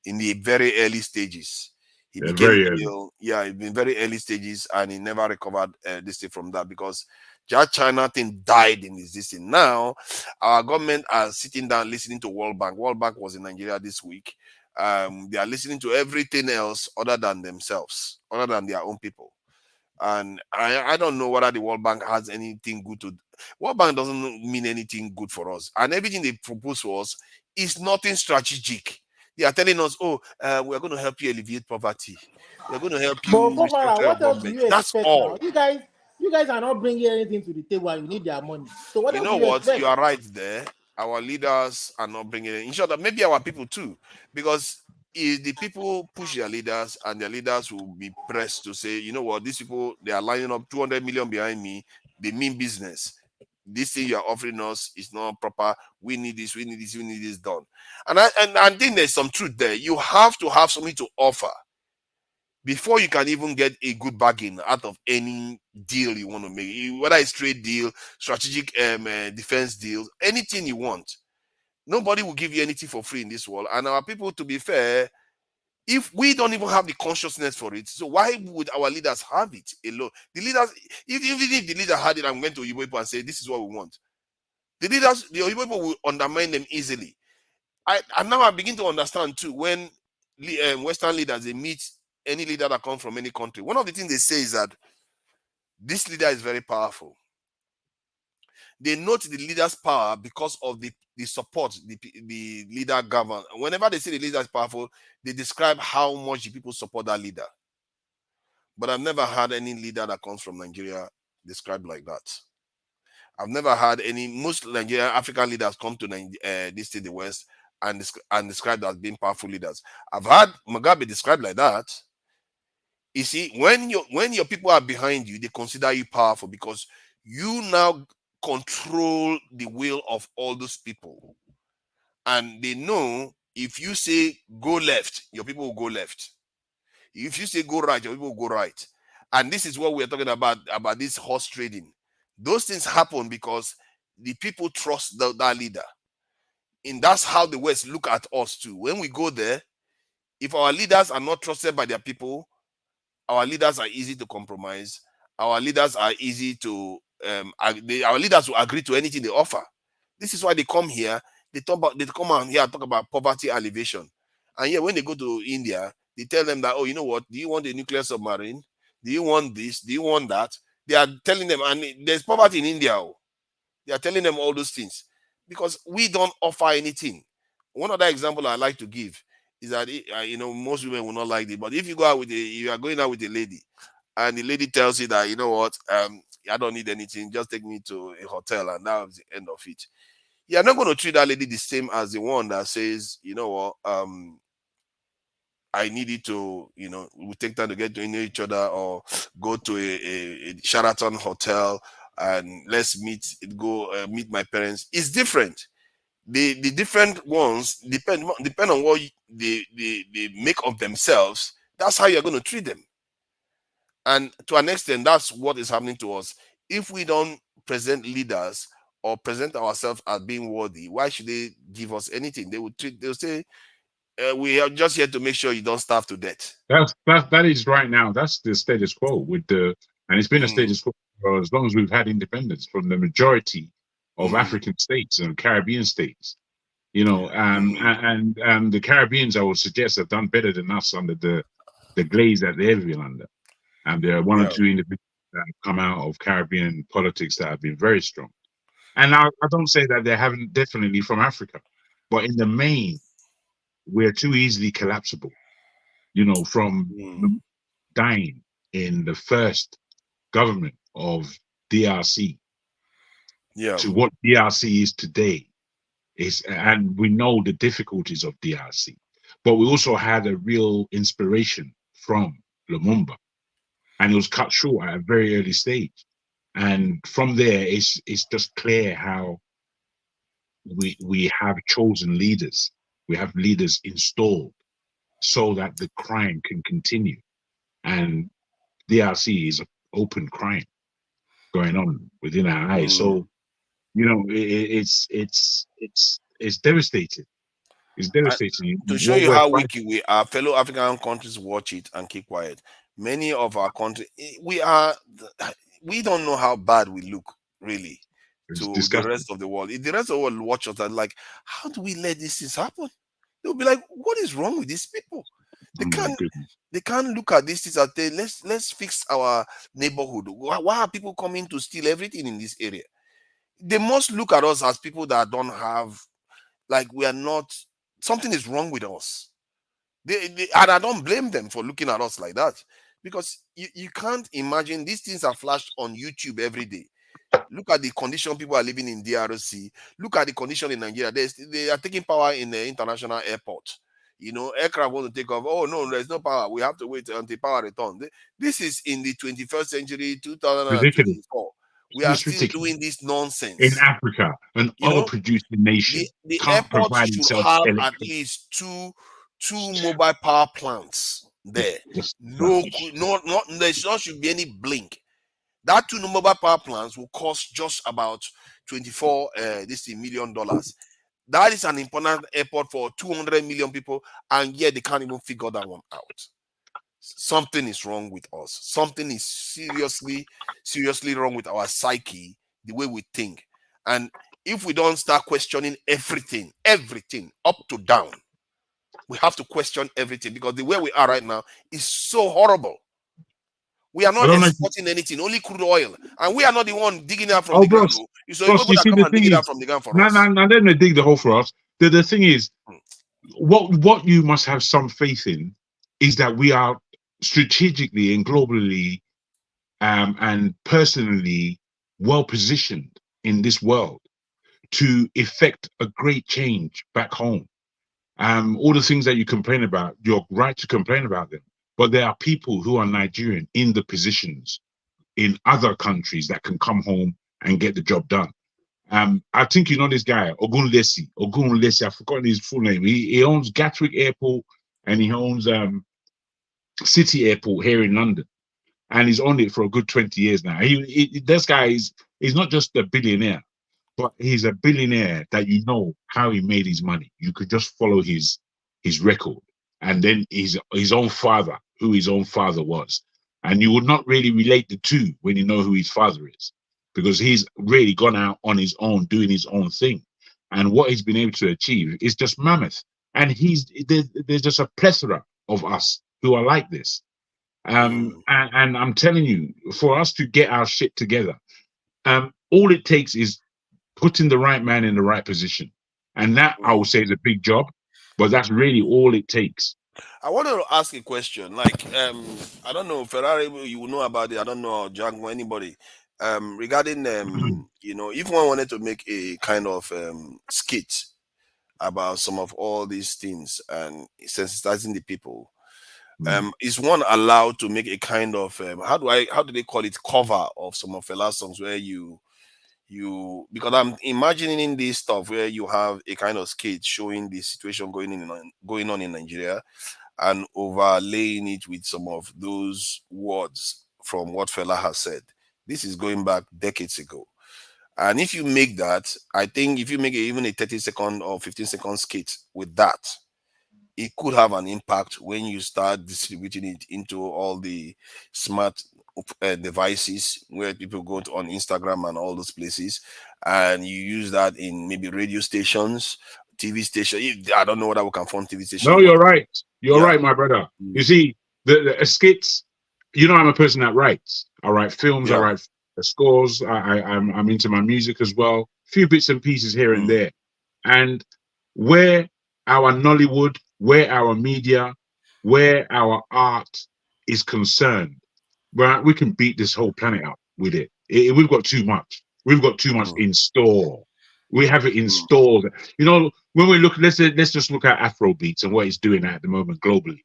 in the very early stages. He became ill. Yeah, in very early stages, and he never recovered this thing from that, because that China thing died in this thing. Now, our government are sitting down listening to World Bank. World Bank was in Nigeria this week. They are listening to everything else other than themselves, other than their own people. And I don't know whether the World Bank has anything good to. World Bank doesn't mean anything good for us, and everything they propose to us is nothing strategic. They are telling us, "Oh, we are going to help you alleviate poverty. We are going to help you restructure your government." That's all. Now, you guys are not bringing anything to the table, and you need their money. So what you know what? You are right there. Our leaders are not bringing it. In short, maybe our people too, because if the people push their leaders, and their leaders will be pressed to say, you know what, these people, they are lining up 200 million behind me. They mean business. This thing you are offering us is not proper. We need this. We need this. We need this done. And I think there's some truth there. You have to have something to offer before you can even get a good bargain out of any deal you want to make, whether it's trade deal, strategic defense deals, anything you want. Nobody will give you anything for free in this world. And our people, to be fair, if we don't even have the consciousness for it, so why would our leaders have it alone? The leaders, even if the leader had it and went to Yoruba people and said, this is what we want, the leaders, the Yoruba people will undermine them easily. And now I begin to understand too, when Western leaders, they meet any leader that comes from any country, one of the things they say is that this leader is very powerful. They note the leader's power because of the support the leader governs. Whenever they say the leader is powerful, they describe how much the people support that leader. But I've never had any leader that comes from Nigeria described like that. I've never had most Nigerian African leaders come to this to the West and described as being powerful leaders. I've had Mugabe described like that. You see, when your people are behind you, they consider you powerful because you now control the will of all those people. And they know if you say go left, your people will go left. If you say go right, your people will go right. And this is what we're talking about this horse trading. Those things happen because the people trust that leader. And that's how the West look at us too. When we go there, if our leaders are not trusted by their people, our leaders are easy to compromise. Our leaders are easy to our leaders will agree to anything they offer. This is why they come here. They come out here and talk about poverty alleviation. And yeah, when they go to India, they tell them that, oh, you know what? Do you want a nuclear submarine? Do you want this? Do you want that? They are telling them, and there's poverty in India. Oh. They are telling them all those things because we don't offer anything. One other example I like to give is that most women will not like it, but if you go out with you are going out with a lady, and the lady tells you that, you know what, I don't need anything, just take me to a hotel, and that was the end of it. You're not going to treat that lady the same as the one that says, you know what, I needed to, you know, we take time to get to know each other, or go to a Sheraton hotel and let's meet my parents. It's different. The different ones depend on what they make of themselves. That's how you're going to treat them. And to an extent, that's what is happening to us. If we don't present leaders or present ourselves as being worthy, why should they give us anything? They'll say, we are just here to make sure you don't starve to death. That is right now. That's the status quo and it's been a status quo for as long as we've had independence from the majority of African states and Caribbean states. You know, and the Caribbeans, I would suggest, have done better than us under the glaze that they've been under. And there are one or two individuals that have come out of Caribbean politics that have been very strong. And I don't say that they haven't, definitely from Africa, but in the main, we're too easily collapsible. You know, from dying in the first government of DRC to what DRC is today, and we know the difficulties of DRC, but we also had a real inspiration from Lumumba, and it was cut short at a very early stage. And from there, it's just clear how we have chosen leaders. We have leaders installed so that the crime can continue. And DRC is an open crime going on within our eyes. So, you know, it's devastating. It's devastating. To show you how weak we are, fellow African countries watch it and keep quiet. Many of our countries, we don't know how bad we look, really, to the rest of the world. If the rest of the world watch us and like, how do we let these things happen? They'll be like, what is wrong with these people? They can't look at this and say, let's fix our neighborhood. Why are people coming to steal everything in this area? They must look at us as people that don't have, like, we are not, something is wrong with us. And I don't blame them for looking at us like that, because you can't imagine, these things are flashed on YouTube every day. Look at the condition people are living in DRC. Look at the condition in Nigeria. They are taking power in the international airport. You know, aircraft want to take off. Oh, no, there's no power. We have to wait until power returns. This is in the 21st century, 2024. We are still doing this nonsense. In Africa, an oil-producing nation, the can't airport provide should itself have electricity. at least two mobile power plants there. There should be any blink. That 2 mobile power plants will cost just about $24 million. That is an important airport for 200 million people, and yet they can't even figure that one out. Something is wrong with us. Something is seriously wrong with our psyche, the way we think. And if we don't start questioning everything, up to down, we have to question everything, because the way we are right now is so horrible. We are not exporting anything, only crude oil, and we are not the one digging out from the ground. So you come and dig it out from the ground for us. No, then they dig the hole for us. The thing is, what you must have some faith in is that we are strategically and globally and personally well positioned in this world to effect a great change back home. All the things that you complain about, you're right to complain about them. But there are people who are Nigerian in the positions in other countries that can come home and get the job done. I think you know this guy, Ogunlesi, I've forgotten his full name. He owns Gatwick Airport and he owns City Airport here in London. And he's owned it for a good 20 years now. This guy he's not just a billionaire, but he's a billionaire that you know how he made his money. You could just follow his record. And then his own father, who his own father was. And you would not really relate the two when you know who his father is, because he's really gone out on his own, doing his own thing. And what he's been able to achieve is just mammoth. And there's just a plethora of us who are like this. And I'm telling you, for us to get our shit together, all it takes is putting the right man in the right position. And that, I would say, is a big job, but that's really all it takes. I want to ask a question. Like, I don't know, Ferrari, you will know about it. I don't know, Jaguar, anybody. Regarding, you know, if one wanted to make a kind of skit about some of all these things and sensitizing the people, is one allowed to make a kind of how do they call it, cover of some of the last songs where you because I'm imagining this stuff where you have a kind of skit showing the situation going on in Nigeria and overlaying it with some of those words from what Fela has said. This is going back decades ago. And if you make that, I think if you make even a 30-second or 15-second skit with that, it could have an impact when you start distributing it into all the smart devices where people go to on Instagram and all those places, and you use that in maybe radio stations, TV stations. I don't know what I can find TV stations. No, you're right. You're Yeah. right, my brother. You see, the skits. You know, I'm a person that writes. I write films. I Yeah. write scores. I'm into my music as well. A few bits and pieces here and there. And where our Nollywood, where our media, where our art is concerned, right, we can beat this whole planet up with it. We've got too much. We've got too much in store. We have it in store. You know, when we look, let's just look at Afro beats and what it's doing at the moment globally,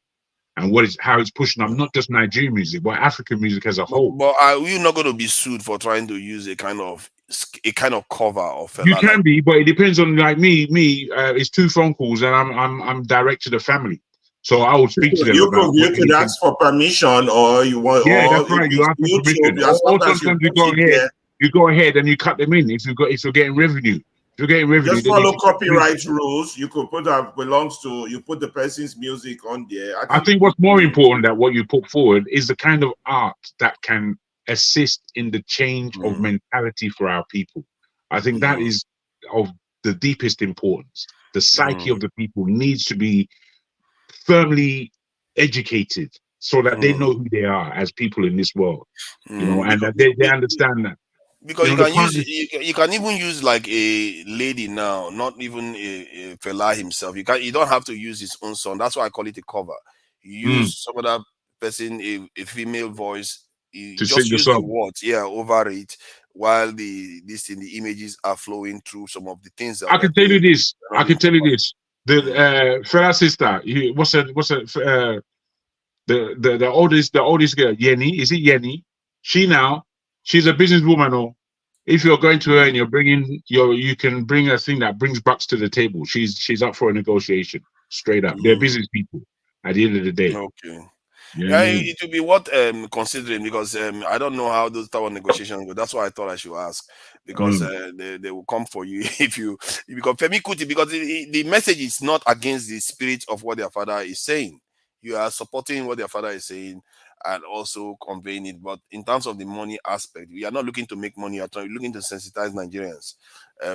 and how it's pushing up not just Nigerian music, but African music as a whole. But are you not going to be sued for trying to use a kind of cover of Fela? You can be, but it depends on like me. It's 2 phone calls, and I'm direct to the family, so I will speak to them. You could ask for permission, or you want. Yeah, or that's right. You ask for YouTube, permission. Or sometimes you go ahead. You go ahead and you cut them in if you're getting revenue. If you're getting revenue, just follow copyright rules. You could put that belongs to you. Put the person's music on there. I think what's more important that what you put forward is the kind of art that can assist in the change of mentality for our people. I think that is of the deepest importance. The psyche of the people needs to be firmly educated so that they know who they are as people in this world, you know, and that they understand that. Because you you know, can use you can even use like a lady now, not even a Fela himself. You don't have to use his own song. That's why I call it a cover. You use some other person, a female voice. You to just sing the use the song. words, over it, while the images are flowing through some of the things that I can tell you this. I can tell you this. The Fela sister, the oldest girl, Yenny, is it Yenny? She's a businesswoman. Or if you're going to her and you're bringing you can bring a thing that brings bucks to the table. She's up for a negotiation. Straight up, they're business people. At the end of the day, okay. Yeah, it will be what considering, because I don't know how those type of negotiations go. That's why I thought I should ask, because they will come for you if you become Femi Kuti, because the message is not against the spirit of what their father is saying. You are supporting what their father is saying and also conveying it. But in terms of the money aspect, we are not looking to make money at all. We're looking to sensitize Nigerians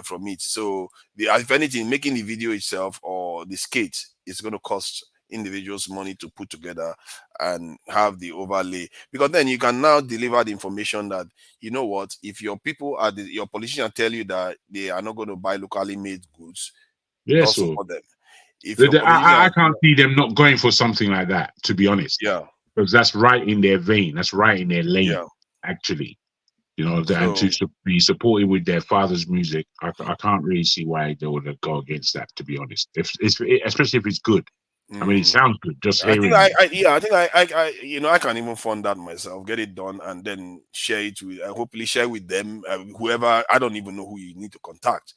from it. So if anything, making the video itself or the skate is going to cost individuals money to put together and have the overlay, because then you can now deliver the information that, you know what, if your people are your politicians tell you that they are not going to buy locally made goods, don't support them. If your I can't see them not going for something like that, to be honest. Yeah, because that's right in their vein. That's right in their lane. Yeah. Actually, you know, and to be supported with their father's music, I can't really see why they would go against that, to be honest. Especially if it's good. I mean, it sounds good. Just hearing. I can even fund that myself, get it done, and then share it with. Hopefully, share with them. Whoever, I don't even know who you need to contact.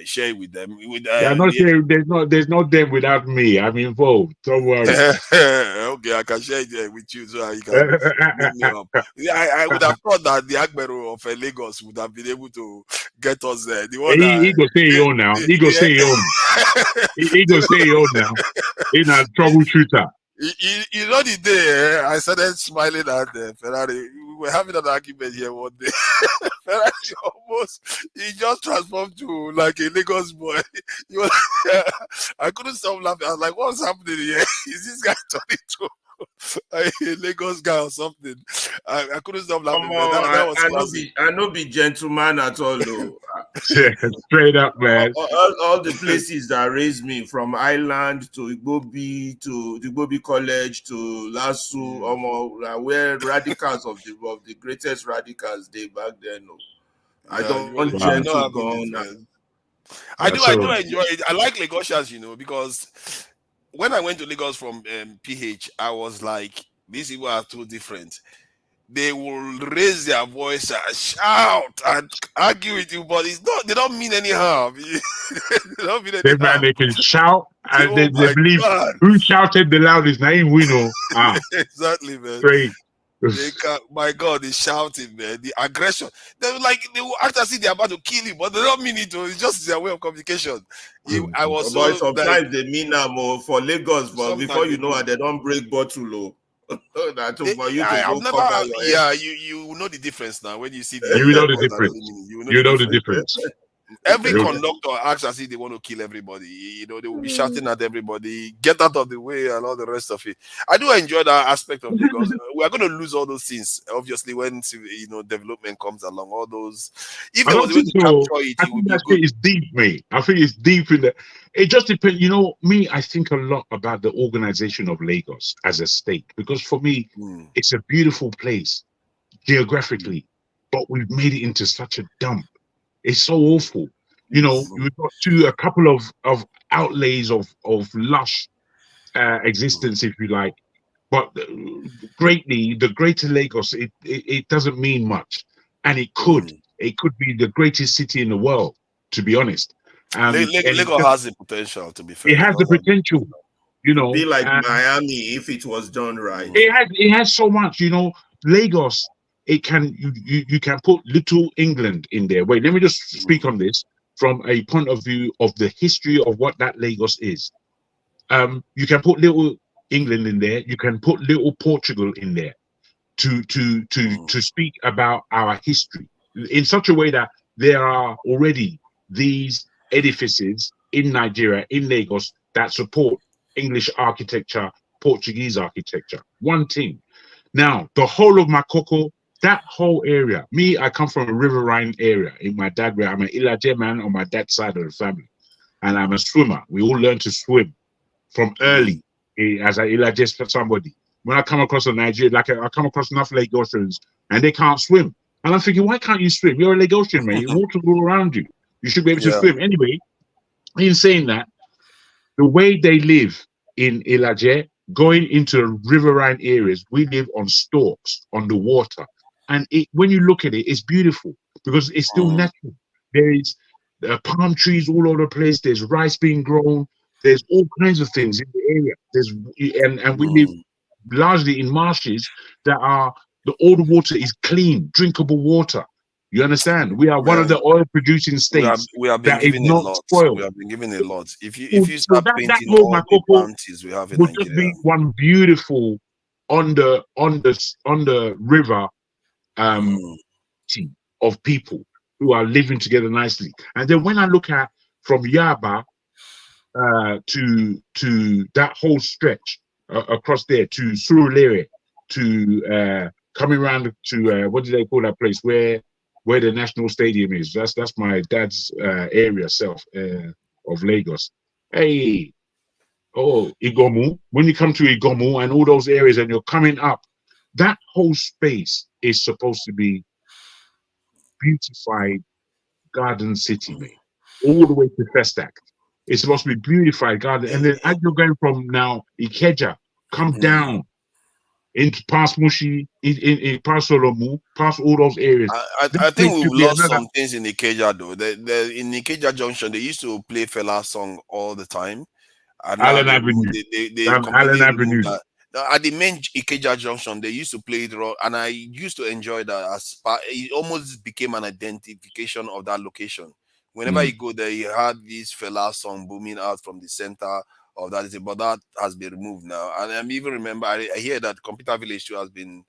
Share it with them. I'm not saying there's no them without me. I'm involved. Don't worry. Okay, I can share it with you so you can make me up. I would have thought that the Agbero of Lagos would have been able to get us there. The one he go say your own now. He go say your own. He go say your own now. He's a troubleshooter. You know the day I started smiling at Ferrari. We were having an argument here one day. Ferrari he just transformed to like a Lagos boy. I couldn't stop laughing. I was like, what's happening here? Is this guy turning to a Lagos guy or something? I couldn't stop laughing. I know be gentleman at all, though. Straight up, man. All the places that raised me, from Island to Igbobi to Igbobi College to Lasso, where radicals of the greatest radicals they back then. No. I don't you tend know to I mean go it, on. man. I do enjoy it. I like Lagosians, you know, because when I went to Lagos from PH, I was like, these people are too different. They will raise their voice and shout and argue with you, but it's not. They don't mean any harm. They don't mean any They, man, harm. they can shout and Oh they my believe God! who shouted the loudest. Name we know. Exactly, man. Straight. They can, my God, they shouting, man. The aggression. They will act as if they're about to kill you, but they don't mean it. It's just their way of communication. I was But so like, sometimes they mean more for Lagos, but before you know it, they don't break bottle. That for you to go cover your head. you know the difference now when you see the You know the ones that difference. don't mean it. You know the difference. Every You- conductor acts as if they want to kill everybody. You know, they will be shouting at everybody, get out of the way, and all the rest of it. I do enjoy that aspect of Lagos. We are going to lose all those things, obviously, when development comes along. All those, if I there don't was a way think to so. capture it, I it would think be that good. shit is deep, mate. I think it's deep in the. It just depends. You know, me, I think a lot about the organization of Lagos as a state because for me, it's a beautiful place geographically, but we've made it into such a dump. It's so awful. You know, we've got a couple of outlays of lush existence, if you like, but greatly the greater Lagos, it doesn't mean much, and it could be the greatest city in the world, to be honest. And Lagos has the potential, to be fair. it has the potential, you know. Be like Miami if it was done right. It has so much, you know. Lagos, it can you can put Little England in there. Wait, let me just speak on this from a point of view of the history of what that Lagos is. You can put Little England in there. You can put Little Portugal in there to speak about our history in such a way that there are already these edifices in Nigeria, in Lagos, that support English architecture, Portuguese architecture. One thing. Now, the whole of Makoko, that whole area, me, I come from a riverine area in my dad, where I'm an Ilaje man on my dad's side of the family, and I'm a swimmer. We all learn to swim from early as an Ilaje for somebody. When I come across a Nigerian, like I come across enough Lagosians and they can't swim. And I'm thinking, why can't you swim? You're a Lagosian, man. Water will go around you. You should be able to swim. Anyway, in saying that, the way they live in Ilaje, going into riverine areas, we live on stalks on the water. And when you look at it, it's beautiful because it's still natural. There is palm trees all over the place. There's rice being grown. There's all kinds of things in the area. And we live largely in marshes that all the water is clean, drinkable water. You understand? We are one of the oil producing states We have been that is given a not lot. spoiled. We have been given a lot. If you So start that painting whole all the Makoko bounties we have in would just Nigeria, be one beautiful on the river team of people who are living together nicely. And then when I look at from Yaba to that whole stretch across there to Surulere to coming around to what do they call that place where the national stadium is? That's my dad's area of Lagos. Hey, Igomu. When you come to Igomu and all those areas and you're coming up, that whole space is supposed to be beautified garden city, mate. All the way to Festac. It's supposed to be beautified garden. And then as you're going from now Ikeja, come down into past Mushi, in past Solomu, past all those areas. I think we've lost some things in Ikeja though. In Ikeja Junction, they used to play Fela song all the time. And now Allen Avenue. they Allen completely Avenue. removed that. At the main Ikeja Junction, they used to play it raw, and I used to enjoy that as part. It almost became an identification of that location. Whenever you go there, you had this Fela song booming out from the center of that. But that has been removed now. And I even remember I hear that Computer Village too has been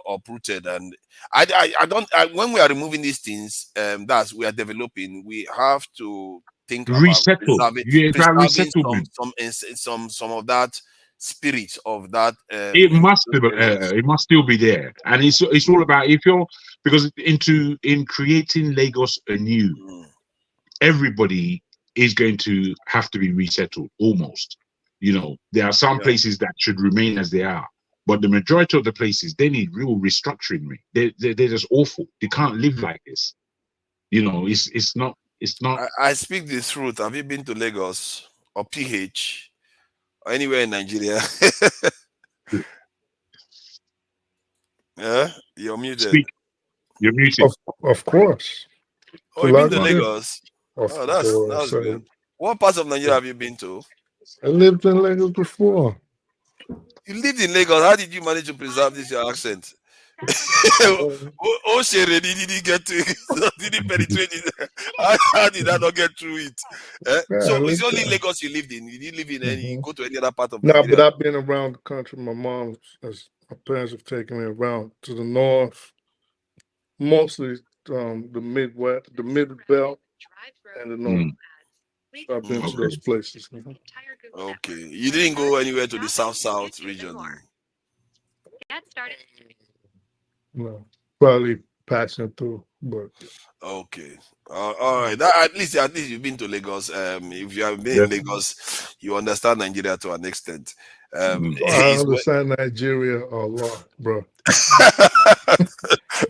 uprooted. And I don't. when we are removing these things, we are developing. We have to think about Resettle. preserving Resettlement. some of that spirit of that. It must still be there, and it's all about if you're because in creating Lagos anew, everybody is going to have to be resettled almost. There are some places that should remain as they are, but the majority of the places, they need real restructuring. They're just awful. They can't live like this. It's not. I speak the truth. Have you been to Lagos or PH or anywhere in Nigeria? Yeah, you're muted. Speak. You're muted. Of course. Oh, you've been to Lagos? Of Oh, course. that's good. What parts of Nigeria have you been to? I lived in Lagos before. You lived in Lagos. How did you manage to preserve this your accent? Shere, did he get to it? Did he penetrate it? How did that not get through it? Yeah, I So it's lived only there. Lagos you lived in. You didn't live in any, go to any other part of No, Nigeria? but I've been around the country. My parents have taken me around to the north, mostly the Midwest, the Mid-Belt, and the North. So I've been to those places. Okay. You didn't go anywhere to the South region? No, probably passing through, but Okay. All right. At least you've been to Lagos. If you have been in Lagos, you understand Nigeria to an extent. I understand Nigeria a lot, bro.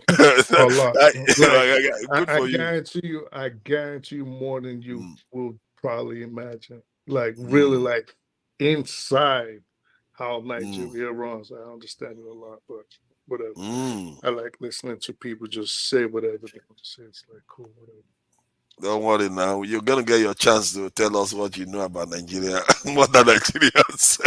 A lot. Like, I guarantee you more than you will probably imagine. Like really, like inside how Nigeria runs. I understand it a lot, but whatever. I like listening to people just say whatever they want to say. It's like cool, whatever. Don't worry now. You're gonna get your chance to tell us what you know about Nigeria, more than Nigerians.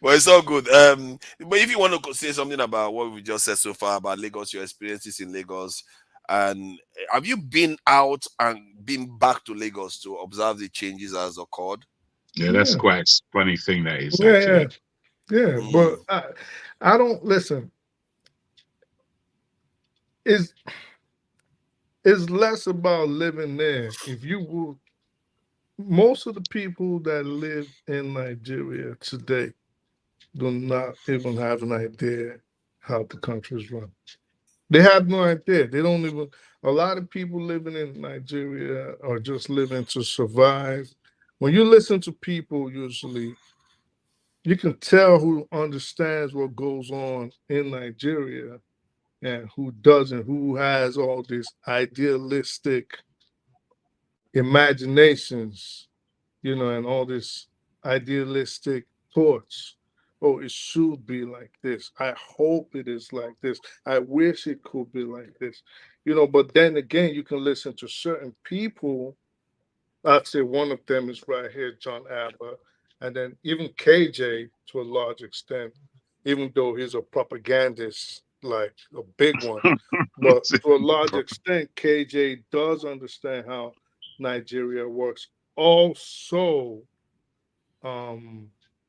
But it's all good. But if you want to say something about what we just said so far about Lagos, your experiences in Lagos, and have you been out and been back to Lagos to observe the changes as occurred? Yeah, that's quite a funny thing that is. Yeah. But I don't listen. It's less about living there. If you will, most of the people that live in Nigeria today do not even have an idea how the country is run. They have no idea. They don't even. A lot of people living in Nigeria are just living to survive. When you listen to people, usually, you can tell who understands what goes on in Nigeria and who doesn't, who has all these idealistic imaginations, and all this idealistic thoughts. Oh, it should be like this. I hope it is like this. I wish it could be like this. But then again, you can listen to certain people. I'd say one of them is right here, John Abba, and then even KJ to a large extent, even though he's a propagandist, like a big one. But to a large extent, KJ does understand how Nigeria works. Also,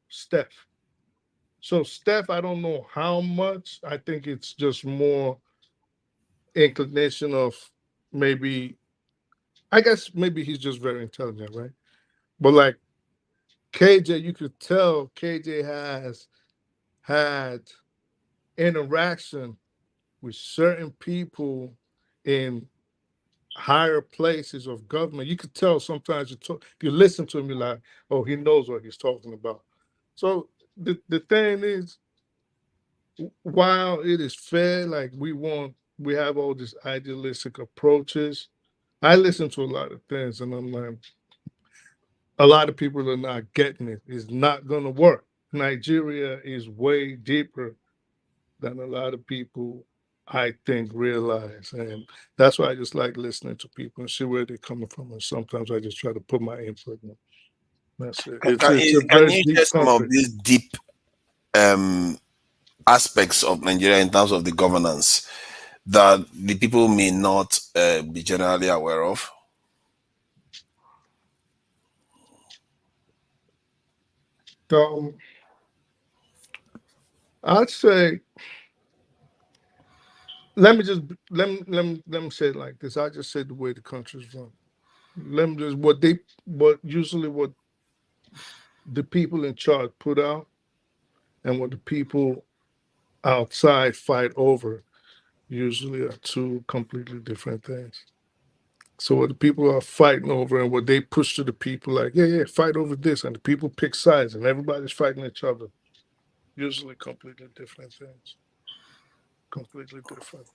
Steph. So Steph, I don't know how much. I think it's just more inclination of maybe. I guess maybe he's just very intelligent, right? But like KJ, you could tell KJ has had interaction with certain people in higher places of government. You could tell sometimes if you listen to him, you're like, oh, he knows what he's talking about. So the thing is, while it is fair, like we have all these idealistic approaches. I listen to a lot of things and I'm like, a lot of people are not getting it. It's not gonna work. Nigeria is way deeper than a lot of people I think realize. And that's why I just like listening to people and see where they're coming from. And sometimes I just try to put my input in. That's it. It's a Can very you deep share some of country. these deep aspects of Nigeria in terms of the governance that the people may not be generally aware of? I'd say let me say it like this. I just say the way the country's run. Let me just what the people in charge put out and what the people outside fight over. usually are two completely different things. So what the people are fighting over and what they push to the people, like, yeah, fight over this, and the people pick sides and everybody's fighting each other. Usually completely different things. Completely different.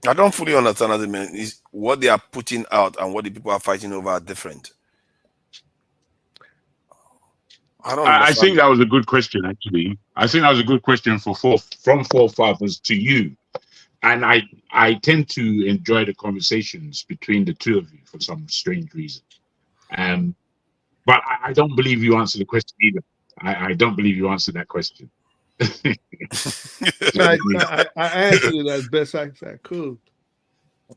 I don't fully understand what it means. Is what they are putting out and what the people are fighting over are different. I don't I think understand. that was a good question, actually. I think that was a good question from forefathers to you. And I tend to enjoy the conversations between the two of you for some strange reason. But I don't believe you answered the question either. I don't believe you answered that question. I answered it as best as I could.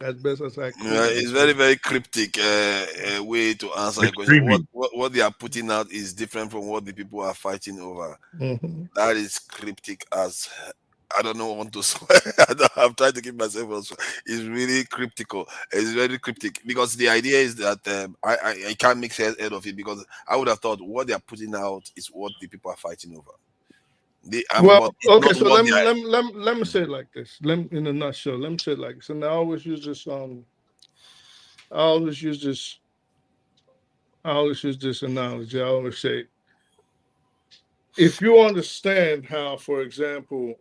As best as I could. It's very, very cryptic way to answer a It's question. creepy. What they are putting out is different from what the people are fighting over. Mm-hmm. That is cryptic as I don't know what to swear. I'm trying to keep myself also. It's really cryptical. It's very cryptic because the idea is that I can't make head of it because I would have thought what they are putting out is what the people are fighting over. Well, But it's okay, not so what they are. let me say it like this. In a nutshell, let me say it like this. And I always use this analogy. I always say, if you understand how, for example,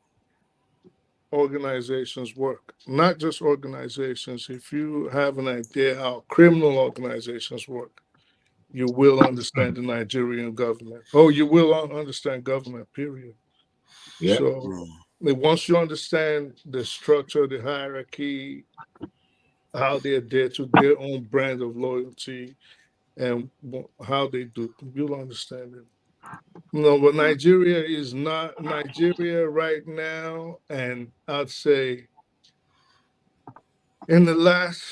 organizations work, not just organizations, if you have an idea how criminal organizations work, you will understand the Nigerian government. Oh, you will understand government, period. Yeah. So once you understand the structure, the hierarchy, how they're there to their own brand of loyalty and how they do, you'll understand it. No, but Nigeria is not Nigeria right now, and I'd say in the last,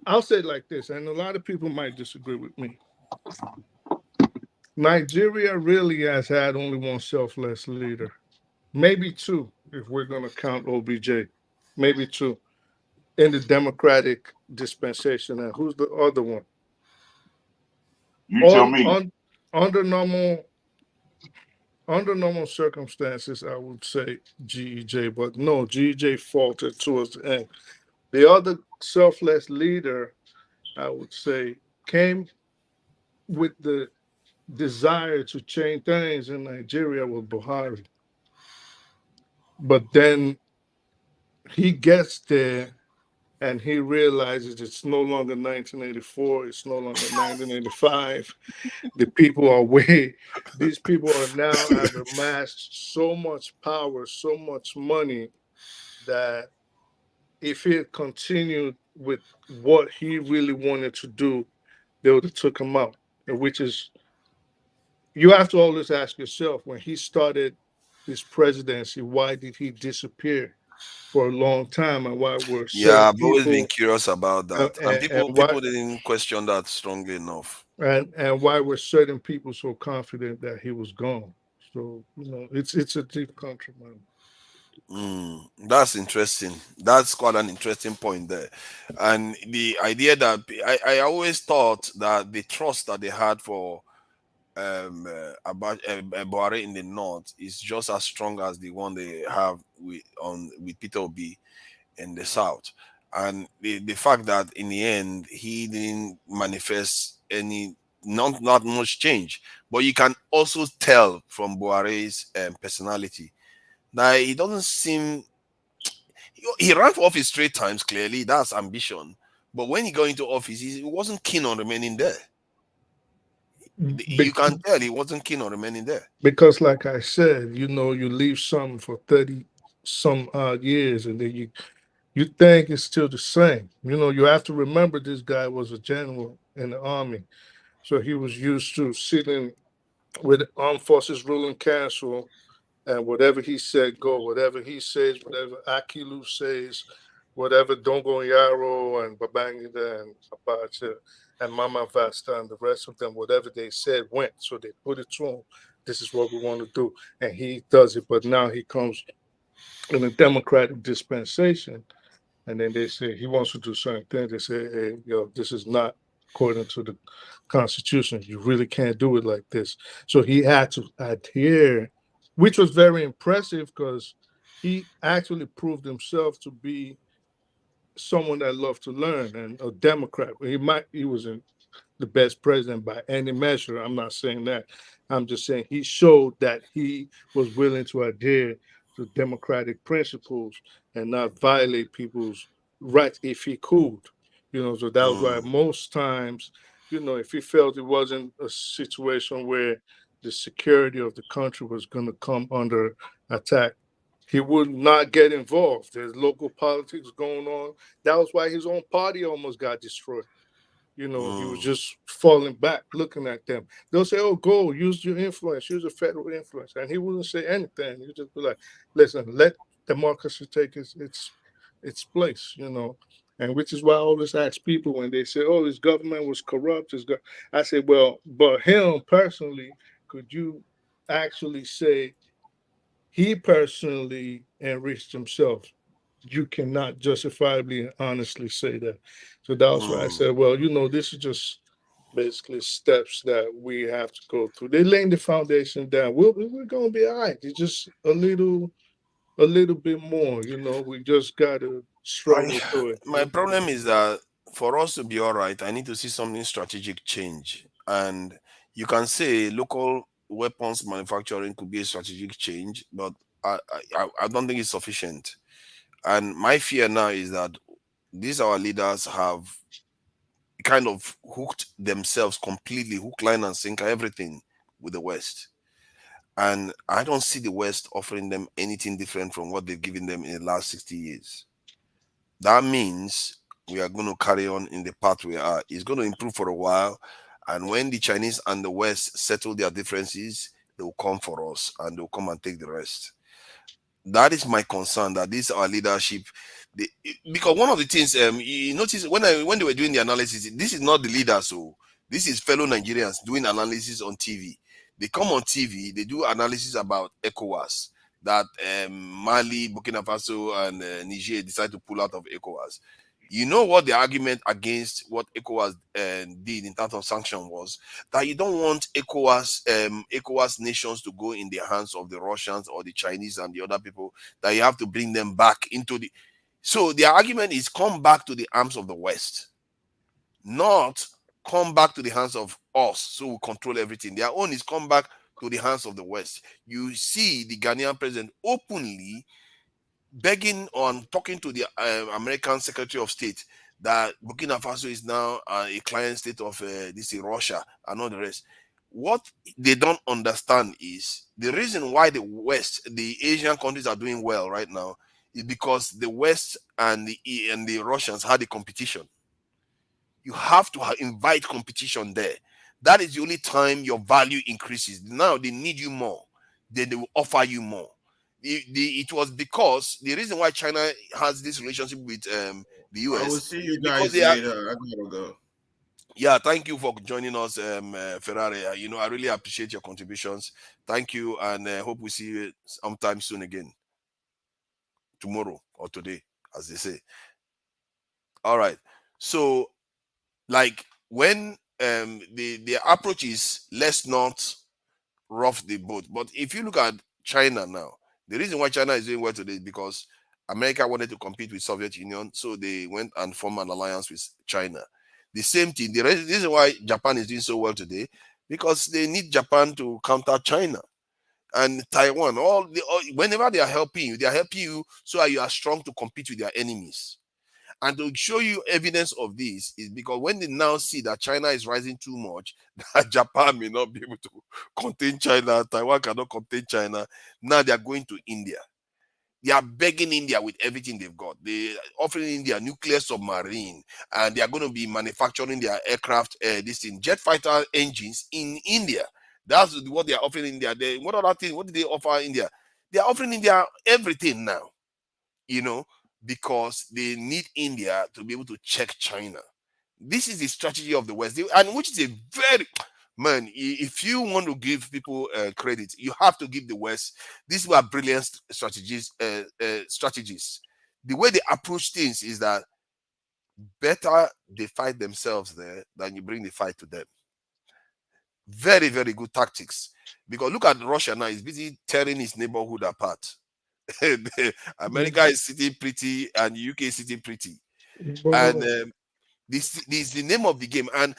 I'll say it like this, and a lot of people might disagree with me. Nigeria really has had only one selfless leader, maybe two, if we're going to count OBJ, maybe two in the democratic dispensation. And who's the other one? You tell me. Under normal circumstances, I would say GEJ, but no, GEJ faltered towards the end. The other selfless leader, I would say, came with the desire to change things in Nigeria with Buhari. But then he gets there and he realizes it's no longer 1984, it's no longer 1985. These people are now have amassed so much power, so much money that if he had continued with what he really wanted to do, they would have took him out. Which is, you have to always ask yourself, when he started his presidency, why did he disappear for a long time, and why were Yeah, certain I've always been people curious about that, and and why people didn't question that strongly enough. and why were certain people so confident that he was gone? So it's a deep country, man. That's interesting. That's quite an interesting point there. And the idea that I always thought that the trust that they had for about Buhari in the north is just as strong as the one they have with Peter Obi in the south. And the fact that in the end he didn't manifest any not much change, but you can also tell from Buhari's personality that he doesn't seem he ran for office 3 times. Clearly, that's ambition. But when he got into office, he wasn't keen on remaining there. You can tell he wasn't keen on remaining there. Because, like I said, you leave something for 30 some odd years, and then you think it's still the same. You have to remember this guy was a general in the army, so he was used to sitting with the Armed Forces Ruling Council, and whatever he said, go. Whatever he says, whatever Akilu says, whatever Dongo Yaro and Babangida and Abacha and Mama Vasta and the rest of them, whatever they said went. So they put it to him. This is what we want to do. And he does it. But now he comes in a democratic dispensation. And then they say he wants to do certain things. They say, hey, this is not according to the Constitution. You really can't do it like this. So he had to adhere, which was very impressive because he actually proved himself to be someone that loved to learn and a Democrat. He wasn't the best president by any measure. I'm not saying that. I'm just saying he showed that he was willing to adhere to democratic principles and not violate people's rights if he could. So that was why most times, if he felt it wasn't a situation where the security of the country was going to come under attack, he would not get involved. There's local politics going on. That was why his own party almost got destroyed. He was just falling back, looking at them. They'll say, "Oh, go use your influence, use your federal influence," and he wouldn't say anything. He'd just be like, "Listen, let democracy take its place," And which is why I always ask people when they say, "Oh, his government was corrupt," I say, "Well, but him personally, could you actually say he personally enriched himself?" You cannot justifiably and honestly say that. So that's why I said, well, this is just basically steps that we have to go through. They're laying the foundation down. We're gonna be all right. It's just a little bit more. We just gotta struggle through it. My problem is that for us to be all right, I need to see something strategic change. And you can say local weapons manufacturing could be a strategic change, but I don't think it's sufficient. And my fear now is that these our leaders have kind of hooked themselves completely, hook, line, and sinker, everything with the West. And I don't see the West offering them anything different from what they've given them in the last 60 years. That means we are going to carry on in the path we are. It's going to improve for a while. And when the Chinese and the West settle their differences, they will come for us and they'll come and take the rest. That is my concern, that this our leadership, because one of the things you notice when they were doing the analysis, this is not the leaders, so this is fellow Nigerians doing analysis on TV. They come on TV, they do analysis about ECOWAS, that Mali, Burkina Faso, and Niger decide to pull out of ECOWAS. You know what the argument against what ECOWAS did in terms of sanction was? That you don't want ECOWAS nations to go in the hands of the Russians or the Chinese and the other people, that you have to bring them back into the... So the argument is come back to the arms of the West, not come back to the hands of us so we control everything. Their own is come back to the hands of the West. You see the Ghanaian president openly begging on talking to the American Secretary of State that Burkina Faso is now a client state of Russia and all the rest. What they don't understand is the reason why the West, the Asian countries are doing well right now is because the West and the Russians had a competition. You have to invite competition there. That is the only time your value increases. Now they need you more, then they will offer you more. It was because the reason why China has this relationship with the US. I will see you guys later. I gotta go. Yeah, thank you for joining us, Ferrari. I really appreciate your contributions. Thank you, and hope we see you sometime soon again. Tomorrow or today, as they say. All right. So, like when the approach is, let's not rough the boat. But if you look at China now, the reason why China is doing well today is because America wanted to compete with Soviet Union, so they went and formed an alliance with China. The same thing. The reason why Japan is doing so well today, because they need Japan to counter China and Taiwan. Whenever they are helping you so that you are strong to compete with their enemies. And to show you evidence of this is because when they now see that China is rising too much, that Japan may not be able to contain China, Taiwan cannot contain China, now they are going to India. They are begging India with everything they've got. They are offering India nuclear submarine, and they are going to be manufacturing their aircraft, jet fighter engines in India. That's what they are offering India. What other thing? What did they offer India? They are offering India everything now, because they need India to be able to check China. This is the strategy of the West, and which is a very... Man, if you want to give people credit, you have to give the West. These were brilliant strategies. The way they approach things is that better they fight themselves there than you bring the fight to them. Very, very good tactics. Because look at Russia now, he's busy tearing his neighborhood apart. America is sitting pretty and UK is sitting pretty. And this is the name of the game. And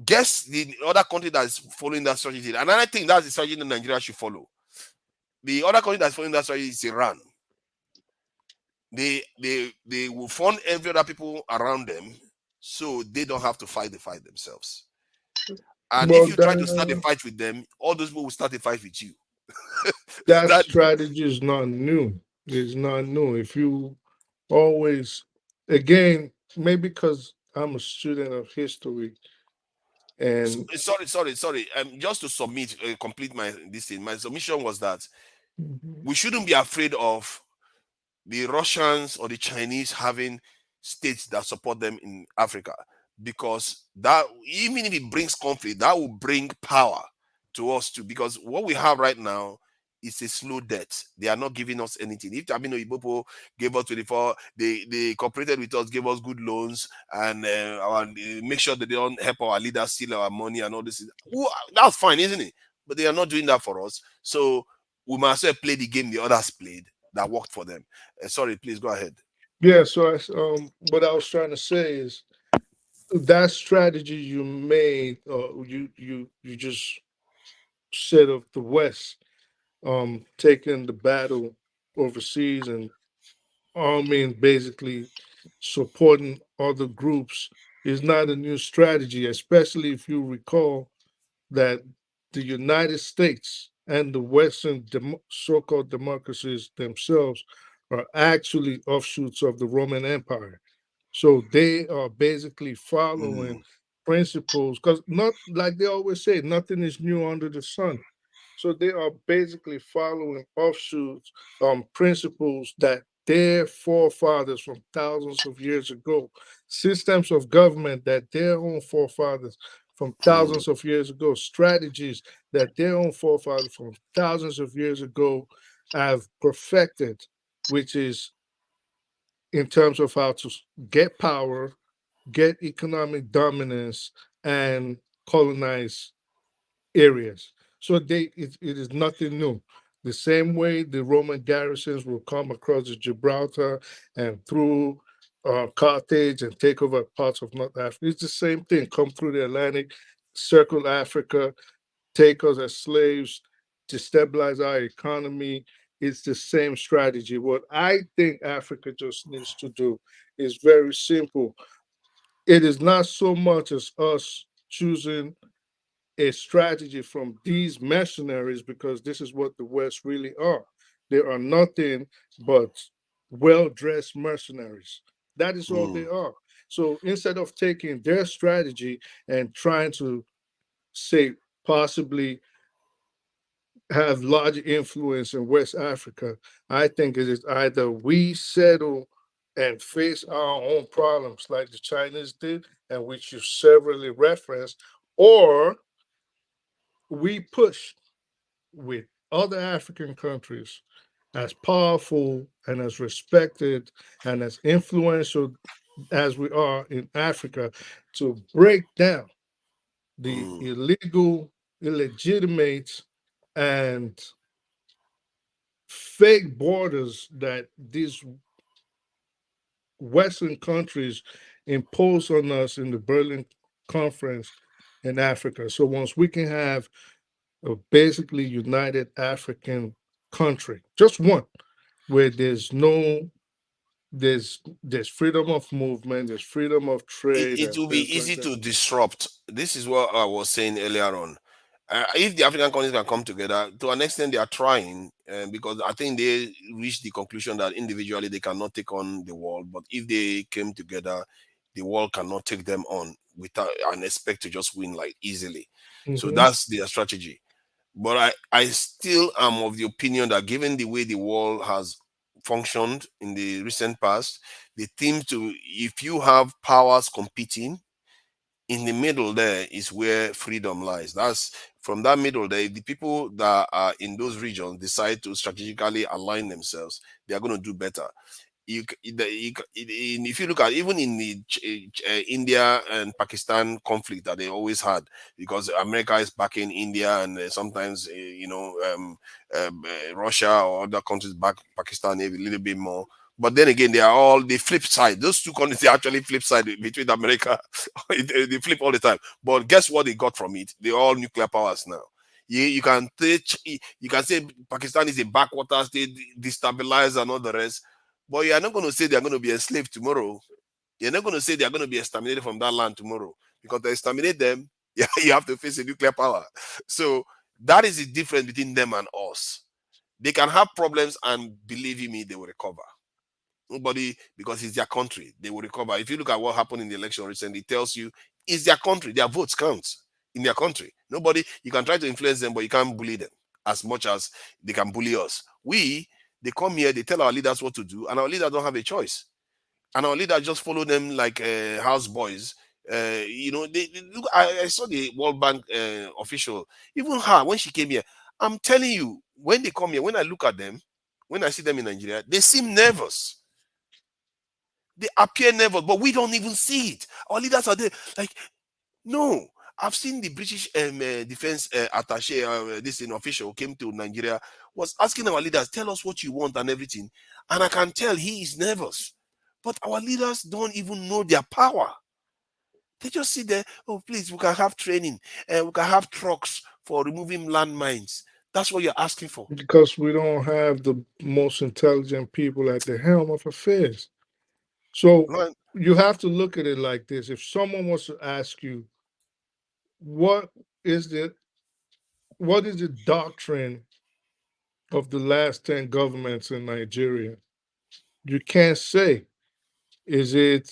guess the other country that is following that strategy. And I think that's the strategy that Nigeria should follow. The other country that's following that strategy is Iran. They will fund every other people around them, so they don't have to fight the fight themselves. And if you try to start a fight with them, all those people will start a fight with you. That strategy is not new. It's not new. If you always, again, maybe because I'm a student of history, and sorry. Just to submit, complete my this thing. My submission was that we shouldn't be afraid of the Russians or the Chinese having states that support them in Africa, because that, even if it brings conflict, that will bring power to us too. Because what we have right now is a slow death. They are not giving us anything. If Amino Ibopo gave us 24, they cooperated with us, gave us good loans, and make sure that they don't help our leaders steal our money and all this. That's fine, isn't it? But they are not doing that for us. So we might as well play the game the others played that worked for them. Sorry, please go ahead. Yeah, so what I was trying to say is that strategy you made, you just said of the West, taking the battle overseas and arming, basically supporting other groups, is not a new strategy, especially if you recall that the United States and the Western so-called democracies themselves are actually offshoots of the Roman Empire. So they are basically following principles, because not like they always say, nothing is new under the sun. So they are basically following offshoots, principles that their forefathers from thousands of years ago, systems of government that their own forefathers from thousands of years ago, strategies that their own forefathers from thousands of years ago have perfected, which is in terms of how to get power, get economic dominance, and colonize areas. So it is nothing new. The same way the Roman garrisons will come across the Gibraltar and through Carthage and take over parts of North Africa. It's the same thing. Come through the Atlantic, circle Africa, take us as slaves, destabilize our economy. It's the same strategy. What I think Africa just needs to do is very simple. It is not so much as us choosing a strategy from these mercenaries, because this is what the West really are. They are nothing but well-dressed mercenaries. That is all they are. So instead of taking their strategy and trying to say possibly have large influence in West Africa, I think it is either we settle and face our own problems like the Chinese did, and which you severally referenced, or we push with other African countries as powerful and as respected and as influential as we are in Africa to break down the illegal, illegitimate, and fake borders that these Western countries impose on us in the Berlin Conference in Africa. So once we can have a basically united African country, just one, where there's freedom of movement, there's freedom of trade, It and will be things like easy that. to disrupt. This is what I was saying earlier on. If the African countries can come together, to an extent, they are trying, because I think they reached the conclusion that individually they cannot take on the world. But if they came together, the world cannot take them on without and expect to just win like easily. So that's their strategy. But I still am of the opinion that given the way the world has functioned in the recent past, the theme to, if you have powers competing, in the middle there is where freedom lies. That's from that middle there. If the people that are in those regions decide to strategically align themselves, they are going to do better. if you look at even in the India and Pakistan conflict that they always had, because America is backing India and sometimes Russia or other countries back Pakistan a little bit more. But then again, they are all the flip side. Those two countries, they actually flip side between America. They flip all the time. But guess what they got from it? They're all nuclear powers now. You can say Pakistan is a backwater state, destabilized and all the rest. But you are not going to say they are going to be enslaved tomorrow. You're not going to say they are going to be exterminated from that land tomorrow. Because to exterminate them, you have to face a nuclear power. So that is the difference between them and us. They can have problems, and believe you me, they will recover. Nobody, because it's their country, they will recover. If you look at what happened in the election recently, it tells you it's their country. Their votes count in their country. Nobody, you can try to influence them, but you can't bully them as much as they can bully us. They come here, they tell our leaders what to do, and our leaders don't have a choice. And our leaders just follow them like house boys. They look. I saw the World Bank official, even her, when she came here. I'm telling you, when they come here, when I look at them, when I see them in Nigeria, they seem nervous. They appear nervous, but we don't even see it. Our leaders are there, like, no. I've seen the British defense attaché, this official came to Nigeria, was asking our leaders, tell us what you want and everything. And I can tell he is nervous. But our leaders don't even know their power. They just sit there, oh, please, we can have training, we can have trucks for removing landmines. That's what you're asking for. Because we don't have the most intelligent people at the helm of affairs. So Right. you have to look at it like this. If someone wants to ask you, what is the doctrine of the last 10 governments in Nigeria? You can't say, is it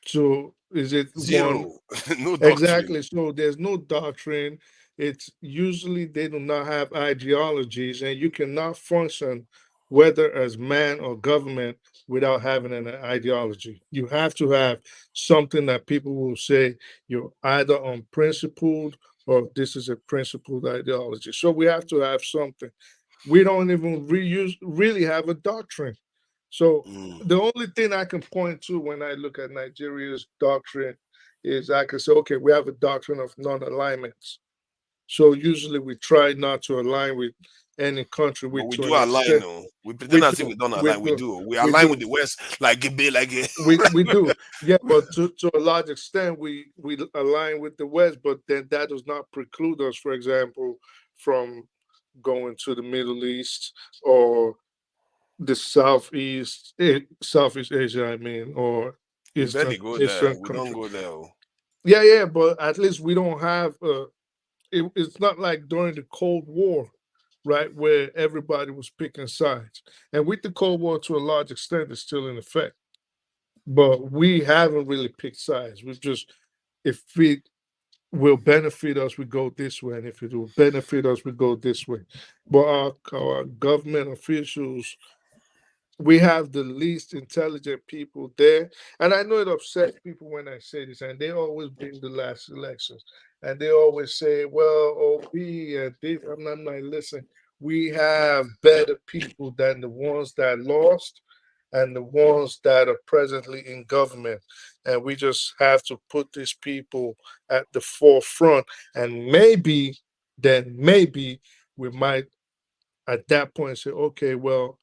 Zero. one? No doctrine. Exactly. So there's no doctrine. It's usually they do not have ideologies, and you cannot function whether as man or government without having an ideology. You have to have something that people will say you're either unprincipled or this is a principled ideology. So we have to have something. We don't even really have a doctrine. So the only thing I can point to when I look at Nigeria's doctrine is I can say, okay, we have a doctrine of non-alignments. So usually we try not to align with any country But we to do an align, extent. no. We pretend as if we don't align. We do. We align with the West like a we do. Yeah, but to a large extent we align with the West, but then that does not preclude us, for example, from going to the Middle East or the Southeast Asia, I mean, or We barely go there. Eastern We don't country. go there. Oh. Yeah, but at least we don't have. It's not like during the Cold War, right, where everybody was picking sides. And with the Cold War, to a large extent, it's still in effect. But we haven't really picked sides. We've just, if it will benefit us, we go this way, and if it will benefit us, we go this way. But our government officials, we have the least intelligent people there. And I know it upsets people when I say this, and they always bring the last elections. And they always say, well, OP and this, I'm like, listen, we have better people than the ones that lost and the ones that are presently in government. And we just have to put these people at the forefront. And maybe, we might at that point say, okay, well,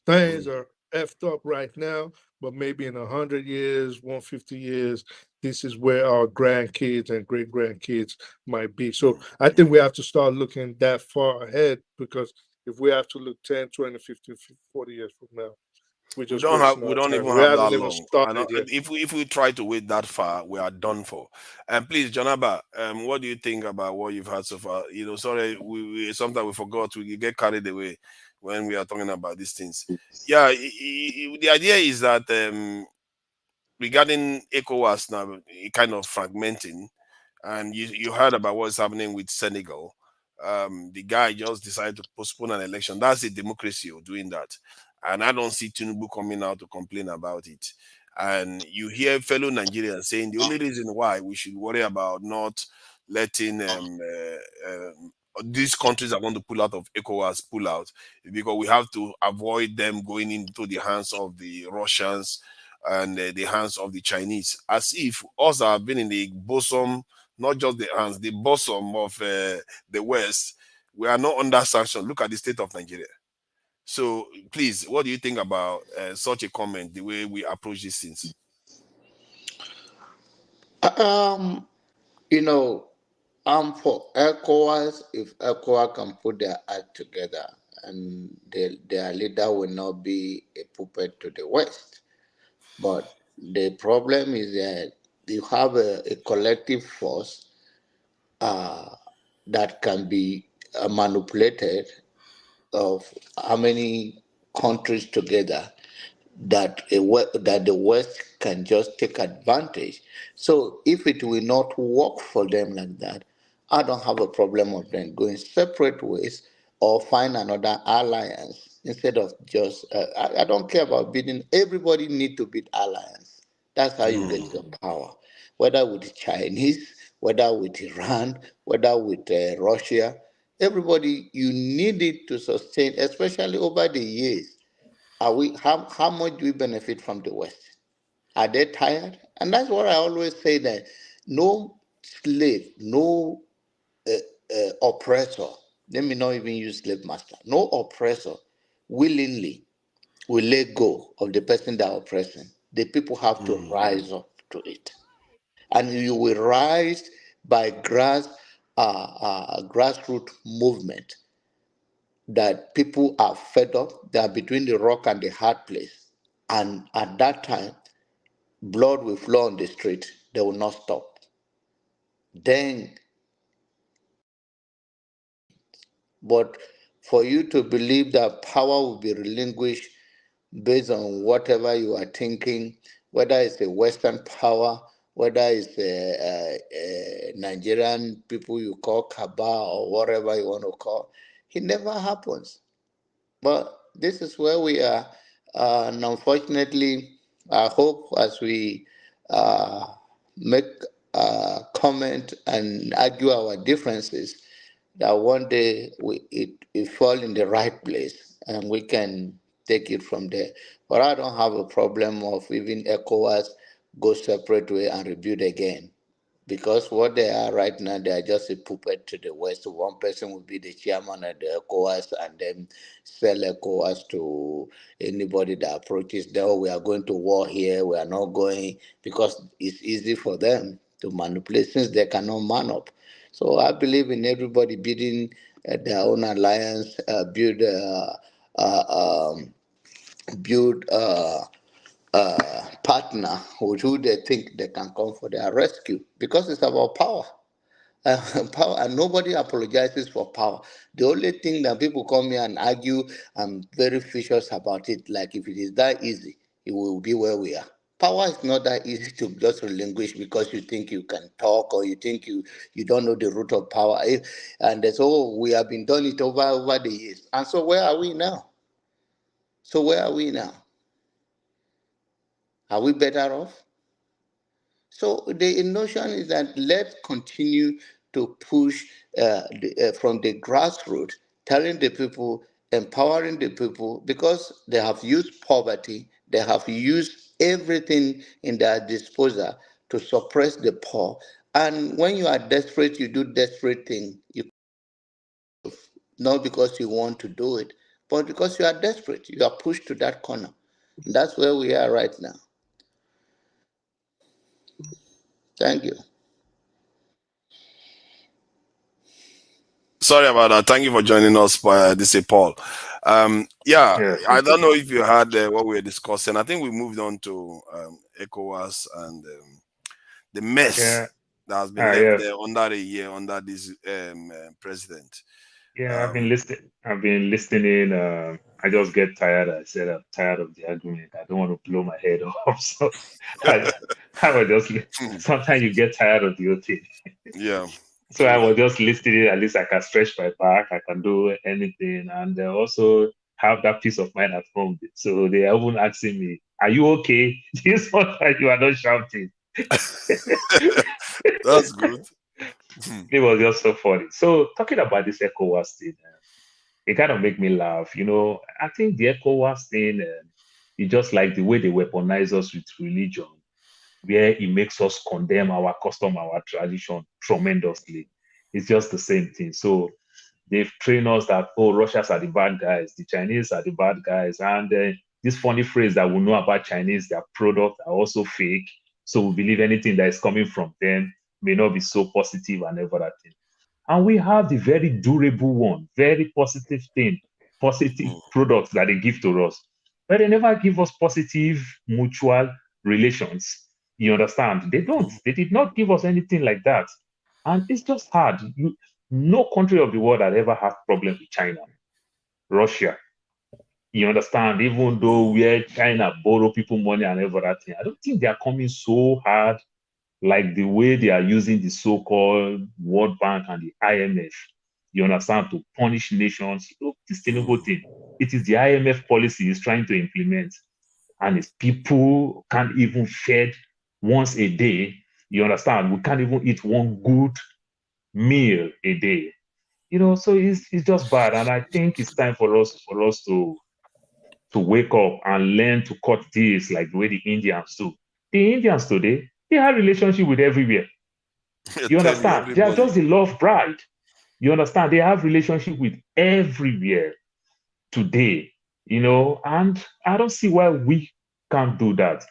things are effed up right now, but maybe in 100 years, 150 years, this is where our grandkids and great grandkids might be. So I think we have to start looking that far ahead, because if we have to look 10, 20, 50, 40 years from now, we're just wasting We our don't time. even We have haven't that even long. And started yet. if we try to wait that far, we are done for. And please, Jonaba, what do you think about what you've had so far? Sorry, we sometimes we forgot, we get carried away when we are talking about these things. Yeah, the idea is that regarding ECOWAS now, kind of fragmenting, and you heard about what's happening with Senegal. The guy just decided to postpone an election. That's a democracy of doing that. And I don't see Tinubu coming out to complain about it. And you hear fellow Nigerians saying the only reason why we should worry about not letting these countries are going to pull out of ECOWAS, pull out, because we have to avoid them going into the hands of the Russians and the hands of the Chinese, as if us have been in the bosom, not just the hands, the bosom of the West. We are not under sanction. Look at the state of Nigeria. So please, what do you think about such a comment, the way we approach these things? You know, I'm for ECOWAS if ECOWAS can put their act together and their leader will not be a puppet to the West. But the problem is that you have a collective force that can be manipulated of how many countries together that that the West can just take advantage. So if it will not work for them like that, I don't have a problem with them going separate ways or find another alliance instead of just. I don't care about bidding. Everybody need to bid alliance. That's how you get your power, whether with the Chinese, whether with Iran, whether with Russia. Everybody, you need it to sustain, especially over the years. Are we how much do we benefit from the West? Are they tired? And that's what I always say, that no slave, no oppressor, let me not even use slave master, no oppressor willingly will let go of the person they are oppressing. The people have to rise up to it. And you will rise by grassroots movement that people are fed up, they are between the rock and the hard place. And at that time, blood will flow on the street. They will not stop. Then, but for you to believe that power will be relinquished based on whatever you are thinking, whether it's a Western power, whether it's a Nigerian people you call cabal or whatever you want to call, it never happens. But this is where we are. And unfortunately, I hope as we make comment and argue our differences, that one day it fall in the right place and we can take it from there. But I don't have a problem of even ECOWAS go separate way and rebuild again. Because what they are right now, they are just a puppet to the West. One person will be the chairman of the ECOWAS and then sell ECOWAS to anybody that approaches them. Oh, we are going to war here, we are not going, because it's easy for them to manipulate since they cannot man up. So I believe in everybody building their own alliance, build partner with who they think they can come for their rescue, because it's about power. Power, and nobody apologizes for power. The only thing that people come here and argue, I'm very vicious about it. Like if it is that easy, it will be where we are. Power is not that easy to just relinquish because you think you can talk or you think you don't know the root of power. And so we have been done it over the years. And so where are we now? So where are we now? Are we better off? So the notion is that let's continue to push from the grassroots, telling the people, empowering the people, because they have used poverty, they have used everything in their disposal to suppress the poor. And when you are desperate, you do desperate things. You not because you want to do it, but because you are desperate. You are pushed to that corner. That's where we are right now. Thank you. Sorry about that. Thank you for joining us, this is Paul. I don't know if you heard what we were discussing. I think we moved on to ECOWAS and the mess that has been left there under a year under this president. I've been listening. I just get tired. I said I'm tired of the argument. I don't want to blow my head off. So I was just sometimes you get tired of the whole thing. Yeah. So I was just listening. At least I can stretch my back. I can do anything, and also have that peace of mind at home. So they are even asking me, "Are you okay?" This one time you are not shouting. That's good. It was just so funny. So talking about this ECOWAS thing, it kind of make me laugh. You know, I think the ECOWAS thing is just like the way they weaponize us with religion, where it makes us condemn our custom, our tradition tremendously. It's just the same thing. So they've trained us that, oh, Russians are the bad guys, the Chinese are the bad guys. And this funny phrase that we know about Chinese, their products are also fake. So we believe anything that is coming from them may not be so positive and everything. And we have the very durable one, very positive thing, positive products that they give to us. But they never give us positive mutual relations. You understand? They don't. They did not give us anything like that. And it's just hard. No country of the world had ever had problems with China, Russia. You understand? Even though where China borrow people money and everything, I don't think they are coming so hard like the way they are using the so-called World Bank and the IMF. You understand? To punish nations. Look, this Tinubu thing. It is the IMF policy is trying to implement, and it's people can't even fed once a day. You understand? We can't even eat one good meal a day. You know, so it's just bad. And I think it's time for us to wake up and learn to cut this like the way the Indians do. The Indians today, they have relationship with everywhere. You understand? They are just the love bride. You understand? They have relationship with everywhere today, you know, and I don't see why we can't do that.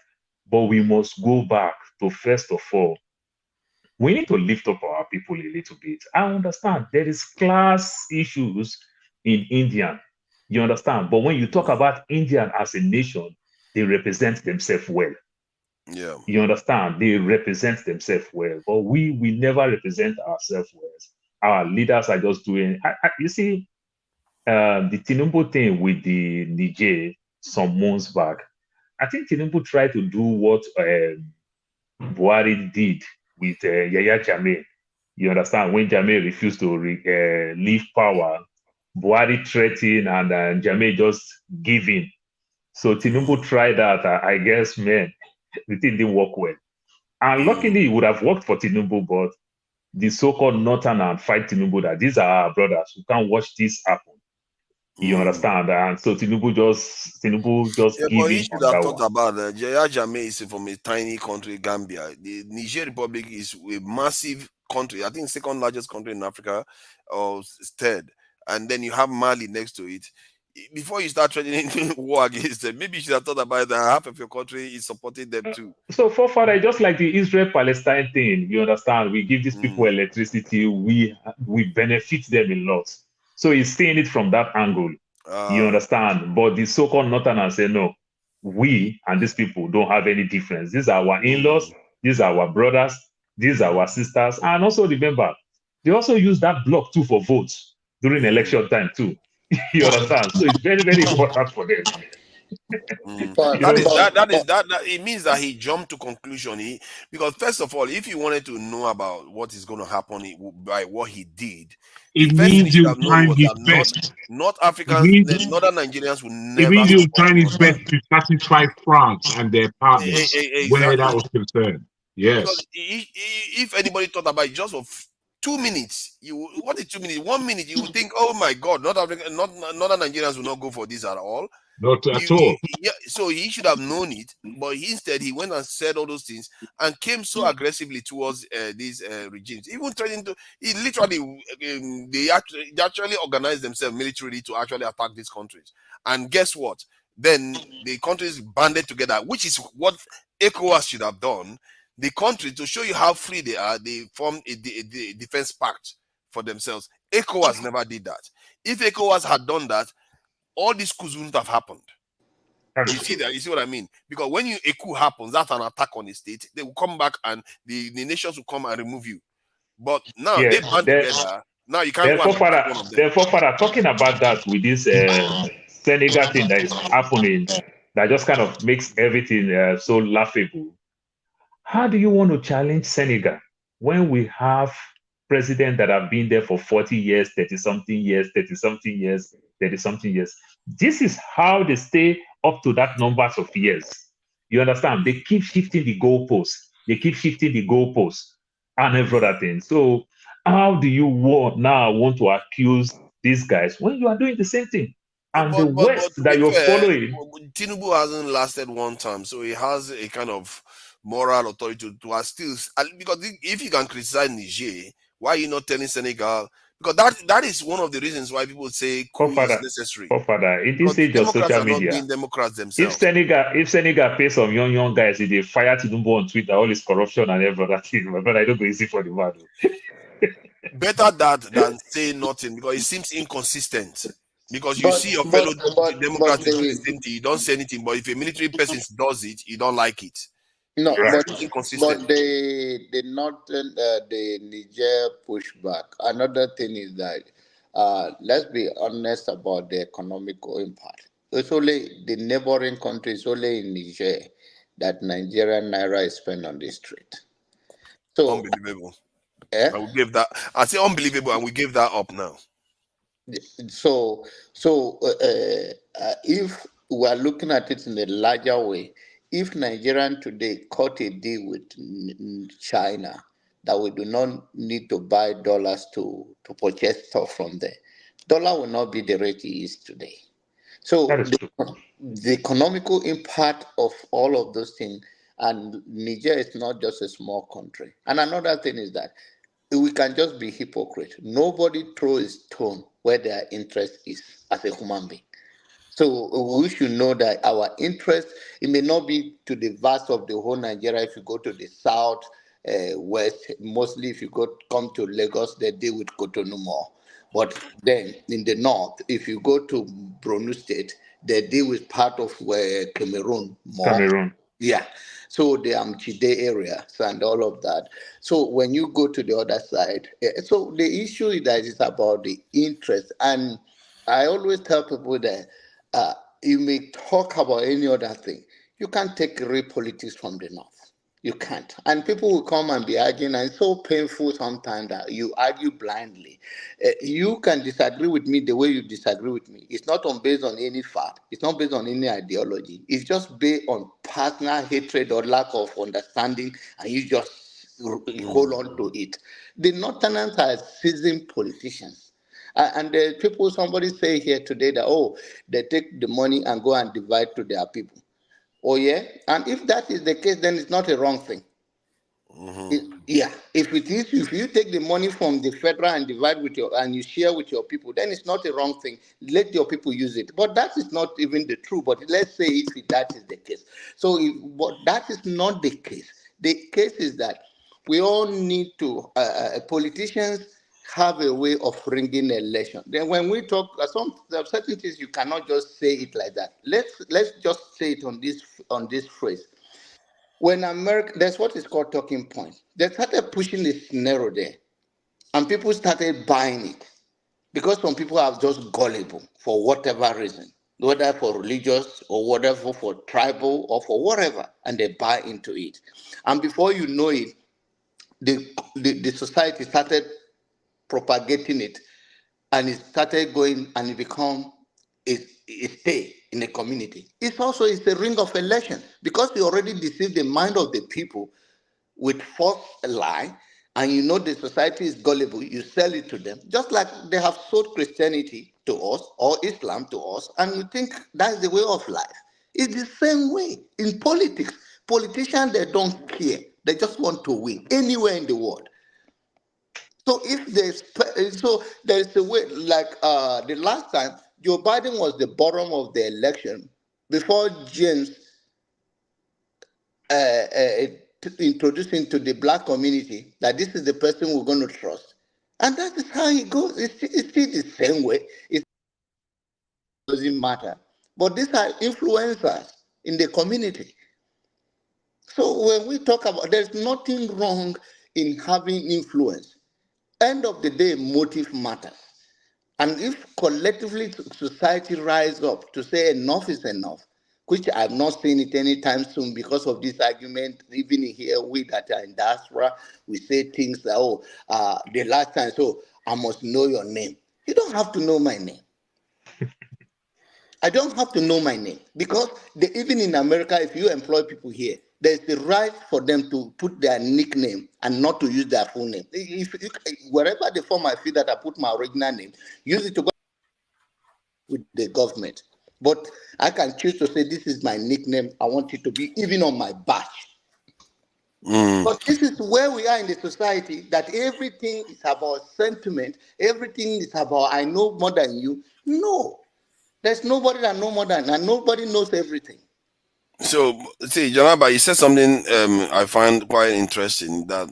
But we must go back to, first of all, we need to lift up our people a little bit. I understand there is class issues in India. You understand? But when you talk about India as a nation, they represent themselves well. Yeah. You understand? They represent themselves well. But we never represent ourselves well. Our leaders are just doing, you see, the Tinubu thing with the Niger some months back. I think Tinubu tried to do what Buhari did with Yaya Jammeh. You understand? When Jammeh refused to leave power, Buhari threatened and Jammeh just gave in. So Tinubu tried that. I guess, man, the thing didn't work well. And luckily, it would have worked for Tinubu, but the so-called Northern and fight Tinubu that these are our brothers who can't watch this happen. You understand? And so Tinubu just Yeah, give but he in should on have that thought one. about Yaya Jammeh is from a tiny country, Gambia. The Niger Republic is a massive country. I think second largest country in Africa, or third. And then you have Mali next to it. Before you start threatening war against them, maybe you should have thought about that half of your country is supporting them too. So for further, just like the Israel-Palestine thing, you understand, we give these people electricity, we benefit them a lot. So he's seeing it from that angle. You understand? But the so-called Northerners say, no, we and these people don't have any difference. These are our in-laws, these are our brothers, these are our sisters. And also remember, they also use that block too for votes during election time too. You understand? So it's very, very important for them. That it means that he jumped to conclusion. Because first of all, if you wanted to know about what is going to happen by what he did, It the first thing he means should you're have known trying was his that best. North It Africans, means Northern Nigerians will it never means you're support trying his Russia. best to satisfy France and their partners where that Exactly. was concerned. Because Yes. if anybody thought about it just for 2 minutes, what is 2 minutes? 1 minute, you would think, oh my God, Northern Nigerians will not go for this at all. Not at all. So he should have known it, but instead he went and said all those things and came so aggressively towards these regimes, even threatening to. He literally, they actually organized themselves militarily to actually attack these countries. And guess what? Then the countries banded together, which is what ECOWAS should have done. The country, to show you how free they are, they formed a defense pact for themselves. ECOWAS never did that. If ECOWAS had done that, all these coups wouldn't have happened. You see that? You see what I mean? Because when a coup happens, that's an attack on the state. They will come back and the nations will come and remove you. But now they band together. Now you can't go and attack one of them. Therefore, Father, talking about that with this Senegal thing that is happening, that just kind of makes everything so laughable. How do you want to challenge Senegal when we have presidents that have been there for 40 years, 30-something years, 30-something years, 30-something years? This is how they stay up to that numbers of years. You understand? They keep shifting the goalposts. They keep shifting the goalposts. and every other thing. So how do you want to accuse these guys when you are doing the same thing? And the But West to that be you're fair, following, Tinubu hasn't lasted one term, so he has a kind of moral authority to still, because if you can criticize Niger, why are you not telling Senegal? Because that is one of the reasons why people say coup is necessary. in Because this the age of Democrats social are not media, being Democrats if themselves. Senegal pay some young guys, if they fire Tinubu on Twitter, all his corruption and every other thing, my brother, I don't go easy for the man. Better that than say nothing, because it seems inconsistent. Because you see your fellow Democrats do the same thing, you don't say anything. But if a military person does it, you don't like it. No, It's inconsistent. but the northern the Niger pushback. Another thing is that let's be honest about the economical impact. It's only the neighboring countries, only in Niger, that Nigerian Naira is spent on the street. So, Unbelievable. eh? And we gave that. I say unbelievable, and we gave that up now. So, if we are looking at it in a larger way, if Nigerian today cut a deal with China that we do not need to buy dollars to purchase stuff from there, dollar will not be the rate it is today. So the economical impact of all of those things, and Niger is not just a small country. And another thing is that we can just be hypocrite. Nobody throws a stone where their interest is as a human being. So we should know that our interest, it may not be to the vast of the whole Nigeria. If you go to the south, west, mostly if you come to Lagos, they deal with Cotonou more. But then in the north, if you go to Borno State, they deal with part of where Cameroon more. Cameroon. Yeah. So the Amchide area and all of that. So when you go to the other side, so the issue is that it's about the interest. And I always tell people that you may talk about any other thing. You can't take real politics from the north. You can't. And people will come and be arguing, and it's so painful sometimes that you argue blindly. You can disagree with me the way you disagree with me. It's not based on any fact. It's not based on any ideology. It's just based on personal hatred or lack of understanding, and you just hold on to it. The Northerners are seasoned politicians. And the people, somebody say here today that, oh, they take the money and go and divide to their people. Oh, yeah? And if that is the case, then it's not a wrong thing. Yeah, if it is, if you take the money from the federal and divide with and you share with your people, then it's not a wrong thing. Let your people use it. But that is not even the truth. But let's say if that is the case. So, but that is not the case. The case is that we all need to, politicians have a way of ringing election. Then when we talk, there are certain things you cannot just say it like that. Let's just say it on this phrase. When America, that's what is called talking point. They started pushing the scenario there, and people started buying it because some people are just gullible for whatever reason, whether for religious or whatever, for tribal or for whatever, and they buy into it. And before you know it, the society started propagating it, and it started going, and it become a stay in the community. It's a ring of election because you already deceived the mind of the people with false lie, and you know the society is gullible. You sell it to them, just like they have sold Christianity to us or Islam to us, and you think that's the way of life. It's the same way in politics. Politicians, they don't care. They just want to win anywhere in the world. So if there's a way, like the last time Joe Biden was the bottom of the election before James introduced him to the black community that this is the person we're going to trust, and that is how it goes. It's still the same way. It doesn't matter, but these are influencers in the community. So when we talk about, there's nothing wrong in having influence. End of the day, motive matters. And if collectively society rise up to say enough is enough, which I'm not saying it anytime soon because of this argument, even here, we that are in diaspora, we say things like, the last time, so I must know your name. You don't have to know my name. I don't have to know my name because even in America, if you employ people here, there's the right for them to put their nickname and not to use their full name. If wherever the form I feel that I put my original name, use it to go with the government. But I can choose to say this is my nickname. I want it to be even on my badge. But this is where we are in the society, that everything is about sentiment. Everything is about I know more than you. No, there's nobody that knows more than, and nobody knows everything. So, see, Janaba, you said something I find quite interesting, that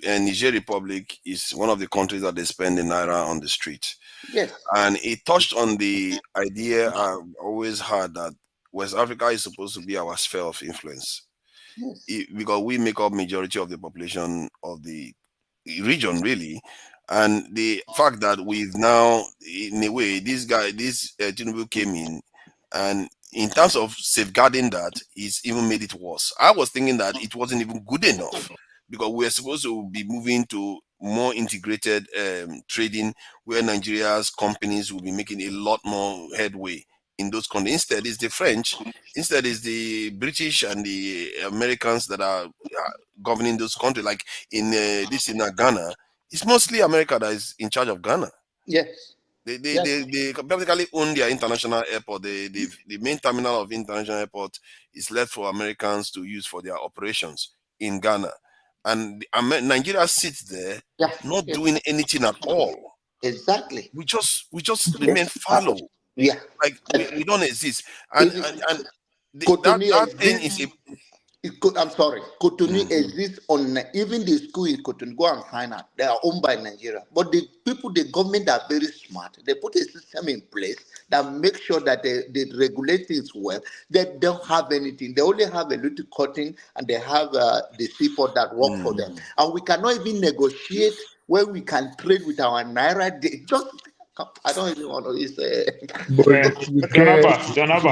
Niger Republic is one of the countries that they spend the Naira on the street. Yes. And it touched on the idea I've always had that West Africa is supposed to be our sphere of influence. Yes. Because we make up majority of the population of the region, really. And the fact that we've now, in a way, this Tinubu came in, and in terms of safeguarding that, he's even made it worse. I was thinking that it wasn't even good enough, because we're supposed to be moving to more integrated trading, where Nigeria's companies will be making a lot more headway in those countries. Instead, it's the French, instead it's the British and the Americans that are governing those countries. Like in Ghana, it's mostly America that is in charge of Ghana. Yes. They practically own their international airport. The main terminal of international airport is left for Americans to use for their operations in Ghana. And Nigeria sits there, not doing anything at all. Exactly. We just remain fallow. Yeah. Like we don't exist. And that thing is I'm sorry. Cotonou exists on even the school in Cotonou. Go and find out. They are owned by Nigeria. But the government are very smart. They put a system in place that makes sure that they regulate things well. They don't have anything. They only have a little cutting, and they have the seaport that work for them. And we cannot even negotiate where we can trade with our Naira. I don't even want to say. Jonaba,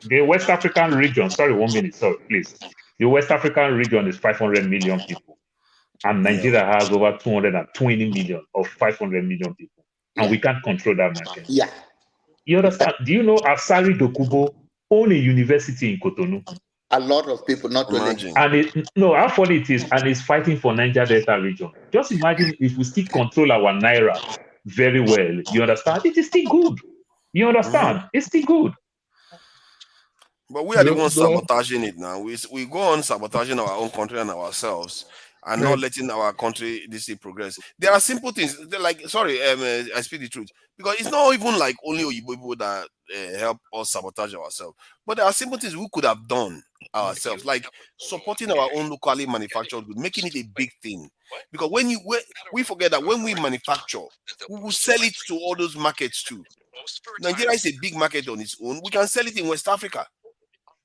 the West African region, sorry, 1 minute, sorry, please. The West African region is 500 million people, and Nigeria has over 220 million of 500 million people, and we can't control that market. Yeah. You understand? Do you know Asari Dokubo own a university in Cotonou? A lot of people, not only. And how funny it is, and it's fighting for Niger Delta region. Just imagine if we still control our Naira very well. You understand? It is still good. You understand? It's still good. But we are the ones sabotaging it now. We go on sabotaging our own country and ourselves, and not letting our country progress. There are simple things. They're like, sorry, I speak the truth, because it's not even like only Oyibo people that help us sabotage ourselves. But there are simple things we could have done ourselves, like supporting our own locally manufactured goods, making it a big thing. Because when we forget that when we manufacture, we will sell it to all those markets too. Nigeria is a big market on its own. We can sell it in West Africa.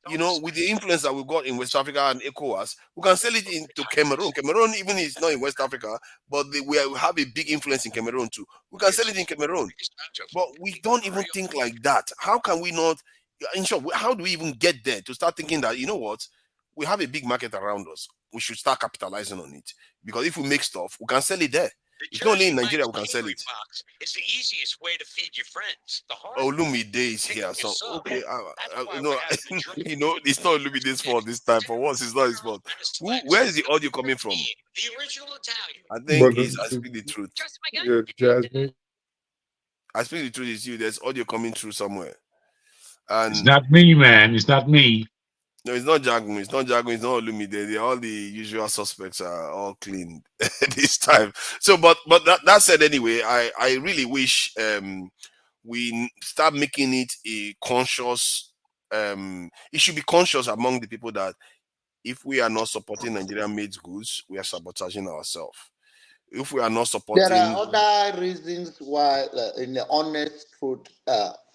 You know, with the influence that we've got in West Africa and ECOWAS, we can sell it into Cameroon. Cameroon, even is not in West Africa, but we have a big influence in Cameroon too. We can sell it in Cameroon. But we don't even think like that. How can we not? In short, how do we even get there to start thinking that, you know what, we have a big market around us, we should start capitalizing on it? Because if we make stuff, we can sell it there. It's not only in Nigeria we can sell it. It's the easiest way to feed your friends. The hard Olumide is here, so okay. You know, it's not Olumide's fault this time. For once, it's not his fault. Where is the audio coming from? The original Italian. I think I speak the truth. Yeah, Jasmine. I speak the truth is you. There's audio coming through somewhere. And it's not me, man. It's not me. No, it's not Jagun. It's not Jagun. It's not Olumide. All the usual suspects are all clean this time. So, but that said, anyway, I really wish we start making it a conscious. It should be conscious among the people that if we are not supporting Nigerian-made goods, we are sabotaging ourselves. If we are not supporting, there are other reasons why, in the honest truth,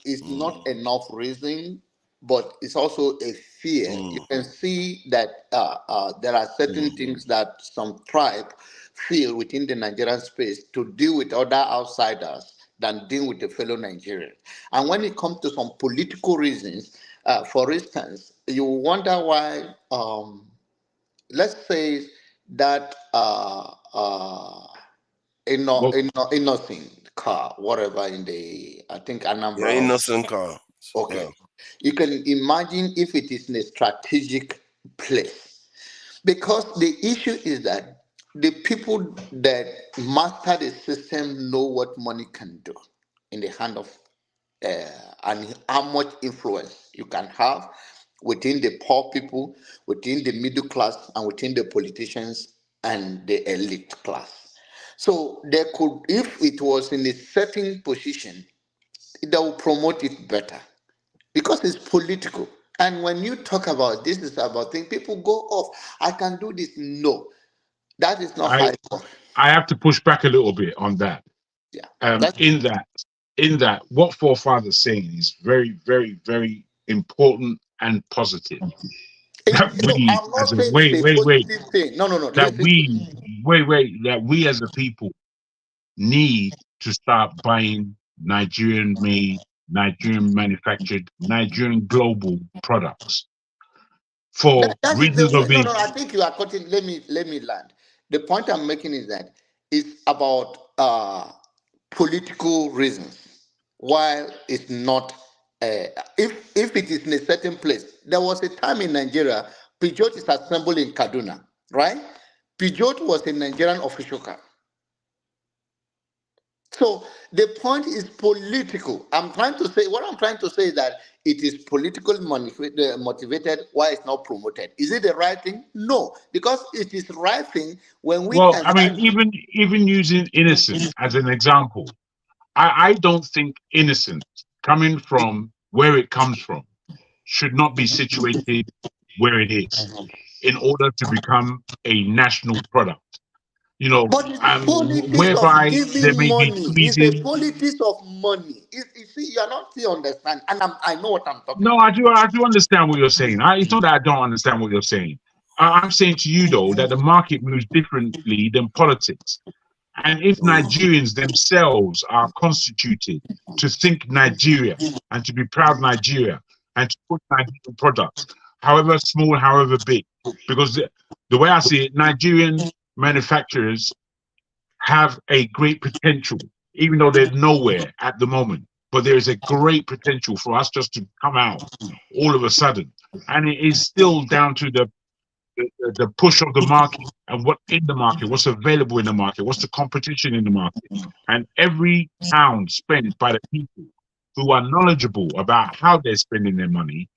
it's not enough reason. But it's also a fear. You can see that there are certain things that some tribe feel within the Nigerian space to deal with other outsiders than deal with the fellow Nigerians. And when it comes to some political reasons, for instance, you wonder why, let's say that innocent car, whatever, in the, I think, Anambra. innocent car. Okay. You can imagine if it is in a strategic place. Because the issue is that the people that master the system know what money can do in the hand of and how much influence you can have within the poor people, within the middle class, and within the politicians and the elite class. So there could, if it was in a certain position, they will promote it better because it's political. And when you talk about this is about things, people go off. I can do this. No, that is not how I it works. I have to push back a little bit on that. Yeah. In that, what forefathers saying is very, very, very important and positive. That No, we I'm as not a saying it's a wait, positive thing. No. that Listen to we me. that we as a people need to start buying Nigerian made, Nigerian manufactured, Nigerian global products for That is the reasons of way. being. No. I think you are cutting. Let me land. The point I'm making is that it's about political reasons. While it's not, if it is in a certain place, there was a time in Nigeria, Peugeot is assembled in Kaduna, right? Peugeot was a Nigerian official car. So the point is political. What I'm trying to say is that it is politically motivated. Why it's not promoted? Is it the right thing? No, because it is right thing when we Well, can I mean, have. even using innocent as an example, I don't think innocent coming from where it comes from should not be situated where it is in order to become a national product. You know, But it's politics of whereby there giving may be money. It's a squeezing. politics of money. You see, you're not still understand, and I know what I'm talking No, about. I do understand what you're saying. It's not that I don't understand what you're saying. I'm saying to you though that the market moves differently than politics. And if Nigerians themselves are constituted to think Nigeria and to be proud Nigeria and to put Nigerian products, however small, however big, because the way I see it, Nigerian manufacturers have a great potential, even though they're nowhere at the moment. But there is a great potential for us just to come out all of a sudden. And it is still down to the push of the market and what in the market, what's available in the market, what's the competition in the market. And every pound spent by the people who are knowledgeable about how they're spending their money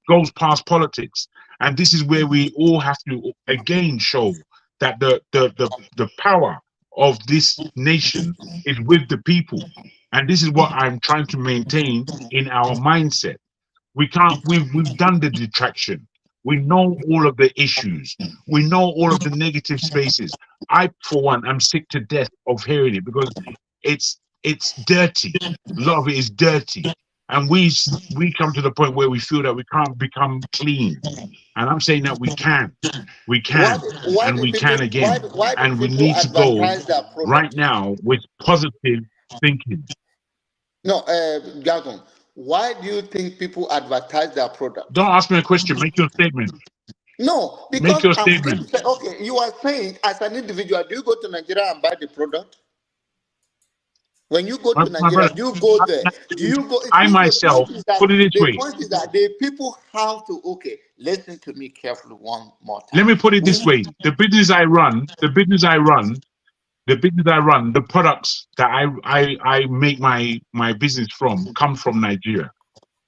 goes past politics. And this is where we all have to again show that the power of this nation is with the people. And this is what I'm trying to maintain in our mindset. We've done the detraction. We know all of the issues. We know all of the negative spaces. I, for one, am sick to death of hearing it because it's dirty. A lot of it is dirty. And we come to the point where we feel that we can't become clean. And I'm saying that we can. We Why? can. Why And do we people? can Why? again. Why do And we people need to go advertise their right product? now with positive thinking. No, Gagon. Why do you think people advertise their product? Don't ask me a question. Make your statement. No, Make because your I'm going statement. to say, okay, you are saying as an individual, do you go to Nigeria and buy the product? When you go to My Nigeria, brother, do you go there? Do you go? I See, myself, put it this way. the people have to. Okay, listen to me carefully one more Let time. me put it this way. The business I run, the products that I make my business from come from Nigeria.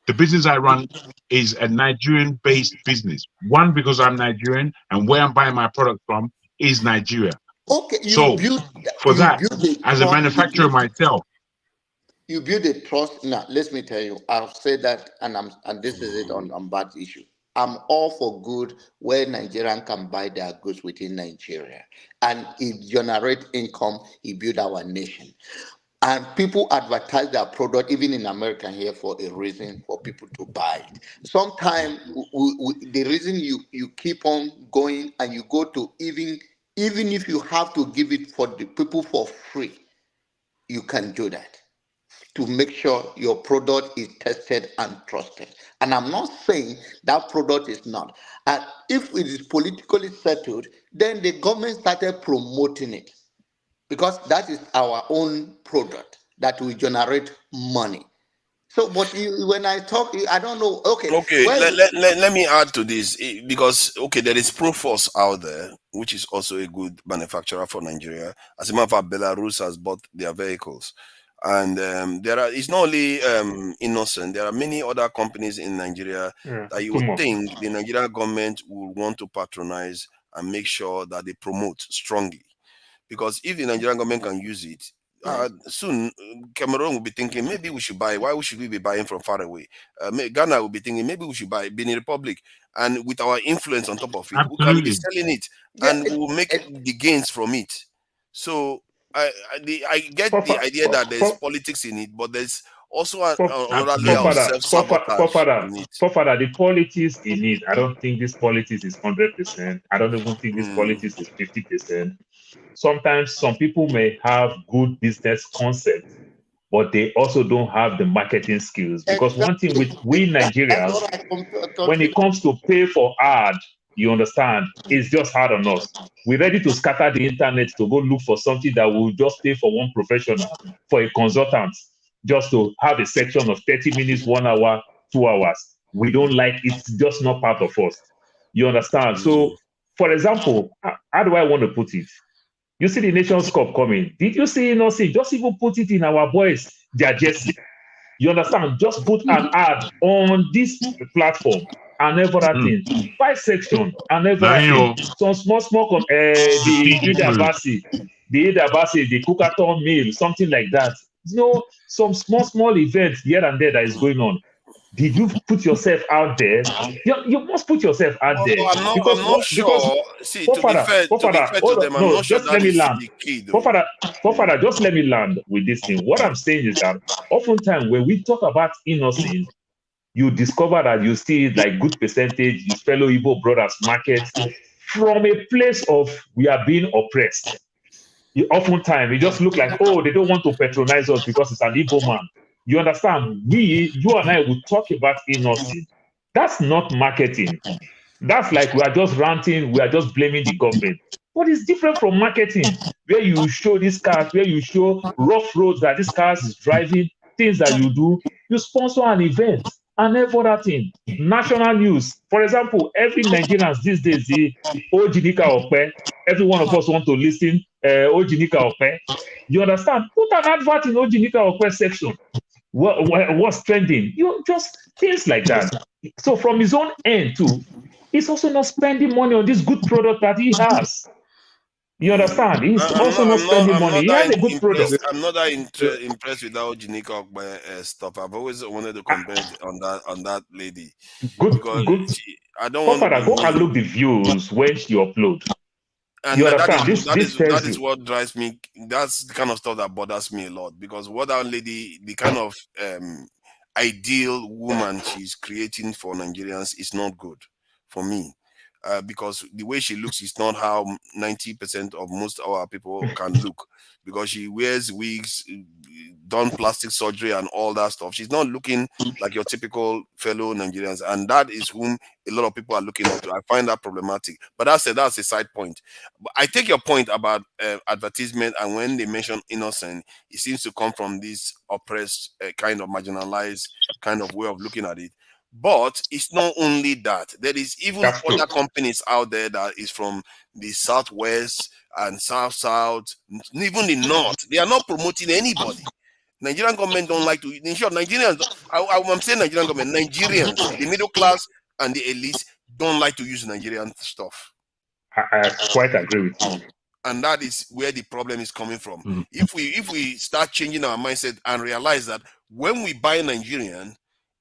The business I run is a Nigerian based business. One, because I'm Nigerian and where I'm buying my product from is Nigeria. Okay, So for that, the as a trust. manufacturer myself, You build a trust. Now, let me tell you, I've said that, and this is it on bad issue. I'm all for good where Nigerian can buy their goods within Nigeria, and it generate income. It build our nation, and people advertise their product even in America here for a reason for people to buy it. Sometimes the reason you keep on going and you go to even if you have to give it for the people for free, you can do that to make sure your product is tested and trusted. And I'm not saying that product is not. And if it is politically settled, then the government started promoting it because that is our own product that will generate money. So, but when I talk, I don't know. Okay, Okay, well, let me add to this because okay, there is Proforce out there, which is also a good manufacturer for Nigeria. As a matter of fact, Belarus has bought their vehicles, and there are. It's not only Innocent. There are many other companies in Nigeria Yeah, that you too would much. think the Nigerian government will want to patronize and make sure that they promote strongly. Because if the Nigerian government can use it, soon Cameroon will be thinking maybe we should buy. Why should we be buying from far away? Ghana will be thinking maybe we should buy Benin Republic, and with our influence on top of it, we can be Absolutely. selling it, yeah, and we'll make the gains from it. So I get the Forefa- idea fore- that there's fore- politics in it, but there's also another layer of Absolutely. self-sabotage in it. the politics in it. I don't think this politics is 100%. I don't even think this Mm, politics is 50%. Sometimes some people may have good business concepts, but they also don't have the marketing skills. Because one thing with we that's Nigerians, what I when it totally. comes to pay for ad, you understand, it's just hard on us. We're ready to scatter the internet to go look for something that will just pay for one professional, for a consultant, just to have a section of 30 minutes, 1 hour, 2 hours. We don't like it's just not part of us. You understand? mm, So, for example, how do I want to put it? You see the Nations Cup coming. Did you see? No, see, just even put it in our boys, their jersey. You understand? Just put an ad on this platform and everything. Buy section and everything. Some small, the Idabasi, the Kukaton meal, something like that. You know, some small events here and there that is going on. Did you put yourself out there? You must put yourself out but there I'm because not because sure. See, to be forefather, fair, to hold on, them, I'm no, not sure just that let me is land. the key, though. Forefather, just let me land with this thing. What I'm saying is that oftentimes when we talk about innocence, you discover that you see it like good percentage, his fellow Igbo brothers market from a place of we are being oppressed. Oftentimes, it just look like, oh, they don't want to patronize us because it's an Igbo man. You understand? You and I will talk about innocence. That's not marketing. That's like we are just ranting, we are just blaming the government. But it's different from marketing, where you show these cars, where you show rough roads that this cars is driving, things that you do. You sponsor an event and every other thing. National news. For example, every Nigerians these days, the Ojinika Okpe, every one of us want to listen Ojinika Okpe. You understand? Put an advert in Ojinika Okpe section. What's trending? You just things like that. So from his own end too, he's also not spending money on this good product that he has. You understand? He's also not spending I'm money. not He has that a good product. impressed with that Jinika stuff. I've always wanted to comment on that lady because Good. I don't want to Father, be go and mean. look the views when she upload. And You that understand? This tells that is you. what drives me. That's the kind of stuff that bothers me a lot because what that lady, the kind of ideal woman she's creating for Nigerians is not good for me. Because the way she looks is not how 90% of most of our people can look. Because she wears wigs, done plastic surgery, and all that stuff. She's not looking like your typical fellow Nigerians, and that is whom a lot of people are looking up to. I find that problematic. But that's a side point. But I take your point about advertisement, and when they mention innocent, it seems to come from this oppressed, kind of marginalized kind of way of looking at it. But it's not only that. There is even That's true. other companies out there that is from the southwest and south, even the north. They are not promoting anybody. Nigerian government don't like to. In short, Nigerians. I'm saying Nigerian government. Nigerians, the middle class and the elites, don't like to use Nigerian stuff. I quite agree with you. And that is where the problem is coming from. If we start changing our mindset and realize that when we buy Nigerian,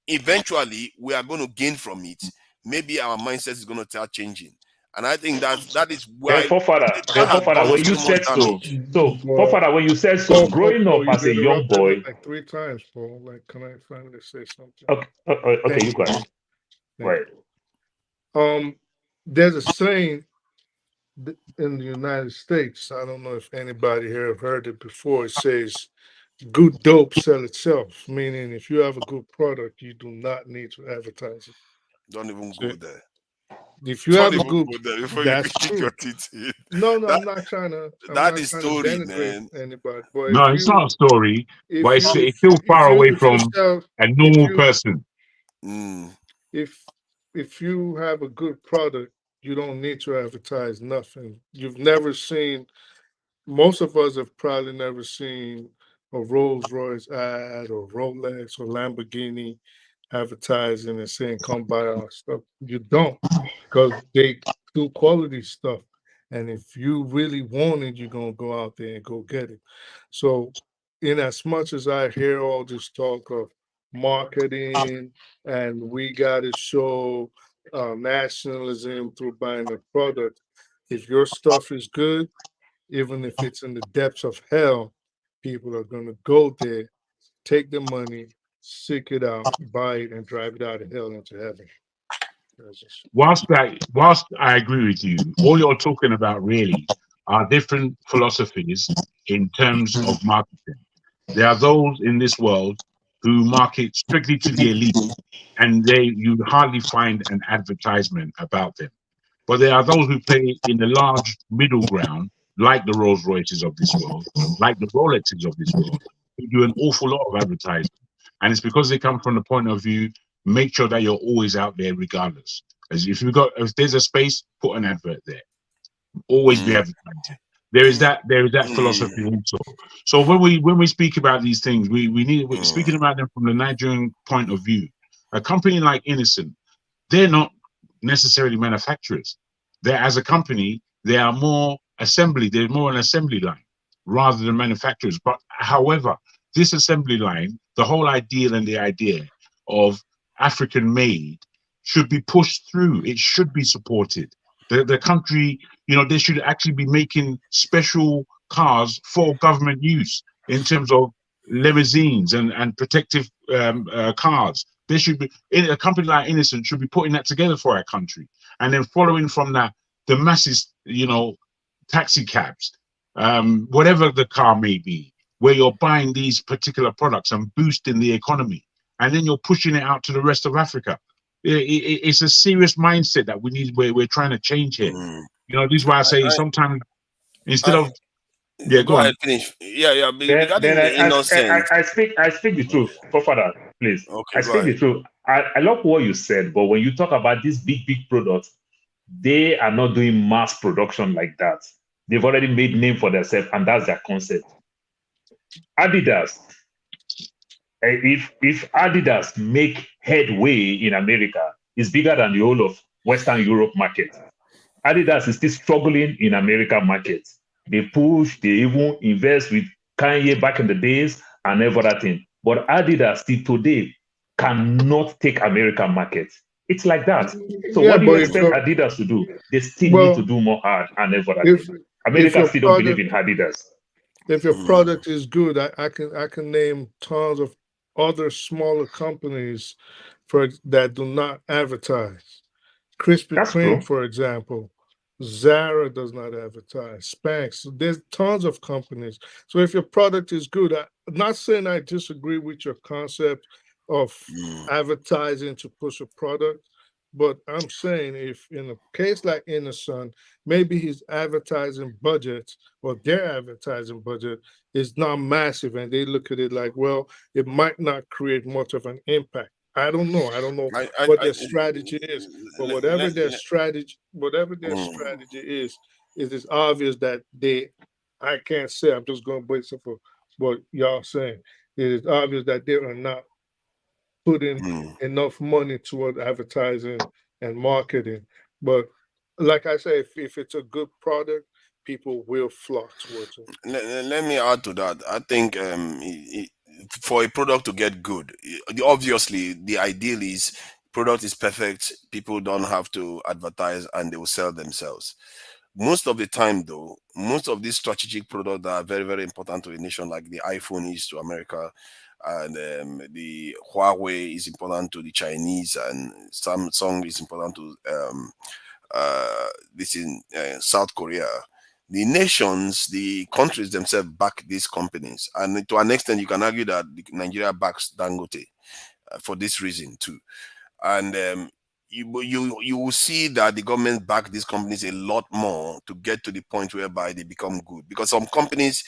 eventually we are going to gain from it. Maybe our mindset is going to start changing. And I think that is Then why forefather, that has done when you so much said so, damage. forefather, when you said so, growing up You as a young interrupted me boy. like 3 times, Paul. Like, can I finally say something? Okay, you guys. Right. There's a saying in the United States. I don't know if anybody here have heard it before. It says, "Good dope sell itself," meaning if you have a good product, you do not need to advertise it. Don't even go there. If you have a Don't good, even go there before you that's kick true. your teeth in. No, That, I'm not trying to. I'm that not is trying to story, denigrate man. anybody. But No, if it's you, not a story, but if you, it's still far away if you from sell, a if normal you, person. if you have a good product, you don't need to advertise nothing. You've never seen. Most of us have probably never seen a Rolls Royce ad or Rolex or Lamborghini advertising and saying, "Come buy our stuff." You don't, because they do quality stuff. And if you really want it, you're gonna go out there and go get it. So, in as much as I hear all this talk of marketing and we got to show nationalism through buying a product, if your stuff is good, even if it's in the depths of hell, people are going to go there, take the money, seek it out, buy it, and drive it out of hell into heaven. Whilst I agree with you, all you're talking about really are different philosophies in terms of marketing. There are those in this world who market strictly to the elite, and you hardly find an advertisement about them. But there are those who play in the large middle ground, like the Rolls Royces of this world, like the Rolexes of this world, who do an awful lot of advertising. And it's because they come from the point of view, make sure that you're always out there regardless. As if there's a space, put an advert there. Always be advertising. There is that philosophy also. So when we speak about these things, we're speaking about them from the Nigerian point of view. A company like Innocent, they're not necessarily manufacturers. They're, as a company, they are more assembly. They're more an assembly line rather than manufacturers. But however, this assembly line, the whole ideal and the idea of African made should be pushed through. It should be supported. The country, they should actually be making special cars for government use in terms of limousines and protective cars. There should be a company like Innocent should be putting that together for our country, and then following from that, the masses, taxi cabs, whatever the car may be, where you're buying these particular products and boosting the economy, and then you're pushing it out to the rest of Africa. It's a serious mindset that we're trying to change here. This is why I say sometimes instead of go go on. ahead, finish. Yeah. Regarding Then the innocent. I speak the truth. Go further, please. Okay, I go speak the ahead. truth. I love what you said, but when you talk about these big products, they are not doing mass production like that. They've already made name for themselves, and that's their concept. Adidas, if Adidas make headway in America, it's bigger than the whole of Western Europe market. Adidas is still struggling in American market. They push, they even invest with Kanye back in the days and everything. But Adidas still today cannot take American market. It's like that. So what do you expect Adidas to do? They still need to do more hard and everything. America still don't believe in Adidas. If your product is good, I can name tons of other smaller companies that do not advertise. Krispy Kreme, for example. Zara does not advertise. Spanx. There's tons of companies. So if your product is good, I'm not saying I disagree with your concept of advertising to push a product, but I'm saying if in a case like Innocent, maybe his advertising budget or their advertising budget is not massive, and they look at it like, well, it might not create much of an impact. I don't know. I don't know what their strategy is, but whatever their strategy is, it is obvious that I can't say. I'm just going based off of what y'all saying. It is obvious that they are not putting enough money toward advertising and marketing. But like I say, if it's a good product, people will flock towards it. Let me add to that. I think for a product to get good, obviously the ideal is product is perfect. People don't have to advertise and they will sell themselves. Most of the time, though, most of these strategic products that are very, very important to a nation, like the iPhone is to America, and the Huawei is important to the Chinese, and Samsung is important to this in South Korea. The nations, the countries themselves back these companies, and to an extent, you can argue that Nigeria backs Dangote for this reason too. And you will see that the government back these companies a lot more to get to the point whereby they become good. Because some companies,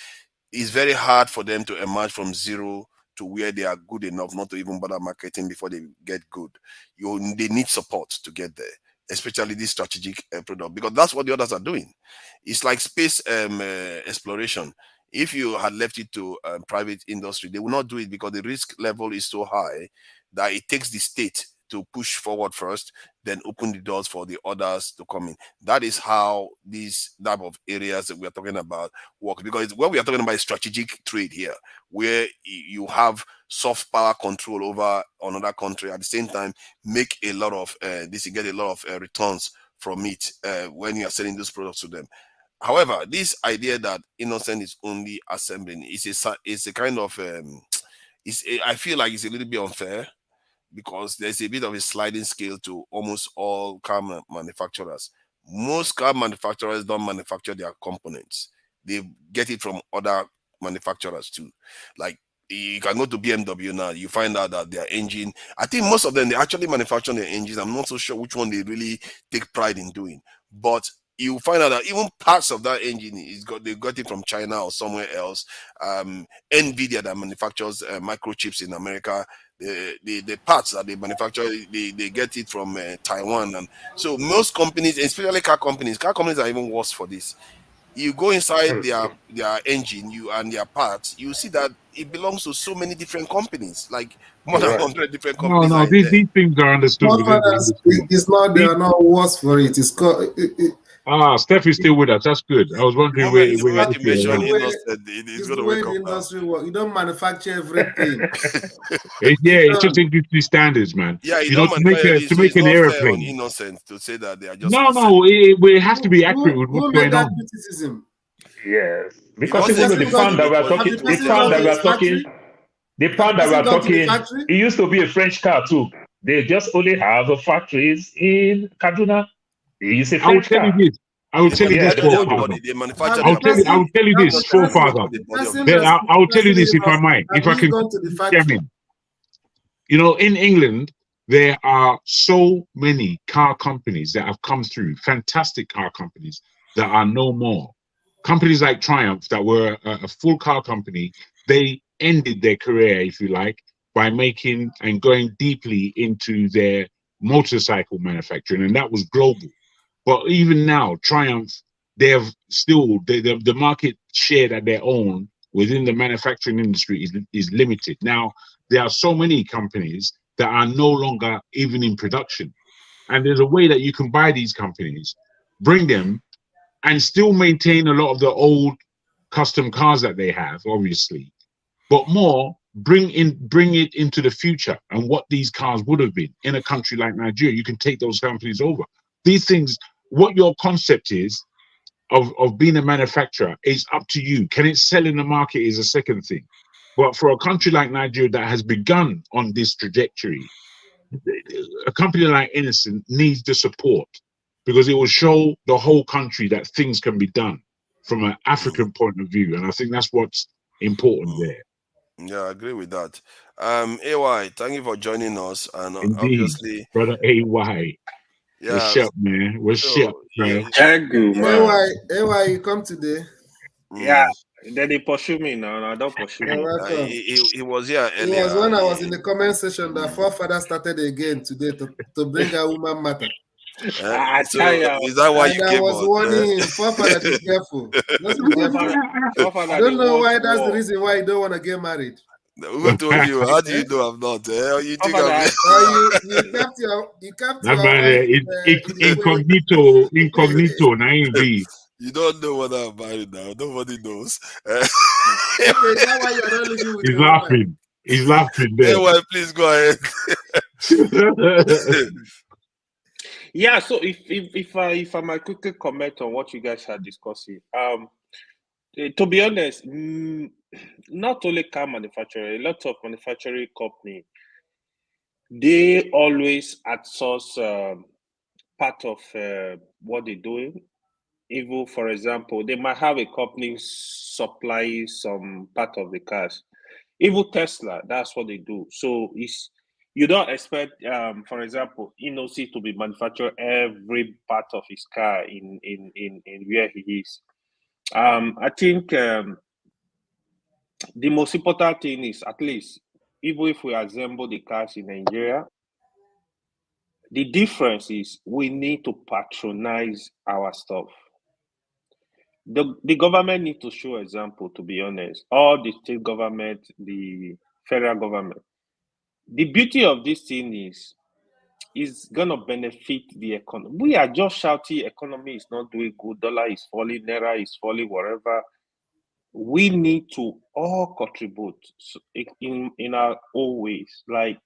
it's very hard for them to emerge from zero to where they are good enough not to even bother marketing before they get good. They need support to get there, especially this strategic product, because that's what the others are doing. It's like space exploration. If you had left it to private industry, they will not do it because the risk level is so high that it takes the state to push forward first, then open the doors for the others to come in. That is how these type of areas that we are talking about work. Because what we are talking about is strategic trade here, where you have soft power control over another country, at the same time make a lot of you get a lot of returns from it when you are selling those products to them. However, this idea that innocent is only assembling is a kind of I feel like it's a little bit unfair, because there's a bit of a sliding scale to almost all car manufacturers. Most car manufacturers don't manufacture their components. They get it from other manufacturers too. Like, you can go to BMW now, you find out that their engine, I think most of them, they actually manufacture their engines. I'm not so sure which one they really take pride in doing. But you find out that even parts of that engine they got it from China or somewhere else. Nvidia that manufactures microchips in America, the parts that they manufacture, they get it from Taiwan. And so most companies, especially car companies are even worse for this. You go inside their engine, and their parts, you see that it belongs to so many different companies, like more than 100 different companies are in there. These things are understood within the industry. It's not, they are not worse for it. It's called. Steph is still with us. That's good. I was wondering where You mentioned innocent, it's the way the industry works. You don't manufacture everything. It's just industry standards, man. Yeah, you know, don't to make it's an not fair on airplane. innocent to say that they are just we have to be accurate with what's Who going made that on. criticism? Yes, It because wasn't even though the pound that we are talking, Have the person gone to the factory? it used to be a French car too. They just only have the factories in Kaduna. They use a French car. I will tell you this, forefather. They manufacture I will tell you this, forefather. I will tell you this, if I might, if I can. Gone to the factory? You know, in England, there are so many car companies that have come through, fantastic car companies that are no more. Companies like Triumph, that were a full car company, they ended their career, if you like, by making and going deeply into their motorcycle manufacturing, and that was global. But even now, Triumph, they have still the market share that they own within the manufacturing industry is limited. Now, there are so many companies that are no longer even in production. And there's a way that you can buy these companies, bring them, and still maintain a lot of the old custom cars that they have, obviously, but more bring it into the future and what these cars would have been in a country like Nigeria. You can take those companies over. These things, what your concept is of being a manufacturer is up to you. Can it sell in the market is a second thing. But for a country like Nigeria that has begun on this trajectory, a company like Innocent needs the support, because it will show the whole country that things can be done from an African point of view. And I think that's what's important there. Yeah, I agree with that. AY, thank you for joining us. And Indeed, obviously, brother AY. yeah, What's up, man? What's up, bro? AY, you come today. Yeah, then they pursue me now. I don't pursue You're me. welcome. He was here It earlier. was when I was in the comment section that forefather started again today to bring a woman matter. I So tell you, is that why you I came was on? warning him, forefather, be careful. Just be careful. I don't know why that's the reason why you don't want to get married. Who told you? How do you know I'm not? You think I'm? You kept That your man, wife incognito, naive. You don't know whether I'm married now. Nobody knows. Okay, is that why you're not living with He's your laughing. woman? He's laughing there. Anyway, please go ahead. yeah. So if I might quickly comment on what you guys are discussing, to be honest, not only car manufacturer, a lot of manufacturing company, they always outsource part of what they're doing. Even, for example, they might have a company supply some part of the cars. Even Tesla, that's what they do. So you don't expect, for example, Inosi to be manufactured every part of his car in where he is. I think the most important thing is, at least, even if we assemble the cars in Nigeria, the difference is we need to patronize our stuff. The government need to show example, to be honest. All the state government, the federal government. The beauty of this thing is gonna benefit the economy. We are just shouting economy is not doing good, dollar is falling, Naira is falling, whatever. We need to all contribute in our own ways. Like,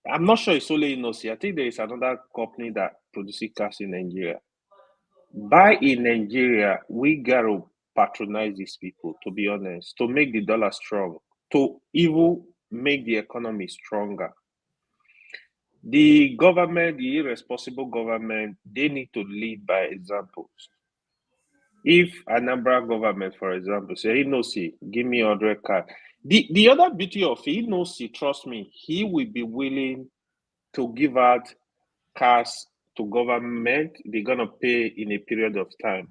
I'm not sure it's only Inosi. I think there is another company that produces cars in Nigeria. By in Nigeria, we gotta patronize these people, to be honest, to make the dollar strong, to even make the economy stronger. The government, the irresponsible government, they need to lead by examples. If Anambra government, for example, say, Inosi, give me 100 cars. The other beauty of Inosi, trust me, he will be willing to give out cars to government. They're gonna pay in a period of time.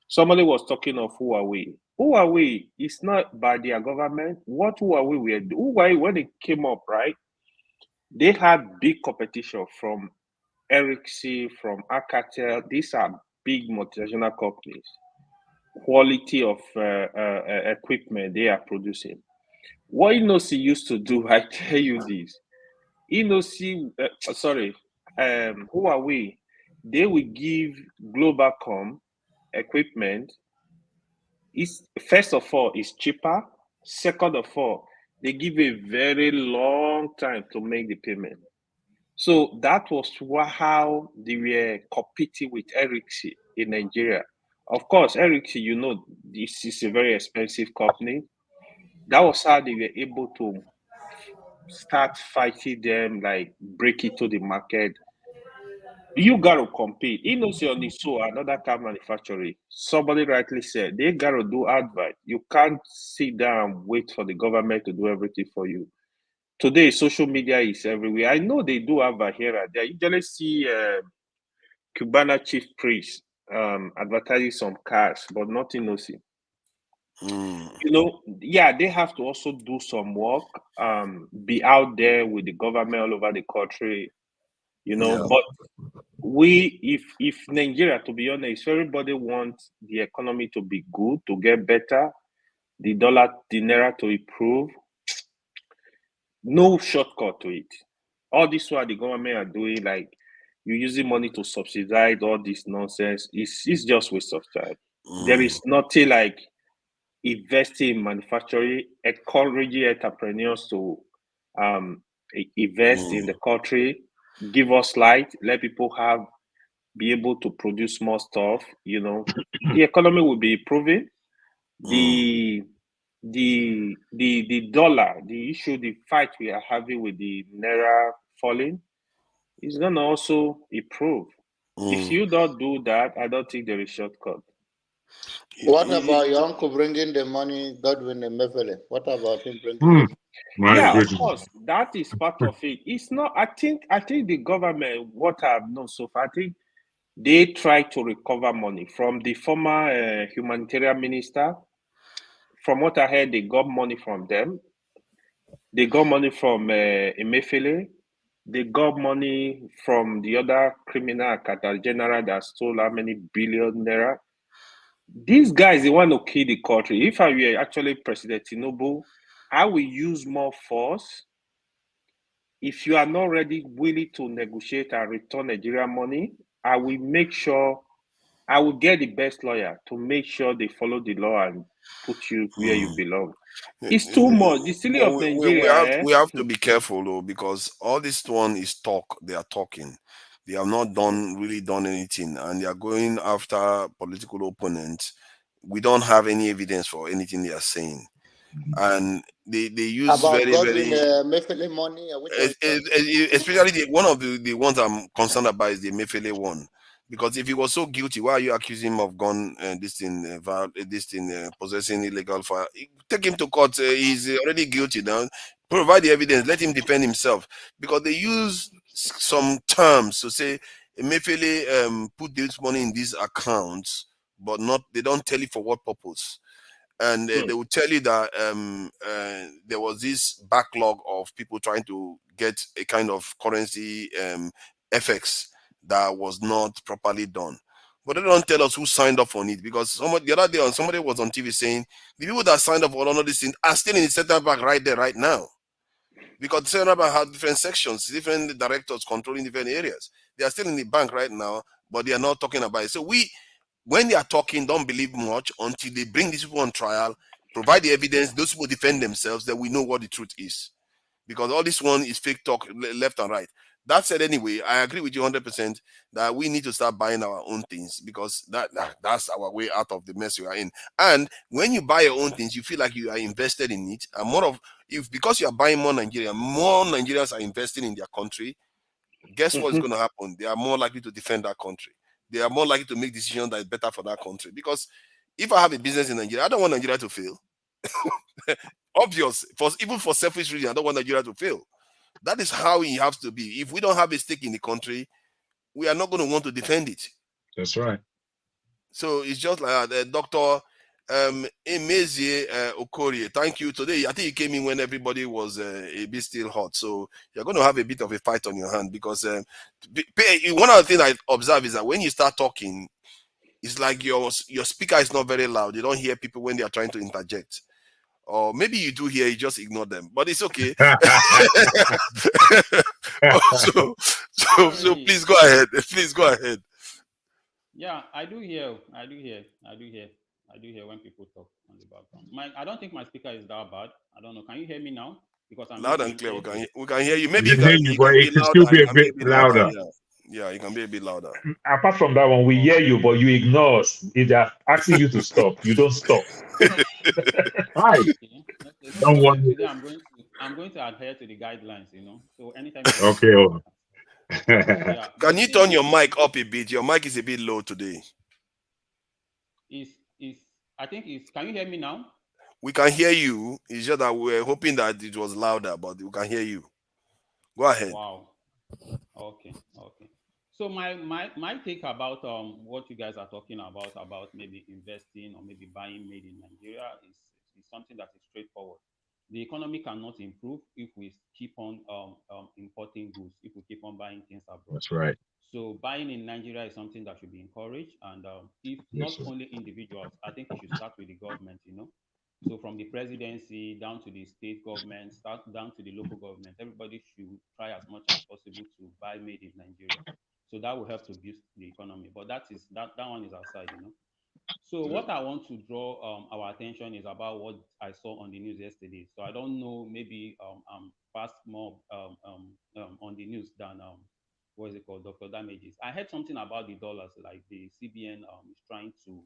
Somebody was talking of Huawei. Huawei is not by their government. What Huawei were doing, Huawei, when it came up, right? They had big competition from Ericsson, from Alcatel. These are big multinational companies. Quality of equipment they are producing. What Inosi used to do, I tell you this, Huawei, they will give Globalcom equipment. Is first of all, it's cheaper. Second of all, they give a very long time to make the payment. So that was how they were competing with Ericsson in Nigeria. Of course, Ericsson, you know, this is a very expensive company. That was how they were able to start fighting them, like break it to the market. You gotta compete. Inosi on its own, another car manufacturer. Somebody rightly said they gotta do advert. You can't sit down and wait for the government to do everything for you. Today, social media is everywhere. I know they do advert here and there. You usually see Cubana chief priest advertising some cars, but not Inosi. You know, yeah, they have to also do some work, be out there with the government all over the country, you know. Yeah. But if Nigeria, to be honest, if everybody wants the economy to be good, to get better, the dollar, the Naira to improve, no shortcut to it. All this what the government are doing, like you're using money to subsidize all this nonsense, it's just waste of time. There is nothing like investing in manufacturing, encouraging entrepreneurs to invest in the country, give us light, let people be able to produce more stuff. You know, the economy will be improving. The dollar, the issue, the fight we are having with the Naira falling is gonna also improve. If you don't do that, I don't think there is shortcut. What about your uncle bringing the money, Godwin Emefiele? What about him bringing the Yeah, of course, that is part of it. It's not. I think the government, what I've known so far, I think they try to recover money from the former humanitarian minister. From what I heard, they got money from them. They got money from Emefiele. They got money from the other criminal Qatar general that stole how many billion Naira. These guys, they want to kill the country. If I were actually President Tinubu, I will use more force. If you are not ready, willing to negotiate and return Nigeria money, I will make sure, I will get the best lawyer to make sure they follow the law and put you where you belong. It's too much. The city of Nigeria. We have to be careful though, because all this one is talk. They are talking. They have not really done anything, and they are going after political opponents. We don't have any evidence for anything they are saying, and they use about very Godwin very. Emefiele money? Which one? Especially one of the ones I'm concerned about is the Mefele one, because if he was so guilty, why are you accusing him of gun possessing illegal fire? Take him to court. He's already guilty now. Provide the evidence. Let him defend himself, because they use some terms to say Emefiele put this money in these accounts, but they don't tell you for what purpose. And they will tell you that there was this backlog of people trying to get a kind of currency FX that was not properly done. But they don't tell us who signed up on it, because the other day somebody was on TV saying the people that signed up for all of these things are still in the central bank right there, right now. Because the central bank has different sections, different directors controlling different areas. They are still in the bank right now, but they are not talking about it. So when they are talking, don't believe much until they bring these people on trial, provide the evidence, those people defend themselves, then we know what the truth is. Because all this one is fake talk left and right. That said, anyway, I agree with you 100% that we need to start buying our own things, because that's our way out of the mess we are in. And when you buy your own things, you feel like you are invested in it. And because you are buying more Nigerians are investing in their country. Guess what's going to happen? They are more likely to defend that country. They are more likely to make decisions that is better for that country. Because if I have a business in Nigeria, I don't want Nigeria to fail. Obvious. Even for selfish reasons, I don't want Nigeria to fail. That is how it has to be. If we don't have a stake in the country, we are not going to want to defend it. That's right. So it's just like that. Dr. Emezie Okorie, thank you. Today, I think you came in when everybody was a bit still hot. So you're going to have a bit of a fight on your hand, because one of the things I observe is that when you start talking, it's like your speaker is not very loud. You don't hear people when they are trying to interject. Or maybe you do hear, you just ignore them. But it's okay. so please go ahead. Please go ahead. Yeah, I do hear when people talk on the background. I don't think my speaker is that bad. I don't know. Can you hear me now? Because I'm loud and clear. We can hear you. Maybe you can hear you, but it can still be a bit louder. Yeah, you can be a bit louder. Apart from that one, we hear you, but you ignore us. If they're asking you to stop, you don't stop. Hi. Okay. Don't worry. Today I'm going to adhere to the guidelines, So anytime. Okay. Yeah. Can you turn your mic up a bit? Your mic is a bit low today. Can you hear me now? We can hear you. It's just that we're hoping that it was louder, but we can hear you. Go ahead. Wow. Okay. So my take about what you guys are talking about maybe investing or maybe buying made in Nigeria is something that is straightforward. The economy cannot improve if we keep on importing goods, if we keep on buying things abroad. That's right. So buying in Nigeria is something that should be encouraged, and if not only individuals, I think it should start with the government, So from the presidency down to the state government, down to the local government, everybody should try as much as possible to buy made in Nigeria. So that will help to boost the economy. But that one is aside, So what I want to draw our attention is about what I saw on the news yesterday. So I don't know, maybe I'm fast more on the news than what is it called, Dr. Damages. I heard something about the dollars, like the CBN is trying to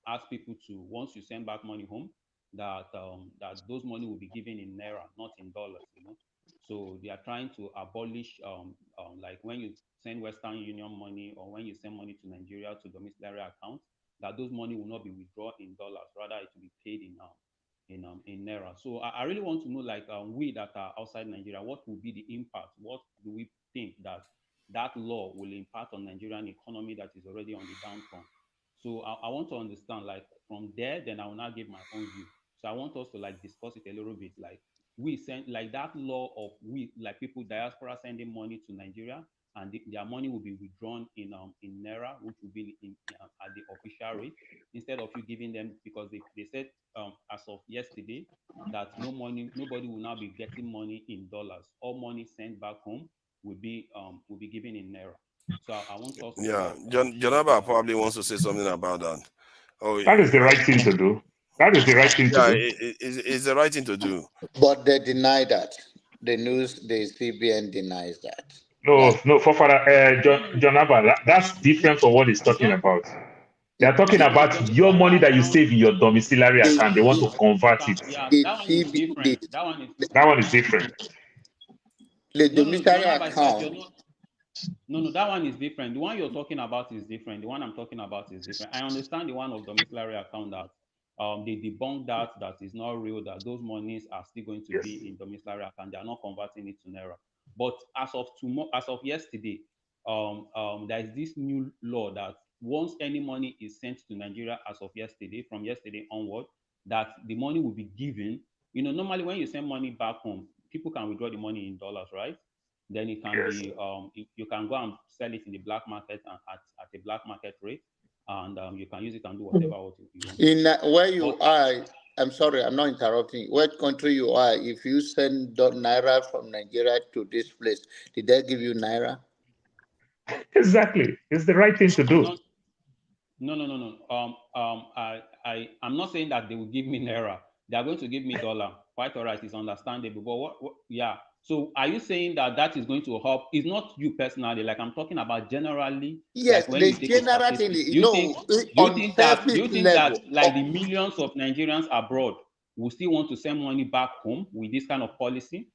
ask people to, once you send back money home, that those money will be given in Naira, not in dollars, So they are trying to abolish like when you send Western Union money or when you send money to Nigeria to domiciliary accounts, that those money will not be withdrawn in dollars, rather it will be paid in Naira. So I really want to know, like we that are outside Nigeria, what will be the impact? What do we think that law will impact on Nigerian economy that is already on the downturn? So I want to understand, like from there, then I will now give my own view. So I want us to like discuss it a little bit, like we send like that law of we like people diaspora sending money to Nigeria, and their money will be withdrawn in Naira, which will be at the official rate, instead of you giving them, because they said as of yesterday that nobody will now be getting money in dollars. All money sent back home will be given in Naira. So I want us to. Yeah, Janaba probably wants to say something about that. Oh, that is the right thing to do. That is the right thing to do. It's the right thing to do. But they deny that. The CBN denies that. No, for John Abba, that's different from what he's talking about. They are talking about your money that you save in your domiciliary account. They want to convert it. Yeah, that one is different. That one is different. The domiciliary account. No, that one is different. The one you're talking about is different. The one I'm talking about is different. I understand the one of domiciliary account that they debunked that is not real, that those monies are still going to be in domiciliary account. They are not converting it to Naira. But as of yesterday, there is this new law that once any money is sent to Nigeria as of yesterday, from yesterday onward, that the money will be given. Normally when you send money back home, people can withdraw the money in dollars, right? Then it can be you can go and sell it in the black market and at a black market rate, and you can use it and do whatever you want. In where you are, I'm sorry, I'm not interrupting. What country you are? If you send Naira from Nigeria to this place, did they give you Naira? Exactly, it's the right thing to do. No. I'm not saying that they will give me Naira. They are going to give me dollar. Quite all right, it's understandable. But yeah. So are you saying that is going to help? It's not you personally. Like I'm talking about generally. Yes, like when the you take general thing. do You you know, think that level. like the millions of Nigerians abroad will still want to send money back home with this kind of policy?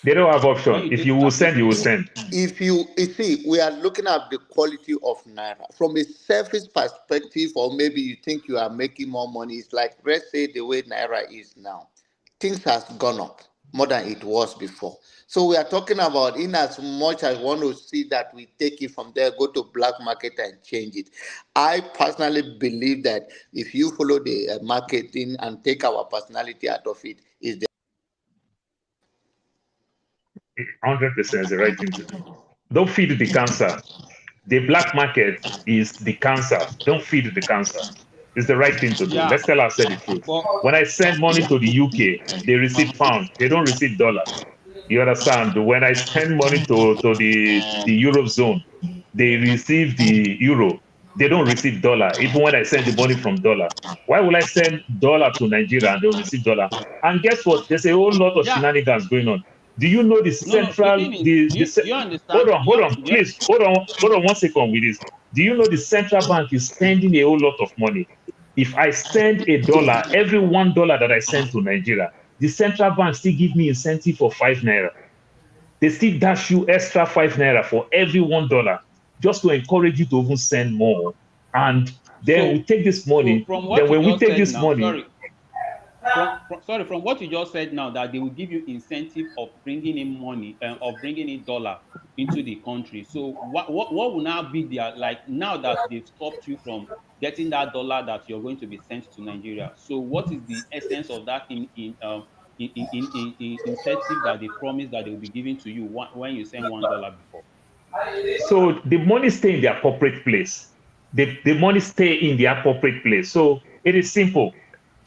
They don't have option. If you will send, you will send. If you see, we are looking at the quality of Naira from a surface perspective, or maybe you think you are making more money. It's like, let's say the way Naira is now, things has gone up more than it was before. So we are talking about, in as much as want to see that we take it from there, go to black market and change it. I personally believe that if you follow the marketing and take our personality out of it, is the 100% is the right thing to do. Don't feed the cancer. The black market is the cancer. Don't feed the cancer. It's the right thing to do. Let's tell ourselves the truth. When I send money to the UK, they receive pound. They don't receive dollar. You understand? When I send money to the Europe zone, they receive the euro. They don't receive dollar, even when I send the money from dollar. Why will I send dollar to Nigeria and they'll receive dollar? And guess what? There's a whole lot of shenanigans going on. Do you know the central? You understand? Hold on, please. Hold on 1 second with this. Do you know the central bank is spending a whole lot of money? If I send a dollar, every $1 that I send to Nigeria, the central bank still give me incentive for 5 naira. They still dash you extra 5 naira for every $1, just to encourage you to even send more. And then we take this money. Then when we take this money. From what you just said now, that they will give you incentive of bringing in money, of bringing in dollar into the country. So what will now be their, like, now that they've stopped you from getting that dollar that you're going to be sent to Nigeria? So what is the essence of that incentive that they promise that they will be giving to you when you send $1 before? So the money stay in the appropriate place. The money stay in the appropriate place. So it is simple.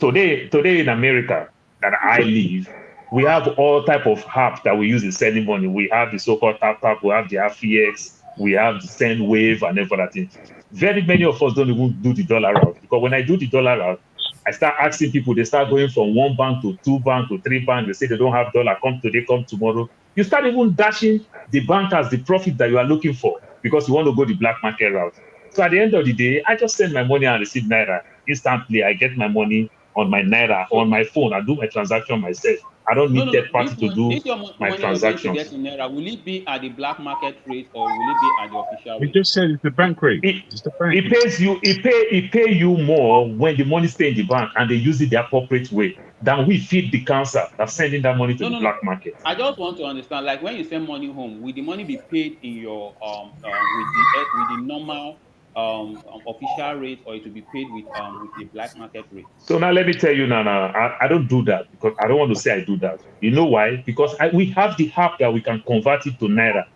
Today in America that I live, we have all type of apps that we use in sending money. We have the so-called tap, we have the RFX, we have the send wave and everything. Very many of us don't even do the dollar route, because when I do the dollar route, I start asking people, they start going from 1 bank to 2 bank to 3 bank. They say they don't have dollar, come today, come tomorrow. You start even dashing the bankers the profit that you are looking for because you want to go the black market route. So at the end of the day, I just send my money and receive Naira. Instantly, I get my money on my Naira, on my phone. I do my transaction myself. I don't need third party to do my transactions. Get in Naira, will it be at the black market rate or will it be at the official rate? We just said it's the bank rate. It pays you. It pay you more when the money stay in the bank and they use it the appropriate way than we feed the cancer of sending that money to the black market. I just want to understand, like, when you send money home, will the money be paid in your with the normal official rate, or it will be paid with the black market rate? So now let me tell you now, I don't do that, because I don't want to say I do that. You know why? Because we have the app that we can convert it to Naira.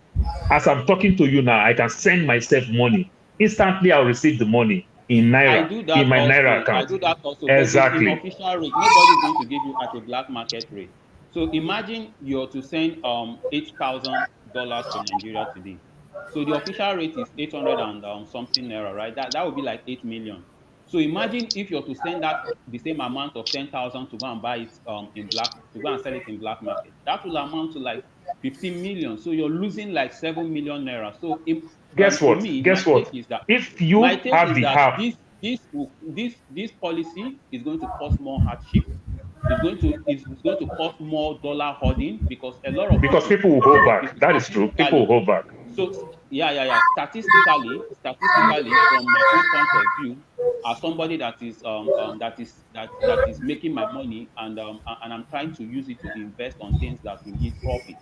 As I'm talking to you now, I can send myself money. Instantly, I'll receive the money in Naira, in my Naira account. I do that also. Exactly. In official rate, nobody is going to give you at a black market rate. So imagine you're to send $8,000 to Nigeria today. So the official rate is 800 and something Naira, right? That would be like 8 million. So imagine if you're to send that the same amount of 10,000 to go and buy it to go and sell it in black market. That will amount to like 15 million. So you're losing like 7 million Naira. So guess what? If you have the app, this policy is going to cause more hardship. It's going to cause more dollar hoarding, because a lot of people will hold back. That is true. People will hold back. So Statistically, from my own point of view, as somebody that is making my money, and I'm trying to use it to invest on things that will yield profit.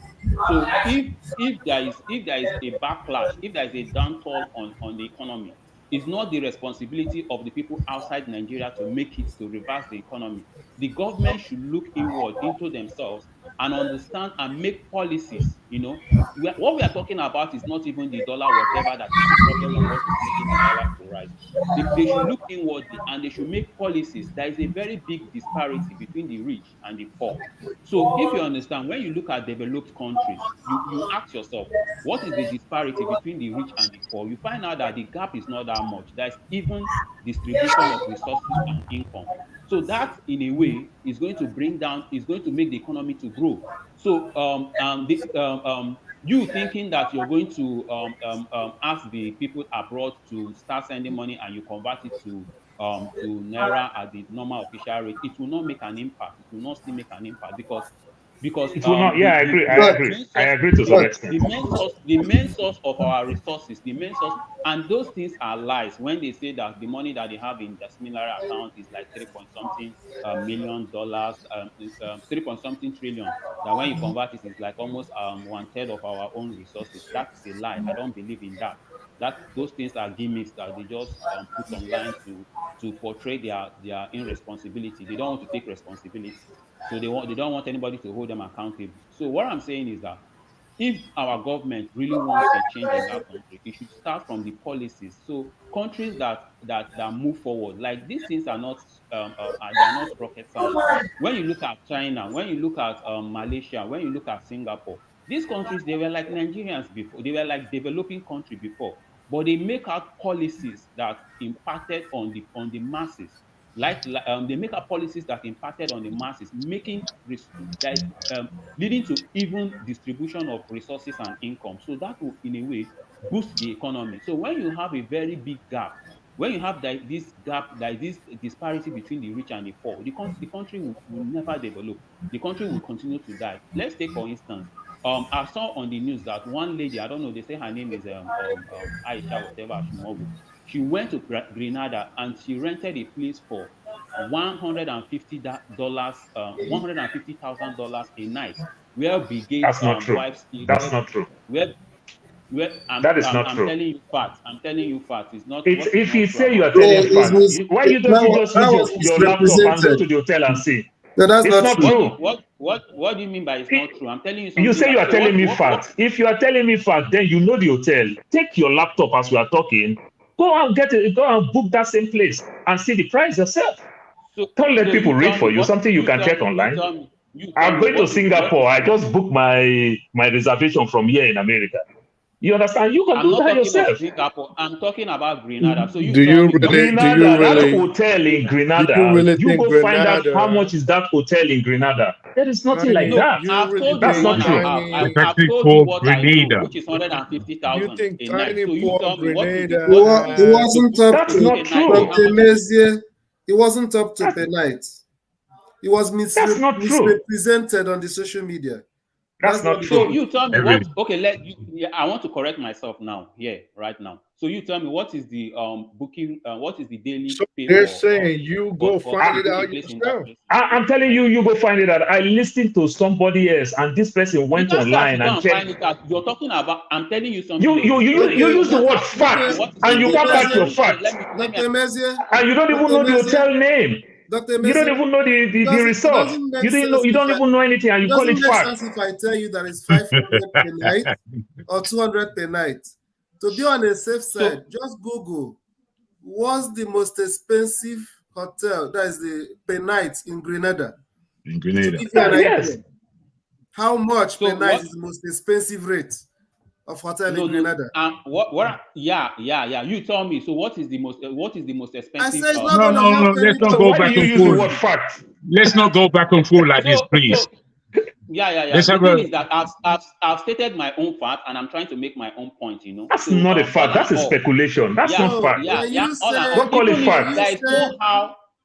So if there is a backlash, if there is a downfall on the economy, it's not the responsibility of the people outside Nigeria to make it, to reverse the economy. The government should look inward into themselves and understand and make policies. What we are talking about is not even the dollar, whatever that is the problem of what is making the naira to rise. They should look inwardly and they should make policies. There is a very big disparity between the rich and the poor. So if you understand, when you look at developed countries, you ask yourself, what is the disparity between the rich and the poor? You find out that the gap is not that much. There's even distribution of resources and income. So that, in a way, is going to make the economy to grow. So you thinking that you're going to ask the people abroad to start sending money and you convert it to naira at the normal official rate, it will not make an impact. It will not still make an impact because it will not. Yeah, I agree. I agree to some extent. The main source of our resources, and those things are lies when they say that the money that they have in the similar account is like 3-point-something million dollars, 3-point-something trillion. That when you convert it, it's like almost 1/3 of our own resources. That is a lie. I don't believe in that. Those things are gimmicks that they just put online to portray their irresponsibility. They don't want to take responsibility. So they don't want anybody to hold them accountable. So what I'm saying is that if our government really wants a change in that country, it should start from the policies. So countries that move forward, like these things are not they are not rocket science. When you look at China, when you look at Malaysia, when you look at Singapore, these countries, they were like Nigerians before. They were like developing country before, but they make out policies that impacted on the masses. They make up policies that impacted on the masses, leading to even distribution of resources and income. So that will, in a way, boost the economy. So when you have a very big gap, when you have this disparity between the rich and the poor, the country will never develop. The country will continue to die. Let's take, for instance, I saw on the news that one lady, I don't know, they say her name is Aisha, whatever, Ashimogu. She went to Grenada and she rented a place for $150,000 a night, where Bill Gates That's not true. wives. That's not true. That is not true. Telling you facts. I'm telling you facts. It's not. If you say you are telling facts, why you don't you just use your laptop and go to the hotel and see? No, that's it's not true. What do you mean by it's not true? I'm telling you something. You say you are telling me facts. If you are telling me facts, then you know the hotel. Take your laptop as we are talking. Go and go and book that same place and see the price yourself. Don't let people read for you. Something you can check online. I'm going to Singapore. I just booked my reservation from here in America. You understand? You can do that yourself. I'm talking about Grenada. So Grenada, that hotel in Grenada, you go find out how much is that hotel in Grenada. There is nothing like that. That's not true. I've told you what I know, which is 150,000 a night. So you tell me what is it wasn't up That's not true. It wasn't up to the night. It was misrepresented on the social media. That's not true. So you tell me what? Okay, I want to correct myself now. Right now. So you tell me what is the booking? What is the daily pay? They're saying you go find it out yourself. I'm telling you, you go find it out. I listened to somebody else, and this person went online and checked. You're talking about. I'm telling you something. You use the word fact, and you can't back your fact. And you don't even know the hotel name. You don't even know the resort. You don't even know anything, and you call it fact. If I tell you that it's 500 per night or 200 per night, to be on the safe side, just Google what's the most expensive hotel that is the per night in Grenada. Yes. How much per night is the most expensive rate of hotel in Grenada? Yeah. You tell me. So what is the most expensive? I say no. Let's not go back and forth. Let's not go back and forth like this, please. Yeah. The thing is that I've stated my own fact, and I'm trying to make my own point. That's not a fact. That's a speculation. That's not fact. Don't call it fact.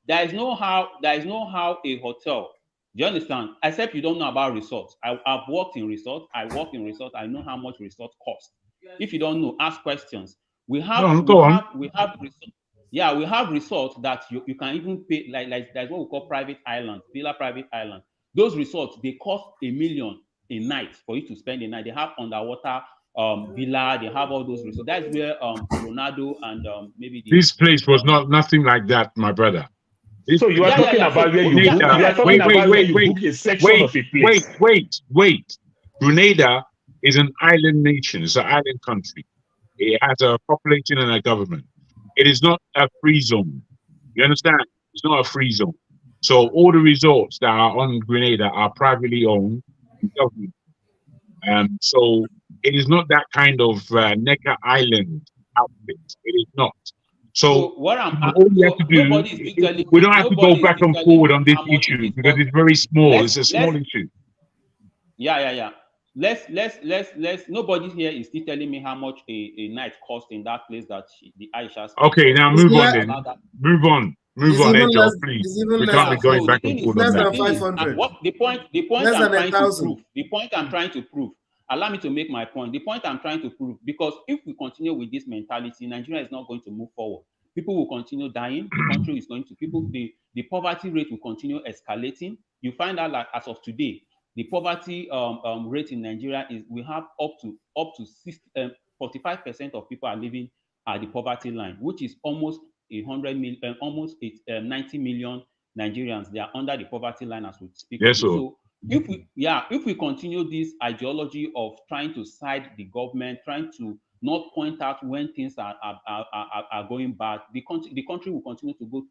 There is no how a hotel. Do you understand? Except you don't know about resorts. I've worked in resorts. I work in resorts. I know how much resort costs. If you don't know, ask questions. We Go have resorts that you can even pay, like that's what we call private islands, villa private island. Those resorts, they cost $1 million a night for you to spend a night. They have underwater villa, they have all those resorts. That's where Ronaldo and maybe this place was nothing like that, my brother. So you are talking about where you book. You are talking about where you book a section of a place. Wait. Grenada is an island nation. It's an island country. It has a population and a government. It is not a free zone. You understand? It's not a free zone. So all the resorts that are on Grenada are privately owned and government. So it is not that kind of Necker Island outfit. It is not. So what all we have to do, we don't have to go back and forward on this issue because it's very small. It's a small issue. Yeah. Let's nobody here is still telling me how much a night cost in that place that the Aisha. Okay, now move on then. Move on, Angel, please. We can't be going back and forth on that. The point I'm trying to prove. Allow me to make my point. The point I'm trying to prove, because if we continue with this mentality, Nigeria is not going to move forward. People will continue dying. The country is going to the poverty rate will continue escalating. You find out that as of today, the poverty rate in Nigeria is we have up to 45% of people are living at the poverty line, which is almost 90 million Nigerians. They are under the poverty line as we speak. Yes, so if we continue this ideology of trying to side the government, trying to not point out when things are going bad, the country will continue to go.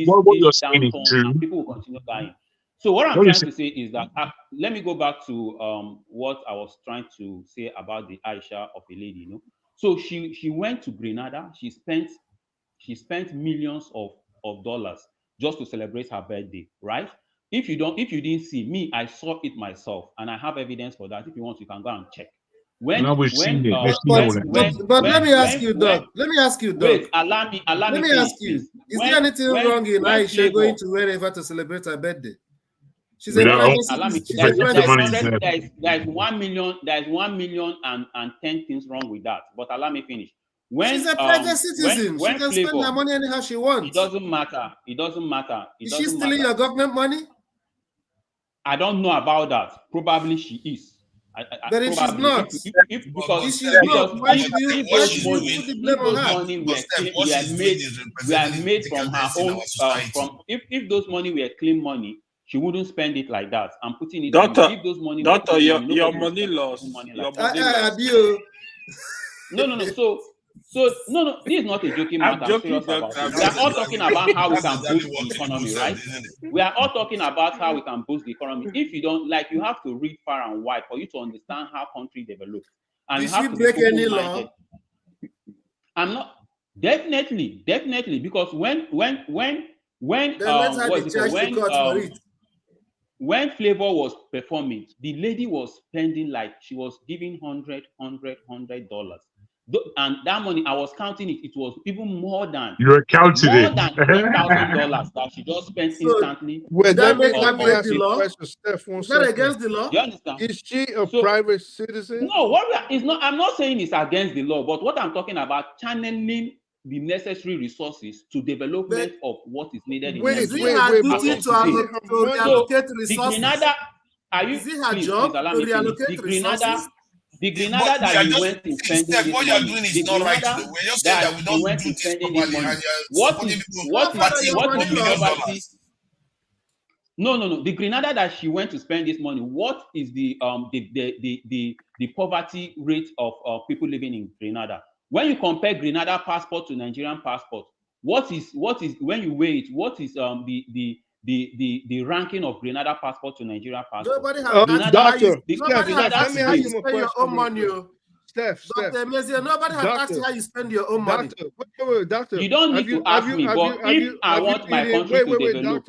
What you're saying is true. And people will continue dying. So what I'm trying to say is that let me go back to what I was trying to say about the Aisha of a lady. So she went to Grenada. She spent millions of dollars just to celebrate her birthday, right? If you didn't see me, I saw it myself, and I have evidence for that. If you want, you can go and check. But let me ask you, Doc. Wait, allow me. Let me ask you: is there anything wrong in Aisha going to wherever to celebrate her birthday? She's a private citizen. There's 1 million. There's 1 million and 10 things wrong with that. But allow me finish. She's a private citizen. She can spend her money anyhow she wants. It doesn't matter. Is she stealing your government money? I don't know about that. Probably she is. But if she's not, because why should you put the blame on her? Money we are made from her own. If those money were clean money, she wouldn't spend it like that. I'm putting it. Doctor, if those money your money loss. No. So no, this is not a joking matter. I'm serious about it. We are all talking about how we can boost the economy, right? We are all talking about how we can boost the economy. If you don't you have to read far and wide for you to understand how country develops. And did she break any law? I'm not definitely because when Flavor was performing, the lady was spending she was giving $100. And that money, I was counting it. It was even more than $10,000 that she just spent instantly. Wait, let me ask you a question, Steph. Is that against the law? You understand? Is she a private citizen? No, I'm not saying it's against the law, but what I'm talking about, channeling the necessary resources to development of what is needed in Is it her duty to reallocate resources? Is it her job to reallocate resources? The Grenada that you went in spending this money. What you're doing is not right. We're just saying that we don't do this properly. What is the poverty? No. The Grenada that she went to spend this money. What is the poverty rate of people living in Grenada? When you compare Grenada passport to Nigerian passport, what is when you weigh it? What is the ranking of Grenada passport to Nigeria passport? Nobody has asked how you spend your own money. Steph. Nobody has asked how you spend your own money. Doctor. You don't need to ask me, but if I want my country to develop,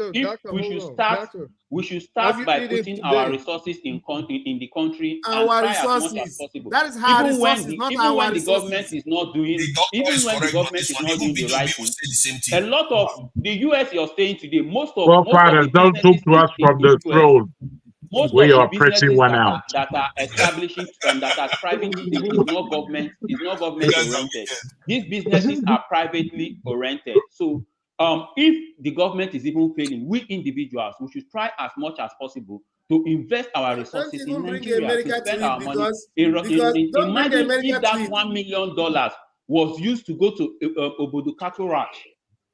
we should start by putting our resources in the country. Our resources. That is how resources, not our resources. The government is not doing, even when the government is not doing the right thing. A lot of the US you're staying today, most of don't talk to us from the throne. most where of you're the pressing businesses one out. that are establishing that are thriving today is not government oriented. These businesses are privately oriented. So if the government is even failing, we individuals, we should try as much as possible to invest our resources in Nigeria, to spend our money. Imagine if that $1 million was used to go to Obodo Cattle Ranch,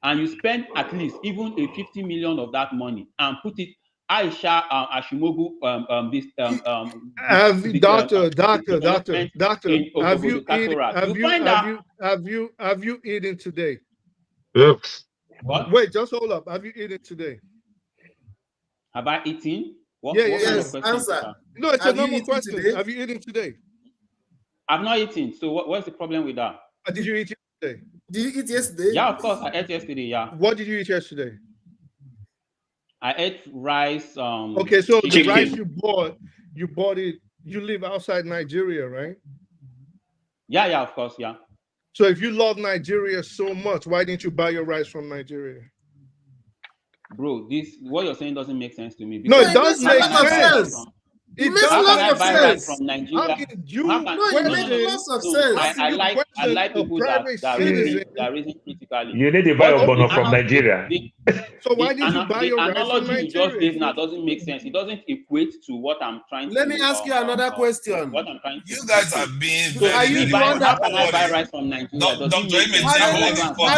and you spend at least even a 50 million of that money and put it Aisha Ashimogu Doctor, in Obodo Cattle Ranch. Have you eaten today? Oops. What? Wait, just hold up. Have you eaten today? Have I eaten? What Kind yes, of answer. No, it's a normal question. Today? Have you eaten today? I've not eaten. So what's the problem with that? Did you eat yesterday? Did you eat yesterday? Yeah, of course. I ate yesterday. Yeah. What did you eat yesterday? I ate rice. Okay, so chicken. The rice you bought it. You live outside Nigeria, right? Yeah, of course, yeah. So if you love Nigeria so much, why didn't you buy your rice from Nigeria? Bro, what you're saying doesn't make sense to me. No, it does make sense. It makes lots of sense. From Nigeria. It makes lots of sense. I like people that reason critically. You need to buy a bono from Nigeria. So why did you buy your rice from Nigeria? The analogy you just gave now doesn't make sense. It doesn't equate to what I'm trying to. Let me ask you another question. What I'm trying to. You guys are being so are you the one how can I buy rice from Nigeria? How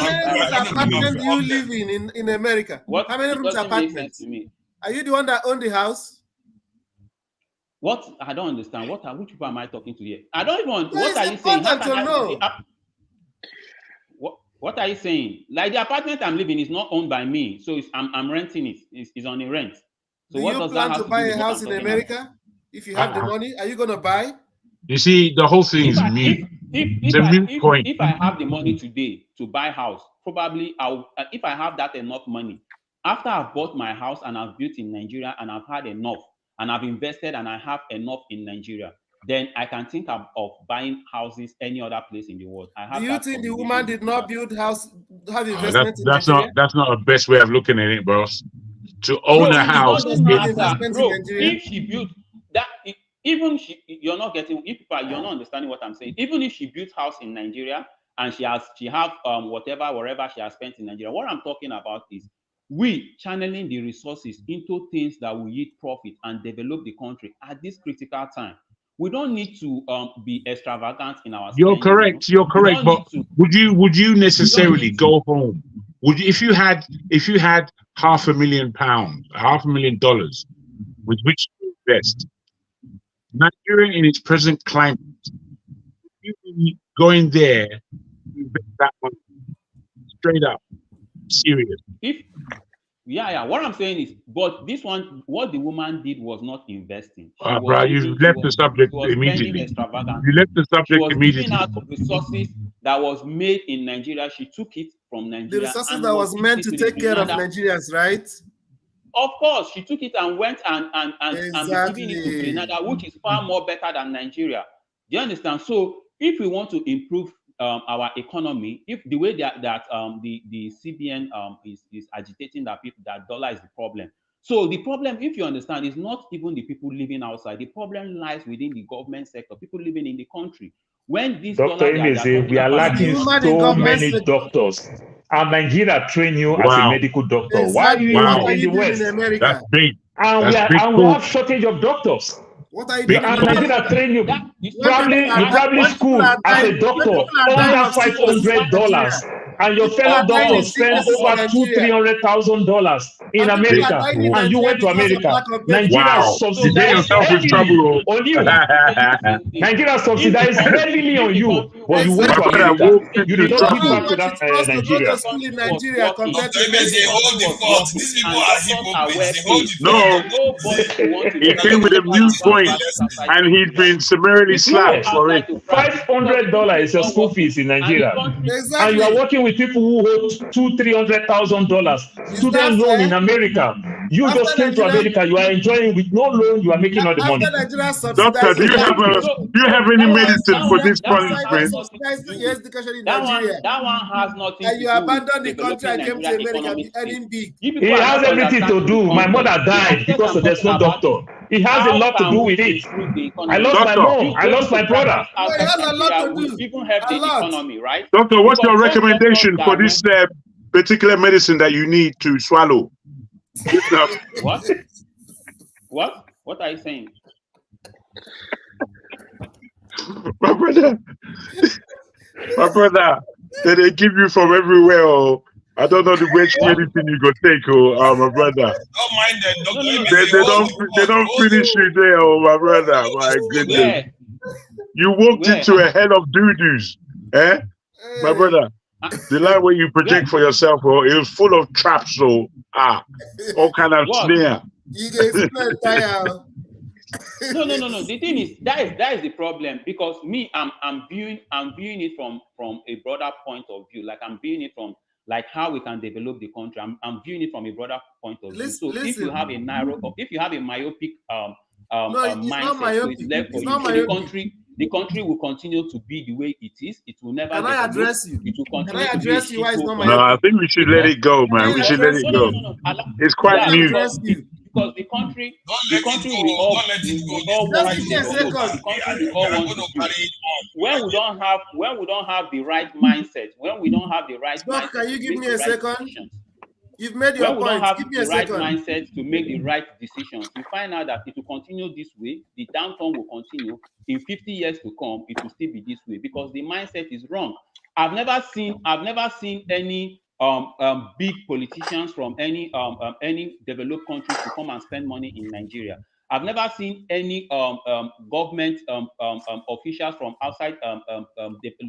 many apartments do you live in America? What? How many rooms apartments? Are you the one that own the house? What? I don't understand. Which people am I talking to here? I don't even. No, what are you saying? How can I know? What are you saying? Like the apartment I'm living is not owned by me, so I'm renting it. It's on a rent. So do what you does plan that have to buy do a with what house I'm in talking America? about? If you have the money, are you gonna buy? You see, the whole thing is me. If I have the money today to buy a house, probably if I have that enough money, after I've bought my house and I've built in Nigeria and I've had enough and I've invested and I have enough in Nigeria, then I can think of buying houses any other place in the world. Do you think the woman did not build house, have investment in that's Nigeria? that's not the best way of looking at it, bro. To own a house, if she built that, even you're not understanding what I'm saying. Even if she built house in Nigeria and she have whatever she has spent in Nigeria, what I'm talking about is we channeling the resources into things that will yield profit and develop the country at this critical time. We don't need to be extravagant in our You're spending, correct. you know? You're correct. But would you necessarily go home? Would you, if you had £500,000, $500,000 with which to invest? Nigeria in its present climate, you be going there, invest that money straight up, serious. What I'm saying is, but this one, what the woman did was not investing. Bro, you left the subject immediately. You left the subject immediately. Giving out resources that was made in Nigeria. She took it from Nigeria. The resources that was meant to take care of Nigerians, right? Of course, she took it and went and giving it to Grenada, which is far more better than Nigeria. Do you understand? So if we want to improve our economy, if the way that the CBN is agitating that dollar is the problem. So the problem, if you understand, is not even the people living outside. The problem lies within the government sector, people living in the country. When this Dr. Emeze, we are lacking so many doctors. And Nigeria train you as a medical doctor. Why are you in the West? That's big. And we have shortage of doctors. What are you doing? And Nigeria train you. You probably school as a doctor under $500, and your fellow doctors spend over $200,000-$300,000 in America, and you went to America. Nigeria subsidized heavily on you. Nigeria subsidized heavily on you, but you went to America. You did not give back to that Nigeria. These people are hypocrites. No, he came with a new point, and he's been summarily slapped for it. $500 is your school fees in Nigeria, and you are working with people who hold $200,000-$300,000 student loan in America. You just came to America. You are enjoying with no loan. You are making all the money. Doctor, do you have any medicine for this punishment? That one has nothing to do. You abandoned the country and came to America earning big. He has everything to do. My mother died because there's no doctor. He has a lot to do with it. I lost my mom. I lost my brother. Outside Nigeria will even help the economy, right? Doctor, what's your Because those recommendation doctors for that this particular medicine that you need to swallow? What? What are you saying? My brother, they give you from everywhere. Oh, I don't know which medicine you go take. Oh, my brother. Don't mind them. They don't finish you there. Oh, my brother. My goodness. You walked into a hell of doo-doos. Eh? My brother. The line where you project for yourself, oh, it was full of traps. So, all kind of snare. No. The thing is that is the problem, because me, I'm viewing it from a broader point of view. Like I'm viewing it from like how we can develop the country. I'm viewing it from a broader point of view. So if you have a narrow, or if you have a myopic mindset, so it's left for you. So the country will continue to be the way it is. It will never. Can I address you? It will continue. Can I address you? Why it's not No, I think we should let it go, man. We should let it go. It's quite new. Because the country we all want to when we don't have the right mindset, when we don't have the right mindset, can you give me a second? You've made your point. When we don't have the right mindset to make the right decisions, you find out that it will continue this way. The downturn will continue. In 50 years to come, it will still be this way because the mindset is wrong. I've never seen any big politicians from any developed countries to come and spend money in Nigeria. I've never seen any government officials from outside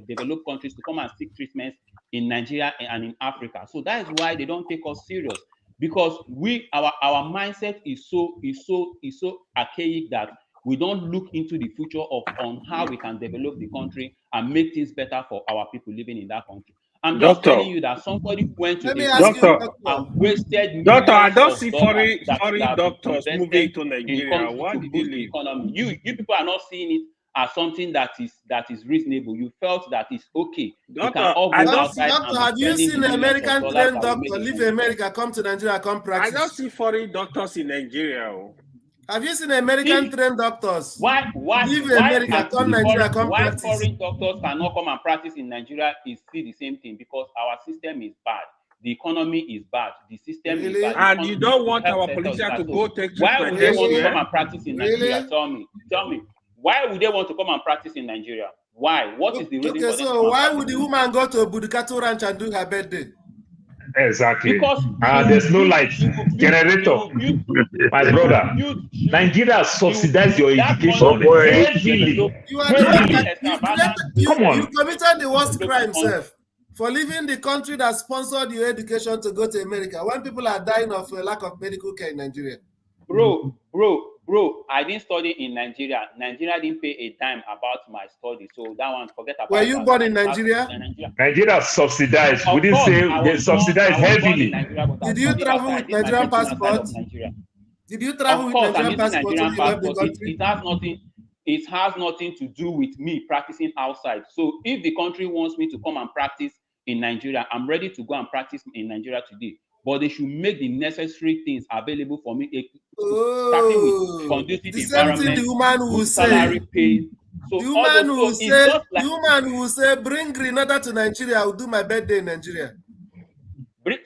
developed countries to come and seek treatments in Nigeria and in Africa. So that is why they don't take us serious, because our mindset is so archaic that we don't look into the future on how we can develop the country and make things better for our people living in that country. I'm just telling you that somebody went to the doctor and wasted. Doctor, I don't see foreign doctors moving to Nigeria. What did you leave? You people are not seeing it as something that is reasonable. You felt that it's okay. Doctor, have you seen an American trained doctor leave America, come to Nigeria, come practice? I don't see foreign doctors in Nigeria. Have you seen American trained doctors? Why leave America, come Nigeria, come practice? Why foreign doctors cannot come and practice in Nigeria is still the same thing, because our system is bad. The economy is bad. The system is bad. And you don't want our politicians to go take treatment. Why would they want to come and practice in Nigeria? Tell me. Why would they want to come and practice in Nigeria? Why? What is the reason for them? So why would the woman go to a Budukatu ranch and do her birthday? Exactly. Because there's no light. Generator. My brother. Nigeria subsidized your education heavily. Come on. You committed the worst crime, sir, for leaving the country that sponsored your education to go to America when people are dying of a lack of medical care in Nigeria. Bro, I didn't study in Nigeria. Nigeria didn't pay a dime about my study. So that one, forget about it. Were you born in Nigeria? Nigeria subsidized. We didn't say they subsidized heavily. Did you travel with Nigerian passport? Did you travel with Nigerian passport when you left the country? It has nothing to do with me practicing outside. So if the country wants me to come and practice in Nigeria, I'm ready to go and practice in Nigeria today. But they should make the necessary things available for me, starting with conducive environment, the woman will salary pay. So the woman will say, bring Grenada to Nigeria, I will do my birthday in Nigeria.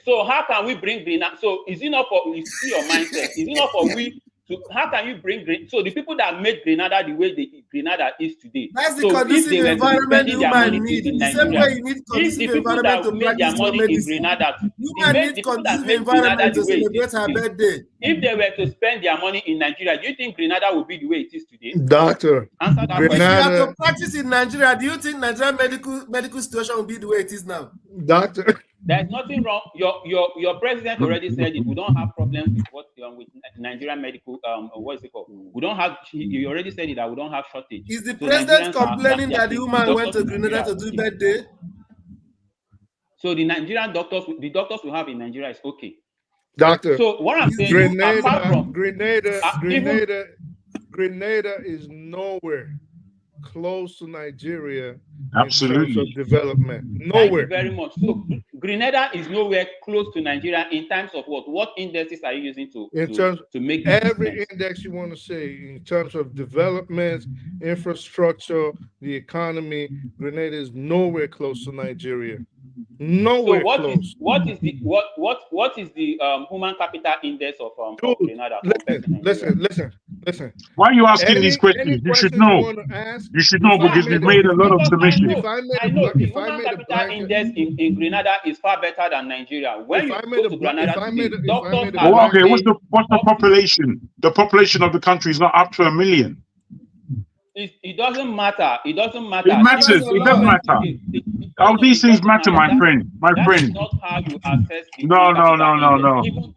So how can we bring Grenada? So is it not for your mindset? Is it not for we? So how can you bring so the people that make Grenada the way Grenada is today? That's the conducive environment you might need. The same way you need conducive environment to practice your medicine. You might need conducive environment to celebrate her birthday. If they were to spend their money in Nigeria, do you think Grenada will be the way it is today? Doctor, answer that question. If you have to practice in Nigeria, do you think Nigerian medical situation will be the way it is now? Doctor, there's nothing wrong. Your president already said it. We don't have problems with Nigerian medical. What is it called? We don't have. He already said it that we don't have shortage. Is the president complaining that the woman went to Grenada to do birthday? So the Nigerian doctors, the doctors we have in Nigeria is okay. Doctor. So what I'm saying, Grenada is nowhere. close to Nigeria in terms Absolutely. of development. Thank you Nowhere. very much. So Grenada is nowhere close to Nigeria in terms of what? What indexes are you using to make this every statement? index you want to say in terms of development, infrastructure, the economy, Grenada is nowhere close to Nigeria. Nowhere So what close. is the human capital index of Grenada compared to Nigeria? Listen. Why are you asking these questions? Any You should questions you know. want to ask? You should know because we've made a lot of submissions. I know the human capital index in Grenada is far better than Nigeria. When you go to Grenada today, doctors are Oh, okay. What's saying the population? The population of the country is not up to 1 million. it doesn't matter. It doesn't matter. It matters. It does matter. Oh, these things matter, my friend. My That friend. is not how you assess the No, human no, capital no, no, index. no. Even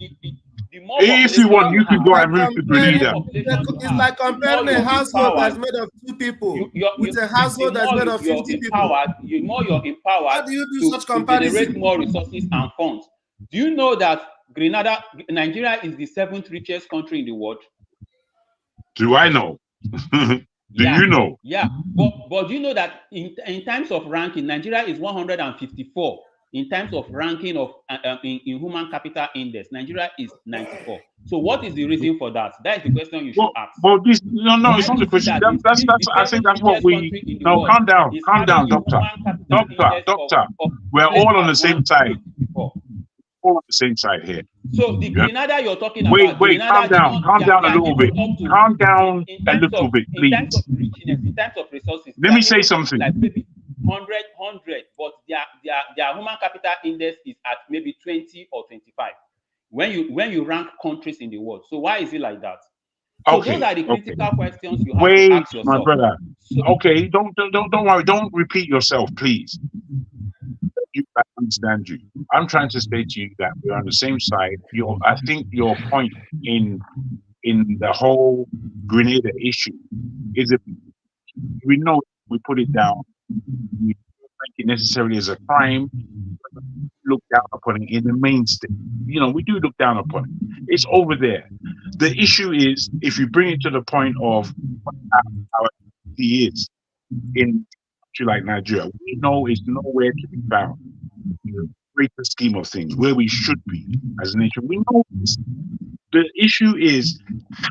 the more If you want, you can go and move to Comparing, Grenada. it's like comparing a household that's made of 2 people with a household that's made of 50 people. The more you're empowered How do you do such to comparison? generate more resources and funds. Do you know that Nigeria is the 7th richest country in the world? Do I know? Do you know? Yeah, but do you know that in terms of ranking, Nigeria is 154 in terms of ranking of in human capital index. Nigeria is 94. So what is the reason for that? That is the question you should ask. Well, it's not the question. That's I think that's what we. No, calm down, doctor. Doctor. We're all on the same side. All on the same side here. So the Grenada you're talking about. Wait, calm down a little bit. Calm down a little bit, please. In terms of richness, in terms of resources. Let me say something. Like maybe 100, but their human capital index is at maybe 20 or 25. When you rank countries in the world. So why is it like that? So those are the critical questions you have to ask yourself. My brother. Okay, don't worry. Don't repeat yourself, please. I understand you. I'm trying to say to you that we're on the same side. I think your point in the whole Grenada issue is that we know we put it down. We don't think it necessarily as a crime. Look down upon it in the mainstream. We do look down upon it. It's over there. The issue is if you bring it to the point of how he is in a country like Nigeria, we know it's nowhere to be found. In the greater scheme of things, where we should be as a nation, we know this. The issue is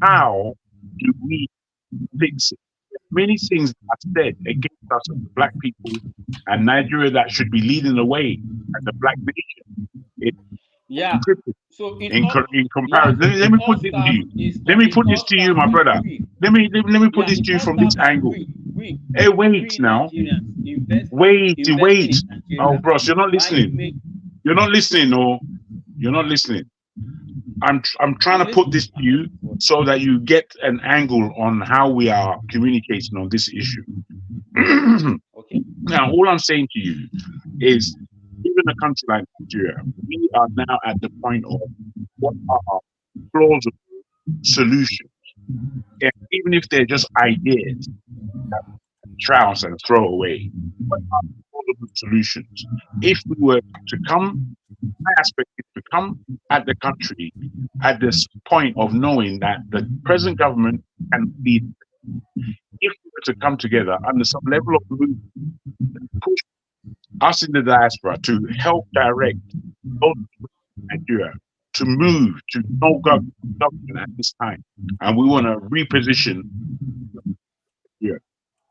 how do we fix it? Many things are said against us as the black people and Nigeria that should be leading the way as a black nation. So in comparison, let me put this to you. Let me put this to you, my brother. Let me put this to you from this angle. Hey, wait now. Wait. Oh, bros, you're not listening. You're not listening, or you're not listening. I'm trying to put this to you so that you get an angle on how we are communicating on this issue. Okay. Now, all I'm saying to you is, even a country like Nigeria, we are now at the point of what are plausible solutions. And even if they're just ideas, trials and throw away, what are plausible solutions? If we were to come, my aspect is to come at the country at this point of knowing that the present government can lead. If we were to come together under some level of movement, push us in the diaspora to help direct those in Nigeria to move to no government at this time, and we want to reposition here.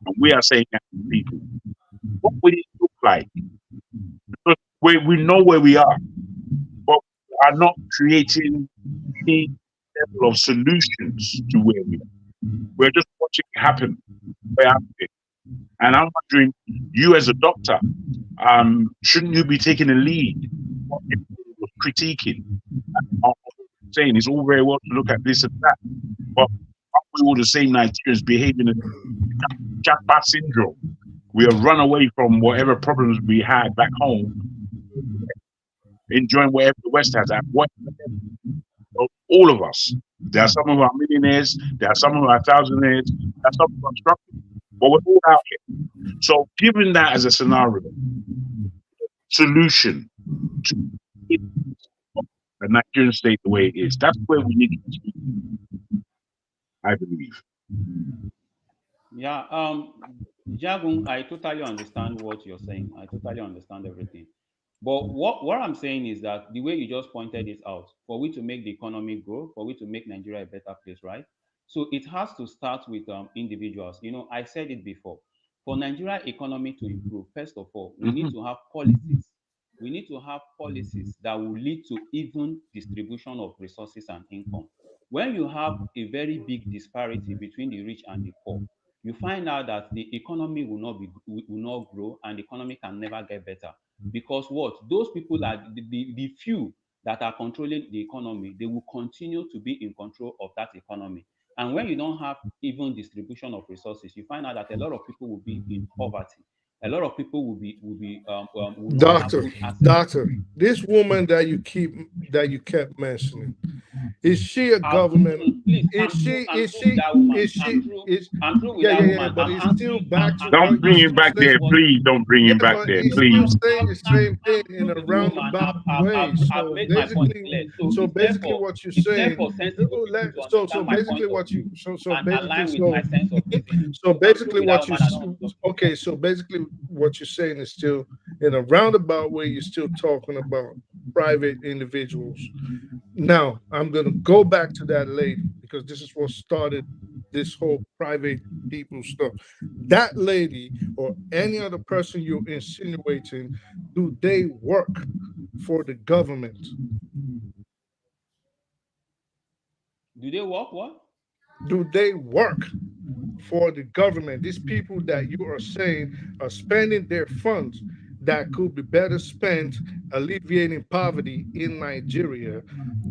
And we are saying that to people. What would it look like? Because we know where we are, but we are not creating any level of solutions to where we are. We're just watching it happen. And I'm wondering, you as a doctor, shouldn't you be taking a lead? What everybody was critiquing, saying it's all very well to look at this and that, but aren't we all the same Nigerians behaving as Jackpot syndrome? We have run away from whatever problems we had back home, enjoying whatever the West has. All of us. There are some of our millionaires, there are some of our thousandaires, there are some of our struggling, but we're all out here. So, given that as a scenario, solution to the Nigerian state the way it is, that's where we need to be, I believe. Yeah, Jagun, I totally understand what you're saying. I totally understand everything. But what I'm saying is that the way you just pointed it out, for we to make the economy grow, for we to make Nigeria a better place, right? So it has to start with individuals. You know, I said it before. For Nigeria economy to improve, first of all, we need to have policies. We need to have policies that will lead to even distribution of resources and income. When you have a very big disparity between the rich and the poor, you find out that the economy will not grow, and the economy can never get better. Because what? Those people are the few that are controlling the economy, they will continue to be in control of that economy. And when you don't have even distribution of resources, you find out that a lot of people will be in poverty. A lot of people will not have Doctor, good access. doctor, this woman that you kept mentioning, is she a government? Is she? I'm through with Yeah, that yeah, woman. yeah. But I'm it's still answering. back to Don't what bring you him back still there, saying. please. Don't bring Yeah, him back but there, he's still please. saying the same thing in a With the woman. roundabout way. I've So made my point basically, clear. so basically, what you're It's saying. therefore sensible people to So understand my basically, point of what you view so and basically align with my sense of reasoning. so I'm through basically with that what you woman. I don't want to talk. okay. So basically, what you're saying is still in a roundabout way. You're still talking about private individuals. Now, I'm going to go back to that lady because this is what started this whole private people stuff. That lady or any other person you're insinuating, do they work for the government? Do they work? What? Do they work for the government? These people that you are saying are spending their funds that could be better spent alleviating poverty in Nigeria,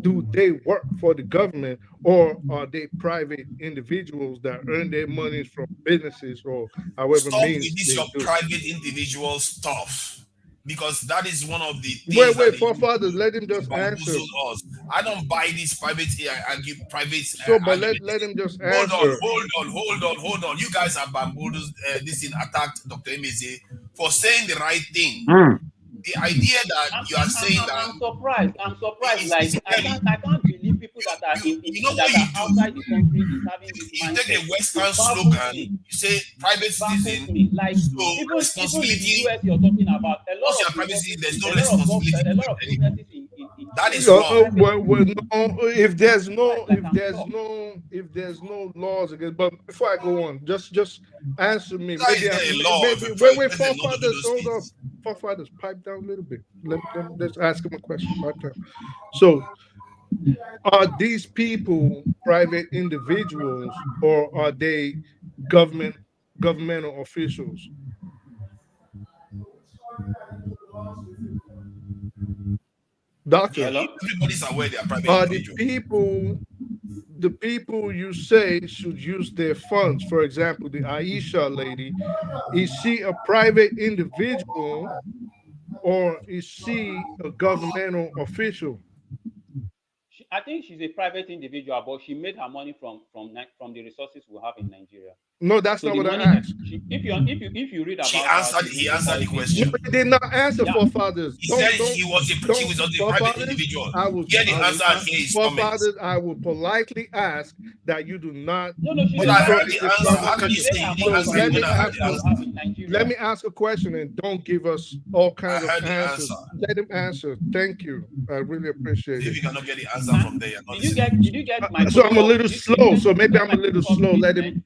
do they work for the government or are they private individuals that earn their money from businesses or however Stop with means this they your do? private individual stuff, because that is one of the Wait, things that wait, they use forefathers, let him to just answer. bamboozle us. I don't buy this private. I give private So, but argument. let him just Hold on, answer. hold on. You guys have bamboozled this thing, attacked Dr. Emeze for saying the right thing. Mm. The idea that you are saying that I'm surprised. I'm surprised. is Like I can't believe people that are you know what that you are do? outside the country is having this You mindset. take a Western It baffles slogan, me. you say private It baffles citizen, me. Like so even in the responsibility. US you're talking about a lot Once of you're private citizen, there's resources, no responsibility a for lot it of anymore. businesses in That US is are wrong. private. No, if there's no, Like I'm shocked. if there's no laws against. But before I go on, just answer me. Why Maybe is I there a law if maybe a wait, president not to do forefathers, those hold up. things? Forefathers, pipe down a little bit. Let's ask him a question. Pipe down. So, are these people private individuals or are they governmental officials? Doctor, Everybody's aware they are private are individuals. the people you say should use their funds, for example, the Aisha lady, is she a private individual or is she a governmental official? I think she's a private individual, but she made her money from the resources we have in Nigeria. No, that's So not the what I money that asked. if you read about He her, answered the No, question. he did not answer, Yeah. forefathers. He said she was a private Forefathers, individual. I will, Hear the answer and hear his comments. forefathers, I will politely ask that you do not No, she's But a I destroy heard private the this answer. How individual. can you conversation. say you Her didn't money So answer it let when me I heard ask the a, answer? in Nigeria. let me ask a question and don't give us all kinds I of heard the answers. answer. Let him answer. Thank you. I really appreciate If it. you cannot get the answer from there, you're not Did you get my So I'm a protocol? little slow. So maybe I'm a little slow. Let him